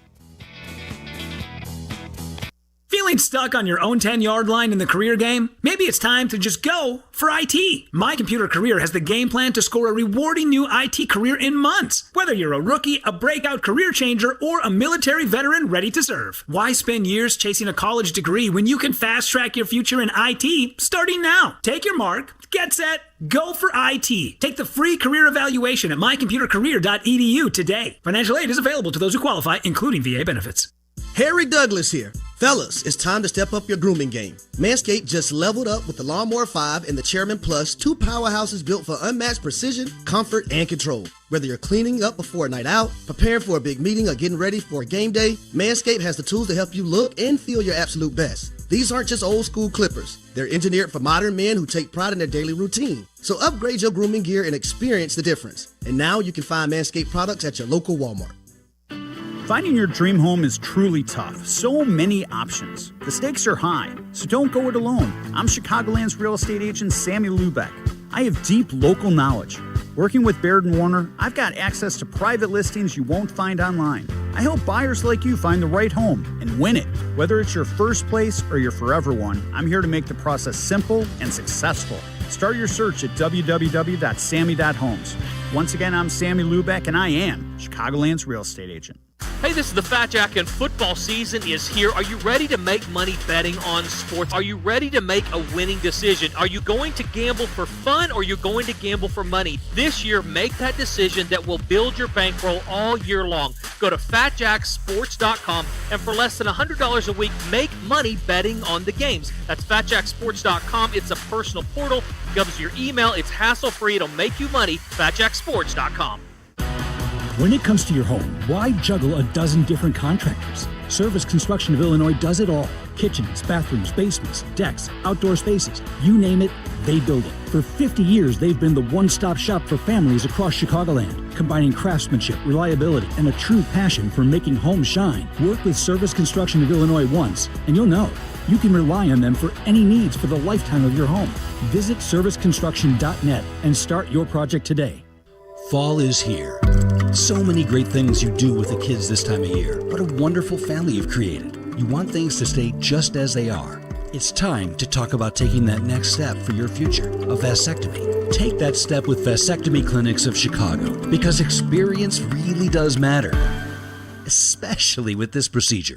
[SPEAKER 25] Feeling stuck on your own 10-yard line in the career game? Maybe it's time to just go for IT. My Computer Career has the game plan to score a rewarding new IT career in months. Whether you're a rookie, a breakout career changer, or a military veteran ready to serve. Why spend years chasing a college degree when you can fast-track your future in IT starting now? Take your mark, get set, go for IT. Take the free career evaluation at mycomputercareer.edu today. Financial aid is available to those who qualify, including VA benefits.
[SPEAKER 3] Harry Douglas here. Fellas, it's time to step up your grooming game. Manscaped just leveled up with the Lawnmower 5 and the Chairman Plus, two powerhouses built for unmatched precision, comfort, and control. Whether you're cleaning up before a night out, preparing for a big meeting, or getting ready for a game day, Manscaped has the tools to help you look and feel your absolute best. These aren't just old school clippers. They're engineered for modern men who take pride in their daily routine. So upgrade your grooming gear and experience the difference. And now you can find Manscaped products at your local Walmart.
[SPEAKER 25] Finding your dream home is truly tough. So many options. The stakes are high, so don't go it alone. I'm Chicagoland's real estate agent, Sammy Lubeck. I have deep local knowledge. Working with Baird & Warner, I've got access to private listings you won't find online. I help buyers like you find the right home and win it. Whether it's your first place or your forever one, I'm here to make the process simple and successful. Start your search at www.sammy.homes. Once again, I'm Sammy Lubeck, and I am Chicagoland's real estate agent.
[SPEAKER 12] Hey, this is the Fat Jack, and football season is here. Are you ready to make money betting on sports? Are you ready to make a winning decision? Are you going to gamble for fun, or are you going to gamble for money? This year, make that decision that will build your bankroll all year long. Go to FatJackSports.com, and for less than $100 a week, make money betting on the games. That's FatJackSports.com. It's a personal portal. It comes to your email. It's hassle-free. It'll make you money. FatJackSports.com.
[SPEAKER 25] When it comes to your home, why juggle a dozen different contractors? Service Construction of Illinois does it all. Kitchens, bathrooms, basements, decks, outdoor spaces, you name it, they build it. For 50 years, they've been the one-stop shop for families across Chicagoland, combining craftsmanship, reliability, and a true passion for making homes shine. Work with Service Construction of Illinois once, and you'll know you can rely on them for any needs for the lifetime of your home. Visit serviceconstruction.net and start your project today.
[SPEAKER 13] Fall is here. So many great things you do with the kids this time of year. What a wonderful family you've created. You want things to stay just as they are. It's time to talk about taking that next step for your future, a vasectomy. Take that step with Vasectomy Clinics of Chicago, because experience really does matter, especially with this procedure.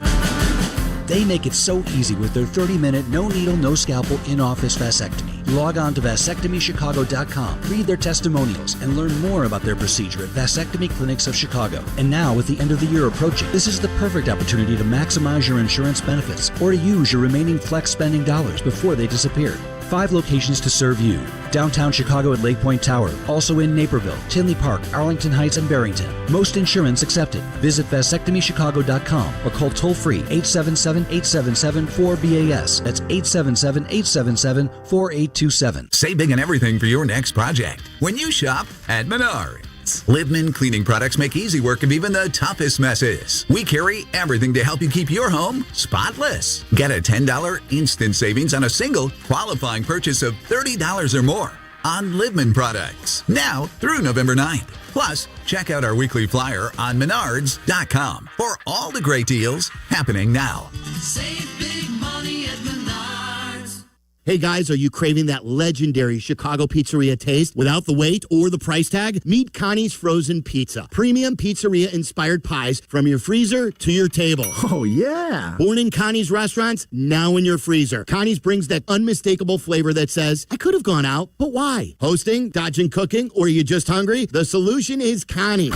[SPEAKER 13] They make it so easy with their 30-minute, no-needle, no-scalpel, in-office vasectomy. Log on to vasectomychicago.com, read their testimonials, and learn more about their procedure at Vasectomy Clinics of Chicago. And now, with the end of the year approaching, this is the perfect opportunity to maximize your insurance benefits or to use your remaining flex spending dollars before they disappear. 5 locations to serve you. Downtown Chicago at Lake Point Tower, also in Naperville, Tinley Park, Arlington Heights, and Barrington. Most insurance accepted. Visit vasectomychicago.com or call toll-free 877-877-4BAS. That's 877-877-4827.
[SPEAKER 15] Save big on everything for your next project when you shop at Menards. Liveman cleaning products make easy work of even the toughest messes. We carry everything to help you keep your home spotless. Get a $10 instant savings on a single qualifying purchase of $30 or more. on Libman products, now through November 9th. Plus, check out our weekly flyer on menards.com for all the great deals happening now.
[SPEAKER 5] Save big money at Menards.
[SPEAKER 3] Hey guys, are you craving that legendary Chicago pizzeria taste without the wait or the price tag? Meet Connie's Frozen Pizza. Premium pizzeria-inspired pies from your freezer to your table.
[SPEAKER 32] Oh, yeah.
[SPEAKER 3] Born in Connie's restaurants, now in your freezer. Connie's brings that unmistakable flavor that says, I could have gone out, but why? Hosting, dodging cooking, or are you just hungry? The solution is Connie's.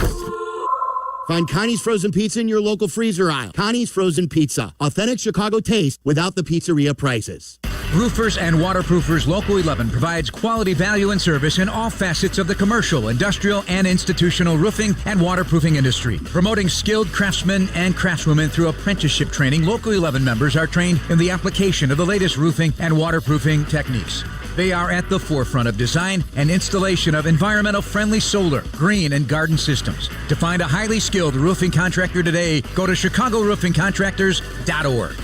[SPEAKER 3] Find Connie's Frozen Pizza in your local freezer aisle. Connie's Frozen Pizza. Authentic Chicago taste without the pizzeria prices.
[SPEAKER 16] Roofers and Waterproofers Local 11 provides quality value and service in all facets of the commercial, industrial, and institutional roofing and waterproofing industry. Promoting skilled craftsmen and craftswomen through apprenticeship training, Local 11 members are trained in the application of the latest roofing and waterproofing techniques. They are at the forefront of design and installation of environmental friendly solar, green, and garden systems. To find a highly skilled roofing contractor today, go to ChicagoRoofingContractors.org.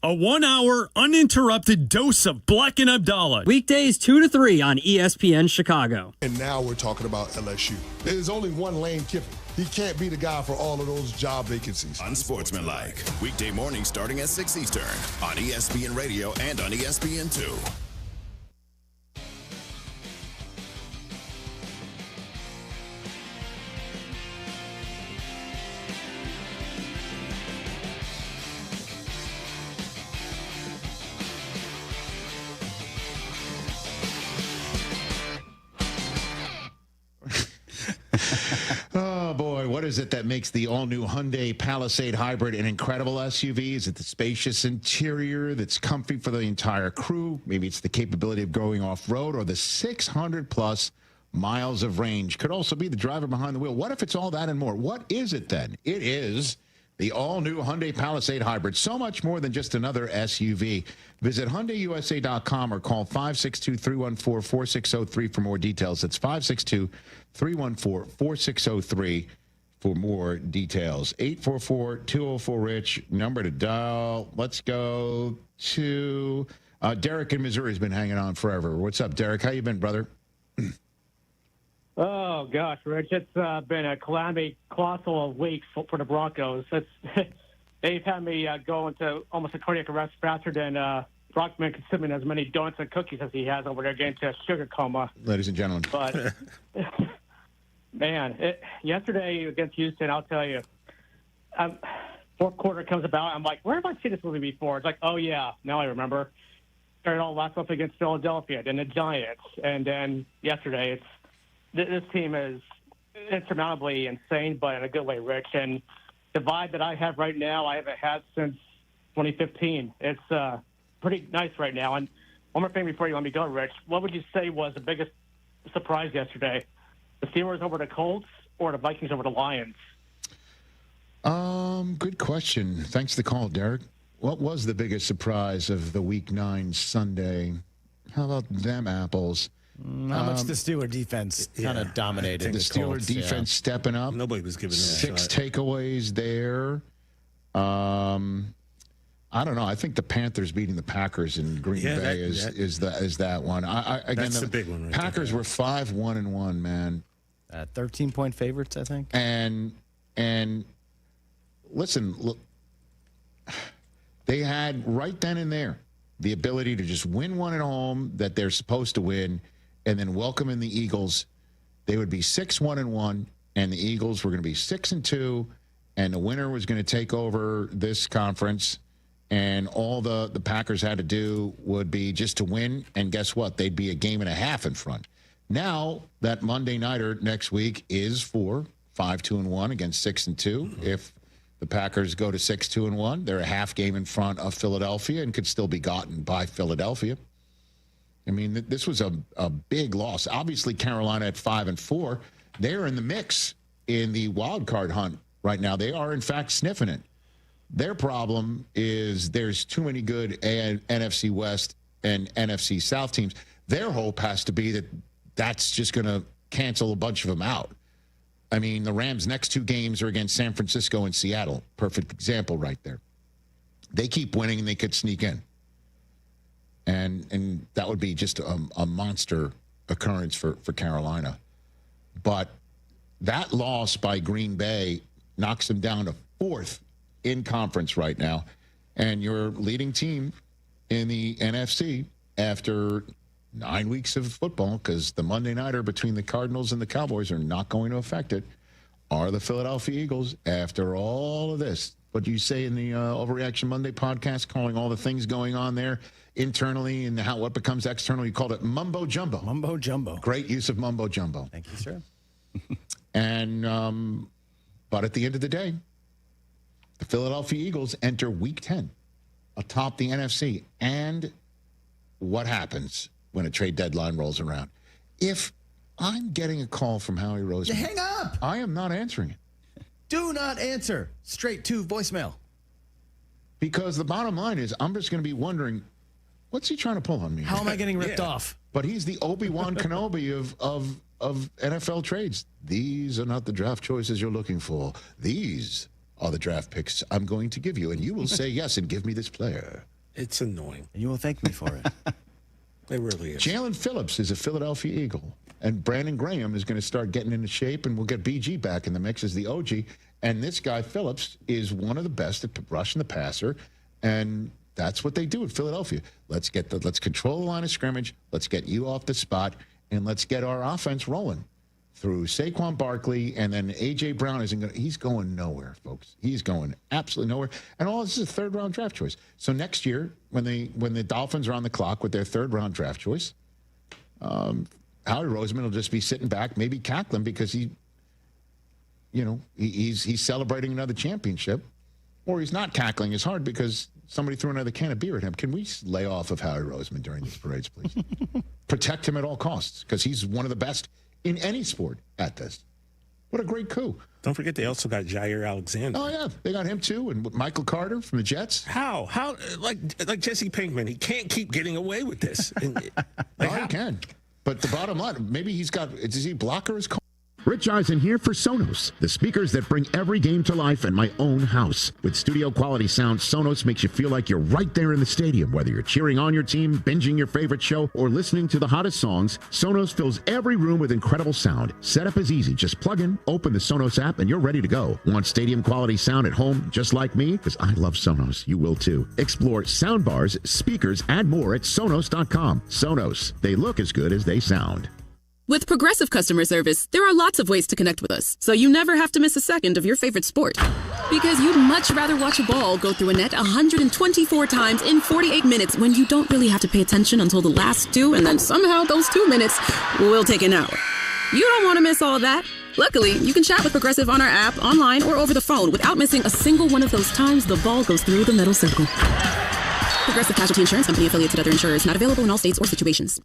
[SPEAKER 17] A 1 hour uninterrupted dose of Bleck and Abdalla.
[SPEAKER 18] Weekdays 2 to 3 on ESPN Chicago.
[SPEAKER 19] And now we're talking about LSU. There's only one Lane Kiffin. He can't be the guy for all of those job vacancies.
[SPEAKER 20] Unsportsmanlike. Weekday morning starting at 6 Eastern on ESPN Radio and on ESPN2.
[SPEAKER 9] Oh, boy, what is it that makes the all-new Hyundai Palisade Hybrid an incredible SUV? Is it the spacious interior that's comfy for the entire crew? Maybe it's the capability of going off-road, or the 600-plus miles of range. Could also be the driver behind the wheel. What if it's all that and more? What is it then? It is the all-new Hyundai Palisade Hybrid. So much more than just another SUV. Visit HyundaiUSA.com or call 562-314-4603 for more details. That's 562-314-4603 for more details. 844-204-RICH, number to dial. Let's go to Derek in Missouri has been hanging on forever. What's up, Derek? How you been, brother?
[SPEAKER 21] Oh, gosh, Rich, it's been a calamity colossal week for the Broncos. They've had me go into almost a cardiac arrest faster than Brockman consuming as many donuts and cookies as he has over there, getting to a sugar coma.
[SPEAKER 9] Ladies and gentlemen.
[SPEAKER 21] But, man, yesterday against Houston, I'll tell you, fourth quarter comes about. I'm like, where have I seen this movie before? It's like, oh, yeah, now I remember. Started all last up against Philadelphia, then the Giants, and then yesterday this team is insurmountably insane, but in a good way, Rich. And the vibe that I have right now, I haven't had since 2015. It's pretty nice right now. And one more thing before you let me go, Rich. What would you say was the biggest surprise yesterday? The Steelers over the Colts or the Vikings over the Lions?
[SPEAKER 9] Good question. Thanks for the call, Derek. What was the biggest surprise of the Week 9 Sunday? How about them apples?
[SPEAKER 10] How much the Steeler defense kind of dominated
[SPEAKER 9] the Steeler
[SPEAKER 10] Colts,
[SPEAKER 9] defense stepping up.
[SPEAKER 1] Nobody was giving them a
[SPEAKER 9] 6
[SPEAKER 1] shot.
[SPEAKER 9] takeaways there. I don't know. I think the Panthers beating the Packers in Green Bay is that one. Again,
[SPEAKER 1] That's the big one right
[SPEAKER 9] Packers were 5-1-1, man.
[SPEAKER 10] 13-point favorites, I think.
[SPEAKER 9] And listen, look, they had right then and there the ability to just win one at home that they're supposed to win, and then welcome in the Eagles. They would be 6-1-1, and the Eagles were going to be 6-2, and the winner was going to take over this conference, and all the Packers had to do would be just to win, and guess what? They'd be a game and a half in front. Now, that Monday nighter next week is for 5-2-1 against 6-2. Mm-hmm. If the Packers go to 6-2-1, they're a half game in front of Philadelphia and could still be gotten by Philadelphia. I mean, this was a big loss. Obviously, Carolina at 5-4, they're in the mix in the wild card hunt right now. They are, in fact, sniffing it. Their problem is there's too many good NFC West and NFC South teams. Their hope has to be that that's just going to cancel a bunch of them out. I mean, the Rams' next 2 games are against San Francisco and Seattle. Perfect example right there. They keep winning and they could sneak in. And that would be just a monster occurrence for Carolina. But that loss by Green Bay knocks them down to 4th in conference right now. And your leading team in the NFC after 9 weeks of football, because the Monday Nighter between the Cardinals and the Cowboys are not going to affect it, are the Philadelphia Eagles after all of this. What you say in the Overreaction Monday podcast, calling all the things going on there internally and what becomes external, you called it mumbo jumbo.
[SPEAKER 10] Mumbo jumbo.
[SPEAKER 9] Great use of mumbo jumbo.
[SPEAKER 10] Thank you, sir.
[SPEAKER 9] And but at the end of the day, the Philadelphia Eagles enter Week 10 atop the NFC. And what happens when a trade deadline rolls around? If I'm getting a call from Howie Roseman,
[SPEAKER 10] hang up.
[SPEAKER 9] I am not answering it.
[SPEAKER 10] Do not answer. Straight to voicemail.
[SPEAKER 9] Because the bottom line is, I'm just going to be wondering, what's he trying to pull on me?
[SPEAKER 10] How am I getting ripped off?
[SPEAKER 9] But he's the Obi-Wan Kenobi of NFL trades. These are not the draft choices you're looking for. These are the draft picks I'm going to give you. And you will say yes and give me this player.
[SPEAKER 1] It's annoying.
[SPEAKER 10] And you will thank me for it.
[SPEAKER 1] It really is.
[SPEAKER 9] Jalen Phillips is a Philadelphia Eagle. And Brandon Graham is going to start getting into shape, and we'll get BG back in the mix as the OG. And this guy, Phillips, is one of the best at rushing the passer. And that's what they do in Philadelphia. Let's control the line of scrimmage. Let's get you off the spot, and let's get our offense rolling through Saquon Barkley, and then A.J. Brown he's going nowhere, folks. He's going absolutely nowhere. And all this is a third-round draft choice. So next year, when the Dolphins are on the clock with their third-round draft choice, Howie Roseman will just be sitting back, maybe cackling because he's celebrating another championship, or he's not cackling as hard because somebody threw another can of beer at him. Can we lay off of Howie Roseman during these parades, please? Protect him at all costs, because he's one of the best in any sport at this. What a great coup.
[SPEAKER 1] Don't forget they also got Jair Alexander.
[SPEAKER 9] Oh, yeah. They got him, too. And Michael Carter from the Jets.
[SPEAKER 1] How? Like Jesse Pinkman, he can't keep getting away with this.
[SPEAKER 9] He can. But the bottom line, maybe does he blocker his call?
[SPEAKER 2] Rich Eisen here for Sonos, the speakers that bring every game to life in my own house. With studio quality sound, Sonos makes you feel like you're right there in the stadium. Whether you're cheering on your team, binging your favorite show, or listening to the hottest songs, Sonos fills every room with incredible sound. Setup is easy. Just plug in, open the Sonos app, and you're ready to go. Want stadium quality sound at home just like me? Because I love Sonos. You will too. Explore soundbars, speakers, and more at Sonos.com. Sonos. They look as good as they sound.
[SPEAKER 4] With Progressive Customer Service, there are lots of ways to connect with us, so you never have to miss a second of your favorite sport. Because you'd much rather watch a ball go through a net 124 times in 48 minutes when you don't really have to pay attention until the last 2, and then somehow those 2 minutes will take an hour. You don't want to miss all of that. Luckily, you can chat with Progressive on our app, online, or over the phone without missing a single one of those times the ball goes through the metal circle. Progressive Casualty Insurance Company, affiliates and other insurers, not available in all states or situations.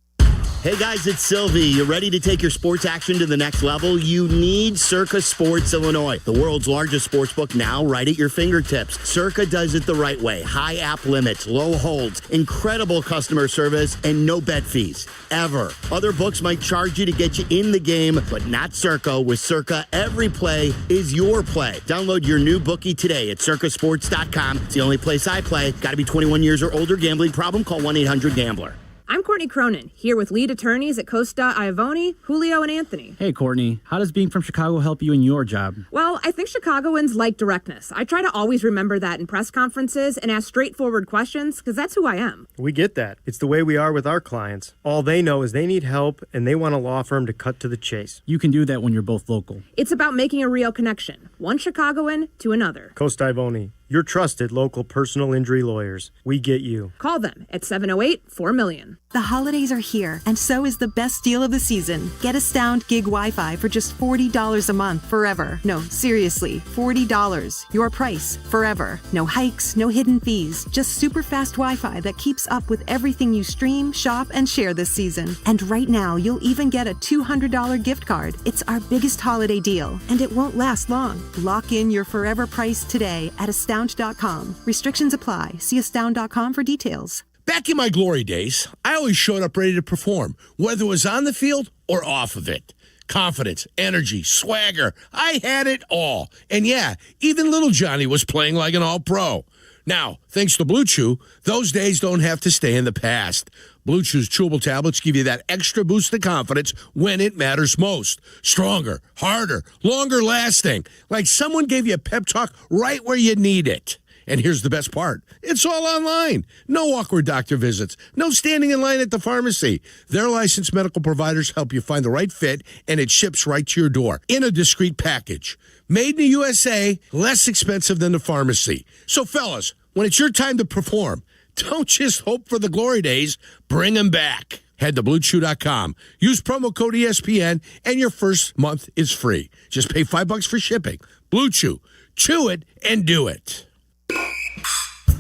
[SPEAKER 14] Hey guys, it's Silvy. You ready to take your sports action to the next level? You need Circa Sports Illinois, the world's largest sportsbook, now right at your fingertips. Circa does it the right way. High app limits, low holds, incredible customer service, and no bet fees, ever. Other books might charge you to get you in the game, but not Circa. With Circa, every play is your play. Download your new bookie today at circasports.com. It's the only place I play. Got to be 21 years or older. Gambling problem? Call 1-800-GAMBLER.
[SPEAKER 22] I'm Courtney Cronin, here with lead attorneys at Costa Iavoni, Julio, and Anthony.
[SPEAKER 25] Hey, Courtney. How does being from Chicago help you in your job?
[SPEAKER 22] Well, I think Chicagoans like directness. I try to always remember that in press conferences and ask straightforward questions, because that's who I am.
[SPEAKER 23] We get that. It's the way we are with our clients. All they know is they need help, and they want a law firm to cut to the chase.
[SPEAKER 25] You can do that when you're both local.
[SPEAKER 22] It's about making a real connection, one Chicagoan to another.
[SPEAKER 23] Costa Iavoni, your trusted local personal injury lawyers. We get you.
[SPEAKER 22] Call them at 708-4-MILLION.
[SPEAKER 24] The holidays are here, and so is the best deal of the season. Get Astound Gig Wi-Fi for just $40 a month forever. No, seriously, $40. Your price forever. No hikes, no hidden fees, just super fast Wi-Fi that keeps up with everything you stream, shop, and share this season. And right now, you'll even get a $200 gift card. It's our biggest holiday deal, and it won't last long. Lock in your forever price today at Astound.com. Restrictions apply. See Astound.com for details.
[SPEAKER 26] Back in my glory days, I always showed up ready to perform, whether it was on the field or off of it. Confidence, energy, swagger, I had it all. And yeah, even little Johnny was playing like an all-pro. Now, thanks to Blue Chew, those days don't have to stay in the past. Blue Chew's chewable tablets give you that extra boost of confidence when it matters most. Stronger, harder, longer lasting. Like someone gave you a pep talk right where you need it. And here's the best part. It's all online. No awkward doctor visits. No standing in line at the pharmacy. Their licensed medical providers help you find the right fit, and it ships right to your door in a discreet package. Made in the USA, less expensive than the pharmacy. So, fellas, when it's your time to perform, don't just hope for the glory days. Bring them back. Head to BlueChew.com. Use promo code ESPN, and your first month is free. Just pay $5 for shipping. Blue Chew. Chew it and do it.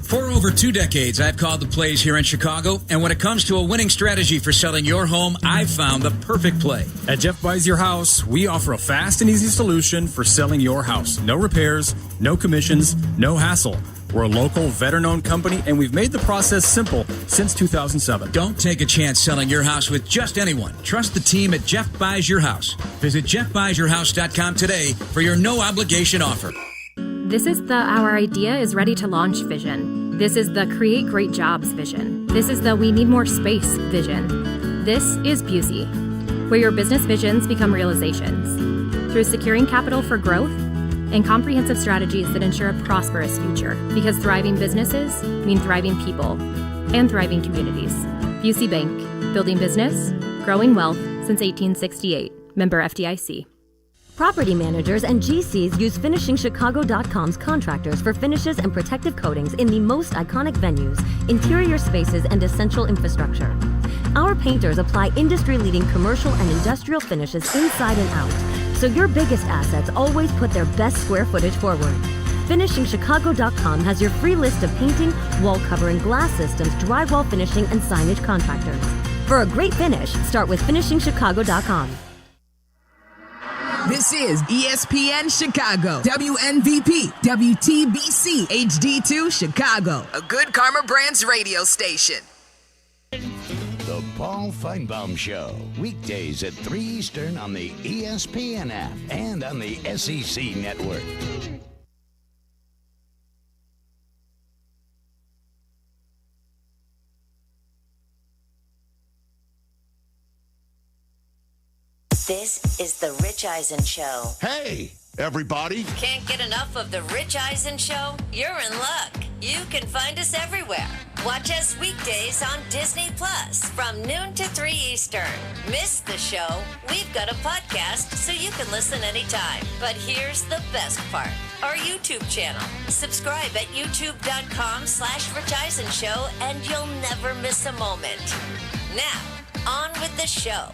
[SPEAKER 16] For over 2 decades, I've called the plays here in Chicago, and when it comes to a winning strategy for selling your home, I've found the perfect play.
[SPEAKER 25] At Jeff Buys Your House, we offer a fast and easy solution for selling your house. No repairs, no commissions, no hassle. We're a local, veteran-owned company, and we've made the process simple since 2007.
[SPEAKER 16] Don't take a chance selling your house with just anyone. Trust the team at Jeff Buys Your House. Visit jeffbuysyourhouse.com today for your no-obligation offer.
[SPEAKER 6] This is the Our Idea is Ready to Launch vision. This is the Create Great Jobs vision. This is the We Need More Space vision. This is Busey, where your business visions become realizations through securing capital for growth and comprehensive strategies that ensure a prosperous future, because thriving businesses mean thriving people and thriving communities. Busey Bank, building business, growing wealth since 1868. Member FDIC.
[SPEAKER 7] Property managers and GCs use FinishingChicago.com's contractors for finishes and protective coatings in the most iconic venues, interior spaces, and essential infrastructure. Our painters apply industry-leading commercial and industrial finishes inside and out, so your biggest assets always put their best square footage forward. FinishingChicago.com has your free list of painting, wall covering, glass systems, drywall finishing, and signage contractors. For a great finish, start with FinishingChicago.com.
[SPEAKER 8] This is ESPN Chicago, WNVP, WTBC, HD2 Chicago, a good Karma Brands radio station.
[SPEAKER 11] The Paul Feinbaum Show, weekdays at 3 Eastern on the ESPN app and on the SEC network.
[SPEAKER 12] This is the Rich Eisen Show.
[SPEAKER 9] Hey, everybody.
[SPEAKER 12] Can't get enough of the Rich Eisen Show? You're in luck. You can find us everywhere. Watch us weekdays on Disney Plus from noon to 3 Eastern. Miss the show? We've got a podcast so you can listen anytime. But here's the best part. Our YouTube channel. Subscribe at youtube.com/Rich Eisen Show and you'll never miss a moment. Now, on with the show.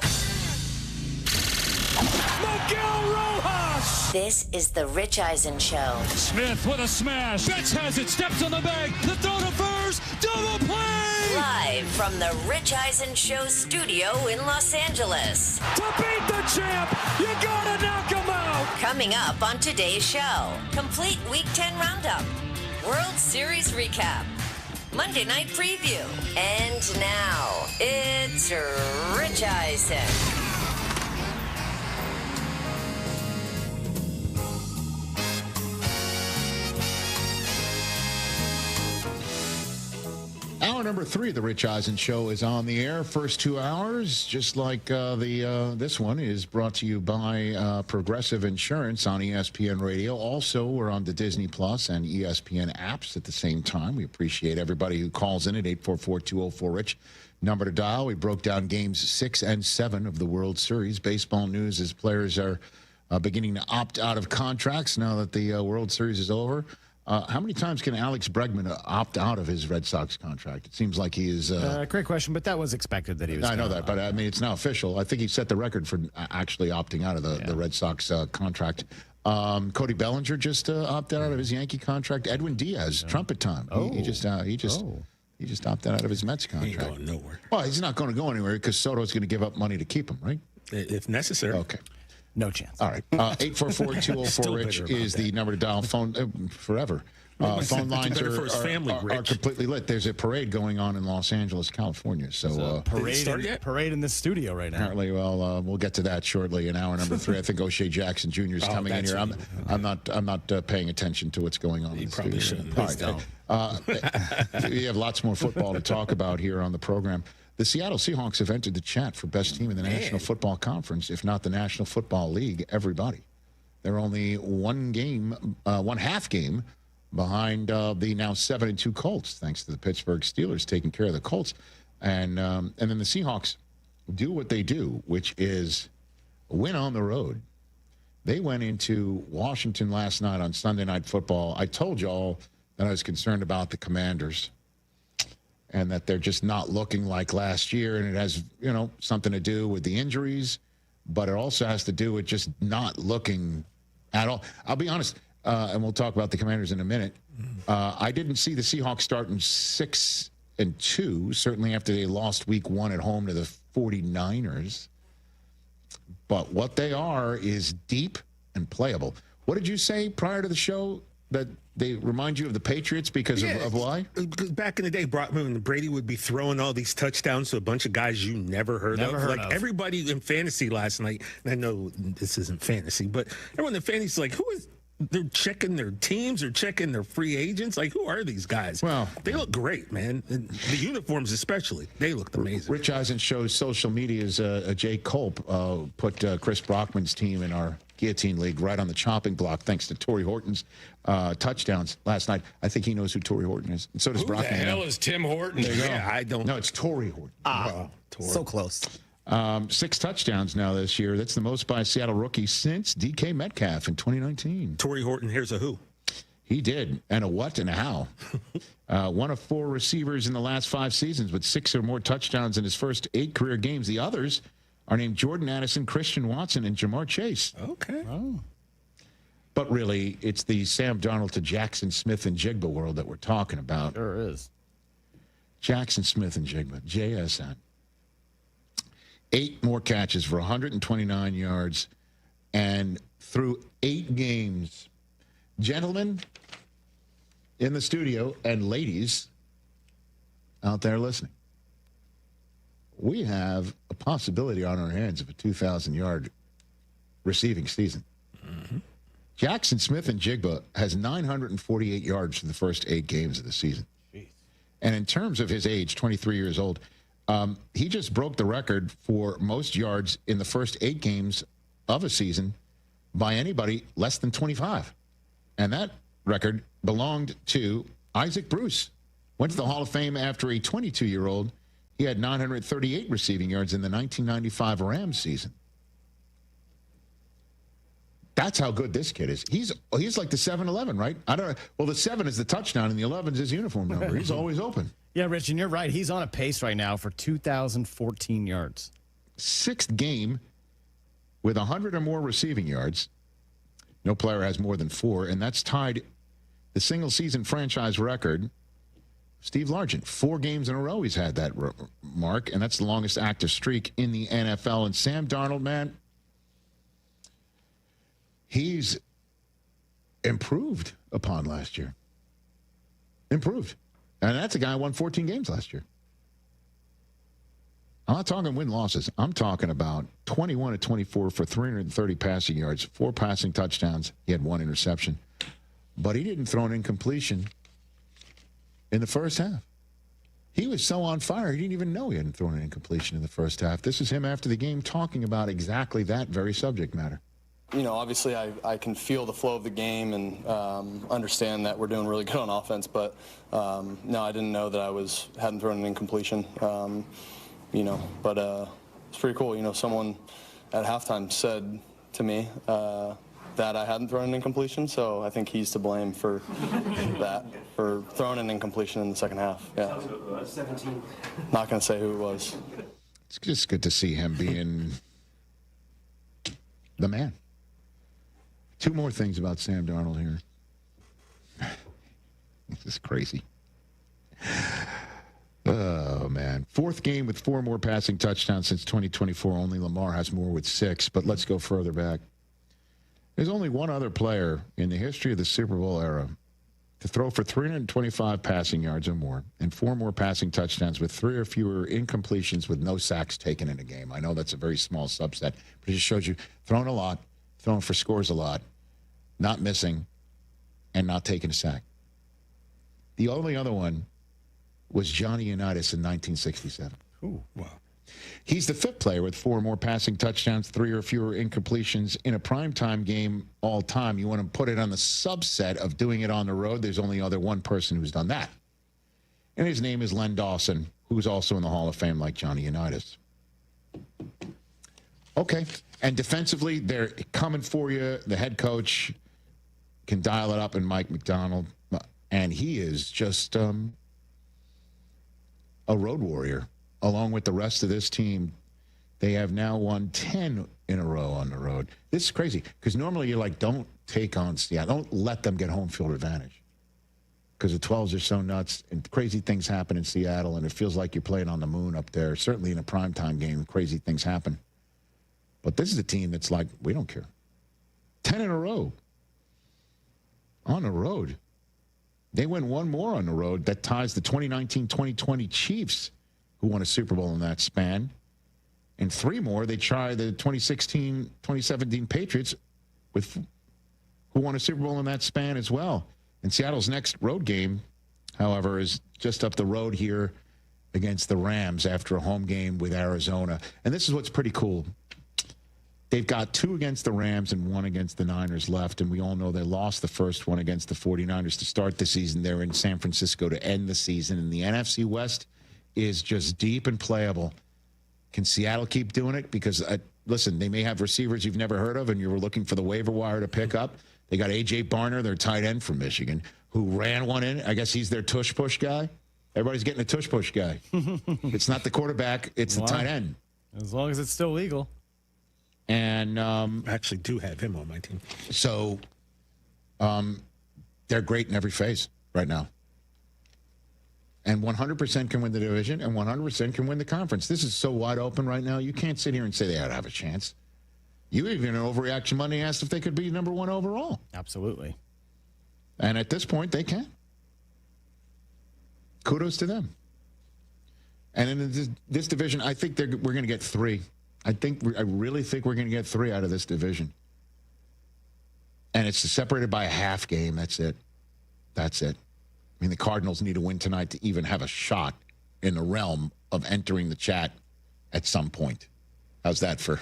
[SPEAKER 5] Miguel Rojas!
[SPEAKER 12] This is the Rich Eisen Show.
[SPEAKER 5] Smith with a smash. Betts has it, steps on the bag. The throw to first. Double play!
[SPEAKER 12] Live from the Rich Eisen Show studio in Los Angeles.
[SPEAKER 5] To beat the champ, you gotta knock him out!
[SPEAKER 12] Coming up on today's show, complete Week 10 roundup, World Series recap, Monday night preview, and now it's Rich Eisen.
[SPEAKER 9] Hour number 3 of the Rich Eisen Show is on the air. First 2 hours, just like this one, is brought to you by Progressive Insurance on ESPN Radio. Also, we're on the Disney Plus and ESPN apps at the same time. We appreciate everybody who calls in at 844-204-RICH. Number to dial. We broke down games 6 and 7 of the World Series. Baseball news as players are beginning to opt out of contracts now that the World Series is over. How many times can Alex Bregman opt out of his Red Sox contract? It seems like he is...
[SPEAKER 10] great question, but that was expected that he was...
[SPEAKER 9] I know that, but I mean, it's now official. I think he set the record for actually opting out of the Red Sox contract. Cody Bellinger just opted out of his Yankee contract. Edwin Diaz, trumpet time. He just opted out of his Mets contract.
[SPEAKER 1] He ain't going nowhere.
[SPEAKER 9] Well, he's not going to go anywhere because Soto's going to give up money to keep him, right?
[SPEAKER 1] If necessary.
[SPEAKER 9] Okay.
[SPEAKER 10] No chance.
[SPEAKER 9] All right. 844-204-RICH is the number to dial phone forever. Phone lines
[SPEAKER 1] for his family,
[SPEAKER 9] are completely lit. There's a parade going on in Los Angeles, California. So
[SPEAKER 10] parade in the studio right now.
[SPEAKER 9] Apparently, well, we'll get to that shortly. In hour number 3, I think O'Shea Jackson Jr. is coming in here. I'm not paying attention to what's going on. You
[SPEAKER 1] probably shouldn't.
[SPEAKER 9] All right, we have lots more football to talk about here on the program. The Seattle Seahawks have entered the chat for best team in the National Football Conference, if not the National Football League. Everybody, they're only one half game behind the now 7-2 Colts, thanks to the Pittsburgh Steelers taking care of the Colts. And then the Seahawks do what they do, which is win on the road. They went into Washington last night on Sunday Night Football. I told y'all that I was concerned about the Commanders and that they're just not looking like last year. And it has, something to do with the injuries, but it also has to do with just not looking at all. I'll be honest. And we'll talk about the Commanders in a minute. I didn't see the Seahawks starting 6-2, certainly after they lost week 1 at home to the 49ers. But what they are is deep and playable. What did you say prior to the show? That they remind you of the Patriots because of why?
[SPEAKER 1] Because back in the day, when Brady would be throwing all these touchdowns to a bunch of guys you never heard of. Everybody in fantasy last night, and I know this isn't fantasy, but everyone in fantasy is like, who is... They're checking their teams. They're checking their free agents. Like, who are these guys?
[SPEAKER 9] Well,
[SPEAKER 1] they look great, man. And the uniforms especially. They looked amazing.
[SPEAKER 9] Rich Eisen shows social media's Jay Culp put Chris Brockman's team in our Guillotine League right on the chopping block thanks to Torrey Horton's touchdowns last night. I think he knows who Torrey Horton is. And so does Brockman.
[SPEAKER 3] Who the hell is Tim Horton?
[SPEAKER 1] Yeah, I don't.
[SPEAKER 9] No, it's Torrey Horton.
[SPEAKER 10] So close.
[SPEAKER 9] 6 touchdowns now this year. That's the most by a Seattle rookie since DK Metcalf in 2019.
[SPEAKER 1] Torrey Horton, here's a who.
[SPEAKER 9] He did, and a what and a how. One of 4 receivers in the last 5 seasons with 6 or more touchdowns in his first 8 career games. The others are named Jordan Addison, Christian Watson, and Jamar Chase.
[SPEAKER 1] Okay.
[SPEAKER 9] Oh. But really, it's the Sam Darnold to Jackson Smith and Jigba world that we're talking about.
[SPEAKER 10] Sure is.
[SPEAKER 9] Jackson Smith and Jigba, JSN. 8 more catches for 129 yards, and through 8 games. Gentlemen in the studio and ladies out there listening, we have a possibility on our hands of a 2,000-yard receiving season. Mm-hmm. Jackson Smith and Jigba has 948 yards for the first 8 games of the season. Jeez. And in terms of his age, 23 years old, he just broke the record for most yards in the first 8 games of a season by anybody less than 25. And that record belonged to Isaac Bruce. Went to the Hall of Fame after a 22-year-old. He had 938 receiving yards in the 1995 Rams season. That's how good this kid is. He's like the 7-11, right? I don't know. Well, the 7 is the touchdown, and the 11 is his uniform number. He's always open.
[SPEAKER 10] Yeah, Rich, and you're right. He's on a pace right now for 2,014 yards.
[SPEAKER 9] 6th game with 100 or more receiving yards. No player has more than 4, and that's tied the single-season franchise record. Steve Largent, 4 games in a row he's had that mark, and that's the longest active streak in the NFL. And Sam Darnold, man, he's improved upon last year. Improved. And that's a guy who won 14 games last year. I'm not talking win-losses. I'm talking about 21 of 24 for 330 passing yards, 4 passing touchdowns. He had 1 interception. But he didn't throw an incompletion in the first half. He was so on fire, he didn't even know he hadn't thrown an incompletion in the first half. This is him after the game talking about exactly that very subject matter.
[SPEAKER 13] You know, obviously I can feel the flow of the game and understand that we're doing really good on offense, but no, I didn't know that I hadn't thrown an incompletion. You know, but it's pretty cool. You know, someone at halftime said to me that I hadn't thrown an incompletion, so I think he's to blame for that, for throwing an incompletion in the second half. Yeah. 17. Not going to say who it was.
[SPEAKER 9] It's just good to see him being the man. 2 more things about Sam Darnold here. This is crazy. Oh, man. 4th game with 4 more passing touchdowns since 2024. Only Lamar has more with 6, but let's go further back. There's only one other player in the history of the Super Bowl era to throw for 325 passing yards or more and 4 more passing touchdowns with 3 or fewer incompletions with no sacks taken in a game. I know that's a very small subset, but it just shows you throwing a lot, throwing for scores a lot, not missing, and not taking a sack. The only other one was Johnny Unitas in 1967.
[SPEAKER 1] Ooh, wow.
[SPEAKER 9] He's the 5th player with 4 more passing touchdowns, 3 or fewer incompletions in a primetime game all time. You want to put it on the subset of doing it on the road. There's only one person who's done that. And his name is Len Dawson, who's also in the Hall of Fame like Johnny Unitas. Okay. And defensively, they're coming for you. The head coach can dial it up in Mike McDonald. And he is just a road warrior. Along with the rest of this team, they have now won 10 in a row on the road. This is crazy because normally you're like, don't take on Seattle. Don't let them get home field advantage because the 12s are so nuts and crazy things happen in Seattle, and it feels like you're playing on the moon up there. Certainly in a primetime game, crazy things happen. But this is a team that's like, we don't care. 10 in a row on the road. They win 1 more on the road that ties the 2019-2020 Chiefs, who won a Super Bowl in that span. And 3 more, they try the 2016-2017 Patriots, who won a Super Bowl in that span as well. And Seattle's next road game, however, is just up the road here against the Rams after a home game with Arizona. And this is what's pretty cool. They've got 2 against the Rams and 1 against the Niners left, and we all know they lost the first one against the 49ers to start the season. They're in San Francisco to end the season, and the NFC West is just deep and playable. Can Seattle keep doing it? Because, listen, they may have receivers you've never heard of and you were looking for the waiver wire to pick up. They got A.J. Barner, their tight end from Michigan, who ran one in. I guess he's their tush-push guy. Everybody's getting a tush-push guy. It's not the quarterback. It's the tight end.
[SPEAKER 10] As long as it's still legal.
[SPEAKER 9] And
[SPEAKER 1] I actually do have him on my team.
[SPEAKER 9] So they're great in every phase right now. And 100% can win the division, and 100% can win the conference. This is so wide open right now. You can't sit here and say they ought to have a chance. You even an Overreaction Monday asked if they could be number 1 overall.
[SPEAKER 10] Absolutely.
[SPEAKER 9] And at this point, they can. Kudos to them. And in this division, I think we're going to get 3. I really think we're going to get 3 out of this division. And it's separated by a half game. That's it. That's it. I mean, the Cardinals need to win tonight to even have a shot in the realm of entering the chat at some point. How's that for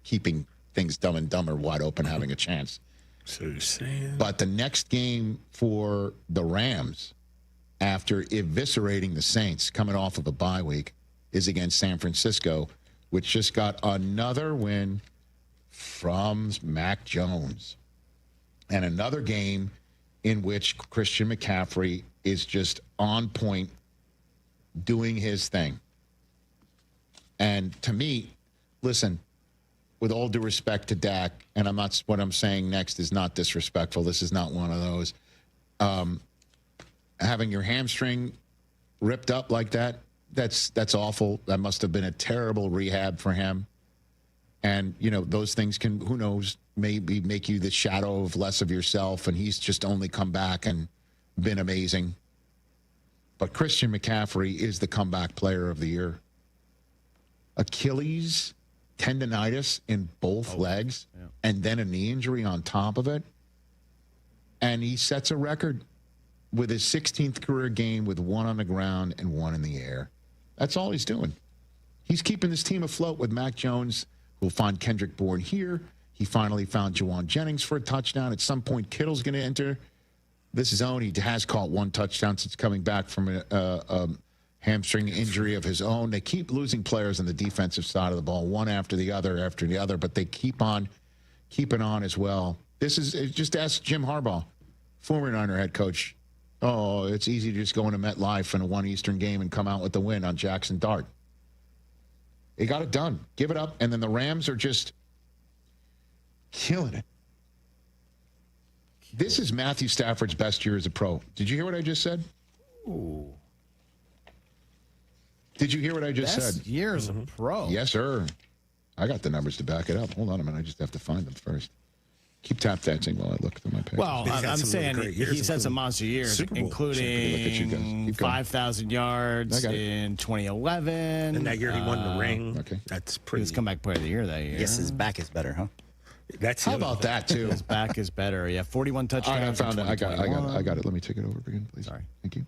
[SPEAKER 9] keeping things Dumb and Dumber wide open, having a chance?
[SPEAKER 1] So you're saying.
[SPEAKER 9] But the next game for the Rams, after eviscerating the Saints, coming off of a bye week, is against San Francisco, which just got another win from Mac Jones. And another game in which Christian McCaffrey is just on point doing his thing. And to me, listen, with all due respect to Dak, and what I'm saying next is not disrespectful. This is not one of those. Having your hamstring ripped up like that, that's awful. That must have been a terrible rehab for him. And, those things can, who knows, maybe make you the shadow of less of yourself. And he's just only come back and been amazing. But Christian McCaffrey is the comeback player of the year. Achilles tendonitis in both legs, and then a knee injury on top of it. And he sets a record with his 16th career game with 1 on the ground and 1 in the air. That's all he's doing. He's keeping this team afloat with Mac Jones. We'll find Kendrick Bourne here. He finally found Jawan Jennings for a touchdown. At some point, Kittle's going to enter this zone. He has caught 1 touchdown since coming back from a hamstring injury of his own. They keep losing players on the defensive side of the ball, one after the other, but they keep on keeping on as well. This is just ask Jim Harbaugh, former Niner head coach. Oh, it's easy to just go into MetLife in a 1 Eastern game and come out with the win on Jackson Dart. They got it done. Give it up. And then the Rams are just killing it. This is Matthew Stafford's best year as a pro. Did you hear what I just said?
[SPEAKER 10] Ooh.
[SPEAKER 9] Did you hear what I just said?
[SPEAKER 10] Best year as a pro.
[SPEAKER 9] Yes, sir. I got the numbers to back it up. Hold on a minute. I just have to find them first. Keep tap dancing while I look through my page.
[SPEAKER 10] Well, I'm saying he's had some monster years, including 5,000 yards in 2011.
[SPEAKER 1] And that year he won the ring. Okay, that's pretty.
[SPEAKER 10] He was comeback player of the year that year.
[SPEAKER 3] Yes, his back is better, huh?
[SPEAKER 1] That's
[SPEAKER 9] How about that too?
[SPEAKER 10] His back is better. Yeah, 41 touchdowns.
[SPEAKER 9] I found it. I got it. Let me take it over again, please.
[SPEAKER 10] Sorry.
[SPEAKER 9] Thank you.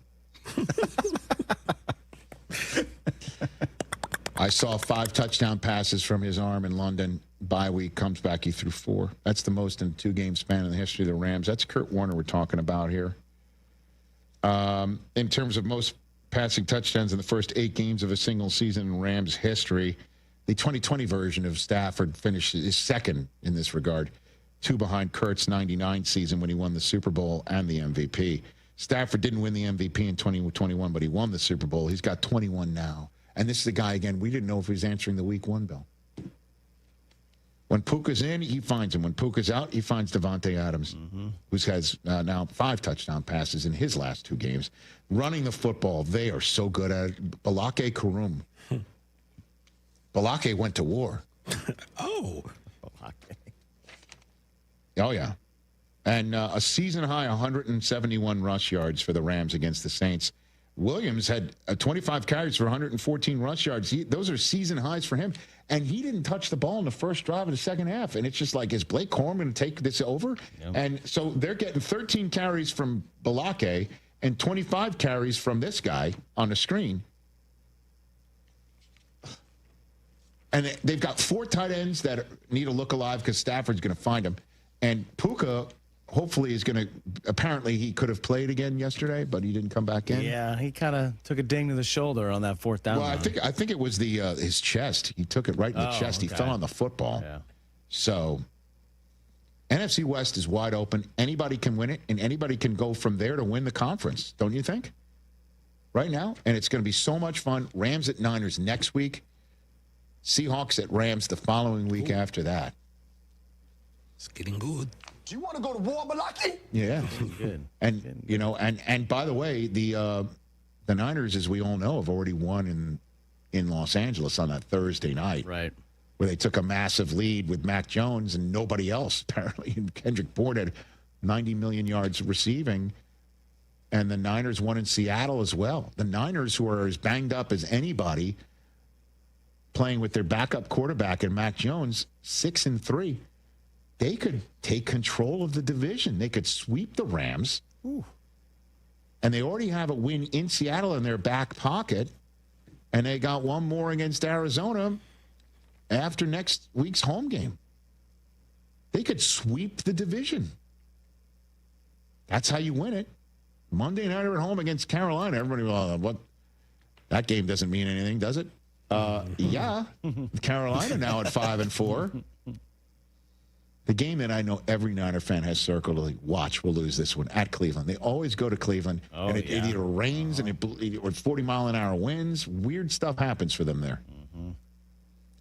[SPEAKER 9] I saw 5 touchdown passes from his arm in London. Bye week, comes back, he threw 4. That's the most in a 2-game span in the history of the Rams. That's Kurt Warner we're talking about here. In terms of most passing touchdowns in the first 8 games of a single season in Rams history, the 2020 version of Stafford is second in this regard, 2 behind Kurt's 99 season when he won the Super Bowl and the MVP. Stafford didn't win the MVP in 2021, but he won the Super Bowl. He's got 21 now. And this is the guy, again, we didn't know if he was answering the week 1 bell. When Puka's in, he finds him. When Puka's out, he finds Devontae Adams, who has now 5 touchdown passes in his last 2 games. Running the football, they are so good at it. Balake Karum. Balake went to war.
[SPEAKER 1] Oh,
[SPEAKER 9] yeah. And a season-high 171 rush yards for the Rams against the Saints. Williams had 25 carries for 114 rush yards. Those are season highs for him. And he didn't touch the ball in the first drive of the second half. And it's just like, is Blake Corum going to take this over? Yep. And so they're getting 13 carries from Balake and 25 carries from this guy on the screen. And they've got 4 tight ends that need to look alive because Stafford's going to find them. And Puka hopefully is going to, apparently he could have played again yesterday, but he didn't come back in.
[SPEAKER 10] Yeah, he kind of took a ding to the shoulder on that 4th down.
[SPEAKER 9] Well,
[SPEAKER 10] line.
[SPEAKER 9] I think it was his chest. He took it right in the chest. Okay. He fell on the football. Yeah. So NFC West is wide open. Anybody can win it, and anybody can go from there to win the conference, don't you think? Right now? And it's going to be so much fun. Rams at Niners next week. Seahawks at Rams the following week after that.
[SPEAKER 1] It's getting good.
[SPEAKER 15] Do you want to go to war, Balake?
[SPEAKER 9] Yeah.
[SPEAKER 10] Good.
[SPEAKER 9] And, you know, and by the way, the Niners, as we all know, have already won in Los Angeles on that Thursday night.
[SPEAKER 10] Right.
[SPEAKER 9] Where they took a massive lead with Mac Jones and nobody else, apparently. And Kendrick Bourne had 90 million yards receiving. And the Niners won in Seattle as well. The Niners, who are as banged up as anybody, playing with their backup quarterback and Mac Jones, 6-3. They could take control of the division. They could sweep the Rams. Ooh. And they already have a win in Seattle in their back pocket. And they got one more against Arizona after next week's home game. They could sweep the division. That's how you win it. Monday night at home against Carolina. Everybody, what? That game doesn't mean anything, does it? Yeah. Carolina now at 5-4. The game that I know every Niner fan has circled, like, watch, we'll lose this one at Cleveland. They always go to Cleveland, and it either rains or 40-mile-an-hour winds. Weird stuff happens for them there. Mm-hmm.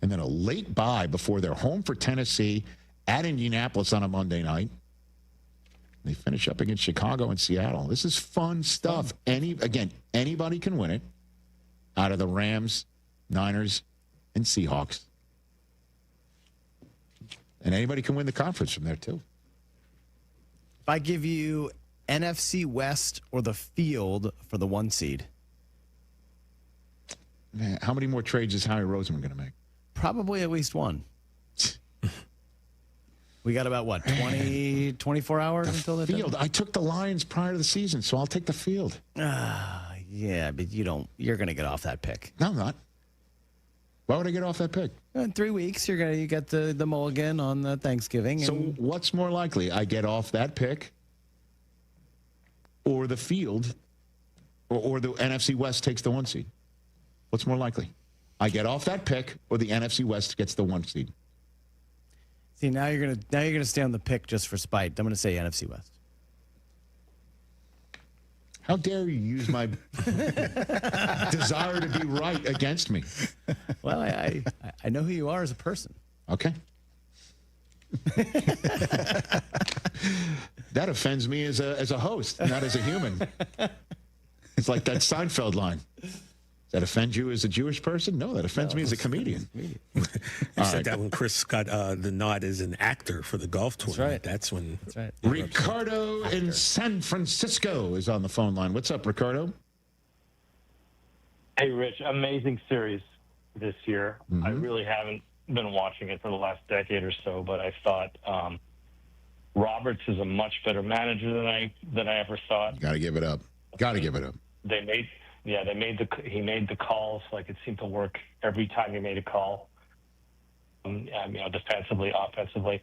[SPEAKER 9] And then a late bye before they're home for Tennessee at Indianapolis on a Monday night. They finish up against Chicago and Seattle. This is fun stuff. Anybody can win it out of the Rams, Niners, and Seahawks. And anybody can win the conference from there, too.
[SPEAKER 10] If I give you NFC West or the field for the 1 seed.
[SPEAKER 9] Man, how many more trades is Howie Roseman going to make?
[SPEAKER 10] Probably at least 1. We got about, 24 hours until the
[SPEAKER 9] field. I took the Lions prior to the season, so I'll take the field.
[SPEAKER 10] Yeah, but you're going to get off that pick.
[SPEAKER 9] No, I'm not. Why would I get off that pick?
[SPEAKER 10] In 3 weeks, you get the mulligan on Thanksgiving.
[SPEAKER 9] So what's more likely? I get off that pick, or the field, or the NFC West takes the 1 seed? What's more likely? I get off that pick, or the NFC West gets the 1 seed?
[SPEAKER 10] See, now you're gonna stay on the pick just for spite. I'm gonna say NFC West.
[SPEAKER 9] How dare you use my desire to be right against me?
[SPEAKER 10] Well, I know who you are as a person.
[SPEAKER 9] Okay. That offends me as a host, not as a human. It's like that Seinfeld line. that offend you as a Jewish person? No, that offends me as a comedian.
[SPEAKER 1] You said that when Chris got the nod as an actor for the golf tournament.
[SPEAKER 10] That's
[SPEAKER 1] when.
[SPEAKER 10] That's right.
[SPEAKER 9] Ricardo in San Francisco is on the phone line. What's up, Ricardo?
[SPEAKER 3] Hey, Rich, amazing series this year. I really haven't been watching it for the last decade or so, but I thought Roberts is a much better manager than I ever thought.
[SPEAKER 9] Got to give it up. Got to give it up.
[SPEAKER 3] He made the calls. Like, it seemed to work every time he made a call. Defensively, offensively.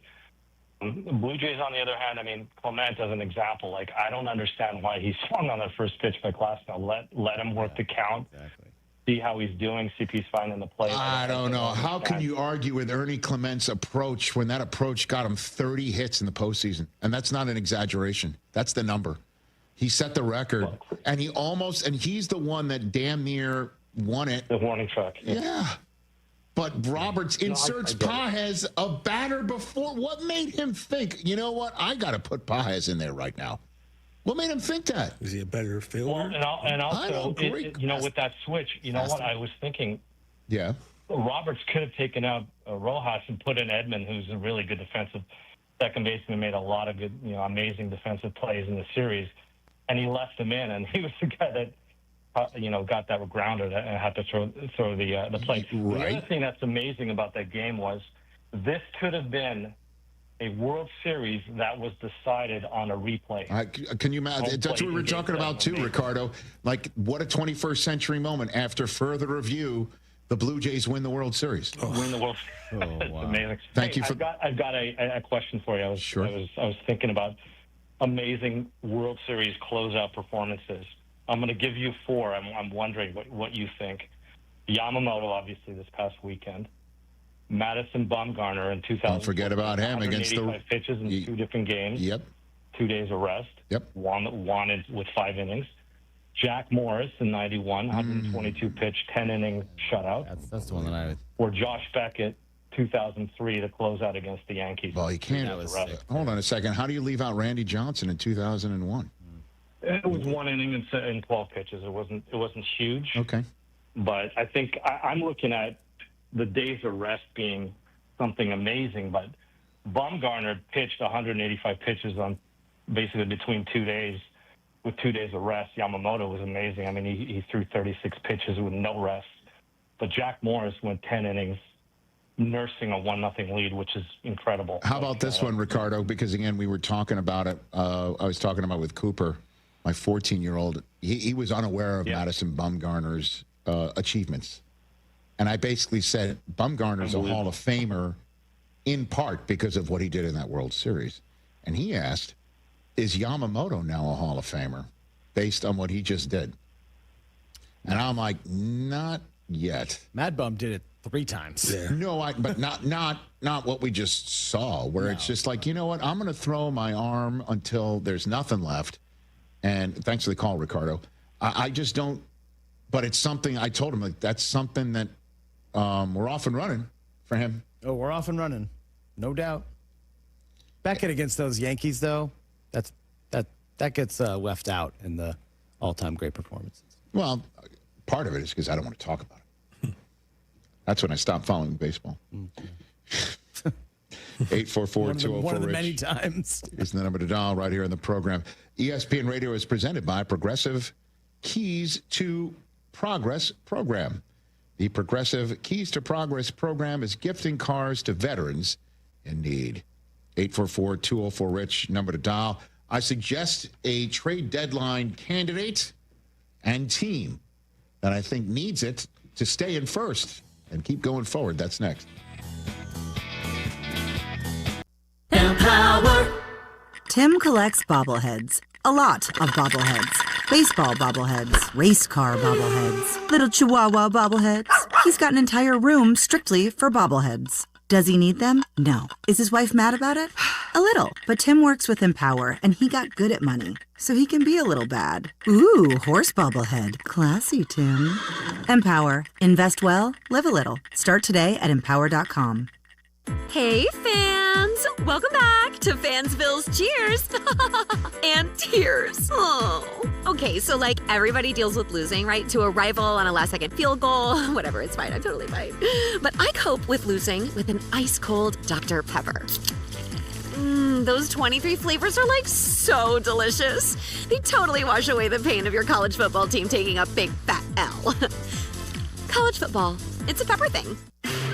[SPEAKER 3] The Blue Jays, on the other hand, Clement as an example. Like, I don't understand why he swung on the first pitch by Glasnow. Let him work the count. Exactly. See how he's doing. See if he's finding the play.
[SPEAKER 9] I don't know. How can you argue with Ernie Clement's approach when that approach got him 30 hits in the postseason? And that's not an exaggeration. That's the number. He set the record, and he's the one that damn near won it.
[SPEAKER 3] The warning track.
[SPEAKER 9] Yeah. But Roberts inserts Pages, a batter before. What made him think, you know what, I got to put Pages in there right now? What made him think that?
[SPEAKER 1] Is he a better fielder?
[SPEAKER 3] Well, and also, with that switch, what I was thinking?
[SPEAKER 9] Yeah.
[SPEAKER 3] Roberts could have taken out Rojas and put in Edman, who's a really good defensive second baseman, made a lot of good, amazing defensive plays in the series. And he left him in, and he was the guy that, got that grounder that had to throw the play. Right. The other thing that's amazing about that game was this could have been a World Series that was decided on a replay.
[SPEAKER 9] Can you imagine? That's what we were talking about too, Ricardo. Like, what a 21st century moment. After further review, the Blue Jays win the World Series.
[SPEAKER 3] Win the World Series. It's amazing.
[SPEAKER 9] Thank you for.
[SPEAKER 3] I've got a question for you. I was thinking about amazing World Series closeout performances. I'm going to give you 4. I'm wondering what you think. Yamamoto, obviously, this past weekend. Madison Bumgarner in 2000.
[SPEAKER 9] Don't forget about him against the
[SPEAKER 3] pitches in 2 different games.
[SPEAKER 9] Yep.
[SPEAKER 3] 2 days of rest.
[SPEAKER 9] Yep.
[SPEAKER 3] Won with 5 innings. Jack Morris in 91, 122 pitch, 10 inning shutout.
[SPEAKER 10] That's the one that I would.
[SPEAKER 3] Or Josh Beckett, 2003, to close out against the Yankees.
[SPEAKER 9] Well, you can't. Hold on a second. How do you leave out Randy Johnson in 2001?
[SPEAKER 3] It was 1 inning and 12 pitches. It wasn't huge.
[SPEAKER 9] Okay.
[SPEAKER 3] But I think I'm looking at the days of rest being something amazing. But Bumgarner pitched 185 pitches on basically between 2 days with 2 days of rest. Yamamoto was amazing. He threw 36 pitches with no rest. But Jack Morris went 10 innings, nursing a 1-0 lead, which is incredible.
[SPEAKER 9] How about this one, Ricardo? Because, again, we were talking about it. I was talking about with Cooper, my 14-year-old. He was unaware of Madison Bumgarner's achievements. And I basically said Bumgarner's a Hall of Famer in part because of what he did in that World Series. And he asked, is Yamamoto now a Hall of Famer based on what he just did? And I'm like, not yet.
[SPEAKER 10] Mad Bum did it 3 times.
[SPEAKER 9] Yeah. No, but not what we just saw, where it's just like, you know what, I'm going to throw my arm until there's nothing left. And thanks for the call, Ricardo. I just don't, but it's something I told him, like, that's something that we're off and running for him.
[SPEAKER 10] Oh, we're off and running. No doubt. Beckett against those Yankees, though, that gets left out in the all-time great performances.
[SPEAKER 9] Well, part of it is because I don't want to talk about it. That's when I stopped following baseball. 844-204-RICH.
[SPEAKER 10] One of the many times.
[SPEAKER 9] Is the number to dial right here in the program. ESPN Radio is presented by Progressive Keys to Progress program. The Progressive Keys to Progress program is gifting cars to veterans in need. 844-204-RICH, number to dial. I suggest a trade deadline candidate and team that I think needs it to stay in first and keep going forward. That's next.
[SPEAKER 17] Empower. Tim collects bobbleheads. A lot of bobbleheads. Baseball bobbleheads. Race car bobbleheads. Little chihuahua bobbleheads. He's got an entire room strictly for bobbleheads. Does he need them? No. Is his wife mad about it? A little. But Tim works with Empower, and he got good at money, so he can be a little bad. Ooh, horse bobblehead. Classy, Tim. Empower. Invest well, live a little. Start today at empower.com.
[SPEAKER 6] Hey, fam!
[SPEAKER 24] fans! Welcome back to Fansville's Cheers and Tears. Oh. Okay, so like everybody deals with losing, right? To a rival on a last-second field goal. Whatever, it's fine. I'm totally fine. But I cope with losing with an ice-cold Dr. Pepper. Those 23 flavors are like so delicious. They totally wash away the pain of your college football team taking a big fat L. College football, it's a pepper thing.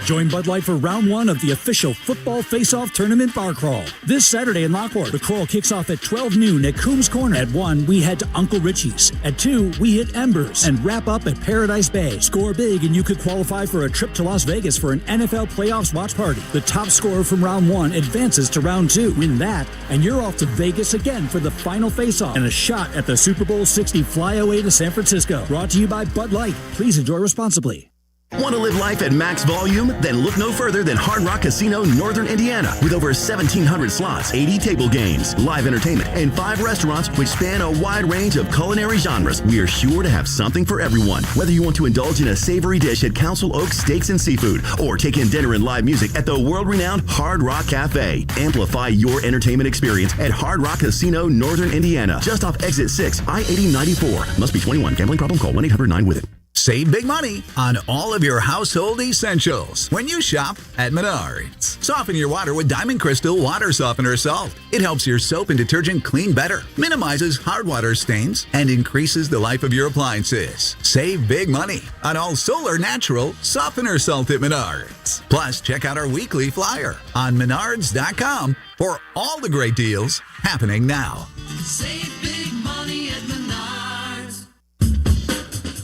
[SPEAKER 25] Join Bud Light for round 1 of the official Football Face-Off Tournament Bar Crawl. This Saturday in Lockport, the crawl kicks off at 12 noon at Coombs Corner. At 1, we head to Uncle Richie's. At 2, we hit Embers and wrap up at Paradise Bay. Score big and you could qualify for a trip to Las Vegas for an NFL playoffs watch party. The top scorer from round 1 advances to round 2. Win that, and you're off to Vegas again for the final face-off and a shot at the Super Bowl 60 flyaway to San Francisco. Brought to you by Bud Light. Please enjoy responsibly.
[SPEAKER 2] Want to live life at max volume? Then look no further than Hard Rock Casino, Northern Indiana. With over 1,700 slots, 80 table games, live entertainment, and 5 restaurants which span a wide range of culinary genres, we are sure to have something for everyone. Whether you want to indulge in a savory dish at Council Oaks Steaks and Seafood, or take in dinner and live music at the world-renowned Hard Rock Cafe. Amplify your entertainment experience at Hard Rock Casino, Northern Indiana. Just off Exit 6, I-8094. Must be 21. Gambling problem? Call 1-800-9-WITH-IT.
[SPEAKER 4] Save big money on all of your household essentials when you shop at Menards. Soften your water with Diamond Crystal Water Softener Salt. It helps your soap and detergent clean better, minimizes hard water stains, and increases the life of your appliances. Save big money on all Solar Natural Softener Salt at Menards. Plus, check out our weekly flyer on Menards.com for all the great deals happening now.
[SPEAKER 5] Save big money at Menards.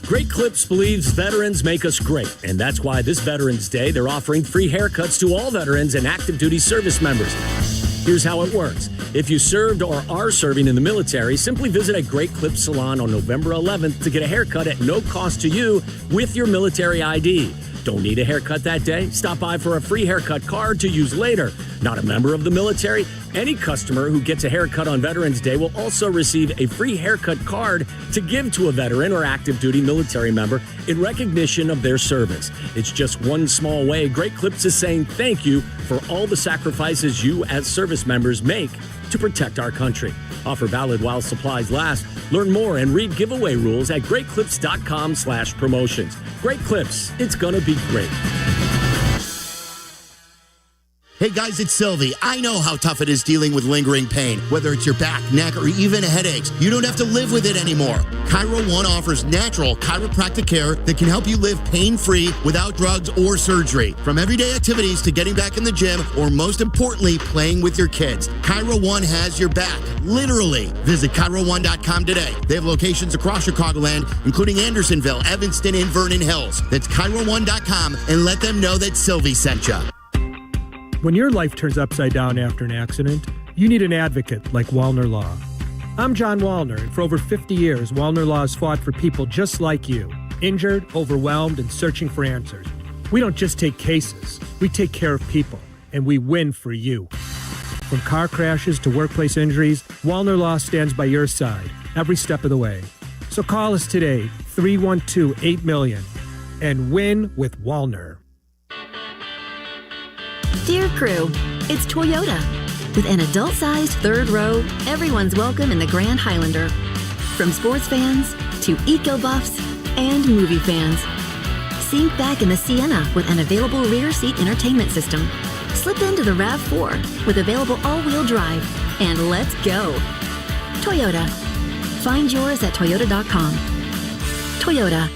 [SPEAKER 18] Great Clips believes veterans make us great, and that's why this Veterans Day they're offering free haircuts to all veterans and active duty service members. Here's how it works. If you served or are serving in the military, simply visit a Great Clips salon on November 11th to get a haircut at no cost to you with your military ID. Don't need a haircut that day? Stop by for a free haircut card to use later. Not a member of the military? Any customer who gets a haircut on Veterans Day will also receive a free haircut card to give to a veteran or active duty military member in recognition of their service. It's just one small way Great Clips is saying thank you for all the sacrifices you as service members make to protect our country. Offer valid while supplies last. Learn more and read giveaway rules at greatclips.com/promotions. Great Clips, it's gonna be great.
[SPEAKER 14] Hey guys, it's Silvy. I know how tough it is dealing with lingering pain. Whether it's your back, neck, or even headaches, you don't have to live with it anymore. Chiro One offers natural chiropractic care that can help you live pain-free without drugs or surgery. From everyday activities to getting back in the gym, or most importantly, playing with your kids. Chiro One has your back, literally. Visit ChiroOne.com today. They have locations across Chicagoland, including Andersonville, Evanston, and Vernon Hills. That's ChiroOne.com, and let them know that Silvy sent you.
[SPEAKER 23] When your life turns upside down after an accident, you need an advocate like Wallner Law. I'm John Wallner, and for over 50 years, Wallner Law has fought for people just like you, injured, overwhelmed, and searching for answers. We don't just take cases, we take care of people, and we win for you. From car crashes to workplace injuries, Wallner Law stands by your side every step of the way. So call us today, 312-8-MILLION, and win with Wallner.
[SPEAKER 7] Dear crew, it's Toyota. With an adult-sized third row, everyone's welcome in the Grand Highlander. From sports fans to eco-buffs and movie fans. Sink back in the Sienna with an available rear seat entertainment system. Slip into the RAV4 with available all-wheel drive. And let's go. Toyota. Find yours at Toyota.com. Toyota.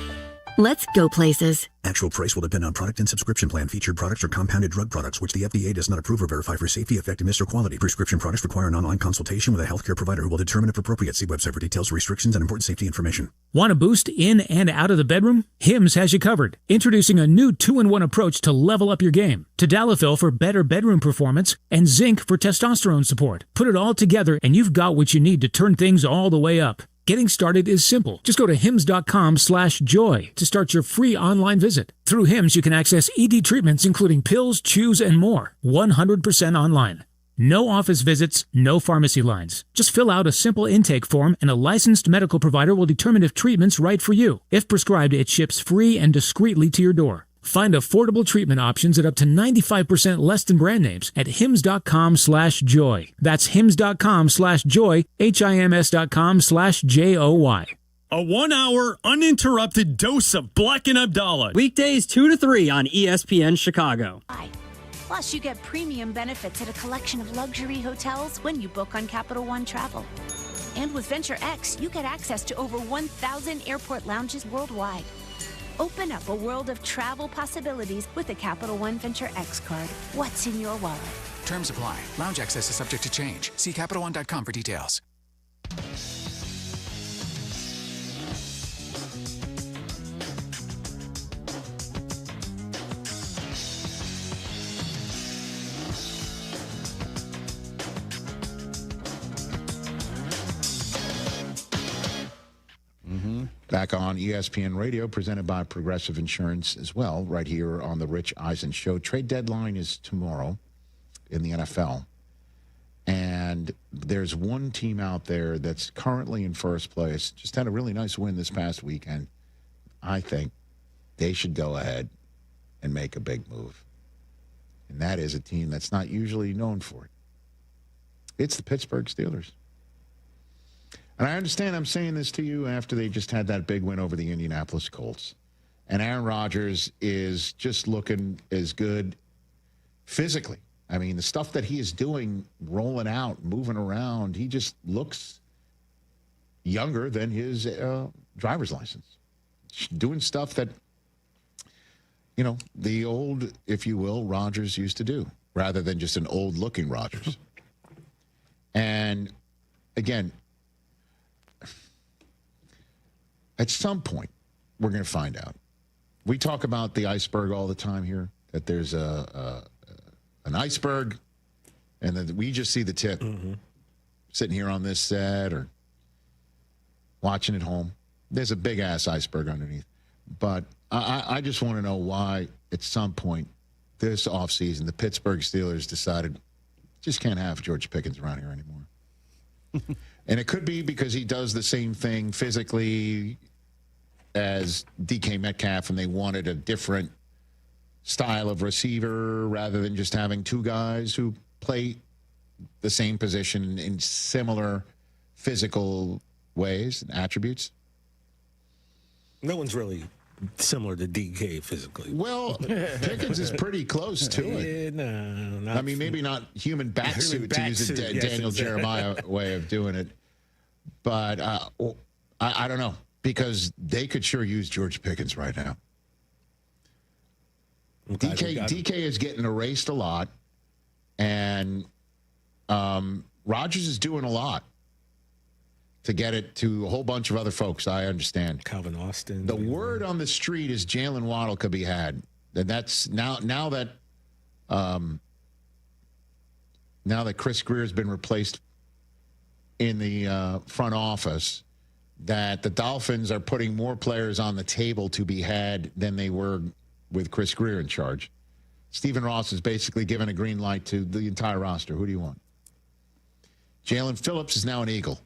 [SPEAKER 7] Let's go places.
[SPEAKER 19] Actual price will depend on product and subscription plan. Featured products are compounded drug products, which the FDA does not approve or verify for safety, effectiveness, or quality. Prescription products require an online consultation with a healthcare provider who will determine if appropriate. See website for details, restrictions, and important safety information.
[SPEAKER 25] Want a boost in and out of the bedroom? Hims has you covered. Introducing a new 2-in-1 approach to level up your game. Tadalafil for better bedroom performance and zinc for testosterone support. Put it all together and you've got what you need to turn things all the way up. Getting started is simple. Just go to hims.com/joy to start your free online visit. Through Hims, you can access ED treatments including pills, chews, and more. 100% online. No office visits, no pharmacy lines. Just fill out a simple intake form and a licensed medical provider will determine if treatment's right for you. If prescribed, it ships free and discreetly to your door.
[SPEAKER 8] Find affordable treatment options at up to 95% less than brand names at hims.com/joy. That's hims.com/joy, HIMS.com/JOY.
[SPEAKER 16] A 1 hour uninterrupted dose of Bleck and Abdalla.
[SPEAKER 20] Weekdays 2 to 3 on ESPN Chicago.
[SPEAKER 21] Plus, you get premium benefits at a collection of luxury hotels when you book on Capital One Travel. And with Venture X, you get access to over 1,000 airport lounges worldwide. Open up a world of travel possibilities with the Capital One Venture X card. What's in your wallet?
[SPEAKER 22] Terms apply. Lounge access is subject to change. See CapitalOne.com for details.
[SPEAKER 9] Back on ESPN Radio, presented by Progressive Insurance as well, right here on the Rich Eisen Show. Trade deadline is tomorrow in the NFL. And there's one team out there that's currently in first place. Just had a really nice win this past weekend. I think they should go ahead and make a big move. And that is a team that's not usually known for it. It's the Pittsburgh Steelers. And I understand I'm saying this to you after they just had that big win over the Indianapolis Colts. And Aaron Rodgers is just looking as good physically. I mean, the stuff that he is doing, rolling out, moving around, he just looks younger than his driver's license. Doing stuff that, you know, the old, if you will, Rodgers used to do, rather than just an old-looking Rodgers. And, again, at some point, we're going to find out. We talk about the iceberg all the time here, that there's an iceberg, and then we just see the tip sitting here on this set or watching at home. There's a big-ass iceberg underneath. But I just want to know why, at some point this offseason, the Pittsburgh Steelers decided just can't have George Pickens around here anymore. And it could be because he does the same thing physically as DK Metcalf, and they wanted a different style of receiver rather than just having two guys who play the same position in similar physical ways and attributes.
[SPEAKER 1] No one's really similar to DK physically.
[SPEAKER 9] Well, Pickens is pretty close to it.
[SPEAKER 1] No,
[SPEAKER 9] I mean, maybe not human bat suit, to use a Daniel Jeremiah way of doing it. But I don't know, because they could sure use George Pickens right now. DK is getting erased a lot, and Rodgers is doing a lot to get it to a whole bunch of other folks. I understand.
[SPEAKER 1] Calvin Austin.
[SPEAKER 9] The word on the street is Jalen Waddle could be had. And that's now that Chris Greer has been replaced in the front office, that the Dolphins are putting more players on the table to be had than they were with Chris Greer in charge. Stephen Ross has basically given a green light to the entire roster. Who do you want? Jalen Phillips is now an Eagle.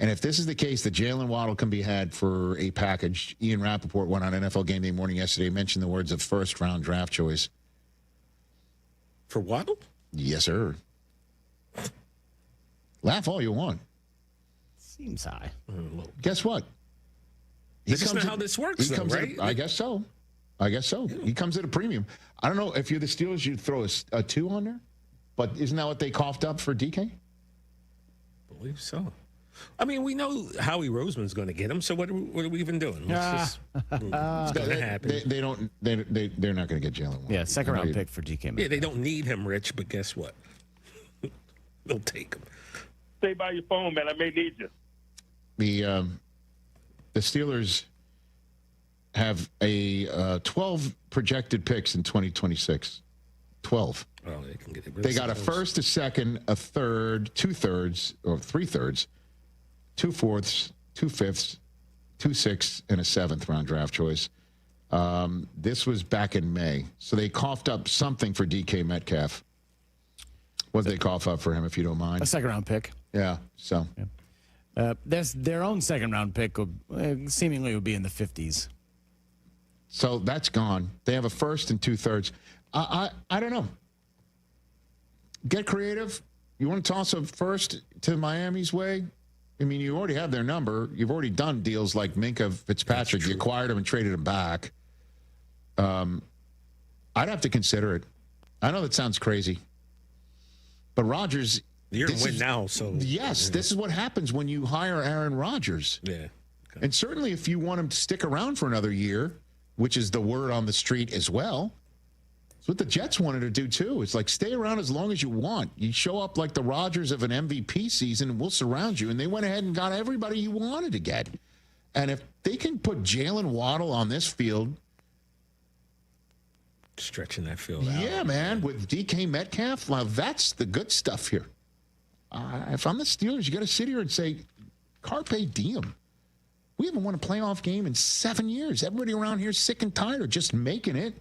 [SPEAKER 9] And if this is the case that Jalen Waddle can be had for a package, Ian Rappaport went on NFL Game Day Morning yesterday, mentioned the words of first-round draft choice.
[SPEAKER 1] For Waddle?
[SPEAKER 9] Yes, sir. Laugh all you want.
[SPEAKER 10] Seems high.
[SPEAKER 9] Guess what?
[SPEAKER 1] That's not how this works, though, right?
[SPEAKER 9] I guess so. Yeah. He comes at a premium. I don't know. If you're the Steelers, you'd throw a 2 on there. But isn't that what they coughed up for DK?
[SPEAKER 1] I believe so. I mean, we know Howie Roseman's going to get him, so what are we even doing? It's going to happen.
[SPEAKER 9] They're not going to get Jalen Waddle.
[SPEAKER 10] Yeah, second-round pick for DK Metcalf.
[SPEAKER 1] Yeah, they don't need him, Rich, but guess what? They'll take him.
[SPEAKER 26] Stay by your phone, man. I may need you.
[SPEAKER 9] The Steelers have a 12 projected picks in 2026. 12.
[SPEAKER 1] Oh, they can get it.
[SPEAKER 9] They got a first, a second, a third, 2/3, or 3/3, 2/4, 2/5, 2/6, and a 7th-round draft choice. This was back in May. So they coughed up something for DK Metcalf. What did they cough up for him, if you don't mind?
[SPEAKER 10] A second-round pick.
[SPEAKER 9] Yeah, so.
[SPEAKER 10] Their own second-round pick seemingly would be in the 50s.
[SPEAKER 9] So that's gone. They have a first and 2/3. I don't know. Get creative. You want to toss a first to Miami's way? I mean, you already have their number. You've already done deals like Minka Fitzpatrick. You acquired him and traded him back. I'd have to consider it. I know that sounds crazy. But Rodgers...
[SPEAKER 1] You're going to win now, so...
[SPEAKER 9] Yes, this is what happens when you hire Aaron Rodgers.
[SPEAKER 1] Yeah. Okay.
[SPEAKER 9] And certainly if you want him to stick around for another year, which is the word on the street as well, it's what the Jets wanted to do too. It's like, stay around as long as you want. You show up like the Rodgers of an MVP season and we'll surround you. And they went ahead and got everybody you wanted to get. And if they can put Jalen Waddle on this field...
[SPEAKER 1] Stretching that field out.
[SPEAKER 9] Yeah, man, with DK Metcalf, well, that's the good stuff here. If I'm the Steelers, you got to sit here and say, Carpe diem. We haven't won a playoff game in 7 years. Everybody around here is sick and tired of just making it.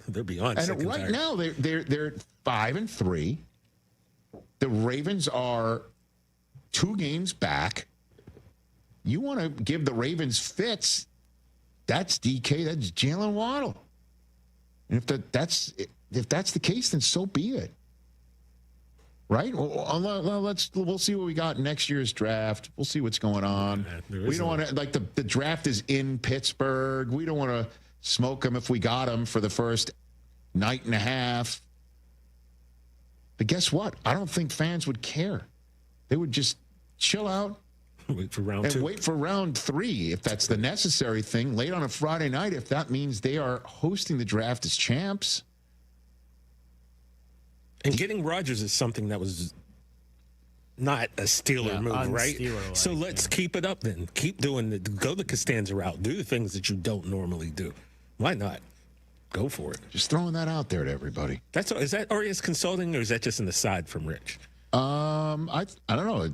[SPEAKER 1] They're beyond
[SPEAKER 9] and
[SPEAKER 1] sick and
[SPEAKER 9] right
[SPEAKER 1] tired.
[SPEAKER 9] now, they're 5-3. The Ravens are 2 games back. You want to give the Ravens fits? That's DK. That's Jalen Waddle. And if that's the case, then so be it. Right? Well, we'll see what we got next year's draft. We'll see what's going on. We don't want to, like, the draft is in Pittsburgh. We don't want to smoke them if we got them for the first night and a half. But guess what? I don't think fans would care. They would just chill out.
[SPEAKER 1] Wait for round 2.
[SPEAKER 9] And wait for round 3 if that's the necessary thing. Late on a Friday night if that means they are hosting the draft as champs.
[SPEAKER 1] And getting Rodgers is something that was not a Steeler move, right? So let's keep it up then. Keep doing it. Go the Costanza route. Do the things that you don't normally do. Why not? Go for it.
[SPEAKER 9] Just throwing that out there to everybody.
[SPEAKER 1] Is that RES Consulting or is that just an aside from Rich?
[SPEAKER 9] I don't know.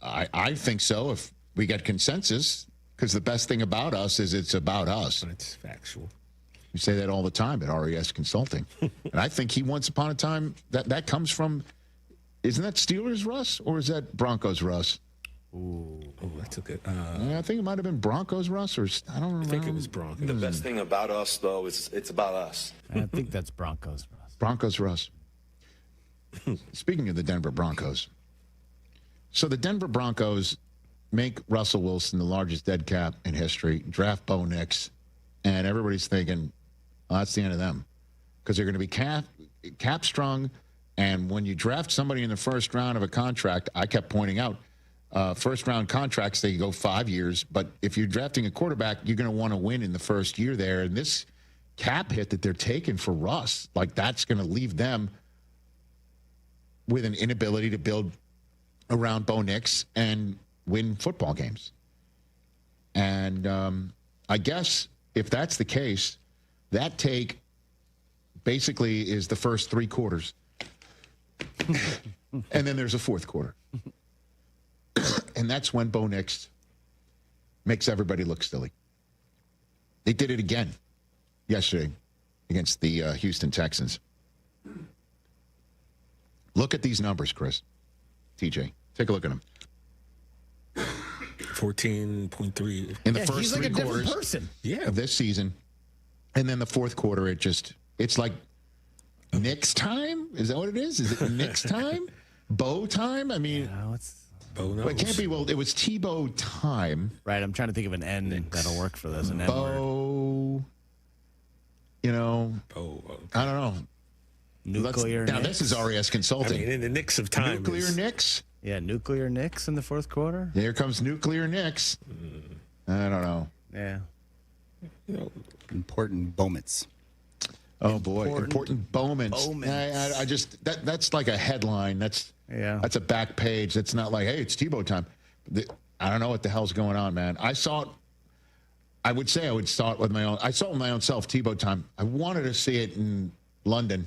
[SPEAKER 9] I think so if we get consensus, because the best thing about us is it's about us.
[SPEAKER 1] That's factual.
[SPEAKER 9] We say that all the time at RES Consulting. And I think he once upon a time, that comes from, isn't that Steelers Russ or is that Broncos Russ?
[SPEAKER 1] Ooh, that's a good.
[SPEAKER 9] I think it might have been Broncos Russ or I don't remember.
[SPEAKER 1] I think it was Broncos.
[SPEAKER 3] The best thing about us, though, is it's about us.
[SPEAKER 10] I think that's Broncos Russ.
[SPEAKER 9] Broncos Russ. Speaking of the Denver Broncos. So the Denver Broncos make Russell Wilson the largest dead cap in history, draft Bo Nix, and everybody's thinking, well, that's the end of them. Because they're going to be cap strung, and when you draft somebody in the first round of a contract, I kept pointing out, first-round contracts, they go 5 years, but if you're drafting a quarterback, you're going to want to win in the first year there, and this cap hit that they're taking for Russ, like that's going to leave them with an inability to build around Bo Nix and win football games. And I guess if that's the case, that take basically is the first 3 quarters. And then there's a fourth quarter. And that's when Bo Nix makes everybody look silly. They did it again yesterday against the Houston Texans. Look at these numbers, Chris. TJ, take a look at them.
[SPEAKER 1] 14.3
[SPEAKER 9] in the first
[SPEAKER 10] he's
[SPEAKER 9] 3
[SPEAKER 10] like a
[SPEAKER 9] quarters
[SPEAKER 10] different person.
[SPEAKER 9] of this season. And then the fourth quarter, it's like Knicks time? Is that what it is? Is it Knicks time? Bo time? I mean,
[SPEAKER 1] Bo knows.
[SPEAKER 9] Well, it can't be. Well, it was Tebow time.
[SPEAKER 10] Right. I'm trying to think of an N that'll work for this. An N
[SPEAKER 9] Bo, you know,
[SPEAKER 1] Bo.
[SPEAKER 9] I don't know.
[SPEAKER 10] Nuclear
[SPEAKER 9] Now,
[SPEAKER 10] Knicks.
[SPEAKER 9] this is RES Consulting.
[SPEAKER 1] I mean, in the Knicks of time.
[SPEAKER 9] Nuclear Knicks?
[SPEAKER 10] Yeah, Nuclear Knicks in the fourth quarter.
[SPEAKER 9] Here comes Nuclear Knicks. I don't know.
[SPEAKER 10] Yeah.
[SPEAKER 11] Important moments.
[SPEAKER 9] Oh, boy. Important moments. I just, that's like a headline. That's a back page. That's not like, hey, it's Tebow time. I don't know what the hell's going on, man. I saw it. I would say I saw it with my own. I saw it with my own self, Tebow time. I wanted to see it in London.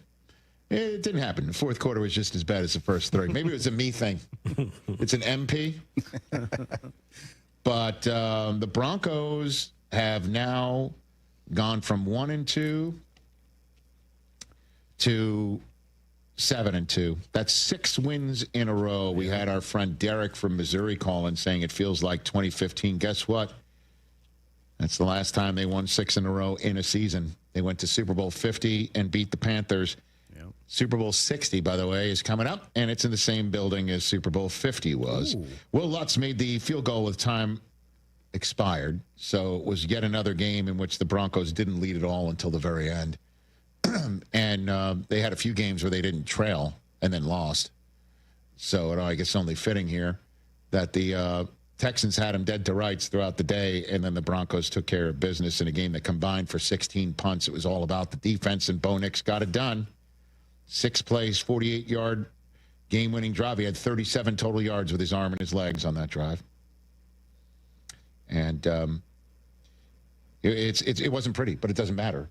[SPEAKER 9] It didn't happen. The fourth quarter was just as bad as the first 3. Maybe it was a me thing. It's an MP. But the Broncos have now gone from 1-2 to 7-2. That's 6 wins in a row. We had our friend Derek from Missouri calling saying it feels like 2015. Guess what? That's the last time they won 6 in a row in a season. They went to Super Bowl 50 and beat the Panthers. Yep. Super Bowl 60, by the way, is coming up, and it's in the same building as Super Bowl 50 was. Ooh. Will Lutz made the field goal with time expired, so it was yet another game in which the Broncos didn't lead at all until the very end. And they had a few games where they didn't trail and then lost. So I guess only fitting here that the Texans had them dead to rights throughout the day, and then the Broncos took care of business in a game that combined for 16 punts. It was all about the defense, and Bo Nix got it done. 6 plays, 48-yard game-winning drive. He had 37 total yards with his arm and his legs on that drive. And it wasn't pretty, but it doesn't matter.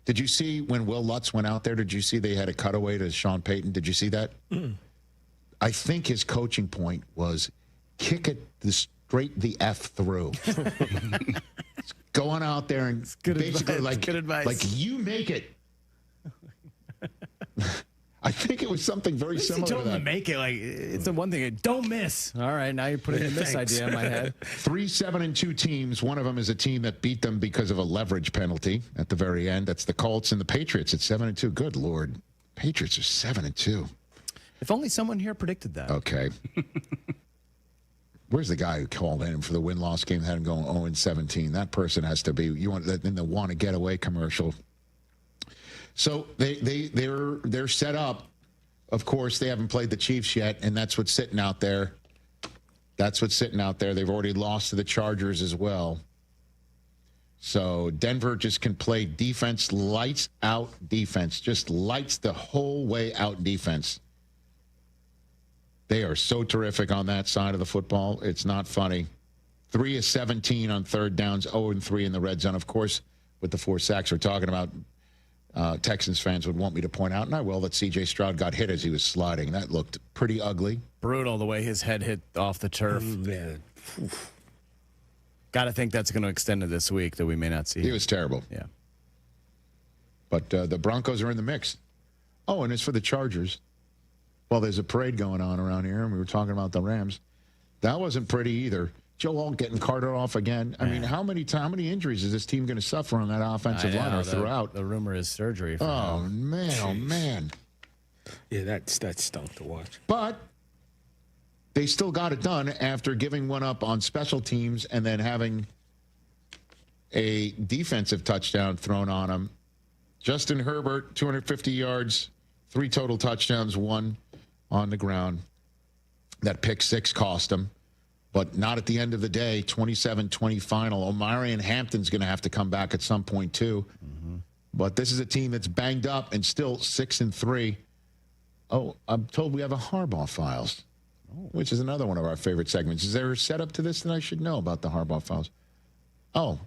[SPEAKER 9] Did you see when Will Lutz went out there, did you see they had a cutaway to Sean Payton? Did you see that? Mm. I think his coaching point was kick it straight the F through. Going out there and basically
[SPEAKER 10] advice.
[SPEAKER 9] Like you make it. I think it was something very similar
[SPEAKER 10] to that. He told him
[SPEAKER 9] to
[SPEAKER 10] to make it. Like, it's the one thing. Don't miss. All right, now you're putting the miss idea in my head.
[SPEAKER 9] 3 7-2 teams. One of them is a team that beat them because of a leverage penalty at the very end. That's the Colts and the Patriots at 7-2. Good Lord. Patriots are 7-2.
[SPEAKER 10] If only someone here predicted that.
[SPEAKER 9] Okay. Where's the guy who called in for the win-loss game that had him going 0-17? That person has to be, you want in the want to get away commercial. So they're set up. Of course, they haven't played the Chiefs yet, and that's what's sitting out there. They've already lost to the Chargers as well. So Denver just can play defense, lights out defense, just lights the whole way out defense. They are so terrific on that side of the football. It's not funny. 3 of 17 on third downs, 0-3 in the red zone. Of course, with the 4 sacks we're talking about, Texans fans would want me to point out, and I will, that C.J. Stroud got hit as he was sliding. That looked pretty ugly.
[SPEAKER 10] Brutal the way his head hit off the turf. Got to think that's going to extend to this week that we may not see.
[SPEAKER 9] He was terrible.
[SPEAKER 10] Yeah.
[SPEAKER 9] But the Broncos are in the mix. Oh, and as for the Chargers, well, there's a parade going on around here, and we were talking about the Rams. That wasn't pretty either. Joe Alt getting carted off again. I mean, how many injuries is this team going to suffer on that offensive line or throughout?
[SPEAKER 10] The rumor is surgery. For him.
[SPEAKER 9] Man, oh, man.
[SPEAKER 1] Yeah, that stunk to watch.
[SPEAKER 9] But they still got it done after giving one up on special teams and then having a defensive touchdown thrown on them. Justin Herbert, 250 yards, 3 total touchdowns, 1 on the ground. That pick 6 cost him. But not at the end of the day, 27-20 final. Omarion Hampton's going to have to come back at some point, too. Mm-hmm. But this is a team that's banged up and still 6-3. Oh, I'm told we have a Harbaugh Files, which is another one of our favorite segments. Is there a setup to this that I should know about the Harbaugh Files? Oh.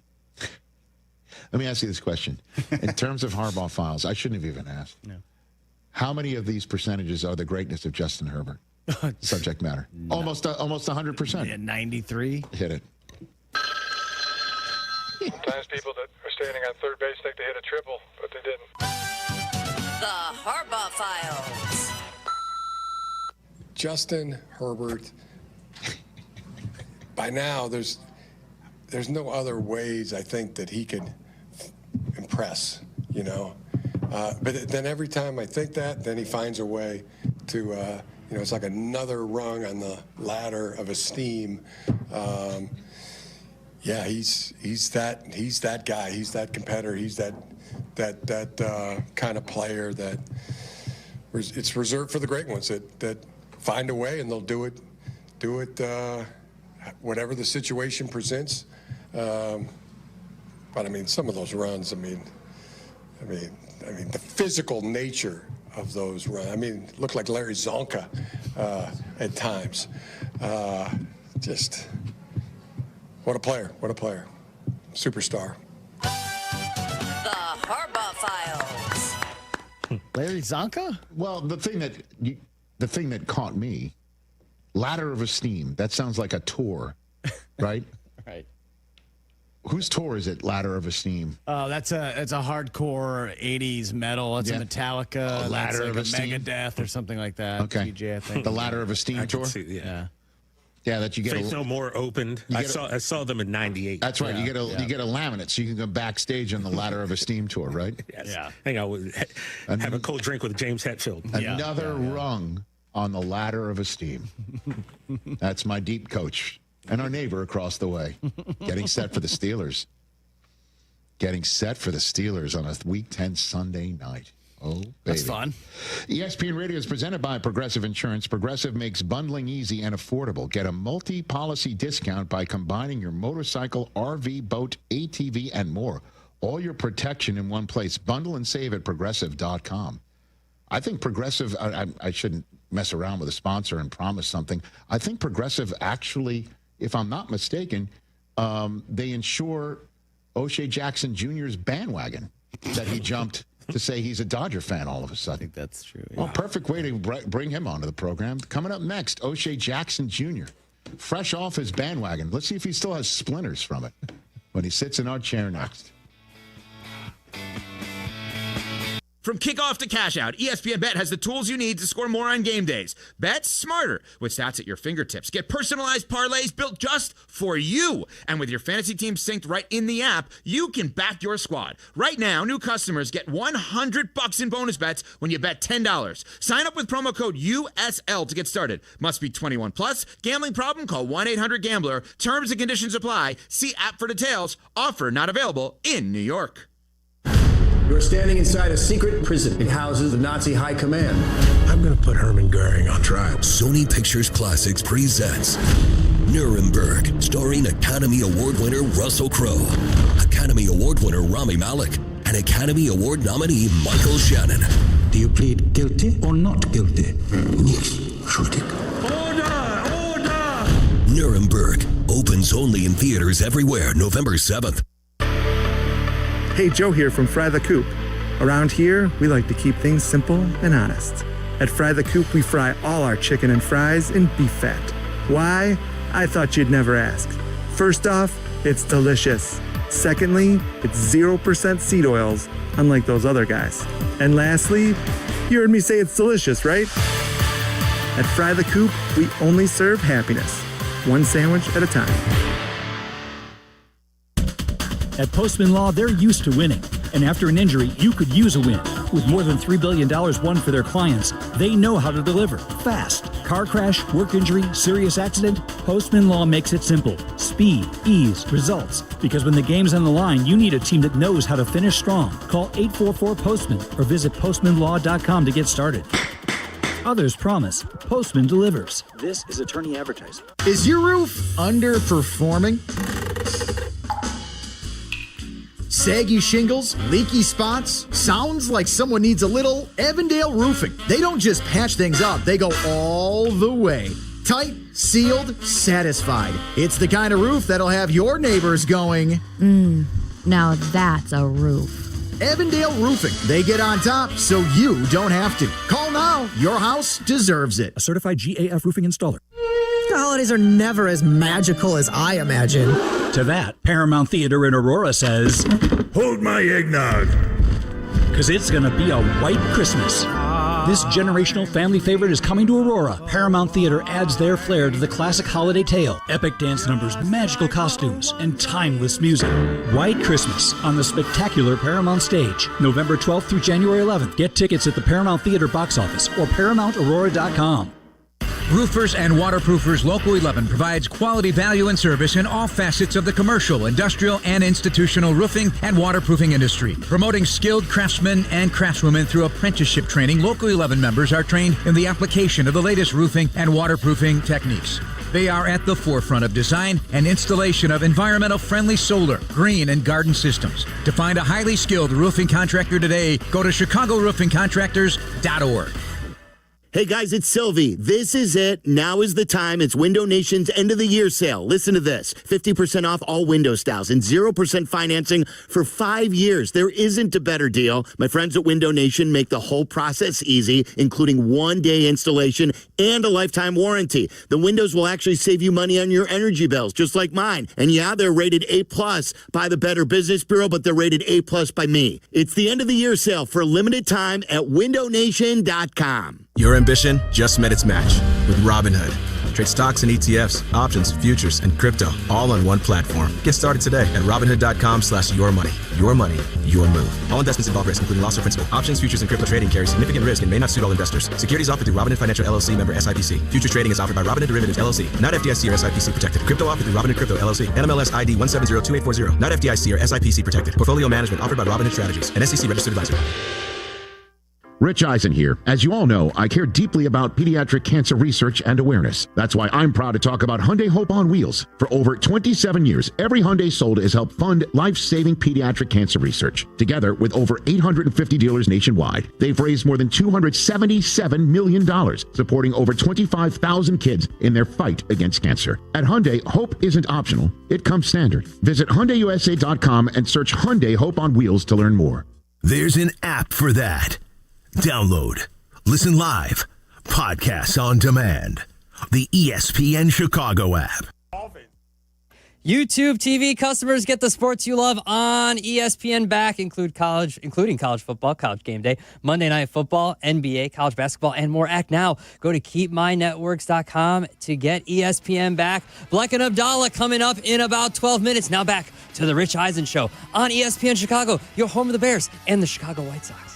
[SPEAKER 9] Let me ask you this question. In terms of Harbaugh Files, I shouldn't have even asked. No. How many of these percentages are the greatness of Justin Herbert? Subject matter. No. Almost 100%.
[SPEAKER 10] Yeah, 93.
[SPEAKER 9] Hit it.
[SPEAKER 6] Sometimes people that are standing on third base think they hit a triple, but they didn't.
[SPEAKER 11] The Harbaugh Files.
[SPEAKER 12] Justin Herbert. By now, there's no other ways I think that he could impress, you know. But then every time I think that, then he finds a way to. It's like another rung on the ladder of esteem. Yeah, he's that guy. He's that competitor. He's that kind of player that it's reserved for the great ones that find a way and they'll do it whatever the situation presents. But I mean, some of those runs. I mean, the physical nature of those runs. I mean, looked like Larry Zonka at times. Just what a player! What a player! Superstar.
[SPEAKER 11] The Harbaugh Files.
[SPEAKER 10] Larry Zonka?
[SPEAKER 9] Well, the thing that caught me, ladder of esteem. That sounds like a tour, right?
[SPEAKER 10] Right.
[SPEAKER 9] Whose tour is it? Ladder of Esteem.
[SPEAKER 10] Oh, it's a hardcore '80s metal. It's a Metallica.
[SPEAKER 9] Ladder of Esteem,
[SPEAKER 10] Megadeth or something like that.
[SPEAKER 9] Okay.
[SPEAKER 10] TJ, I think.
[SPEAKER 9] The Ladder of Esteem tour.
[SPEAKER 10] Yeah.
[SPEAKER 9] Yeah, that you get.
[SPEAKER 1] Face No More opened. I saw them in '98.
[SPEAKER 9] That's right. You get a laminate, so you can go backstage on the Ladder of Esteem tour, right?
[SPEAKER 1] Yes. Yeah. Hang on, have a cold drink with James Hetfield.
[SPEAKER 9] Another rung on the Ladder of Esteem. That's my deep coach and our neighbor across the way, getting set for the Steelers. Getting set for the Steelers on a Week 10 Sunday night. Oh, baby.
[SPEAKER 10] That's fun.
[SPEAKER 9] ESPN Radio is presented by Progressive Insurance. Progressive makes bundling easy and affordable. Get a multi-policy discount by combining your motorcycle, RV, boat, ATV, and more. All your protection in one place. Bundle and save at Progressive.com. I think Progressive, I shouldn't mess around with a sponsor and promise something. I think Progressive actually, if I'm not mistaken, they insure O'Shea Jackson Jr.'s bandwagon that he jumped to say he's a Dodger fan all of a sudden.
[SPEAKER 10] I think that's true. Yeah.
[SPEAKER 9] Well, perfect way to bring him onto the program. Coming up next, O'Shea Jackson Jr., fresh off his bandwagon. Let's see if he still has splinters from it when he sits in our chair next.
[SPEAKER 2] From kickoff to cash out, ESPN Bet has the tools you need to score more on game days. Bet smarter with stats at your fingertips. Get personalized parlays built just for you. And with your fantasy team synced right in the app, you can back your squad. Right now, new customers get $100 in bonus bets when you bet $10. Sign up with promo code USL to get started. Must be 21 plus. Gambling problem? Call 1-800-GAMBLER. Terms and conditions apply. See app for details. Offer not available in New York.
[SPEAKER 4] You're standing inside a secret prison. It houses the Nazi high command.
[SPEAKER 19] I'm going to put Herman Goering on trial.
[SPEAKER 13] Sony Pictures Classics presents Nuremberg, starring Academy Award winner Russell Crowe, Academy Award winner Rami Malek, and Academy Award nominee Michael Shannon.
[SPEAKER 19] Do you plead guilty or not guilty? Yes, schuldig.
[SPEAKER 13] Order! Nuremberg opens only in theaters everywhere November 7th.
[SPEAKER 15] Hey, Joe here from Fry the Coop. Around here, we like to keep things simple and honest. At Fry the Coop, we fry all our chicken and fries in beef fat. Why? I thought you'd never ask. First off, it's delicious. Secondly, it's 0% seed oils, unlike those other guys. And lastly, you heard me say it's delicious, right? At Fry the Coop, we only serve happiness, one sandwich at a time.
[SPEAKER 25] At Postman Law, they're used to winning. And after an injury, you could use a win. With more than $3 billion won for their clients, they know how to deliver. Fast. Car crash, work injury, serious accident. Postman Law makes it simple. Speed, ease, results. Because when the game's on the line, you need a team that knows how to finish strong. Call 844-POSTMAN or visit postmanlaw.com to get started. Others promise. Postman delivers.
[SPEAKER 17] This is attorney advertising.
[SPEAKER 24] Is your roof underperforming? Saggy shingles, leaky spots? Sounds like someone needs a little Avondale roofing. They don't just patch things up, they go all the way. Tight, sealed, satisfied. It's the kind of roof that'll have your neighbors going,
[SPEAKER 27] now that's a roof.
[SPEAKER 24] Avondale Roofing. They get on top so you don't have to. Call now. Your house deserves it.
[SPEAKER 23] A certified GAF roofing installer.
[SPEAKER 28] The holidays are never as magical as I imagine.
[SPEAKER 25] To that, Paramount Theater in Aurora says,
[SPEAKER 19] hold my eggnog.
[SPEAKER 25] Because it's going to be a white Christmas. This generational family favorite is coming to Aurora. Paramount Theater adds their flair to the classic holiday tale. Epic dance numbers, magical costumes, and timeless music. White Christmas on the spectacular Paramount stage. November 12th through January 11th. Get tickets at the Paramount Theater box office or ParamountAurora.com.
[SPEAKER 29] Roofers and Waterproofers Local 11 provides quality value and service in all facets of the commercial, industrial, and institutional roofing and waterproofing industry. Promoting skilled craftsmen and craftswomen through apprenticeship training, Local 11 members are trained in the application of the latest roofing and waterproofing techniques. They are at the forefront of design and installation of environmental-friendly solar, green, and garden systems. To find a highly skilled roofing contractor today, go to ChicagoRoofingContractors.org.
[SPEAKER 14] Hey guys, it's Silvy. This is it. Now is the time. It's Window Nation's end of the year sale. Listen to this. 50% off all window styles and 0% financing for 5 years. There isn't a better deal. My friends at Window Nation make the whole process easy, including 1-day installation and a lifetime warranty. The windows will actually save you money on your energy bills, just like mine. And yeah, they're rated A+ by the Better Business Bureau, but they're rated A+ by me. It's the end of the year sale for a limited time at windownation.com.
[SPEAKER 30] Your ambition just met its match with Robinhood.
[SPEAKER 5] Trade stocks and ETFs, options, futures, and crypto all on one platform. Get started today at Robinhood.com/yourmoney. Your money, your move. All investments involve risk, including loss of principal. Options, futures, and crypto trading carry significant risk and may not suit all investors. Securities offered through Robinhood Financial LLC, member SIPC. Futures trading is offered by Robinhood Derivatives LLC, not FDIC or SIPC protected. Crypto offered through Robinhood Crypto LLC, NMLS ID 1702840, not FDIC or SIPC protected. Portfolio management offered by Robinhood Strategies, an SEC registered advisor.
[SPEAKER 9] Rich Eisen here. As you all know, I care deeply about pediatric cancer research and awareness. That's why I'm proud to talk about Hyundai Hope on Wheels. For over 27 years, every Hyundai sold has helped fund life-saving pediatric cancer research. Together with over 850 dealers nationwide, they've raised more than $277 million, supporting over 25,000 kids in their fight against cancer. At Hyundai, hope isn't optional. It comes standard. Visit HyundaiUSA.com and search Hyundai Hope on Wheels to learn more.
[SPEAKER 7] There's an app for that. Download, listen live, podcasts on demand. The ESPN Chicago app.
[SPEAKER 8] YouTube TV customers get the sports you love on ESPN back, including college football, college game day, Monday Night Football, NBA, college basketball, and more. Act now. Go to keepmynetworks.com to get ESPN back. Bleck Abdalla coming up in about 12 minutes. Now back to the Rich Eisen Show on ESPN Chicago, your home of the Bears and the Chicago White Sox.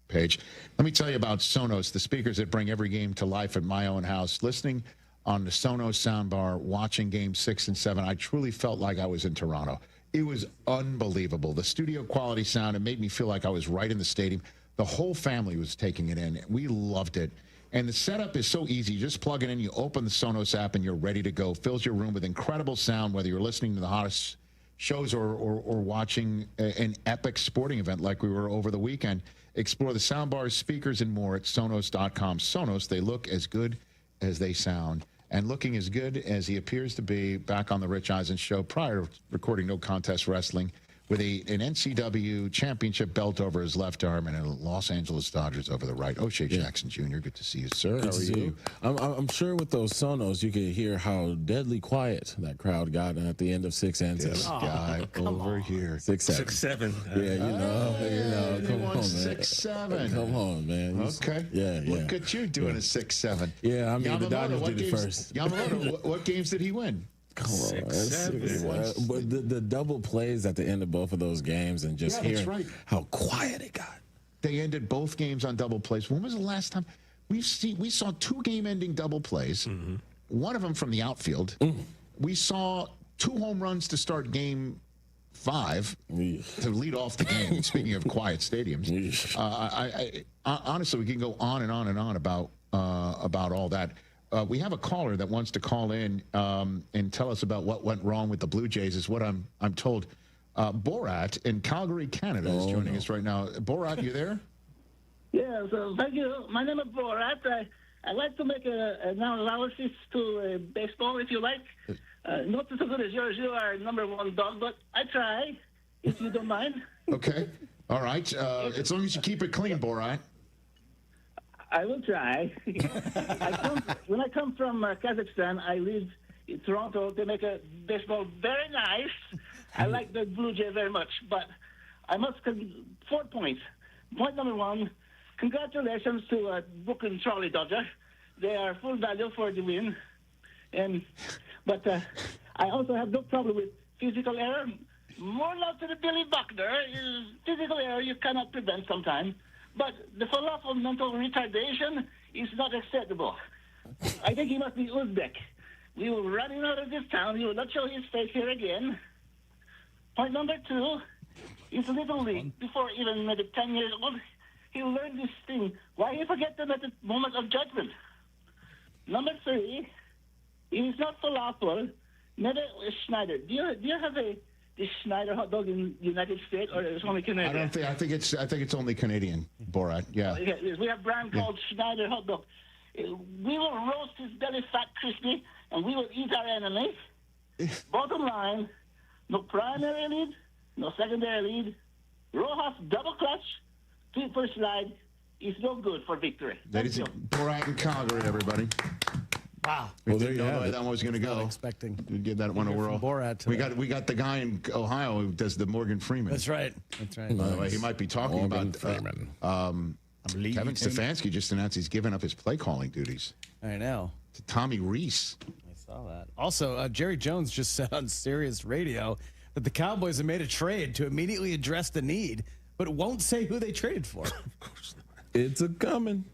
[SPEAKER 9] Page. Let me tell you about Sonos, the speakers that bring every game to life at my own house. Listening on the Sonos soundbar, watching games 6 and 7, I truly felt like I was in Toronto. It was unbelievable. The studio quality sound, it made me feel like I was right in the stadium. The whole family was taking it in. We loved it. And the setup is so easy. You just plug it in, you open the Sonos app, and you're ready to go. Fills your room with incredible sound, whether you're listening to the hottest shows or watching an epic sporting event like we were over the weekend. Explore the soundbars, speakers, and more at Sonos.com. Sonos, they look as good as they sound. And looking as good as he appears to be back on the Rich Eisen Show prior to recording No Contest Wrestling with an NCW championship belt over his left arm and a Los Angeles Dodgers over the right. O'Shea Jackson Jr., good to see you, sir. How are you?
[SPEAKER 16] I'm sure with those Sonos, you could hear how deadly quiet that crowd got at the end of 6 and 7.
[SPEAKER 9] This guy over here.
[SPEAKER 16] 6-7. Yeah, you know. Come on, man.
[SPEAKER 9] 6-7.
[SPEAKER 16] Come on, man.
[SPEAKER 9] Okay.
[SPEAKER 16] Yeah.
[SPEAKER 9] Look at you doing a 6-7.
[SPEAKER 16] Yeah, I mean,
[SPEAKER 9] Yamamoto,
[SPEAKER 16] the Dodgers did it first.
[SPEAKER 9] Yamamoto, what games did he win?
[SPEAKER 16] Come on, 6-7. But the double plays at the end of both of those games and just hearing how quiet it got.
[SPEAKER 9] They ended both games on double plays. When was the last time we saw 2 game-ending double plays? Mm-hmm. One of them from the outfield. Mm. We saw 2 home runs to start game 5 to lead off the game. Speaking of quiet stadiums, I honestly, we can go on and on and on about all that. We have a caller that wants to call in and tell us about what went wrong with the Blue Jays, is what I'm told. Borat in Calgary, Canada is joining us right now. Borat, you there?
[SPEAKER 17] Yeah, so thank you. My name is Borat. I'd like to make an analysis to baseball, if you like. Not so good as yours. You are number 1 dog, but I try, if you don't mind.
[SPEAKER 9] Okay. All right. As long as you keep it clean, Borat.
[SPEAKER 17] I will try. When I come from Kazakhstan, I live in Toronto. They make a baseball very nice. I like the Blue Jay very much, but I must 4 points. Point number 1, congratulations to Book and Charlie Dodger. They are full value for the win. But I also have no problem with physical error. More love to the Billy Buckner. Physical error you cannot prevent sometimes. But the falafel mental retardation is not acceptable. I think he must be Uzbek. We will run him out of this town. He will not show his face here again. Point number 2 is Little League. Before even maybe 10 years old, he learned this thing. Why he forget them at the moment of judgment? Number 3, it is not falafel, never Schneider. Do you have this Schneider hot dog in the United States, or it's only Canadian?
[SPEAKER 9] I think it's only Canadian, Borat. Yeah.
[SPEAKER 17] We have a brand called Schneider hot dog. We will roast his belly fat crispy, and we will eat our enemy. Bottom line, no primary lead, no secondary lead. Rojas double clutch, 2 first slide is no good for victory.
[SPEAKER 9] That is Borat in Calgary, everybody.
[SPEAKER 10] Wow.
[SPEAKER 9] Well, there you have it. That one was going to go.
[SPEAKER 10] Expecting.
[SPEAKER 9] We'd give that one a whirl. We got the guy in Ohio who does the Morgan Freeman.
[SPEAKER 10] That's right.
[SPEAKER 9] By the way, he might be talking about
[SPEAKER 16] Freeman.
[SPEAKER 9] Kevin Stefanski just announced he's given up his play calling duties.
[SPEAKER 10] I know.
[SPEAKER 9] To Tommy Reese.
[SPEAKER 10] I saw that. Also, Jerry Jones just said on Sirius Radio that the Cowboys have made a trade to immediately address the need, but won't say who they traded for.
[SPEAKER 16] Of course not. It's a coming.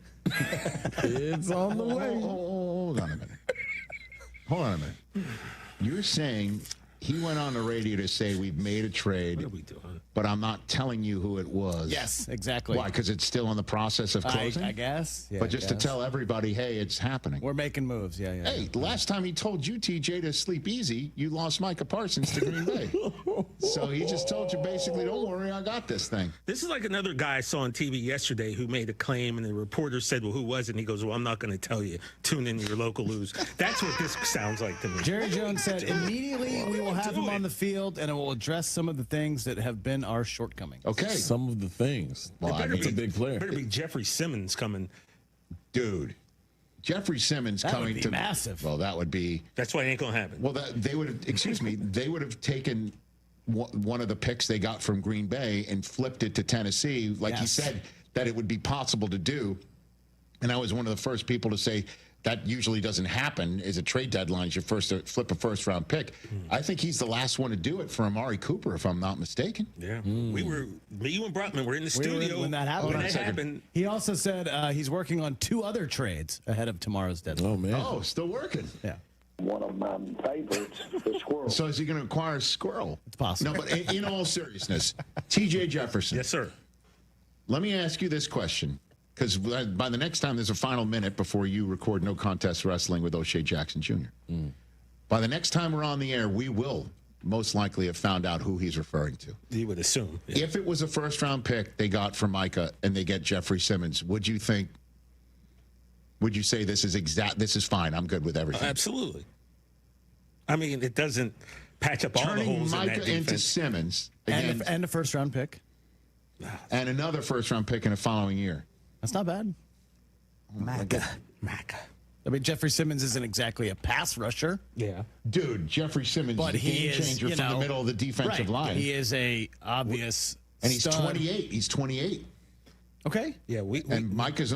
[SPEAKER 16] It's on the way.
[SPEAKER 9] Hold on a minute. You're saying he went on the radio to say we've made a trade. What are we doing? But I'm not telling you who it was.
[SPEAKER 10] Yes, exactly.
[SPEAKER 9] Why? Because it's still in the process of closing?
[SPEAKER 10] I guess. Yeah,
[SPEAKER 9] but just to tell everybody, hey, it's happening.
[SPEAKER 10] We're making moves. Yeah.
[SPEAKER 9] Hey, the last time he told you, TJ, to sleep easy, you lost Micah Parsons to Green Bay. So he just told you basically, don't worry, I got this thing.
[SPEAKER 1] This is like another guy I saw on TV yesterday who made a claim, and the reporter said, well, who was it? And he goes, well, I'm not going to tell you. Tune in your local news. That's what this sounds like to me.
[SPEAKER 10] Jerry Jones said, immediately we will have him on the field, and it will address some of the things that have been our shortcomings.
[SPEAKER 9] Okay.
[SPEAKER 16] Some of the things. Well, it's a big player.
[SPEAKER 1] Better be Jeffrey Simmons coming.
[SPEAKER 9] Dude. Jeffrey Simmons coming
[SPEAKER 10] would be
[SPEAKER 9] to
[SPEAKER 10] massive.
[SPEAKER 9] Well, that would be.
[SPEAKER 1] That's why it ain't going to happen.
[SPEAKER 9] Well, they would have, they would have taken one of the picks they got from Green Bay and flipped it to Tennessee, like he said that it would be possible to do. And I was one of the first people to say that usually doesn't happen. Is a trade deadline, you first flip a first-round pick. I think he's the last one to do it for Amari Cooper, if I'm not mistaken.
[SPEAKER 1] Yeah, you and Brockman were in the studio
[SPEAKER 10] when that happened. He also said he's working on 2 other trades ahead of tomorrow's deadline.
[SPEAKER 16] Oh man!
[SPEAKER 9] Oh, still working.
[SPEAKER 10] Yeah.
[SPEAKER 3] One of my favorites, the squirrel.
[SPEAKER 9] So is he going to acquire a squirrel?
[SPEAKER 10] It's possible.
[SPEAKER 9] No, but in all seriousness, T.J. Jefferson.
[SPEAKER 1] Yes, sir.
[SPEAKER 9] Let me ask you this question. Because by the next time there's a final minute before you record No Contest Wrestling with O'Shea Jackson Jr. By the next time we're on the air, we will most likely have found out who he's referring to.
[SPEAKER 1] You would assume. Yeah.
[SPEAKER 9] If it was a first-round pick they got from Micah and they get Jeffrey Simmons, would you say this is fine, I'm good with everything?
[SPEAKER 1] Absolutely. I mean, it doesn't patch up all the holes
[SPEAKER 9] Micah
[SPEAKER 1] in that defense.
[SPEAKER 9] into Simmons again,
[SPEAKER 10] and a first-round pick.
[SPEAKER 9] And another first-round pick in the following year.
[SPEAKER 10] That's not bad.
[SPEAKER 1] Maca.
[SPEAKER 10] I mean, Jeffrey Simmons isn't exactly a pass rusher.
[SPEAKER 1] Yeah.
[SPEAKER 9] Dude, Jeffrey Simmons is a game changer from the middle of the defensive line.
[SPEAKER 10] He is a obvious
[SPEAKER 9] And he's
[SPEAKER 10] stud.
[SPEAKER 9] 28. He's 28.
[SPEAKER 10] Okay.
[SPEAKER 1] Yeah,
[SPEAKER 9] and Micah's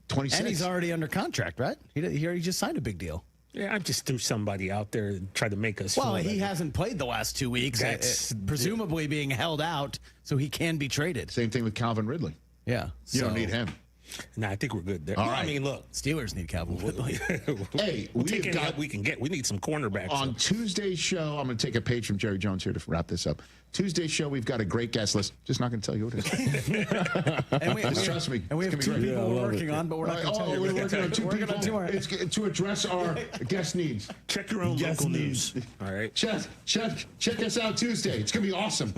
[SPEAKER 9] 26.
[SPEAKER 10] And he's already under contract, right? He already just signed a big deal.
[SPEAKER 1] Yeah, I just threw somebody out there and tried to make us.
[SPEAKER 10] Well, he hasn't played the last 2 weeks, presumably being held out, so he can be traded.
[SPEAKER 9] Same thing with Calvin Ridley.
[SPEAKER 10] Yeah.
[SPEAKER 9] You don't need him.
[SPEAKER 1] Nah, I think we're good there.
[SPEAKER 9] All right.
[SPEAKER 1] I mean, look.
[SPEAKER 10] Steelers need Calvin Ridley.
[SPEAKER 9] Hey,
[SPEAKER 1] we'll take any help we can get. We need some cornerbacks.
[SPEAKER 9] On Tuesday's show, I'm going to take a page from Jerry Jones here to wrap this up. Tuesday's show, we've got a great guest list. Just not going to tell you who it is. Just trust me.
[SPEAKER 10] And we have 2 people we're working on, but we're not going to tell you.
[SPEAKER 9] We're working on 2 people. It's to address our guest needs.
[SPEAKER 1] Check your own local news. All right.
[SPEAKER 9] Check us out Tuesday. It's going to be awesome.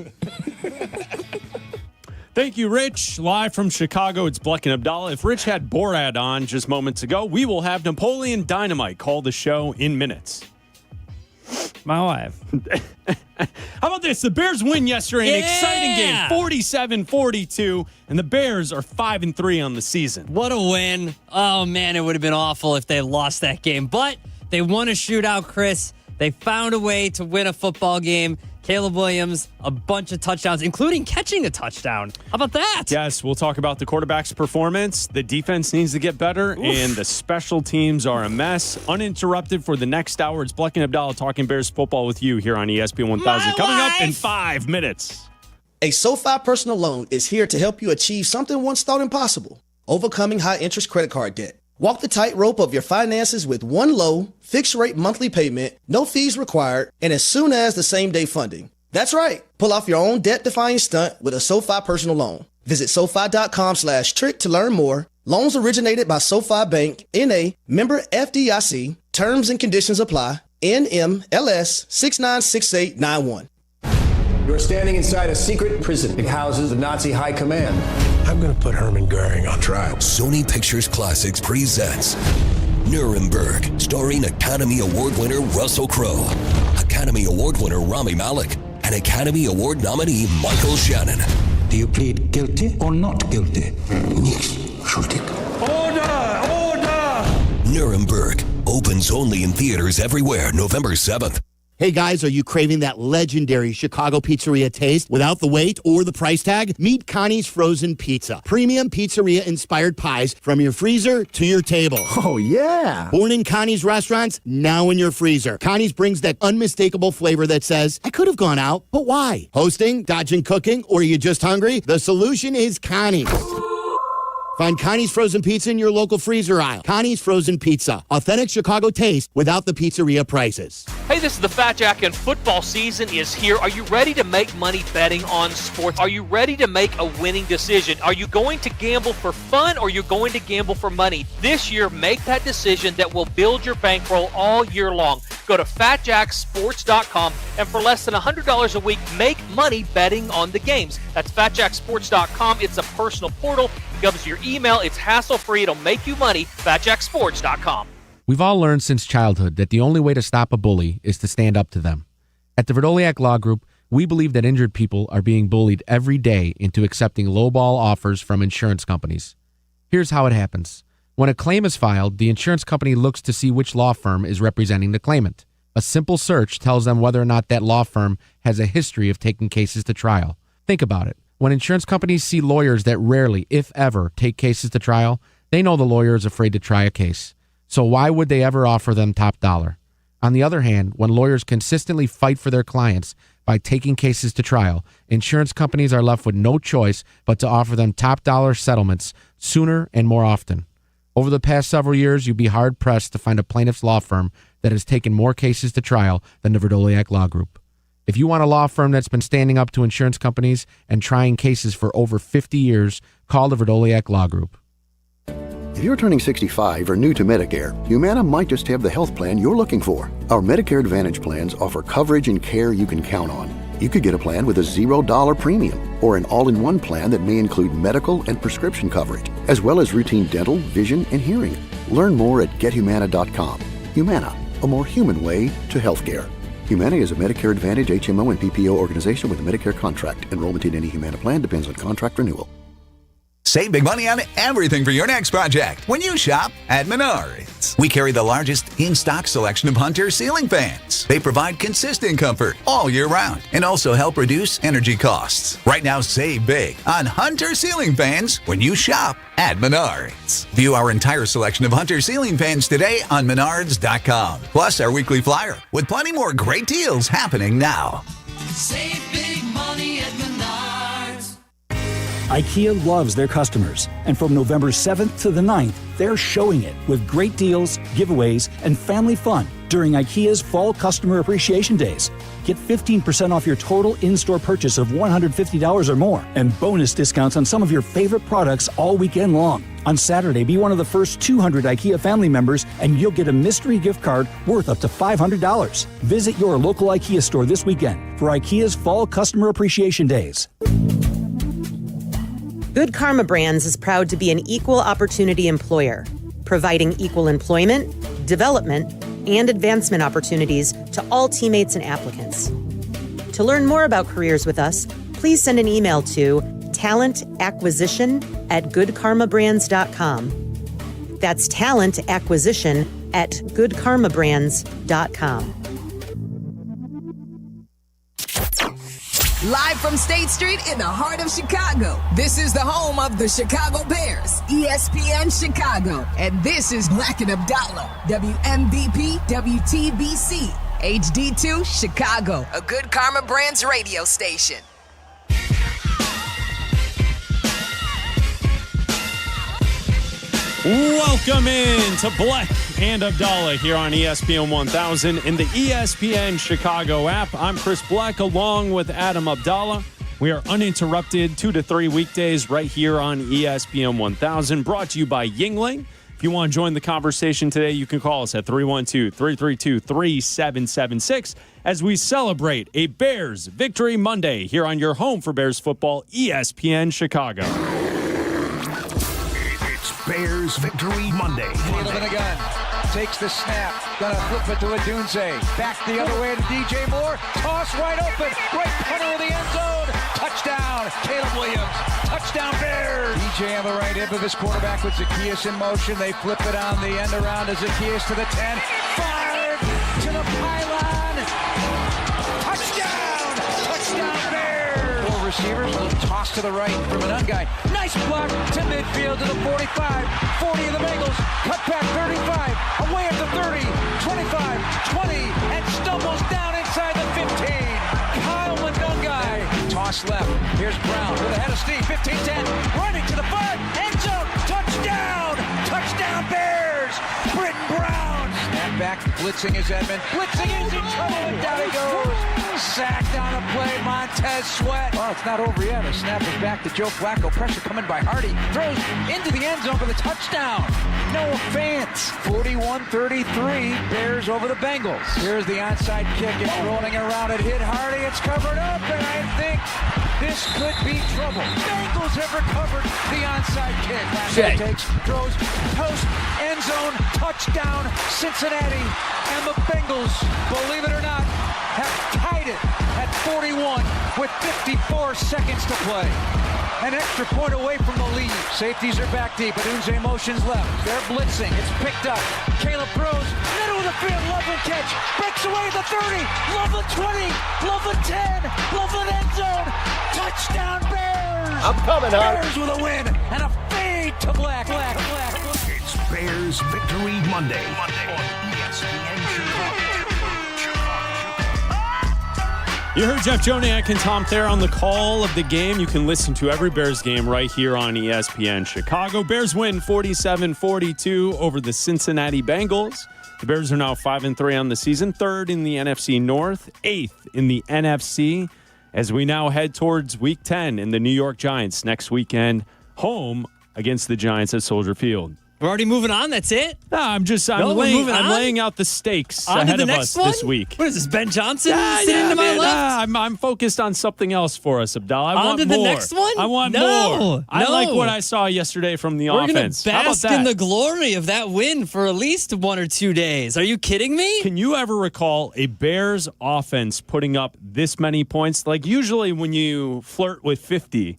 [SPEAKER 6] Thank you, Rich. Live from Chicago, it's Bleck and Abdalla. If Rich had Borat on just moments ago, we will have Napoleon Dynamite call the show in minutes.
[SPEAKER 8] My wife.
[SPEAKER 6] How about this? The Bears win yesterday. An exciting game, 47-42, and the Bears are 5-3 on the season.
[SPEAKER 8] What a win. Oh, man, it would have been awful if they lost that game. But they won a shootout, Chris. They found a way to win a football game. Caleb Williams, a bunch of touchdowns, including catching a touchdown. How about that?
[SPEAKER 6] Yes, we'll talk about the quarterback's performance. The defense needs to get better, and the special teams are a mess. Uninterrupted for the next hour, it's Bleck and Abdalla talking Bears football with you here on ESPN 1000. Coming up in 5 minutes.
[SPEAKER 11] A SoFi personal loan is here to help you achieve something once thought impossible, overcoming high-interest credit card debt. Walk the tightrope of your finances with one low, fixed-rate monthly payment, no fees required, and as soon as the same-day funding. That's right. Pull off your own debt-defying stunt with a SoFi personal loan. Visit SoFi.com/trick to learn more. Loans originated by SoFi Bank, N.A., member FDIC. Terms and conditions apply. NMLS 696891.
[SPEAKER 4] You're standing inside a secret prison. It houses the Nazi high command.
[SPEAKER 13] I'm going to put Herman Goering on trial. Sony Pictures Classics presents Nuremberg, starring Academy Award winner Russell Crowe, Academy Award winner Rami Malek, and Academy Award nominee Michael Shannon.
[SPEAKER 12] Do you plead guilty or not guilty?
[SPEAKER 13] Nichts schuldig. Order! Nuremberg, Opens only in theaters everywhere November 7th.
[SPEAKER 14] Hey guys, are you craving that legendary Chicago pizzeria taste without the wait or the price tag? Meet Connie's Frozen Pizza. Premium pizzeria-inspired pies from your freezer to your table.
[SPEAKER 19] Oh, yeah.
[SPEAKER 14] Born in Connie's restaurants, now in your freezer. Connie's brings that unmistakable flavor that says, I could have gone out, but why? Hosting, dodging cooking, or are you just hungry? The solution is Connie's. Find Connie's Frozen Pizza in your local freezer aisle. Connie's Frozen Pizza. Authentic Chicago taste without the pizzeria prices.
[SPEAKER 2] Hey, this is the Fat Jack, and football season is here. Are you ready to make money betting on sports? Are you ready to make a winning decision? Are you going to gamble for fun, or are you going to gamble for money? This year, make that decision that will build your bankroll all year long. Go to FatJackSports.com, and for less than $100 a week, make money betting on the games. That's FatJackSports.com. It's a personal portal. It comes to your email. It's hassle-free. It'll make you money. FatJackSports.com.
[SPEAKER 15] We've all learned since childhood that the only way to stop a bully is to stand up to them. At the Verdoliak Law Group, we believe that injured people are being bullied every day into accepting lowball offers from insurance companies. Here's how it happens. When a claim is filed, the insurance company looks to see which law firm is representing the claimant. A simple search tells them whether or not that law firm has a history of taking cases to trial. Think about it. When insurance companies see lawyers that rarely, if ever, take cases to trial, they know the lawyer is afraid to try a case. So why would they ever offer them top dollar? On the other hand, when lawyers consistently fight for their clients by taking cases to trial, insurance companies are left with no choice but to offer them top dollar settlements sooner and more often. Over the past several years, you'd be hard-pressed to find a plaintiff's law firm that has taken more cases to trial than the Verdoliak Law Group. If you want a law firm that's been standing up to insurance companies and trying cases for over 50 years, call the Verdoliak Law Group.
[SPEAKER 19] If you're turning 65 or new to Medicare, Humana might just have the health plan you're looking for. Our Medicare Advantage plans offer coverage and care you can count on. You could get a plan with a $0 premium or an all-in-one plan that may include medical and prescription coverage, as well as routine dental, vision, and hearing. Learn more at gethumana.com. Humana, a more human way to healthcare. Humana is a Medicare Advantage HMO and PPO organization with a Medicare contract. Enrollment in any Humana plan depends on contract renewal.
[SPEAKER 18] Save big money on everything for your next project when you shop at Menards. We carry the largest in-stock selection of Hunter ceiling fans. They provide consistent comfort all year round and also help reduce energy costs. Right now, save big on Hunter ceiling fans when you shop at Menards. View our entire selection of Hunter ceiling fans today on Menards.com. Plus our weekly flyer with plenty more great deals happening now.
[SPEAKER 20] Save big money at Menards.
[SPEAKER 25] IKEA loves their customers, and from November 7th to the 9th, they're showing it with great deals, giveaways, and family fun during IKEA's Fall Customer Appreciation Days. Get 15% off your total in-store purchase of $150 or more, and bonus discounts on some of your favorite products all weekend long. On Saturday, be one of the first 200 IKEA family members, and you'll get a mystery gift card worth up to $500. Visit your local IKEA store this weekend for IKEA's Fall Customer Appreciation Days.
[SPEAKER 21] Good Karma Brands is proud to be an equal opportunity employer, providing equal employment, development, and advancement opportunities to all teammates and applicants. To learn more about careers with us, please send an email to talentacquisition@goodkarmabrands.com. That's talentacquisition@goodkarmabrands.com.
[SPEAKER 22] Live from State Street in the heart of Chicago, this is the home of the Chicago Bears, ESPN Chicago. And this is Bleck Abdalla, WMVP, WTBC, HD2, Chicago, a Good Karma Brands radio station.
[SPEAKER 6] Welcome in to Bleck and Abdalla here on ESPN 1000 in the ESPN Chicago app. I'm Chris Bleck along with Adam Abdalla. We are uninterrupted 2 to 3 weekdays right here on ESPN 1000, brought to you by Yuengling. If you want to join the conversation today, you can call us at 312-332-3776 as we celebrate a Bears Victory Monday here on your home for Bears football, ESPN Chicago.
[SPEAKER 7] Bears Victory Monday.
[SPEAKER 24] Needle in a gun.
[SPEAKER 5] takes the snap. Gonna flip it to Adunze. Back the other way to DJ Moore. Toss wide open. Right corner of the end zone. Touchdown. Caleb Williams. Touchdown Bears. DJ on the right hip of his quarterback with Zacchaeus in motion. They flip it on the end around to Zacchaeus to the 10. 5 to the pylon. Touchdown. Touchdown Bears. 4 receivers. A little toss to the right from an guy. Nice block to midfield to the 45. 40 of the Bengals. Cut back 35. Away at the 30. 25. 20. And stumbles down inside the 15. Kyle Munungai. Toss left. Here's Brown with a head of steam. 15-10. Running to the 5. End zone. Touchdown. Touchdown Bears. Britton Brown. Snap back. Blitzing is Edmond. Blitzing is in trouble. And down he goes. Sacked on the play. Montez Sweat. Well, it's not over yet. A snap is back to Joe Flacco. Pressure coming by Hardy. Throws into the end zone for the touchdown. Noah Fant. 41-33. Bears over the Bengals. Here's the onside kick. It's rolling around. It hit Hardy. It's covered up. And I think this could be trouble. Bengals have recovered the onside kick. Flacco takes, throws, toast, end zone, touchdown, Cincinnati. And the Bengals, believe it or not, have tied it at 41 with 54 seconds to play. An extra point away from the lead. Safeties are back deep. Adunze motions left. They're blitzing. It's picked up. Caleb throws. Middle of the field. Loveland catch. Breaks away at the 30. Loveland 20. Loveland 10. Loveland end zone. Touchdown Bears.
[SPEAKER 7] I'm coming, huh?
[SPEAKER 5] Bears with a win and a fade to Black.
[SPEAKER 7] It's Bears Victory Monday on ESPN Chicago.
[SPEAKER 6] You heard Jeff Joniak and Tom Thayer on the call of the game. You can listen to every Bears game right here on ESPN Chicago. Bears win 47-42 over the Cincinnati Bengals. The Bears are now 5-3 on the season, 3rd in the NFC North, 8th in the NFC, as we now head towards Week 10 in the New York Giants next weekend, home against the Giants at Soldier Field.
[SPEAKER 8] We're already moving on. That's it.
[SPEAKER 6] No, I'm laying out the stakes ahead of us this week.
[SPEAKER 8] What is this, Ben Johnson sitting to my left?
[SPEAKER 6] I'm focused on something else for us, Abdalla. I want
[SPEAKER 8] to
[SPEAKER 6] more.
[SPEAKER 8] The next one?
[SPEAKER 6] I want more. I like what I saw yesterday from the offense.
[SPEAKER 8] We're going to bask in the glory of that win for at least 1 or 2 days. Are you kidding me?
[SPEAKER 6] Can you ever recall a Bears offense putting up this many points? Like usually when you flirt with 50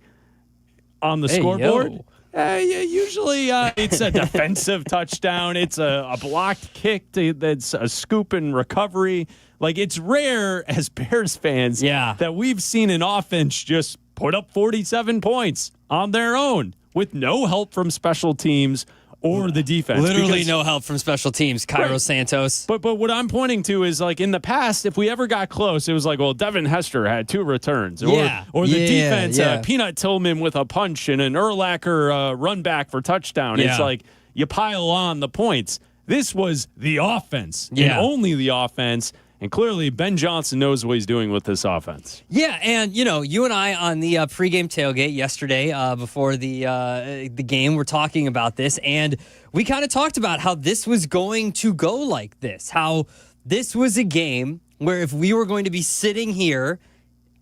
[SPEAKER 6] on the scoreboard. Usually it's a defensive touchdown. It's a blocked kick that's a scoop and recovery. Like, it's rare as Bears fans that we've seen an offense just put up 47 points on their own with no help from special teams or the defense.
[SPEAKER 8] Literally no help from special teams. Cairo Santos.
[SPEAKER 6] But what I'm pointing to is, like, in the past, if we ever got close, it was like, well, Devin Hester had 2 returns. Or the defense, Peanut Tillman with a punch and an Urlacher run back for touchdown. It's like you pile on the points. This was the offense and only the offense. And clearly, Ben Johnson knows what he's doing with this offense.
[SPEAKER 8] Yeah, and, you and I on the pregame tailgate yesterday before the game, we're talking about this, and we kind of talked about how this was going to go like this, how this was a game where if we were going to be sitting here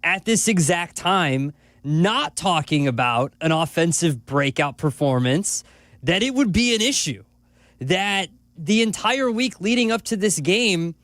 [SPEAKER 8] at this exact time not talking about an offensive breakout performance, that it would be an issue, that the entire week leading up to this game,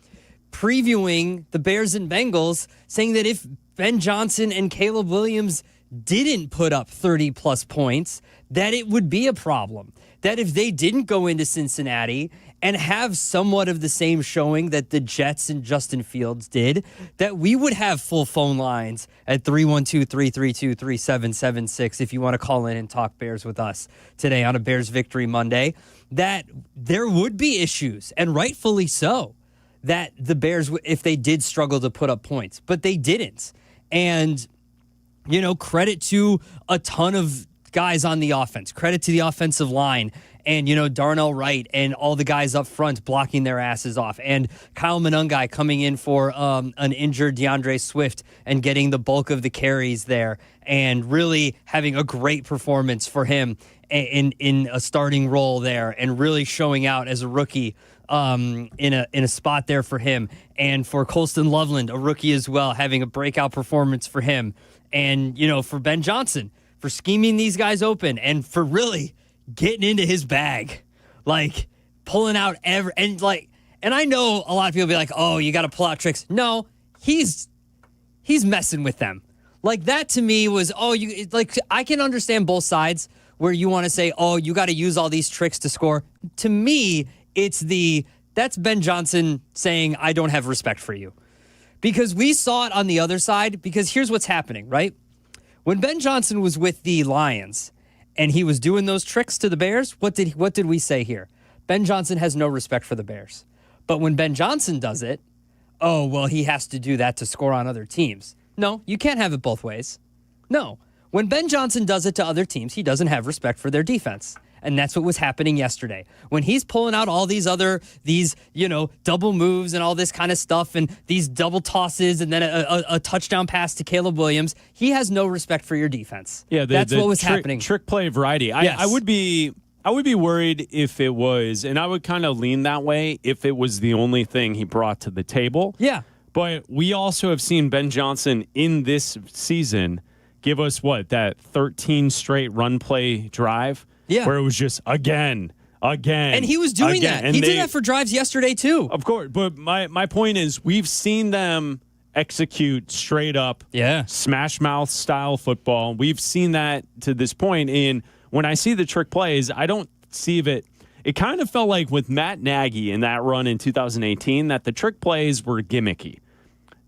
[SPEAKER 8] previewing the Bears and Bengals, saying that if Ben Johnson and Caleb Williams didn't put up 30-plus points, that it would be a problem. That if they didn't go into Cincinnati and have somewhat of the same showing that the Jets and Justin Fields did, that we would have full phone lines at 312-332-3776 if you want to call in and talk Bears with us today on a Bears Victory Monday, that there would be issues, and rightfully so, that the Bears, if they did struggle to put up points, but they didn't. And, credit to a ton of guys on the offense, credit to the offensive line, and, Darnell Wright and all the guys up front blocking their asses off, and Kyle Munungai coming in for an injured DeAndre Swift and getting the bulk of the carries there, and really having a great performance for him in a starting role there, and really showing out as a rookie in a spot there for him, and for Colston Loveland, a rookie as well, having a breakout performance for him, and for Ben Johnson for scheming these guys open and for really getting into his bag, like pulling out and I know a lot of people be like, oh, you got to pull out tricks. No, he's messing with them. Like that to me was, I can understand both sides where you want to say, oh, you got to use all these tricks to score. To me, that's Ben Johnson saying, I don't have respect for you. Because we saw it on the other side, because here's what's happening, right? When Ben Johnson was with the Lions and he was doing those tricks to the Bears, what did we say here? Ben Johnson has no respect for the Bears. But when Ben Johnson does it, oh, well, he has to do that to score on other teams. No, you can't have it both ways. No. When Ben Johnson does it to other teams, he doesn't have respect for their defense. And that's what was happening yesterday. When he's pulling out all these double moves and all this kind of stuff and these double tosses and then a touchdown pass to Caleb Williams, he has no respect for your defense.
[SPEAKER 6] Yeah,
[SPEAKER 8] that's what was happening.
[SPEAKER 6] Trick play variety.
[SPEAKER 8] Yes.
[SPEAKER 6] I would be worried if it was, and I would kind of lean that way, if it was the only thing he brought to the table.
[SPEAKER 8] Yeah.
[SPEAKER 6] But we also have seen Ben Johnson in this season give us that 13 straight run play drive.
[SPEAKER 8] Yeah.
[SPEAKER 6] Where it was just again.
[SPEAKER 8] And he was doing that. And he did that for drives yesterday, too.
[SPEAKER 6] Of course. But my point is, we've seen them execute straight up smash mouth style football. We've seen that to this point. And when I see the trick plays, I don't see it. It kind of felt like with Matt Nagy in that run in 2018 that the trick plays were gimmicky.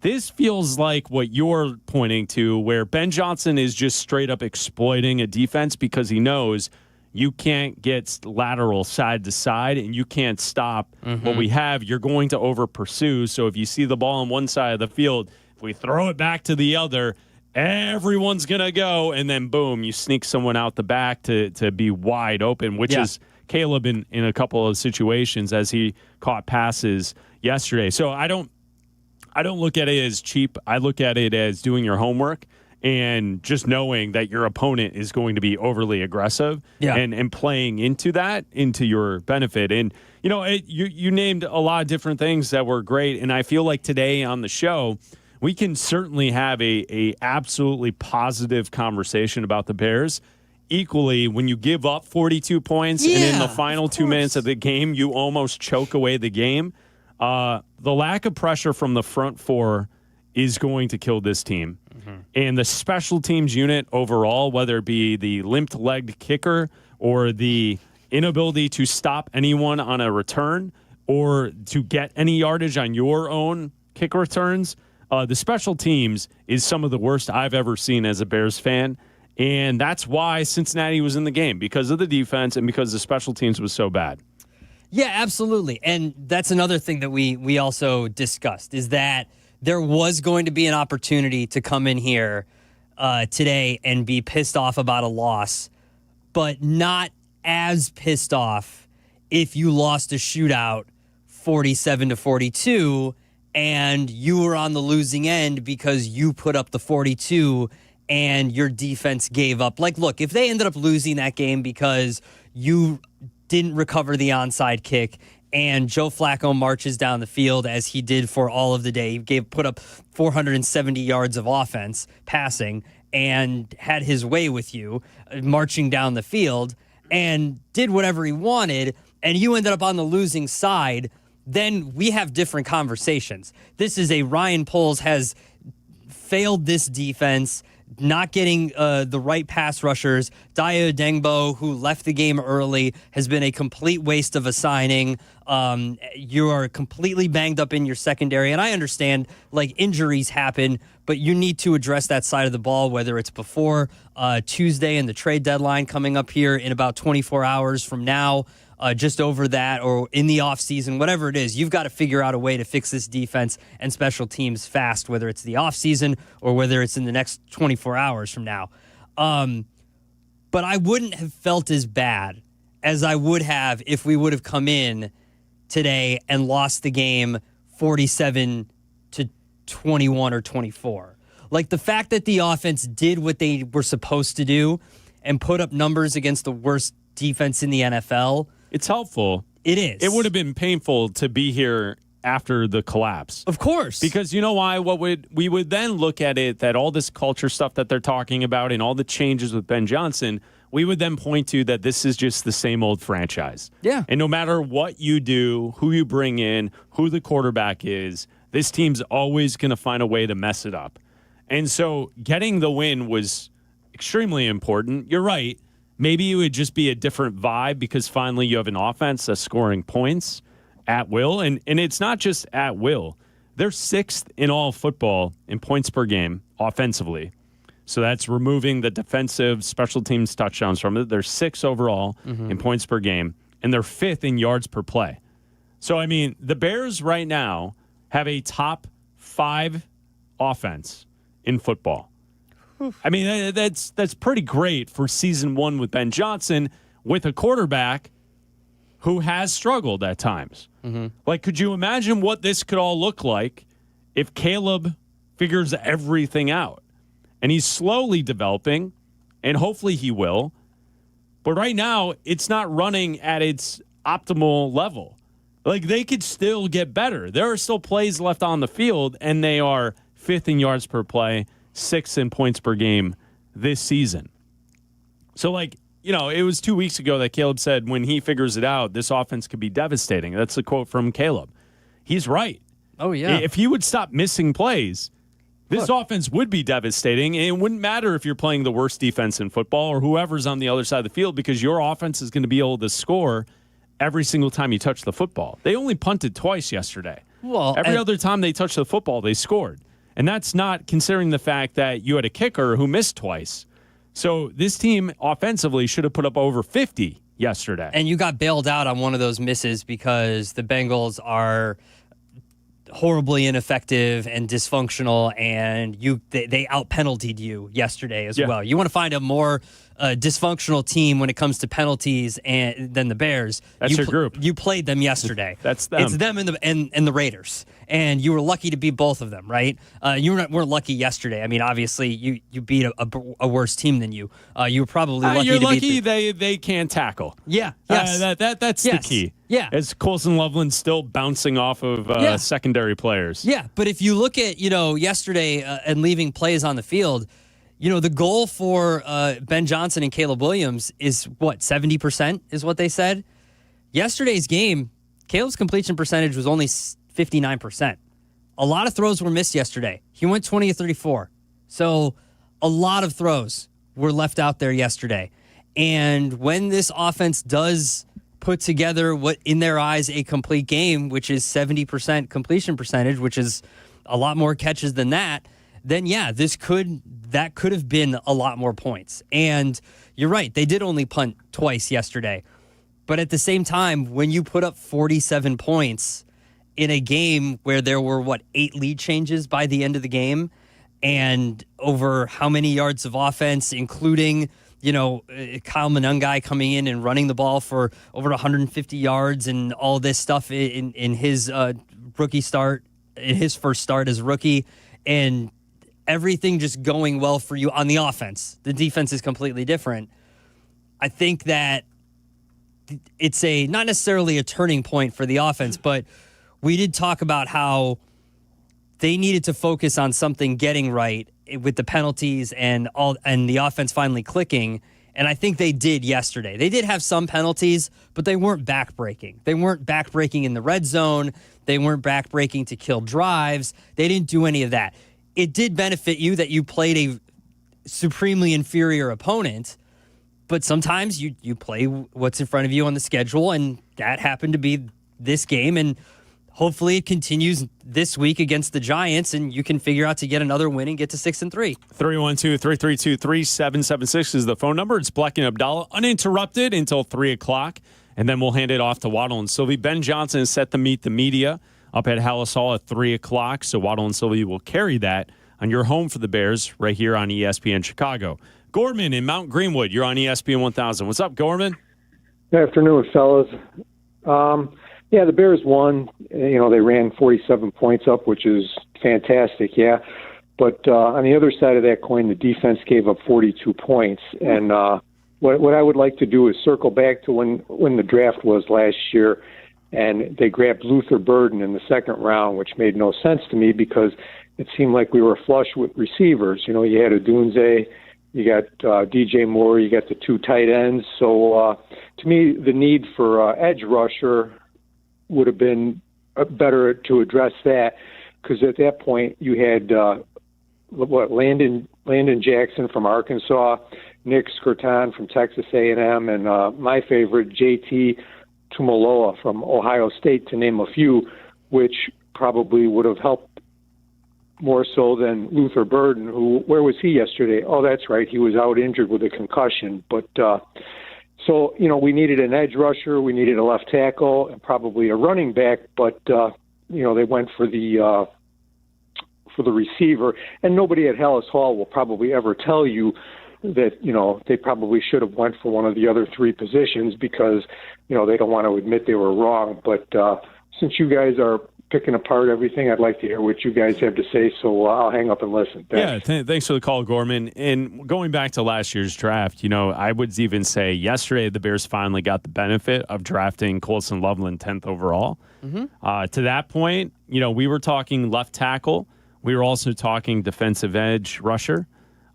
[SPEAKER 6] This feels like what you're pointing to, where Ben Johnson is just straight up exploiting a defense because he knows you can't get lateral side to side and you can't stop what we have. You're going to over pursue. So if you see the ball on one side of the field, if we throw it back to the other, everyone's going to go. And then boom, you sneak someone out the back to be wide open, which is Caleb in a couple of situations as he caught passes yesterday. So I don't look at it as cheap. I look at it as doing your homework and just knowing that your opponent is going to be overly aggressive and playing into your benefit. And, you named a lot of different things that were great. And I feel like today on the show, we can certainly have a absolutely positive conversation about the Bears. Equally, when you give up 42 points and in the final 2 minutes of the game, you almost choke away the game. The lack of pressure from the front four is going to kill this team. And the special teams unit overall, whether it be the limp-legged kicker or the inability to stop anyone on a return or to get any yardage on your own kick returns, the special teams is some of the worst I've ever seen as a Bears fan. And that's why Cincinnati was in the game, because of the defense and because the special teams was so bad.
[SPEAKER 8] Yeah, absolutely. And that's another thing that we also discussed, is that there was going to be an opportunity to come in here today and be pissed off about a loss, but not as pissed off if you lost a shootout 47-42 and you were on the losing end because you put up the 42 and your defense gave up. Like, look, if they ended up losing that game because you didn't recover the onside kick and Joe Flacco marches down the field as he did for all of the day, he put up 470 yards of offense passing and had his way with you marching down the field and did whatever he wanted, and you ended up on the losing side, then we have different conversations. This is a Ryan Poles has failed this defense, not getting the right pass rushers. Daya Dengbo, who left the game early, has been a complete waste of a signing. You are completely banged up in your secondary. And I understand, injuries happen, but you need to address that side of the ball, whether it's before Tuesday and the trade deadline coming up here in about 24 hours from now, just over that, or in the offseason, whatever it is. You've got to figure out a way to fix this defense and special teams fast, whether it's the offseason or whether it's in the next 24 hours from now. But I wouldn't have felt as bad as I would have if we would have come in today and lost the game 47-21 or 24. The fact that the offense did what they were supposed to do and put up numbers against the worst defense in the NFL.
[SPEAKER 6] It's helpful.
[SPEAKER 8] It is.
[SPEAKER 6] It would have been painful to be here after the collapse.
[SPEAKER 8] Of course.
[SPEAKER 6] Because you know why? We would then look at it, that all this culture stuff that they're talking about and all the changes with Ben Johnson, we would then point to that this is just the same old franchise.
[SPEAKER 8] Yeah.
[SPEAKER 6] And no matter what you do, who you bring in, who the quarterback is, this team's always going to find a way to mess it up. And so getting the win was extremely important. You're right. Maybe it would just be a different vibe because finally you have an offense that's scoring points at will. And it's not just at will. They're 6th in all football in points per game offensively. So that's removing the defensive special teams touchdowns from it. They're 6th overall in points per game, and they're 5th in yards per play. So, I mean, the Bears right now have a top 5 offense in football. I mean, that's pretty great for season 1 with Ben Johnson, with a quarterback who has struggled at times. Like, could you imagine what this could all look like if Caleb figures everything out? And he's slowly developing, and hopefully he will. But right now, it's not running at its optimal level. Like, they could still get better. There are still plays left on the field, and they are 5th in yards per play, 6th in points per game this season. So, like, you know, it was 2 weeks ago that Caleb said when he figures it out, this offense could be devastating. That's a quote from Caleb. He's right.
[SPEAKER 8] Oh, yeah.
[SPEAKER 6] If he would stop missing plays, this offense would be devastating. And it wouldn't matter if you're playing the worst defense in football or whoever's on the other side of the field, because your offense is going to be able to score every single time you touch the football. They only punted twice yesterday.
[SPEAKER 8] Well,
[SPEAKER 6] every other time they touched the football, they scored. And that's not considering the fact that you had a kicker who missed twice. So this team offensively should have put up over 50 yesterday.
[SPEAKER 8] And you got bailed out on one of those misses because the Bengals are horribly ineffective and dysfunctional, and they out-penaltied you yesterday as well. You want to find a more dysfunctional team when it comes to penalties than the Bears.
[SPEAKER 6] That's your group.
[SPEAKER 8] You played them yesterday.
[SPEAKER 6] That's them.
[SPEAKER 8] It's them and the Raiders. And you were lucky to beat both of them, right? You weren't lucky yesterday. I mean, obviously, you beat a worse team than you. You were probably lucky
[SPEAKER 6] you're
[SPEAKER 8] to
[SPEAKER 6] lucky
[SPEAKER 8] beat
[SPEAKER 6] they can't tackle.
[SPEAKER 8] Yeah. Yes.
[SPEAKER 6] That's
[SPEAKER 8] Yes.
[SPEAKER 6] the key.
[SPEAKER 8] Yeah.
[SPEAKER 6] As Colson Loveland's still bouncing off of secondary players.
[SPEAKER 8] Yeah, but if you look at, yesterday and leaving plays on the field, the goal for Ben Johnson and Caleb Williams is, 70% is what they said? Yesterday's game, Caleb's completion percentage was only 59%. A lot of throws were missed yesterday. He went 20 of 34. So a lot of throws were left out there yesterday. And when this offense does put together what, in their eyes, a complete game, which is 70% completion percentage, which is a lot more catches than that, then that could have been a lot more points. And you're right, they did only punt twice yesterday. But at the same time, when you put up 47 points in a game where there were, 8 lead changes by the end of the game, and over how many yards of offense, including, Kyle Manungai coming in and running the ball for over 150 yards and all this stuff in his rookie start, in his first start as rookie, and everything just going well for you on the offense. The defense is completely different. I think that it's not necessarily a turning point for the offense, but we did talk about how they needed to focus on something getting right with the penalties and the offense finally clicking. And I think they did yesterday. They did have some penalties, but they weren't backbreaking. They weren't backbreaking in the red zone. They weren't backbreaking to kill drives. They didn't do any of that. It did benefit you that you played a supremely inferior opponent, but sometimes you play what's in front of you on the schedule, and that happened to be this game. And hopefully it continues this week against the Giants, and you can figure out to get another win and get to 6-3.
[SPEAKER 6] 312-332-3776 is the phone number. It's Bleck and Abdalla, uninterrupted until 3 o'clock, and then we'll hand it off to Waddle and Silvy. Ben Johnson is set to meet the media up at Hallis Hall at 3 o'clock, so Waddle and Silvy will carry that on your home for the Bears right here on ESPN Chicago. Gorman in Mount Greenwood, you're on ESPN 1000. What's up, Gorman?
[SPEAKER 3] Good afternoon, fellas. The Bears won. They ran 47 points up, which is fantastic, yeah. But on the other side of that coin, the defense gave up 42 points. And what I would like to do is circle back to when the draft was last year, and they grabbed Luther Burden in the second round, which made no sense to me because it seemed like we were flush with receivers. You had Odunze, You got DJ Moore. You got the 2 tight ends. So to me, the need for edge rusher would have been better to address that, because at that point you had Landon Jackson from Arkansas, Nick Skirton from Texas A&M, and my favorite, JT Tumaloa from Ohio State, to name a few, which probably would have helped more so than Luther Burden, where was he yesterday? Oh, that's right, he was out injured with a concussion. But so, we needed an edge rusher, we needed a left tackle, and probably a running back, but, they went for the receiver. And nobody at Hallis Hall will probably ever tell you that, they probably should have went for one of the other 3 positions because, they don't want to admit they were wrong. But since you guys are picking apart everything, I'd like to hear what you guys have to say, so I'll hang up and listen. Thanks.
[SPEAKER 6] Yeah, thanks for the call, Gorman. And going back to last year's draft, I would even say yesterday the Bears finally got the benefit of drafting Colson Loveland 10th overall. Mm-hmm. To that point, we were talking left tackle. We were also talking defensive edge rusher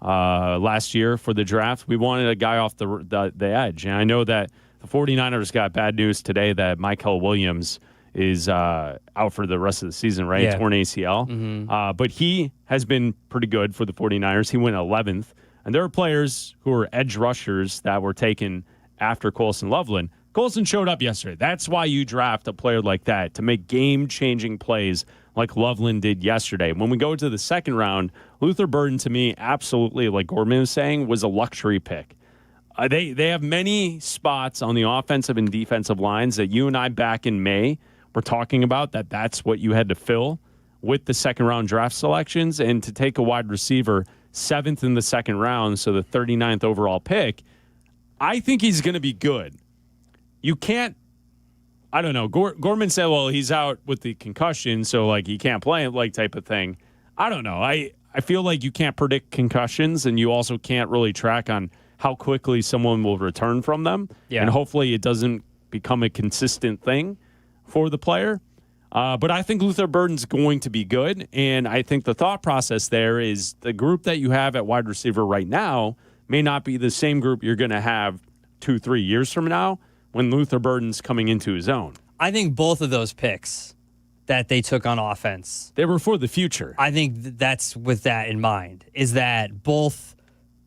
[SPEAKER 6] last year for the draft. We wanted a guy off the edge. And I know that the 49ers got bad news today that Michael Williams is out for the rest of the season, right?
[SPEAKER 8] Yeah.
[SPEAKER 6] Torn ACL.
[SPEAKER 8] Mm-hmm.
[SPEAKER 6] But he has been pretty good for the 49ers. He went 11th. And there are players who are edge rushers that were taken after Colson Loveland. Colson showed up yesterday. That's why you draft a player like that, to make game-changing plays like Loveland did yesterday. When we go to the second round, Luther Burden, to me, absolutely, like Gorman was saying, was a luxury pick. They have many spots on the offensive and defensive lines that you and I back in May were talking about, that's what you had to fill with the second-round draft selections. And to take a wide receiver 7th in the second round, so the 39th overall pick, I think he's going to be good. You can't, I don't know. Gorman said, well, he's out with the concussion, so he can't play, type of thing. I don't know. I feel like you can't predict concussions, and you also can't really track on how quickly someone will return from them. Yeah. And hopefully it doesn't become a consistent thing for the player. But I think Luther Burden's going to be good, and I think the thought process there is the group that you have at wide receiver right now may not be the same group you're going to have 2-3 years from now when Luther Burden's coming into his own.
[SPEAKER 8] I think both of those picks that they took on offense,
[SPEAKER 6] they were for the future.
[SPEAKER 8] I think that's with that in mind, is that both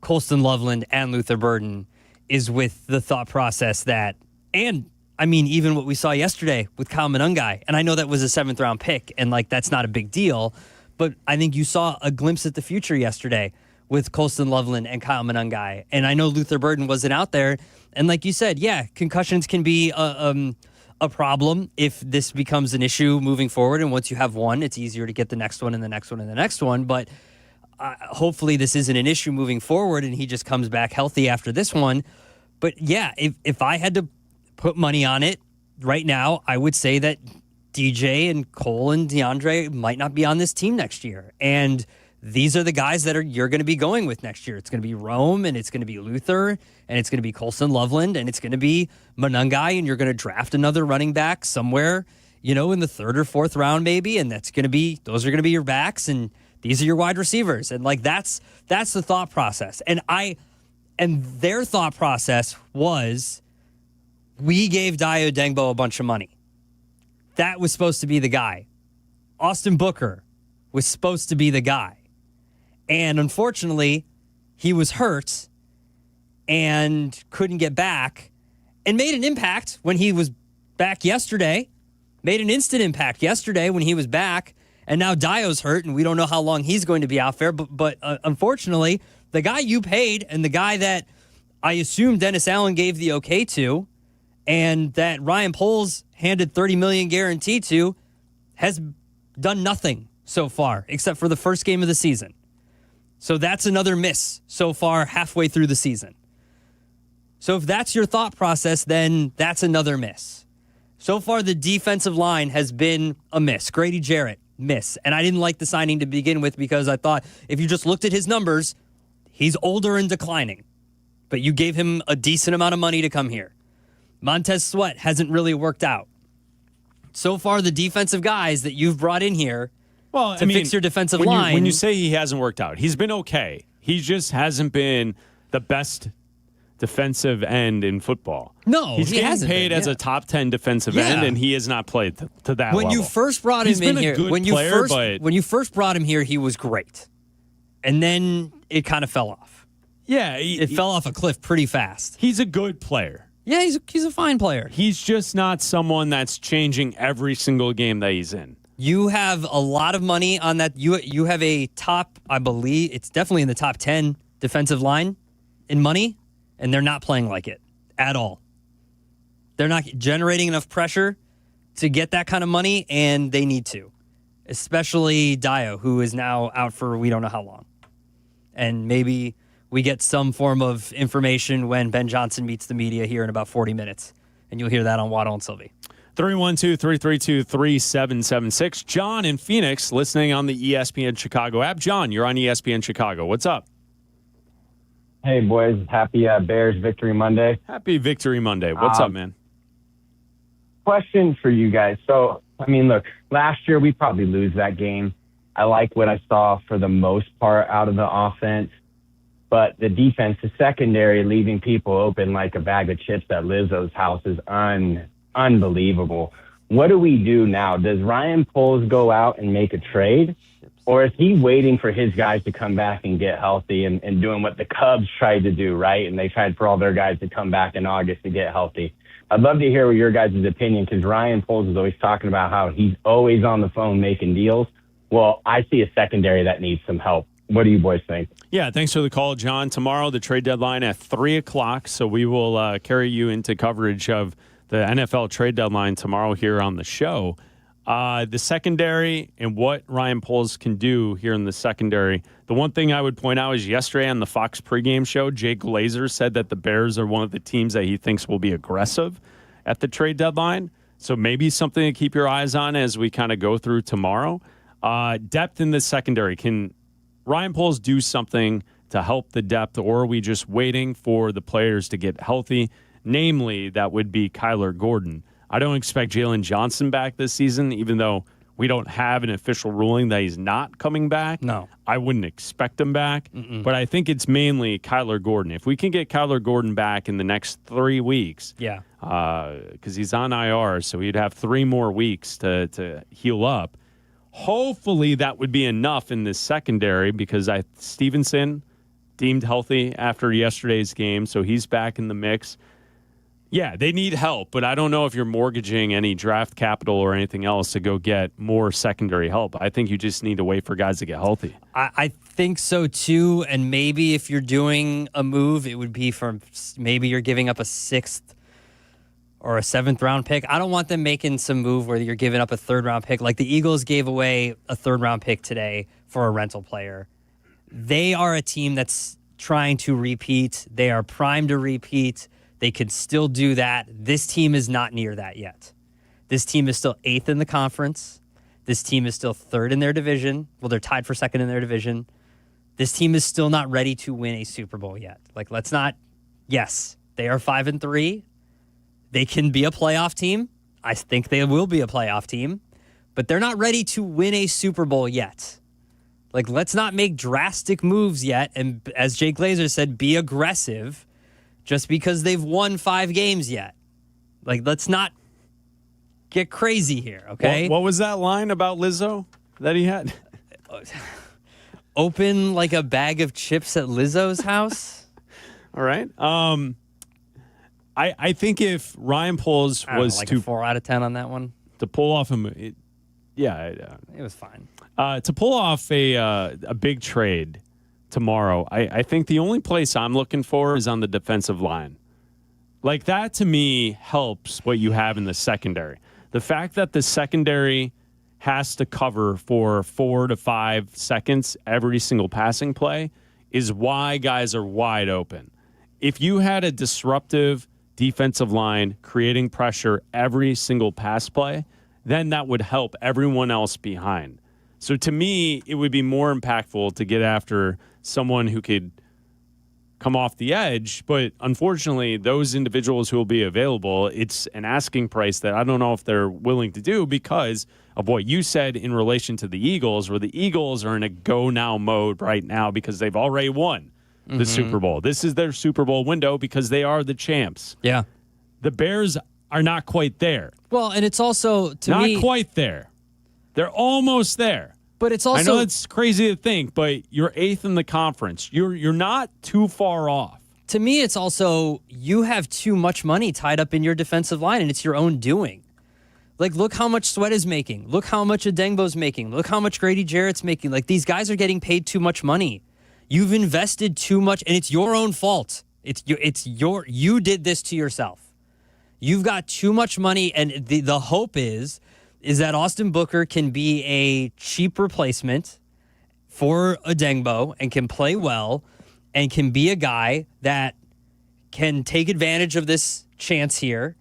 [SPEAKER 8] Colston Loveland and Luther Burden is with the thought process that, and even what we saw yesterday with Kyle Monangai, and I know that was a 7th-round pick, and that's not a big deal, but I think you saw a glimpse at the future yesterday with Colston Loveland and Kyle Monangai. And I know Luther Burden wasn't out there, and like you said, yeah, concussions can be a problem if this becomes an issue moving forward, and once you have one, it's easier to get the next one and the next one and the next one, but hopefully this isn't an issue moving forward, and he just comes back healthy after this one. But yeah, if I had to put money on it right now, I would say that DJ and Cole and DeAndre might not be on this team next year. And these are the guys that you're going to be going with next year. It's going to be Rome, and it's going to be Luther, and it's going to be Colston Loveland, and it's going to be Monangai, and you're going to draft another running back somewhere, in the 3rd or 4th round maybe, and those are going to be your backs, and these are your wide receivers. And that's the thought process. And their thought process was, we gave Dayo Dengbo a bunch of money. That was supposed to be the guy. Austin Booker was supposed to be the guy. And unfortunately, he was hurt and couldn't get back, and made an impact when he was back yesterday. Made an instant impact yesterday when he was back. And now Dayo's hurt, and we don't know how long he's going to be out there. But unfortunately, the guy you paid, and the guy that I assume Dennis Allen gave the okay to, and that Ryan Poles handed $30 million guarantee to, has done nothing so far except for the first game of the season. So that's another miss so far halfway through the season. So if that's your thought process, then that's another miss. So far, the defensive line has been a miss. Grady Jarrett, miss. And I didn't like the signing to begin with, because I thought if you just looked at his numbers, he's older and declining. But you gave him a decent amount of money to come here. Montez Sweat hasn't really worked out. So far, the defensive guys that you've brought in here to fix your defensive line.
[SPEAKER 6] When you say he hasn't worked out, he's been okay. He just hasn't been the best defensive end in football.
[SPEAKER 8] No,
[SPEAKER 6] he's getting
[SPEAKER 8] hasn't
[SPEAKER 6] paid
[SPEAKER 8] been,
[SPEAKER 6] as a top 10 defensive end, and he has not played to that
[SPEAKER 8] when
[SPEAKER 6] level.
[SPEAKER 8] You first brought him in here, when you first brought him here, he was great, and then it kind of fell off.
[SPEAKER 6] Yeah,
[SPEAKER 8] it fell off a cliff pretty fast.
[SPEAKER 6] He's a good player.
[SPEAKER 8] Yeah, he's a fine player.
[SPEAKER 6] He's just not someone that's changing every single game that he's in.
[SPEAKER 8] You have a lot of money on that. You have a top, I believe, it's definitely in the top 10 defensive line in money, and they're not playing like it at all. They're not generating enough pressure to get that kind of money, and they need to. Especially Dio, who is now out for we don't know how long. And maybe we get some form of information when Ben Johnson meets the media here in about 40 minutes. And you'll hear that on Waddle and Silvy.
[SPEAKER 6] 312-332-3776. John in Phoenix listening on the ESPN Chicago app. John, you're on ESPN Chicago. What's up?
[SPEAKER 10] Hey, boys. Happy Bears Victory Monday.
[SPEAKER 6] Happy Victory Monday. What's up, man?
[SPEAKER 10] Question for you guys. So, look, last year we probably lose that game. I like what I saw for the most part out of the offense. But the defense, the secondary, leaving people open like a bag of chips at Lizzo's house is unbelievable. What do we do now? Does Ryan Poles go out and make a trade? Or is he waiting for his guys to come back and get healthy and doing what the Cubs tried to do, right? And they tried for all their guys to come back in August to get healthy. I'd love to hear your guys' opinion because Ryan Poles is always talking about how he's always on the phone making deals. Well, I see a secondary that needs some help. What do you boys think?
[SPEAKER 6] Yeah, thanks for the call, John. Tomorrow, the trade deadline at 3 o'clock, so we will carry you into coverage of the NFL trade deadline tomorrow here on the show. The secondary and what Ryan Poles can do here in the secondary. The one thing I would point out is yesterday on the Fox pregame show, Jay Glazer said that the Bears are one of the teams that he thinks will be aggressive at the trade deadline. So maybe something to keep your eyes on as we kind of go through tomorrow. Depth in the secondary. Can Ryan Poles do something to help the depth, or are we just waiting for the players to get healthy? Namely, that would be Kyler Gordon. I don't expect Jalen Johnson back this season, even though we don't have an official ruling that he's not coming back.
[SPEAKER 8] No.
[SPEAKER 6] I wouldn't expect him back, but I think it's mainly Kyler Gordon. If we can get Kyler Gordon back in the next 3 weeks, because he's on IR, so he'd have 3 more weeks to heal up. Hopefully that would be enough in this secondary because Stevenson deemed healthy after yesterday's game, so he's back in the mix. Yeah, they need help, but I don't know if you're mortgaging any draft capital or anything else to go get more secondary help. I think you just need to wait for guys to get healthy.
[SPEAKER 8] I think so, too, and maybe if you're doing a move, it would be from maybe you're giving up a 6th or a 7th round pick. I don't want them making some move where you're giving up a 3rd round pick. Like the Eagles gave away a 3rd round pick today for a rental player. They are a team that's trying to repeat. They are primed to repeat. They could still do that. This team is not near that yet. This team is still 8th in the conference. This team is still 3rd in their division. Well, they're tied for 2nd in their division. This team is still not ready to win a Super Bowl yet. Like, let's not. Yes, they are 5-3. They can be a playoff team. I think they will be a playoff team, but they're not ready to win a Super Bowl yet. Like, let's not make drastic moves yet. And as Jay Glazer said, be aggressive just because they've won 5 games yet. Like, let's not get crazy here, okay?
[SPEAKER 6] What was that line about Lizzo that he had?
[SPEAKER 8] Open like a bag of chips at Lizzo's house?
[SPEAKER 6] All right. I think if Ryan Poles was
[SPEAKER 8] like
[SPEAKER 6] to
[SPEAKER 8] a 4 out of 10 on that one,
[SPEAKER 6] to pull off it
[SPEAKER 8] was fine.
[SPEAKER 6] To pull off a big trade tomorrow, I think the only place I'm looking for is on the defensive line. Like that to me helps what you have in the secondary. The fact that the secondary has to cover for 4 to 5 seconds every single passing play is why guys are wide open. If you had a disruptive defensive line creating pressure every single pass play, then that would help everyone else behind. So to me, it would be more impactful to get after someone who could come off the edge. But unfortunately, those individuals who will be available, it's an asking price that I don't know if they're willing to do because of what you said in relation to the Eagles, where the Eagles are in a go-now mode right now because they've already won the Super Bowl. This is their Super Bowl window because they are the champs.
[SPEAKER 8] Yeah.
[SPEAKER 6] The Bears are not quite there.
[SPEAKER 8] Well, and it's also, to me...
[SPEAKER 6] Not quite there. They're almost there.
[SPEAKER 8] But it's also...
[SPEAKER 6] I know it's crazy to think, but you're 8th in the conference. You're not too far off.
[SPEAKER 8] To me, it's also, you have too much money tied up in your defensive line, and it's your own doing. Like, look how much Sweat is making. Look how much Adengbo's making. Look how much Grady Jarrett's making. Like, these guys are getting paid too much money. You've invested too much, and it's your own fault. You did this to yourself. You've got too much money, and the hope is that Austin Booker can be a cheap replacement for Adengbo and can play well and can be a guy that can take advantage of this chance here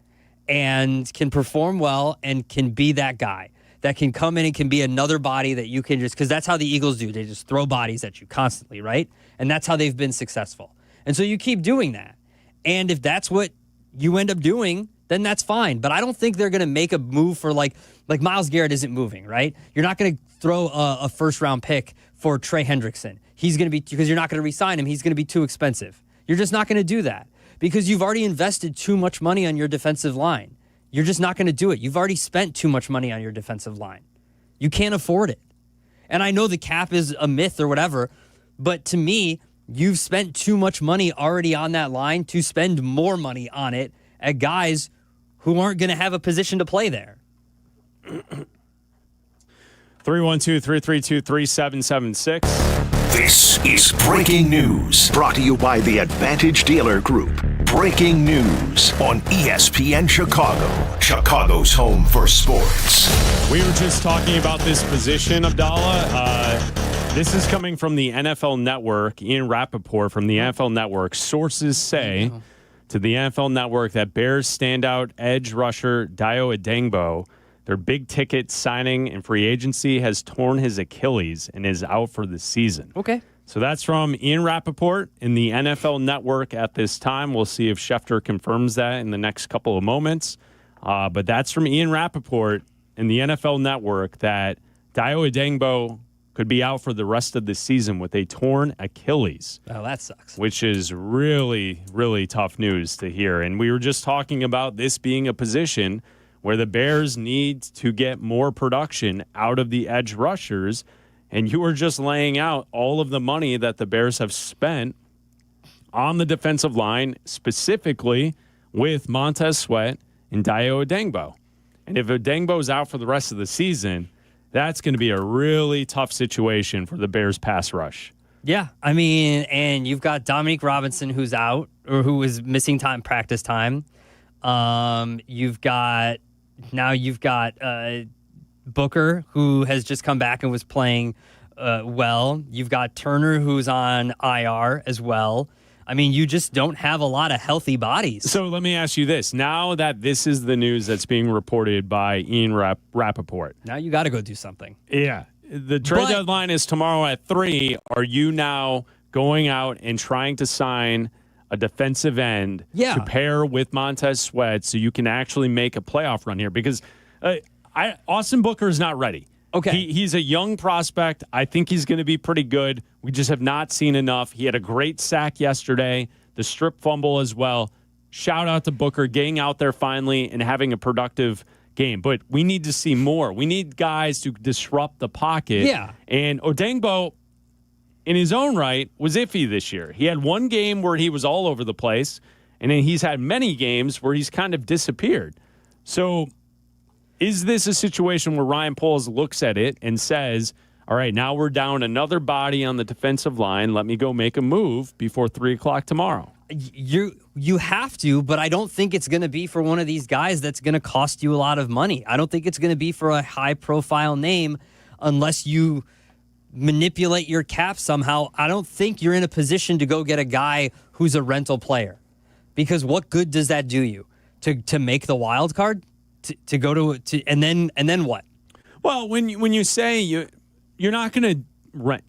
[SPEAKER 8] and can perform well and can be that guy that can come in and can be another body that you can just, because that's how the Eagles do. They just throw bodies at you constantly, right? And that's how they've been successful. And so you keep doing that. And if that's what you end up doing, then that's fine. But I don't think they're going to make a move for like Myles Garrett isn't moving, right? You're not going to throw a first-round pick for Trey Hendrickson. He's going to be, because you're not going to re-sign him, he's going to be too expensive. You're just not going to do that because you've already invested too much money on your defensive line. You're just not going to do it. You've already spent too much money on your defensive line. You can't afford it. And I know the cap is a myth or whatever, but to me, you've spent too much money already on that line to spend more money on it at guys who aren't going to have a position to play there.
[SPEAKER 6] 312-332-3776.
[SPEAKER 7] This is Breaking News, brought to you by the Advantage Dealer Group. Breaking news on ESPN Chicago, Chicago's home for sports.
[SPEAKER 6] We were just talking about this position, Abdalla. This is coming from the NFL Network. Ian Rappaport from the NFL Network. Sources say to the NFL Network that Bears standout edge rusher Dayo Adengbo, their big-ticket signing in free agency, has torn his Achilles and is out for the season.
[SPEAKER 8] Okay.
[SPEAKER 6] So that's from Ian Rappaport in the NFL Network at this time. We'll see if Schefter confirms that in the next couple of moments. But that's from Ian Rappaport in the NFL Network that Dayo Adengbo could be out for the rest of the season with a torn Achilles.
[SPEAKER 8] Oh, that sucks.
[SPEAKER 6] Which is really, really tough news to hear. And we were just talking about this being a position where the Bears need to get more production out of the edge rushers. And you were just laying out all of the money that the Bears have spent on the defensive line, specifically with Montez Sweat and Dayo Adengbo. And if Adengbo's out for the rest of the season, that's going to be a really tough situation for the Bears pass rush.
[SPEAKER 8] Yeah, I mean, and you've got Dominique Robinson who's out or who is missing practice time. You've got Booker, who has just come back and was playing well. You've got Turner, who's on IR as well. I mean, you just don't have a lot of healthy bodies.
[SPEAKER 6] So let me ask you this. Now that this is the news that's being reported by Ian Rappaport.
[SPEAKER 8] Now you got to go do something.
[SPEAKER 6] Yeah. The trade deadline is tomorrow at 3. Are you now going out and trying to sign a defensive end to pair with Montez Sweat so you can actually make a playoff run here? Because Austin Booker is not ready.
[SPEAKER 8] Okay.
[SPEAKER 6] He's a young prospect. I think he's going to be pretty good. We just have not seen enough. He had a great sack yesterday, the strip fumble as well. Shout out to Booker getting out there finally and having a productive game. But we need to see more. We need guys to disrupt the pocket.
[SPEAKER 8] Yeah.
[SPEAKER 6] And Adengbo, in his own right, was iffy this year. He had one game where he was all over the place, and then he's had many games where he's kind of disappeared. So is this a situation where Ryan Poles looks at it and says, all right, now we're down another body on the defensive line. Let me go make a move before 3 o'clock tomorrow?
[SPEAKER 8] You have to, but I don't think it's going to be for one of these guys that's going to cost you a lot of money. I don't think it's going to be for a high-profile name unless you manipulate your cap somehow. I don't think you're in a position to go get a guy who's a rental player, because what good does that do you to make the wild card? To go to and then what?
[SPEAKER 6] Well, when you say you're not going to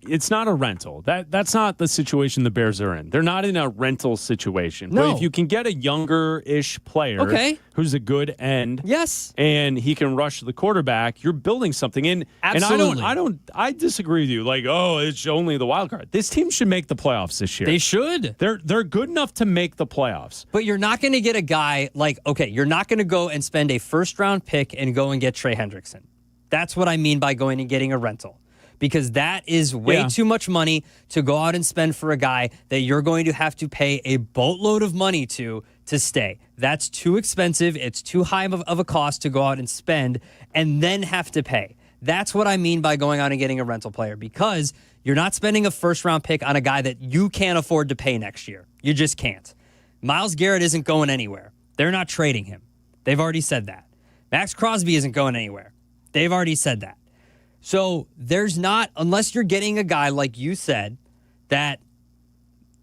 [SPEAKER 6] it's not a rental. That's not the situation the Bears are in. They're not in a rental situation.
[SPEAKER 8] No.
[SPEAKER 6] But if you can get a younger-ish player who's a good end,
[SPEAKER 8] yes,
[SPEAKER 6] and he can rush the quarterback, you're building something. And
[SPEAKER 8] Absolutely.
[SPEAKER 6] I disagree with you. Like, it's only the wild card. This team should make the playoffs this year.
[SPEAKER 8] They should.
[SPEAKER 6] They're good enough to make the playoffs.
[SPEAKER 8] But you're not going to get a guy you're not going to go and spend a first-round pick and go and get Trey Hendrickson. That's what I mean by going and getting a rental. Because that is way too much money to go out and spend for a guy that you're going to have to pay a boatload of money to stay. That's too expensive. It's too high of a cost to go out and spend and then have to pay. That's what I mean by going out and getting a rental player, because you're not spending a first-round pick on a guy that you can't afford to pay next year. You just can't. Myles Garrett isn't going anywhere. They're not trading him. They've already said that. Max Crosby isn't going anywhere. They've already said that. So there's not, unless you're getting a guy, like you said, that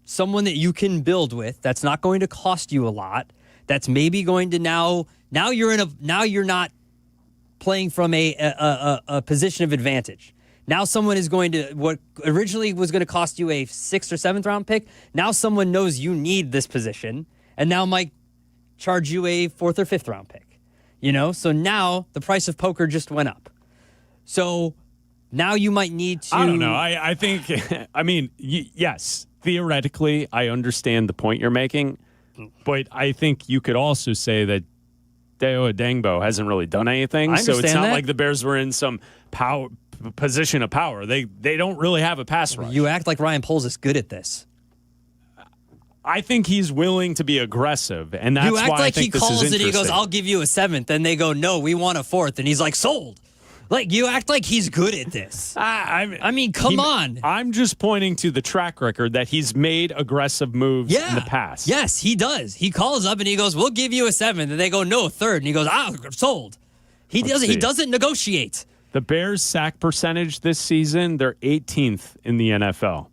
[SPEAKER 8] someone that you can build with, that's not going to cost you a lot, that's maybe going to now you're not playing from a position of advantage. Now someone is going to, what originally was going to cost you a 6th or 7th round pick, now someone knows you need this position and now might charge you a 4th or 5th round pick. So now the price of poker just went up. So now you might need to...
[SPEAKER 6] I don't know. I think, yes, theoretically, I understand the point you're making, but I think you could also say that Deo Adengbo hasn't really done anything. So it's not like the Bears were in some position of power. They don't really have a pass rush.
[SPEAKER 8] You act like Ryan Poles is good at this.
[SPEAKER 6] I think he's willing to be aggressive, and that's why I think this is interesting. You act like he calls it, he goes, I'll give you a 7th, and they go, no, we want a 4th, and he's like, sold. Like, you act like he's good at this. Come on. I'm just pointing to the track record that he's made aggressive moves in the past.
[SPEAKER 8] Yes, he does. He calls up and he goes, we'll give you a 7th. And they go, no, 3rd. And he goes, sold. He doesn't negotiate.
[SPEAKER 6] The Bears' sack percentage this season, they're 18th in the NFL.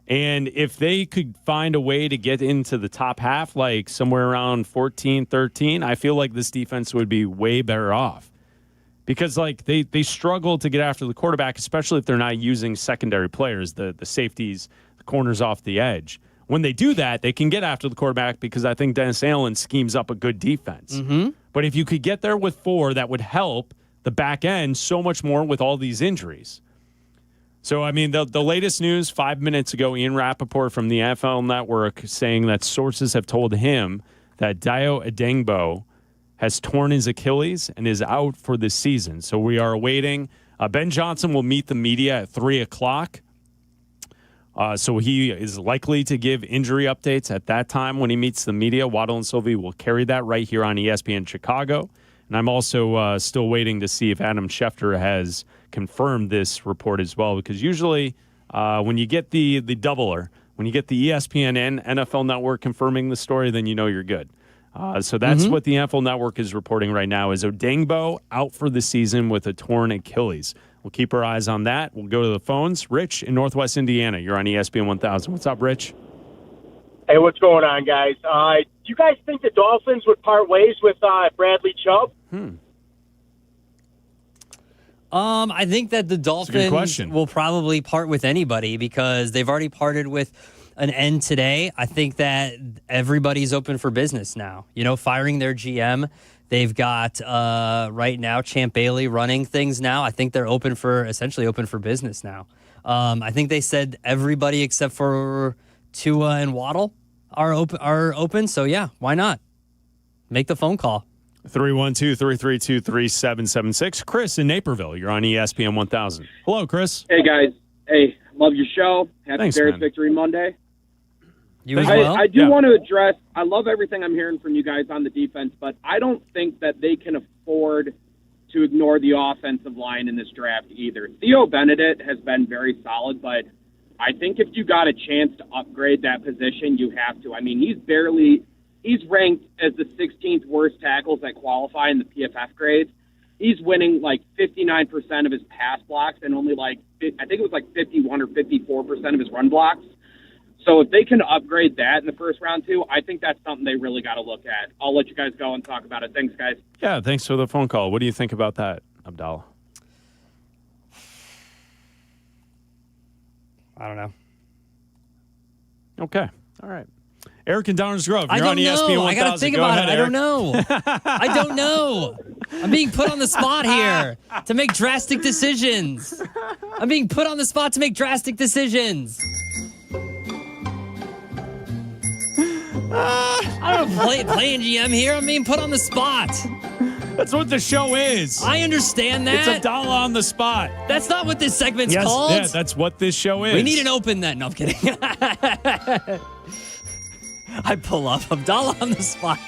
[SPEAKER 6] And if they could find a way to get into the top half, like somewhere around 14, 13, I feel like this defense would be way better off. Because they struggle to get after the quarterback, especially if they're not using secondary players, the safeties, the corners off the edge. When they do that, they can get after the quarterback because I think Dennis Allen schemes up a good defense.
[SPEAKER 8] Mm-hmm.
[SPEAKER 6] But if you could get there with 4, that would help the back end so much more with all these injuries. So, the latest news 5 minutes ago, Ian Rappaport from the NFL Network saying that sources have told him that Deo Adengbo has torn his Achilles and is out for this season. So we are awaiting. Ben Johnson will meet the media at 3 o'clock. So he is likely to give injury updates at that time when he meets the media. Waddle and Silvy will carry that right here on ESPN Chicago. And I'm also still waiting to see if Adam Schefter has confirmed this report as well, because usually when you get the doubler, when you get the ESPN and NFL Network confirming the story, then you know you're good. So that's what the NFL Network is reporting right now, is Adengbo out for the season with a torn Achilles. We'll keep our eyes on that. We'll go to the phones. Rich in Northwest Indiana, you're on ESPN 1000. What's up, Rich?
[SPEAKER 1] Hey, what's going on, guys? Do you guys think the Dolphins would part ways with Bradley Chubb?
[SPEAKER 8] I think that the Dolphins will probably part with anybody because they've already parted with an end today. I think that everybody's open for business now. Firing their GM. They've got right now Champ Bailey running things now. I think they're essentially open for business now. I think they said everybody except for Tua and Waddle are open. So yeah, why not? Make the phone call.
[SPEAKER 6] 312-332-3776. Chris in Naperville, you're on ESPN 1000. Hello, Chris.
[SPEAKER 16] Hey, guys. Hey, love your show. Happy Bears
[SPEAKER 6] man.
[SPEAKER 16] Victory Monday.
[SPEAKER 8] You as well?
[SPEAKER 16] I do want to address, I love everything I'm hearing from you guys on the defense, but I don't think that they can afford to ignore the offensive line in this draft either. Theo Benedict has been very solid, but I think if you got a chance to upgrade that position, you have to. He's ranked as the 16th worst tackles that qualify in the PFF grades. He's winning 59% of his pass blocks and only I think it was 51 or 54% of his run blocks. So if they can upgrade that in the first round too, I think that's something they really got to look at. I'll let you guys go and talk about it. Thanks, guys.
[SPEAKER 6] Yeah, thanks for the phone call. What do you think about that, Abdalla?
[SPEAKER 8] I don't know.
[SPEAKER 6] Okay. All right. Eric in Downers Grove.
[SPEAKER 8] I
[SPEAKER 6] You're on
[SPEAKER 8] don't
[SPEAKER 6] ESPN
[SPEAKER 8] know.
[SPEAKER 6] 1000.
[SPEAKER 8] I got to think
[SPEAKER 6] Go
[SPEAKER 8] about
[SPEAKER 6] ahead,
[SPEAKER 8] it. I
[SPEAKER 6] Eric.
[SPEAKER 8] don't know. I don't know. I'm being put on the spot here to make drastic decisions. I'm being put on the spot to make drastic decisions. I don't know, playing GM here. I'm being put on the spot.
[SPEAKER 6] That's what the show is.
[SPEAKER 8] I understand that.
[SPEAKER 6] It's Abdalla on the spot.
[SPEAKER 8] That's not what this segment's
[SPEAKER 6] Yes,
[SPEAKER 8] called.
[SPEAKER 6] yeah, that's what this show is.
[SPEAKER 8] We need an open then. No, I'm kidding. I pull up Abdalla on the spot.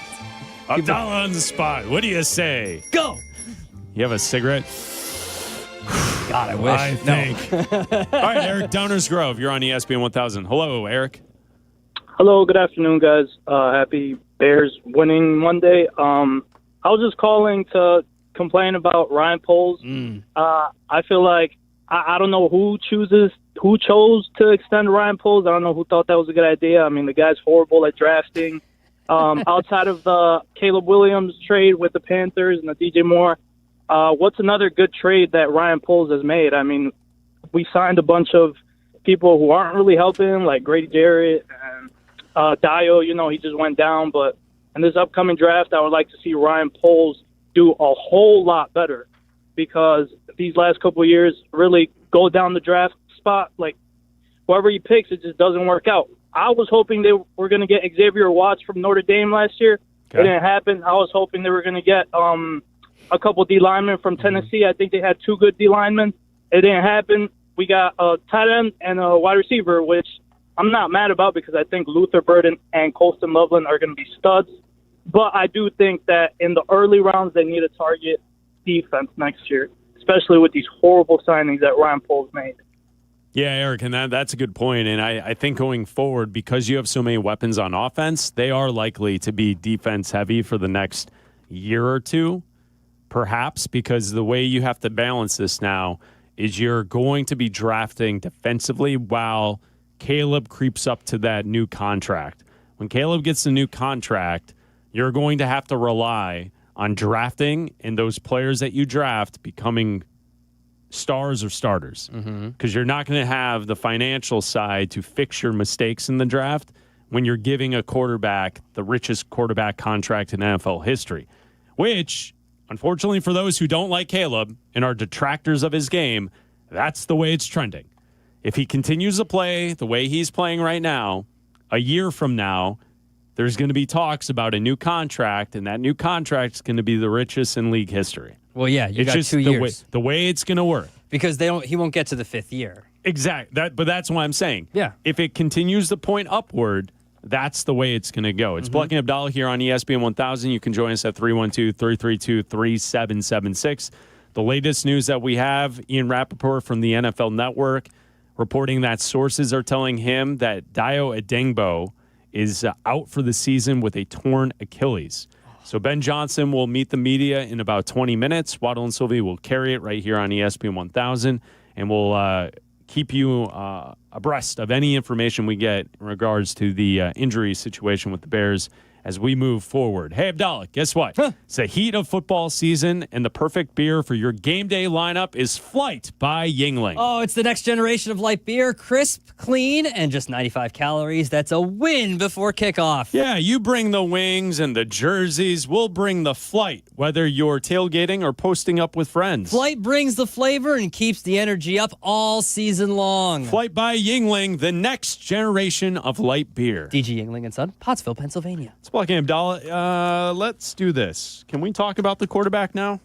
[SPEAKER 6] Abdalla on the spot. What do you say?
[SPEAKER 8] Go.
[SPEAKER 6] You have a cigarette?
[SPEAKER 8] God, I wish.
[SPEAKER 6] I think. All right, Eric, Downers Grove. You're on ESPN 1000. Hello, Eric.
[SPEAKER 9] Hello, good afternoon, guys. Happy Bears winning Monday. I was just calling to complain about Ryan Poles. I feel like I don't know who chose to extend Ryan Poles. I don't know who thought that was a good idea. I mean, the guy's horrible at drafting. Outside of the Caleb Williams trade with the Panthers and the DJ Moore, what's another good trade that Ryan Poles has made? I mean, we signed a bunch of people who aren't really helping, like Grady Jarrett and Dio. You know, he just went down, but in this upcoming draft, I would like to see Ryan Poles do a whole lot better, because these last couple of years really go down the draft spot. Like, whoever he picks, it just doesn't work out. I was hoping they were going to get Xavier Watts from Notre Dame last year. Okay. It didn't happen. I was hoping they were going to get a couple D linemen from Tennessee. I think they had 2 good D linemen. It didn't happen. We got a tight end and a wide receiver, which I'm not mad about, because I think Luther Burden and Colston Loveland are going to be studs. But I do think that in the early rounds, they need to target defense next year, especially with these horrible signings that Ryan Poles made.
[SPEAKER 6] Yeah, Eric, and that's a good point. And I think going forward, because you have so many weapons on offense, they are likely to be defense heavy for the next year or two, perhaps, because the way you have to balance this now is you're going to be drafting defensively while Caleb creeps up to that new contract. When Caleb gets the new contract, you're going to have to rely on drafting and those players that you draft becoming stars or starters, because you're not going to have the financial side to fix your mistakes in the draft when you're giving a quarterback the richest quarterback contract in NFL history, which, unfortunately for those who don't like Caleb and are detractors of his game, that's the way it's trending. If he continues to play the way he's playing right now, a year from now, there's going to be talks about a new contract, and that new contract is going to be the richest in league history.
[SPEAKER 8] Well, yeah, you
[SPEAKER 6] it's
[SPEAKER 8] got
[SPEAKER 6] just
[SPEAKER 8] 2 years.
[SPEAKER 6] The way it's going to work.
[SPEAKER 8] Because he won't get to the 5th year.
[SPEAKER 6] Exactly. But that's what I'm saying.
[SPEAKER 8] Yeah.
[SPEAKER 6] If it continues to point upward, that's the way it's going to go. It's Bleck Abdalla here on ESPN 1000. You can join us at 312-332-3776. The latest news that we have, Ian Rappaport from the NFL Network reporting that sources are telling him that Dio Adengbo is out for the season with a torn Achilles. So Ben Johnson will meet the media in about 20 minutes. Waddle and Silvy will carry it right here on ESPN 1000, and we'll keep you abreast of any information we get in regards to the injury situation with the Bears as we move forward. Hey, Abdalla, guess what? It's the heat of football season, and the perfect beer for your game day lineup is Flight by Yuengling.
[SPEAKER 8] Oh, it's the next generation of light beer. Crisp, clean, and just 95 calories. That's a win before kickoff.
[SPEAKER 6] Yeah, you bring the wings and the jerseys. We'll bring the Flight, whether you're tailgating or posting up with friends.
[SPEAKER 8] Flight brings the flavor and keeps the energy up all season long.
[SPEAKER 6] Flight by Yuengling, the next generation of light beer.
[SPEAKER 8] DG Yuengling & Son, Pottsville, Pennsylvania.
[SPEAKER 6] It's Bleck Abdalla. Let's do this. Can we talk about the quarterback now?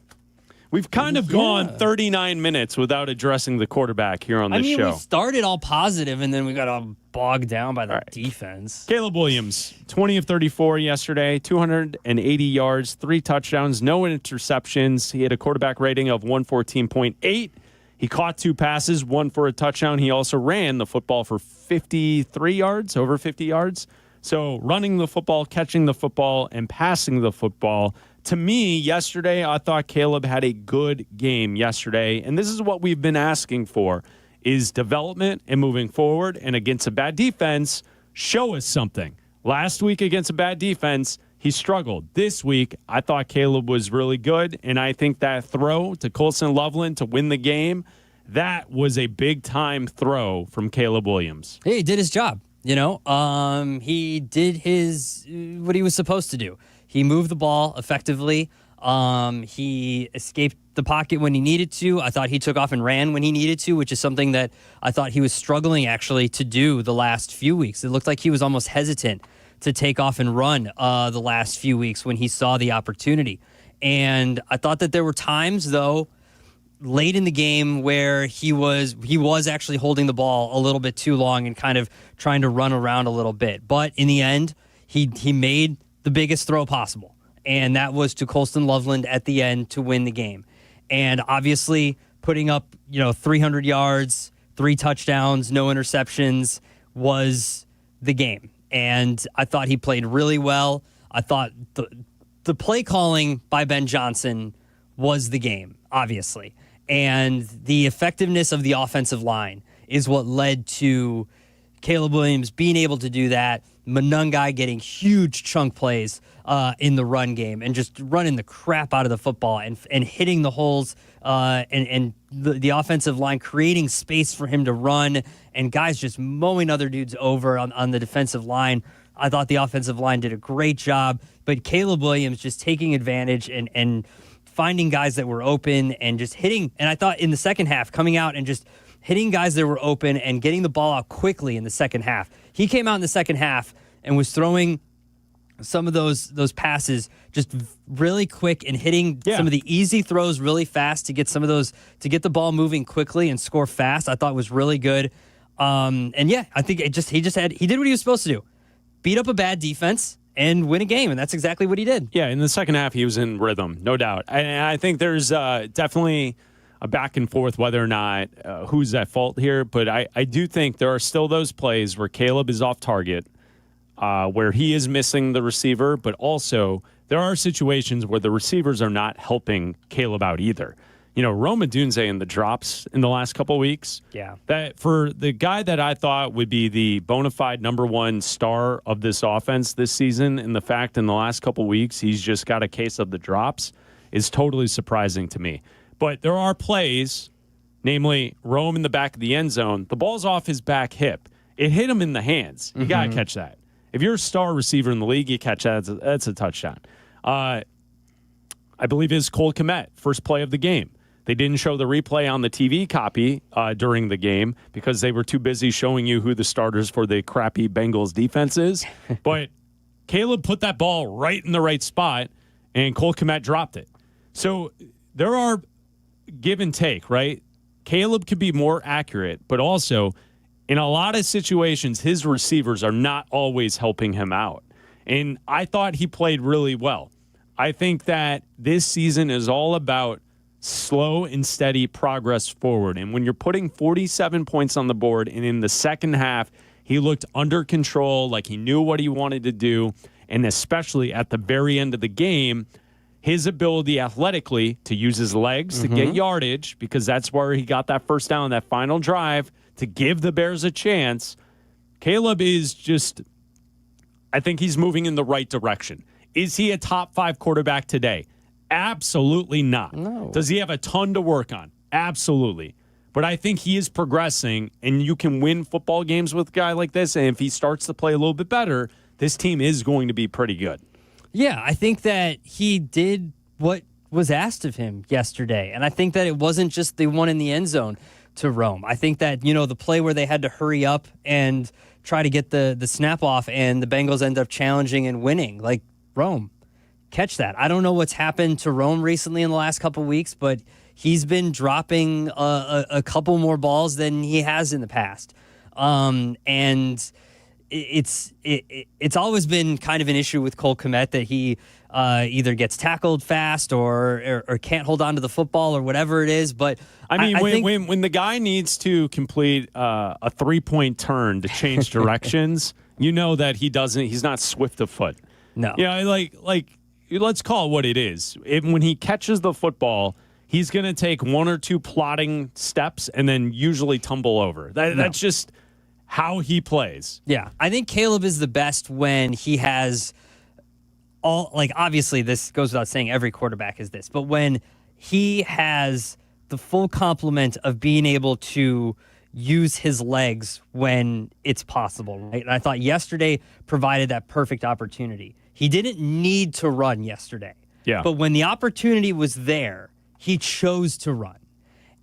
[SPEAKER 6] We've kind of gone 39 minutes without addressing the quarterback here on this show.
[SPEAKER 8] We started all positive, and then we got all bogged down by the defense.
[SPEAKER 6] Caleb Williams, 20 of 34 yesterday, 280 yards, 3 touchdowns, no interceptions. He had a quarterback rating of 114.8. He caught 2 passes, 1 for a touchdown. He also ran the football for 53 yards, over 50 yards. So running the football, catching the football, and passing the football. To me, yesterday, I thought Caleb had a good game yesterday. And this is what we've been asking for, is development and moving forward. And against a bad defense, show us something. Last week against a bad defense, he struggled. This week, I thought Caleb was really good. And I think that throw to Colston Loveland to win the game, that was a big-time throw from Caleb Williams.
[SPEAKER 8] He did his job, you know. He did what he was supposed to do. He moved the ball effectively. He escaped the pocket when he needed to. I thought he took off and ran when he needed to, which is something that I thought he was struggling actually to do the last few weeks. It looked like he was almost hesitant to take off and run the last few weeks when he saw the opportunity. And I thought that there were times, though, late in the game where he was actually holding the ball a little bit too long and kind of trying to run around a little bit. But in the end, he made the biggest throw possible, and that was to Colston Loveland at the end to win the game. And obviously putting up 300 yards, 3 touchdowns, no interceptions was the game. And I thought he played really well. I thought the play calling by Ben Johnson was the game, obviously. And the effectiveness of the offensive line is what led to Caleb Williams being able to do that. Monungai getting huge chunk plays in the run game and just running the crap out of the football and hitting the holes and the offensive line creating space for him to run and guys just mowing other dudes over on the defensive line. I thought the offensive line did a great job, but Caleb Williams just taking advantage and finding guys that were open and just hitting. And I thought in the second half, coming out and just hitting guys that were open and getting the ball out quickly in the second half. He came out in the second half and was throwing some of those passes just really quick and hitting some of the easy throws really fast to get some of those, to get the ball moving quickly and score fast. I thought was really good. And yeah, I think he did what he was supposed to do. Beat up a bad defense and win a game, and that's exactly what he did.
[SPEAKER 6] Yeah, in the second half, he was in rhythm, no doubt. And I think there's definitely a back and forth whether or not who's at fault here, but I do think there are still those plays where Caleb is off target, where he is missing the receiver, but also there are situations where the receivers are not helping Caleb out either. Rome Odunze in the drops in the last couple of weeks.
[SPEAKER 8] Yeah.
[SPEAKER 6] That for the guy that I thought would be the bona fide number one star of this offense this season, and the fact in the last couple of weeks he's just got a case of the drops is totally surprising to me. But there are plays, namely Rome in the back of the end zone. The ball's off his back hip. It hit him in the hands. You got to catch that. If you're a star receiver in the league, you catch that. That's a touchdown. I believe it's Cole Kmet, first play of the game. They didn't show the replay on the TV copy during the game because they were too busy showing you who the starters for the crappy Bengals defense is. But Caleb put that ball right in the right spot, and Cole Kmet dropped it. So there are give and take, right? Caleb could be more accurate, but also in a lot of situations, his receivers are not always helping him out. And I thought he played really well. I think that this season is all about slow and steady progress forward. And when you're putting 47 points on the board, and in the second half, he looked under control, like he knew what he wanted to do, and especially at the very end of the game, his ability athletically to use his legs to get yardage, because that's where he got that first down, that final drive, to give the Bears a chance. Caleb is just, I think he's moving in the right direction. Is he a top 5 quarterback today? Absolutely not.
[SPEAKER 8] No.
[SPEAKER 6] Does he have a ton to work on? Absolutely. But I think he is progressing, and you can win football games with a guy like this, and if he starts to play a little bit better, this team is going to be pretty good.
[SPEAKER 8] Yeah, I think that he did what was asked of him yesterday, and I think that it wasn't just the one in the end zone to Rome. I think that, the play where they had to hurry up and try to get the snap off, and the Bengals end up challenging and winning. Like, Rome, catch that. I don't know what's happened to Rome recently in the last couple of weeks, but he's been dropping a couple more balls than he has in the past. And it's always been kind of an issue with Cole Kmet that he either gets tackled fast or can't hold on to the football or whatever it is. But
[SPEAKER 6] I mean, when the guy needs to complete a 3-point turn to change directions, that he's not swift of foot.
[SPEAKER 8] No.
[SPEAKER 6] Like let's call it what it is. When he catches the football, he's going to take 1 or 2 plodding steps and then usually tumble over. That's just how he plays.
[SPEAKER 8] Yeah. I think Caleb is the best when he has obviously this goes without saying, every quarterback is this, but when he has the full complement of being able to use his legs when it's possible, right? And I thought yesterday provided that perfect opportunity. He didn't need to run yesterday.
[SPEAKER 6] Yeah.
[SPEAKER 8] But when the opportunity was there, he chose to run.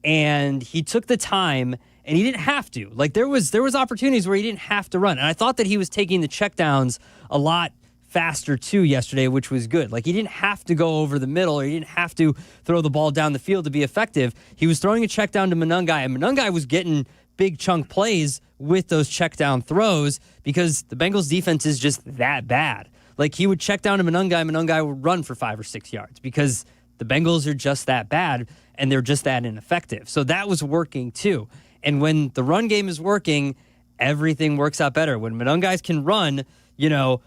[SPEAKER 8] And he took the time, and he didn't have to. Like, there was opportunities where he didn't have to run. And I thought that he was taking the checkdowns a lot faster too yesterday, which was good. Like, he didn't have to go over the middle, or he didn't have to throw the ball down the field to be effective. He was throwing a check down to Monangai, and Monangai was getting big chunk plays with those check down throws because the Bengals defense is just that bad. Like, he would check down to Monangai would run for 5 or 6 yards because the Bengals are just that bad and they're just that ineffective. So that was working too. And when the run game is working, everything works out better. When Monangai can run,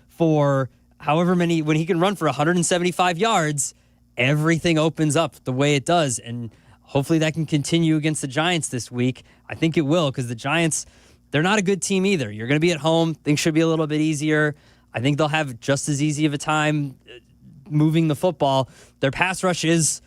[SPEAKER 8] for however many, when he can run for 175 yards, everything opens up the way it does. And hopefully that can continue against the Giants this week. I think it will, because the Giants, they're not a good team either. You're going to be at home. Things should be a little bit easier. I think they'll have just as easy of a time moving the football. Their pass rush is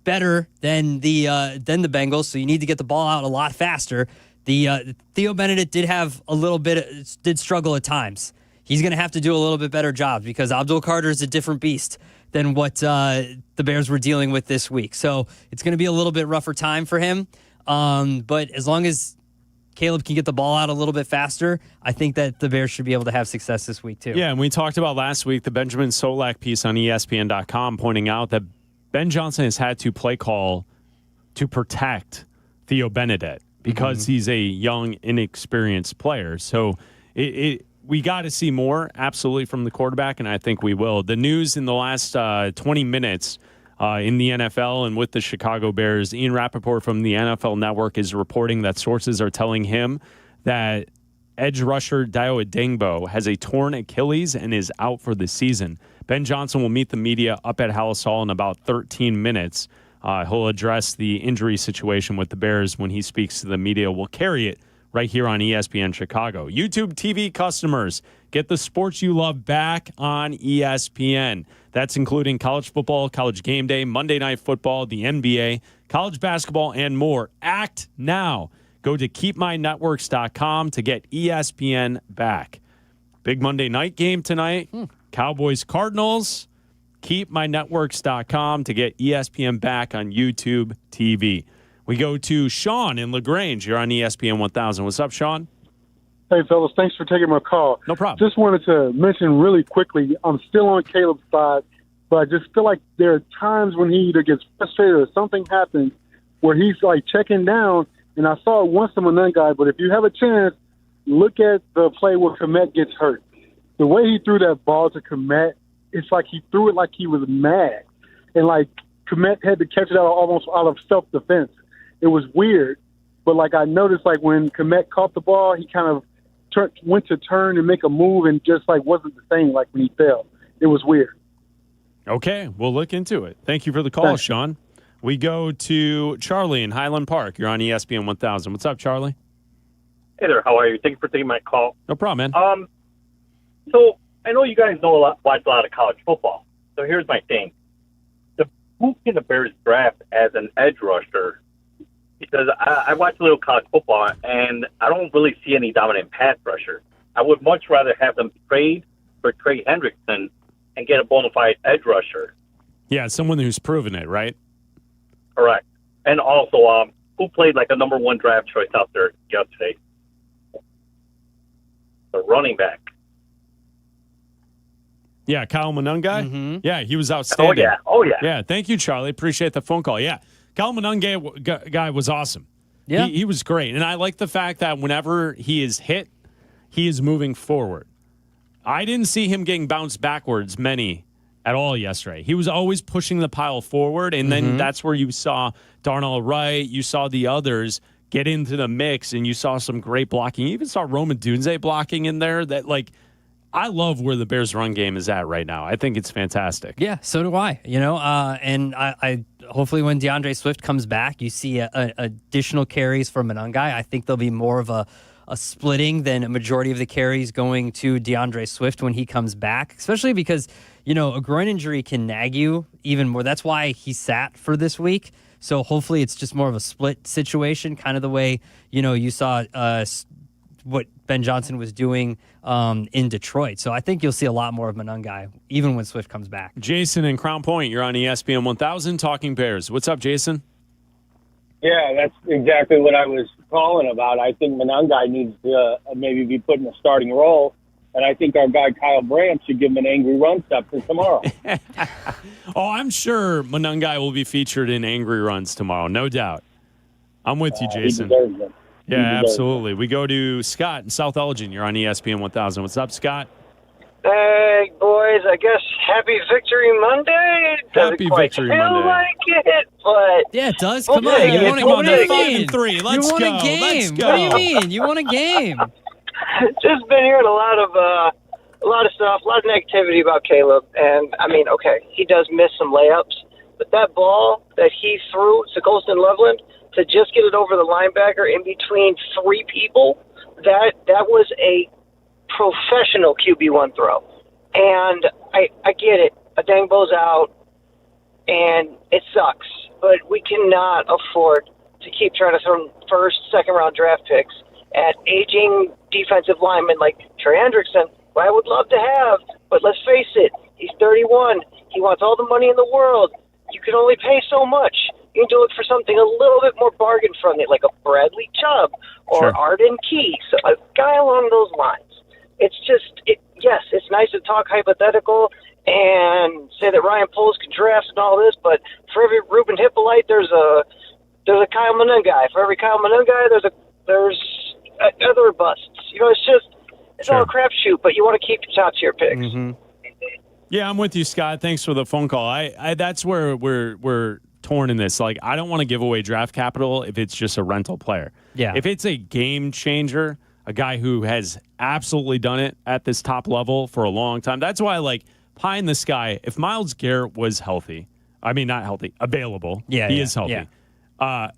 [SPEAKER 8] better than the Bengals, so you need to get the ball out a lot faster. The Theo Benedict did struggle at times. He's going to have to do a little bit better job because Abdul Carter is a different beast than what the Bears were dealing with this week. So it's going to be a little bit rougher time for him. But as long as Caleb can get the ball out a little bit faster, I think that the Bears should be able to have success this week too.
[SPEAKER 6] Yeah, and we talked about last week the Benjamin Solak piece on ESPN.com pointing out that Ben Johnson has had to play call to protect Theo Benedict because he's a young, inexperienced player. So we got to see more, absolutely, from the quarterback, and I think we will. The news in the last 20 minutes in the NFL and with the Chicago Bears, Ian Rappaport from the NFL Network is reporting that sources are telling him that edge rusher Dio Adengbo has a torn Achilles and is out for the season. Ben Johnson will meet the media up at Hallis Hall in about 13 minutes. He'll address the injury situation with the Bears when he speaks to the media. We'll carry it right here on ESPN Chicago. YouTube TV customers, get the sports you love back on ESPN. That's including college football, college game day, Monday Night Football, the NBA, college basketball, and more. Act now. Go to keepmynetworks.com to get ESPN back. Big Monday night game tonight. Cowboys-Cardinals. Keepmynetworks.com to get ESPN back on YouTube TV. We go to Sean in LaGrange. You're on ESPN 1000. What's up, Sean?
[SPEAKER 4] Hey, fellas. Thanks for taking my call.
[SPEAKER 6] No problem.
[SPEAKER 4] Just wanted to mention really quickly, I'm still on Caleb's side, but I just feel like there are times when he either gets frustrated or something happens where he's, like, checking down, and I saw it once to Monangai, but if you have a chance, look at the play where Komet gets hurt. The way he threw that ball to Komet, it's like he threw it like he was mad. And, like, Komet had to catch it almost out of self-defense. It was weird, but, like, I noticed, like, when Komet caught the ball, he kind of went to turn and make a move and just, like, wasn't the same like when he fell. It was weird.
[SPEAKER 6] Okay, we'll look into it. Thank you for the call, Thanks. Sean. We go to Charlie in Highland Park. You're on ESPN 1000. What's up, Charlie?
[SPEAKER 11] Hey there, how are you? Thank you for taking my call.
[SPEAKER 6] No problem, man.
[SPEAKER 11] So I know you guys watch a lot of college football. So here's my thing. Who can the Bears draft as an edge rusher? Because I watch a little college football, and I don't really see any dominant pass rusher. I would much rather have them trade for Trey Hendrickson and get a bona fide edge rusher.
[SPEAKER 6] Yeah, someone who's proven it, right?
[SPEAKER 11] Correct. And also, who played like a number one draft choice out there yesterday? The running back.
[SPEAKER 6] Yeah, Kyle Monangai? Yeah, he was outstanding.
[SPEAKER 11] Oh, yeah.
[SPEAKER 6] Yeah, thank you, Charlie. Appreciate the phone call. Yeah, Kyle Monangai guy was awesome.
[SPEAKER 8] Yeah.
[SPEAKER 6] He was great. And I like the fact that whenever he is hit, he is moving forward. I didn't see him getting bounced backwards many at all yesterday. He was always pushing the pile forward, and then that's where you saw Darnell Wright, you saw the others get into the mix, and you saw some great blocking. You even saw Roman Dunze blocking in there. That, like, I love where the Bears' run game is at right now. I think it's fantastic.
[SPEAKER 8] Yeah, so do I. And I hopefully when DeAndre Swift comes back, you see additional carries for Monangai. I think there'll be more of a splitting than a majority of the carries going to DeAndre Swift when he comes back, especially because, a groin injury can nag you even more. That's why he sat for this week. So hopefully it's just more of a split situation, kind of the way, you saw what Ben Johnson was doing in Detroit. So I think you'll see a lot more of Monangai, even when Swift comes back.
[SPEAKER 6] Jason in Crown Point, you're on ESPN 1000 talking Bears. What's up, Jason?
[SPEAKER 12] Yeah, that's exactly what I was calling about. I think Monangai needs to maybe be put in a starting role, and I think our guy Kyle Brandt should give him an angry run step for tomorrow.
[SPEAKER 6] Oh, I'm sure Monangai will be featured in angry runs tomorrow, no doubt. I'm with you, Jason.
[SPEAKER 12] He deserves it.
[SPEAKER 6] Yeah, absolutely. We go to Scott in South Elgin. You're on ESPN 1000. What's up, Scott?
[SPEAKER 13] Hey, boys. I guess happy Victory Monday.
[SPEAKER 6] Happy Victory
[SPEAKER 13] feel
[SPEAKER 6] Monday.
[SPEAKER 13] like it, but
[SPEAKER 8] yeah, it does. Come on, you won a game.
[SPEAKER 6] 5-3. Let's
[SPEAKER 8] you won
[SPEAKER 6] go.
[SPEAKER 8] a game.
[SPEAKER 6] Let's go.
[SPEAKER 8] What do you mean? You won a game.
[SPEAKER 13] Just been hearing a lot of stuff, a lot of negativity about Caleb. And I mean, okay, he does miss some layups, but that ball that he threw to Colston Loveland to just get it over the linebacker in between three people, that was a professional QB1 throw. And I get it. Adangbo's out, and it sucks. But we cannot afford to keep trying to throw first, second-round draft picks at aging defensive linemen like Trey Hendrickson, who I would love to have. But let's face it, he's 31. He wants all the money in the world. You can only pay so much. You can do it for something a little bit more bargain-friendly, like a Bradley Chubb or Arden Key, so a guy along those lines. It's just, yes, it's nice to talk hypothetical and say that Ryan Poles can draft and all this, but for every Ruben Hippolyte, there's a Kyle Monangai. For every Kyle Monangai, there's other busts. It's all a crapshoot, but you want to keep the top tier picks.
[SPEAKER 6] Mm-hmm. Yeah, I'm with you, Scott. Thanks for the phone call. I that's where we're torn in this. Like, I don't want to give away draft capital if it's just a rental player.
[SPEAKER 8] Yeah.
[SPEAKER 6] If it's a game changer, a guy who has absolutely done it at this top level for a long time. That's why, like, pie in the sky, if Myles Garrett was healthy, I mean, not healthy, available. He is healthy. Yeah.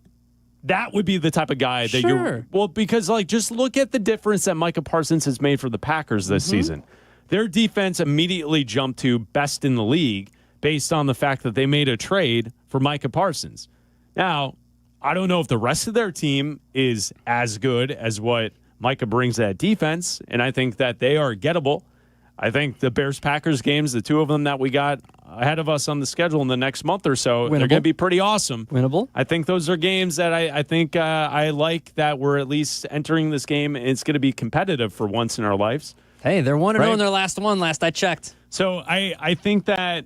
[SPEAKER 6] That would be the type of guy that you're. Well, because, like, just look at the difference that Micah Parsons has made for the Packers this season. Their defense immediately jumped to best in the league based on the fact that they made a trade for Micah Parsons. Now, I don't know if the rest of their team is as good as what Micah brings to that defense, and I think that they are gettable. I think the Bears-Packers games, the two of them that we got ahead of us on the schedule in the next month or so, they're going to be pretty awesome.
[SPEAKER 8] Winnable.
[SPEAKER 6] I think those are games that I think I like that we're at least entering this game, and it's going to be competitive for once in our lives.
[SPEAKER 8] Hey, they're 1-0 in their last one, last I checked.
[SPEAKER 6] So I think that,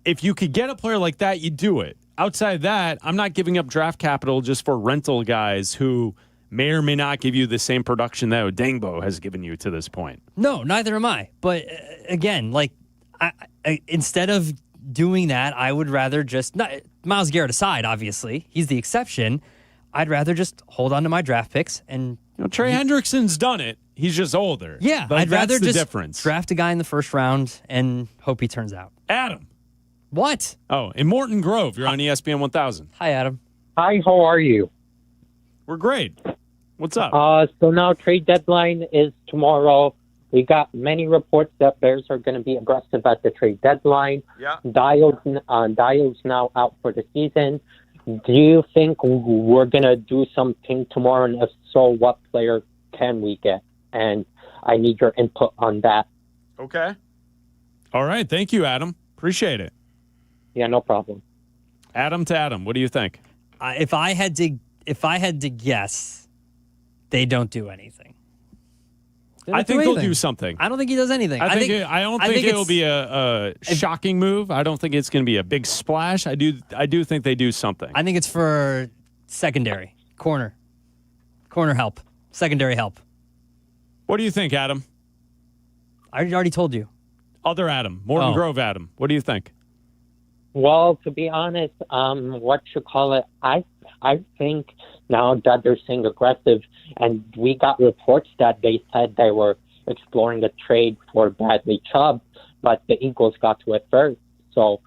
[SPEAKER 6] if you could get a player like that, you do it. Outside of that, I'm not giving up draft capital just for rental guys who may or may not give you the same production that Odangbo has given you to this point.
[SPEAKER 8] No, neither am I. But again, like, I instead of doing that, I would rather just, not Myles Garrett aside, obviously, he's the exception. I'd rather just hold on to my draft picks and
[SPEAKER 6] Trey Hendrickson's done it. He's just older.
[SPEAKER 8] Yeah,
[SPEAKER 6] but
[SPEAKER 8] I'd rather
[SPEAKER 6] that's the
[SPEAKER 8] just
[SPEAKER 6] difference.
[SPEAKER 8] Draft a guy in the first round and hope he turns out.
[SPEAKER 6] Adam.
[SPEAKER 8] What?
[SPEAKER 6] Oh, in Morton Grove, you're on ESPN 1000.
[SPEAKER 8] Hi, Adam.
[SPEAKER 17] Hi, how are you?
[SPEAKER 6] We're great. What's up?
[SPEAKER 17] So now trade deadline is tomorrow. We got many reports that Bears are going to be aggressive at the trade deadline.
[SPEAKER 6] Yeah.
[SPEAKER 17] Dio's now out for the season. Do you think we're going to do something tomorrow? And if so, what player can we get? And I need your input on that.
[SPEAKER 6] Okay. All right. Thank you, Adam. Appreciate it.
[SPEAKER 17] Yeah, no problem.
[SPEAKER 6] Adam to Adam, what do you think?
[SPEAKER 8] If I had to guess, they don't do anything.
[SPEAKER 6] I think they'll do something.
[SPEAKER 8] I don't think he does anything.
[SPEAKER 6] I don't think it'll be a shocking move. I don't think it's going to be a big splash. I do think they do something.
[SPEAKER 8] I think it's for secondary, corner help, secondary help.
[SPEAKER 6] What do you think, Adam?
[SPEAKER 8] I already told you.
[SPEAKER 6] Other Adam, Morton Grove Adam. What do you think?
[SPEAKER 17] Well, to be honest, I think now that they're saying aggressive, and we got reports that they said they were exploring a trade for Bradley Chubb, but the Eagles got to it first. So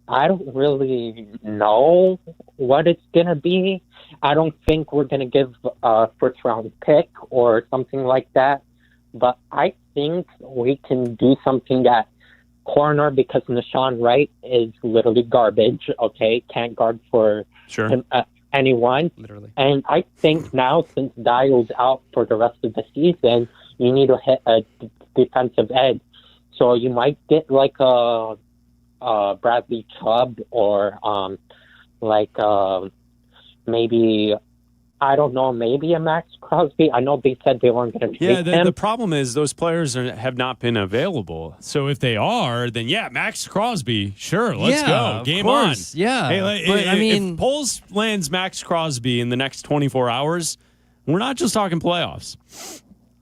[SPEAKER 17] I don't really know what it's going to be. I don't think we're going to give a first-round pick or something like that, but I think we can do something that corner because Nashawn Wright is literally garbage. Okay, can't guard for anyone.
[SPEAKER 8] Literally.
[SPEAKER 17] And I think now, since Dial's out for the rest of the season, you need to hit a defensive end. So you might get like a Bradley Chubb or maybe, I don't know, maybe a Max Crosby. I know they said they weren't going to take him.
[SPEAKER 6] The problem is those players have not been available. So if they are, then Max Crosby, sure, let's go. Game on.
[SPEAKER 8] Yeah.
[SPEAKER 6] Hey, if Poles lands Max Crosby in the next 24 hours, we're not just talking playoffs.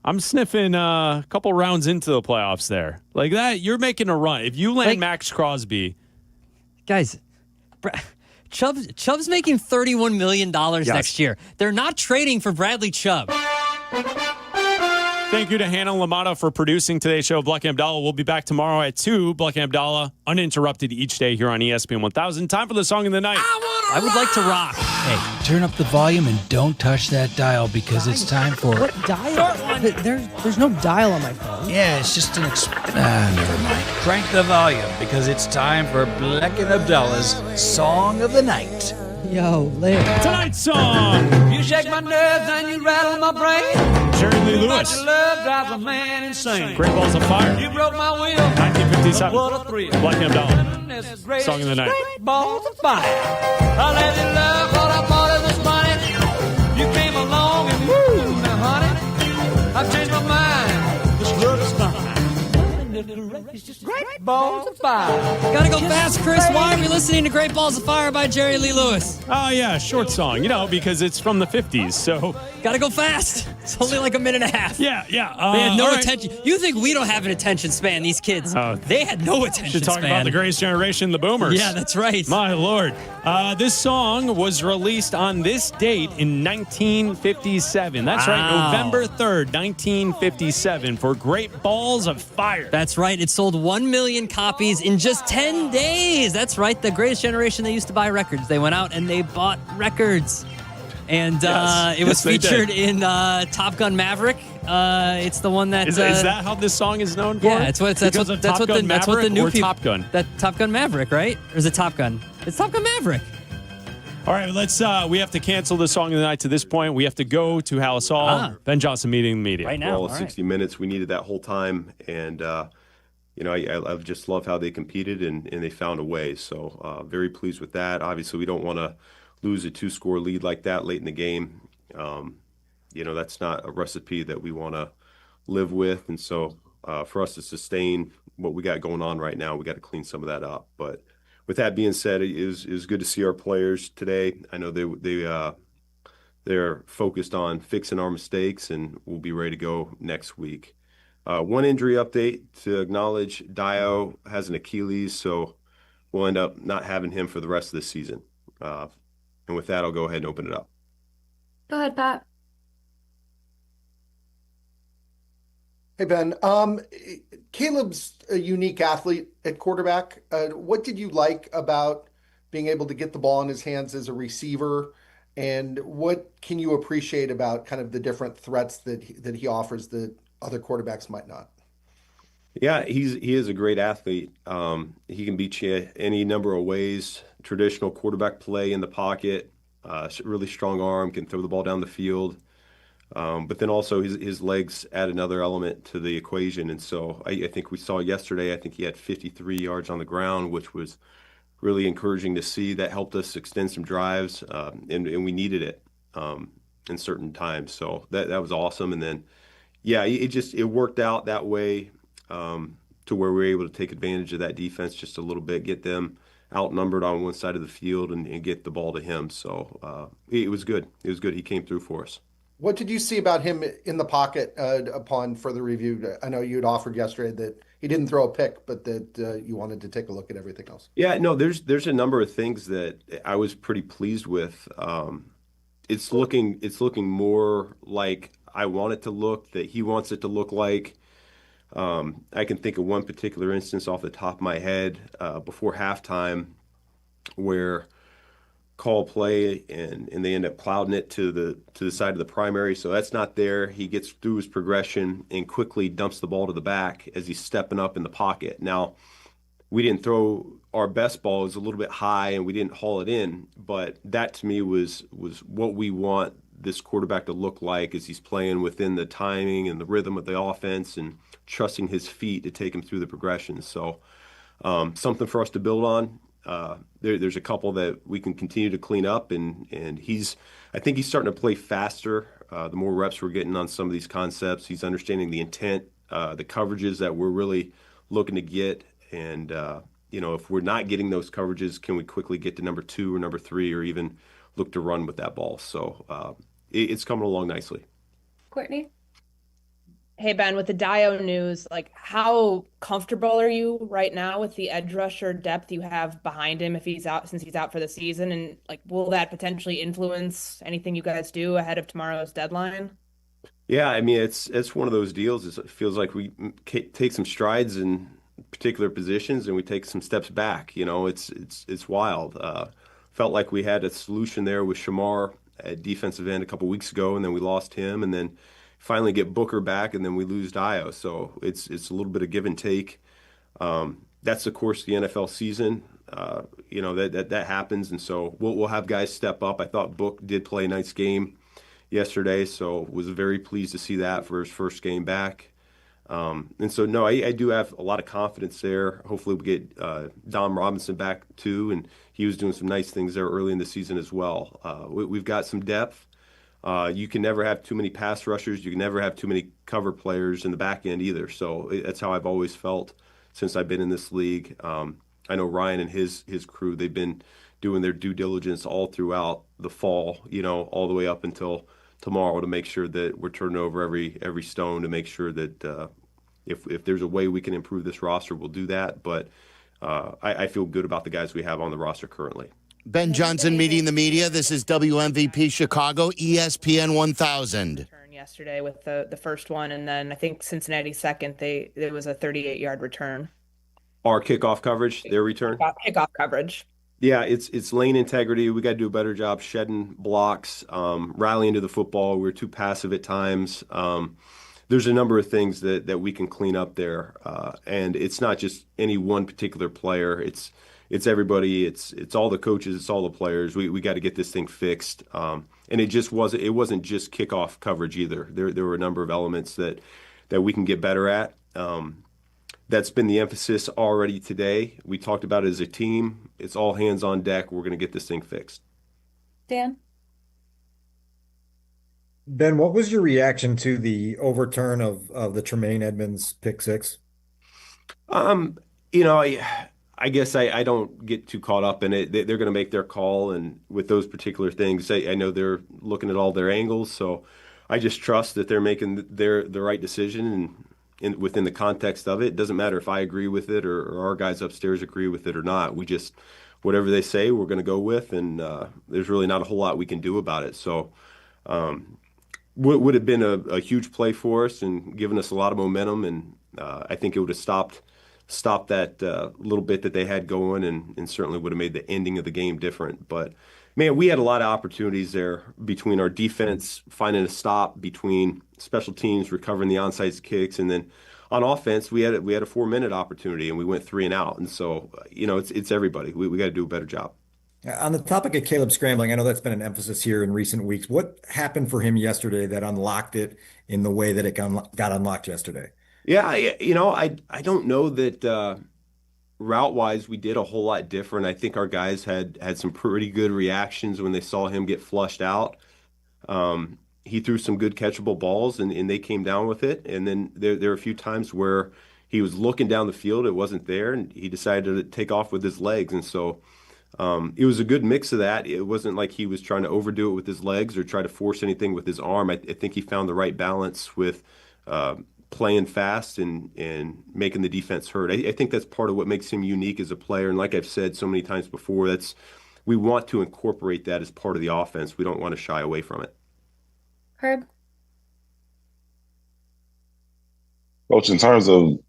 [SPEAKER 6] I'm sniffing a couple rounds into the playoffs there. Like that, you're making a run. If you land Max Crosby.
[SPEAKER 8] Guys, Chubb's making $31 million next year. They're not trading for Bradley Chubb.
[SPEAKER 6] Thank you to Hannah Lamata for producing today's show. Bleck Abdalla will be back tomorrow at 2. Bleck Abdalla, uninterrupted each day here on ESPN 1000. Time for the song of the night.
[SPEAKER 8] I would like to rock.
[SPEAKER 2] Hey, turn up the volume and don't touch that dial because it's time for...
[SPEAKER 14] What dial? There's no dial on my phone.
[SPEAKER 2] Yeah, it's just an... never mind. Crank the volume because it's time for Bleck Abdalla's Song of the Night.
[SPEAKER 14] Yo, later.
[SPEAKER 6] Tonight's song.
[SPEAKER 20] You shake my nerves and you rattle my brain.
[SPEAKER 6] Jerry Lee Lewis.
[SPEAKER 20] Your love drives a man insane.
[SPEAKER 6] Great Balls of Fire.
[SPEAKER 20] You broke my will.
[SPEAKER 6] 1957.
[SPEAKER 20] What a thrill.
[SPEAKER 6] Bleck Abdalla. Song of the night.
[SPEAKER 20] Great balls of fire. I let you love what I thought it was funny. You came along and woo, now honey, I've changed my mind. This love is fine. Great balls of fire.
[SPEAKER 8] Gotta go fast, Chris. Why are we listening to Great Balls of Fire by Jerry Lee Lewis?
[SPEAKER 6] Oh, yeah, short song. Because it's from the 50s, so...
[SPEAKER 8] Gotta go fast. It's only like a minute and a half.
[SPEAKER 6] Yeah.
[SPEAKER 8] They had no attention. You think we don't have an attention span, these kids? They had no attention
[SPEAKER 6] Should talk
[SPEAKER 8] span.
[SPEAKER 6] about the greatest generation, the Boomers.
[SPEAKER 8] Yeah, that's right.
[SPEAKER 6] My Lord. This song was released on this date in 1957. That's right, November 3rd, 1957, for Great Balls of Fire.
[SPEAKER 8] That's right. It sold 1 million copies in just 10 days. That's right. The greatest generation, they used to buy records. They went out and they bought records. And it was featured in Top Gun Maverick. It's the one that...
[SPEAKER 6] Is that how this song is known for?
[SPEAKER 8] Yeah, that's what the new people...
[SPEAKER 6] Top Gun?
[SPEAKER 8] That Top Gun Maverick, right? Or is it Top Gun? It's Top Gun Maverick.
[SPEAKER 6] All right, we have to cancel the song of the night to this point. We have to go to Hallis Hall. Ben Johnson meeting the media.
[SPEAKER 8] Right now.
[SPEAKER 15] All 60 minutes. We needed that whole time. And, I just love how they competed and they found a way. So very pleased with that. Obviously, we don't want to lose a 2-score lead like that late in the game. That's not a recipe that we want to live with. And so for us to sustain what we got going on right now, we got to clean some of that up. But with that being said, it is good to see our players today. I know they're focused on fixing our mistakes, and we'll be ready to go next week. One injury update to acknowledge: Dio has an Achilles, so we'll end up not having him for the rest of the season. And with that, I'll go ahead and open it up.
[SPEAKER 23] Go ahead, Pat.
[SPEAKER 24] Hey, Ben. Caleb's a unique athlete at quarterback. What did you like about being able to get the ball in his hands as a receiver? And what can you appreciate about kind of the different threats that he offers that other quarterbacks might not?
[SPEAKER 15] Yeah, he is a great athlete. He can beat you any number of ways. Traditional quarterback play in the pocket, really strong arm, can throw the ball down the field. But then also his legs add another element to the equation. And so I think we saw yesterday, I think he had 53 yards on the ground, which was really encouraging to see. That helped us extend some drives, and we needed it in certain times. So that was awesome. And then, it worked out that way to where we were able to take advantage of that defense just a little bit, get them outnumbered on one side of the field and get the ball to him. So it was good. It was good. He came through for us.
[SPEAKER 24] What did you see about him in the pocket upon further review? I know you had offered yesterday that he didn't throw a pick, but that you wanted to take a look at everything else.
[SPEAKER 15] Yeah, no, there's a number of things that I was pretty pleased with. It's looking more like I want it to look, that he wants it to look like. I can think of one particular instance off the top of my head before halftime where call play and they end up clouding it to the side of the primary. So that's not there. He gets through his progression and quickly dumps the ball to the back as he's stepping up in the pocket. Now, we didn't throw our best ball. It was a little bit high and we didn't haul it in. But that to me was what we want this quarterback to look like as he's playing within the timing and the rhythm of the offense and trusting his feet to take him through the progression. So something for us to build on. There's a couple that we can continue to clean up, and I think he's starting to play faster. The more reps we're getting on some of these concepts, he's understanding the intent, the coverages that we're really looking to get. And, if we're not getting those coverages, can we quickly get to number 2 or number 3 or even look to run with that ball? So it's coming along nicely.
[SPEAKER 23] Courtney?
[SPEAKER 18] Hey, Ben, with the Dio news, like how comfortable are you right now with the edge rusher depth you have behind him if he's out, since he's out for the season? And like, will that potentially influence anything you guys do ahead of tomorrow's deadline?
[SPEAKER 15] Yeah, I mean, it's one of those deals. It feels like we take some strides in particular positions and we take some steps back. It's wild. Felt like we had a solution there with Shamar at defensive end a couple weeks ago, and then we lost him, and then finally get Booker back, and then we lose Dio. So it's a little bit of give and take. That's of course the NFL season. That happens, and so we'll have guys step up. I thought Book did play a nice game yesterday, so was very pleased to see that for his first game back. And so no, I do have a lot of confidence there. Hopefully we get Dom Robinson back too, and he was doing some nice things there early in the season as well. We've got some depth. You can never have too many pass rushers. You can never have too many cover players in the back end either. So that's how I've always felt since I've been in this league. I know Ryan and his crew, they've been doing their due diligence all throughout the fall, all the way up until tomorrow to make sure that we're turning over every stone to make sure that if there's a way we can improve this roster, we'll do that. But I feel good about the guys we have on the roster currently.
[SPEAKER 19] Ben Johnson meeting the media. This is WMVP Chicago, ESPN 1000.
[SPEAKER 18] Yesterday with the first one, and then I think Cincinnati second. It was a 38-yard return.
[SPEAKER 15] Our kickoff coverage, their return.
[SPEAKER 18] Kickoff coverage.
[SPEAKER 15] Yeah, it's lane integrity. We got to do a better job shedding blocks, rallying to the football. We're too passive at times. There's a number of things that we can clean up there, and it's not just any one particular player. It's everybody. It's all the coaches. It's all the players. We got to get this thing fixed. And it wasn't just kickoff coverage either. There were a number of elements that we can get better at. That's been the emphasis already today. We talked about it as a team. It's all hands on deck. We're going to get this thing fixed.
[SPEAKER 23] Dan?
[SPEAKER 21] Ben, what was your reaction to the overturn of the Tremaine Edmonds pick six?
[SPEAKER 15] I guess I don't get too caught up in it. They're going to make their call, and with those particular things, I know they're looking at all their angles. So I just trust that they're making the right decision and within the context of it. It doesn't matter if I agree with it or our guys upstairs agree with it or not. We just, whatever they say, we're going to go with, and there's really not a whole lot we can do about it. So would have been a huge play for us and given us a lot of momentum, and I think it would have stopped that little bit that they had going, and certainly would have made the ending of the game different. But man, we had a lot of opportunities there between our defense finding a stop, between special teams recovering the onside kicks, and then on offense we had a 4-minute opportunity and we went 3 and out. And so it's everybody. We got to do a better job.
[SPEAKER 21] On the topic of Caleb scrambling, I know that's been an emphasis here in recent weeks. What happened for him yesterday that unlocked it in the way that it got unlocked yesterday?
[SPEAKER 15] Yeah, I don't know that route-wise we did a whole lot different. I think our guys had some pretty good reactions when they saw him get flushed out. He threw some good catchable balls, and they came down with it. And then there were a few times where he was looking down the field, it wasn't there, and he decided to take off with his legs. And so it was a good mix of that. It wasn't like he was trying to overdo it with his legs or try to force anything with his arm. I think he found the right balance with playing fast and making the defense hurt. I think that's part of what makes him unique as a player. And like I've said so many times before, we want to incorporate that as part of the offense. We don't want to shy away from it.
[SPEAKER 23] Herb?
[SPEAKER 22] Coach, in terms of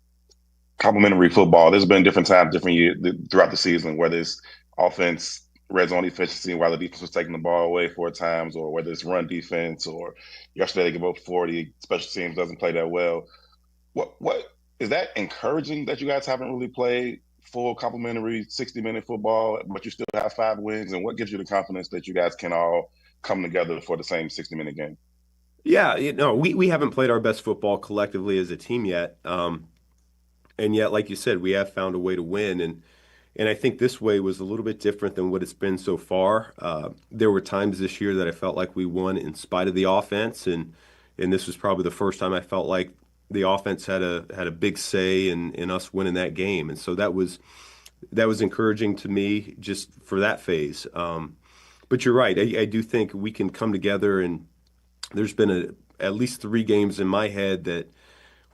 [SPEAKER 22] complementary football, there's been different times, different years throughout the season, whether it's offense, red zone efficiency, while the defense was taking the ball away 4 times, or whether it's run defense, or yesterday they give up 40, special teams doesn't play that well. What is that encouraging that you guys haven't really played full complimentary 60-minute football, but you still have 5 wins? And what gives you the confidence that you guys can all come together for the same 60-minute game?
[SPEAKER 15] Yeah, we haven't played our best football collectively as a team yet. And yet, like you said, we have found a way to win. And I think this way was a little bit different than what it's been so far. There were times this year that I felt like we won in spite of the offense, and this was probably the first time I felt like the offense had a big say in us winning that game. And so that was encouraging to me just for that phase. But you're right. I do think we can come together, and there's been at least 3 games in my head that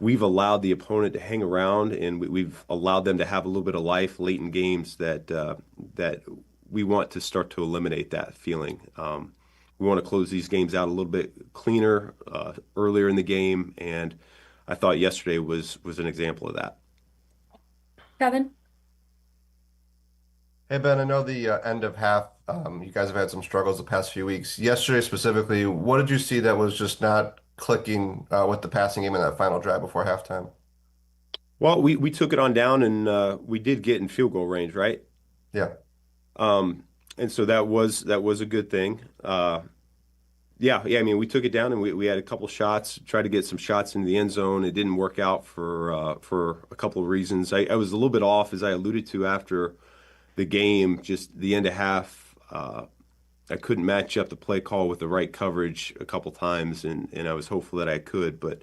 [SPEAKER 15] we've allowed the opponent to hang around, and we've allowed them to have a little bit of life late in games that we want to start to eliminate that feeling. We want to close these games out a little bit cleaner earlier in the game, and I thought yesterday was an example of that.
[SPEAKER 23] Kevin?
[SPEAKER 3] Hey, Ben, I know the end of half, you guys have had some struggles the past few weeks. Yesterday specifically, what did you see that was just not clicking with the passing game in that final drive before halftime?
[SPEAKER 15] Well, we took it on down, and we did get in field goal range, right?
[SPEAKER 3] Yeah.
[SPEAKER 15] And so that was a good thing. Yeah. I mean, we took it down, and we had a couple shots, tried to get some shots into the end zone. It didn't work out for a couple of reasons. I was a little bit off, as I alluded to after the game, just the end of half. I couldn't match up the play call with the right coverage a couple times, and I was hopeful that I could. But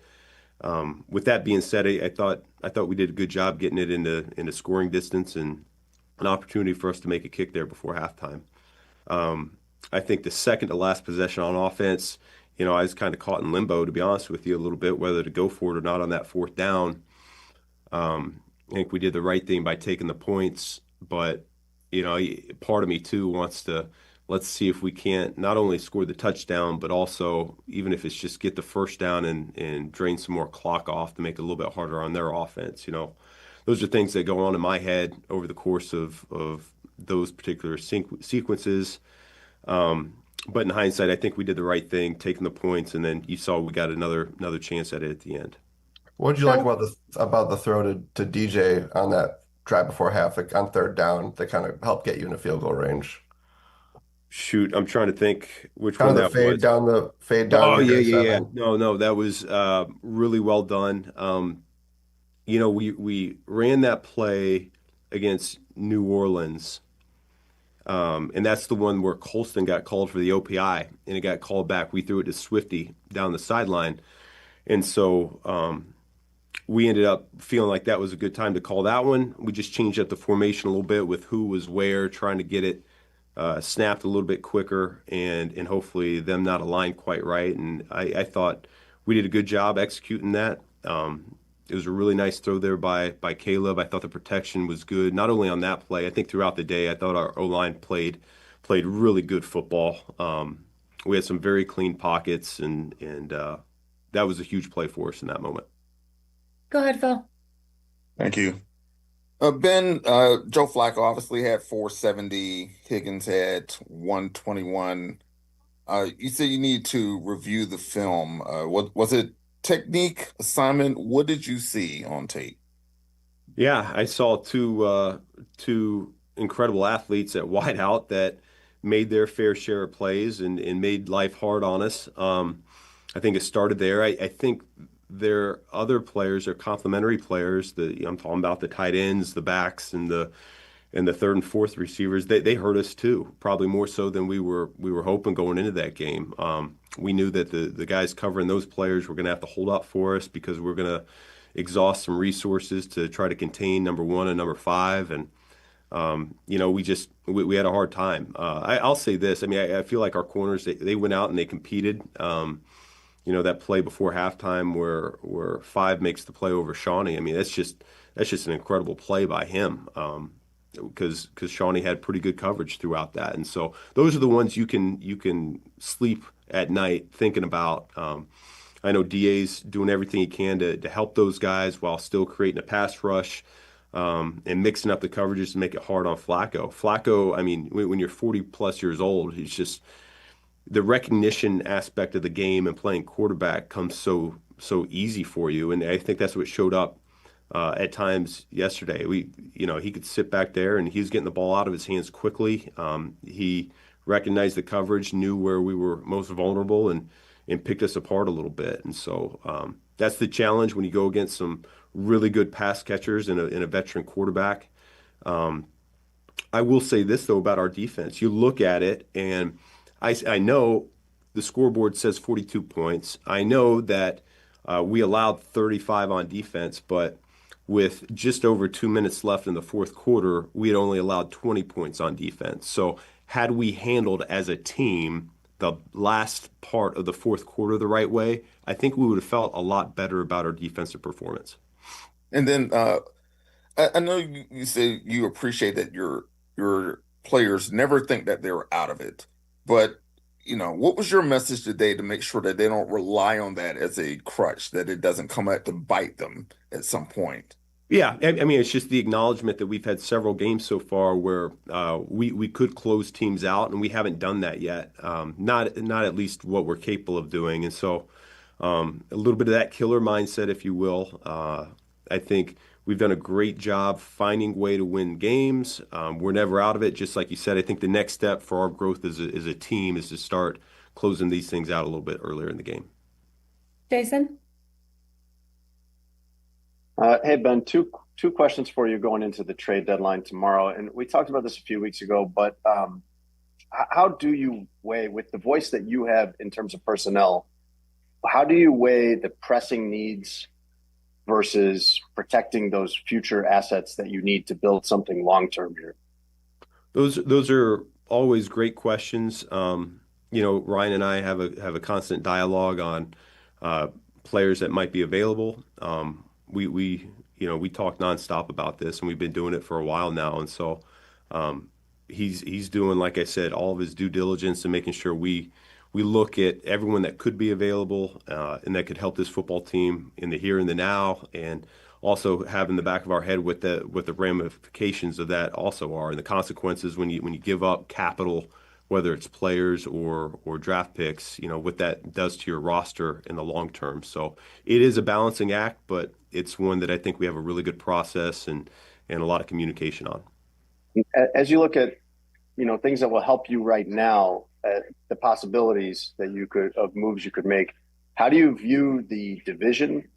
[SPEAKER 15] with that being said, I thought we did a good job getting it into scoring distance and an opportunity for us to make a kick there before halftime. I think the second to last possession on offense, I was kind of caught in limbo, to be honest with you, a little bit, whether to go for it or not on that 4th down. I think we did the right thing by taking the points, but part of me too wants to, let's see if we can't not only score the touchdown, but also, even if it's just get the first down and drain some more clock off to make it a little bit harder on their offense. Those are things that go on in my head over the course of those particular sequences. But in hindsight, I think we did the right thing, taking the points, and then you saw we got another chance at it at the end.
[SPEAKER 3] What did you like about the throw to DJ on that drive before half, like on 3rd down, that kind of helped get you in a field goal range?
[SPEAKER 15] Shoot, I'm trying to think which
[SPEAKER 3] kind
[SPEAKER 15] one
[SPEAKER 3] of
[SPEAKER 15] that was.
[SPEAKER 3] Fade down.
[SPEAKER 15] Oh, yeah. No, that was really well done. We ran that play against New Orleans, and that's the one where Colston got called for the OPI, and it got called back. We threw it to Swifty down the sideline, and so we ended up feeling like that was a good time to call that one. We just changed up the formation a little bit with who was where, trying to get it snapped a little bit quicker, and hopefully them not aligned quite right. And I thought we did a good job executing that. It was a really nice throw there by Caleb. I thought the protection was good, not only on that play. I think throughout the day, I thought our O-line played really good football. We had some very clean pockets, and that was a huge play for us in that moment.
[SPEAKER 23] Go ahead, Phil.
[SPEAKER 5] Thank you. Ben, Joe Flacco obviously had 470. Higgins had 121. You said you need to review the film. What was it? Technique, assignment? What did you see on tape?
[SPEAKER 15] Yeah, I saw two incredible athletes at wideout that made their fair share of plays and made life hard on us. I think it started there. I think their other players are complementary players. I'm talking about the tight ends, the backs, and the 3rd and 4th receivers. They hurt us too, probably more so than we were hoping going into that game. We knew that the guys covering those players were going to have to hold up for us because we're going to exhaust some resources to try to contain number 1 and number 5. And we had a hard time. I'll say this. I mean, I feel like our corners, they went out and they competed. That play before halftime where 5 makes the play over Shawnee. I mean, that's just an incredible play by him. Because Shawnee had pretty good coverage throughout that. And so those are the ones you can sleep at night thinking about. I know DA's doing everything he can to help those guys while still creating a pass rush and mixing up the coverages to make it hard on Flacco. Flacco, I mean, when you're 40-plus years old, he's just the recognition aspect of the game and playing quarterback comes so easy for you. And I think that's what showed up at times yesterday. He could sit back there and he was getting the ball out of his hands quickly. He recognized the coverage, knew where we were most vulnerable, and picked us apart a little bit. And so that's the challenge when you go against some really good pass catchers and a veteran quarterback. I will say this, though, about our defense. You look at it, and I know the scoreboard says 42 points. I know that we allowed 35 on defense, but with just over 2 minutes left in the fourth quarter, we had only allowed 20 points on defense. So had we handled as a team the last part of the fourth quarter the right way, I think we would have felt a lot better about our defensive performance.
[SPEAKER 5] And then I know you say you appreciate that your players never think that they're out of it, but what was your message today to make sure that they don't rely on that as a crutch, that it doesn't come out to bite them at some point?
[SPEAKER 15] Yeah, I mean, it's just the acknowledgement that we've had several games so far where we could close teams out, and we haven't done that yet. Not at least what we're capable of doing. And so a little bit of that killer mindset, if you will. I think we've done a great job finding a way to win games. We're never out of it. Just like you said, I think the next step for our growth as a team is to start closing these things out a little bit earlier in the game.
[SPEAKER 23] Jason?
[SPEAKER 1] Hey, Ben, two questions for you going into the trade deadline tomorrow. And we talked about this a few weeks ago, but how do you weigh, with the voice that you have in terms of personnel, how do you weigh the pressing needs versus protecting those future assets that you need to build something long-term here?
[SPEAKER 15] Those are always great questions. Ryan and I have a constant dialogue on players that might be available. We talk nonstop about this, and we've been doing it for a while now. And so he's doing, like I said, all of his due diligence and making sure we look at everyone that could be available and that could help this football team in the here and the now, and also have in the back of our head what the ramifications of that also are, and the consequences when you give up capital, whether it's players or draft picks, what that does to your roster in the long term. So it is a balancing act, but it's one that I think we have a really good process and a lot of communication on.
[SPEAKER 1] As you look at, things that will help you right now, the possibilities of moves you could make, how do you view the division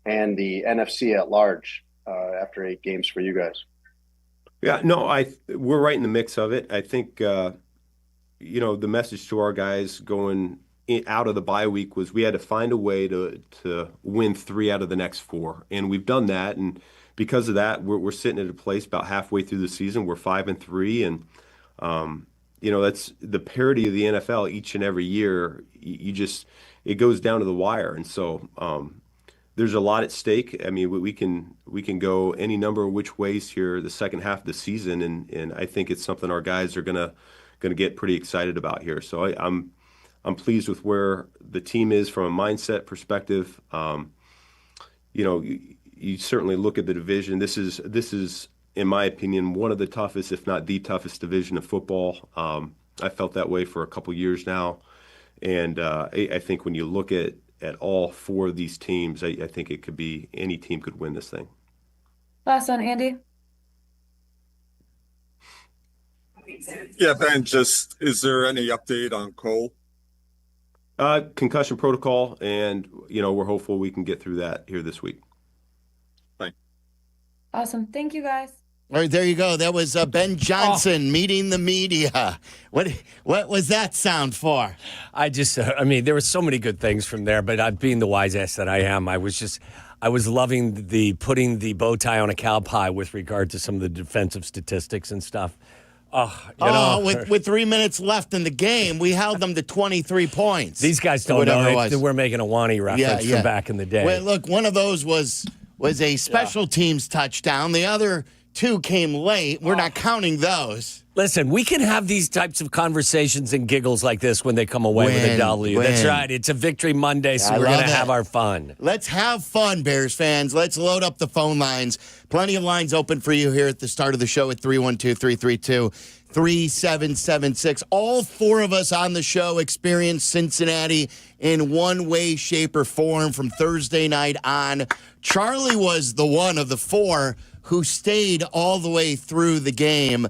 [SPEAKER 1] and the NFC at large after 8 games for you guys?
[SPEAKER 15] Yeah, no, we're right in the mix of it. I think, the message to our guys going out of the bye week was we had to find a way to win 3 out of the next 4, and we've done that. And because of that, we're sitting at a place about halfway through the season. We're 5-3, and that's the parity of the NFL each and every year. It goes down to the wire, and so there's a lot at stake. I mean, we can go any number of which ways here the second half of the season, and I think it's something our guys are gonna get pretty excited about here. So I'm pleased with where the team is from a mindset perspective. You certainly look at the division. This is, in my opinion, one of the toughest, if not the toughest division of football. I felt that way for a couple years now. And I think when you look at all 4 of these teams, I think it could be any team could win this thing.
[SPEAKER 23] Last one, Andy.
[SPEAKER 7] Yeah, Ben, is there any update on Cole?
[SPEAKER 15] Concussion protocol, and we're hopeful we can get through that here this week.
[SPEAKER 7] Thanks.
[SPEAKER 23] Awesome. Thank you, guys.
[SPEAKER 19] All right, there you go. That was Ben Johnson meeting the media. What was that sound for?
[SPEAKER 10] There were so many good things from there, but being the wise ass that I am, I was loving putting the bow tie on a cow pie with regard to some of the defensive statistics and stuff.
[SPEAKER 19] With 3 minutes left in the game, we held them to 23 points.
[SPEAKER 10] These guys don't know. We're making a Wani reference from back in the day.
[SPEAKER 19] Well, look, one of those was a special teams touchdown. The other 2 came late. We're not counting those.
[SPEAKER 10] Listen, we can have these types of conversations and giggles like this when they come away with a W. That's right. It's a Victory Monday, so we're going to have our fun.
[SPEAKER 19] Let's have fun, Bears fans. Let's load up the phone lines. Plenty of lines open for you here at the start of the show at 312-332-3776. All four of us on the show experienced Cincinnati in one way, shape, or form from Thursday night on. Charlie was the one of the four who stayed all the way through the game.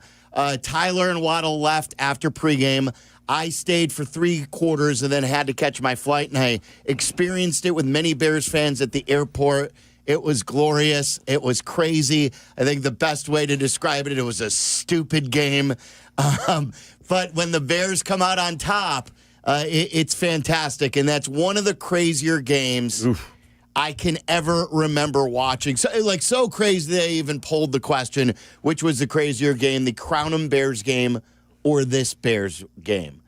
[SPEAKER 19] Tyler and Waddle left after pregame. I stayed for 3 quarters and then had to catch my flight, and I experienced it with many Bears fans at the airport. It was glorious. It was crazy. I think the best way to describe it, it was a stupid game. But when the Bears come out on top, it's fantastic, and that's one of the crazier games I can ever remember watching. So crazy they even polled the question, which was the crazier game, the Crownham Bears game or this Bears game.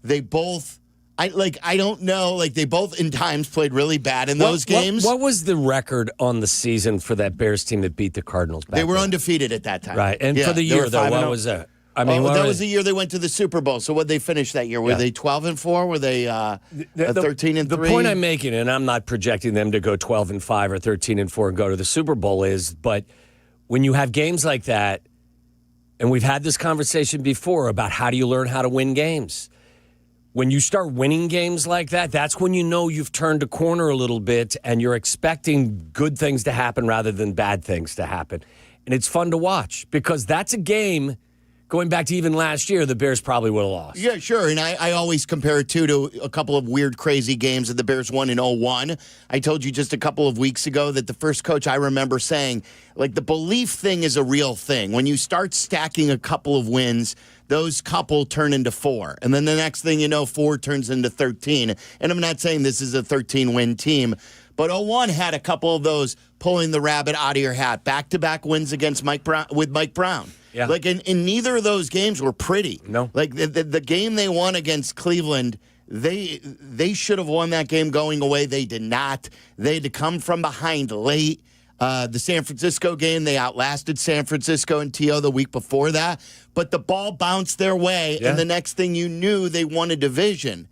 [SPEAKER 19] They both, I don't know, they both in times played really bad in those games.
[SPEAKER 10] What was the record on the season for that Bears team that beat the Cardinals back
[SPEAKER 19] They were
[SPEAKER 10] then?
[SPEAKER 19] undefeated at that time.
[SPEAKER 10] Right, and for the year, though, what was that? I mean,
[SPEAKER 19] that was the year they went to the Super Bowl. So what they finish that year? Were they 12-4? Were they 13-3?
[SPEAKER 10] The point I'm making, and I'm not projecting them to go 12-5 or 13-4 and go to the Super Bowl, is, but when you have games like that, and we've had this conversation before about how do you learn how to win games. When you start winning games like that, that's when you know you've turned a corner a little bit and you're expecting good things to happen rather than bad things to happen. And it's fun to watch because that's a game. Going back to even last year, the Bears probably would have lost.
[SPEAKER 19] Yeah, sure. And I always compare it, too, to a couple of weird, crazy games that the Bears won in 2001. I told you just a couple of weeks ago that the first coach I remember saying, the belief thing is a real thing. When you start stacking a couple of wins, those couple turn into 4. And then the next thing you know, 4 turns into 13. And I'm not saying this is a 13-win team, but 2001 had a couple of those pulling the rabbit out of your hat. Back-to-back wins against Mike Brown. Yeah. And neither of those games were pretty. No. The game they won against Cleveland, they should have won that game going away. They did not. They had to come from behind late. The San Francisco game, they outlasted San Francisco and T.O. the week before that. But the ball bounced their way, and the next thing you knew, they won a division.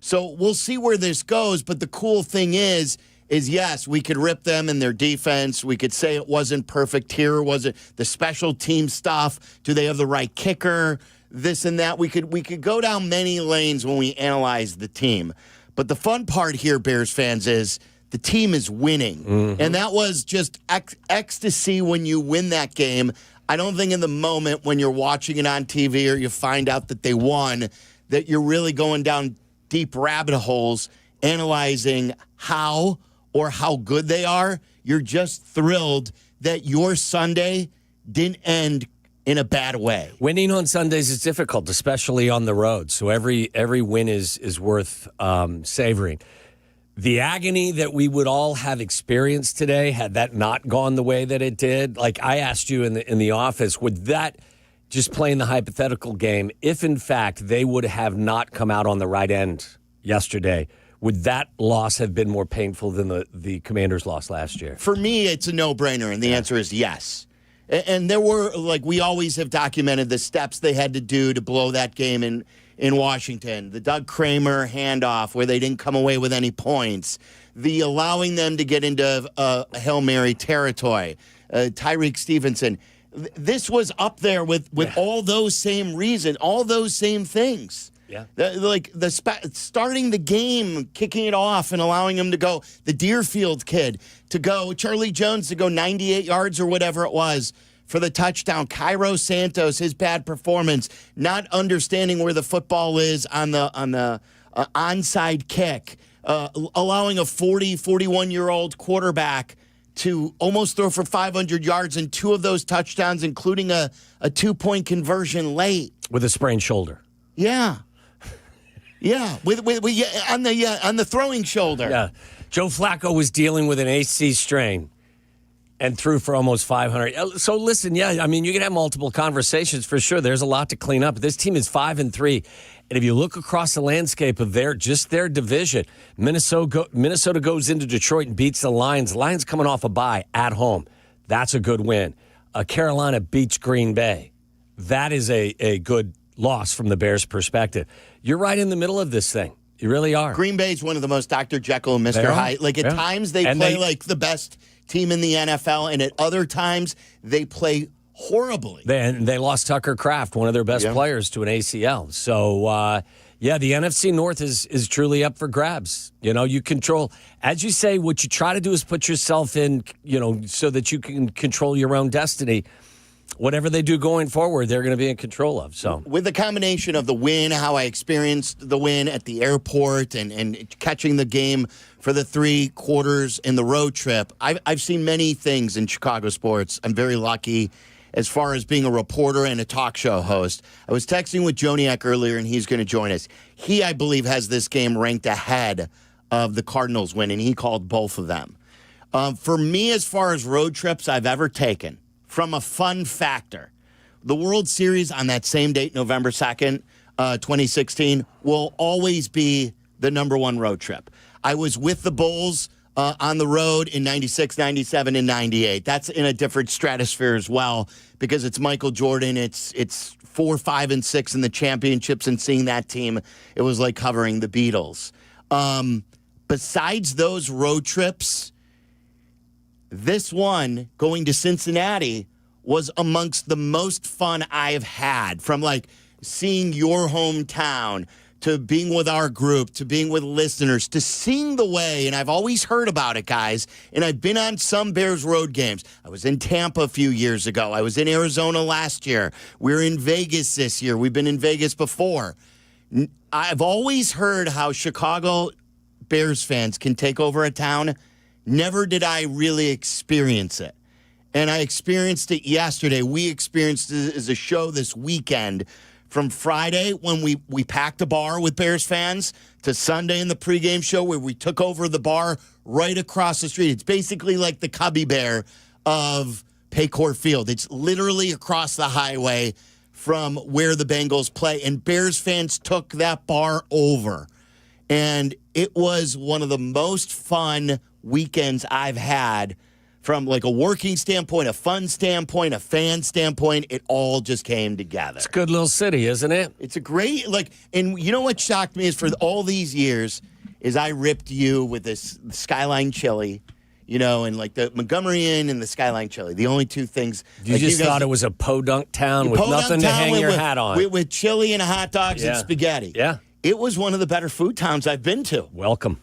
[SPEAKER 19] So we'll see where this goes. But the cool thing is yes, we could rip them in their defense. We could say it wasn't perfect here. Was it the special team stuff? Do they have the right kicker? This and that. We could go down many lanes when we analyze the team. But the fun part here, Bears fans, is the team is winning. Mm-hmm. And that was just ecstasy when you win that game. I don't think in the moment when you're watching it on TV or you find out that they won, that you're really going down deep rabbit holes analyzing how good they are. You're just thrilled that your Sunday didn't end in a bad way.
[SPEAKER 10] Winning on Sundays is difficult, especially on the road. So every win is worth savoring. The agony that we would all have experienced today, had that not gone the way that it did, like I asked you in the office, would that, just playing the hypothetical game, if in fact they would have not come out on the right end yesterday, would that loss have been more painful than the Commanders' loss last year?
[SPEAKER 19] For me, it's a no-brainer, and the answer is yes. And there were, we always have documented the steps they had to do to blow that game in Washington. The Doug Kramer handoff where they didn't come away with any points. The allowing them to get into Hail Mary territory. Tyreek Stevenson. This was up there with all those same reasons, all those same things. Yeah, starting the game, kicking it off, and allowing him to go. The Deerfield kid to go. Charlie Jones to go 98 yards or whatever it was for the touchdown. Cairo Santos, his bad performance, not understanding where the football is on the onside kick, allowing a 41-year-old quarterback to almost throw for 500 yards and 2 of those touchdowns, including a 2-point conversion late
[SPEAKER 10] with a sprained shoulder.
[SPEAKER 19] Yeah. Yeah, on the throwing shoulder.
[SPEAKER 10] Yeah, Joe Flacco was dealing with an AC strain and threw for almost 500. So listen, I mean, you can have multiple conversations for sure. There's a lot to clean up. This team is 5-3, and if you look across the landscape of their division, Minnesota goes into Detroit and beats the Lions. Lions coming off a bye at home. That's a good win. Carolina beats Green Bay. that is a good loss from the Bears' perspective. You're right in the middle of this thing. You really are.
[SPEAKER 19] Green Bay's one of the most Dr. Jekyll and Mr. Hyde. Like, at times they play like the best team in the NFL, and at other times they play horribly.
[SPEAKER 10] They lost Tucker Kraft, one of their best players, to an ACL. So, the NFC North is truly up for grabs. You control, as you say, what you try to do is put yourself in, so that you can control your own destiny. Whatever they do going forward, they're going to be in control of. So,
[SPEAKER 19] with the combination of the win, how I experienced the win at the airport, and catching the game for the 3 quarters in the road trip, I've seen many things in Chicago sports. I'm very lucky as far as being a reporter and a talk show host. I was texting with Joniak earlier, and he's going to join us. He, I believe, has this game ranked ahead of the Cardinals win, and he called both of them. For me, as far as road trips I've ever taken, from a fun factor, the World Series on that same date, November 2nd, 2016, will always be the number one road trip. I was with the Bulls on the road in 96, 97, and 98. That's in a different stratosphere as well, because it's Michael Jordan. It's 4, 5, and 6 in the championships, and seeing that team, it was like covering the Beatles. Besides those road trips, this one, going to Cincinnati, was amongst the most fun I've had, from like seeing your hometown to being with our group, to being with listeners, to seeing the way, and I've always heard about it, guys, and I've been on some Bears road games. I was in Tampa a few years ago. I was in Arizona last year. We're in Vegas this year. We've been in Vegas before. I've always heard how Chicago Bears fans can take over a town. Never did I really experience it. And I experienced it yesterday. We experienced it as a show this weekend, from Friday when we packed a bar with Bears fans, to Sunday in the pregame show where we took over the bar right across the street. It's basically like the Cubby Bear of Paycor Field. It's literally across the highway from where the Bengals play. And Bears fans took that bar over. And it was one of the most fun weekends I've had, from like a working standpoint, a fun standpoint, a fan standpoint. It all just came together.
[SPEAKER 10] It's a good little city, isn't it?
[SPEAKER 19] It's a great, and you know what shocked me is, for all these years, is I ripped you with this Skyline Chili, and like the Montgomery Inn and the Skyline Chili. The only two things.
[SPEAKER 10] You just thought it was a podunk town with nothing to hang your hat on.
[SPEAKER 19] With chili and hot dogs and spaghetti.
[SPEAKER 10] Yeah.
[SPEAKER 19] It was one of the better food towns I've been to.
[SPEAKER 10] Welcome.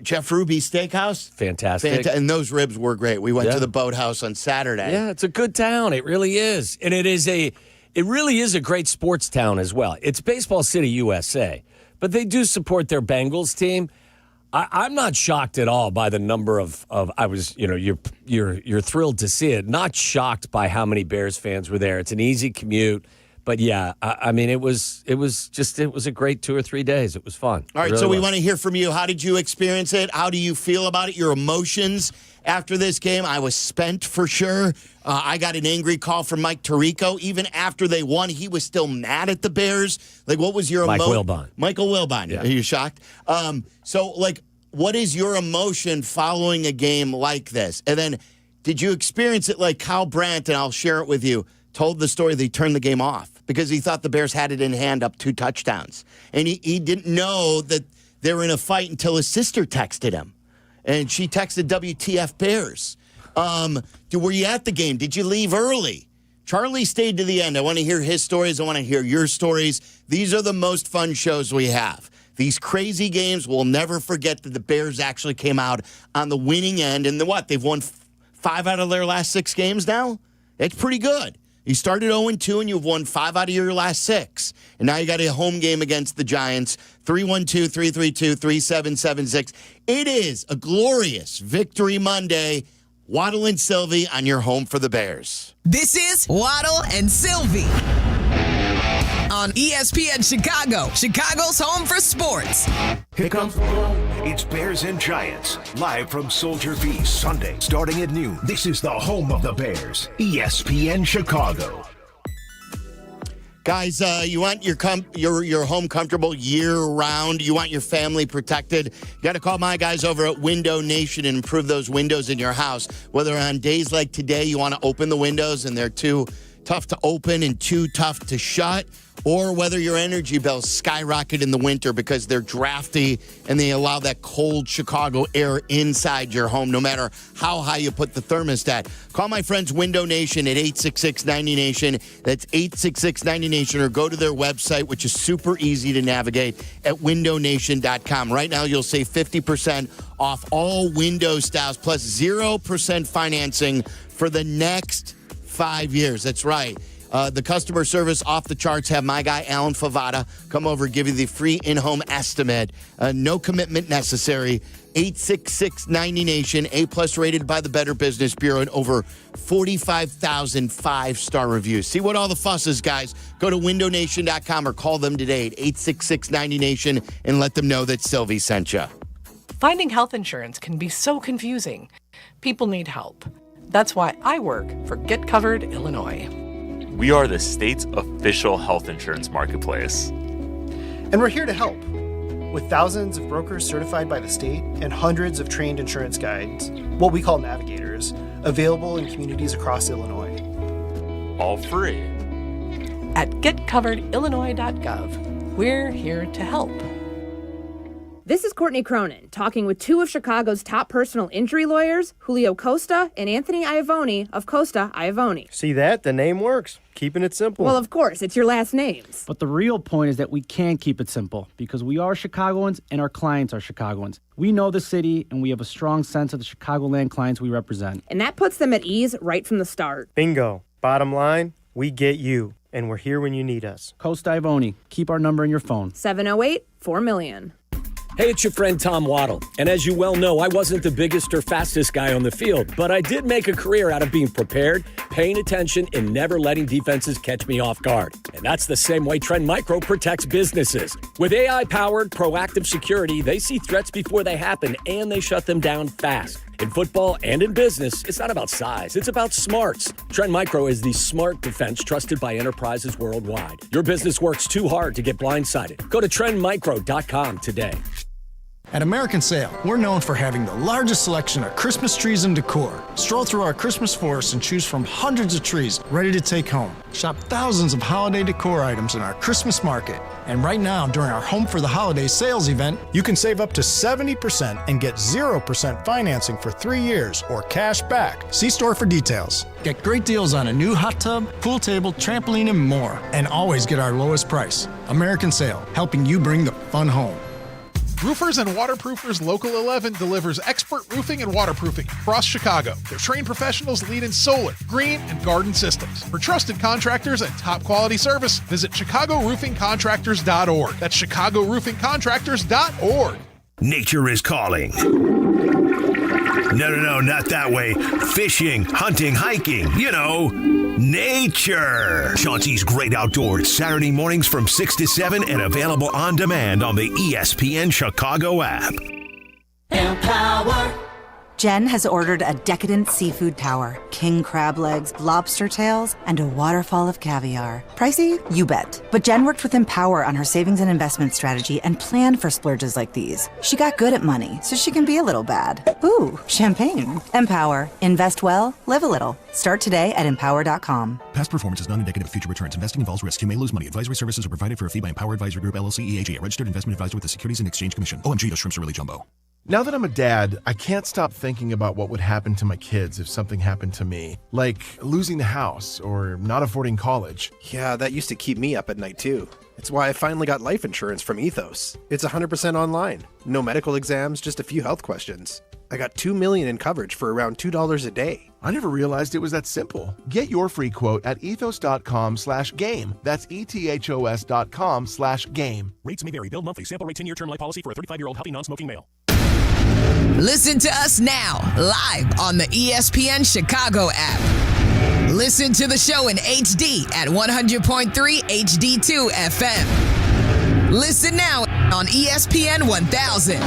[SPEAKER 19] Jeff Ruby's Steakhouse.
[SPEAKER 10] Fantastic.
[SPEAKER 19] And those ribs were great. We went to the Boathouse on Saturday.
[SPEAKER 10] Yeah, it's a good town. It really is. And it really is a great sports town as well. It's Baseball City, USA, but they do support their Bengals team. I'm not shocked at all by the number of you're thrilled to see it. Not shocked by how many Bears fans were there. It's an easy commute. But yeah, I mean, it was a great 2 or 3 days. It was fun.
[SPEAKER 19] All right,
[SPEAKER 10] really
[SPEAKER 19] so we want to hear from you. How did you experience it? How do you feel about it? Your emotions after this game? I was spent for sure. I got an angry call from Mike Tirico. Even after they won, he was still mad at the Bears. Like, what was your
[SPEAKER 10] Michael Wilbon?
[SPEAKER 19] Michael Wilbon.
[SPEAKER 10] Yeah.
[SPEAKER 19] Are you shocked? So, like, what is your emotion following a game like this? And then, did you experience it like Kyle Brandt, and I'll share it with you, told the story that he turned the game off because he thought the Bears had it in hand up 2 touchdowns. And he didn't know that they were in a fight until his sister texted him. And she texted WTF Bears. Were you at the game? Did you leave early? Charlie stayed to the end. I want to hear his stories. I want to hear your stories. These are the most fun shows we have. These crazy games, we'll never forget that the Bears actually came out on the winning end. And they've won 5 out of their last 6 games now? That's pretty good. You started 0-2, and you've won 5 out of your last 6. And now you got a home game against the Giants, 312-332-3776. It is a glorious Victory Monday. Waddle and Silvy on your home for the Bears.
[SPEAKER 4] This is Waddle and Silvy on ESPN Chicago, Chicago's home for sports.
[SPEAKER 9] Here comes football. It's Bears and Giants, live from Soldier Feast, Sunday, starting at noon. This is the home of the Bears, ESPN Chicago.
[SPEAKER 19] Guys, you want your home comfortable year-round. You want your family protected. You got to call my guys over at Window Nation and improve those windows in your house. Whether on days like today you want to open the windows and they're too tough to open and too tough to shut, or whether your energy bills skyrocket in the winter because they're drafty and they allow that cold Chicago air inside your home, no matter how high you put the thermostat. Call my friends Window Nation at 866-90-NATION. That's 866-90-NATION, or go to their website, which is super easy to navigate, at windownation.com. Right now, you'll save 50% off all window styles plus 0% financing for the next 5 years. That's right. The customer service off the charts. Have my guy, Alan Favada, come over, give you the free in-home estimate. No commitment necessary. 866-90-NATION, A+ rated by the Better Business Bureau, and over 45,000 5-star reviews. See what all the fuss is, guys. Go to windownation.com or call them today at 866-90-NATION and let them know that Silvy sent you.
[SPEAKER 11] Finding health insurance can be so confusing. People need help. That's why I work for Get Covered Illinois.
[SPEAKER 12] We are the state's official health insurance marketplace.
[SPEAKER 13] And we're here to help. With thousands of brokers certified by the state and hundreds of trained insurance guides, what we call navigators, available in communities across Illinois.
[SPEAKER 12] All free.
[SPEAKER 11] At getcoveredillinois.gov, we're here to help.
[SPEAKER 18] This is Courtney Cronin, talking with two of Chicago's top personal injury lawyers, Julio Costa and Anthony Iavone of Costa Iavone.
[SPEAKER 16] See that? The name works. Keeping it simple.
[SPEAKER 18] Well, of course, it's your last names.
[SPEAKER 25] But the real point is that we can keep it simple because we are Chicagoans and our clients are Chicagoans. We know the city and we have a strong sense of the Chicagoland clients we represent.
[SPEAKER 18] And that puts them at ease right from the start.
[SPEAKER 16] Bingo. Bottom line, we get you, and we're here when you need us.
[SPEAKER 25] Costa Iavone. Keep our number in your phone.
[SPEAKER 18] 708-4million.
[SPEAKER 10] Hey, it's your friend Tom Waddle. And as you well know, I wasn't the biggest or fastest guy on the field, but I did make a career out of being prepared, paying attention, and never letting defenses catch me off guard. And that's the same way Trend Micro protects businesses. With AI-powered proactive security, they see threats before they happen, and they shut them down fast. In football and in business, it's not about size, it's about smarts. Trend Micro is the smart defense trusted by enterprises worldwide. Your business works too hard to get blindsided. Go to trendmicro.com today.
[SPEAKER 26] At American Sale, we're known for having the largest selection of Christmas trees and decor. Stroll through our Christmas forest and choose from hundreds of trees ready to take home. Shop thousands of holiday decor items in our Christmas market. And right now, during our Home for the Holidays sales event, you can save up to 70% and get 0% financing for 3 years or cash back. See store for details. Get great deals on a new hot tub, pool table, trampoline, and more. And always get our lowest price. American Sale, helping you bring the fun home.
[SPEAKER 27] Roofers and Waterproofers Local 11 delivers expert roofing and waterproofing across Chicago. Their trained professionals lead in solar, green, and garden systems. For trusted contractors and top quality service, visit ChicagoRoofingContractors.org. That's ChicagoRoofingContractors.org.
[SPEAKER 9] Nature is calling. No, not that way. Fishing, hunting, hiking, nature. Chauncey's Great Outdoors, Saturday mornings from 6 to 7 and available on demand on the ESPN Chicago app.
[SPEAKER 28] Empower. Jen has ordered a decadent seafood tower, king crab legs, lobster tails, and a waterfall of caviar. Pricey? You bet. But Jen worked with Empower on her savings and investment strategy and planned for splurges like these. She got good at money, so she can be a little bad. Ooh, champagne. Empower. Invest well, live a little. Start today at empower.com.
[SPEAKER 29] Past performance is not indicative of future returns. Investing involves risk. You may lose money. Advisory services are provided for a fee by Empower Advisory Group, LLC, EAG, a registered investment advisor with the Securities and Exchange Commission. OMG, those shrimps are really jumbo.
[SPEAKER 30] Now that I'm a dad, I can't stop thinking about what would happen to my kids if something happened to me. Like losing the house or not affording college.
[SPEAKER 31] Yeah, that used to keep me up at night too. It's why I finally got life insurance from Ethos. It's 100% online. No medical exams, just a few health questions. I got $2 million in coverage for around $2 a day.
[SPEAKER 30] I never realized it was that simple. Get your free quote at ethos.com/game. That's ethos.com/game.
[SPEAKER 32] Rates may vary. Billed monthly. Sample rate 10-year term life policy for a 35-year-old healthy non-smoking male.
[SPEAKER 4] Listen to us now, live on the ESPN Chicago app. Listen to the show in HD at 100.3 HD2 FM. Listen now on ESPN 1000.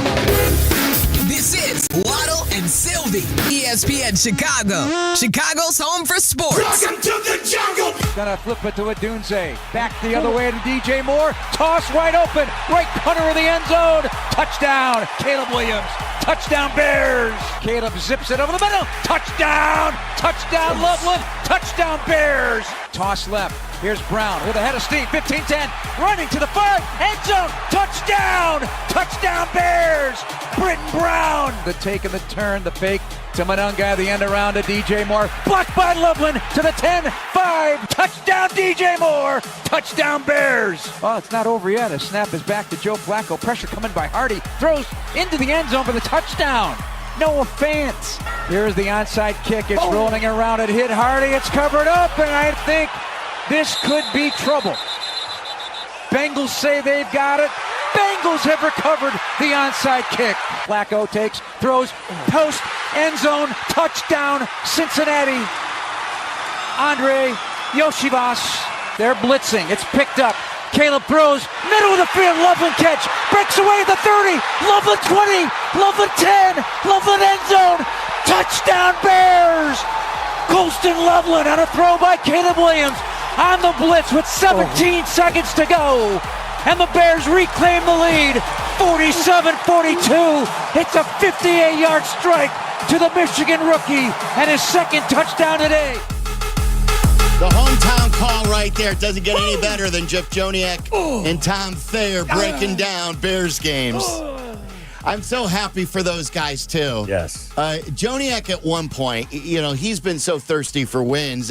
[SPEAKER 4] This is Waddle and Silvy. ESPN Chicago. Chicago's home for sports.
[SPEAKER 1] Welcome to the jungle. Gonna flip it to Adunze. Back the other way to DJ Moore. Toss wide open. Right corner of the end zone. Touchdown. Caleb Williams. Touchdown Bears. Caleb zips it over the middle. Touchdown. Touchdown Loveland. Touchdown Bears. Toss left. Here's Brown with a head of steam. 15-10. Running to the 5. End zone. Touchdown. Touchdown Bears. Britton Brown. The take and the turn. The fake to Monunga. The end around to DJ Moore. Blocked by Loveland to the 10-5. Touchdown DJ Moore. Touchdown Bears. Oh, it's not over yet. A snap is back to Joe Flacco. Pressure coming by Hardy. Throws into the end zone for the touchdown. Noah Fant. Here's the onside kick. It's rolling around. It hit Hardy. It's covered up, and I think this could be trouble. Bengals say they've got it. Bengals have recovered the onside kick. Flacco takes, throws, post, end zone, touchdown, Cincinnati. Andre Yoshibas. They're blitzing. It's picked up. Caleb throws, middle of the field, Loveland catch, breaks away at the 30, Loveland 20, Loveland 10, Loveland end zone, touchdown Bears! Colston Loveland on a throw by Caleb Williams on the blitz with 17 seconds to go. And the Bears reclaim the lead, 47-42. It's a 58-yard strike to the Michigan rookie and his second touchdown today.
[SPEAKER 19] The hometown call right there. It doesn't get any better than Jeff Joniak and Tom Thayer breaking down Bears games. I'm so happy for those guys, too.
[SPEAKER 10] Yes.
[SPEAKER 19] Joniak at one point, he's been so thirsty for wins.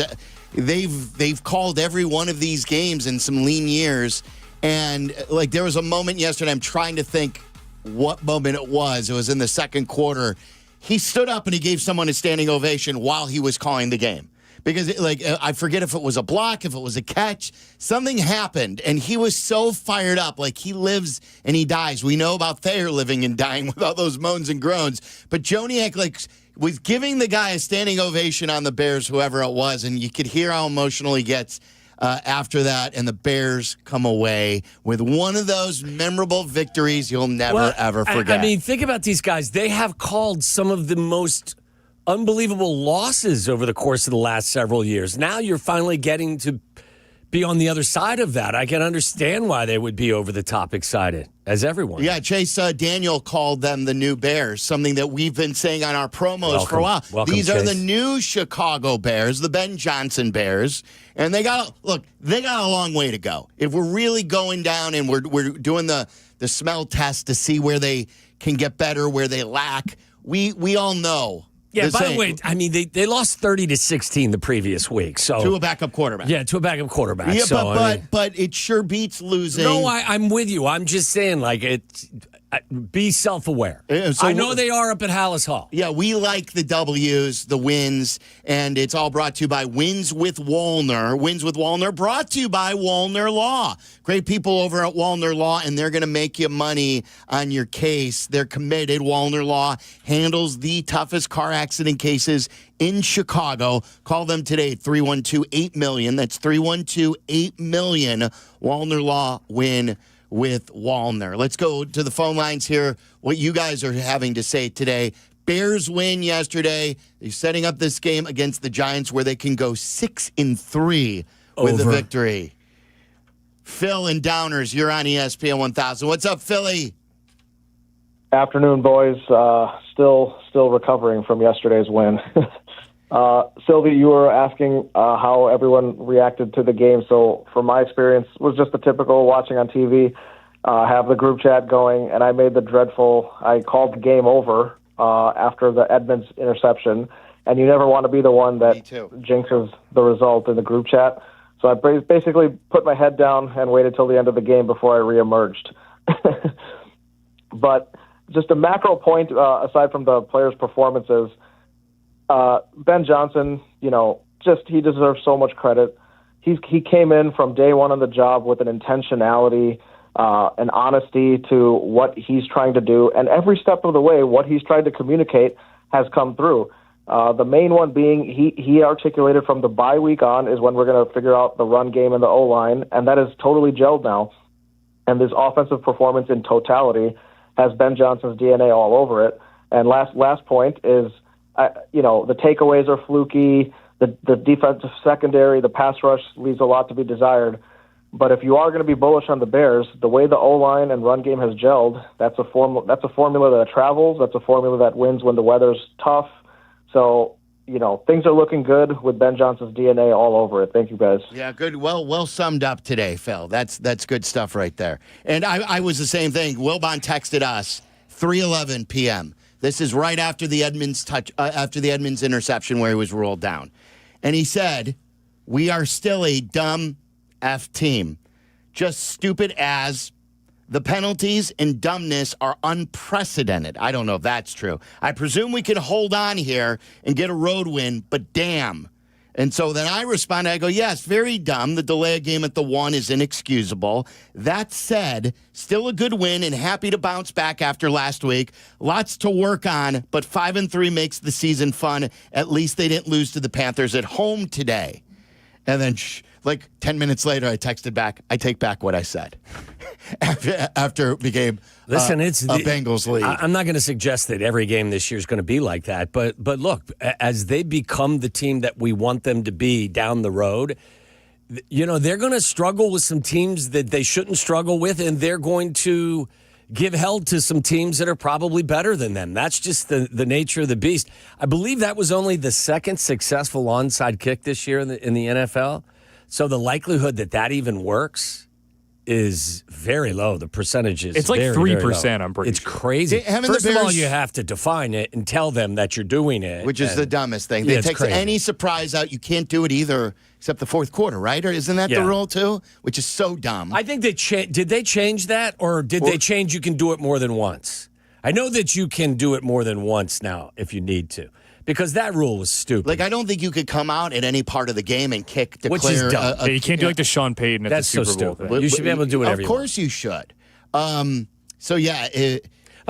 [SPEAKER 19] They've called every one of these games in some lean years. And, there was a moment yesterday, I'm trying to think what moment it was. It was in the second quarter. He stood up and he gave someone a standing ovation while he was calling the game. Because, I forget if it was a block, if it was a catch. Something happened, and he was so fired up. He lives and he dies. We know about Thayer living and dying with all those moans and groans. But Joniak, was giving the guy a standing ovation on the Bears, whoever it was, and you could hear how emotional he gets after that. And the Bears come away with one of those memorable victories you'll never, ever forget.
[SPEAKER 10] I mean, think about these guys. They have called some of the most unbelievable losses over the course of the last several years. Now you're finally getting to be on the other side of that. I can understand why they would be over the top excited, as everyone.
[SPEAKER 19] Yeah, Chase Daniel called them the new Bears, something that we've been saying on our promos for a while. These are the new Chicago Bears, the Ben Johnson Bears, and they got a long way to go. If we're really going down and we're doing the smell test to see where they can get better, where they lack, we all know.
[SPEAKER 10] Yeah, by the way, I mean, they lost 30-16 the previous week. So
[SPEAKER 19] to a backup quarterback.
[SPEAKER 10] Yeah, to a backup quarterback.
[SPEAKER 19] Yeah,
[SPEAKER 10] so,
[SPEAKER 19] but it sure beats losing.
[SPEAKER 10] No, I'm with you. I'm just saying, be self-aware.
[SPEAKER 19] So
[SPEAKER 10] I know they are up at Hallis Hall.
[SPEAKER 19] Yeah, we like the W's, the wins, and it's all brought to you by Wins with Wallner. Wins with Wallner, brought to you by Wallner Law. Great people over at Wallner Law, and they're going to make you money on your case. They're committed. Wallner Law handles the toughest car accident cases in Chicago. Call them today, 312-8-million. That's 312-8-million. Wallner Law, win with Wallner. Let's go to the phone lines here. What you guys are having to say today. Bears win yesterday. They're setting up this game against the Giants where they can go 6-3 with the victory. Phil and Downers, you're on ESPN 1000. What's up, Philly?
[SPEAKER 2] Afternoon, boys. Still recovering from yesterday's win. Silvy, you were asking how everyone reacted to the game. So from my experience, it was just the typical watching on TV, have the group chat going, and I made I called the game over after the Edmonds interception, and you never want to be the one that jinxes the result in the group chat. So I basically put my head down and waited till the end of the game before I reemerged. But just a macro point, aside from the players' performances, Ben Johnson, he deserves so much credit. He came in from day one on the job with an intentionality, an honesty to what he's trying to do, and every step of the way, what he's trying to communicate has come through. The main one being he articulated from the bye week on is when we're going to figure out the run game and the O-line, and that is totally gelled now. And this offensive performance in totality has Ben Johnson's DNA all over it. And last point is, the takeaways are fluky. The defensive secondary, the pass rush leaves a lot to be desired. But if you are going to be bullish on the Bears, the way the O-line and run game has gelled, that's a formula that travels. That's a formula that wins when the weather's tough. So, things are looking good with Ben Johnson's DNA all over it. Thank you, guys.
[SPEAKER 19] Yeah, good. Well summed up today, Phil. That's good stuff right there. And I was the same thing. Wilbon texted us 3:11 p.m. This is right after the Edmonds interception where he was rolled down. And he said, "We are still a dumb F team. Just stupid as the penalties and dumbness are unprecedented." I don't know if that's true. "I presume we can hold on here and get a road win, but damn." And so then I responded, I go, "Yes, very dumb. The delay of game at the 1 is inexcusable. That said, still a good win and happy to bounce back after last week. Lots to work on, but 5-3 makes the season fun. At least they didn't lose to the Panthers at home today." And then, 10 minutes later, I texted back, "I take back what I said." after it became
[SPEAKER 10] it's
[SPEAKER 19] a Bengals lead.
[SPEAKER 10] I'm not going to suggest that every game this year is going to be like that. But look, as they become the team that we want them to be down the road, they're going to struggle with some teams that they shouldn't struggle with, and they're going to give hell to some teams that are probably better than them. That's just the nature of the beast. I believe that was only the second successful onside kick this year in the NFL. So the likelihood that even works is very low. The percentage is
[SPEAKER 3] it's like
[SPEAKER 10] very,
[SPEAKER 3] 3%.
[SPEAKER 10] Very low.
[SPEAKER 3] I'm pretty
[SPEAKER 10] it's
[SPEAKER 3] sure.
[SPEAKER 10] Crazy. First of
[SPEAKER 19] Bears,
[SPEAKER 10] all, you have to define it and tell them that you're doing it,
[SPEAKER 19] which is the dumbest thing.
[SPEAKER 10] Yeah,
[SPEAKER 19] They take any surprise out. You can't do it either, except the fourth quarter, right? Or isn't that the rule too? Which is so dumb.
[SPEAKER 10] I think did they change that, or did they change? You can do it more than once. I know that you can do it more than once now if you need to. Because that rule was stupid.
[SPEAKER 19] I don't think you could come out at any part of the game and declare.
[SPEAKER 10] Which is dumb.
[SPEAKER 3] You can't do like the Sean Payton at the Super Bowl.
[SPEAKER 10] That's so stupid. You should be able to do whatever you want.
[SPEAKER 19] Of course you should. By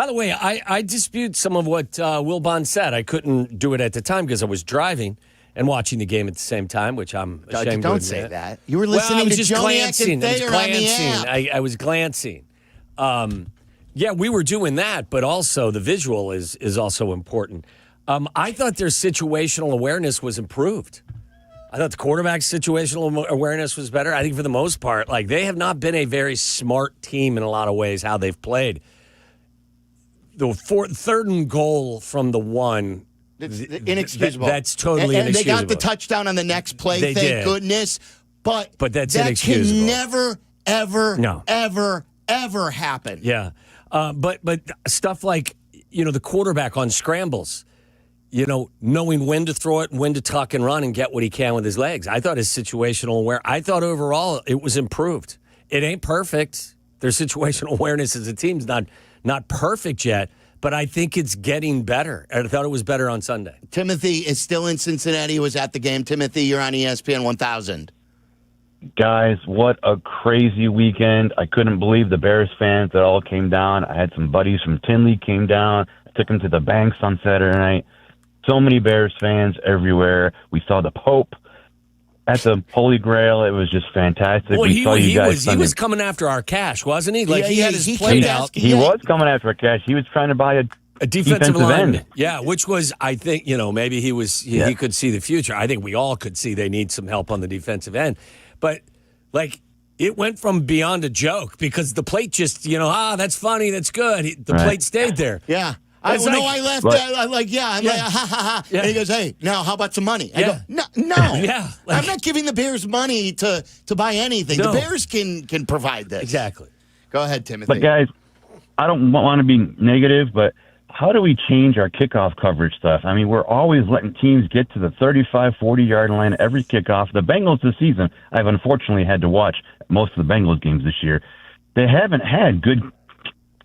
[SPEAKER 10] the way, I dispute some of what Wilbon said. I couldn't do it at the time because I was driving and watching the game at the same time, which I'm ashamed to admit.
[SPEAKER 19] Don't say that. You were listening to Joniak and Thayer on the app.
[SPEAKER 10] I was glancing. We were doing that, but also the visual is also important. I thought their situational awareness was improved. I thought the quarterback's situational awareness was better. I think for the most part, they have not been a very smart team in a lot of ways, how they've played. The third and goal from the 1.
[SPEAKER 19] It's inexcusable.
[SPEAKER 10] That's totally inexcusable.
[SPEAKER 19] And they got the touchdown on the next play, thank goodness. But
[SPEAKER 10] that's
[SPEAKER 19] that
[SPEAKER 10] inexcusable.
[SPEAKER 19] Can never, ever happen.
[SPEAKER 10] Yeah. But stuff like, the quarterback on scrambles, knowing when to throw it and when to tuck and run and get what he can with his legs. I thought his situational awareness, I thought overall it was improved. It ain't perfect. Their situational awareness as a team's not perfect yet, but I think it's getting better. I thought it was better on Sunday.
[SPEAKER 19] Timothy is still in Cincinnati. He was at the game. Timothy, you're on ESPN 1000.
[SPEAKER 5] Guys, what a crazy weekend. I couldn't believe the Bears fans that all came down. I had some buddies from Tinley came down. I took them to the Banks on Saturday night. So many Bears fans everywhere. We saw the Pope at the Holy Grail. It was just fantastic.
[SPEAKER 10] Well,
[SPEAKER 5] we saw you guys.
[SPEAKER 10] He was coming after our cash, wasn't he? He had his plate out.
[SPEAKER 5] He was coming after our cash. He was trying to buy a defensive
[SPEAKER 10] lineman.
[SPEAKER 5] end.
[SPEAKER 10] Yeah, which was, I think, maybe he could see the future. I think we all could see they need some help on the defensive end. But, it went from beyond a joke because the plate just, that's funny, that's good. The plate stayed there.
[SPEAKER 19] Yeah. I left. I'm like, ha, ha, ha. Yeah. And he goes, "Hey, now how about some money?" I go, "No.
[SPEAKER 10] Yeah.
[SPEAKER 19] I'm not giving the Bears money to buy anything.
[SPEAKER 10] No.
[SPEAKER 19] The Bears can provide this."
[SPEAKER 10] Exactly.
[SPEAKER 19] Go ahead, Timothy.
[SPEAKER 5] But, guys, I don't want to be negative, but how do we change our kickoff coverage stuff? I mean, we're always letting teams get to the 35, 40-yard line every kickoff. The Bengals this season, I've unfortunately had to watch most of the Bengals games this year. They haven't had good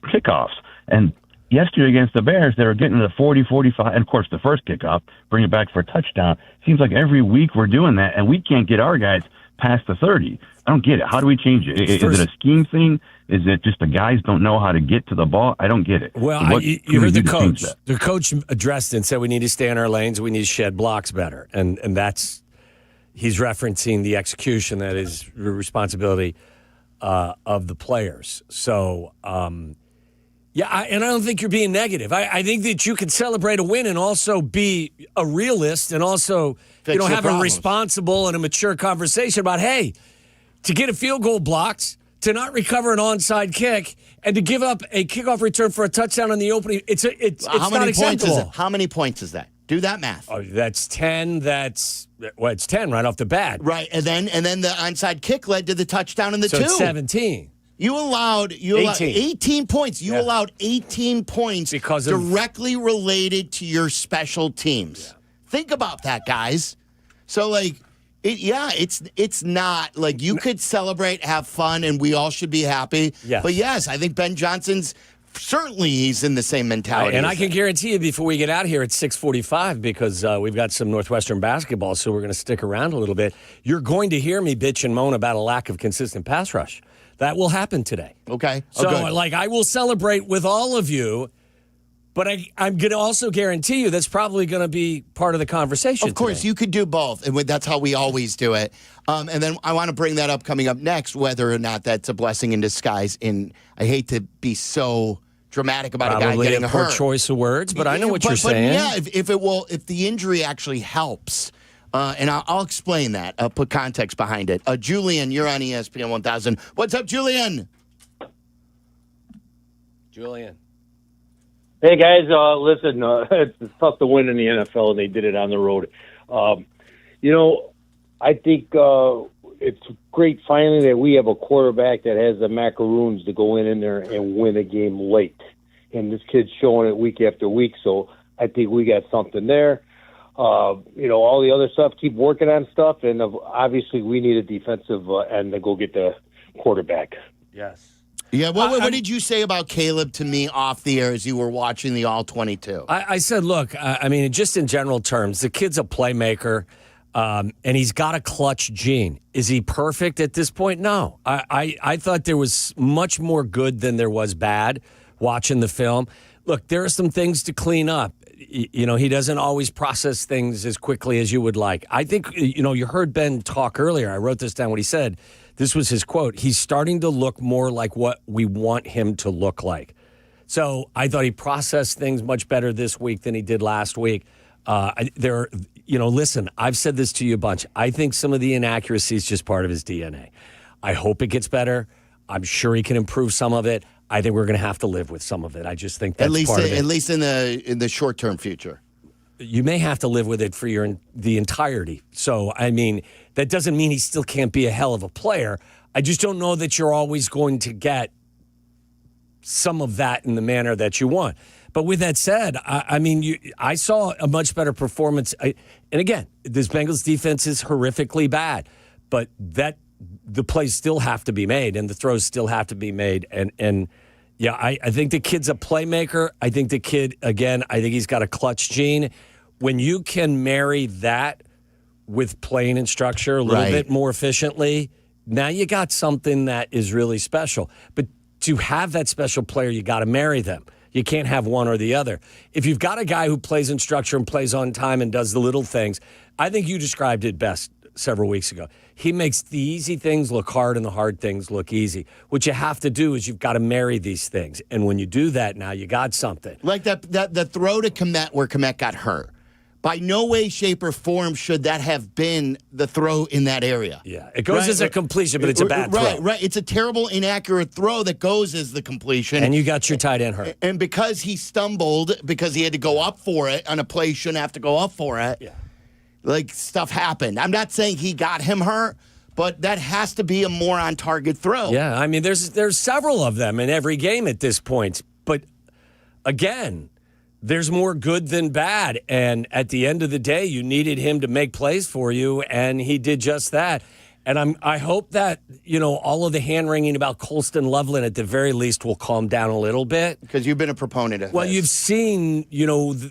[SPEAKER 5] kickoffs. And yesterday against the Bears, they were getting to the 40, 45, and, of course, the first kickoff, bring it back for a touchdown. Seems like every week we're doing that, and we can't get our guys past the 30. I don't get it. How do we change it? Is it a scheme thing? Is it just the guys don't know how to get to the ball? I don't get it.
[SPEAKER 10] Well, you heard the coach. The coach addressed it and said we need to stay in our lanes. We need to shed blocks better. And that's he's referencing the execution that is the responsibility of the players. So, Yeah, and I don't think you're being negative. I think that you can celebrate a win and also be a realist and also have a responsible and a mature conversation about, hey, to get a field goal blocked, to not recover an onside kick, and to give up a kickoff return for a touchdown on the opening, it's not acceptable.
[SPEAKER 19] How many points is that? Do that math.
[SPEAKER 10] Oh, that's 10. It's 10 right off the bat.
[SPEAKER 19] Right, and then the onside kick led to the touchdown in the two.
[SPEAKER 10] It's 17.
[SPEAKER 19] You allowed 18 points. You allowed 18 points because directly related to your special teams. Yeah. Think about that, guys. So, it's not like you could celebrate, have fun, and we all should be happy.
[SPEAKER 10] Yes.
[SPEAKER 19] But yes, I think Ben Johnson's certainly he's in the same mentality.
[SPEAKER 10] And I can guarantee you before we get out here at 6:45, because we've got some Northwestern basketball, so we're going to stick around a little bit. You're going to hear me bitch and moan about a lack of consistent pass rush. That will happen today.
[SPEAKER 19] Okay.
[SPEAKER 10] So, I will celebrate with all of you, but I'm going to also guarantee you that's probably going to be part of the conversation.
[SPEAKER 19] Of course, you could do both, and that's how we always do it. And then I want to bring that up coming up next, whether or not that's a blessing in disguise. And I hate to be so dramatic about
[SPEAKER 10] probably
[SPEAKER 19] a guy getting hurt.
[SPEAKER 10] Poor choice of words, but I know what you're saying.
[SPEAKER 19] Yeah, if the injury actually helps. And I'll explain that. I'll put context behind it. Julian, you're on ESPN 1000. What's up, Julian?
[SPEAKER 10] Julian.
[SPEAKER 6] Hey, guys. Listen, it's tough to win in the NFL, and they did it on the road. I think it's great finally that we have a quarterback that has the macaroons to go in there and win a game late. And this kid's showing it week after week, so I think we got something there. All the other stuff, keep working on stuff, and obviously we need a defensive end to go get the quarterback.
[SPEAKER 10] Yes.
[SPEAKER 19] Yeah, what did you say about Caleb to me off the air as you were watching the All-22?
[SPEAKER 10] I said, look, just in general terms, the kid's a playmaker, and he's got a clutch gene. Is he perfect at this point? No. I thought there was much more good than there was bad watching the film. Look, there are some things to clean up. He doesn't always process things as quickly as you would like. I think, you heard Ben talk earlier. I wrote this down, what he said. This was his quote. He's starting to look more like what we want him to look like. So I thought he processed things much better this week than he did last week. Listen, I've said this to you a bunch. I think some of the inaccuracy is just part of his DNA. I hope it gets better. I'm sure he can improve some of it. I think we're going to have to live with some of it. I just think that's part of it.
[SPEAKER 19] At least in the short-term future.
[SPEAKER 10] You may have to live with it for the entirety. So, that doesn't mean he still can't be a hell of a player. I just don't know that you're always going to get some of that in the manner that you want. But with that said, I saw a much better performance. And again, this Bengals defense is horrifically bad, but the plays still have to be made and the throws still have to be made. And I think the kid's a playmaker. I think the kid, again, I think he's got a clutch gene. When you can marry that with playing and structure a little bit more efficiently, now you got something that is really special. But to have that special player, you got to marry them. You can't have one or the other. If you've got a guy who plays in structure and plays on time and does the little things, I think you described it best several weeks ago. He makes the easy things look hard and the hard things look easy. What you have to do is you've got to marry these things. And when you do that, now you got something.
[SPEAKER 19] Like the throw to Kmet where Kmet got hurt. By no way, shape, or form should that have been the throw in that area.
[SPEAKER 10] Yeah, it goes as a completion, but it's a bad throw.
[SPEAKER 19] Right. It's a terrible, inaccurate throw that goes as the completion.
[SPEAKER 10] And you got your tight end hurt.
[SPEAKER 19] And because he stumbled, because he had to go up for it on a play he shouldn't have to go up for it, stuff happened. I'm not saying he got him hurt, but that has to be a more on-target throw.
[SPEAKER 10] Yeah, there's several of them in every game at this point. But, again, there's more good than bad. And at the end of the day, you needed him to make plays for you, and he did just that. And I hope that, all of the hand-wringing about Colston Loveland at the very least will calm down a little bit.
[SPEAKER 19] Because you've been a proponent of
[SPEAKER 10] Well,
[SPEAKER 19] this.
[SPEAKER 10] you've seen,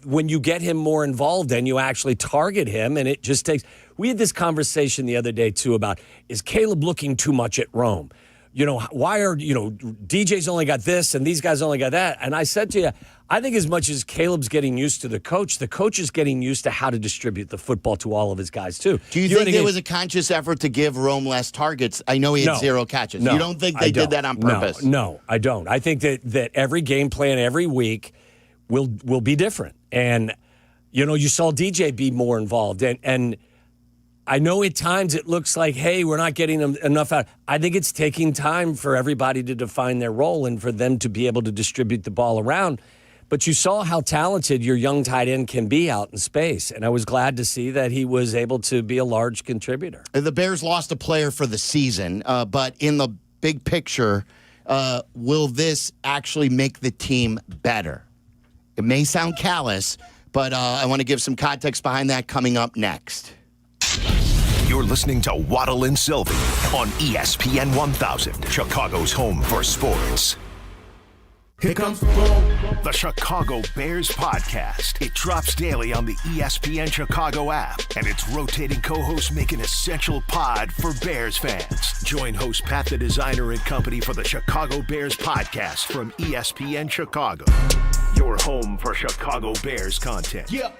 [SPEAKER 10] when you get him more involved and you actually target him, and it just takes... We had this conversation the other day, too, about, is Caleb looking too much at Rome? why are, DJ's only got this and these guys only got that? And I said to you, I think as much as Caleb's getting used to the coach is getting used to how to distribute the football to all of his guys, too.
[SPEAKER 19] Do you think there was a conscious effort to give Rome less targets? I know he had 0 catches. You don't think they did that on purpose?
[SPEAKER 10] No, I don't. I think that every game plan every week will be different. And, you saw DJ be more involved. And I know at times it looks like, hey, we're not getting enough out. I think it's taking time for everybody to define their role and for them to be able to distribute the ball around. But you saw how talented your young tight end can be out in space. And I was glad to see that he was able to be a large contributor.
[SPEAKER 19] The Bears lost a player for the season, but in the big picture, will this actually make the team better? It may sound callous, but I want to give some context behind that coming up next.
[SPEAKER 9] You're listening to Waddle and Silvy on ESPN 1000, Chicago's home for sports. Here comes the Chicago Bears podcast. It drops daily on the ESPN Chicago app, and its rotating co-hosts make an essential pod for Bears fans. Join host Pat the Designer and company for the Chicago Bears podcast from ESPN Chicago, your home for Chicago Bears content.
[SPEAKER 10] Yep.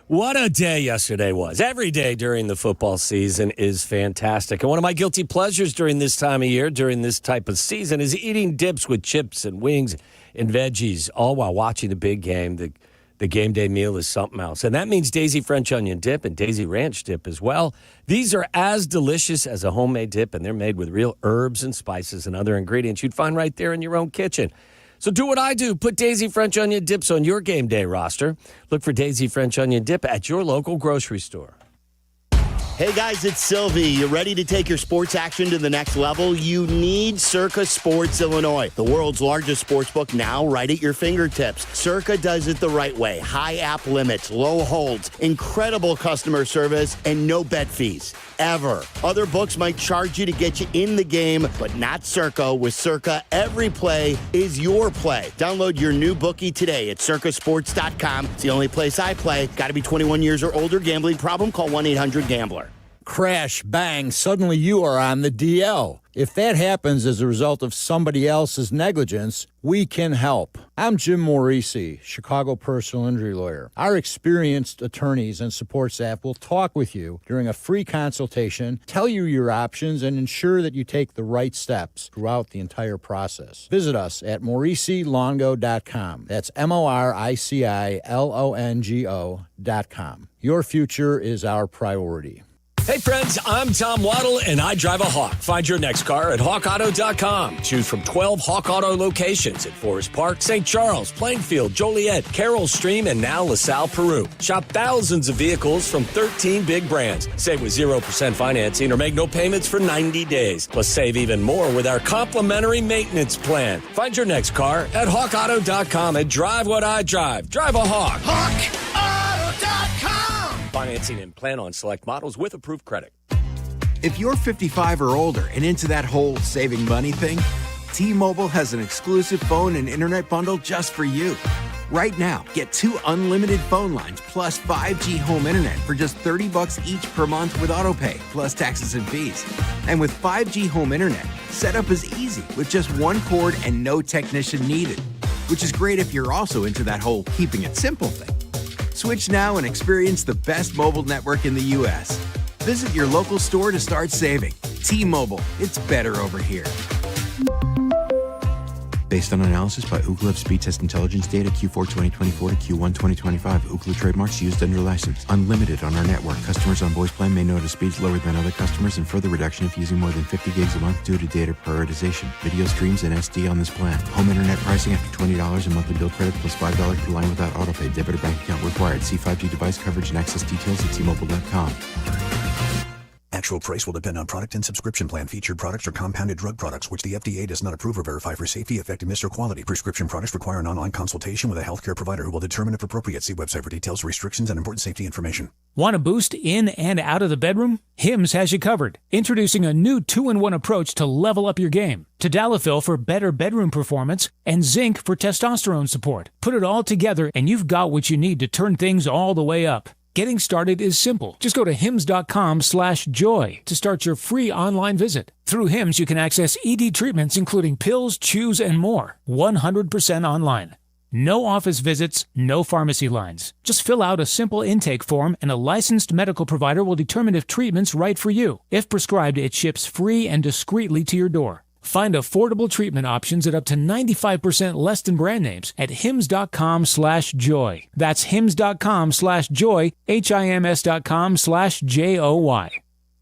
[SPEAKER 10] What a day yesterday was. Every day during the football season is fantastic. And one of my guilty pleasures during this time of year, during this type of season, is eating dips with chips and wings and veggies, all while watching the big game. The game day meal is something else. And that means Daisy French onion dip and Daisy ranch dip as well. These are as delicious as a homemade dip, and they're made with real herbs and spices and other ingredients you'd find right there in your own kitchen. So do what I do. Put Daisy French onion dips on your game day roster. Look for Daisy French onion dip at your local grocery store.
[SPEAKER 19] Hey guys, it's Silvy. You ready to take your sports action to the next level? You need Circa Sports Illinois, the world's largest sports book, now right at your fingertips. Circa does it the right way. High app limits, low holds, incredible customer service, and no bet fees. Ever. Other books might charge you to get you in the game, but not Circa. With Circa, every play is your play. Download your new bookie today at circasports.com. It's the only place I play. Got to be 21 years or older. Gambling problem? Call 1-800-GAMBLER.
[SPEAKER 7] Crash, bang, suddenly you are on the DL. If that happens as a result of somebody else's negligence, we can help. I'm Jim Morisi, Chicago personal injury lawyer. Our experienced attorneys and support staff will talk with you during a free consultation, tell you your options, and ensure that you take the right steps throughout the entire process. Visit us at MorisiLongo.com. That's MoriciLongo.com. Your future is our priority.
[SPEAKER 10] Hey friends, I'm Tom Waddle, and I drive a Hawk. Find your next car at hawkauto.com. Choose from 12 Hawk Auto locations at Forest Park, St. Charles, Plainfield, Joliet, Carroll Stream, and now LaSalle, Peru. Shop thousands of vehicles from 13 big brands. Save with 0% financing or make no payments for 90 days. Plus save even more with our complimentary maintenance plan. Find your next car at hawkauto.com and drive what I drive. Drive a Hawk.
[SPEAKER 9] HawkAuto.com.
[SPEAKER 10] Financing and plan on select models with approved credit.
[SPEAKER 8] If you're 55 or older and into that whole saving money thing, T-Mobile has an exclusive phone and internet bundle just for you. Right now, get 2 unlimited phone lines plus 5G home internet for just $30 each per month with autopay, plus taxes and fees. And with 5G home internet, setup is easy with just one cord and no technician needed, which is great if you're also into that whole keeping it simple thing. Switch now and experience the best mobile network in the U.S. Visit your local store to start saving. T-Mobile, it's better over here.
[SPEAKER 12] Based on analysis by Ookla of speed test intelligence data Q4 2024 to Q1 2025. Ookla trademarks used under license. Unlimited on our network. Customers on voice plan may notice speeds lower than other customers and further reduction if using more than 50 gigs a month due to data prioritization. Video streams and SD on this plan. Home internet pricing after $20 in monthly bill credit plus $5 per line without autopay. Debit or bank account required. See 5G device coverage and access details at T-Mobile.com.
[SPEAKER 29] Actual price will depend on product and subscription plan. Featured products are compounded drug products, which the FDA does not approve or verify for safety, effectiveness, or quality. Prescription products require an online consultation with a healthcare provider who will determine if appropriate. See website for details, restrictions, and important safety information.
[SPEAKER 13] Want a boost in and out of the bedroom? Hims has you covered. Introducing a new 2-in-1 approach to level up your game. Tadalafil for better bedroom performance and zinc for testosterone support. Put it all together and you've got what you need to turn things all the way up. Getting started is simple. Just go to hims.com/joy to start your free online visit. Through Hims, you can access ED treatments including pills, chews, and more. 100% online. No office visits, no pharmacy lines. Just fill out a simple intake form and a licensed medical provider will determine if treatment's right for you. If prescribed, it ships free and discreetly to your door. Find affordable treatment options at up to 95% less than brand names at hims.com/joy. That's hims.com/joy, hims.com/joy.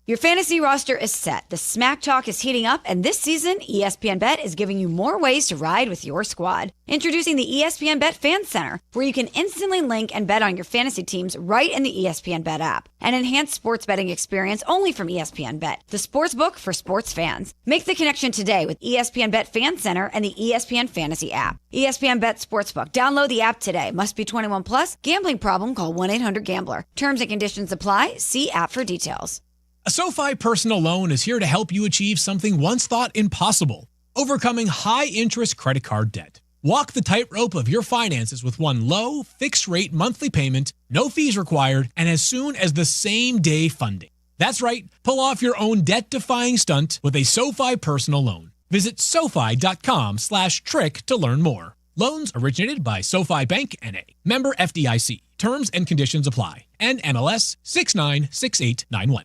[SPEAKER 11] Your fantasy roster is set. The smack talk is heating up, and this season, ESPN Bet is giving you more ways to ride with your squad. Introducing the ESPN Bet Fan Center, where you can instantly link and bet on your fantasy teams right in the ESPN Bet app. An enhanced sports betting experience only from ESPN Bet, the sports book for sports fans. Make the connection today with ESPN Bet Fan Center and the ESPN Fantasy app. ESPN Bet Sportsbook. Download the app today. Must be 21 plus. Gambling problem? Call 1-800-GAMBLER. Terms and conditions apply. See app for details.
[SPEAKER 14] A SoFi personal loan is here to help you achieve something once thought impossible: overcoming high-interest credit card debt. Walk the tightrope of your finances with one low, fixed-rate monthly payment, no fees required, and as soon as the same-day funding. That's right. Pull off your own debt-defying stunt with a SoFi personal loan. Visit SoFi.com/trick to learn more. Loans originated by SoFi Bank N.A. Member FDIC. Terms and conditions apply. NMLS 696891.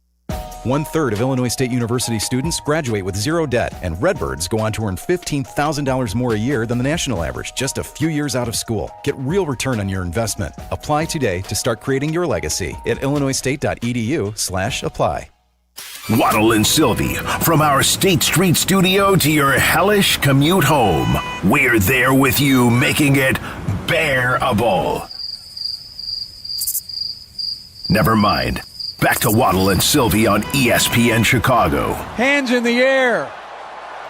[SPEAKER 15] 1/3 of Illinois State University students graduate with zero debt, and Redbirds go on to earn $15,000 more a year than the national average just a few years out of school. Get real return on your investment. Apply today to start creating your legacy at illinoisstate.edu/apply.
[SPEAKER 9] Waddle and Silvy, from our State Street studio to your hellish commute home. We're there with you, making it bearable. Never mind. Back to Waddle and Silvy on ESPN Chicago.
[SPEAKER 1] Hands in the air.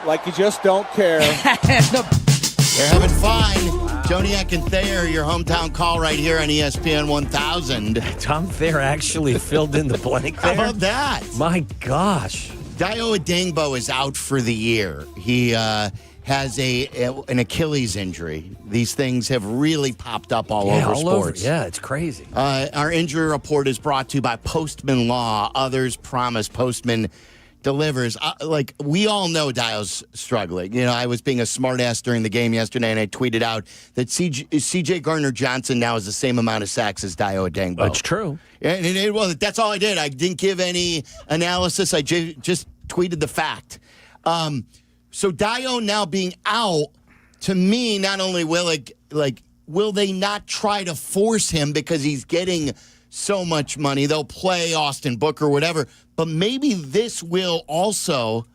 [SPEAKER 16] Like you just don't care.
[SPEAKER 19] They're having fun. Joniak and Thayer, your hometown call right here on ESPN 1000.
[SPEAKER 10] Tom Thayer actually filled in the blank there.
[SPEAKER 19] How about that?
[SPEAKER 10] My gosh.
[SPEAKER 19] Dayo Adengbo is out for the year. He has an Achilles injury. These things have really popped up all over sports.
[SPEAKER 10] Yeah, it's crazy.
[SPEAKER 19] Our injury report is brought to you by Postman Law. Others promise. Postman delivers. We all know Dayo's struggling. You know, I was being a smartass during the game yesterday, and I tweeted out that C.J. Gardner-Johnson now has the same amount of sacks as Dayo Adengbo.
[SPEAKER 10] That's true.
[SPEAKER 19] And well, that's all I did. I didn't give any analysis. I just tweeted the fact. So Dayo now being out, to me, not only will they not try to force him because he's getting so much money, they'll play Austin Booker or whatever, but maybe this will also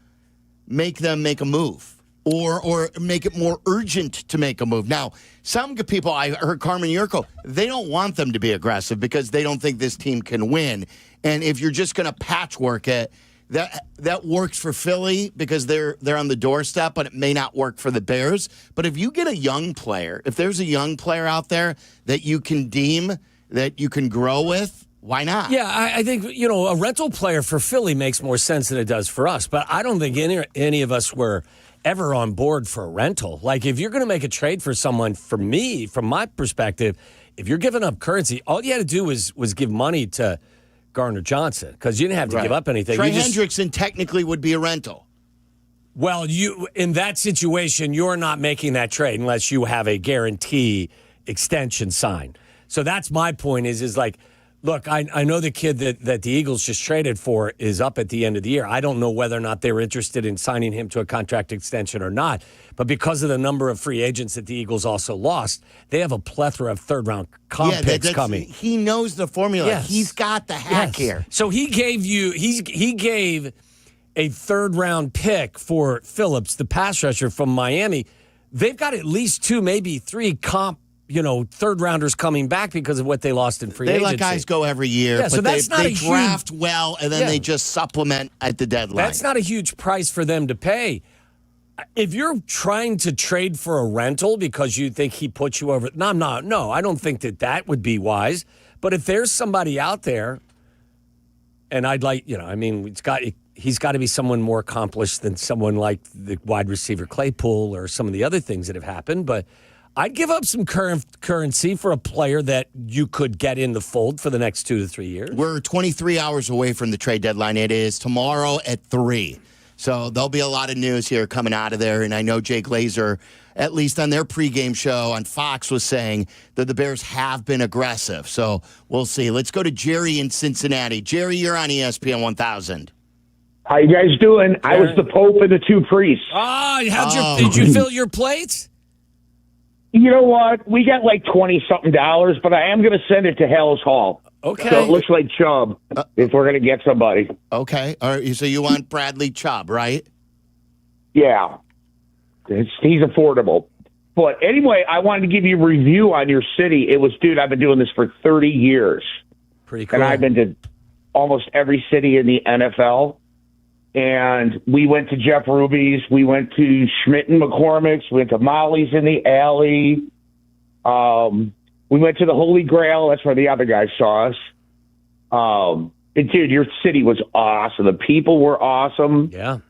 [SPEAKER 19] make them make a move or make it more urgent to make a move. Now, some people, I heard Carmen Jurko, they don't want them to be aggressive because they don't think this team can win. And if you're just going to patchwork it, that works for Philly because they're on the doorstep, but it may not work for the Bears. But if you get a young player, if there's a young player out there that you can deem that you can grow with, why not?
[SPEAKER 10] Yeah, I think, a rental player for Philly makes more sense than it does for us. But I don't think any of us were ever on board for a rental. Like, if you're going to make a trade for someone, for me, from my perspective, if you're giving up currency, all you had to do was give money to Gardner-Johnson, because you didn't have to give up anything.
[SPEAKER 19] Trey Hendrickson technically would be a rental.
[SPEAKER 10] Well, in that situation, you're not making that trade unless you have a guarantee extension signed. So that's my point is like, look, I know the kid that the Eagles just traded for is up at the end of the year. I don't know whether or not they were interested in signing him to a contract extension or not. But because of the number of free agents that the Eagles also lost, they have a plethora of third-round picks coming.
[SPEAKER 19] He knows the formula.
[SPEAKER 10] Yes.
[SPEAKER 19] He's got the hack here.
[SPEAKER 10] So he gave a third-round pick for Phillips, the pass rusher from Miami. They've got at least 2, maybe 3 third rounders coming back because of what they lost in free agency.
[SPEAKER 19] They let guys go every year,
[SPEAKER 10] but
[SPEAKER 19] they draft well, and then they just supplement at the deadline.
[SPEAKER 10] That's not a huge price for them to pay. If you're trying to trade for a rental because you think he puts you over, no, I don't think that would be wise. But if there's somebody out there, and I'd like, he's got to be someone more accomplished than someone like the wide receiver Claypool or some of the other things that have happened, but I'd give up some currency for a player that you could get in the fold for the next 2 to 3 years.
[SPEAKER 19] We're 23 hours away from the trade deadline. It is tomorrow at 3. So there'll be a lot of news here coming out of there. And I know Jay Glazer, at least on their pregame show on Fox, was saying that the Bears have been aggressive. So we'll see. Let's go to Jerry in Cincinnati. Jerry, you're on ESPN 1000.
[SPEAKER 17] How you guys doing? I was the Pope and the 2 priests.
[SPEAKER 10] Did you fill your plates?
[SPEAKER 17] You know what? We got like $20-something, but I am going to send it to Hell's Hall.
[SPEAKER 10] Okay.
[SPEAKER 17] So it looks like Chubb if we're going to get somebody.
[SPEAKER 19] Okay. All right. So you want Bradley Chubb, right?
[SPEAKER 17] Yeah. He's affordable. But anyway, I wanted to give you a review on your city. It was, dude, I've been doing this for 30 years.
[SPEAKER 10] Pretty cool.
[SPEAKER 17] And I've been to almost every city in the NFL. And we went to Jeff Ruby's. We went to Schmidt and McCormick's. We went to Molly's in the Alley. We went to the Holy Grail. That's where the other guys saw us. And dude, your city was awesome. The people were awesome.
[SPEAKER 10] Yeah.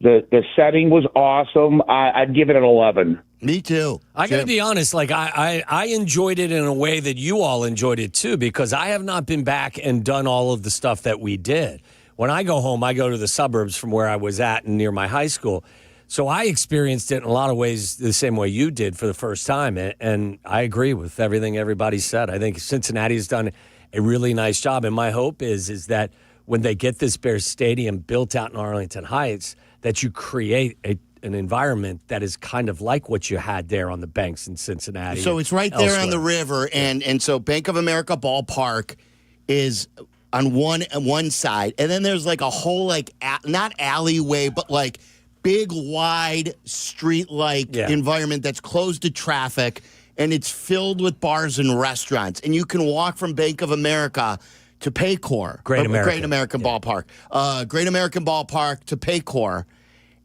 [SPEAKER 17] The setting was awesome. I'd give it an 11.
[SPEAKER 19] Me too.
[SPEAKER 10] I got to be honest, like I enjoyed it in a way that you all enjoyed it too, because I have not been back and done all of the stuff that we did. When I go home, I go to the suburbs from where I was at and near my high school. So I experienced it in a lot of ways the same way you did for the first time. And I agree with everything everybody said. I think Cincinnati has done a really nice job. And my hope is that when they get this Bears Stadium built out in Arlington Heights, that you create an environment that is kind of like what you had there on the banks in Cincinnati.
[SPEAKER 19] So it's right there on the river. And so Bank of America Ballpark is on one side. And then there's like a whole, like, not alleyway, but like big, wide, street-like environment that's closed to traffic. And it's filled with bars and restaurants. And you can walk from Bank of America to Paycor. Great American Ballpark. Great American Ballpark to Paycor.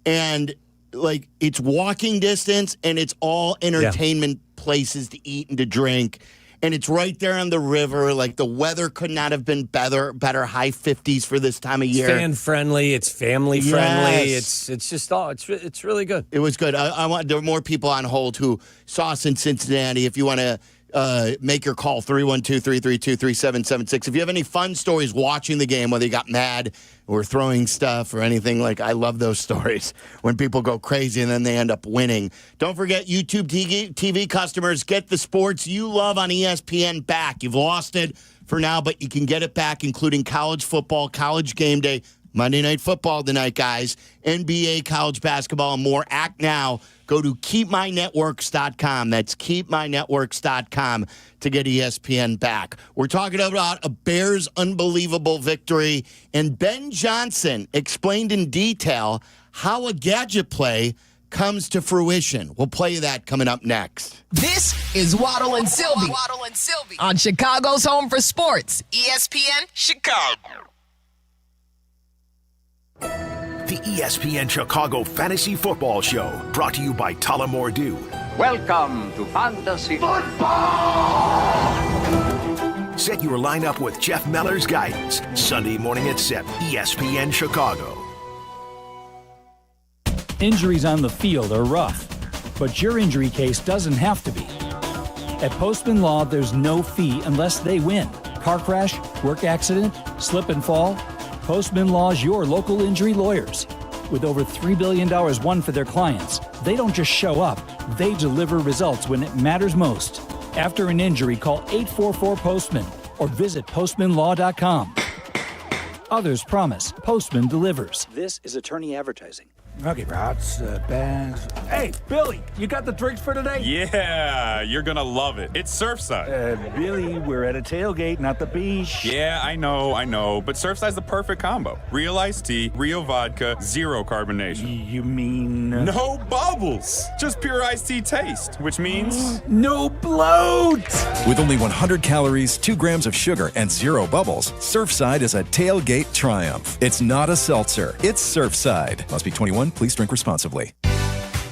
[SPEAKER 19] And, like, it's walking distance, and it's all entertainment places to eat and to drink. And it's right there on the river. Like, the weather could not have been better high 50s for this time of year.
[SPEAKER 10] It's fan-friendly. It's family-friendly. Yes. It's just it's really good.
[SPEAKER 19] It was good. I want there are more people on hold who saw us in Cincinnati. If you want to make your call, 312-332-3776. If you have any fun stories watching the game, whether you got mad or throwing stuff or anything, like, I love those stories when people go crazy and then they end up winning. Don't forget, YouTube TV customers, get the sports you love on ESPN back. You've lost it for now, but you can get it back, including college football, college game day, Monday Night Football tonight, guys, NBA, college basketball, and more. Act now. Go to keepmynetworks.com. That's keepmynetworks.com to get ESPN back. We're talking about a Bears' unbelievable victory, and Ben Johnson explained in detail how a gadget play comes to fruition. We'll play you that coming up next.
[SPEAKER 4] This is Waddle and Silvy on Chicago's Home for Sports, ESPN Chicago.
[SPEAKER 9] The ESPN Chicago Fantasy Football Show, brought to you by Tullamore Dew.
[SPEAKER 18] Welcome to Fantasy Football!
[SPEAKER 9] Set your lineup with Jeff Meller's guidance, Sunday morning at 7, ESPN Chicago.
[SPEAKER 20] Injuries on the field are rough, but your injury case doesn't have to be. At Postman Law, there's no fee unless they win. Car crash, work accident, slip and fall. Postman Law's your local injury lawyers. With over $3 billion won for their clients, they don't just show up, they deliver results when it matters most. After an injury, call 844-POSTMAN or visit postmanlaw.com. Others promise, Postman delivers.
[SPEAKER 21] This is attorney advertising.
[SPEAKER 20] Okay, Rots, bags. Hey, Billy, you got the drinks for today?
[SPEAKER 22] Yeah, you're gonna love it. It's Surfside.
[SPEAKER 20] Billy, we're at a tailgate, not the beach.
[SPEAKER 22] Yeah, I know, but Surfside's the perfect combo. Real iced tea, real vodka, zero carbonation.
[SPEAKER 20] You mean?
[SPEAKER 22] No bubbles! Just pure iced tea taste, which means...
[SPEAKER 20] no bloat!
[SPEAKER 15] With only 100 calories, 2 grams of sugar, and 0 bubbles, Surfside is a tailgate triumph. It's not a seltzer, it's Surfside. Must be 21. Please drink responsibly.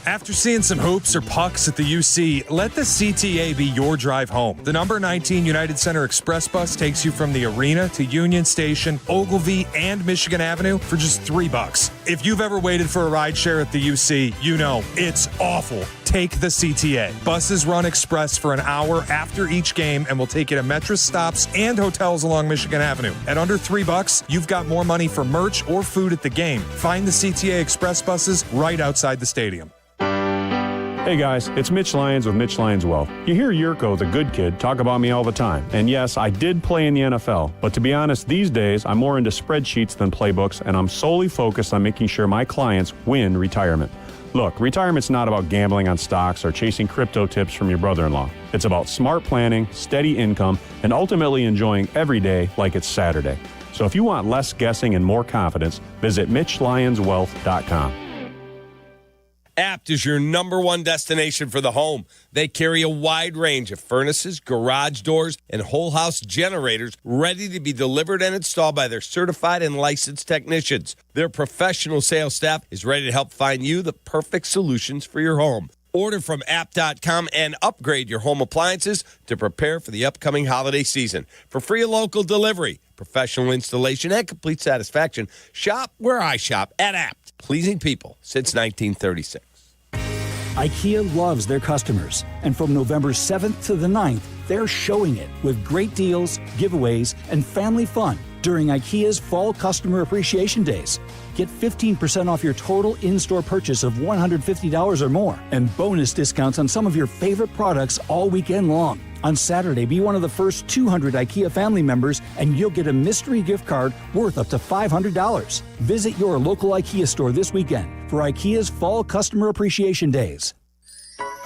[SPEAKER 3] After seeing some hoops or pucks at the UC, let the CTA be your drive home. The number 19 United Center Express bus takes you from the arena to Union Station, Ogilvie, and Michigan Avenue for just $3. If you've ever waited for a ride share at the UC, you know it's awful. Take the CTA. Buses run express for an hour after each game and will take you to Metro stops and hotels along Michigan Avenue. At under $3, you've got more money for merch or food at the game. Find the CTA Express buses right outside the stadium.
[SPEAKER 2] Hey guys, it's Mitch Lyons with Mitch Lyons Wealth. You hear Yurko, the good kid, talk about me all the time. And yes, I did play in the NFL. But to be honest, these days, I'm more into spreadsheets than playbooks, and I'm solely focused on making sure my clients win retirement. Look, retirement's not about gambling on stocks or chasing crypto tips from your brother-in-law. It's about smart planning, steady income, and ultimately enjoying every day like it's Saturday. So if you want less guessing and more confidence, visit MitchLyonsWealth.com.
[SPEAKER 5] Apt is your #1 destination for the home. They carry a wide range of furnaces, garage doors, and whole house generators ready to be delivered and installed by their certified and licensed technicians. Their professional sales staff is ready to help find you the perfect solutions for your home. Order from apt.com and upgrade your home appliances to prepare for the upcoming holiday season. For free local delivery, professional installation, and complete satisfaction, shop where I shop at Apt. Pleasing people since 1936.
[SPEAKER 20] IKEA loves their customers, and from November 7th to the 9th, they're showing it with great deals, giveaways, and family fun during IKEA's Fall Customer Appreciation Days. Get 15% off your total in-store purchase of $150 or more, and bonus discounts on some of your favorite products all weekend long. On Saturday, be one of the first 200 IKEA family members, and you'll get a mystery gift card worth up to $500. Visit your local IKEA store this weekend for IKEA's Fall Customer Appreciation Days.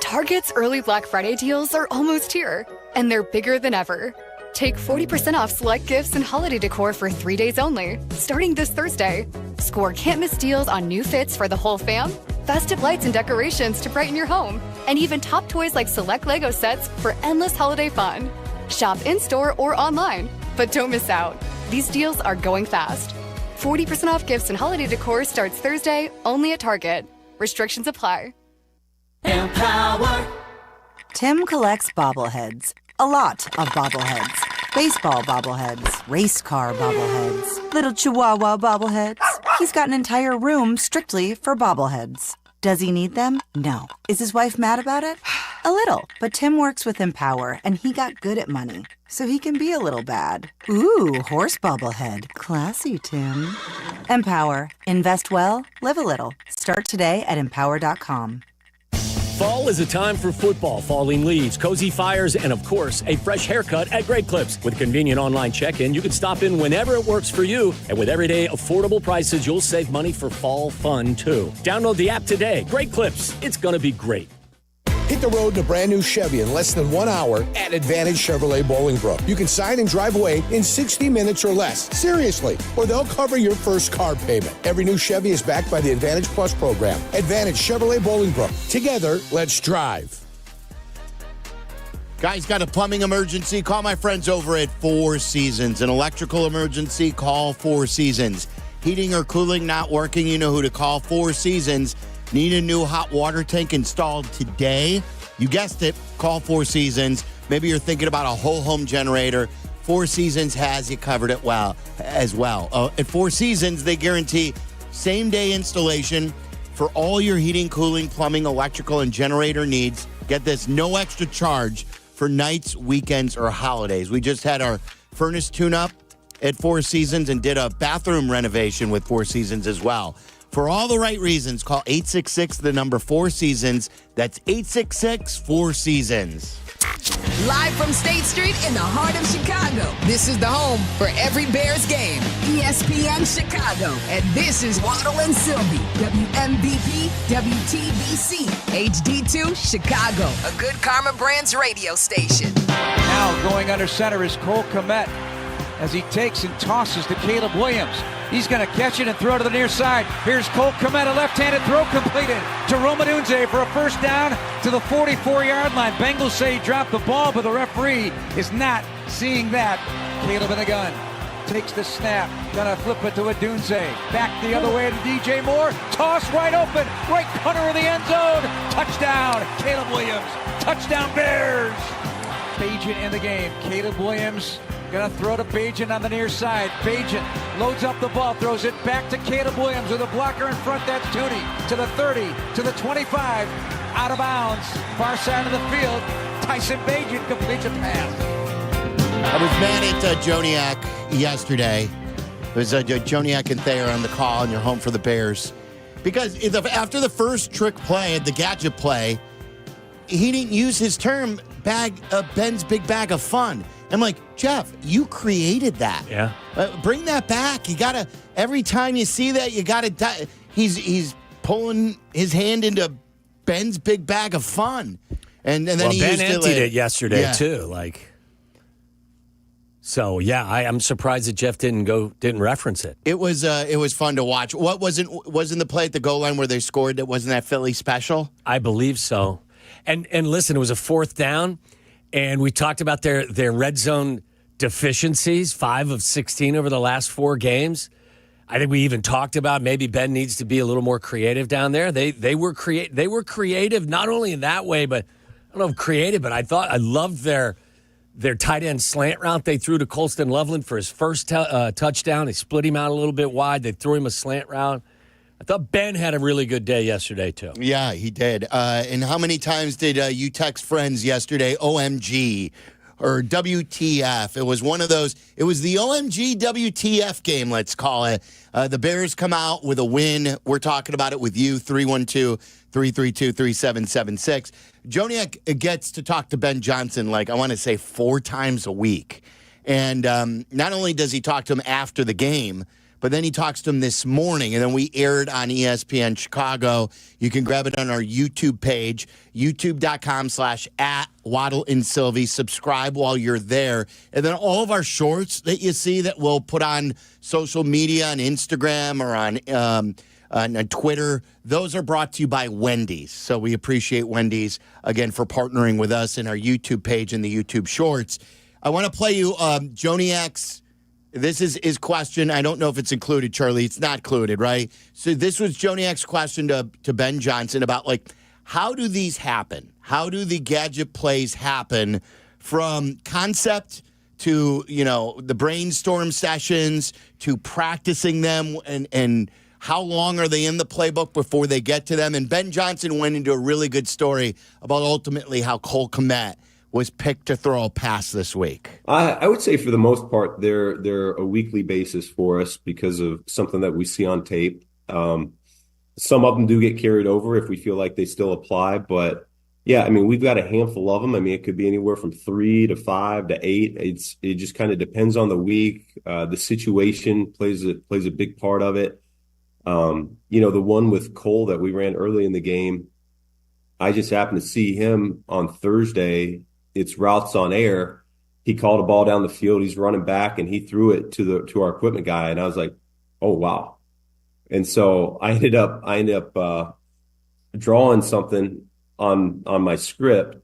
[SPEAKER 21] Target's early Black Friday deals are almost here, and they're bigger than ever. Take 40% off select gifts and holiday decor for 3 days only, starting this Thursday. Score can't-miss deals on new fits for the whole fam, festive lights and decorations to brighten your home, and even top toys like select Lego sets for endless holiday fun. Shop in-store or online, but don't miss out. These deals are going fast. 40% off gifts and holiday decor starts Thursday, only at Target. Restrictions apply.
[SPEAKER 23] Empower. Tim collects bobbleheads. A lot of bobbleheads. Baseball bobbleheads, race car bobbleheads, little chihuahua bobbleheads. He's got an entire room strictly for bobbleheads. Does he need them? No. Is his wife mad about it? A little. But Tim works with Empower, and he got good at money, so he can be a little bad. Ooh, horse bobblehead. Classy, Tim. Empower. Invest well, live a little. Start today at empower.com.
[SPEAKER 10] Fall is a time for football, falling leaves, cozy fires, and of course, a fresh haircut at Great Clips. With convenient online check-in, you can stop in whenever it works for you. And with everyday affordable prices, you'll save money for fall fun, too. Download the app today. Great Clips. It's going to be great.
[SPEAKER 24] Hit the road in a brand new Chevy in less than 1 hour at Advantage Chevrolet Bolingbrook. You can sign and drive away in 60 minutes or less. Seriously. Or they'll cover your first car payment. Every new Chevy is backed by the Advantage Plus program. Advantage Chevrolet Bolingbrook. Together, let's drive.
[SPEAKER 19] Guys, got a plumbing emergency? Call my friends over at Four Seasons. An electrical emergency? Call Four Seasons. Heating or cooling not working? You know who to call. Four Seasons. Need a new hot water tank installed today? You guessed it. Call Four Seasons. Maybe you're thinking about a whole home generator. Four Seasons has you covered as well. At Four Seasons, they guarantee same-day installation for all your heating, cooling, plumbing, electrical, and generator needs. Get this, no extra charge for nights, weekends, or holidays. We just had our furnace tune-up at Four Seasons and did a bathroom renovation with Four Seasons as well. For all the right reasons, call 866 the number 4 Seasons. That's 866 4 Seasons.
[SPEAKER 4] Live from State Street in the heart of Chicago. This is the home for every Bears game. ESPN Chicago. And this is Waddle and Silvy. WMVP, WTBC, HD2, Chicago. A good Karma Brands radio station.
[SPEAKER 1] Now going under center is Cole Kmet as he takes and tosses to Caleb Williams. He's going to catch it and throw to the near side. Here's Cole Kmet, a left-handed throw completed to Romanunze for a first down to the 44-yard line. Bengals say he dropped the ball, but the referee is not seeing that. Caleb in the gun. Takes the snap. Gonna flip it to Adunze. Back the other way to DJ Moore. Toss wide open. Right corner of the end zone. Touchdown. Caleb Williams. Touchdown Bears. Bajan in the game. Caleb Williams gonna throw to Bajan on the near side. Bajan loads up the ball, throws it back to Caleb Williams with a blocker in front. That's Tooney to the 30, to the 25. out of bounds, far side of the field. Tyson Bagent completes a pass.
[SPEAKER 19] I was mad at Joniak yesterday. It was Joniak and Thayer on the call, and you're home for the Bears. Because after the first trick play, the gadget play, he didn't use his term, Ben's big bag of fun. I'm like, Jeff, you created that.
[SPEAKER 10] Yeah.
[SPEAKER 19] Bring that back. You got to, every time you see that, you got to, he's pulling his hand into Ben's big bag of fun. And then he
[SPEAKER 10] Ben
[SPEAKER 19] used
[SPEAKER 10] emptied it yesterday,
[SPEAKER 19] yeah.
[SPEAKER 10] too. So, yeah, I'm surprised that Jeff didn't reference it.
[SPEAKER 19] It was fun to watch. What wasn't the play at the goal line where they scored that wasn't that Philly special?
[SPEAKER 10] I believe so. And listen, it was a 4th down, and we talked about their red zone deficiencies, 5 of 16 over the last 4 games. I think we even talked about maybe Ben needs to be a little more creative down there. They were creative not only in that way, but I don't know if creative, but I loved their tight end slant route they threw to Colston Loveland for his first touchdown. They split him out a little bit wide. They threw him a slant route. I thought Ben had a really good day yesterday, too.
[SPEAKER 19] Yeah, he did. And how many times did you text friends yesterday, OMG or WTF? It was one of those. It was the OMG WTF game, let's call it. The Bears come out with a win. We're talking about it with you, 312-332-3776. Joniak gets to talk to Ben Johnson, I want to say 4 times a week. And not only does he talk to him after the game, but then he talks to him this morning, and then we aired on ESPN Chicago. You can grab it on our YouTube page, youtube.com/@Waddle and Silvy. Subscribe while you're there. And then all of our shorts that you see that we'll put on social media, on Instagram or on Twitter, those are brought to you by Wendy's. So we appreciate Wendy's, again, for partnering with us in our YouTube page and the YouTube shorts. I want to play you Joniak's. This is his question. I don't know if it's included, Charlie. It's not included, right? So this was Joniak's question to Ben Johnson about, how do these happen? How do the gadget plays happen from concept to, the brainstorm sessions to practicing them and how long are they in the playbook before they get to them? And Ben Johnson went into a really good story about ultimately how Cole Kmet was picked to throw a pass this week.
[SPEAKER 6] I would say for the most part, they're a weekly basis for us because of something that we see on tape. Some of them do get carried over if we feel like they still apply. But, yeah, we've got a handful of them. It could be anywhere from 3 to 5 to 8. It just kind of depends on the week. The situation plays a big part of it. The one with Cole that we ran early in the game, I just happened to see him on Thursday. It's routes on air. He called a ball down the field. He's running back, and he threw it to our equipment guy. And I was like, oh, wow. And so I ended up drawing something on my script.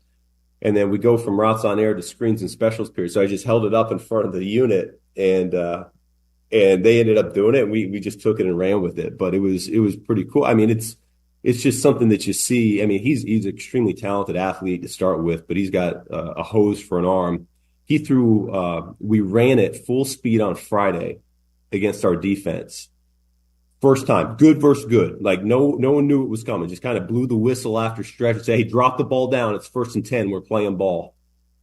[SPEAKER 6] And then we go from routes on air to screens and specials period. So I just held it up in front of the unit, and they ended up doing it. And we just took it and ran with it. But it was pretty cool. It's just something that you see. He's an extremely talented athlete to start with, but he's got a hose for an arm. He threw, we ran it full speed on Friday against our defense. First time, good versus good. No one knew it was coming. Just kind of blew the whistle after stretch and said, hey, drop the ball down. It's 1st and 10. We're playing ball.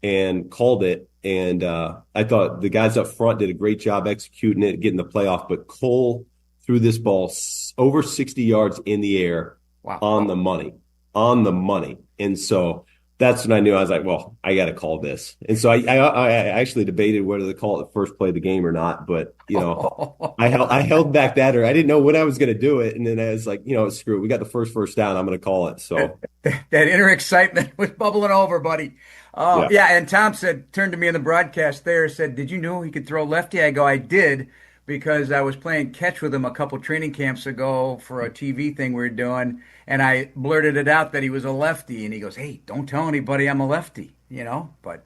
[SPEAKER 6] And called it. And I thought the guys up front did a great job executing it, getting the playoff. But Cole threw this ball over 60 yards in the air. Wow. On the money. And so that's when I knew. I was like, well, I got to call this. And so I actually debated whether to call it the first play of the game or not. But, I held back that, or I didn't know when I was going to do it. And then I was like, screw it. We got the first down. I'm going to call it. So
[SPEAKER 7] that inner excitement was bubbling over, buddy. Yeah. And Tom turned to me in the broadcast there, said, did you know he could throw lefty? I go, I did. Because I was playing catch with him a couple training camps ago for a TV thing we were doing, and I blurted it out that he was a lefty, and he goes, "Hey, don't tell anybody I'm a lefty," But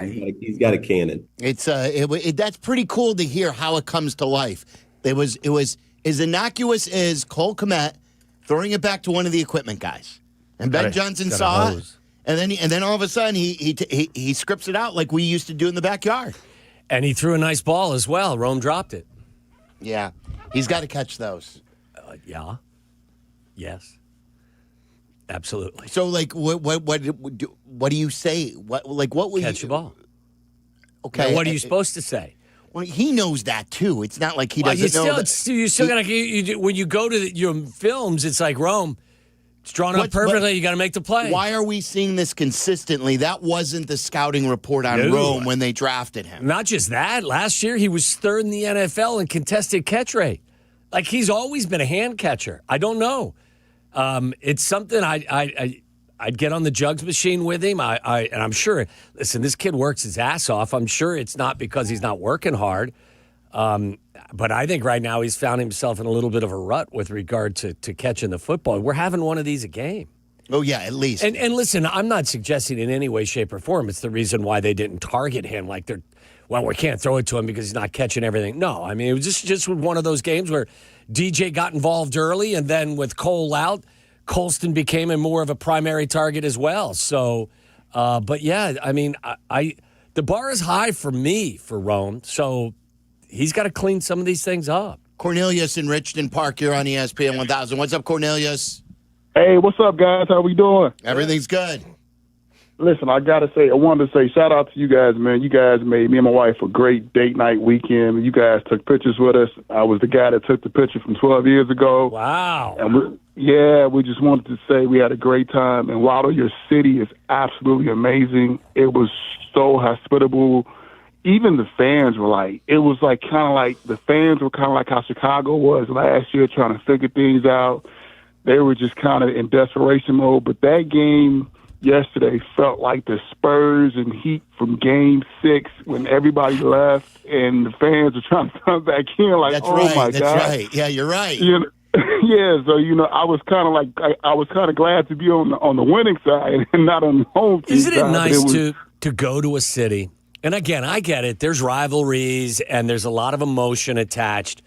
[SPEAKER 6] he's got a cannon.
[SPEAKER 19] It's that's pretty cool to hear how it comes to life. It was as innocuous as Cole Kmet throwing it back to one of the equipment guys, and Ben Johnson saw it, and then all of a sudden he scripts it out like we used to do in the backyard,
[SPEAKER 10] and he threw a nice ball as well. Rome dropped it.
[SPEAKER 19] Yeah, he's got to catch those.
[SPEAKER 10] Yeah. Yes. Absolutely.
[SPEAKER 19] So, like, what do you say? What will
[SPEAKER 10] catch the ball?
[SPEAKER 19] Okay.
[SPEAKER 10] Now, what are you supposed to say?
[SPEAKER 19] Well, he knows that too. It's not like he doesn't know.
[SPEAKER 10] You still got to. When you go to your films, it's like Rome. It's drawn up perfectly. You got to make the play.
[SPEAKER 19] Why are we seeing this consistently? That wasn't the scouting report on Rome when they drafted him.
[SPEAKER 10] Not just that. Last year, he was third in the NFL in contested catch rate. Like, he's always been a hand catcher. I don't know. It's something I'd get on the jugs machine with him. And I'm sure, listen, this kid works his ass off. I'm sure it's not because he's not working hard. But I think right now he's found himself in a little bit of a rut with regard to catching the football. We're having one of these a game.
[SPEAKER 19] Oh, yeah, at least.
[SPEAKER 10] And listen, I'm not suggesting in any way, shape, or form it's the reason why they didn't target him. Like, we can't throw it to him because he's not catching everything. No, I mean, it was just one of those games where DJ got involved early, and then with Cole out, Colston became more of a primary target as well. So, but yeah, I mean, the bar is high for me for Rome, so he's got to clean some of these things up.
[SPEAKER 19] Cornelius in Richmond Park, you're on ESPN 1000. What's up, Cornelius?
[SPEAKER 8] Hey, what's up, guys? How we doing?
[SPEAKER 19] Everything's good.
[SPEAKER 8] Listen, I wanted to say, shout out to you guys, man. You guys made me and my wife a great date night weekend. You guys took pictures with us. I was the guy that took the picture from 12 years ago.
[SPEAKER 10] Wow.
[SPEAKER 8] And we just wanted to say we had a great time. And Waddle, your city is absolutely amazing. It was so hospitable. Even the fans were like, the fans were kind of like how Chicago was last year, trying to figure things out. They were just kind of in desperation mode. But that game yesterday felt like the Spurs and Heat from Game 6 when everybody left and the fans were trying to come back in. Like,
[SPEAKER 19] that's
[SPEAKER 8] oh
[SPEAKER 19] right,
[SPEAKER 8] my
[SPEAKER 19] that's
[SPEAKER 8] God.
[SPEAKER 19] right. Yeah, you're right.
[SPEAKER 8] Yeah, so I was kind of glad to be on the winning side and not on the home team
[SPEAKER 10] Isn't it
[SPEAKER 8] side.
[SPEAKER 10] nice to go to a city? And again, I get it. There's rivalries and there's a lot of emotion attached.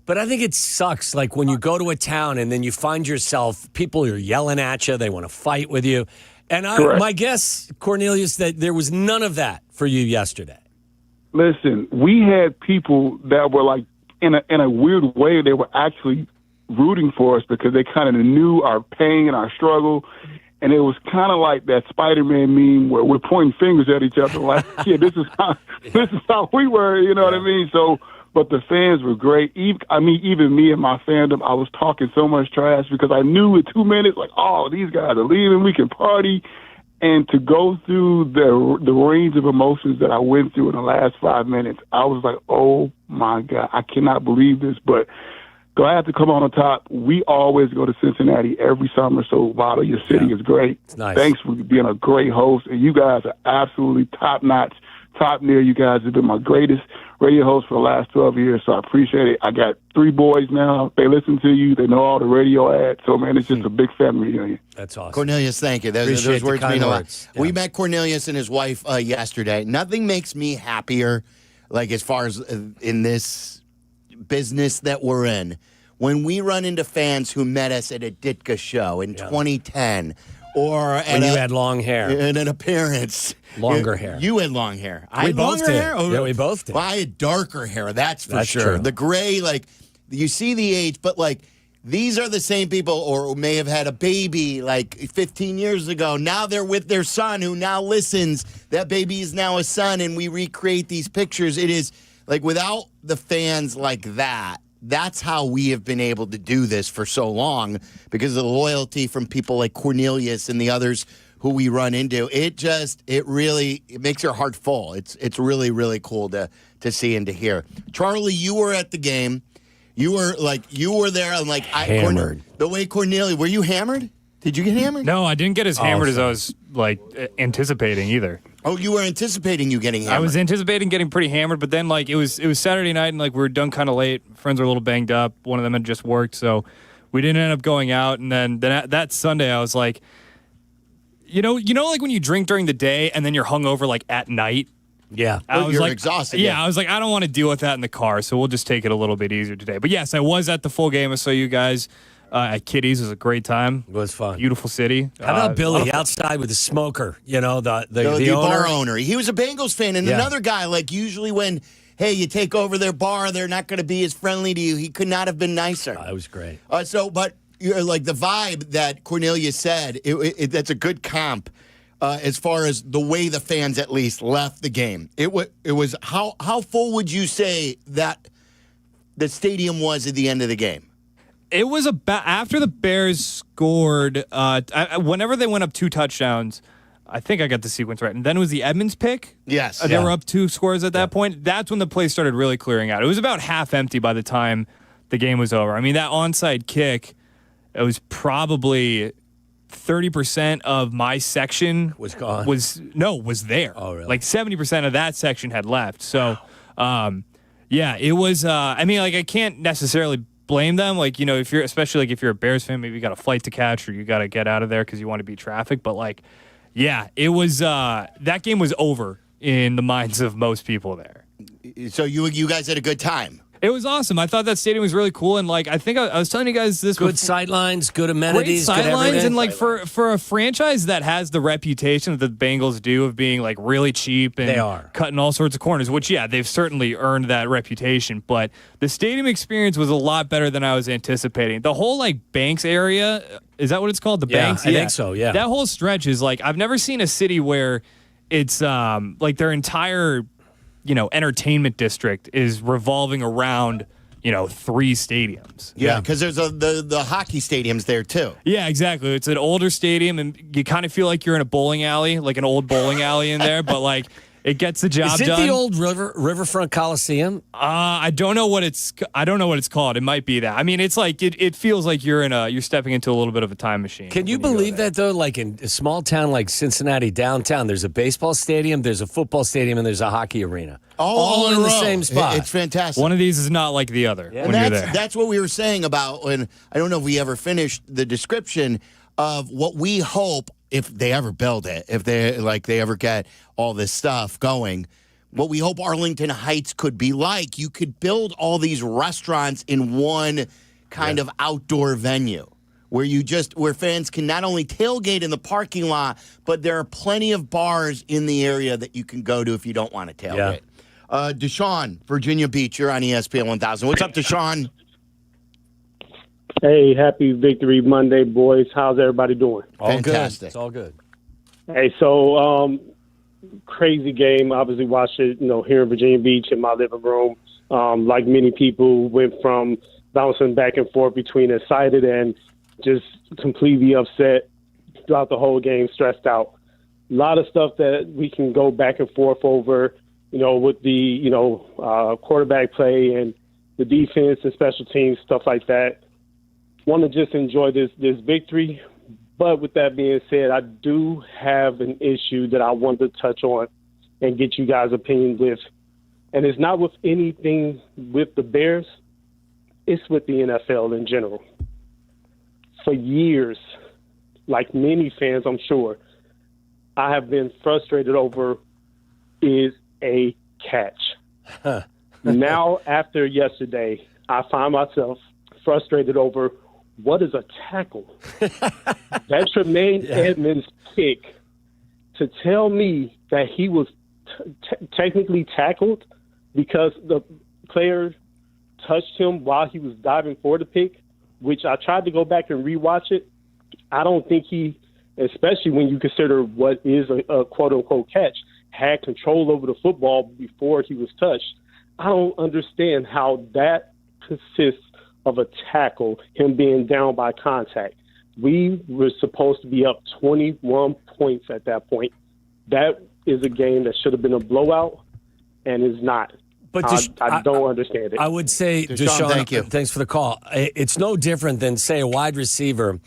[SPEAKER 10] But I think it sucks, like when you go to a town and then you find yourself, people are yelling at you, they want to fight with you. And my guess, Cornelius, that there was none of that for you yesterday.
[SPEAKER 8] Listen, we had people that were like, in a weird way, they were actually rooting for us because they kind of knew our pain and our struggle. And it was kind of like that Spider-Man meme where we're pointing fingers at each other like, yeah, this is how we were, you know what I mean? So, but the fans were great. Even me and my fandom, I was talking so much trash because I knew in 2 minutes, like, oh, these guys are leaving, we can party. And to go through the range of emotions that I went through in the last 5 minutes, I was like, oh, my God, I cannot believe this. But glad to come on top. We always go to Cincinnati every summer, so Waddle, your city is great.
[SPEAKER 10] It's nice.
[SPEAKER 8] Thanks for being a great host, and you guys are absolutely top-notch, top-near. You guys have been my greatest radio host for the last 12 years, so I appreciate it. I got 3 boys now. They listen to you. They know all the radio ads. So, man, it's just a big family reunion.
[SPEAKER 10] That's awesome.
[SPEAKER 19] Cornelius, thank you. Those words mean a lot. Yeah. We met Cornelius and his wife yesterday. Nothing makes me happier, like as far as in this business that we're in, when we run into fans who met us at a Ditka show in 2010 or
[SPEAKER 10] when you had long hair.
[SPEAKER 19] In an appearance.
[SPEAKER 10] Longer hair.
[SPEAKER 19] You had long hair.
[SPEAKER 10] We both did.
[SPEAKER 19] Hair?
[SPEAKER 10] Yeah, we both did.
[SPEAKER 19] Well, I had darker hair, that's for sure.
[SPEAKER 10] True.
[SPEAKER 19] The gray, like, you see the age, but, like, these are the same people or may have had a baby, like, 15 years ago. Now they're with their son who now listens. That baby is now a son, and we recreate these pictures. It is, like, without the fans like that, that's how we have been able to do this for so long because of the loyalty from people like Cornelius and the others who we run into. It really makes your heart full. It's really, really cool to see and to hear. Charlie, you were at the game. You were there and like
[SPEAKER 10] hammered.
[SPEAKER 19] The way Cornelius, were you hammered? Did you get hammered?
[SPEAKER 11] No, I didn't get as hammered as I was anticipating either.
[SPEAKER 19] Oh, you were anticipating you getting hammered.
[SPEAKER 11] I was anticipating getting pretty hammered, but then it was Saturday night and we were done kind of late. Friends were a little banged up. One of them had just worked, so we didn't end up going out. And then that Sunday, I was like, you know, like when you drink during the day and then you're hungover at night.
[SPEAKER 10] Yeah,
[SPEAKER 19] you're exhausted.
[SPEAKER 11] Yeah, I was like, I don't want to deal with that in the car, so we'll just take it a little bit easier today. But yes, I was at the full game. I saw you guys. At Kitty's. It was a great time.
[SPEAKER 10] It was fun.
[SPEAKER 11] Beautiful city.
[SPEAKER 10] How about Billy outside with the smoker? You know, the
[SPEAKER 19] bar owner. He was a Bengals fan, and another guy, usually when, you take over their bar, they're not going to be as friendly to you. He could not have been nicer.
[SPEAKER 10] It was great.
[SPEAKER 19] But like the vibe that Cornelia said, that's a good comp as far as the way the fans at least left the game. It was how full would you say that the stadium was at the end of the game?
[SPEAKER 11] It was about after the Bears scored. Whenever they went up 2 touchdowns, I think I got the sequence right. And then it was the Edmonds pick.
[SPEAKER 19] Yes.
[SPEAKER 11] They were up 2 scores at that point. That's when the place started really clearing out. It was about half empty by the time the game was over. I mean, that onside kick, it was probably 30% of my section
[SPEAKER 10] was gone.
[SPEAKER 11] Was there.
[SPEAKER 10] Oh, really?
[SPEAKER 11] Like 70% of that section had left. So, it was. I mean, like I can't necessarily blame them. Like, you know, especially if you're a Bears fan, maybe you got a flight to catch or you got to get out of there because you want to beat traffic. But like, yeah, it was. That game was over in the minds of most people there.
[SPEAKER 19] So you guys had a good time.
[SPEAKER 11] It was awesome. I thought that stadium was really cool, and like I think I was telling you guys this.
[SPEAKER 10] Good sidelines, good amenities,
[SPEAKER 11] great sidelines,
[SPEAKER 10] good
[SPEAKER 11] and like for a franchise that has the reputation that the Bengals do of being like really cheap and
[SPEAKER 10] they are
[SPEAKER 11] cutting all sorts of corners, which they've certainly earned that reputation. But the stadium experience was a lot better than I was anticipating. The whole like Banks area, is that what it's called? The Banks?
[SPEAKER 10] I think so. Yeah,
[SPEAKER 11] that whole stretch is like I've never seen a city where it's like their entire entertainment district is revolving around, 3 stadiums.
[SPEAKER 19] Yeah, because there's the hockey stadiums there too.
[SPEAKER 11] Yeah, exactly. It's an older stadium, and you kind of feel like you're in a bowling alley, like an old bowling alley in there, but like it gets the job done.
[SPEAKER 10] Is it the old Riverfront Coliseum?
[SPEAKER 11] I don't know what it's called. It might be that. I mean, it's like it feels like you're stepping into a little bit of a time machine.
[SPEAKER 10] Can you believe that though? Like in a small town like Cincinnati downtown, there's a baseball stadium, there's a football stadium, and there's a hockey arena. All in the same spot.
[SPEAKER 19] It's fantastic.
[SPEAKER 11] One of these is not like the other.
[SPEAKER 19] Yeah. And that's what we were saying about when I don't know if we ever finished the description of what we hope if they ever build it, if they ever get all this stuff going, what we hope Arlington Heights could be like. You could build all these restaurants in one kind of outdoor venue where fans can not only tailgate in the parking lot, but there are plenty of bars in the area that you can go to if you don't want to tailgate. Deshaun, Virginia Beach, you're on ESPN 1000. What's up, Deshaun?
[SPEAKER 12] Hey, happy Victory Monday, boys. How's everybody doing?
[SPEAKER 19] Fantastic.
[SPEAKER 10] Good. It's all good.
[SPEAKER 12] Hey, so crazy game. Obviously watched it, here in Virginia Beach in my living room. Like many people, went from bouncing back and forth between excited and just completely upset throughout the whole game, stressed out. A lot of stuff that we can go back and forth over, with the, quarterback play and the defense and special teams, stuff like that. Want to just enjoy this victory. But with that being said, I do have an issue that I want to touch on and get you guys' opinion with. And it's not with anything with the Bears. It's with the NFL in general. For years, like many fans, I'm sure, I have been frustrated over is a catch. Now, after yesterday, I find myself frustrated over what is a tackle. That Tremaine Edmonds pick, to tell me that he was technically tackled because the player touched him while he was diving for the pick, which I tried to go back and rewatch it. I don't think he, especially when you consider what is a quote-unquote catch, had control over the football before he was touched. I don't understand how that consists of a tackle, him being down by contact. We were supposed to be up 21 points at that point. That is a game that should have been a blowout and is not.
[SPEAKER 10] But
[SPEAKER 12] I don't understand it.
[SPEAKER 10] I would say, Deshaun,
[SPEAKER 19] thank you.
[SPEAKER 10] Thanks for the call. It's no different than, say, a wide receiver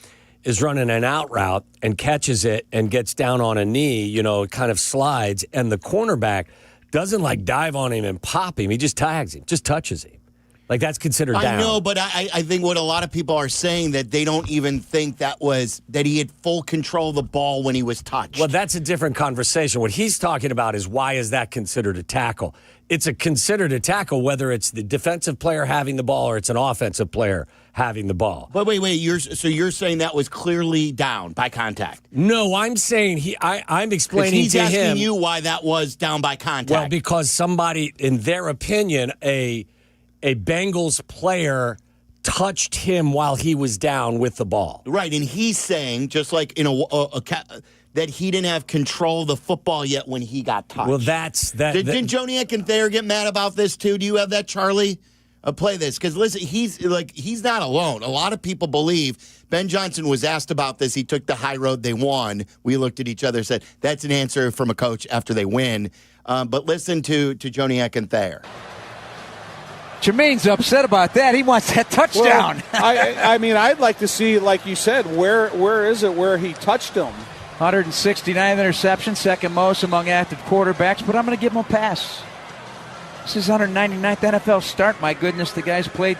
[SPEAKER 10] is running an out route and catches it and gets down on a knee, kind of slides, and the cornerback doesn't dive on him and pop him. He just tags him, just touches him. Like, that's considered down.
[SPEAKER 19] I know, but I think what a lot of people are saying that they don't even think that he had full control of the ball when he was touched.
[SPEAKER 10] Well, that's a different conversation. What he's talking about is why is that considered a tackle? It's considered a tackle whether it's the defensive player having the ball or it's an offensive player having the ball.
[SPEAKER 19] But wait, you're saying that was clearly down by contact?
[SPEAKER 10] No, I'm saying I'm explaining to him.
[SPEAKER 19] He's asking you why that was down by contact.
[SPEAKER 10] Well, because somebody, in their opinion, a Bengals player touched him while he was down with the ball.
[SPEAKER 19] Right, and he's saying, just like in that he didn't have control of the football yet when he got touched.
[SPEAKER 10] Well, that's that.
[SPEAKER 19] Didn't Joniak and Thayer get mad about this too? Do you have that, Charlie? Play this, because listen, he's not alone. A lot of people believe Ben Johnson was asked about this. He took the high road. They won. We looked at each other and said, that's an answer from a coach after they win. But listen to Joniak and Thayer.
[SPEAKER 1] Jermaine's upset about that. He wants that touchdown.
[SPEAKER 13] Well, I mean, I'd like to see, like you said, where is it where he touched him?
[SPEAKER 1] 169 interceptions, second most among active quarterbacks, but I'm going to give him a pass. This is 199th NFL start. My goodness, the guy's played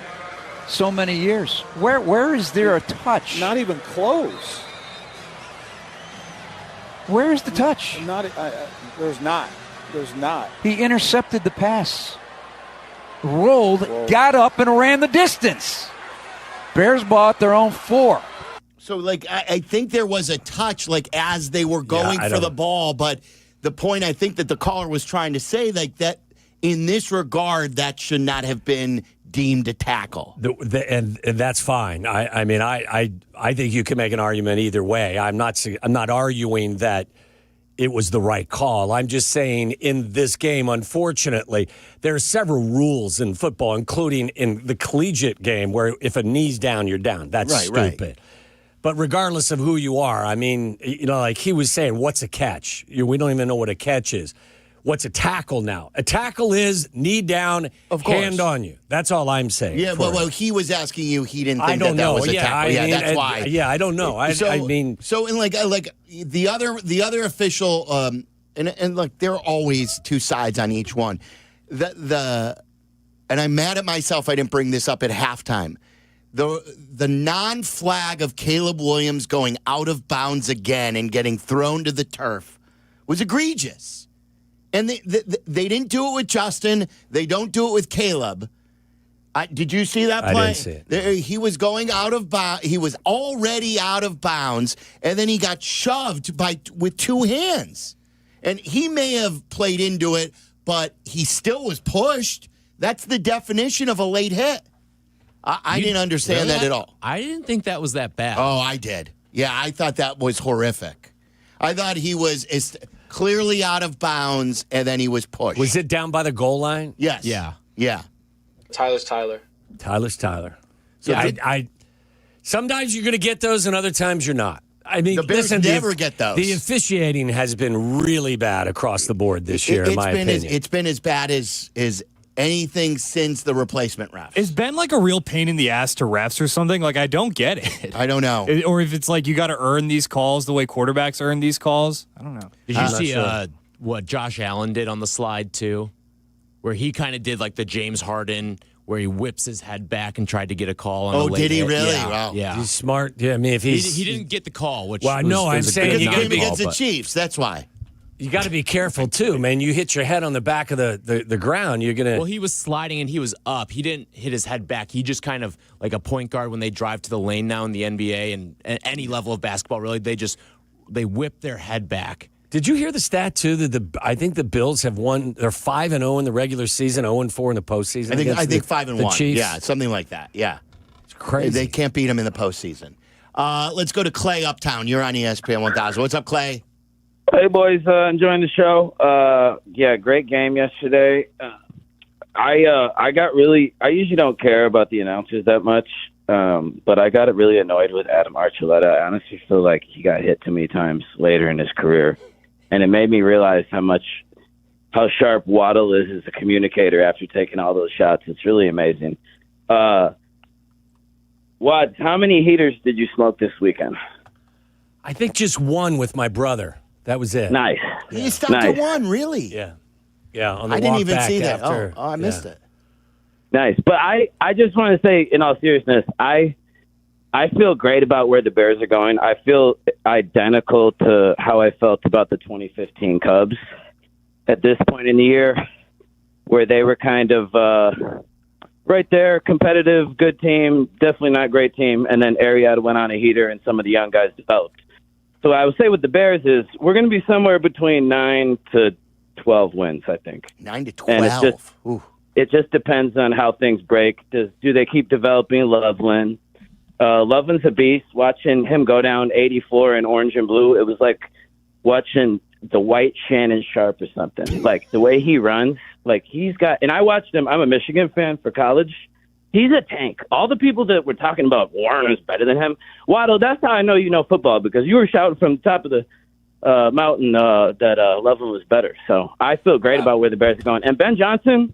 [SPEAKER 1] so many years. Where is there a touch?
[SPEAKER 13] Not even close.
[SPEAKER 1] Where is the touch?
[SPEAKER 13] There's not. There's not.
[SPEAKER 1] He intercepted the pass. Rolled, got up, and ran the distance. Bears bought their own 4.
[SPEAKER 19] So, I think there was a touch, as they were going for the ball. But the point I think that the caller was trying to say, that in this regard, that should not have been deemed a tackle.
[SPEAKER 10] And that's fine. I mean, I think you can make an argument either way. I'm not arguing that it was the right call. I'm just saying in this game, unfortunately, there are several rules in football, including in the collegiate game, where if a knee's down, you're down. That's stupid. Right. But regardless of who you are, I mean, like he was saying, what's a catch? We don't even know what a catch is. What's a tackle now? A tackle is knee down, hand on you. That's all I'm saying.
[SPEAKER 19] Yeah, well, he was asking you. He didn't think that was a tackle. That's why.
[SPEAKER 10] Yeah, I don't know.
[SPEAKER 19] So in like the other official, and like there are always two sides on each one. And I'm mad at myself. I didn't bring this up at halftime. The non-flag of Caleb Williams going out of bounds again and getting thrown to the turf was egregious. And they didn't do it with Justin. They don't do it with Caleb. Did you see that play?
[SPEAKER 10] I didn't see it.
[SPEAKER 19] He was going out of bounds. He was already out of bounds, and then he got shoved with two hands. And he may have played into it, but he still was pushed. That's the definition of a late hit. I didn't understand that at all.
[SPEAKER 14] I didn't think that was that bad.
[SPEAKER 19] Oh, I did. Yeah, I thought that was horrific. I thought he was clearly out of bounds, and then he was pushed.
[SPEAKER 10] Was it down by the goal line?
[SPEAKER 19] Yes.
[SPEAKER 14] Yeah.
[SPEAKER 16] Tyler's Tyler.
[SPEAKER 10] So I sometimes you're going to get those, and other times you're not. I mean,
[SPEAKER 19] the Bears never get those.
[SPEAKER 10] The officiating has been really bad across the board this year, in my opinion.
[SPEAKER 19] It's been as bad as anything since the replacement refs.
[SPEAKER 11] Is Ben like a real pain in the ass to refs or something? Like, I don't get it.
[SPEAKER 19] I don't know.
[SPEAKER 11] Or if it's like you got to earn these calls the way quarterbacks earn these calls. I don't know.
[SPEAKER 14] Did you see what Josh Allen did on the slide, too? Where he kind of did like the James Harden, where he whips his head back and tried to get a call on a late
[SPEAKER 19] did he
[SPEAKER 14] hit.
[SPEAKER 19] really?
[SPEAKER 14] Yeah.
[SPEAKER 19] Wow.
[SPEAKER 14] Yeah.
[SPEAKER 10] He's smart. Yeah, I mean, if he
[SPEAKER 14] didn't get the call, which
[SPEAKER 10] I'm saying
[SPEAKER 19] because he came against the Chiefs. That's why.
[SPEAKER 10] You got to be careful, too, man. You hit your head on the back of the ground, you're going to...
[SPEAKER 14] Well, he was sliding and he was up. He didn't hit his head back. He just kind of, like a point guard when they drive to the lane now in the NBA and any level of basketball, really, they whip their head back.
[SPEAKER 10] Did you hear the stat, too, that I think the Bills have won... They're 5-0 in the regular season, 0-4 in the postseason?
[SPEAKER 19] I think 5-1.
[SPEAKER 10] The Chiefs?
[SPEAKER 19] Yeah, something like that. Yeah.
[SPEAKER 10] It's crazy.
[SPEAKER 19] They can't beat them in the postseason. Let's go to Clay Uptown. You're on ESPN 1000. What's up, Clay?
[SPEAKER 17] Hey, boys, enjoying the show. Yeah, great game yesterday. I usually don't care about the announcers that much, but I got really annoyed with Adam Archuleta. I honestly feel like he got hit too many times later in his career, and it made me realize how sharp Waddle is as a communicator after taking all those shots. It's really amazing. Wad, how many heaters did you smoke this weekend?
[SPEAKER 10] I think just one with my brother. That was it.
[SPEAKER 17] Nice.
[SPEAKER 19] You stopped at one, really?
[SPEAKER 10] Yeah. Yeah, on the
[SPEAKER 19] I didn't
[SPEAKER 10] walk
[SPEAKER 19] even
[SPEAKER 10] back
[SPEAKER 19] see that.
[SPEAKER 10] after.
[SPEAKER 19] Oh, I missed it.
[SPEAKER 17] Nice. But I just want to say, in all seriousness, I feel great about where the Bears are going. I feel identical to how I felt about the 2015 Cubs at this point in the year, where they were kind of right there, competitive, good team, definitely not great team, and then Arrieta went on a heater and some of the young guys developed. So I would say with the Bears is we're going to be somewhere between 9 to 12 wins, I think.
[SPEAKER 19] 9 to 12.
[SPEAKER 17] And it's just, It just depends on how things break. Do they keep developing Loveland? Loveland's a beast. Watching him go down 84 in orange and blue, it was like watching the white Shannon Sharp or something. Like the way he runs, like he's got. And I watched him. I'm a Michigan fan for college. He's a tank. All the people that were talking about Warner's better than him, Waddle. That's how I know you know football, because you were shouting from the top of the mountain that Loveland was better. So I feel great about where the Bears are going. And Ben Johnson,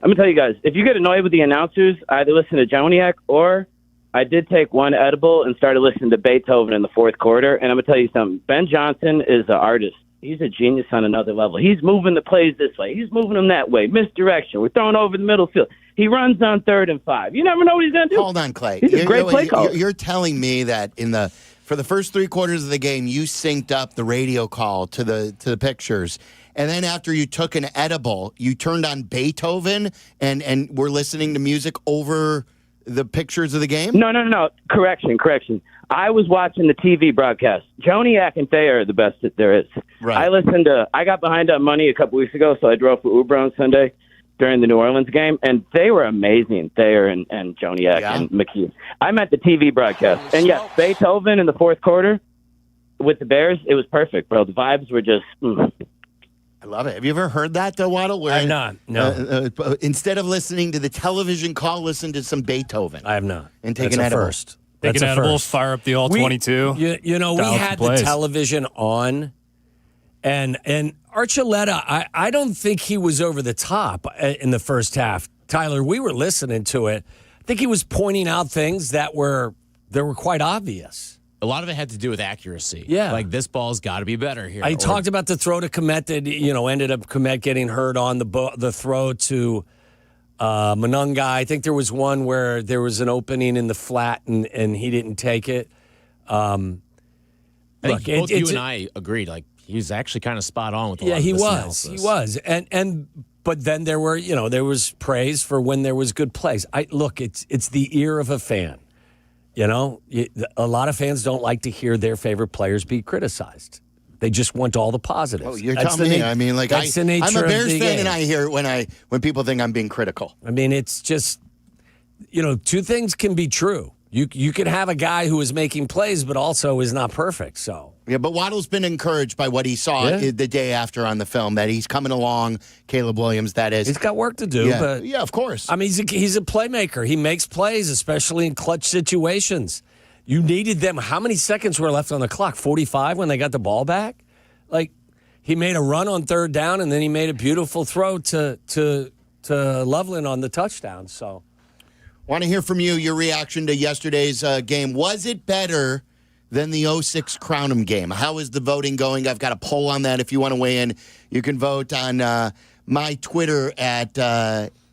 [SPEAKER 17] I'm gonna tell you guys, if you get annoyed with the announcers, I either listen to Joniak or I did take one edible and started listening to Beethoven in the fourth quarter. And I'm gonna tell you something. Ben Johnson is an artist. He's a genius on another level. He's moving the plays this way. He's moving them that way. Misdirection. We're throwing over the middle field. He runs on 3rd and 5. You never know what he's going to do.
[SPEAKER 19] Hold on, Clay.
[SPEAKER 17] He's a great play caller.
[SPEAKER 19] You're telling me that for the first 3 quarters of the game, you synced up the radio call to the pictures, and then after you took an edible, you turned on Beethoven and were listening to music over the pictures of the game?
[SPEAKER 17] No. Correction. I was watching the TV broadcast. Joniak and Thayer are the best that there is.
[SPEAKER 19] Right.
[SPEAKER 17] I got behind on money a couple weeks ago, so I drove for Uber on Sunday during the New Orleans game, and they were amazing, Thayer and Joniak and McKee. I meant the TV broadcast. And yes, Beethoven in the fourth quarter with the Bears, it was perfect, bro. The vibes were just...
[SPEAKER 19] I love it. Have you ever heard that, though, Waddle?
[SPEAKER 10] I have not, no.
[SPEAKER 19] Instead of listening to the television call, listen to some Beethoven.
[SPEAKER 10] I have not.
[SPEAKER 19] And take an edible.
[SPEAKER 10] First.
[SPEAKER 11] Take
[SPEAKER 10] That's
[SPEAKER 11] an
[SPEAKER 10] a
[SPEAKER 11] edible,
[SPEAKER 10] first.
[SPEAKER 11] fire up the all-22.
[SPEAKER 10] You know, we had the television on, and Archuleta, I don't think he was over the top in the first half. Tyler, we were listening to it. I think he was pointing out things that were quite obvious.
[SPEAKER 14] A lot of it had to do with accuracy.
[SPEAKER 10] Yeah.
[SPEAKER 14] Like, this ball's got to be better here.
[SPEAKER 10] I talked about the throw to Komet that, ended up Komet getting hurt on the throw to Monunga. I think there was one where there was an opening in the flat and he didn't take it.
[SPEAKER 14] I think both you and I agreed. Like, he was actually kind of spot on with a lot of this analysis.
[SPEAKER 10] He was. But then there was praise for when there was good plays. It's the ear of a fan. A lot of fans don't like to hear their favorite players be criticized. They just want all the positives.
[SPEAKER 19] Oh, you're telling me. I mean, like, I'm a Bears fan, and I hear it when people think I'm being critical.
[SPEAKER 10] I mean, it's just, two things can be true. You could have a guy who is making plays, but also is not perfect. So
[SPEAKER 19] yeah, but Waddle's been encouraged by what he saw the day after on the film, that he's coming along. Caleb Williams, that is.
[SPEAKER 10] He's got work to do.
[SPEAKER 19] Yeah,
[SPEAKER 10] but
[SPEAKER 19] of course.
[SPEAKER 10] I mean, he's a playmaker. He makes plays, especially in clutch situations. You needed them. How many seconds were left on the clock? 45 when they got the ball back? Like, he made a run on 3rd down, and then he made a beautiful throw to Loveland on the touchdown. So,
[SPEAKER 19] want to hear from you, your reaction to yesterday's game. Was it better than the 06 Crownham game? How is the voting going? I've got a poll on that. If you want to weigh in, you can vote on my Twitter at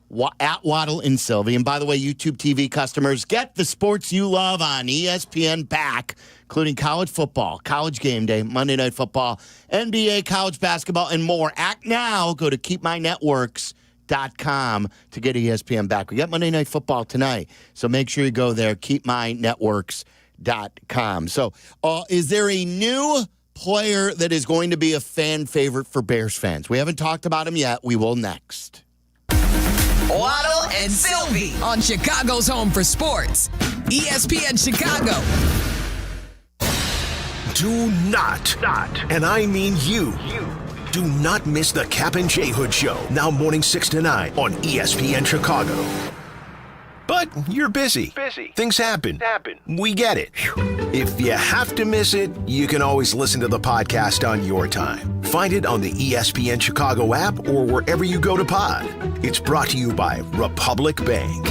[SPEAKER 19] Waddle and Silvy. And by the way, YouTube TV customers, get the sports you love on ESPN back, including college football, college game day, Monday Night Football, NBA, college basketball, and more. Act now. Go to keepmynetworks.com to get ESPN back. We got Monday Night Football tonight, so make sure you go there, keepmynetworks.com. So is there a new player that is going to be a fan favorite for Bears fans? We haven't talked about him yet. We will next.
[SPEAKER 4] Waddle and Silvy on Chicago's home for sports, ESPN Chicago.
[SPEAKER 9] Do not, and I mean you, do not miss the Kap J Hood Show, now morning 6 to 9 on ESPN Chicago. But you're busy. Things happen. We get it. If you have to miss it, you can always listen to the podcast on your time. Find it on the ESPN Chicago app or wherever you go to pod. It's brought to you by Republic Bank.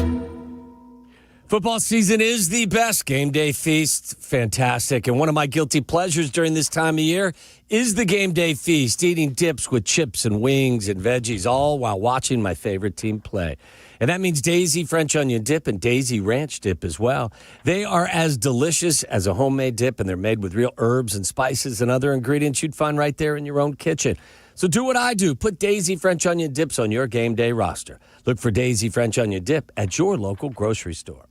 [SPEAKER 10] Football season is the best. Game day feast, fantastic. And one of my guilty pleasures during this time of year is the game day feast, eating dips with chips and wings and veggies, all while watching my favorite team play. And that means Daisy French onion dip and Daisy ranch dip as well. They are as delicious as a homemade dip, and they're made with real herbs and spices and other ingredients you'd find right there in your own kitchen. So do what I do. Put Daisy French onion dips on your game day roster. Look for Daisy French onion dip at your local grocery store.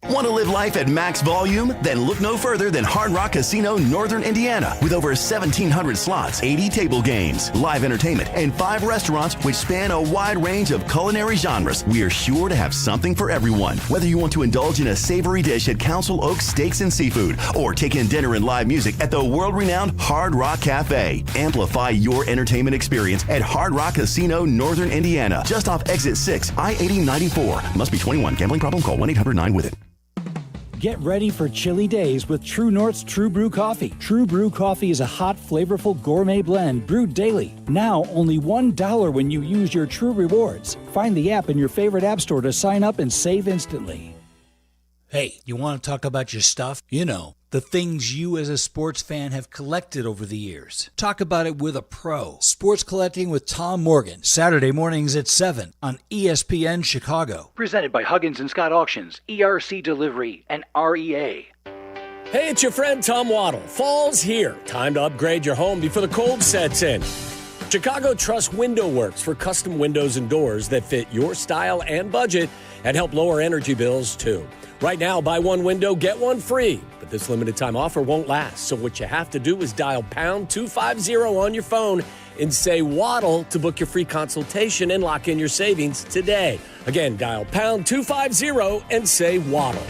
[SPEAKER 9] Want to live life at max volume? Then look no further than Hard Rock Casino Northern Indiana. With over 1,700 slots, 80 table games, live entertainment, and 5 restaurants which span a wide range of culinary genres, we are sure to have something for everyone. Whether you want to indulge in a savory dish at Council Oaks Steaks and Seafood, or take in dinner and live music at the world-renowned Hard Rock Cafe. Amplify your entertainment experience at Hard Rock Casino Northern Indiana. Just off Exit 6, I-8094. Must be 21. Gambling problem? Call 1-800-9-WITH-IT.
[SPEAKER 20] Get ready for chilly days with True North's True Brew Coffee. True Brew Coffee is a hot, flavorful gourmet blend brewed daily. Now only $1 when you use your True Rewards. Find the app in your favorite app store to sign up and save instantly.
[SPEAKER 15] Hey, you want to talk about your stuff? You know, the things you as a sports fan have collected over the years. Talk about it with a pro. Sports Collecting with Tom Morgan. Saturday mornings at 7 on ESPN Chicago.
[SPEAKER 20] Presented by Huggins & Scott Auctions, ERC Delivery, and REA.
[SPEAKER 10] Hey, it's your friend Tom Waddle. Fall's here. Time to upgrade your home before the cold sets in. Chicago Trust Window Works for custom windows and doors that fit your style and budget and help lower energy bills, too. Right now, buy one window, get one free. But this limited time offer won't last. So what you have to do is dial pound 250 on your phone and say Waddle to book your free consultation and lock in your savings today. Again, dial pound 250 and say Waddle.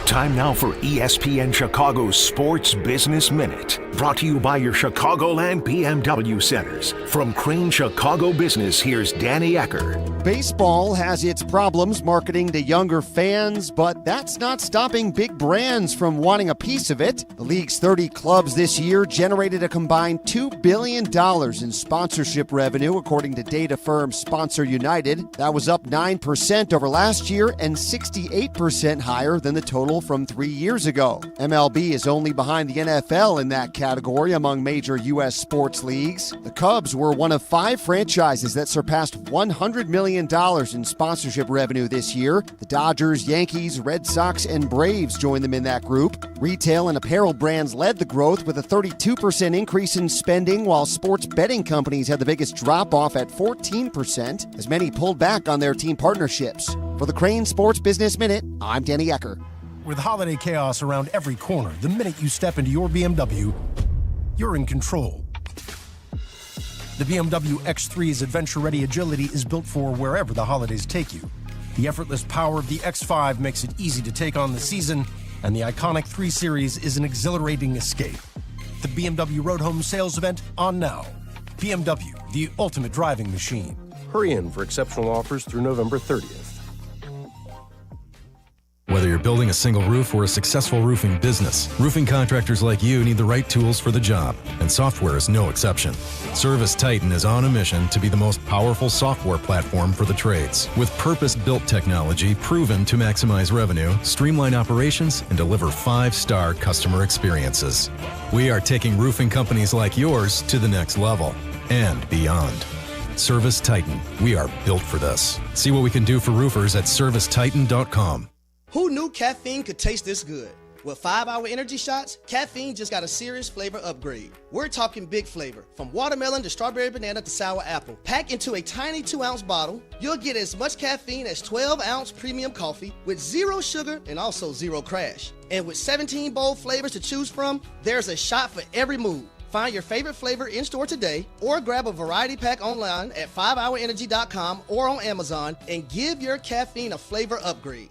[SPEAKER 9] Time now for ESPN Chicago's Sports Business Minute. Brought to you by your Chicagoland BMW centers. From Crane Chicago Business, here's Danny Ecker.
[SPEAKER 16] Baseball has its problems marketing to younger fans, but that's not stopping big brands from wanting a piece of it. The league's 30 clubs this year generated a combined $2 billion in sponsorship revenue, according to data firm Sponsor United. That was up 9% over last year and 68% higher than the total from 3 years ago. MLB is only behind the NFL in that category among major U.S. sports leagues. The Cubs were one of 5 franchises that surpassed $100 million in sponsorship revenue this year. The Dodgers, Yankees, Red Sox, and Braves joined them in that group. Retail and apparel brands led the growth with a 32% increase in spending, while sports betting companies had the biggest drop-off at 14%, as many pulled back on their team partnerships. For the Crane Sports Business Minute, I'm Danny Ecker.
[SPEAKER 18] With holiday chaos around every corner, the minute you step into your BMW, you're in control. The BMW X3's adventure-ready agility is built for wherever the holidays take you. The effortless power of the X5 makes it easy to take on the season, and the iconic 3 Series is an exhilarating escape. The BMW Road Home sales event on now. BMW, the ultimate driving machine. Hurry in for exceptional offers through November 30th.
[SPEAKER 22] Whether you're building a single roof or a successful roofing business, roofing contractors like you need the right tools for the job, and software is no exception. Service Titan is on a mission to be the most powerful software platform for the trades, with purpose-built technology proven to maximize revenue, streamline operations, and deliver 5-star customer experiences. We are taking roofing companies like yours to the next level and beyond. Service Titan, we are built for this. See what we can do for roofers at servicetitan.com.
[SPEAKER 25] Who knew caffeine could taste this good? With 5-Hour Energy Shots, caffeine just got a serious flavor upgrade. We're talking big flavor, from watermelon to strawberry banana to sour apple. Packed into a tiny 2-ounce bottle, you'll get as much caffeine as 12-ounce premium coffee with 0 sugar and also 0 crash. And with 17 bold flavors to choose from, there's a shot for every mood. Find your favorite flavor in-store today or grab a variety pack online at 5hourenergy.com or on Amazon and give your caffeine a flavor upgrade.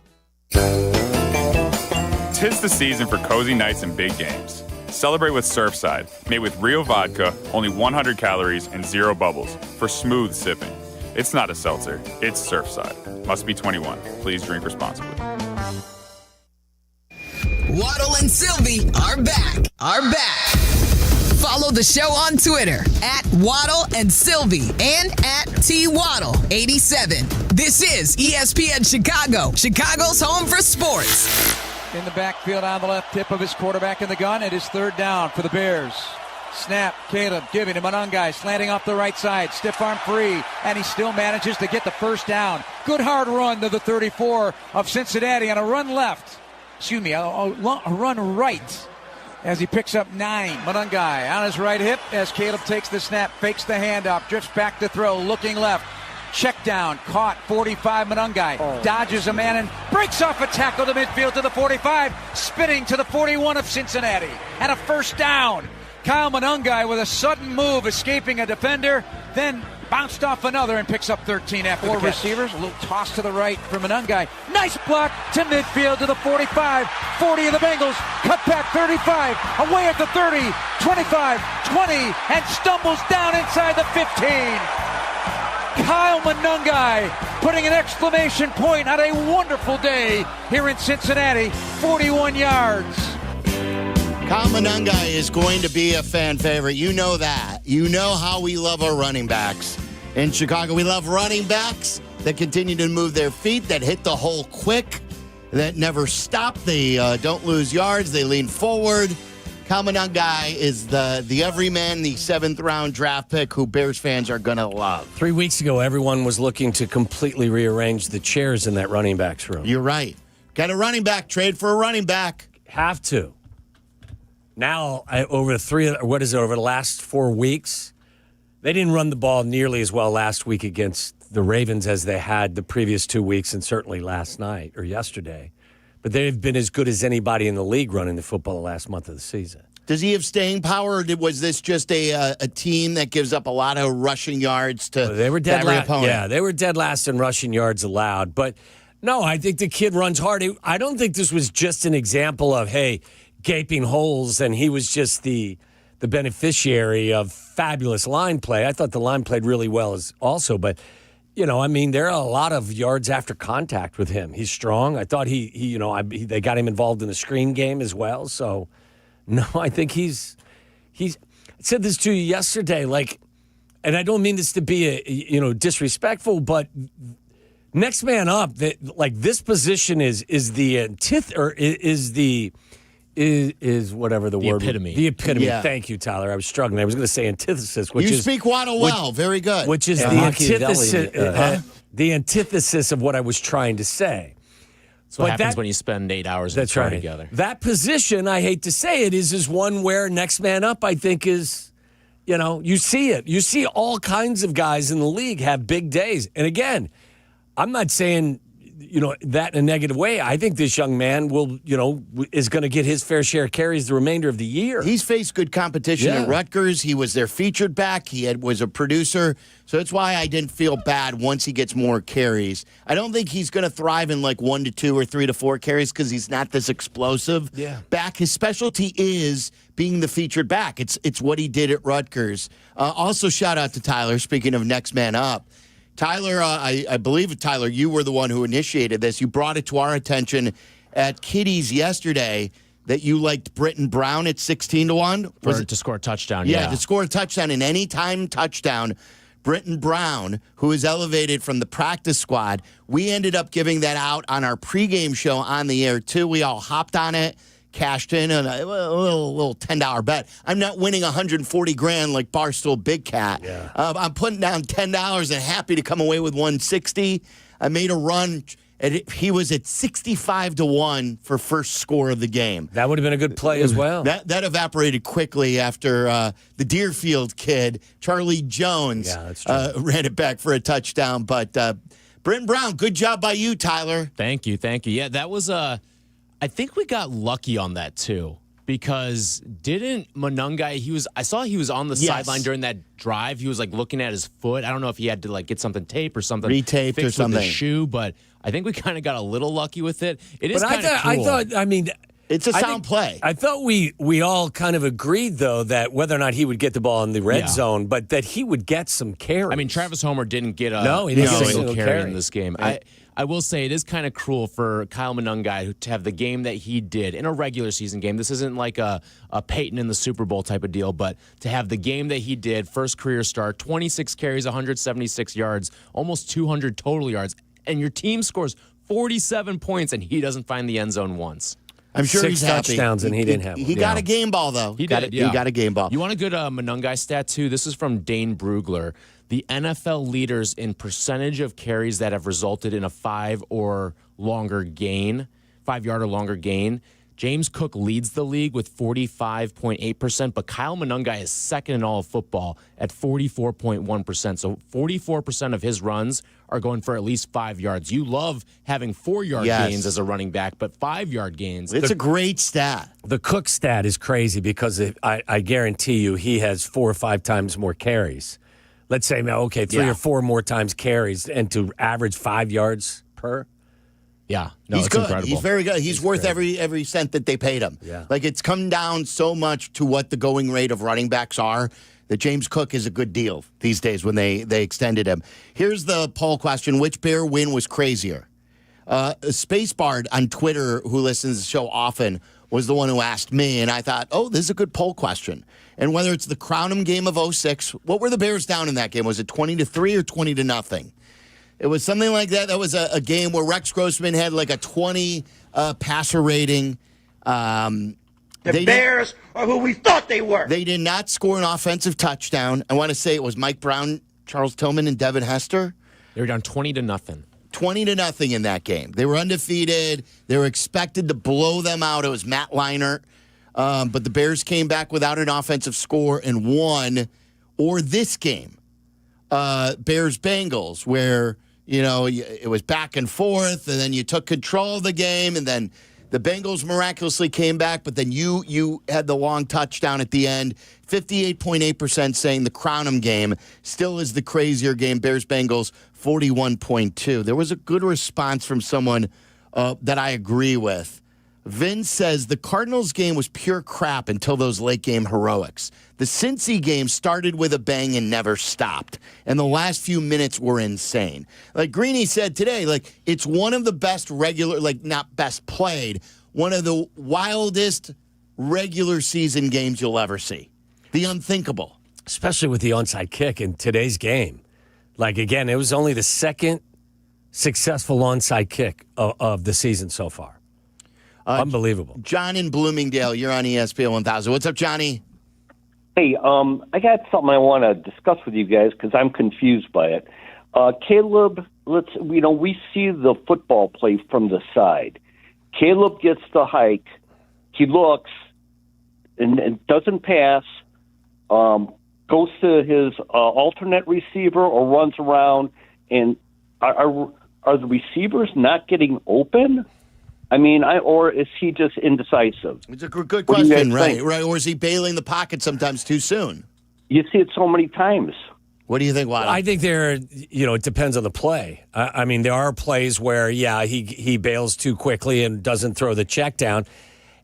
[SPEAKER 26] 'Tis the season for cozy nights and big games. Celebrate with Surfside, made with real vodka, only 100 calories and 0 bubbles for smooth sipping. It's not a seltzer, it's Surfside. Must be 21. Please drink responsibly.
[SPEAKER 4] Waddle and Silvy are back. Follow the show on Twitter at Waddle and Silvy and at TWaddle87. This is ESPN Chicago, Chicago's home for sports.
[SPEAKER 1] In the backfield on the left tip of his quarterback in the gun. It is 3rd down for the Bears. Snap, Caleb giving him Monungai, slanting off the right side, stiff arm free, and he still manages to get the 1st down. Good hard run to the 34 of Cincinnati on a run left. A run right as he picks up 9. Monungai on his right hip as Caleb takes the snap, fakes the handoff, drifts back to throw, looking left. Check down, caught, 45, Monungai. Dodges a man and breaks off a tackle to midfield to the 45, spinning to the 41 of Cincinnati. And a first down. Kyle Monungai with a sudden move, escaping a defender, then bounced off another and picks up 13 after
[SPEAKER 2] Four
[SPEAKER 1] the catch.
[SPEAKER 2] receivers, a little toss to the right from Monungai.
[SPEAKER 1] Nice block to midfield to the 45, 40 of the Bengals, cut back 35, away at the 30, 25, 20, and stumbles down inside the 15. Kyle Monungai putting an exclamation point on a wonderful day here in Cincinnati, 41 yards.
[SPEAKER 19] Kyle Monungai is going to be a fan favorite. You know that. You know how we love our running backs. In Chicago, we love running backs that continue to move their feet, that hit the hole quick, that never stop. They don't lose yards. They lean forward. Kyle Monungai is the everyman, the 7th-round draft pick who Bears fans are going to love.
[SPEAKER 10] 3 weeks ago, everyone was looking to completely rearrange the chairs in that running backs room.
[SPEAKER 19] You're right. Got a running back. Trade for a running back.
[SPEAKER 10] Have to. Now, over the last 4 weeks, they didn't run the ball nearly as well last week against the Ravens as they had the previous 2 weeks and certainly last night or yesterday. But they've been as good as anybody in the league running the football the last month of the season.
[SPEAKER 19] Does he have staying power, or was this just a team that gives up a lot of rushing yards to
[SPEAKER 10] they were dead
[SPEAKER 19] every
[SPEAKER 10] last.
[SPEAKER 19] opponent?
[SPEAKER 10] Yeah, they were dead last in rushing yards allowed. But, no, I think the kid runs hard. I don't think this was just an example of, hey, gaping holes, and he was just the beneficiary of fabulous line play. I thought the line played really well also, but there are a lot of yards after contact with him. He's strong. I thought they got him involved in the screen game as well. So, no, I think he's. I said this to you yesterday, and I don't mean this to be disrespectful, but next man up, this position is whatever the word.
[SPEAKER 14] Epitome.
[SPEAKER 10] The epitome.
[SPEAKER 19] Yeah.
[SPEAKER 10] Thank you, Tyler. I was struggling. I was going to say antithesis, which
[SPEAKER 19] you
[SPEAKER 10] is
[SPEAKER 19] speak Waddle well. Very good.
[SPEAKER 10] Which is the antithesis of what I was trying to say.
[SPEAKER 14] That's what happens when you spend 8 hours in the car together.
[SPEAKER 10] That position, I hate to say it, is one where next man up, I think, is, you see it. You see all kinds of guys in the league have big days. And again, I'm not saying that in a negative way. I think this young man is going to get his fair share of carries the remainder of the year.
[SPEAKER 19] He's faced good competition at Rutgers. He was their featured back. He was a producer. So that's why I didn't feel bad once he gets more carries. I don't think he's going to thrive in 1 to 2 or 3 to 4 carries because he's not this explosive back. His specialty is being the featured back. It's what he did at Rutgers. Also, shout out to Tyler, speaking of next man up. Tyler, I believe, Tyler, you were the one who initiated this. You brought it to our attention at Kitty's yesterday that you liked Britton Brown at 16-1.
[SPEAKER 14] To score a touchdown,
[SPEAKER 19] Yeah, to score a touchdown, an anytime touchdown. Britton Brown, who is elevated from the practice squad. We ended up giving that out on our pregame show on the air, too. We all hopped on it. Cashed in on a little $10 bet. I'm not winning $140,000 like Barstool Big Cat.
[SPEAKER 10] Yeah.
[SPEAKER 19] I'm putting down $10 and happy to come away with $160. I made a run. He was at 65-1 for first score of the game.
[SPEAKER 10] That would have been a good play as well.
[SPEAKER 19] That evaporated quickly after the Deerfield kid, Charlie Jones, ran it back for a touchdown. But Britton Brown, good job by you, Tyler.
[SPEAKER 14] Thank you. Yeah, that was I think we got lucky on that too, because didn't Monungai, I saw he was on the sideline during that drive. He was looking at his foot. I don't know if he had to get something taped or something.
[SPEAKER 19] Retaped or something.
[SPEAKER 14] With the shoe, but I think we kind of got a little lucky with it. It is kind of cool.
[SPEAKER 19] It's a sound play.
[SPEAKER 10] I thought we all kind of agreed, though, that whether or not he would get the ball in the red zone, but that he would get some carries.
[SPEAKER 14] Travis Homer didn't get a
[SPEAKER 10] single
[SPEAKER 14] carry in this game. I will say it is kind of cruel for Kyle Monungai to have the game that he did in a regular season game. This isn't like a Peyton in the Super Bowl type of deal, but to have the game that he did, first career start, 26 carries, 176 yards, almost 200 total yards, and your team scores 47 points and he doesn't find the end zone once.
[SPEAKER 19] I'm sure
[SPEAKER 10] 6
[SPEAKER 19] he's happy.
[SPEAKER 10] touchdowns, and he didn't have one.
[SPEAKER 19] He got a game ball, though.
[SPEAKER 14] He
[SPEAKER 19] got a game ball.
[SPEAKER 14] You want a good Monungai stat, too? This is from Dane Brugler. The NFL leaders in percentage of carries that have resulted in a 5 or longer gain, 5 yard or longer gain. James Cook leads the league with 45.8%, but Kyle Monangai is second in all of football at 44.1%. So 44% of his runs are going for at least 5 yards. You love having 4-yard gains as a running back, but 5-yard gains.
[SPEAKER 19] It's a great stat.
[SPEAKER 10] The Cook stat is crazy because I guarantee you he has 4 or 5 times more carries. Let's say, okay, 3 or 4 more times carries and to average 5 yards per.
[SPEAKER 14] Yeah, no,
[SPEAKER 19] he's
[SPEAKER 14] it's
[SPEAKER 19] good.
[SPEAKER 14] incredible.
[SPEAKER 19] He's very good. He's worth every cent that they paid him.
[SPEAKER 10] Yeah.
[SPEAKER 19] Like, it's come down so much to what the going rate of running backs are that James Cook is a good deal these days when they extended him. Here's the poll question. Which Bear win was crazier? Spacebard on Twitter, who listens to the show often, was the one who asked me, and I thought, this is a good poll question. And whether it's the Crownham game of 06, what were the Bears down in that game? Was it 20-3 or 20-0? It was something like that. That was a game where Rex Grossman had like a 20 passer rating.
[SPEAKER 3] The Bears are who we thought they were.
[SPEAKER 19] They did not score an offensive touchdown. I want to say it was Mike Brown, Charles Tillman, and Devin Hester.
[SPEAKER 14] They were down 20-0.
[SPEAKER 19] 20-0 in that game. They were undefeated. They were expected to blow them out. It was Matt Leinart. But the Bears came back without an offensive score and won. Or this game, Bears-Bengals, where it was back and forth, and then you took control of the game, and then the Bengals miraculously came back, but then you had the long touchdown at the end. 58.8% saying the Crownham game still is the crazier game. Bears-Bengals, 41.2%. There was a good response from someone that I agree with. Vince says the Cardinals game was pure crap until those late game heroics. The Cincy game started with a bang and never stopped. And the last few minutes were insane. Like Greeny said today, like it's one of the best regular, like not best played, one of the wildest regular season games you'll ever see. The unthinkable.
[SPEAKER 10] Especially with the onside kick in today's game. Like, again, it was only the second successful onside kick of the season so far. Unbelievable.
[SPEAKER 19] John in Bloomingdale, you're on ESPN 1000. What's up, Johnny?
[SPEAKER 5] Hey, I got something I want to discuss with you guys because I'm confused by it. Caleb, we see the football play from the side. Caleb gets the hike. He looks and doesn't pass, goes to his alternate receiver or runs around. And are the receivers not getting open? I mean, or is he just indecisive?
[SPEAKER 19] It's a good question, right? Or is he bailing the pocket sometimes too soon?
[SPEAKER 5] You see it so many times.
[SPEAKER 19] What do you think, Waddle?
[SPEAKER 10] I think it depends on the play. I mean, there are plays where, he bails too quickly and doesn't throw the check down.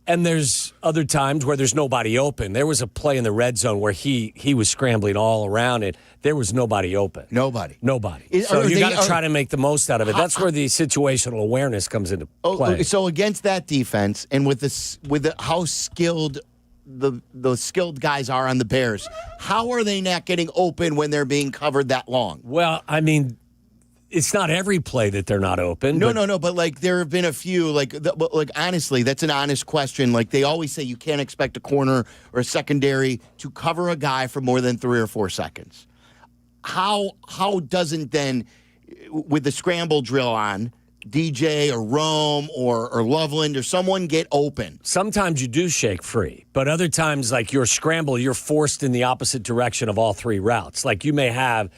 [SPEAKER 10] And there's other times where there's nobody open. There was a play in the red zone where he was scrambling all around it. There was nobody open.
[SPEAKER 19] Nobody.
[SPEAKER 10] So you got to try to make the most out of it. That's where the situational awareness comes into play.
[SPEAKER 19] So against that defense and with how skilled the skilled guys are on the Bears, how are they not getting open when they're being covered that long?
[SPEAKER 10] Well, I mean, it's not every play that they're not open.
[SPEAKER 19] No. But like there have been a few. Like honestly, that's an honest question. Like they always say, you can't expect a corner or a secondary to cover a guy for more than 3 or 4 seconds. How doesn't then, with the scramble drill on, DJ or Rome or Loveland or someone get open?
[SPEAKER 10] Sometimes you do shake free, but other times, like your scramble, you're forced in the opposite direction of all 3 routes. Like you may have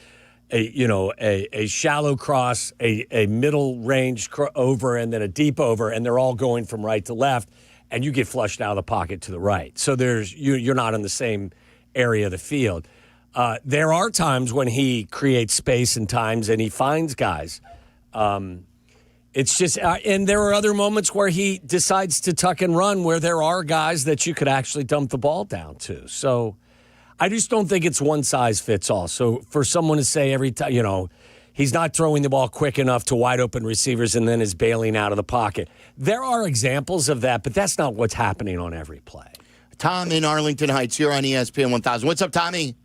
[SPEAKER 10] a shallow cross, a middle range over, and then a deep over, and they're all going from right to left, and you get flushed out of the pocket to the right. So you're not in the same area of the field. There are times when he creates space and times, and he finds guys. It's just, and there are other moments where he decides to tuck and run, where there are guys that you could actually dump the ball down to. So I just don't think it's one size fits all. So for someone to say every time, he's not throwing the ball quick enough to wide open receivers and then is bailing out of the pocket. There are examples of that, but that's not what's happening on every play.
[SPEAKER 19] Tom in Arlington Heights, you're on ESPN 1000. What's up, Tommy?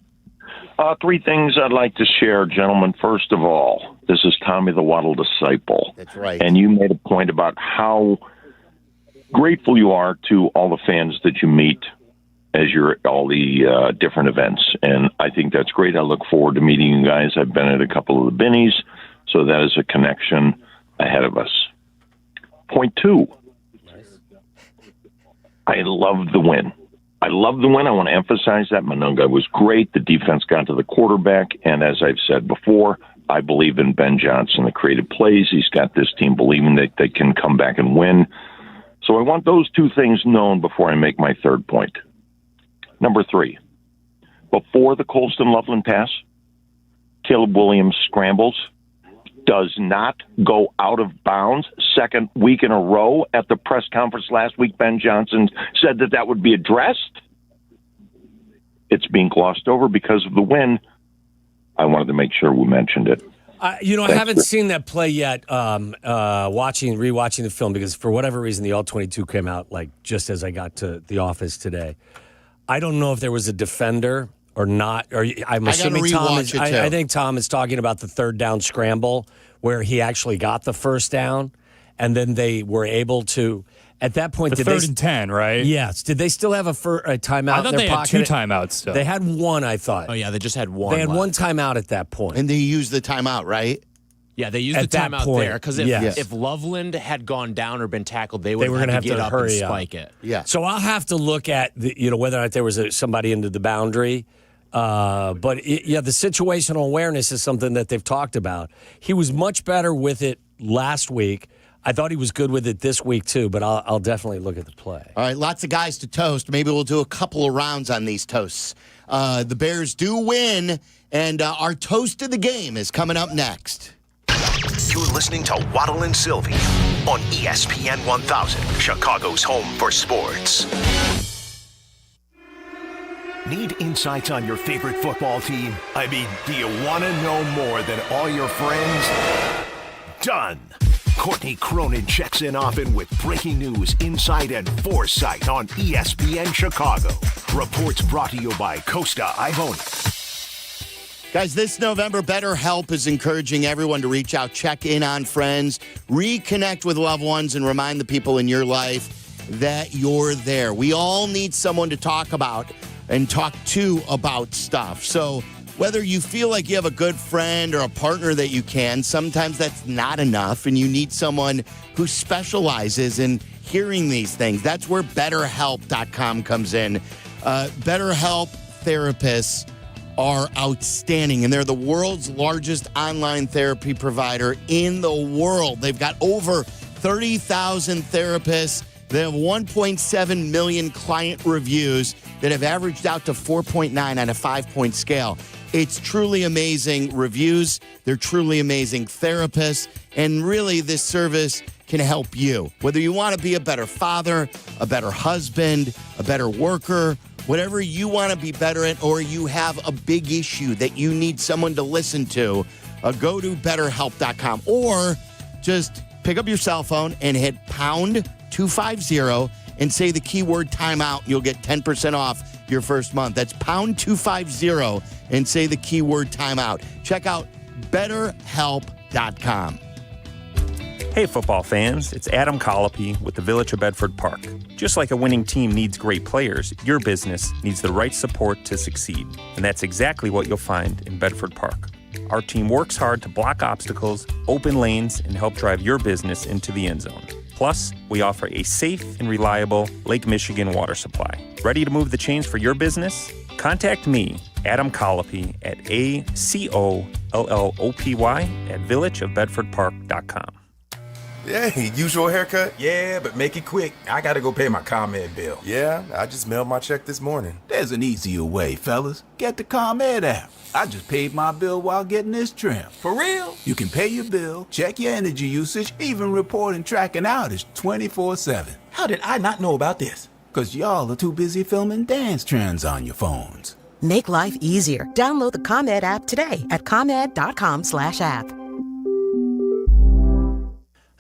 [SPEAKER 7] 3 things I'd like to share, gentlemen. First of all, this is Tommy the Waddle Disciple.
[SPEAKER 19] That's right.
[SPEAKER 7] And you made a point about how grateful you are to all the fans that you meet as you're at all the different events. And I think that's great. I look forward to meeting you guys. I've been at a couple of the Binnies, so that is a connection ahead of us. Point 2. I love the win. I want to emphasize that. Monunga was great. The defense got to the quarterback. And as I've said before, I believe in Ben Johnson, the creative plays. He's got this team believing that they can come back and win. So I want those two things known before I make my third point. Number 3, before the Colston-Loveland pass, Caleb Williams scrambles, does not go out of bounds. Second week in a row. At the press conference last week, Ben Johnson said that would be addressed. It's being glossed over because of the win. I wanted to make sure we mentioned it.
[SPEAKER 10] I haven't seen that play yet. Rewatching the film, because for whatever reason, the All-22 came out like just as I got to the office today. I don't know if there was a defender or not. Or I'm assuming Tom is. I think Tom is talking about the third down scramble where he actually got the first down, and then they were able to. At that point,
[SPEAKER 11] the third and 10, right?
[SPEAKER 10] Yes. Did they still have a timeout?
[SPEAKER 11] I thought they had 2 timeouts still.
[SPEAKER 10] They had one, I thought.
[SPEAKER 14] Oh, yeah, they just had one.
[SPEAKER 10] They had one timeout at that point.
[SPEAKER 19] And they used the timeout, right?
[SPEAKER 14] Yeah, they used the timeout there because if Loveland had gone down or been tackled, they would have to get up and spike it.
[SPEAKER 19] Yeah.
[SPEAKER 10] So I'll have to look at whether or not there was somebody into the boundary. But the situational awareness is something that they've talked about. He was much better with it last week. I thought he was good with it this week, too, but I'll definitely look at the play.
[SPEAKER 19] All right, lots of guys to toast. Maybe we'll do a couple of rounds on these toasts. The Bears do win, and our toast of the game is coming up next.
[SPEAKER 9] You're listening to Waddle and Silvy on ESPN 1000, Chicago's home for sports. Need insights on your favorite football team? I mean, do you want to know more than all your friends? Done. Courtney Cronin checks in often with breaking news, insight, and foresight on ESPN Chicago. Reports brought to you by Costa Ivoni.
[SPEAKER 19] Guys, this November, BetterHelp is encouraging everyone to reach out, check in on friends, reconnect with loved ones, and remind the people in your life that you're there. We all need someone to talk about and talk to about stuff. So whether you feel like you have a good friend or a partner that you can, sometimes that's not enough, and you need someone who specializes in hearing these things. That's where BetterHelp.com comes in. BetterHelp therapists are outstanding, and they're the world's largest online therapy provider in the world. They've got over 30,000 therapists. They have 1.7 million client reviews that have averaged out to 4.9 on a 5-point scale. It's truly amazing reviews. They're truly amazing therapists. And really, this service can help you. Whether you want to be a better father, a better husband, a better worker, whatever you want to be better at, or you have a big issue that you need someone to listen to, go to BetterHelp.com. Or just pick up your cell phone and hit pound 250 and say the keyword timeout. You'll get 10% off your first month. That's pound 250 and say the keyword timeout. Check out BetterHelp.com.
[SPEAKER 6] Hey, football fans, it's Adam Colopy with the Village of Bedford Park. Just like a winning team needs great players, your business needs the right support to succeed. And that's exactly what you'll find in Bedford Park. Our team works hard to block obstacles, open lanes, and help drive your business into the end zone. Plus, we offer a safe and reliable Lake Michigan water supply. Ready to move the chains for your business? Contact me, Adam Colopy, at ACOLLOPY at villageofbedfordpark.com.
[SPEAKER 8] Hey, usual haircut? Yeah, but make it quick. I gotta go pay my ComEd bill. Yeah, I just mailed my check this morning.
[SPEAKER 12] There's an easier way, fellas. Get the ComEd app. I just paid my bill while getting this trim.
[SPEAKER 8] For real?
[SPEAKER 12] You can pay your bill, check your energy usage, even report and track an outage 24/7.
[SPEAKER 8] How did I not know about this?
[SPEAKER 12] Because y'all are too busy filming dance trends on your phones.
[SPEAKER 21] Make life easier. Download the ComEd app today at ComEd.com/app.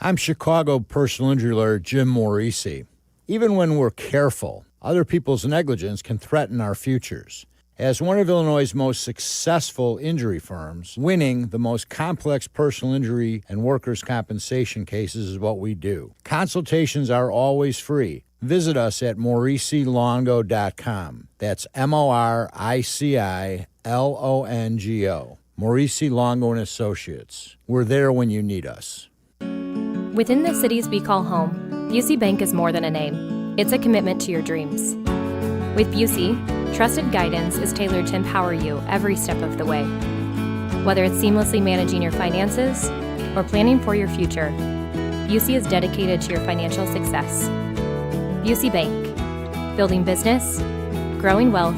[SPEAKER 23] I'm Chicago personal injury lawyer Jim Morisi. Even when we're careful, other people's negligence can threaten our futures. As one of Illinois' most successful injury firms, winning the most complex personal injury and workers' compensation cases is what we do. Consultations are always free. Visit us at MorisiLongo.com. That's MoriciLongo. Morisi Longo & Associates. We're there when you need us.
[SPEAKER 24] Within the cities we call home, UC Bank is more than a name.
[SPEAKER 13] It's a commitment to your dreams. With Busey, trusted guidance is tailored to empower you every step of the way. Whether it's seamlessly managing your finances or planning for your future, Busey is dedicated to your financial success. Busey Bank, building business, growing wealth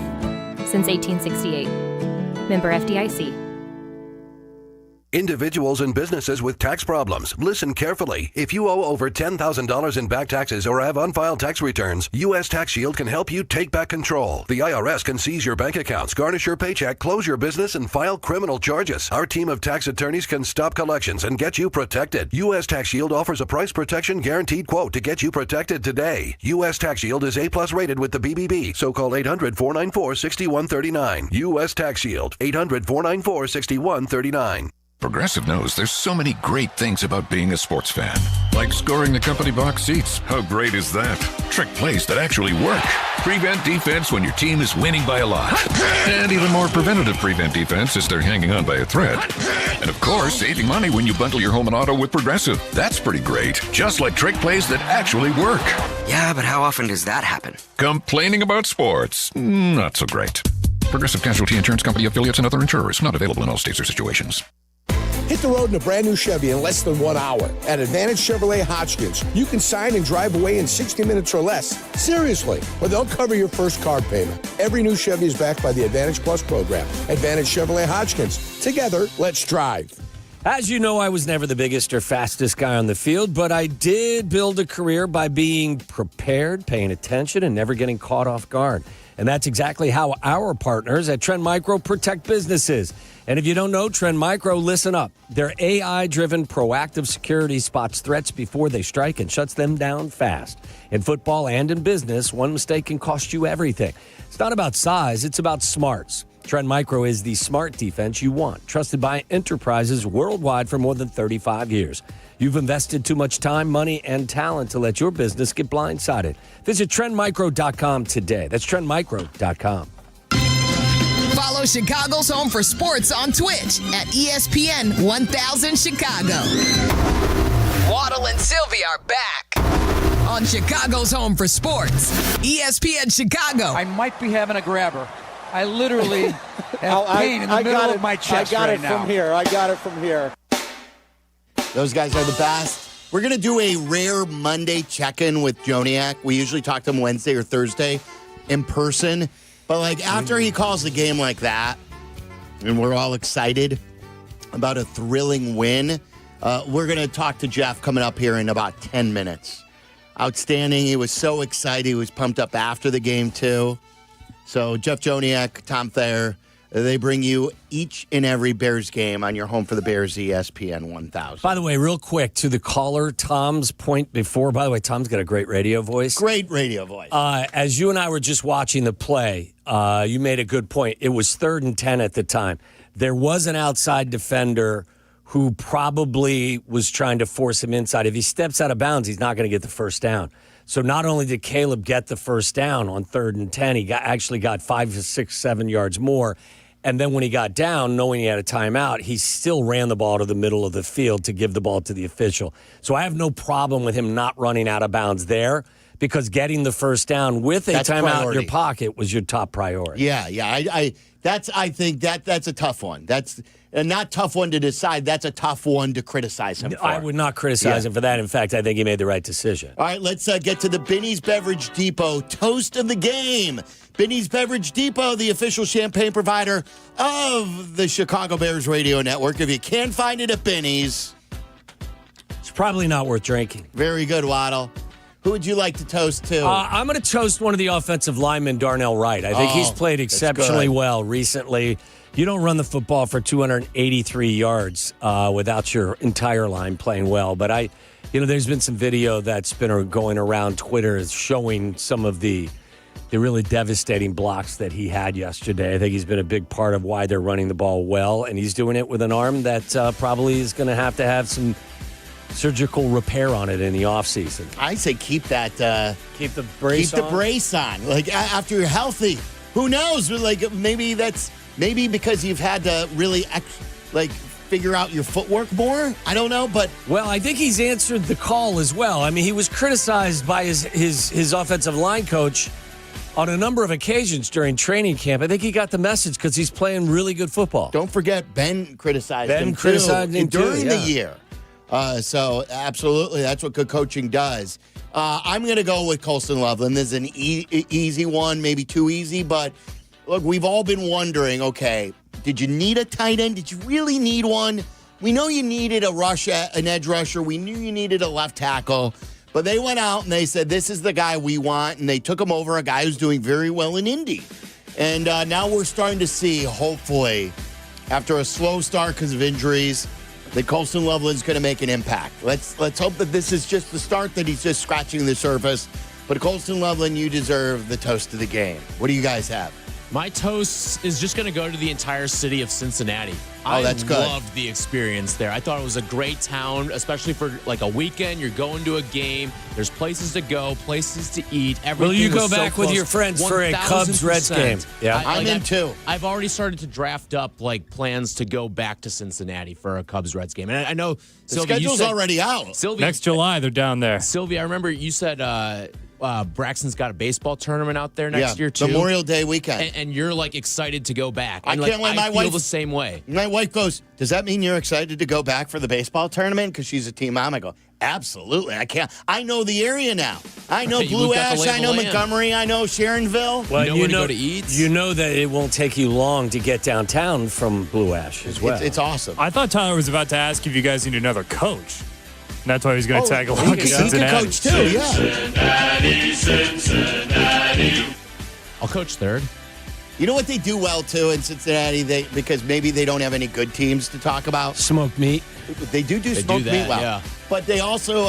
[SPEAKER 13] since 1868. Member FDIC.
[SPEAKER 15] Individuals and businesses with tax problems, listen carefully. If you owe over $10,000 in back taxes or have unfiled tax returns, U.S. Tax Shield can help you take back control. The IRS can seize your bank accounts, garnish your paycheck, close your business, and file criminal charges. Our team of tax attorneys can stop collections and get you protected. U.S. Tax Shield offers a price protection guaranteed quote to get you protected today. U.S. Tax Shield is A+ rated with the BBB, so call 800-494-6139. U.S. Tax Shield, 800-494-6139.
[SPEAKER 16] Progressive knows there's so many great things about being a sports fan. Like scoring the company box seats. How great is that? Trick plays that actually work. Prevent defense when your team is winning by a lot. And even more preventative prevent defense as they're hanging on by a thread. And of course, saving money when you bundle your home and auto with Progressive. That's pretty great. Just like trick plays that actually work.
[SPEAKER 17] Yeah, but how often does that happen?
[SPEAKER 16] Complaining about sports. Not so great. Progressive Casualty Insurance Company affiliates and other insurers. Not available in all states or situations.
[SPEAKER 20] Hit the road in a brand new Chevy in less than 1 hour. At Advantage Chevrolet Hodgkins, you can sign and drive away in 60 minutes or less. Seriously, or they'll cover your first car payment. Every new Chevy is backed by the Advantage Plus program. Advantage Chevrolet Hodgkins. Together, let's drive.
[SPEAKER 10] As you know, I was never the biggest or fastest guy on the field, but I did build a career by being prepared, paying attention, and never getting caught off guard. And that's exactly how our partners at Trend Micro protect businesses. And if you don't know Trend Micro, listen up. Their AI-driven proactive security spots threats before they strike and shuts them down fast. In football and in business, one mistake can cost you everything. It's not about size, it's about smarts. Trend Micro is the smart defense you want, trusted by enterprises worldwide for more than 35 years. You've invested too much time, money, and talent to let your business get blindsided. Visit trendmicro.com today. That's trendmicro.com.
[SPEAKER 4] Follow Chicago's Home for Sports on Twitch at ESPN 1000 Chicago. Waddle and Silvy are back on Chicago's Home for Sports, ESPN Chicago.
[SPEAKER 1] I might be having a grabber. I literally have pain in the middle of my chest right now.
[SPEAKER 19] I got it from here. Those guys are the best. We're going to do a rare Monday check-in with Joniak. We usually talk to him Wednesday or Thursday in person. But, like, after he calls a game like that, and we're all excited about a thrilling win, we're going to talk to Jeff coming up here in about 10 minutes. Outstanding. He was so excited. He was pumped up after the game, too. So, Jeff Joniak, Tom Thayer, they bring you each and every Bears game on your home for the Bears, ESPN 1000.
[SPEAKER 10] By the way, real quick, to the caller, Tom's point before, by the way, Tom's got a great radio voice.
[SPEAKER 19] Great radio voice.
[SPEAKER 10] As you and I were just watching the play, you made a good point. It was 3rd and 10 at the time. There was an outside defender who probably was trying to force him inside. If he steps out of bounds, he's not going to get the first down. So not only did Caleb get the first down on 3rd and 10, he actually got 5 to 6, 7 yards more. And then when he got down, knowing he had a timeout, he still ran the ball to the middle of the field to give the ball to the official. So I have no problem with him not running out of bounds there because getting the first down with a timeout in your pocket was your top priority.
[SPEAKER 19] Yeah. I think that's a tough one. That's a not tough one to decide. That's a tough one to criticize him for.
[SPEAKER 10] I would not criticize him for that. In fact, I think he made the right decision.
[SPEAKER 19] All right, let's get to the Binny's Beverage Depot toast of the game. Binny's Beverage Depot, the official champagne provider of the Chicago Bears radio network. If you can't find it at Binny's,
[SPEAKER 10] it's probably not worth drinking.
[SPEAKER 19] Very good, Waddle. Who would you like to toast to?
[SPEAKER 10] I'm going to toast one of the offensive linemen, Darnell Wright. I think he's played exceptionally well recently. You don't run the football for 283 yards without your entire line playing well. But there's been some video that's been going around Twitter showing some of the really devastating blocks that he had yesterday. I think he's been a big part of why they're running the ball well, and he's doing it with an arm that probably is going to have some surgical repair on it in the offseason.
[SPEAKER 19] I say keep that.
[SPEAKER 10] Keep the brace on.
[SPEAKER 19] Keep the brace on. Like, after you're healthy, who knows? Like, maybe because you've had to really, figure out your footwork more. I don't know, but
[SPEAKER 10] Well, I think he's answered the call as well. I mean, he was criticized by his offensive line coach on a number of occasions during training camp. I think he got the message because he's playing really good football.
[SPEAKER 19] don't forget Ben criticized him
[SPEAKER 10] during
[SPEAKER 19] the year. So absolutely, that's what good coaching does. I'm going to go with Colston Loveland. This is an easy one, maybe too easy, but look, we've all been wondering, okay, did you need a tight end? Did you really need one? We know you needed an edge rusher. We knew you needed a left tackle. But they went out and they said, this is the guy we want. And they took him over, a guy who's doing very well in Indy. And now we're starting to see, hopefully, after a slow start because of injuries, that Colston Loveland's going to make an impact. Let's hope that this is just the start, that he's just scratching the surface. But Colston Loveland, you deserve the toast of the game. What do you guys have?
[SPEAKER 14] My toast is just going to go to the entire city of Cincinnati.
[SPEAKER 19] That's good.
[SPEAKER 14] I loved the experience there. I thought it was a great town, especially for like a weekend. You're going to a game. There's places to go, places to eat. Everything.
[SPEAKER 10] Will you go
[SPEAKER 14] was so
[SPEAKER 10] back with
[SPEAKER 14] close.
[SPEAKER 10] your friends for a
[SPEAKER 14] 1000%.
[SPEAKER 10] Cubs-Reds game? Yeah.
[SPEAKER 19] I'm in too.
[SPEAKER 14] I've already started to draft up like plans to go back to Cincinnati for a Cubs-Reds game. And I know,
[SPEAKER 19] The
[SPEAKER 14] Sylvia,
[SPEAKER 19] schedule's already out.
[SPEAKER 14] Sylvia,
[SPEAKER 11] Next July, they're down there.
[SPEAKER 14] Sylvia, I remember you said Braxton's got a baseball tournament out there next year too.
[SPEAKER 19] Memorial Day weekend.
[SPEAKER 14] And you're like excited to go back.
[SPEAKER 19] I
[SPEAKER 14] And,
[SPEAKER 19] can't wait.
[SPEAKER 14] I
[SPEAKER 19] My
[SPEAKER 14] feel
[SPEAKER 19] wife
[SPEAKER 14] the same way.
[SPEAKER 19] My wife goes, does that mean you're excited to go back for the baseball tournament? Because she's a team mom. I go, absolutely. I can't. I know the area now. I know
[SPEAKER 14] You've
[SPEAKER 19] Blue
[SPEAKER 14] got the
[SPEAKER 19] Ash.
[SPEAKER 14] lay
[SPEAKER 19] I
[SPEAKER 14] of
[SPEAKER 19] know
[SPEAKER 14] the land.
[SPEAKER 19] Montgomery. I know Sharonville.
[SPEAKER 10] Well,
[SPEAKER 14] You know where to go to eat?
[SPEAKER 10] You know that it won't take you long to get downtown from Blue Ash as well.
[SPEAKER 19] It's awesome.
[SPEAKER 11] I thought Tyler was about to ask if you guys need another coach. And that's why he was going to tag along
[SPEAKER 19] he
[SPEAKER 11] to
[SPEAKER 19] can
[SPEAKER 11] Cincinnati.
[SPEAKER 19] coach too, yeah.
[SPEAKER 14] Cincinnati. I'll coach third.
[SPEAKER 19] You know what they do well too in Cincinnati? Because maybe they don't have any good teams to talk about.
[SPEAKER 10] Smoked meat.
[SPEAKER 19] They do smoked
[SPEAKER 14] that,
[SPEAKER 19] meat well.
[SPEAKER 14] yeah.
[SPEAKER 19] But they also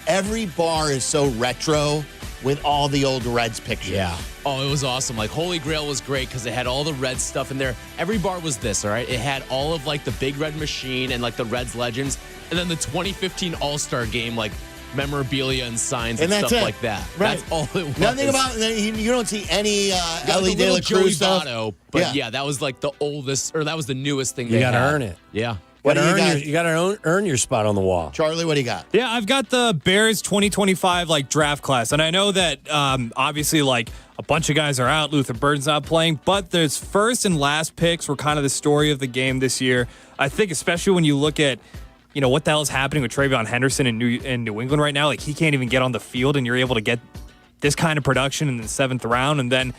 [SPEAKER 19] every bar is so retro with all the old Reds pictures.
[SPEAKER 14] Yeah. Oh, it was awesome. Like Holy Grail was great because it had all the Reds stuff in there. Every bar was this, all right? It had all of like the Big Red Machine and like the Reds legends, and then the 2015 All-Star Game, like memorabilia and signs and stuff like that.
[SPEAKER 19] Right.
[SPEAKER 14] That's all it was.
[SPEAKER 19] Nothing about you don't see any Ellie
[SPEAKER 14] the
[SPEAKER 19] De La
[SPEAKER 14] little Joey
[SPEAKER 19] Cruz stuff.
[SPEAKER 14] Votto, but yeah, that was like the oldest, or that was the newest thing.
[SPEAKER 10] You got to earn it.
[SPEAKER 14] Yeah.
[SPEAKER 19] What do you got?
[SPEAKER 10] You got to earn your spot on the wall.
[SPEAKER 19] Charlie, what do you got?
[SPEAKER 11] Yeah, I've got the Bears 2025 like draft class, and I know that obviously like a bunch of guys are out. Luther Bird's not playing, but there's first and last picks were kind of the story of the game this year. I think especially when you look at what the hell is happening with Travion Henderson in New England right now. Like he can't even get on the field, and you're able to get this kind of production in the 7th round, and then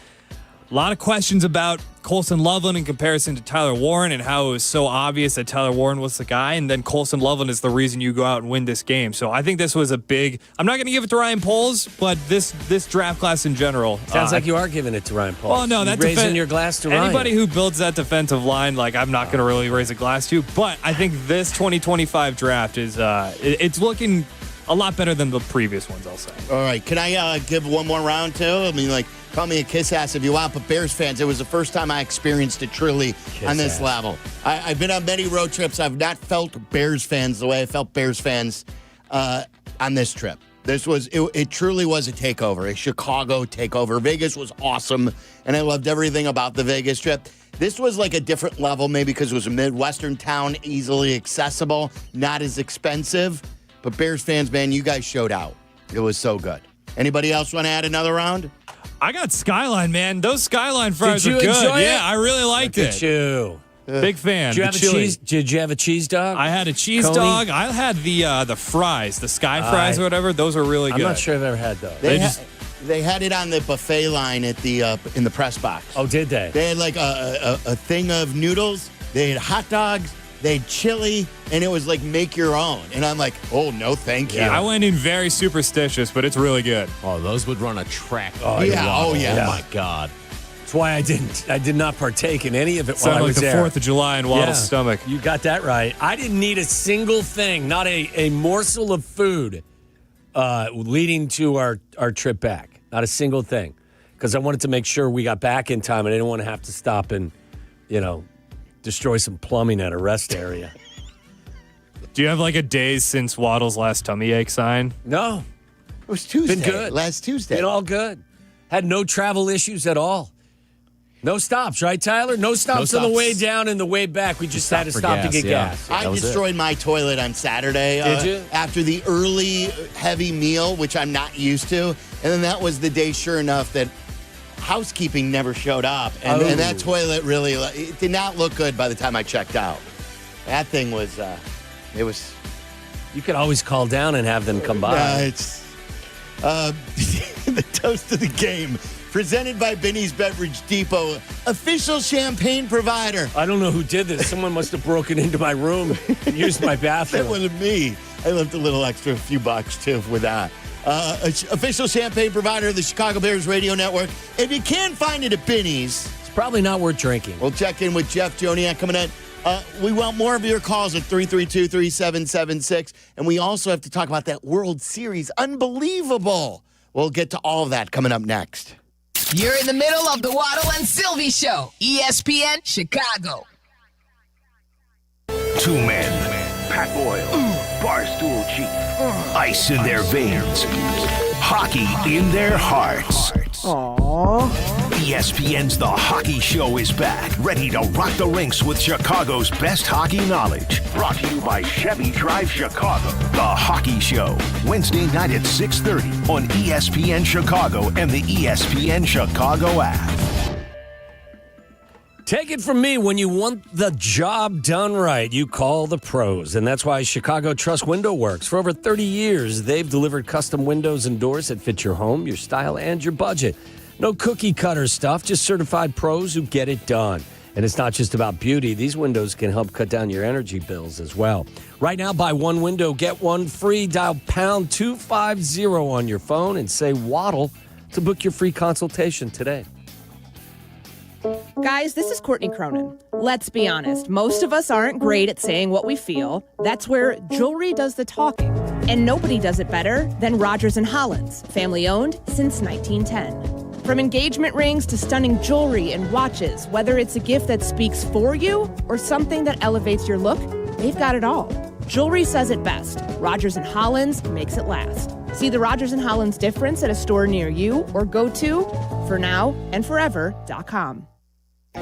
[SPEAKER 11] a lot of questions about Colston Loveland in comparison to Tyler Warren and how it was so obvious that Tyler Warren was the guy, and then Colston Loveland is the reason you go out and win this game. So I think this was a big. I'm not going to give it to Ryan Poles, but this draft class in general
[SPEAKER 10] Sounds like you are giving it to Ryan Poles.
[SPEAKER 11] Well, no, that's
[SPEAKER 10] raising your glass to Ryan.
[SPEAKER 11] Anybody who builds that defensive line, like I'm not going to really raise a glass to. But I think this 2025 draft is it's looking a lot better than the previous ones. I'll say.
[SPEAKER 19] All right, can I give one more round too? I mean, like. Call me a kiss ass if you want, but Bears fans, it was the first time I experienced it truly on this level. I've been on many road trips. I've not felt Bears fans the way I felt Bears fans on this trip. It truly was a takeover, a Chicago takeover. Vegas was awesome, and I loved everything about the Vegas trip. This was like a different level, maybe because it was a Midwestern town, easily accessible, not as expensive. But Bears fans, man, you guys showed out. It was so good. Anybody else want to add another round?
[SPEAKER 11] I got Skyline, man. Those Skyline fries
[SPEAKER 10] Did
[SPEAKER 11] are
[SPEAKER 10] you
[SPEAKER 11] good.
[SPEAKER 10] enjoy it?
[SPEAKER 11] Yeah, I really liked
[SPEAKER 10] Look
[SPEAKER 11] it.
[SPEAKER 10] at you.
[SPEAKER 11] Big fan.
[SPEAKER 10] Did you have a cheese? Did you have a cheese dog?
[SPEAKER 11] I had a cheese
[SPEAKER 10] Coney?
[SPEAKER 11] dog. I had the fries, the sky fries or whatever. Those are really good.
[SPEAKER 10] I'm not sure I've ever had those.
[SPEAKER 19] They had it on the buffet line at the in the press box.
[SPEAKER 10] Oh, did they?
[SPEAKER 19] They had like a thing of noodles. They had hot dogs. They had chili, and it was like make your own. And I'm like, oh no, thank you.
[SPEAKER 11] Yeah, I went in very superstitious, but it's really good.
[SPEAKER 14] Oh, those would run a track.
[SPEAKER 19] Oh yeah. Oh yeah.
[SPEAKER 14] Oh my God.
[SPEAKER 10] That's why I did not partake in any of it while
[SPEAKER 11] Sounded
[SPEAKER 10] I
[SPEAKER 11] like
[SPEAKER 10] was
[SPEAKER 11] the
[SPEAKER 10] there.
[SPEAKER 11] 4th of July in Waddle's stomach.
[SPEAKER 10] You got that right. I didn't need a single thing, not a morsel of food leading to our trip back. Not a single thing. Because I wanted to make sure we got back in time, and I didn't want to have to stop and, destroy some plumbing at a rest area.
[SPEAKER 11] Do you have like a days since Waddle's last tummy ache sign?
[SPEAKER 10] No.
[SPEAKER 19] It was Tuesday.
[SPEAKER 10] Been good.
[SPEAKER 19] Last Tuesday.
[SPEAKER 10] Been all good. Had no travel issues at all. No stops, right, Tyler? No stops on the way down and the way back. We just had to stop to get gas.
[SPEAKER 19] I destroyed my toilet on Saturday.
[SPEAKER 10] Did you?
[SPEAKER 19] After the early heavy meal, which I'm not used to. And then that was the day, sure enough, that housekeeping never showed up. And that toilet really, it did not look good by the time I checked out. That thing was, it was.
[SPEAKER 10] You could always call down and have them come by.
[SPEAKER 19] The toast of the game. Presented by Benny's Beverage Depot, official champagne provider.
[SPEAKER 10] I don't know who did this. Someone must have broken into my room and used my bathroom.
[SPEAKER 19] That wasn't me. I left a little extra, a few bucks, too, with that. Official champagne provider of the Chicago Bears radio network. If you can't find it at Benny's,
[SPEAKER 10] it's probably not worth drinking.
[SPEAKER 19] We'll check in with Jeff Joniak coming in. We want more of your calls at 332-3776. And we also have to talk about that World Series. Unbelievable. We'll get to all of that coming up next.
[SPEAKER 4] You're in the middle of the Waddle and Silvy Show, ESPN Chicago.
[SPEAKER 9] Two men,
[SPEAKER 3] Pat Boyle, Barstool Chief,
[SPEAKER 9] ice in their veins, hockey in their hearts. ESPN's The Hockey Show is back, ready to rock the rinks with Chicago's best hockey knowledge. Brought to you by Chevy Drive Chicago. The Hockey Show, Wednesday night at 6:30 on ESPN Chicago and the ESPN Chicago app.
[SPEAKER 10] Take it from me, when you want the job done right, you call the pros. And that's why Chicago Trust Window Works. For over 30 years, they've delivered custom windows and doors that fit your home, your style, and your budget. No cookie cutter stuff, just certified pros who get it done. And it's not just about beauty. These windows can help cut down your energy bills as well. Right now, buy one window, get one free. Dial pound 250 on your phone and say Waddle to book your free consultation today.
[SPEAKER 2] Guys, this is Courtney Cronin. Let's be honest, most of us aren't great at saying what we feel. That's where jewelry does the talking. And nobody does it better than Rogers & Hollins, family owned since 1910. From engagement rings to stunning jewelry and watches, whether it's a gift that speaks for you or something that elevates your look, they've got it all. Jewelry says it best. Rogers & Hollins makes it last. See the Rogers & Hollins difference at a store near you or go to fornowandforever.com.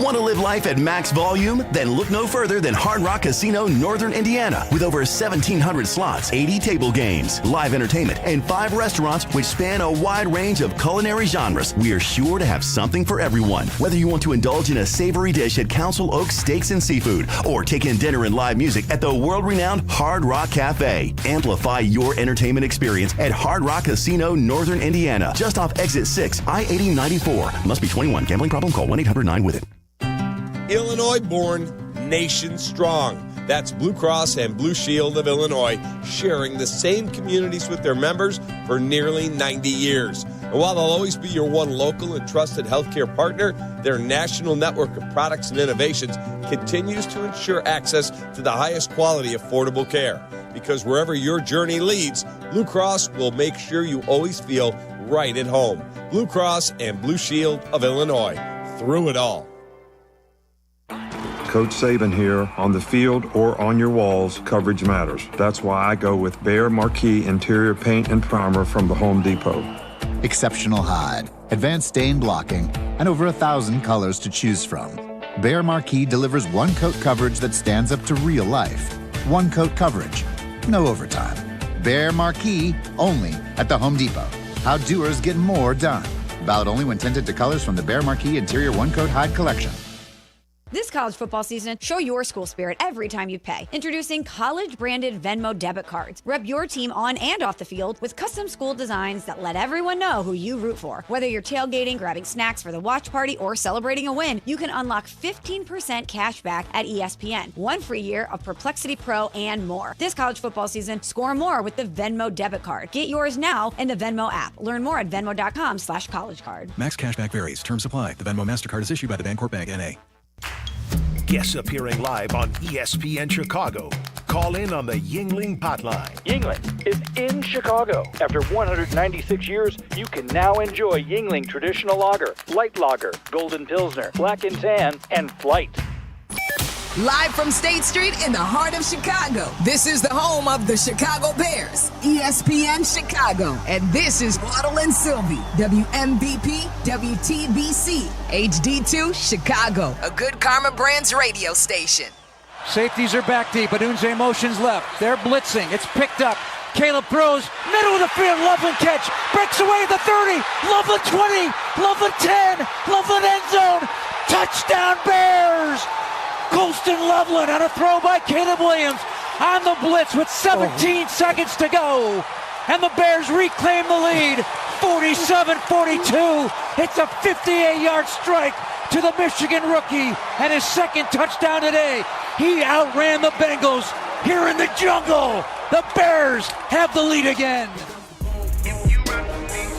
[SPEAKER 18] Want to live life at max volume? Then look no further than Hard Rock Casino Northern Indiana. With over 1,700 slots, 80 table games, live entertainment, and 5 restaurants which span a wide range of culinary genres, we are sure to have something for everyone. Whether you want to indulge in a savory dish at Council Oaks Steaks and Seafood, or take in dinner and live music at the world-renowned Hard Rock Cafe. Amplify your entertainment experience at Hard Rock Casino Northern Indiana, just off Exit 6, I-8094. Must be 21. Gambling problem? Call 1-800-9-WITH-IT.
[SPEAKER 22] Illinois born, nation strong. That's Blue Cross and Blue Shield of Illinois, sharing the same communities with their members for nearly 90 years. And while they'll always be your one local and trusted healthcare partner, their national network of products and innovations continues to ensure access to the highest quality, affordable care. Because wherever your journey leads, Blue Cross will make sure you always feel right at home. Blue Cross and Blue Shield of Illinois, through it all.
[SPEAKER 24] Coach Saban here. On the field or on your walls, coverage matters. That's why I go with Behr Marquee Interior Paint and Primer from the Home Depot.
[SPEAKER 25] Exceptional hide, advanced stain blocking, and over 1,000 colors to choose from. Behr Marquee delivers one-coat coverage that stands up to real life. One-coat coverage, no overtime. Behr Marquee, only at the Home Depot. How doers get more done. Valid only when tinted to colors from the Behr Marquee Interior One-Coat Hide Collection.
[SPEAKER 26] This college football season, show your school spirit every time you pay. Introducing college-branded Venmo debit cards. Rep your team on and off the field with custom school designs that let everyone know who you root for. Whether you're tailgating, grabbing snacks for the watch party, or celebrating a win, you can unlock 15% cash back at ESPN. 1 free year of Perplexity Pro and more. This college football season, score more with the Venmo debit card. Get yours now in the Venmo app. Learn more at venmo.com/collegecard.
[SPEAKER 27] Max cashback varies. Terms apply. The Venmo MasterCard is issued by the Bancorp Bank, N.A.
[SPEAKER 9] Guests appearing live on ESPN Chicago. Call in on the Yuengling hotline.
[SPEAKER 28] Yuengling is in Chicago. After 196 years, you can now enjoy Yuengling Traditional Lager, Light Lager, Golden Pilsner, Black and Tan, and Flight.
[SPEAKER 4] Live from State Street in the heart of Chicago, this is the home of the Chicago Bears, ESPN ESPN Chicago. And this is Waddle and Silvy, WMVP, WTBC, HD2, Chicago, a good Karma Brands radio station.
[SPEAKER 1] Safeties are back deep. Adunze motions left. They're blitzing. It's picked up. Caleb throws. Middle of the field. Loveland catch. Breaks away the 30. Loveland 20. Loveland 10. Loveland end zone. Touchdown Bears. Colston Loveland on a throw by Caleb Williams on the blitz with 17 seconds to go. And the Bears reclaim the lead. 47-42. It's a 58-yard strike to the Michigan rookie and his second touchdown today. He outran the Bengals here in the jungle. The Bears have the lead again.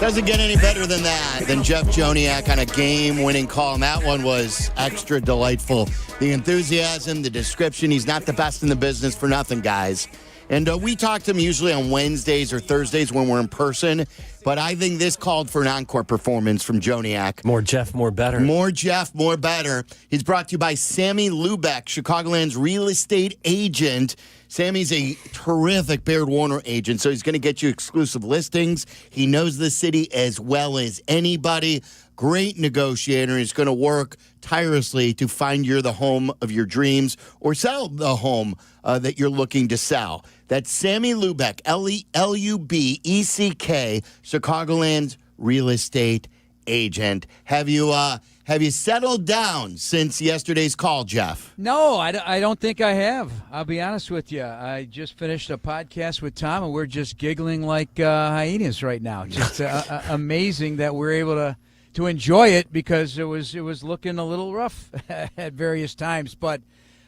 [SPEAKER 19] Doesn't get any better than that, than Jeff Joniak on a game-winning call, and that one was extra delightful. The enthusiasm, the description, he's not the best in the business for nothing, guys. And we talk to him usually on Wednesdays or Thursdays when we're in person, but I think this called for an encore performance from Joniak.
[SPEAKER 10] More Jeff, more better.
[SPEAKER 19] More Jeff, more better. He's brought to you by Sammy Lubeck, Chicagoland's real estate agent. Sammy's a terrific Baird Warner agent, so he's going to get you exclusive listings. He knows the city as well as anybody. Great negotiator. He's going to work tirelessly to find you the home of your dreams or sell the home that you're looking to sell. That's Sammy Lubeck, Lubeck, Chicagoland's real estate agent. Have you settled down since yesterday's call, Jeff?
[SPEAKER 1] No, I don't think I have. I'll be honest with you. I just finished a podcast with Tom, and we're just giggling like hyenas right now. Just amazing that we're able to enjoy it because it was looking a little rough at various times. But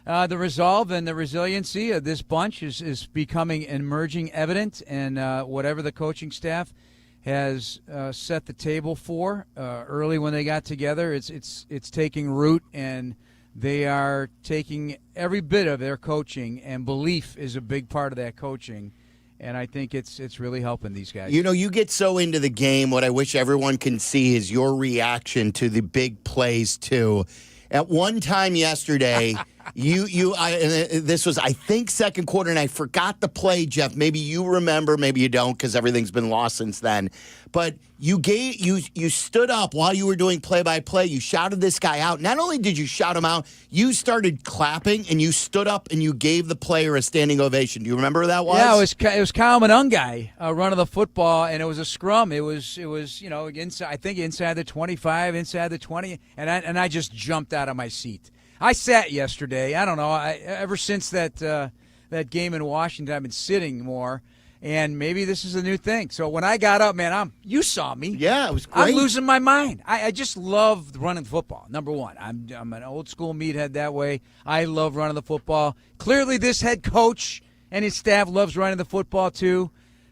[SPEAKER 1] the resolve and the resiliency of this bunch is becoming emerging evident, and whatever the coaching staff has set the table for early when they got together, it's taking root, and they are taking every bit of their coaching, and belief is a big part of that coaching. And I think it's really helping these guys.
[SPEAKER 19] You know, you get so into the game. What I wish everyone can see is your reaction to the big plays, too. At one time yesterday, this was, I think, second quarter, and I forgot the play, Jeff. Maybe you remember, maybe you don't, because everything's been lost since then. But you stood up while you were doing play-by-play. You shouted this guy out. Not only did you shout him out, you started clapping, and you stood up, and you gave the player a standing ovation. Do you remember who that was?
[SPEAKER 1] Yeah, it was Kyle Manungai running the football, and it was a scrum. It was inside, I think inside the 25, inside the 20, and I just jumped out of my seat. I sat yesterday. I don't know. Ever since that game in Washington, I've been sitting more, and maybe this is a new thing. So when I got up, man, you saw me.
[SPEAKER 19] Yeah, it was great.
[SPEAKER 1] I'm losing my mind. I just love running football. Number one, I'm an old school meathead that way. I love running the football. Clearly, this head coach and his staff loves running the football too,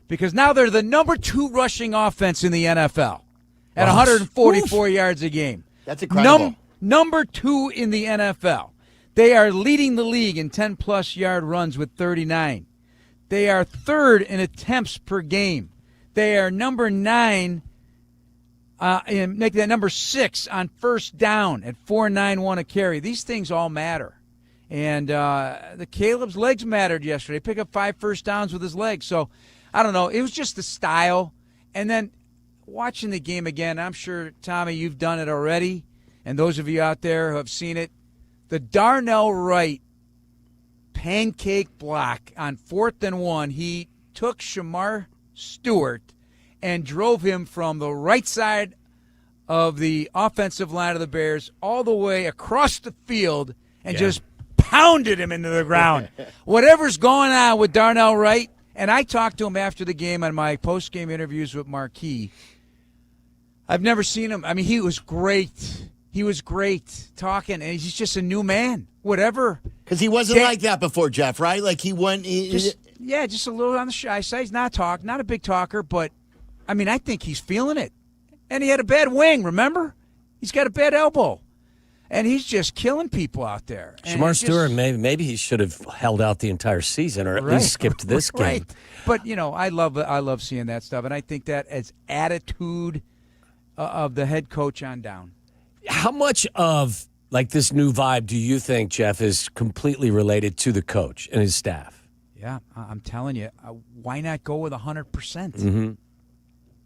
[SPEAKER 1] because now they're the number 2 rushing offense in the NFL at 144 yards a game.
[SPEAKER 19] That's incredible.
[SPEAKER 1] Number 2 in the NFL. They are leading the league in 10-plus yard runs with 39. They are 3rd in attempts per game. They are number 9, and make that number 6 on first down at 4.91 a carry. These things all matter. And the Caleb's legs mattered yesterday. Pick up 5 first downs with his legs. So, I don't know. It was just the style. And then watching the game again, I'm sure, Tommy, you've done it already. And those of you out there who have seen it, the Darnell Wright pancake block on 4th and 1, he took Shamar Stewart and drove him from the right side of the offensive line of the Bears all the way across the field and just pounded him into the ground. Whatever's going on with Darnell Wright, and I talked to him after the game on my post-game interviews with Marquis. I've never seen him. I mean, he was great. He was great talking, and he's just a new man. Whatever.
[SPEAKER 19] Because he wasn't like that before, Jeff, right? Like he went.
[SPEAKER 1] Just a little on the shy side. He's not a big talker, but I mean, I think he's feeling it. And he had a bad wing, remember? He's got a bad elbow. And he's just killing people out there.
[SPEAKER 10] Shamar Stewart, maybe he should have held out the entire season or at least skipped this game.
[SPEAKER 1] Right. But, I love seeing that stuff, and I think that as attitude of the head coach on down.
[SPEAKER 10] How much of this new vibe do you think, Jeff, is completely related to the coach and his staff?
[SPEAKER 1] Yeah, I'm telling you, why not go with 100%?
[SPEAKER 10] Mm-hmm.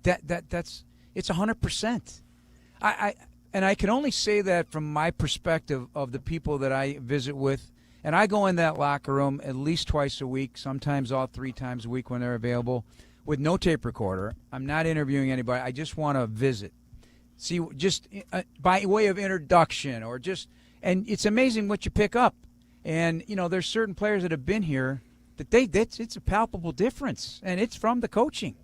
[SPEAKER 1] That's it's 100%. I can only say that from my perspective of the people that I visit with, and I go in that locker room at least twice a week, sometimes all 3 times a week when they're available, with no tape recorder. I'm not interviewing anybody. I just want to visit, see, just by way of introduction, and it's amazing what you pick up. And there's certain players that have been here that it's a palpable difference, and it's from the coaching.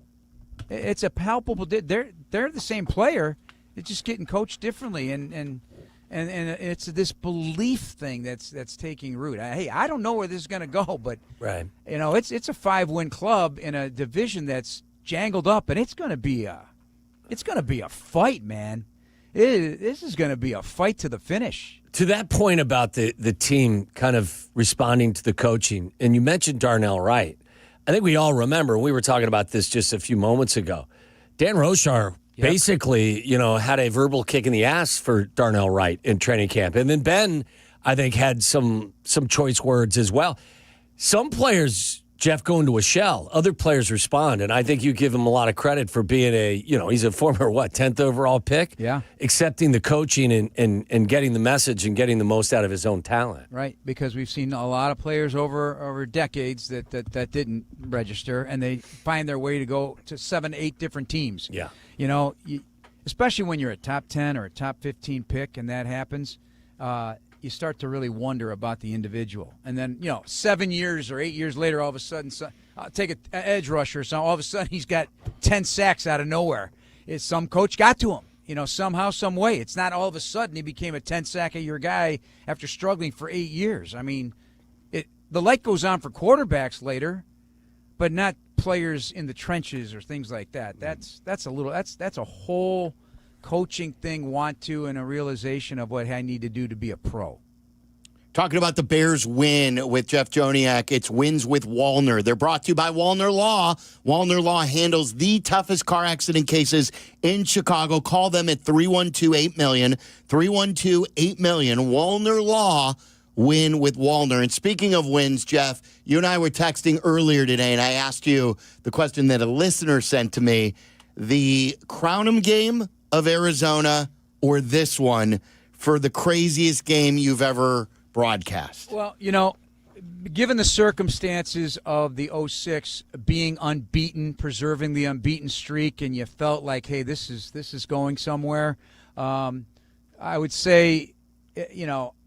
[SPEAKER 1] It's a palpable. They're the same player. They're just getting coached differently, and it's this belief thing that's taking root. I don't know where this is going to go, but
[SPEAKER 10] right.
[SPEAKER 1] It's a 5-win club in a division that's jangled up, and it's going to be a fight, man. This is going to be a fight to the finish.
[SPEAKER 10] To that point about the team kind of responding to the coaching, and you mentioned Darnell Wright. I think we all remember, we were talking about this just a few moments ago. Dan Rochar basically, had a verbal kick in the ass for Darnell Wright in training camp. And then Ben, I think, had some choice words as well. Some players, Jeff, go into a shell. Other players respond, and I think you give him a lot of credit for being he's a former, 10th overall pick?
[SPEAKER 1] Yeah.
[SPEAKER 10] Accepting the coaching and getting the message and getting the most out of his own talent.
[SPEAKER 1] Right, because we've seen a lot of players over decades that didn't register, and they find their way to go to 7, 8 different teams.
[SPEAKER 10] Yeah.
[SPEAKER 1] Especially when you're a top 10 or a top 15 pick and that happens, you start to really wonder about the individual. And then, 7 years or 8 years later, all of a sudden, take an edge rusher, so all of a sudden he's got 10 sacks out of nowhere. Some coach got to him, somehow, some way. It's not all of a sudden he became a 10-sack-a-year guy after struggling for 8 years. I mean, the light goes on for quarterbacks later, but not players in the trenches or things like that. That's a whole coaching thing, and a realization of what I need to do to be a pro.
[SPEAKER 19] Talking about the Bears win with Jeff Joniak, it's Wins with Wallner. They're brought to you by Wallner Law. Wallner Law handles the toughest car accident cases in Chicago. Call them at 312-8-MILLION, 312-8-MILLION. Wallner Law, win with Wallner. And speaking of wins, Jeff, you and I were texting earlier today, and I asked you the question that a listener sent to me. The Crownham game of Arizona or this one for the craziest game you've ever broadcast?
[SPEAKER 1] Well, given the circumstances of the 06 being unbeaten, preserving the unbeaten streak, and you felt like, hey, this is going somewhere, I would say,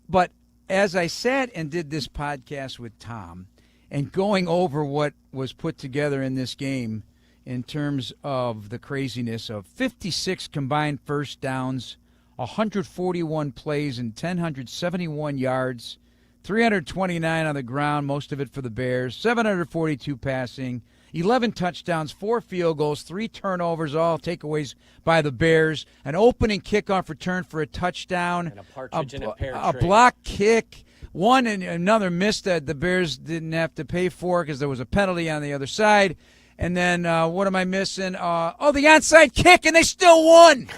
[SPEAKER 1] but as I sat and did this podcast with Tom and going over what was put together in this game in terms of the craziness of 56 combined first downs, 141 plays and 1,071 yards, 329 on the ground, most of it for the Bears, 742 passing, 11 touchdowns, 4 field goals, 3 turnovers, all takeaways by the Bears, an opening kickoff return for a touchdown,
[SPEAKER 10] and a partridge in a pear
[SPEAKER 1] a
[SPEAKER 10] tree.
[SPEAKER 1] block kick, one and another miss that the Bears didn't have to pay for because there was a penalty on the other side. And then what am I missing? The onside kick, and they still won.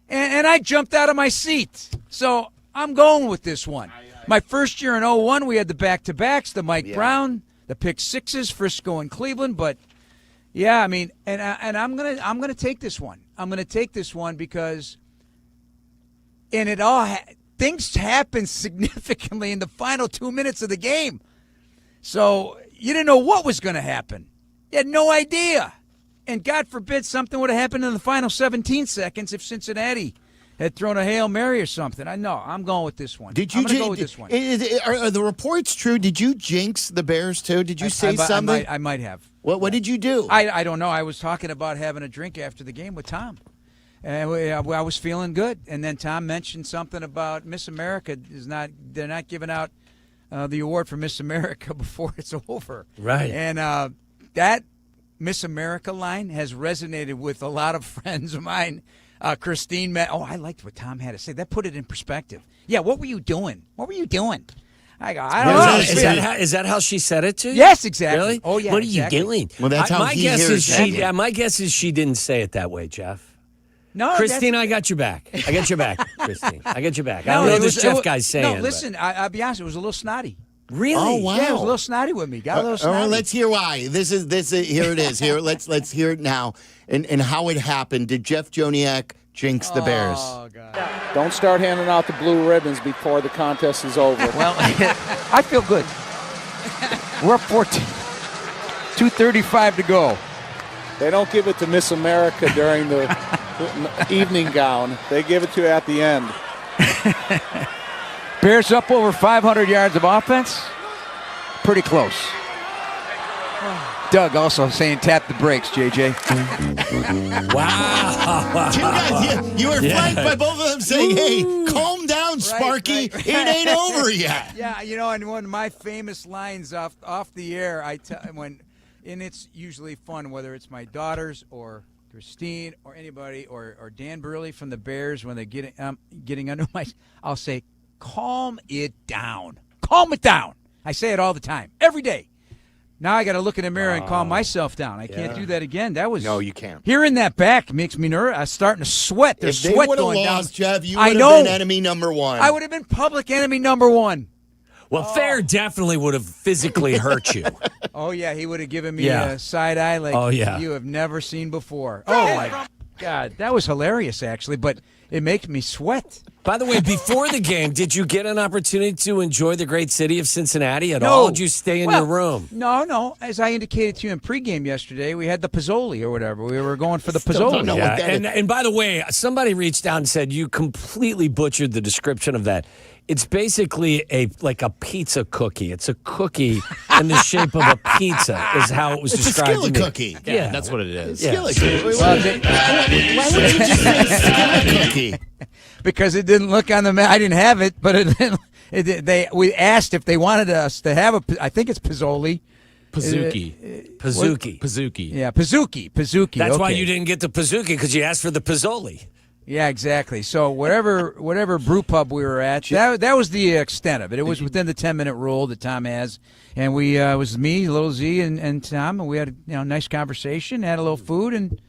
[SPEAKER 1] and I jumped out of my seat. So I'm going with this one. My first year in 01, we had the back-to-backs, the Mike Brown, the pick sixes, Frisco and Cleveland. But yeah, I mean, and I'm gonna take this one. I'm gonna take this one because, and it all things happen significantly in the final 2 minutes of the game. So you didn't know what was going to happen. You had no idea. And God forbid something would have happened in the final 17 seconds if Cincinnati had thrown a Hail Mary or something. I know. I'm going with this one. I'm going to go with this one.
[SPEAKER 19] Are the reports true? Did you jinx the Bears, too? Did you say something?
[SPEAKER 1] I might have.
[SPEAKER 19] What did you do?
[SPEAKER 1] I don't know. I was talking about having a drink after the game with Tom. And I was feeling good. And then Tom mentioned something about Miss America they're not giving out the award for Miss America before it's over.
[SPEAKER 10] Right.
[SPEAKER 1] And that Miss America line has resonated with a lot of friends of mine. Christine, I liked what Tom had to say. That put it in perspective. Yeah, what were you doing? What were you doing? I go, I don't know.
[SPEAKER 10] Is that how she said it to you?
[SPEAKER 1] Yes, exactly.
[SPEAKER 10] Really?
[SPEAKER 1] Oh, yeah,
[SPEAKER 10] what are
[SPEAKER 1] exactly.
[SPEAKER 10] you doing?
[SPEAKER 19] Well, that's how he hears it.
[SPEAKER 10] My guess is she didn't say it that way, Jeff.
[SPEAKER 1] No,
[SPEAKER 10] Christine, I got your back. Christine. I got your back. I don't know what this Jeff guy's saying.
[SPEAKER 1] No, listen, I'll be honest. It was a little snotty.
[SPEAKER 10] Really?
[SPEAKER 19] Oh, wow.
[SPEAKER 1] Yeah, he was a little snotty with me. Got a little snotty.
[SPEAKER 19] Let's hear why. This is here it is. Here, let's hear it now and how it happened. Did Jeff Joniak jinx the Bears?
[SPEAKER 1] Oh, God.
[SPEAKER 5] Don't start handing out the blue ribbons before the contest is over.
[SPEAKER 1] Well, I feel good. We're up 14. 2:35 to go.
[SPEAKER 5] They don't give it to Miss America during the evening gown. They give it to you at the end.
[SPEAKER 1] Bears up over 500 yards of offense. Pretty close. Doug also saying tap the brakes, JJ.
[SPEAKER 10] Wow.
[SPEAKER 19] Two guys, you were flanked by both of them saying, hey, calm down, Sparky.
[SPEAKER 1] Right.
[SPEAKER 19] It ain't over yet.
[SPEAKER 1] Yeah, you know, and one of my famous lines off the air, and it's usually fun, whether it's my daughters or Christine or anybody or Dan Burley from the Bears when they getting under I'll say, calm it down. Calm it down. I say it all the time, every day. Now I got to look in the mirror and calm myself down. I can't do that again. No,
[SPEAKER 19] you can't.
[SPEAKER 1] Hearing that back makes me nervous. I'm starting to sweat. There's
[SPEAKER 19] if
[SPEAKER 1] sweat
[SPEAKER 19] they
[SPEAKER 1] going
[SPEAKER 19] lost,
[SPEAKER 1] down.
[SPEAKER 19] Jeff, you would have been enemy number one.
[SPEAKER 1] I would have been public enemy number one.
[SPEAKER 10] Well, Fair definitely would have physically hurt you.
[SPEAKER 1] Oh, yeah, he would have given me a side eye like you have never seen before. Oh, my God. That was hilarious, actually, but it makes me sweat.
[SPEAKER 10] By the way, before the game, did you get an opportunity to enjoy the great city of Cincinnati at all? Did you stay in your room?
[SPEAKER 1] No. As I indicated to you in pregame yesterday, we had the Pizzoli or whatever. We were going for the Pizzoli.
[SPEAKER 10] And by the way, somebody reached out and said you completely butchered the description of that. It's basically like a pizza cookie. It's a cookie in the shape of a pizza is how it was described.
[SPEAKER 19] It's a skillet cookie.
[SPEAKER 14] Yeah, that's what it is.
[SPEAKER 19] Skillet cookie. Why would you just say skillet cookie?
[SPEAKER 1] Because it didn't look on the map. I didn't have it, but we asked if they wanted us to have I think it's Pizzoli.
[SPEAKER 10] Pizookie.
[SPEAKER 1] Yeah, Pizookie.
[SPEAKER 10] That's why you didn't get the Pizookie, because you asked for the Pizzoli.
[SPEAKER 1] Yeah, exactly. So whatever brew pub we were at, that was the extent of it. It was within the 10-minute rule that Tom has, and we it was me, Little Z, and Tom, and we had a nice conversation, had a little food, and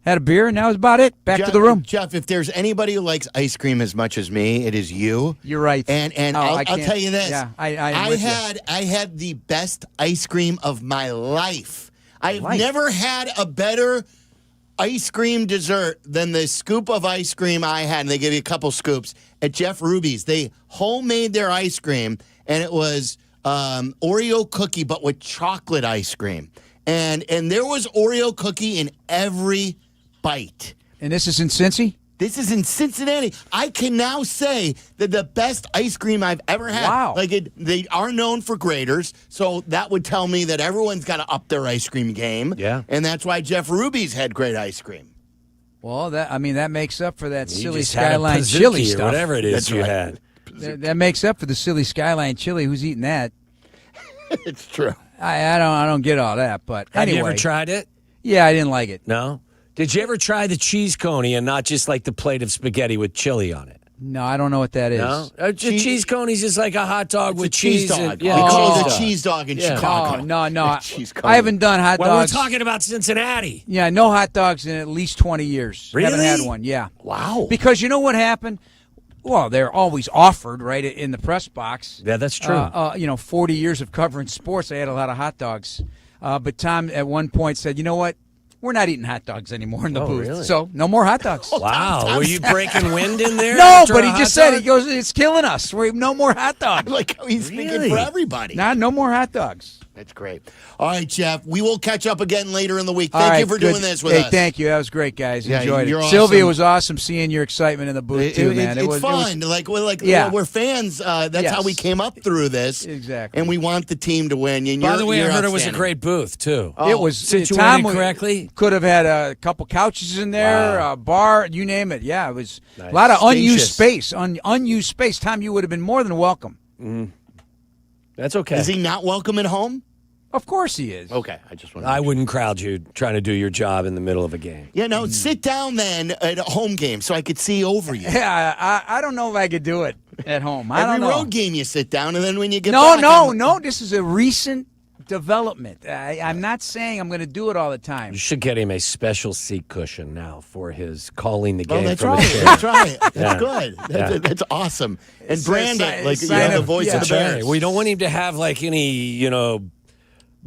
[SPEAKER 1] had a beer, and that was about it. Back to the room.
[SPEAKER 19] Jeff, if there's anybody who likes ice cream as much as me, it is you.
[SPEAKER 1] You're right.
[SPEAKER 19] And I'll tell you this.
[SPEAKER 1] Yeah, I
[SPEAKER 19] had the best ice cream of my life. I've never had a better ice cream dessert than the scoop of ice cream I had. And they give you a couple scoops at Jeff Ruby's. They homemade their ice cream, and it was Oreo cookie, but with chocolate ice cream. And there was Oreo cookie in every bite.
[SPEAKER 1] And this is in Cincy?
[SPEAKER 19] This is in Cincinnati. I can now say that the best ice cream I've ever had.
[SPEAKER 1] Wow.
[SPEAKER 19] They are known for graders, so that would tell me that everyone's got to up their ice cream game.
[SPEAKER 10] Yeah.
[SPEAKER 19] And that's why Jeff Ruby's had great ice cream.
[SPEAKER 1] Well, that makes up for that
[SPEAKER 10] You
[SPEAKER 1] silly
[SPEAKER 10] just had a
[SPEAKER 1] Skyline
[SPEAKER 10] Pizookie
[SPEAKER 1] chili
[SPEAKER 10] or
[SPEAKER 1] stuff.
[SPEAKER 10] whatever it is
[SPEAKER 19] That's
[SPEAKER 10] you
[SPEAKER 19] right.
[SPEAKER 10] had.
[SPEAKER 1] That makes up for the silly Skyline chili. Who's eating that?
[SPEAKER 19] It's true.
[SPEAKER 1] I don't get all that, but
[SPEAKER 10] Have
[SPEAKER 1] anyway.
[SPEAKER 10] you ever tried it?
[SPEAKER 1] Yeah, I didn't like it.
[SPEAKER 10] No? Did you ever try the cheese coney and not just like the plate of spaghetti with chili on it?
[SPEAKER 1] No, I don't know what that is.
[SPEAKER 10] No? The cheese coney's just like a hot dog with
[SPEAKER 19] a cheese
[SPEAKER 10] cheese.
[SPEAKER 19] dog.
[SPEAKER 10] And,
[SPEAKER 19] We call it a cheese dog in Chicago.
[SPEAKER 1] Oh, no.
[SPEAKER 19] Cheese
[SPEAKER 1] I haven't done hot
[SPEAKER 10] well,
[SPEAKER 1] dogs.
[SPEAKER 10] we're talking about Cincinnati.
[SPEAKER 1] Yeah, no hot dogs in at least 20 years.
[SPEAKER 10] Really?
[SPEAKER 1] Haven't had one, yeah.
[SPEAKER 10] Wow.
[SPEAKER 1] Because you know what happened? Well, they're always offered, right, in the press box.
[SPEAKER 10] Yeah, that's true.
[SPEAKER 1] 40 years of covering sports, I had a lot of hot dogs. But Tom at one point said, you know what? We're not eating hot dogs anymore in the booth.
[SPEAKER 10] Really?
[SPEAKER 1] So no more hot dogs.
[SPEAKER 10] Wow. Were you breaking wind in there?
[SPEAKER 1] No,
[SPEAKER 10] after
[SPEAKER 1] but
[SPEAKER 10] a
[SPEAKER 1] he
[SPEAKER 10] hot
[SPEAKER 1] just said,
[SPEAKER 10] dog?
[SPEAKER 1] he goes, it's killing us. We have no more hot dogs.
[SPEAKER 19] Like how he's speaking
[SPEAKER 10] Really?
[SPEAKER 19] for everybody.
[SPEAKER 1] No more hot dogs.
[SPEAKER 19] That's great. All right, Jeff. We will catch up again later in the week.
[SPEAKER 1] All
[SPEAKER 19] Thank
[SPEAKER 1] right,
[SPEAKER 19] you for
[SPEAKER 1] good.
[SPEAKER 19] doing this with
[SPEAKER 1] Hey,
[SPEAKER 19] us.
[SPEAKER 1] thank you. That was great, guys.
[SPEAKER 19] Yeah,
[SPEAKER 1] Enjoyed
[SPEAKER 19] you're
[SPEAKER 1] it.
[SPEAKER 19] awesome.
[SPEAKER 1] Sylvia, was awesome seeing your excitement in the booth, too, man.
[SPEAKER 19] It's fun. We're fans. That's how we came up through this.
[SPEAKER 1] Exactly.
[SPEAKER 19] And we want the team to win. And
[SPEAKER 10] By the way, I
[SPEAKER 19] you're
[SPEAKER 10] heard it was a
[SPEAKER 19] outstanding.
[SPEAKER 10] great booth, too.
[SPEAKER 1] It was
[SPEAKER 10] situated correctly.
[SPEAKER 1] Could have had a couple couches in there, a bar, you name it. Yeah, it was a lot of unused space. Unused space. Tom, you would have been more than welcome.
[SPEAKER 10] That's okay.
[SPEAKER 19] Is he not welcome at home?
[SPEAKER 1] Of course he is.
[SPEAKER 19] Okay, I just want.
[SPEAKER 10] I wouldn't crowd you trying to do your job in the middle of a game.
[SPEAKER 19] Yeah, no. Sit down then at a home game so I could see over you.
[SPEAKER 1] Yeah, I don't know if I could do it at home. I don't know.
[SPEAKER 19] Every road game you sit down, and then when you get
[SPEAKER 1] No,
[SPEAKER 19] back,
[SPEAKER 1] no. This is a recent development. I'm not saying I'm going to do it all the time.
[SPEAKER 10] You should get him a special seat cushion now for his calling the game.
[SPEAKER 19] Oh, that's
[SPEAKER 10] from
[SPEAKER 19] right.
[SPEAKER 10] his chair.
[SPEAKER 19] That's right. That's
[SPEAKER 10] Yeah.
[SPEAKER 19] good. That's awesome. And brand it like the voice of the
[SPEAKER 10] That's right.
[SPEAKER 19] Bears.
[SPEAKER 10] We don't want him to have like any,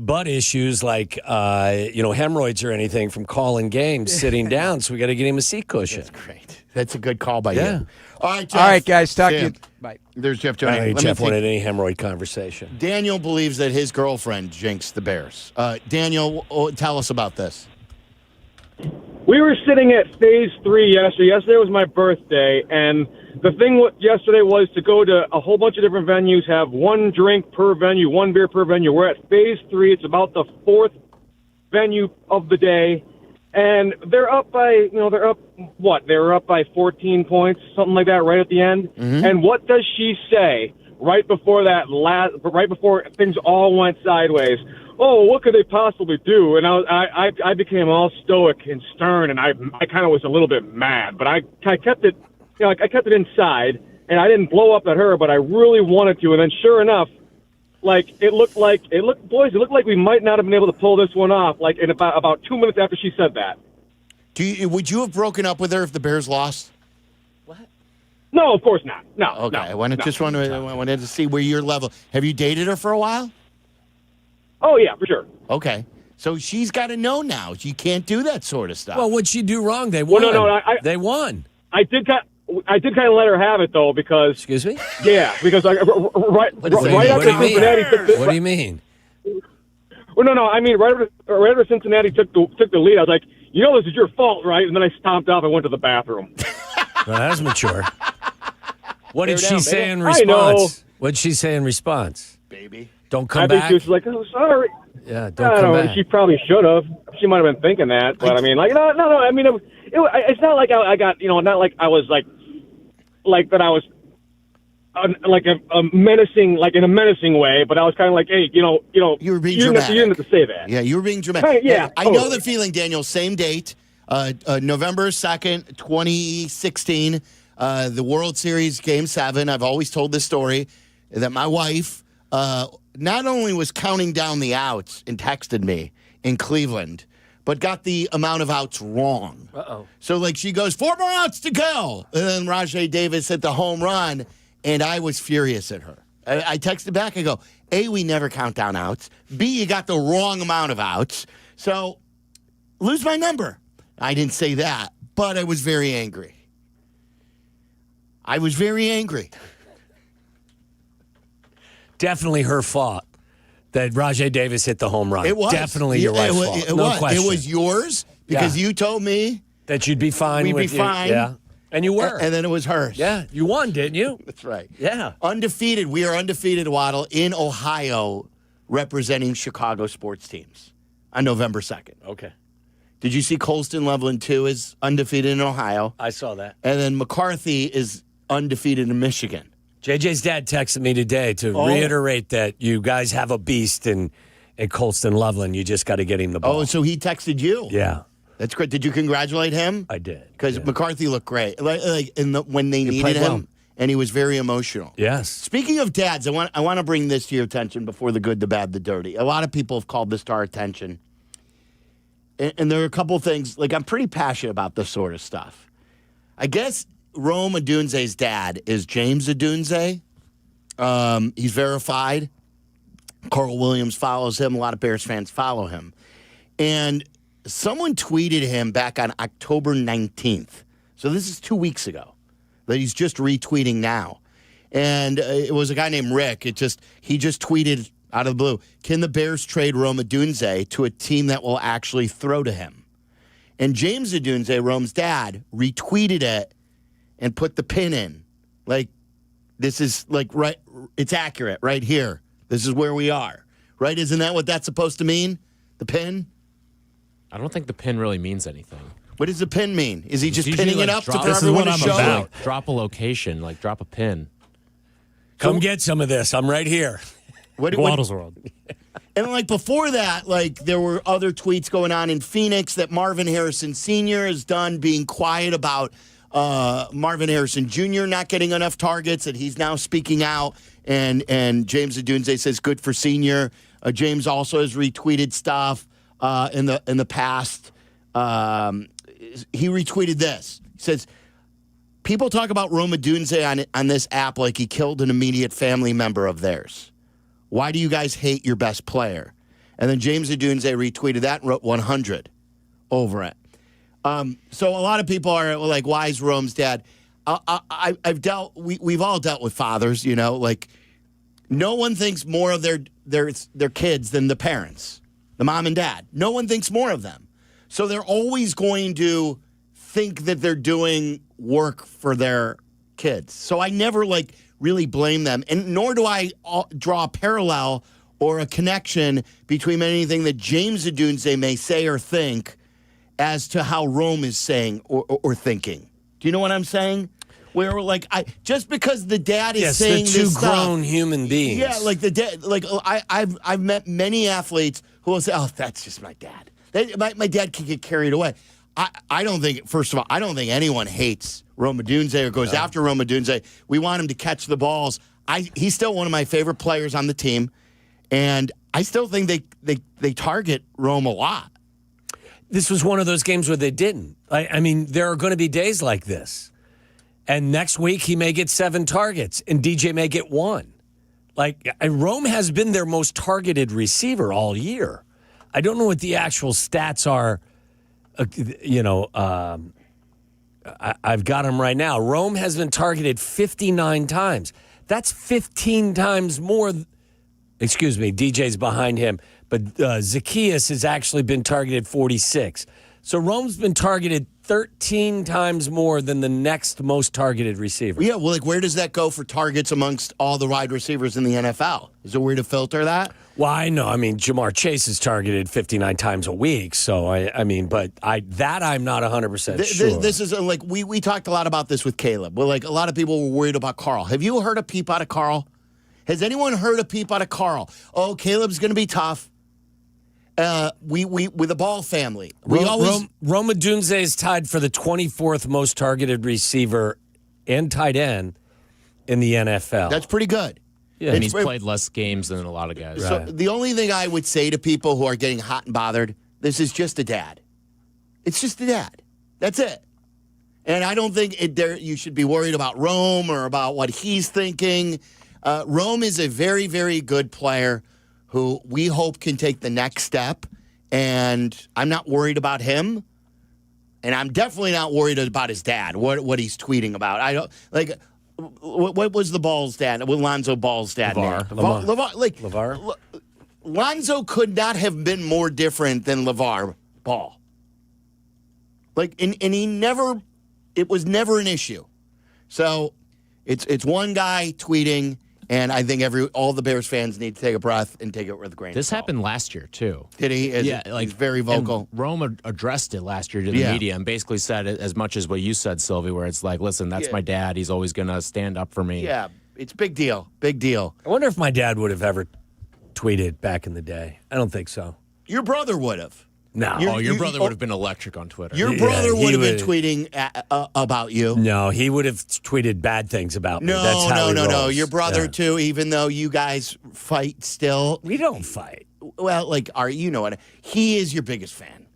[SPEAKER 10] butt issues like, hemorrhoids or anything from calling games sitting down. So we got to get him a seat cushion.
[SPEAKER 19] That's great. That's a good call by
[SPEAKER 10] Yeah.
[SPEAKER 19] you. All right, Jeff.
[SPEAKER 1] All right, guys. Talk to
[SPEAKER 19] See
[SPEAKER 1] you.
[SPEAKER 19] ya.
[SPEAKER 1] Bye.
[SPEAKER 19] There's Jeff
[SPEAKER 10] I
[SPEAKER 19] Jones.
[SPEAKER 10] don't think Jeff wanted any hemorrhoid conversation.
[SPEAKER 19] Daniel believes that his girlfriend jinxed the Bears. Daniel, tell us about this.
[SPEAKER 6] We were sitting at phase 3 yesterday. Yesterday was my birthday, and the thing yesterday was to go to a whole bunch of different venues, have one drink per venue, one beer per venue. We're at phase 3. It's about the 4th venue of the day, and they're up by, they were up by 14 points, something like that, right at the end.
[SPEAKER 19] Mm-hmm.
[SPEAKER 6] And what does she say right before right before things all went sideways? Oh, what could they possibly do? And I became all stoic and stern, and I kind of was a little bit mad, but I kept it, I kept it inside, and I didn't blow up at her, but I really wanted to. And then, sure enough, it looked like we might not have been able to pull this one off. Like in about 2 minutes after she said that.
[SPEAKER 19] Would you have broken up with her if the Bears lost?
[SPEAKER 6] No, of course not. No.
[SPEAKER 19] Okay,
[SPEAKER 6] no,
[SPEAKER 19] I wanted
[SPEAKER 6] no.
[SPEAKER 19] to see where your level. Have you dated her for a while?
[SPEAKER 6] Oh yeah, for sure.
[SPEAKER 19] Okay, so she's got to know now. She can't do that sort of stuff.
[SPEAKER 10] Well, what'd she do wrong? They won.
[SPEAKER 6] Well, no,
[SPEAKER 10] they won.
[SPEAKER 6] I did kind of let her have it though, because.
[SPEAKER 10] Excuse me.
[SPEAKER 6] Yeah, because right after Cincinnati.
[SPEAKER 10] What do you mean?
[SPEAKER 6] Well, no. I mean, right after Cincinnati took the lead, I was like, this is your fault, right? And then I stomped off and went to the bathroom.
[SPEAKER 10] Well, that was mature. What did she say in
[SPEAKER 6] I know.
[SPEAKER 10] response? What did she say in response?
[SPEAKER 19] Baby.
[SPEAKER 10] Don't come
[SPEAKER 6] I
[SPEAKER 10] back.
[SPEAKER 6] think she was like, "Oh, sorry."
[SPEAKER 10] Yeah, don't come back.
[SPEAKER 6] She probably should have. She might have been thinking that, but I mean, no. I mean, it's not like I got, not like I was like that. I was like a menacing, like in a menacing way. But I was kind of like, hey, you
[SPEAKER 19] were being dramatic.
[SPEAKER 6] You didn't have to say that.
[SPEAKER 19] Yeah, you were being dramatic.
[SPEAKER 6] Hey, yeah,
[SPEAKER 19] I know the feeling, Daniel. Same date, November 2nd, 2016, the World Series Game 7. I've always told this story that my wife not only was counting down the outs and texted me in Cleveland, but got the amount of outs wrong.
[SPEAKER 10] Uh-oh.
[SPEAKER 19] So, she goes, 4 more outs to go. And then Rajai Davis hit the home run, and I was furious at her. I texted back. I go, A, we never count down outs. B, you got the wrong amount of outs. So, lose my number. I didn't say that, but I was very angry.
[SPEAKER 10] Definitely her fault that Rajai Davis hit the home run.
[SPEAKER 19] It was.
[SPEAKER 10] Definitely your wife's fault. No question.
[SPEAKER 19] It was yours because you told me
[SPEAKER 10] that you'd be fine.
[SPEAKER 19] We'd
[SPEAKER 10] with
[SPEAKER 19] be fine.
[SPEAKER 10] Yeah. And you were.
[SPEAKER 19] And then it was hers.
[SPEAKER 10] Yeah. You won, didn't you?
[SPEAKER 19] That's right.
[SPEAKER 10] Yeah.
[SPEAKER 19] Undefeated. We are undefeated, Waddle, in Ohio, representing Chicago sports teams on November 2nd.
[SPEAKER 10] Okay.
[SPEAKER 19] Did you see Colston Loveland, too, is undefeated in Ohio?
[SPEAKER 10] I saw that.
[SPEAKER 19] And then McCarthy is undefeated in Michigan.
[SPEAKER 10] JJ's dad texted me today to reiterate that you guys have a beast in Colston Loveland. You just got to get him the ball.
[SPEAKER 19] Oh, so he texted you?
[SPEAKER 10] Yeah.
[SPEAKER 19] That's great. Did you congratulate him?
[SPEAKER 10] I did.
[SPEAKER 19] Because McCarthy looked great. When they needed
[SPEAKER 10] played
[SPEAKER 19] him,
[SPEAKER 10] well.
[SPEAKER 19] and he was very emotional.
[SPEAKER 10] Yes.
[SPEAKER 19] Speaking of dads, I want to bring this to your attention before the good, the bad, the dirty. A lot of people have called this to our attention. And there are a couple of things, I'm pretty passionate about this sort of stuff. I guess Rome Odunze's dad is James Odunze. He's verified. Carl Williams follows him. A lot of Bears fans follow him. And someone tweeted him back on October 19th. So this is 2 weeks ago that he's just retweeting now. And it was a guy named Rick. He just tweeted out of the blue, can the Bears trade Rome Odunze to a team that will actually throw to him? And James Odunze, Rome's dad, retweeted it and put the pin in. This is right, it's accurate right here. This is where we are. Right? Isn't that what that's supposed to mean? The pin?
[SPEAKER 14] I don't think the pin really means anything.
[SPEAKER 19] What does the pin mean? Is he just
[SPEAKER 14] It's
[SPEAKER 19] pinning
[SPEAKER 14] usually
[SPEAKER 19] it up for
[SPEAKER 14] this is
[SPEAKER 19] everyone
[SPEAKER 14] what
[SPEAKER 19] to
[SPEAKER 14] I'm
[SPEAKER 19] show?
[SPEAKER 14] about. Drop a location, drop a pin.
[SPEAKER 10] Come get some of this. I'm right here.
[SPEAKER 11] Waddle's World.
[SPEAKER 19] And before that, there were other tweets going on in Phoenix that Marvin Harrison Sr. has done, being quiet about Marvin Harrison Jr. not getting enough targets, that he's now speaking out. And James Odunze says good for Senior. James also has retweeted stuff in the past. He retweeted this. He says, people talk about Rome Odunze on this app like he killed an immediate family member of theirs. Why do you guys hate your best player? And then James Odunze retweeted that and wrote 100 over it. So a lot of people are like, why is Rome's dad? We've all dealt with fathers, like no one thinks more of their kids than the parents, the mom and dad. No one thinks more of them. So they're always going to think that they're doing work for their kids. So I never really blame them. And nor do I draw a parallel or a connection between anything that James Odunze may say or think as to how Rome is saying or thinking. Do you know what I'm saying? Where just because the dad is saying
[SPEAKER 10] they're
[SPEAKER 19] this
[SPEAKER 10] two grown human beings.
[SPEAKER 19] Yeah, like the dad. Like I've met many athletes who will say, "Oh, that's just my dad. My dad can get carried away." I don't think. First of all, I don't think anyone hates Rome Odunze or goes after Rome Odunze. We want him to catch the balls. He's still one of my favorite players on the team, and I still think they target Rome a lot.
[SPEAKER 10] This was one of those games where they didn't. I mean, there are going to be days like this. And next week, he may get 7 targets, and DJ may get 1. Rome has been their most targeted receiver all year. I don't know what the actual stats are. I've got them right now. Rome has been targeted 59 times. That's 15 times more. Excuse me, DJ's behind him. But Zacchaeus has actually been targeted 46. So Rome's been targeted 13 times more than the next most targeted receiver.
[SPEAKER 19] Yeah, well, where does that go for targets amongst all the wide receivers in the NFL? Is there a way to filter that?
[SPEAKER 10] Well, I know. I mean, Jamar Chase is targeted 59 times a week. So, I'm not 100% sure.
[SPEAKER 19] This is we talked a lot about this with Caleb. Well, a lot of people were worried about Carl. Have you heard a peep out of Carl? Has anyone heard a peep out of Carl? Oh, Caleb's going to be tough. We with the Ball family.
[SPEAKER 10] Rome Odunze is tied for the 24th most targeted receiver and tight end in the NFL.
[SPEAKER 19] That's pretty good.
[SPEAKER 14] Yeah, and he's played less games than a lot of guys.
[SPEAKER 19] So the only thing I would say to people who are getting hot and bothered, this is just a dad. It's just a dad. That's it. And I don't think you should be worried about Rome or about what he's thinking. Rome is a very, very good player who we hope can take the next step, and I'm not worried about him, and I'm definitely not worried about his dad, what he's tweeting about. I don't what was the Ball's dad? What Lonzo Ball's dad?
[SPEAKER 10] LeVar.
[SPEAKER 19] Lonzo could not have been more different than LeVar Ball. And he never, it was never an issue. So it's one guy tweeting. And I think all the Bears fans need to take a breath and take it with a grain of salt.
[SPEAKER 14] This happened last year, too.
[SPEAKER 19] Did he? He's very vocal.
[SPEAKER 14] And Rome addressed it last year to the media and basically said it as much as what you said, Sylvie, where it's listen, that's my dad. He's always going to stand up for me.
[SPEAKER 19] Yeah, it's big deal. Big deal.
[SPEAKER 10] I wonder if my dad would have ever tweeted back in the day. I don't think so.
[SPEAKER 19] Your brother would have.
[SPEAKER 10] No.
[SPEAKER 14] Your brother would have been electric on Twitter.
[SPEAKER 19] Your brother would have been tweeting about you.
[SPEAKER 10] No, he would have tweeted bad things about me. That's how he rolls.
[SPEAKER 19] Your brother, too, even though you guys fight still.
[SPEAKER 10] We don't fight.
[SPEAKER 19] Well, you know what? He is your biggest fan.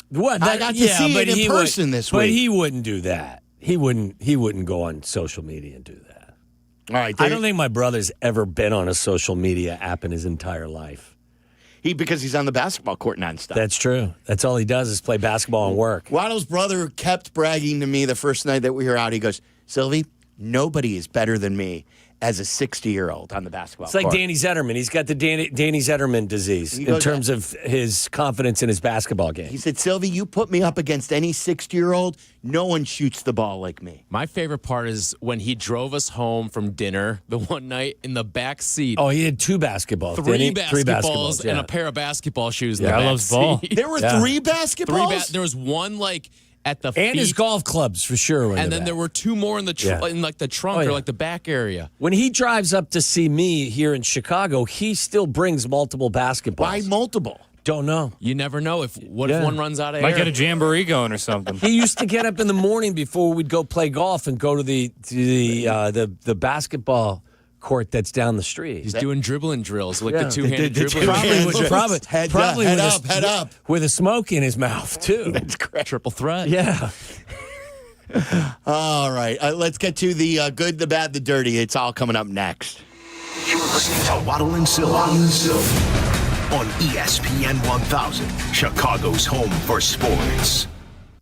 [SPEAKER 10] What?
[SPEAKER 19] I got to see it in person this week.
[SPEAKER 10] But he wouldn't do that. He wouldn't go on social media and do that.
[SPEAKER 19] All right.
[SPEAKER 10] I don't think my brother's ever been on a social media app in his entire life.
[SPEAKER 19] Because he's on the basketball court nonstop.
[SPEAKER 10] That's true. That's all he does is play basketball and work.
[SPEAKER 19] Waddle's brother kept bragging to me the first night that we were out. He goes, Sylvie, nobody is better than me as a 60-year-old on the basketball court.
[SPEAKER 10] It's like Danny Zetterman. He's got the Danny Zetterman disease in terms of his confidence in his basketball game.
[SPEAKER 19] He said, Sylvie, you put me up against any 60-year-old, no one shoots the ball like me.
[SPEAKER 14] My favorite part is when he drove us home from dinner the one night in the back seat.
[SPEAKER 10] Oh, he had 2 basketballs.
[SPEAKER 14] Three basketballs and a pair of basketball shoes in the back
[SPEAKER 11] I love
[SPEAKER 14] seat.
[SPEAKER 11] ball.
[SPEAKER 19] There were 3 basketballs?
[SPEAKER 14] There was one at the feet.
[SPEAKER 10] And his golf clubs, for sure.
[SPEAKER 14] And then there were 2 more in the the trunk or the back area.
[SPEAKER 10] When he drives up to see me here in Chicago, he still brings multiple basketballs.
[SPEAKER 19] Why multiple?
[SPEAKER 10] Don't know.
[SPEAKER 14] You never know if one runs out of air.
[SPEAKER 11] Might get a jamboree going or something.
[SPEAKER 10] He used to get up in the morning before we'd go play golf and go to the basketball court that's down the street.
[SPEAKER 14] He's doing dribbling drills, like the two-handed dribbling.
[SPEAKER 10] Probably
[SPEAKER 19] head up.
[SPEAKER 10] With a smoke in his mouth, too.
[SPEAKER 14] That's great. Triple threat.
[SPEAKER 10] Yeah.
[SPEAKER 19] All right. Let's get to the good, the bad, the dirty. It's all coming up next.
[SPEAKER 9] You're listening to Waddle and Silvy on ESPN 1000, Chicago's home for sports.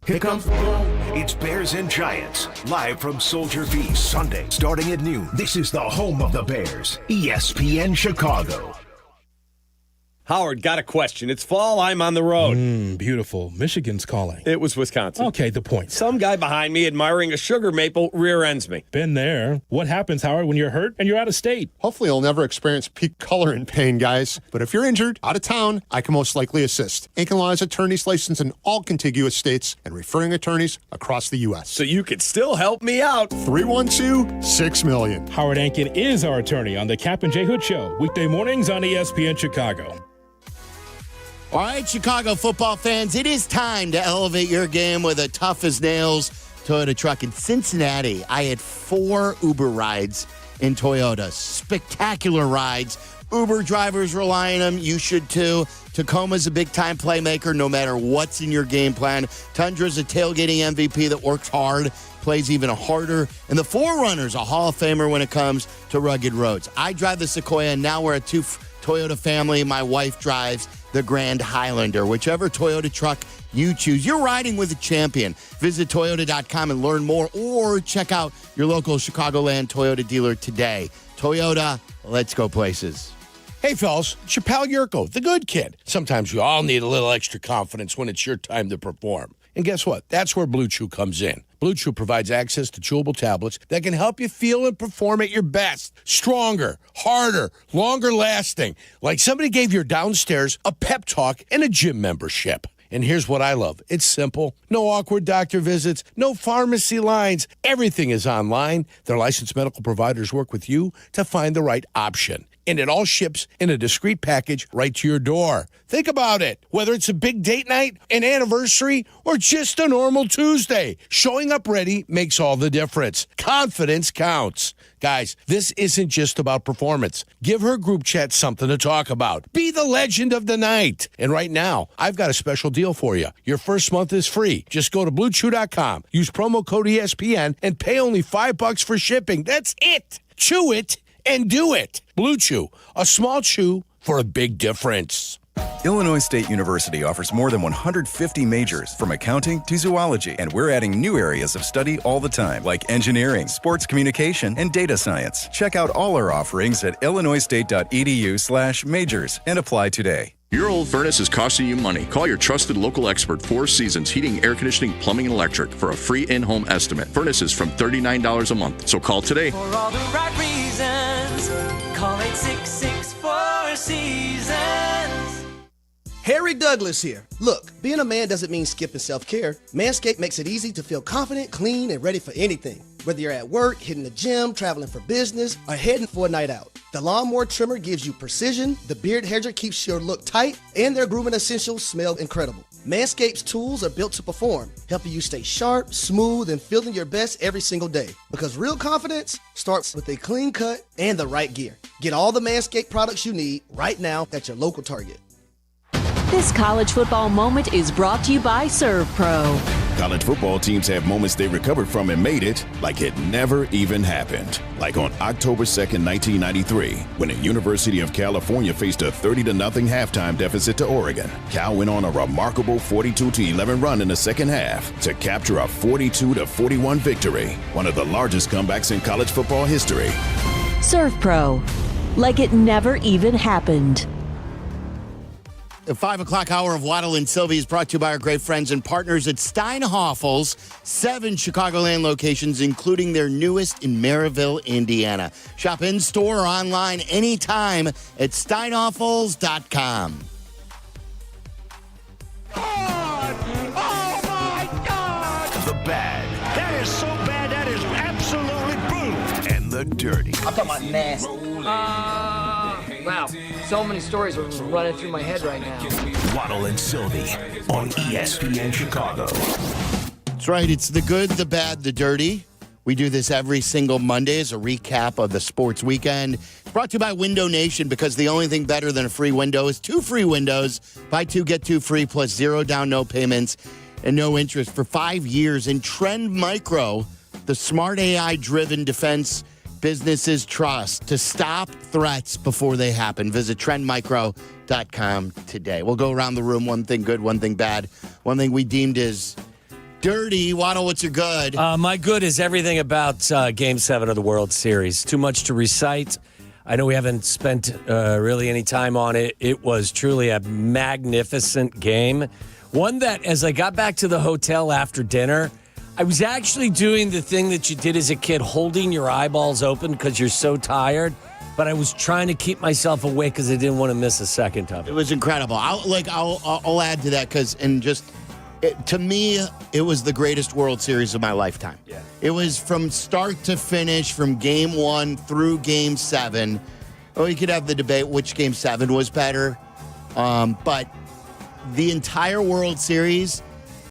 [SPEAKER 9] Here comes football. It's Bears and Giants, live from Soldier Feast, Sunday, starting at noon. This is the home of the Bears, ESPN Chicago.
[SPEAKER 22] Howard, got a question. It's fall. I'm on the road.
[SPEAKER 7] Beautiful. Michigan's calling.
[SPEAKER 22] It was Wisconsin.
[SPEAKER 7] Okay, the point.
[SPEAKER 22] Some guy behind me admiring a sugar maple rear ends me.
[SPEAKER 7] Been there. What happens, Howard, when you're hurt and you're out of state?
[SPEAKER 8] Hopefully you'll never experience peak color and pain, guys. But if you're injured, out of town, I can most likely assist. Aiken Law is attorneys licensed in all contiguous states and referring attorneys across the U.S.
[SPEAKER 22] So you could still help me out.
[SPEAKER 8] 312-6-million.
[SPEAKER 7] Howard Ankin is our attorney on the Kap J Hood Show, weekday mornings on ESPN Chicago.
[SPEAKER 19] All right, Chicago football fans, it is time to elevate your game with a tough-as-nails Toyota truck. In Cincinnati, I had 4 Uber rides in Toyota. Spectacular rides. Uber drivers rely on them. You should, too. Tacoma's a big-time playmaker no matter what's in your game plan. Tundra's a tailgating MVP that works hard, plays even harder. And the 4Runner's a Hall of Famer when it comes to rugged roads. I drive the Sequoia, and now we're a Toyota family. My wife drives the Grand Highlander. Whichever Toyota truck you choose, you're riding with a champion. Visit Toyota.com and learn more, or check out your local Chicagoland Toyota dealer today. Toyota, let's go places.
[SPEAKER 20] Hey, fellas, it's your pal Yurko, the good kid. Sometimes we all need a little extra confidence when it's your time to perform. And guess what? That's where Blue Chew comes in. Blue Chew provides access to chewable tablets that can help you feel and perform at your best. Stronger, harder, longer lasting. Like somebody gave your downstairs a pep talk and a gym membership. And here's what I love. It's simple. No awkward doctor visits, no pharmacy lines. Everything is online. Their licensed medical providers work with you to find the right option. And it all ships in a discreet package right to your door. Think about it. Whether it's a big date night, an anniversary, or just a normal Tuesday, showing up ready makes all the difference. Confidence counts. Guys, this isn't just about performance. Give her group chat something to talk about. Be the legend of the night. And right now, I've got a special deal for you. Your first month is free. Just go to BlueChew.com, use promo code ESPN, and pay only $5 for shipping. That's it. Chew it and do it. Blue Chew, a small chew for a big difference.
[SPEAKER 12] Illinois State University offers more than 150 majors, from accounting to zoology, and we're adding new areas of study all the time, like engineering, sports communication, and data science. Check out all our offerings at illinoisstate.edu/majors and apply today.
[SPEAKER 16] Your old furnace is costing you money. Call your trusted local expert, Four Seasons Heating, Air Conditioning, Plumbing, and Electric, for a free in-home estimate. Furnaces from $39 a month. So call today.
[SPEAKER 13] For all the right reasons, call 866-4 Seasons.
[SPEAKER 15] Harry Douglas here. Look, being a man doesn't mean skipping self-care. Manscaped makes it easy to feel confident, clean, and ready for anything. Whether you're at work, hitting the gym, traveling for business, or heading for a night out. The Lawnmower Trimmer gives you precision, the Beard Hedger keeps your look tight, and their grooming essentials smell incredible. Manscaped's tools are built to perform, helping you stay sharp, smooth, and feeling your best every single day. Because real confidence starts with a clean cut and the right gear. Get all the Manscaped products you need right now at your local Target.
[SPEAKER 17] This college football moment is brought to you by Serve Pro.
[SPEAKER 21] College football teams have moments they recovered from and made it like it never even happened. Like on October 2nd, 1993, when the University of California faced a 30-0 halftime deficit to Oregon. Cal went on a remarkable 42-11 run in the second half to capture a 42-41 victory, one of the largest comebacks in college football history.
[SPEAKER 17] Serve Pro, like it never even happened.
[SPEAKER 19] The 5 o'clock hour of Waddle and Silvy is brought to you by our great friends and partners at Steinhoffel's, 7 Chicagoland locations, including their newest in Maryville, Indiana. Shop in-store or online anytime at steinhoffels.com.
[SPEAKER 9] The bad.
[SPEAKER 3] That is so bad, that is absolutely brutal.
[SPEAKER 9] And the dirty.
[SPEAKER 23] I'm talking about nasty. Wow, so many stories are running through my head right now.
[SPEAKER 9] Waddle and Silvy on ESPN Chicago.
[SPEAKER 19] That's right. It's the good, the bad, the dirty. We do this every single Monday as a recap of the sports weekend. It's brought to you by Window Nation, because the only thing better than a free window is 2 free windows. Buy 2, get 2 free, plus 0 down, no payments, and no interest for 5 years. And Trend Micro, the smart AI-driven defense businesses trust to stop threats before they happen. Visit trendmicro.com today. We'll go around the room. One thing good, one thing bad. One thing we deemed as dirty. Waddle, what's your good?
[SPEAKER 10] My good is everything about Game 7 of the World Series. Too much to recite. I know we haven't spent really any time on it. It was truly a magnificent game. One that, as I got back to the hotel after dinner, I was actually doing the thing that you did as a kid, holding your eyeballs open because you're so tired. But I was trying to keep myself awake because I didn't want to miss a second of it.
[SPEAKER 19] It was incredible. I'll add to that because, to me, it was the greatest World Series of my lifetime.
[SPEAKER 10] Yeah.
[SPEAKER 19] It was from start to finish, from Game 1 through Game 7. Well, you could have the debate which Game 7 was better, but the entire World Series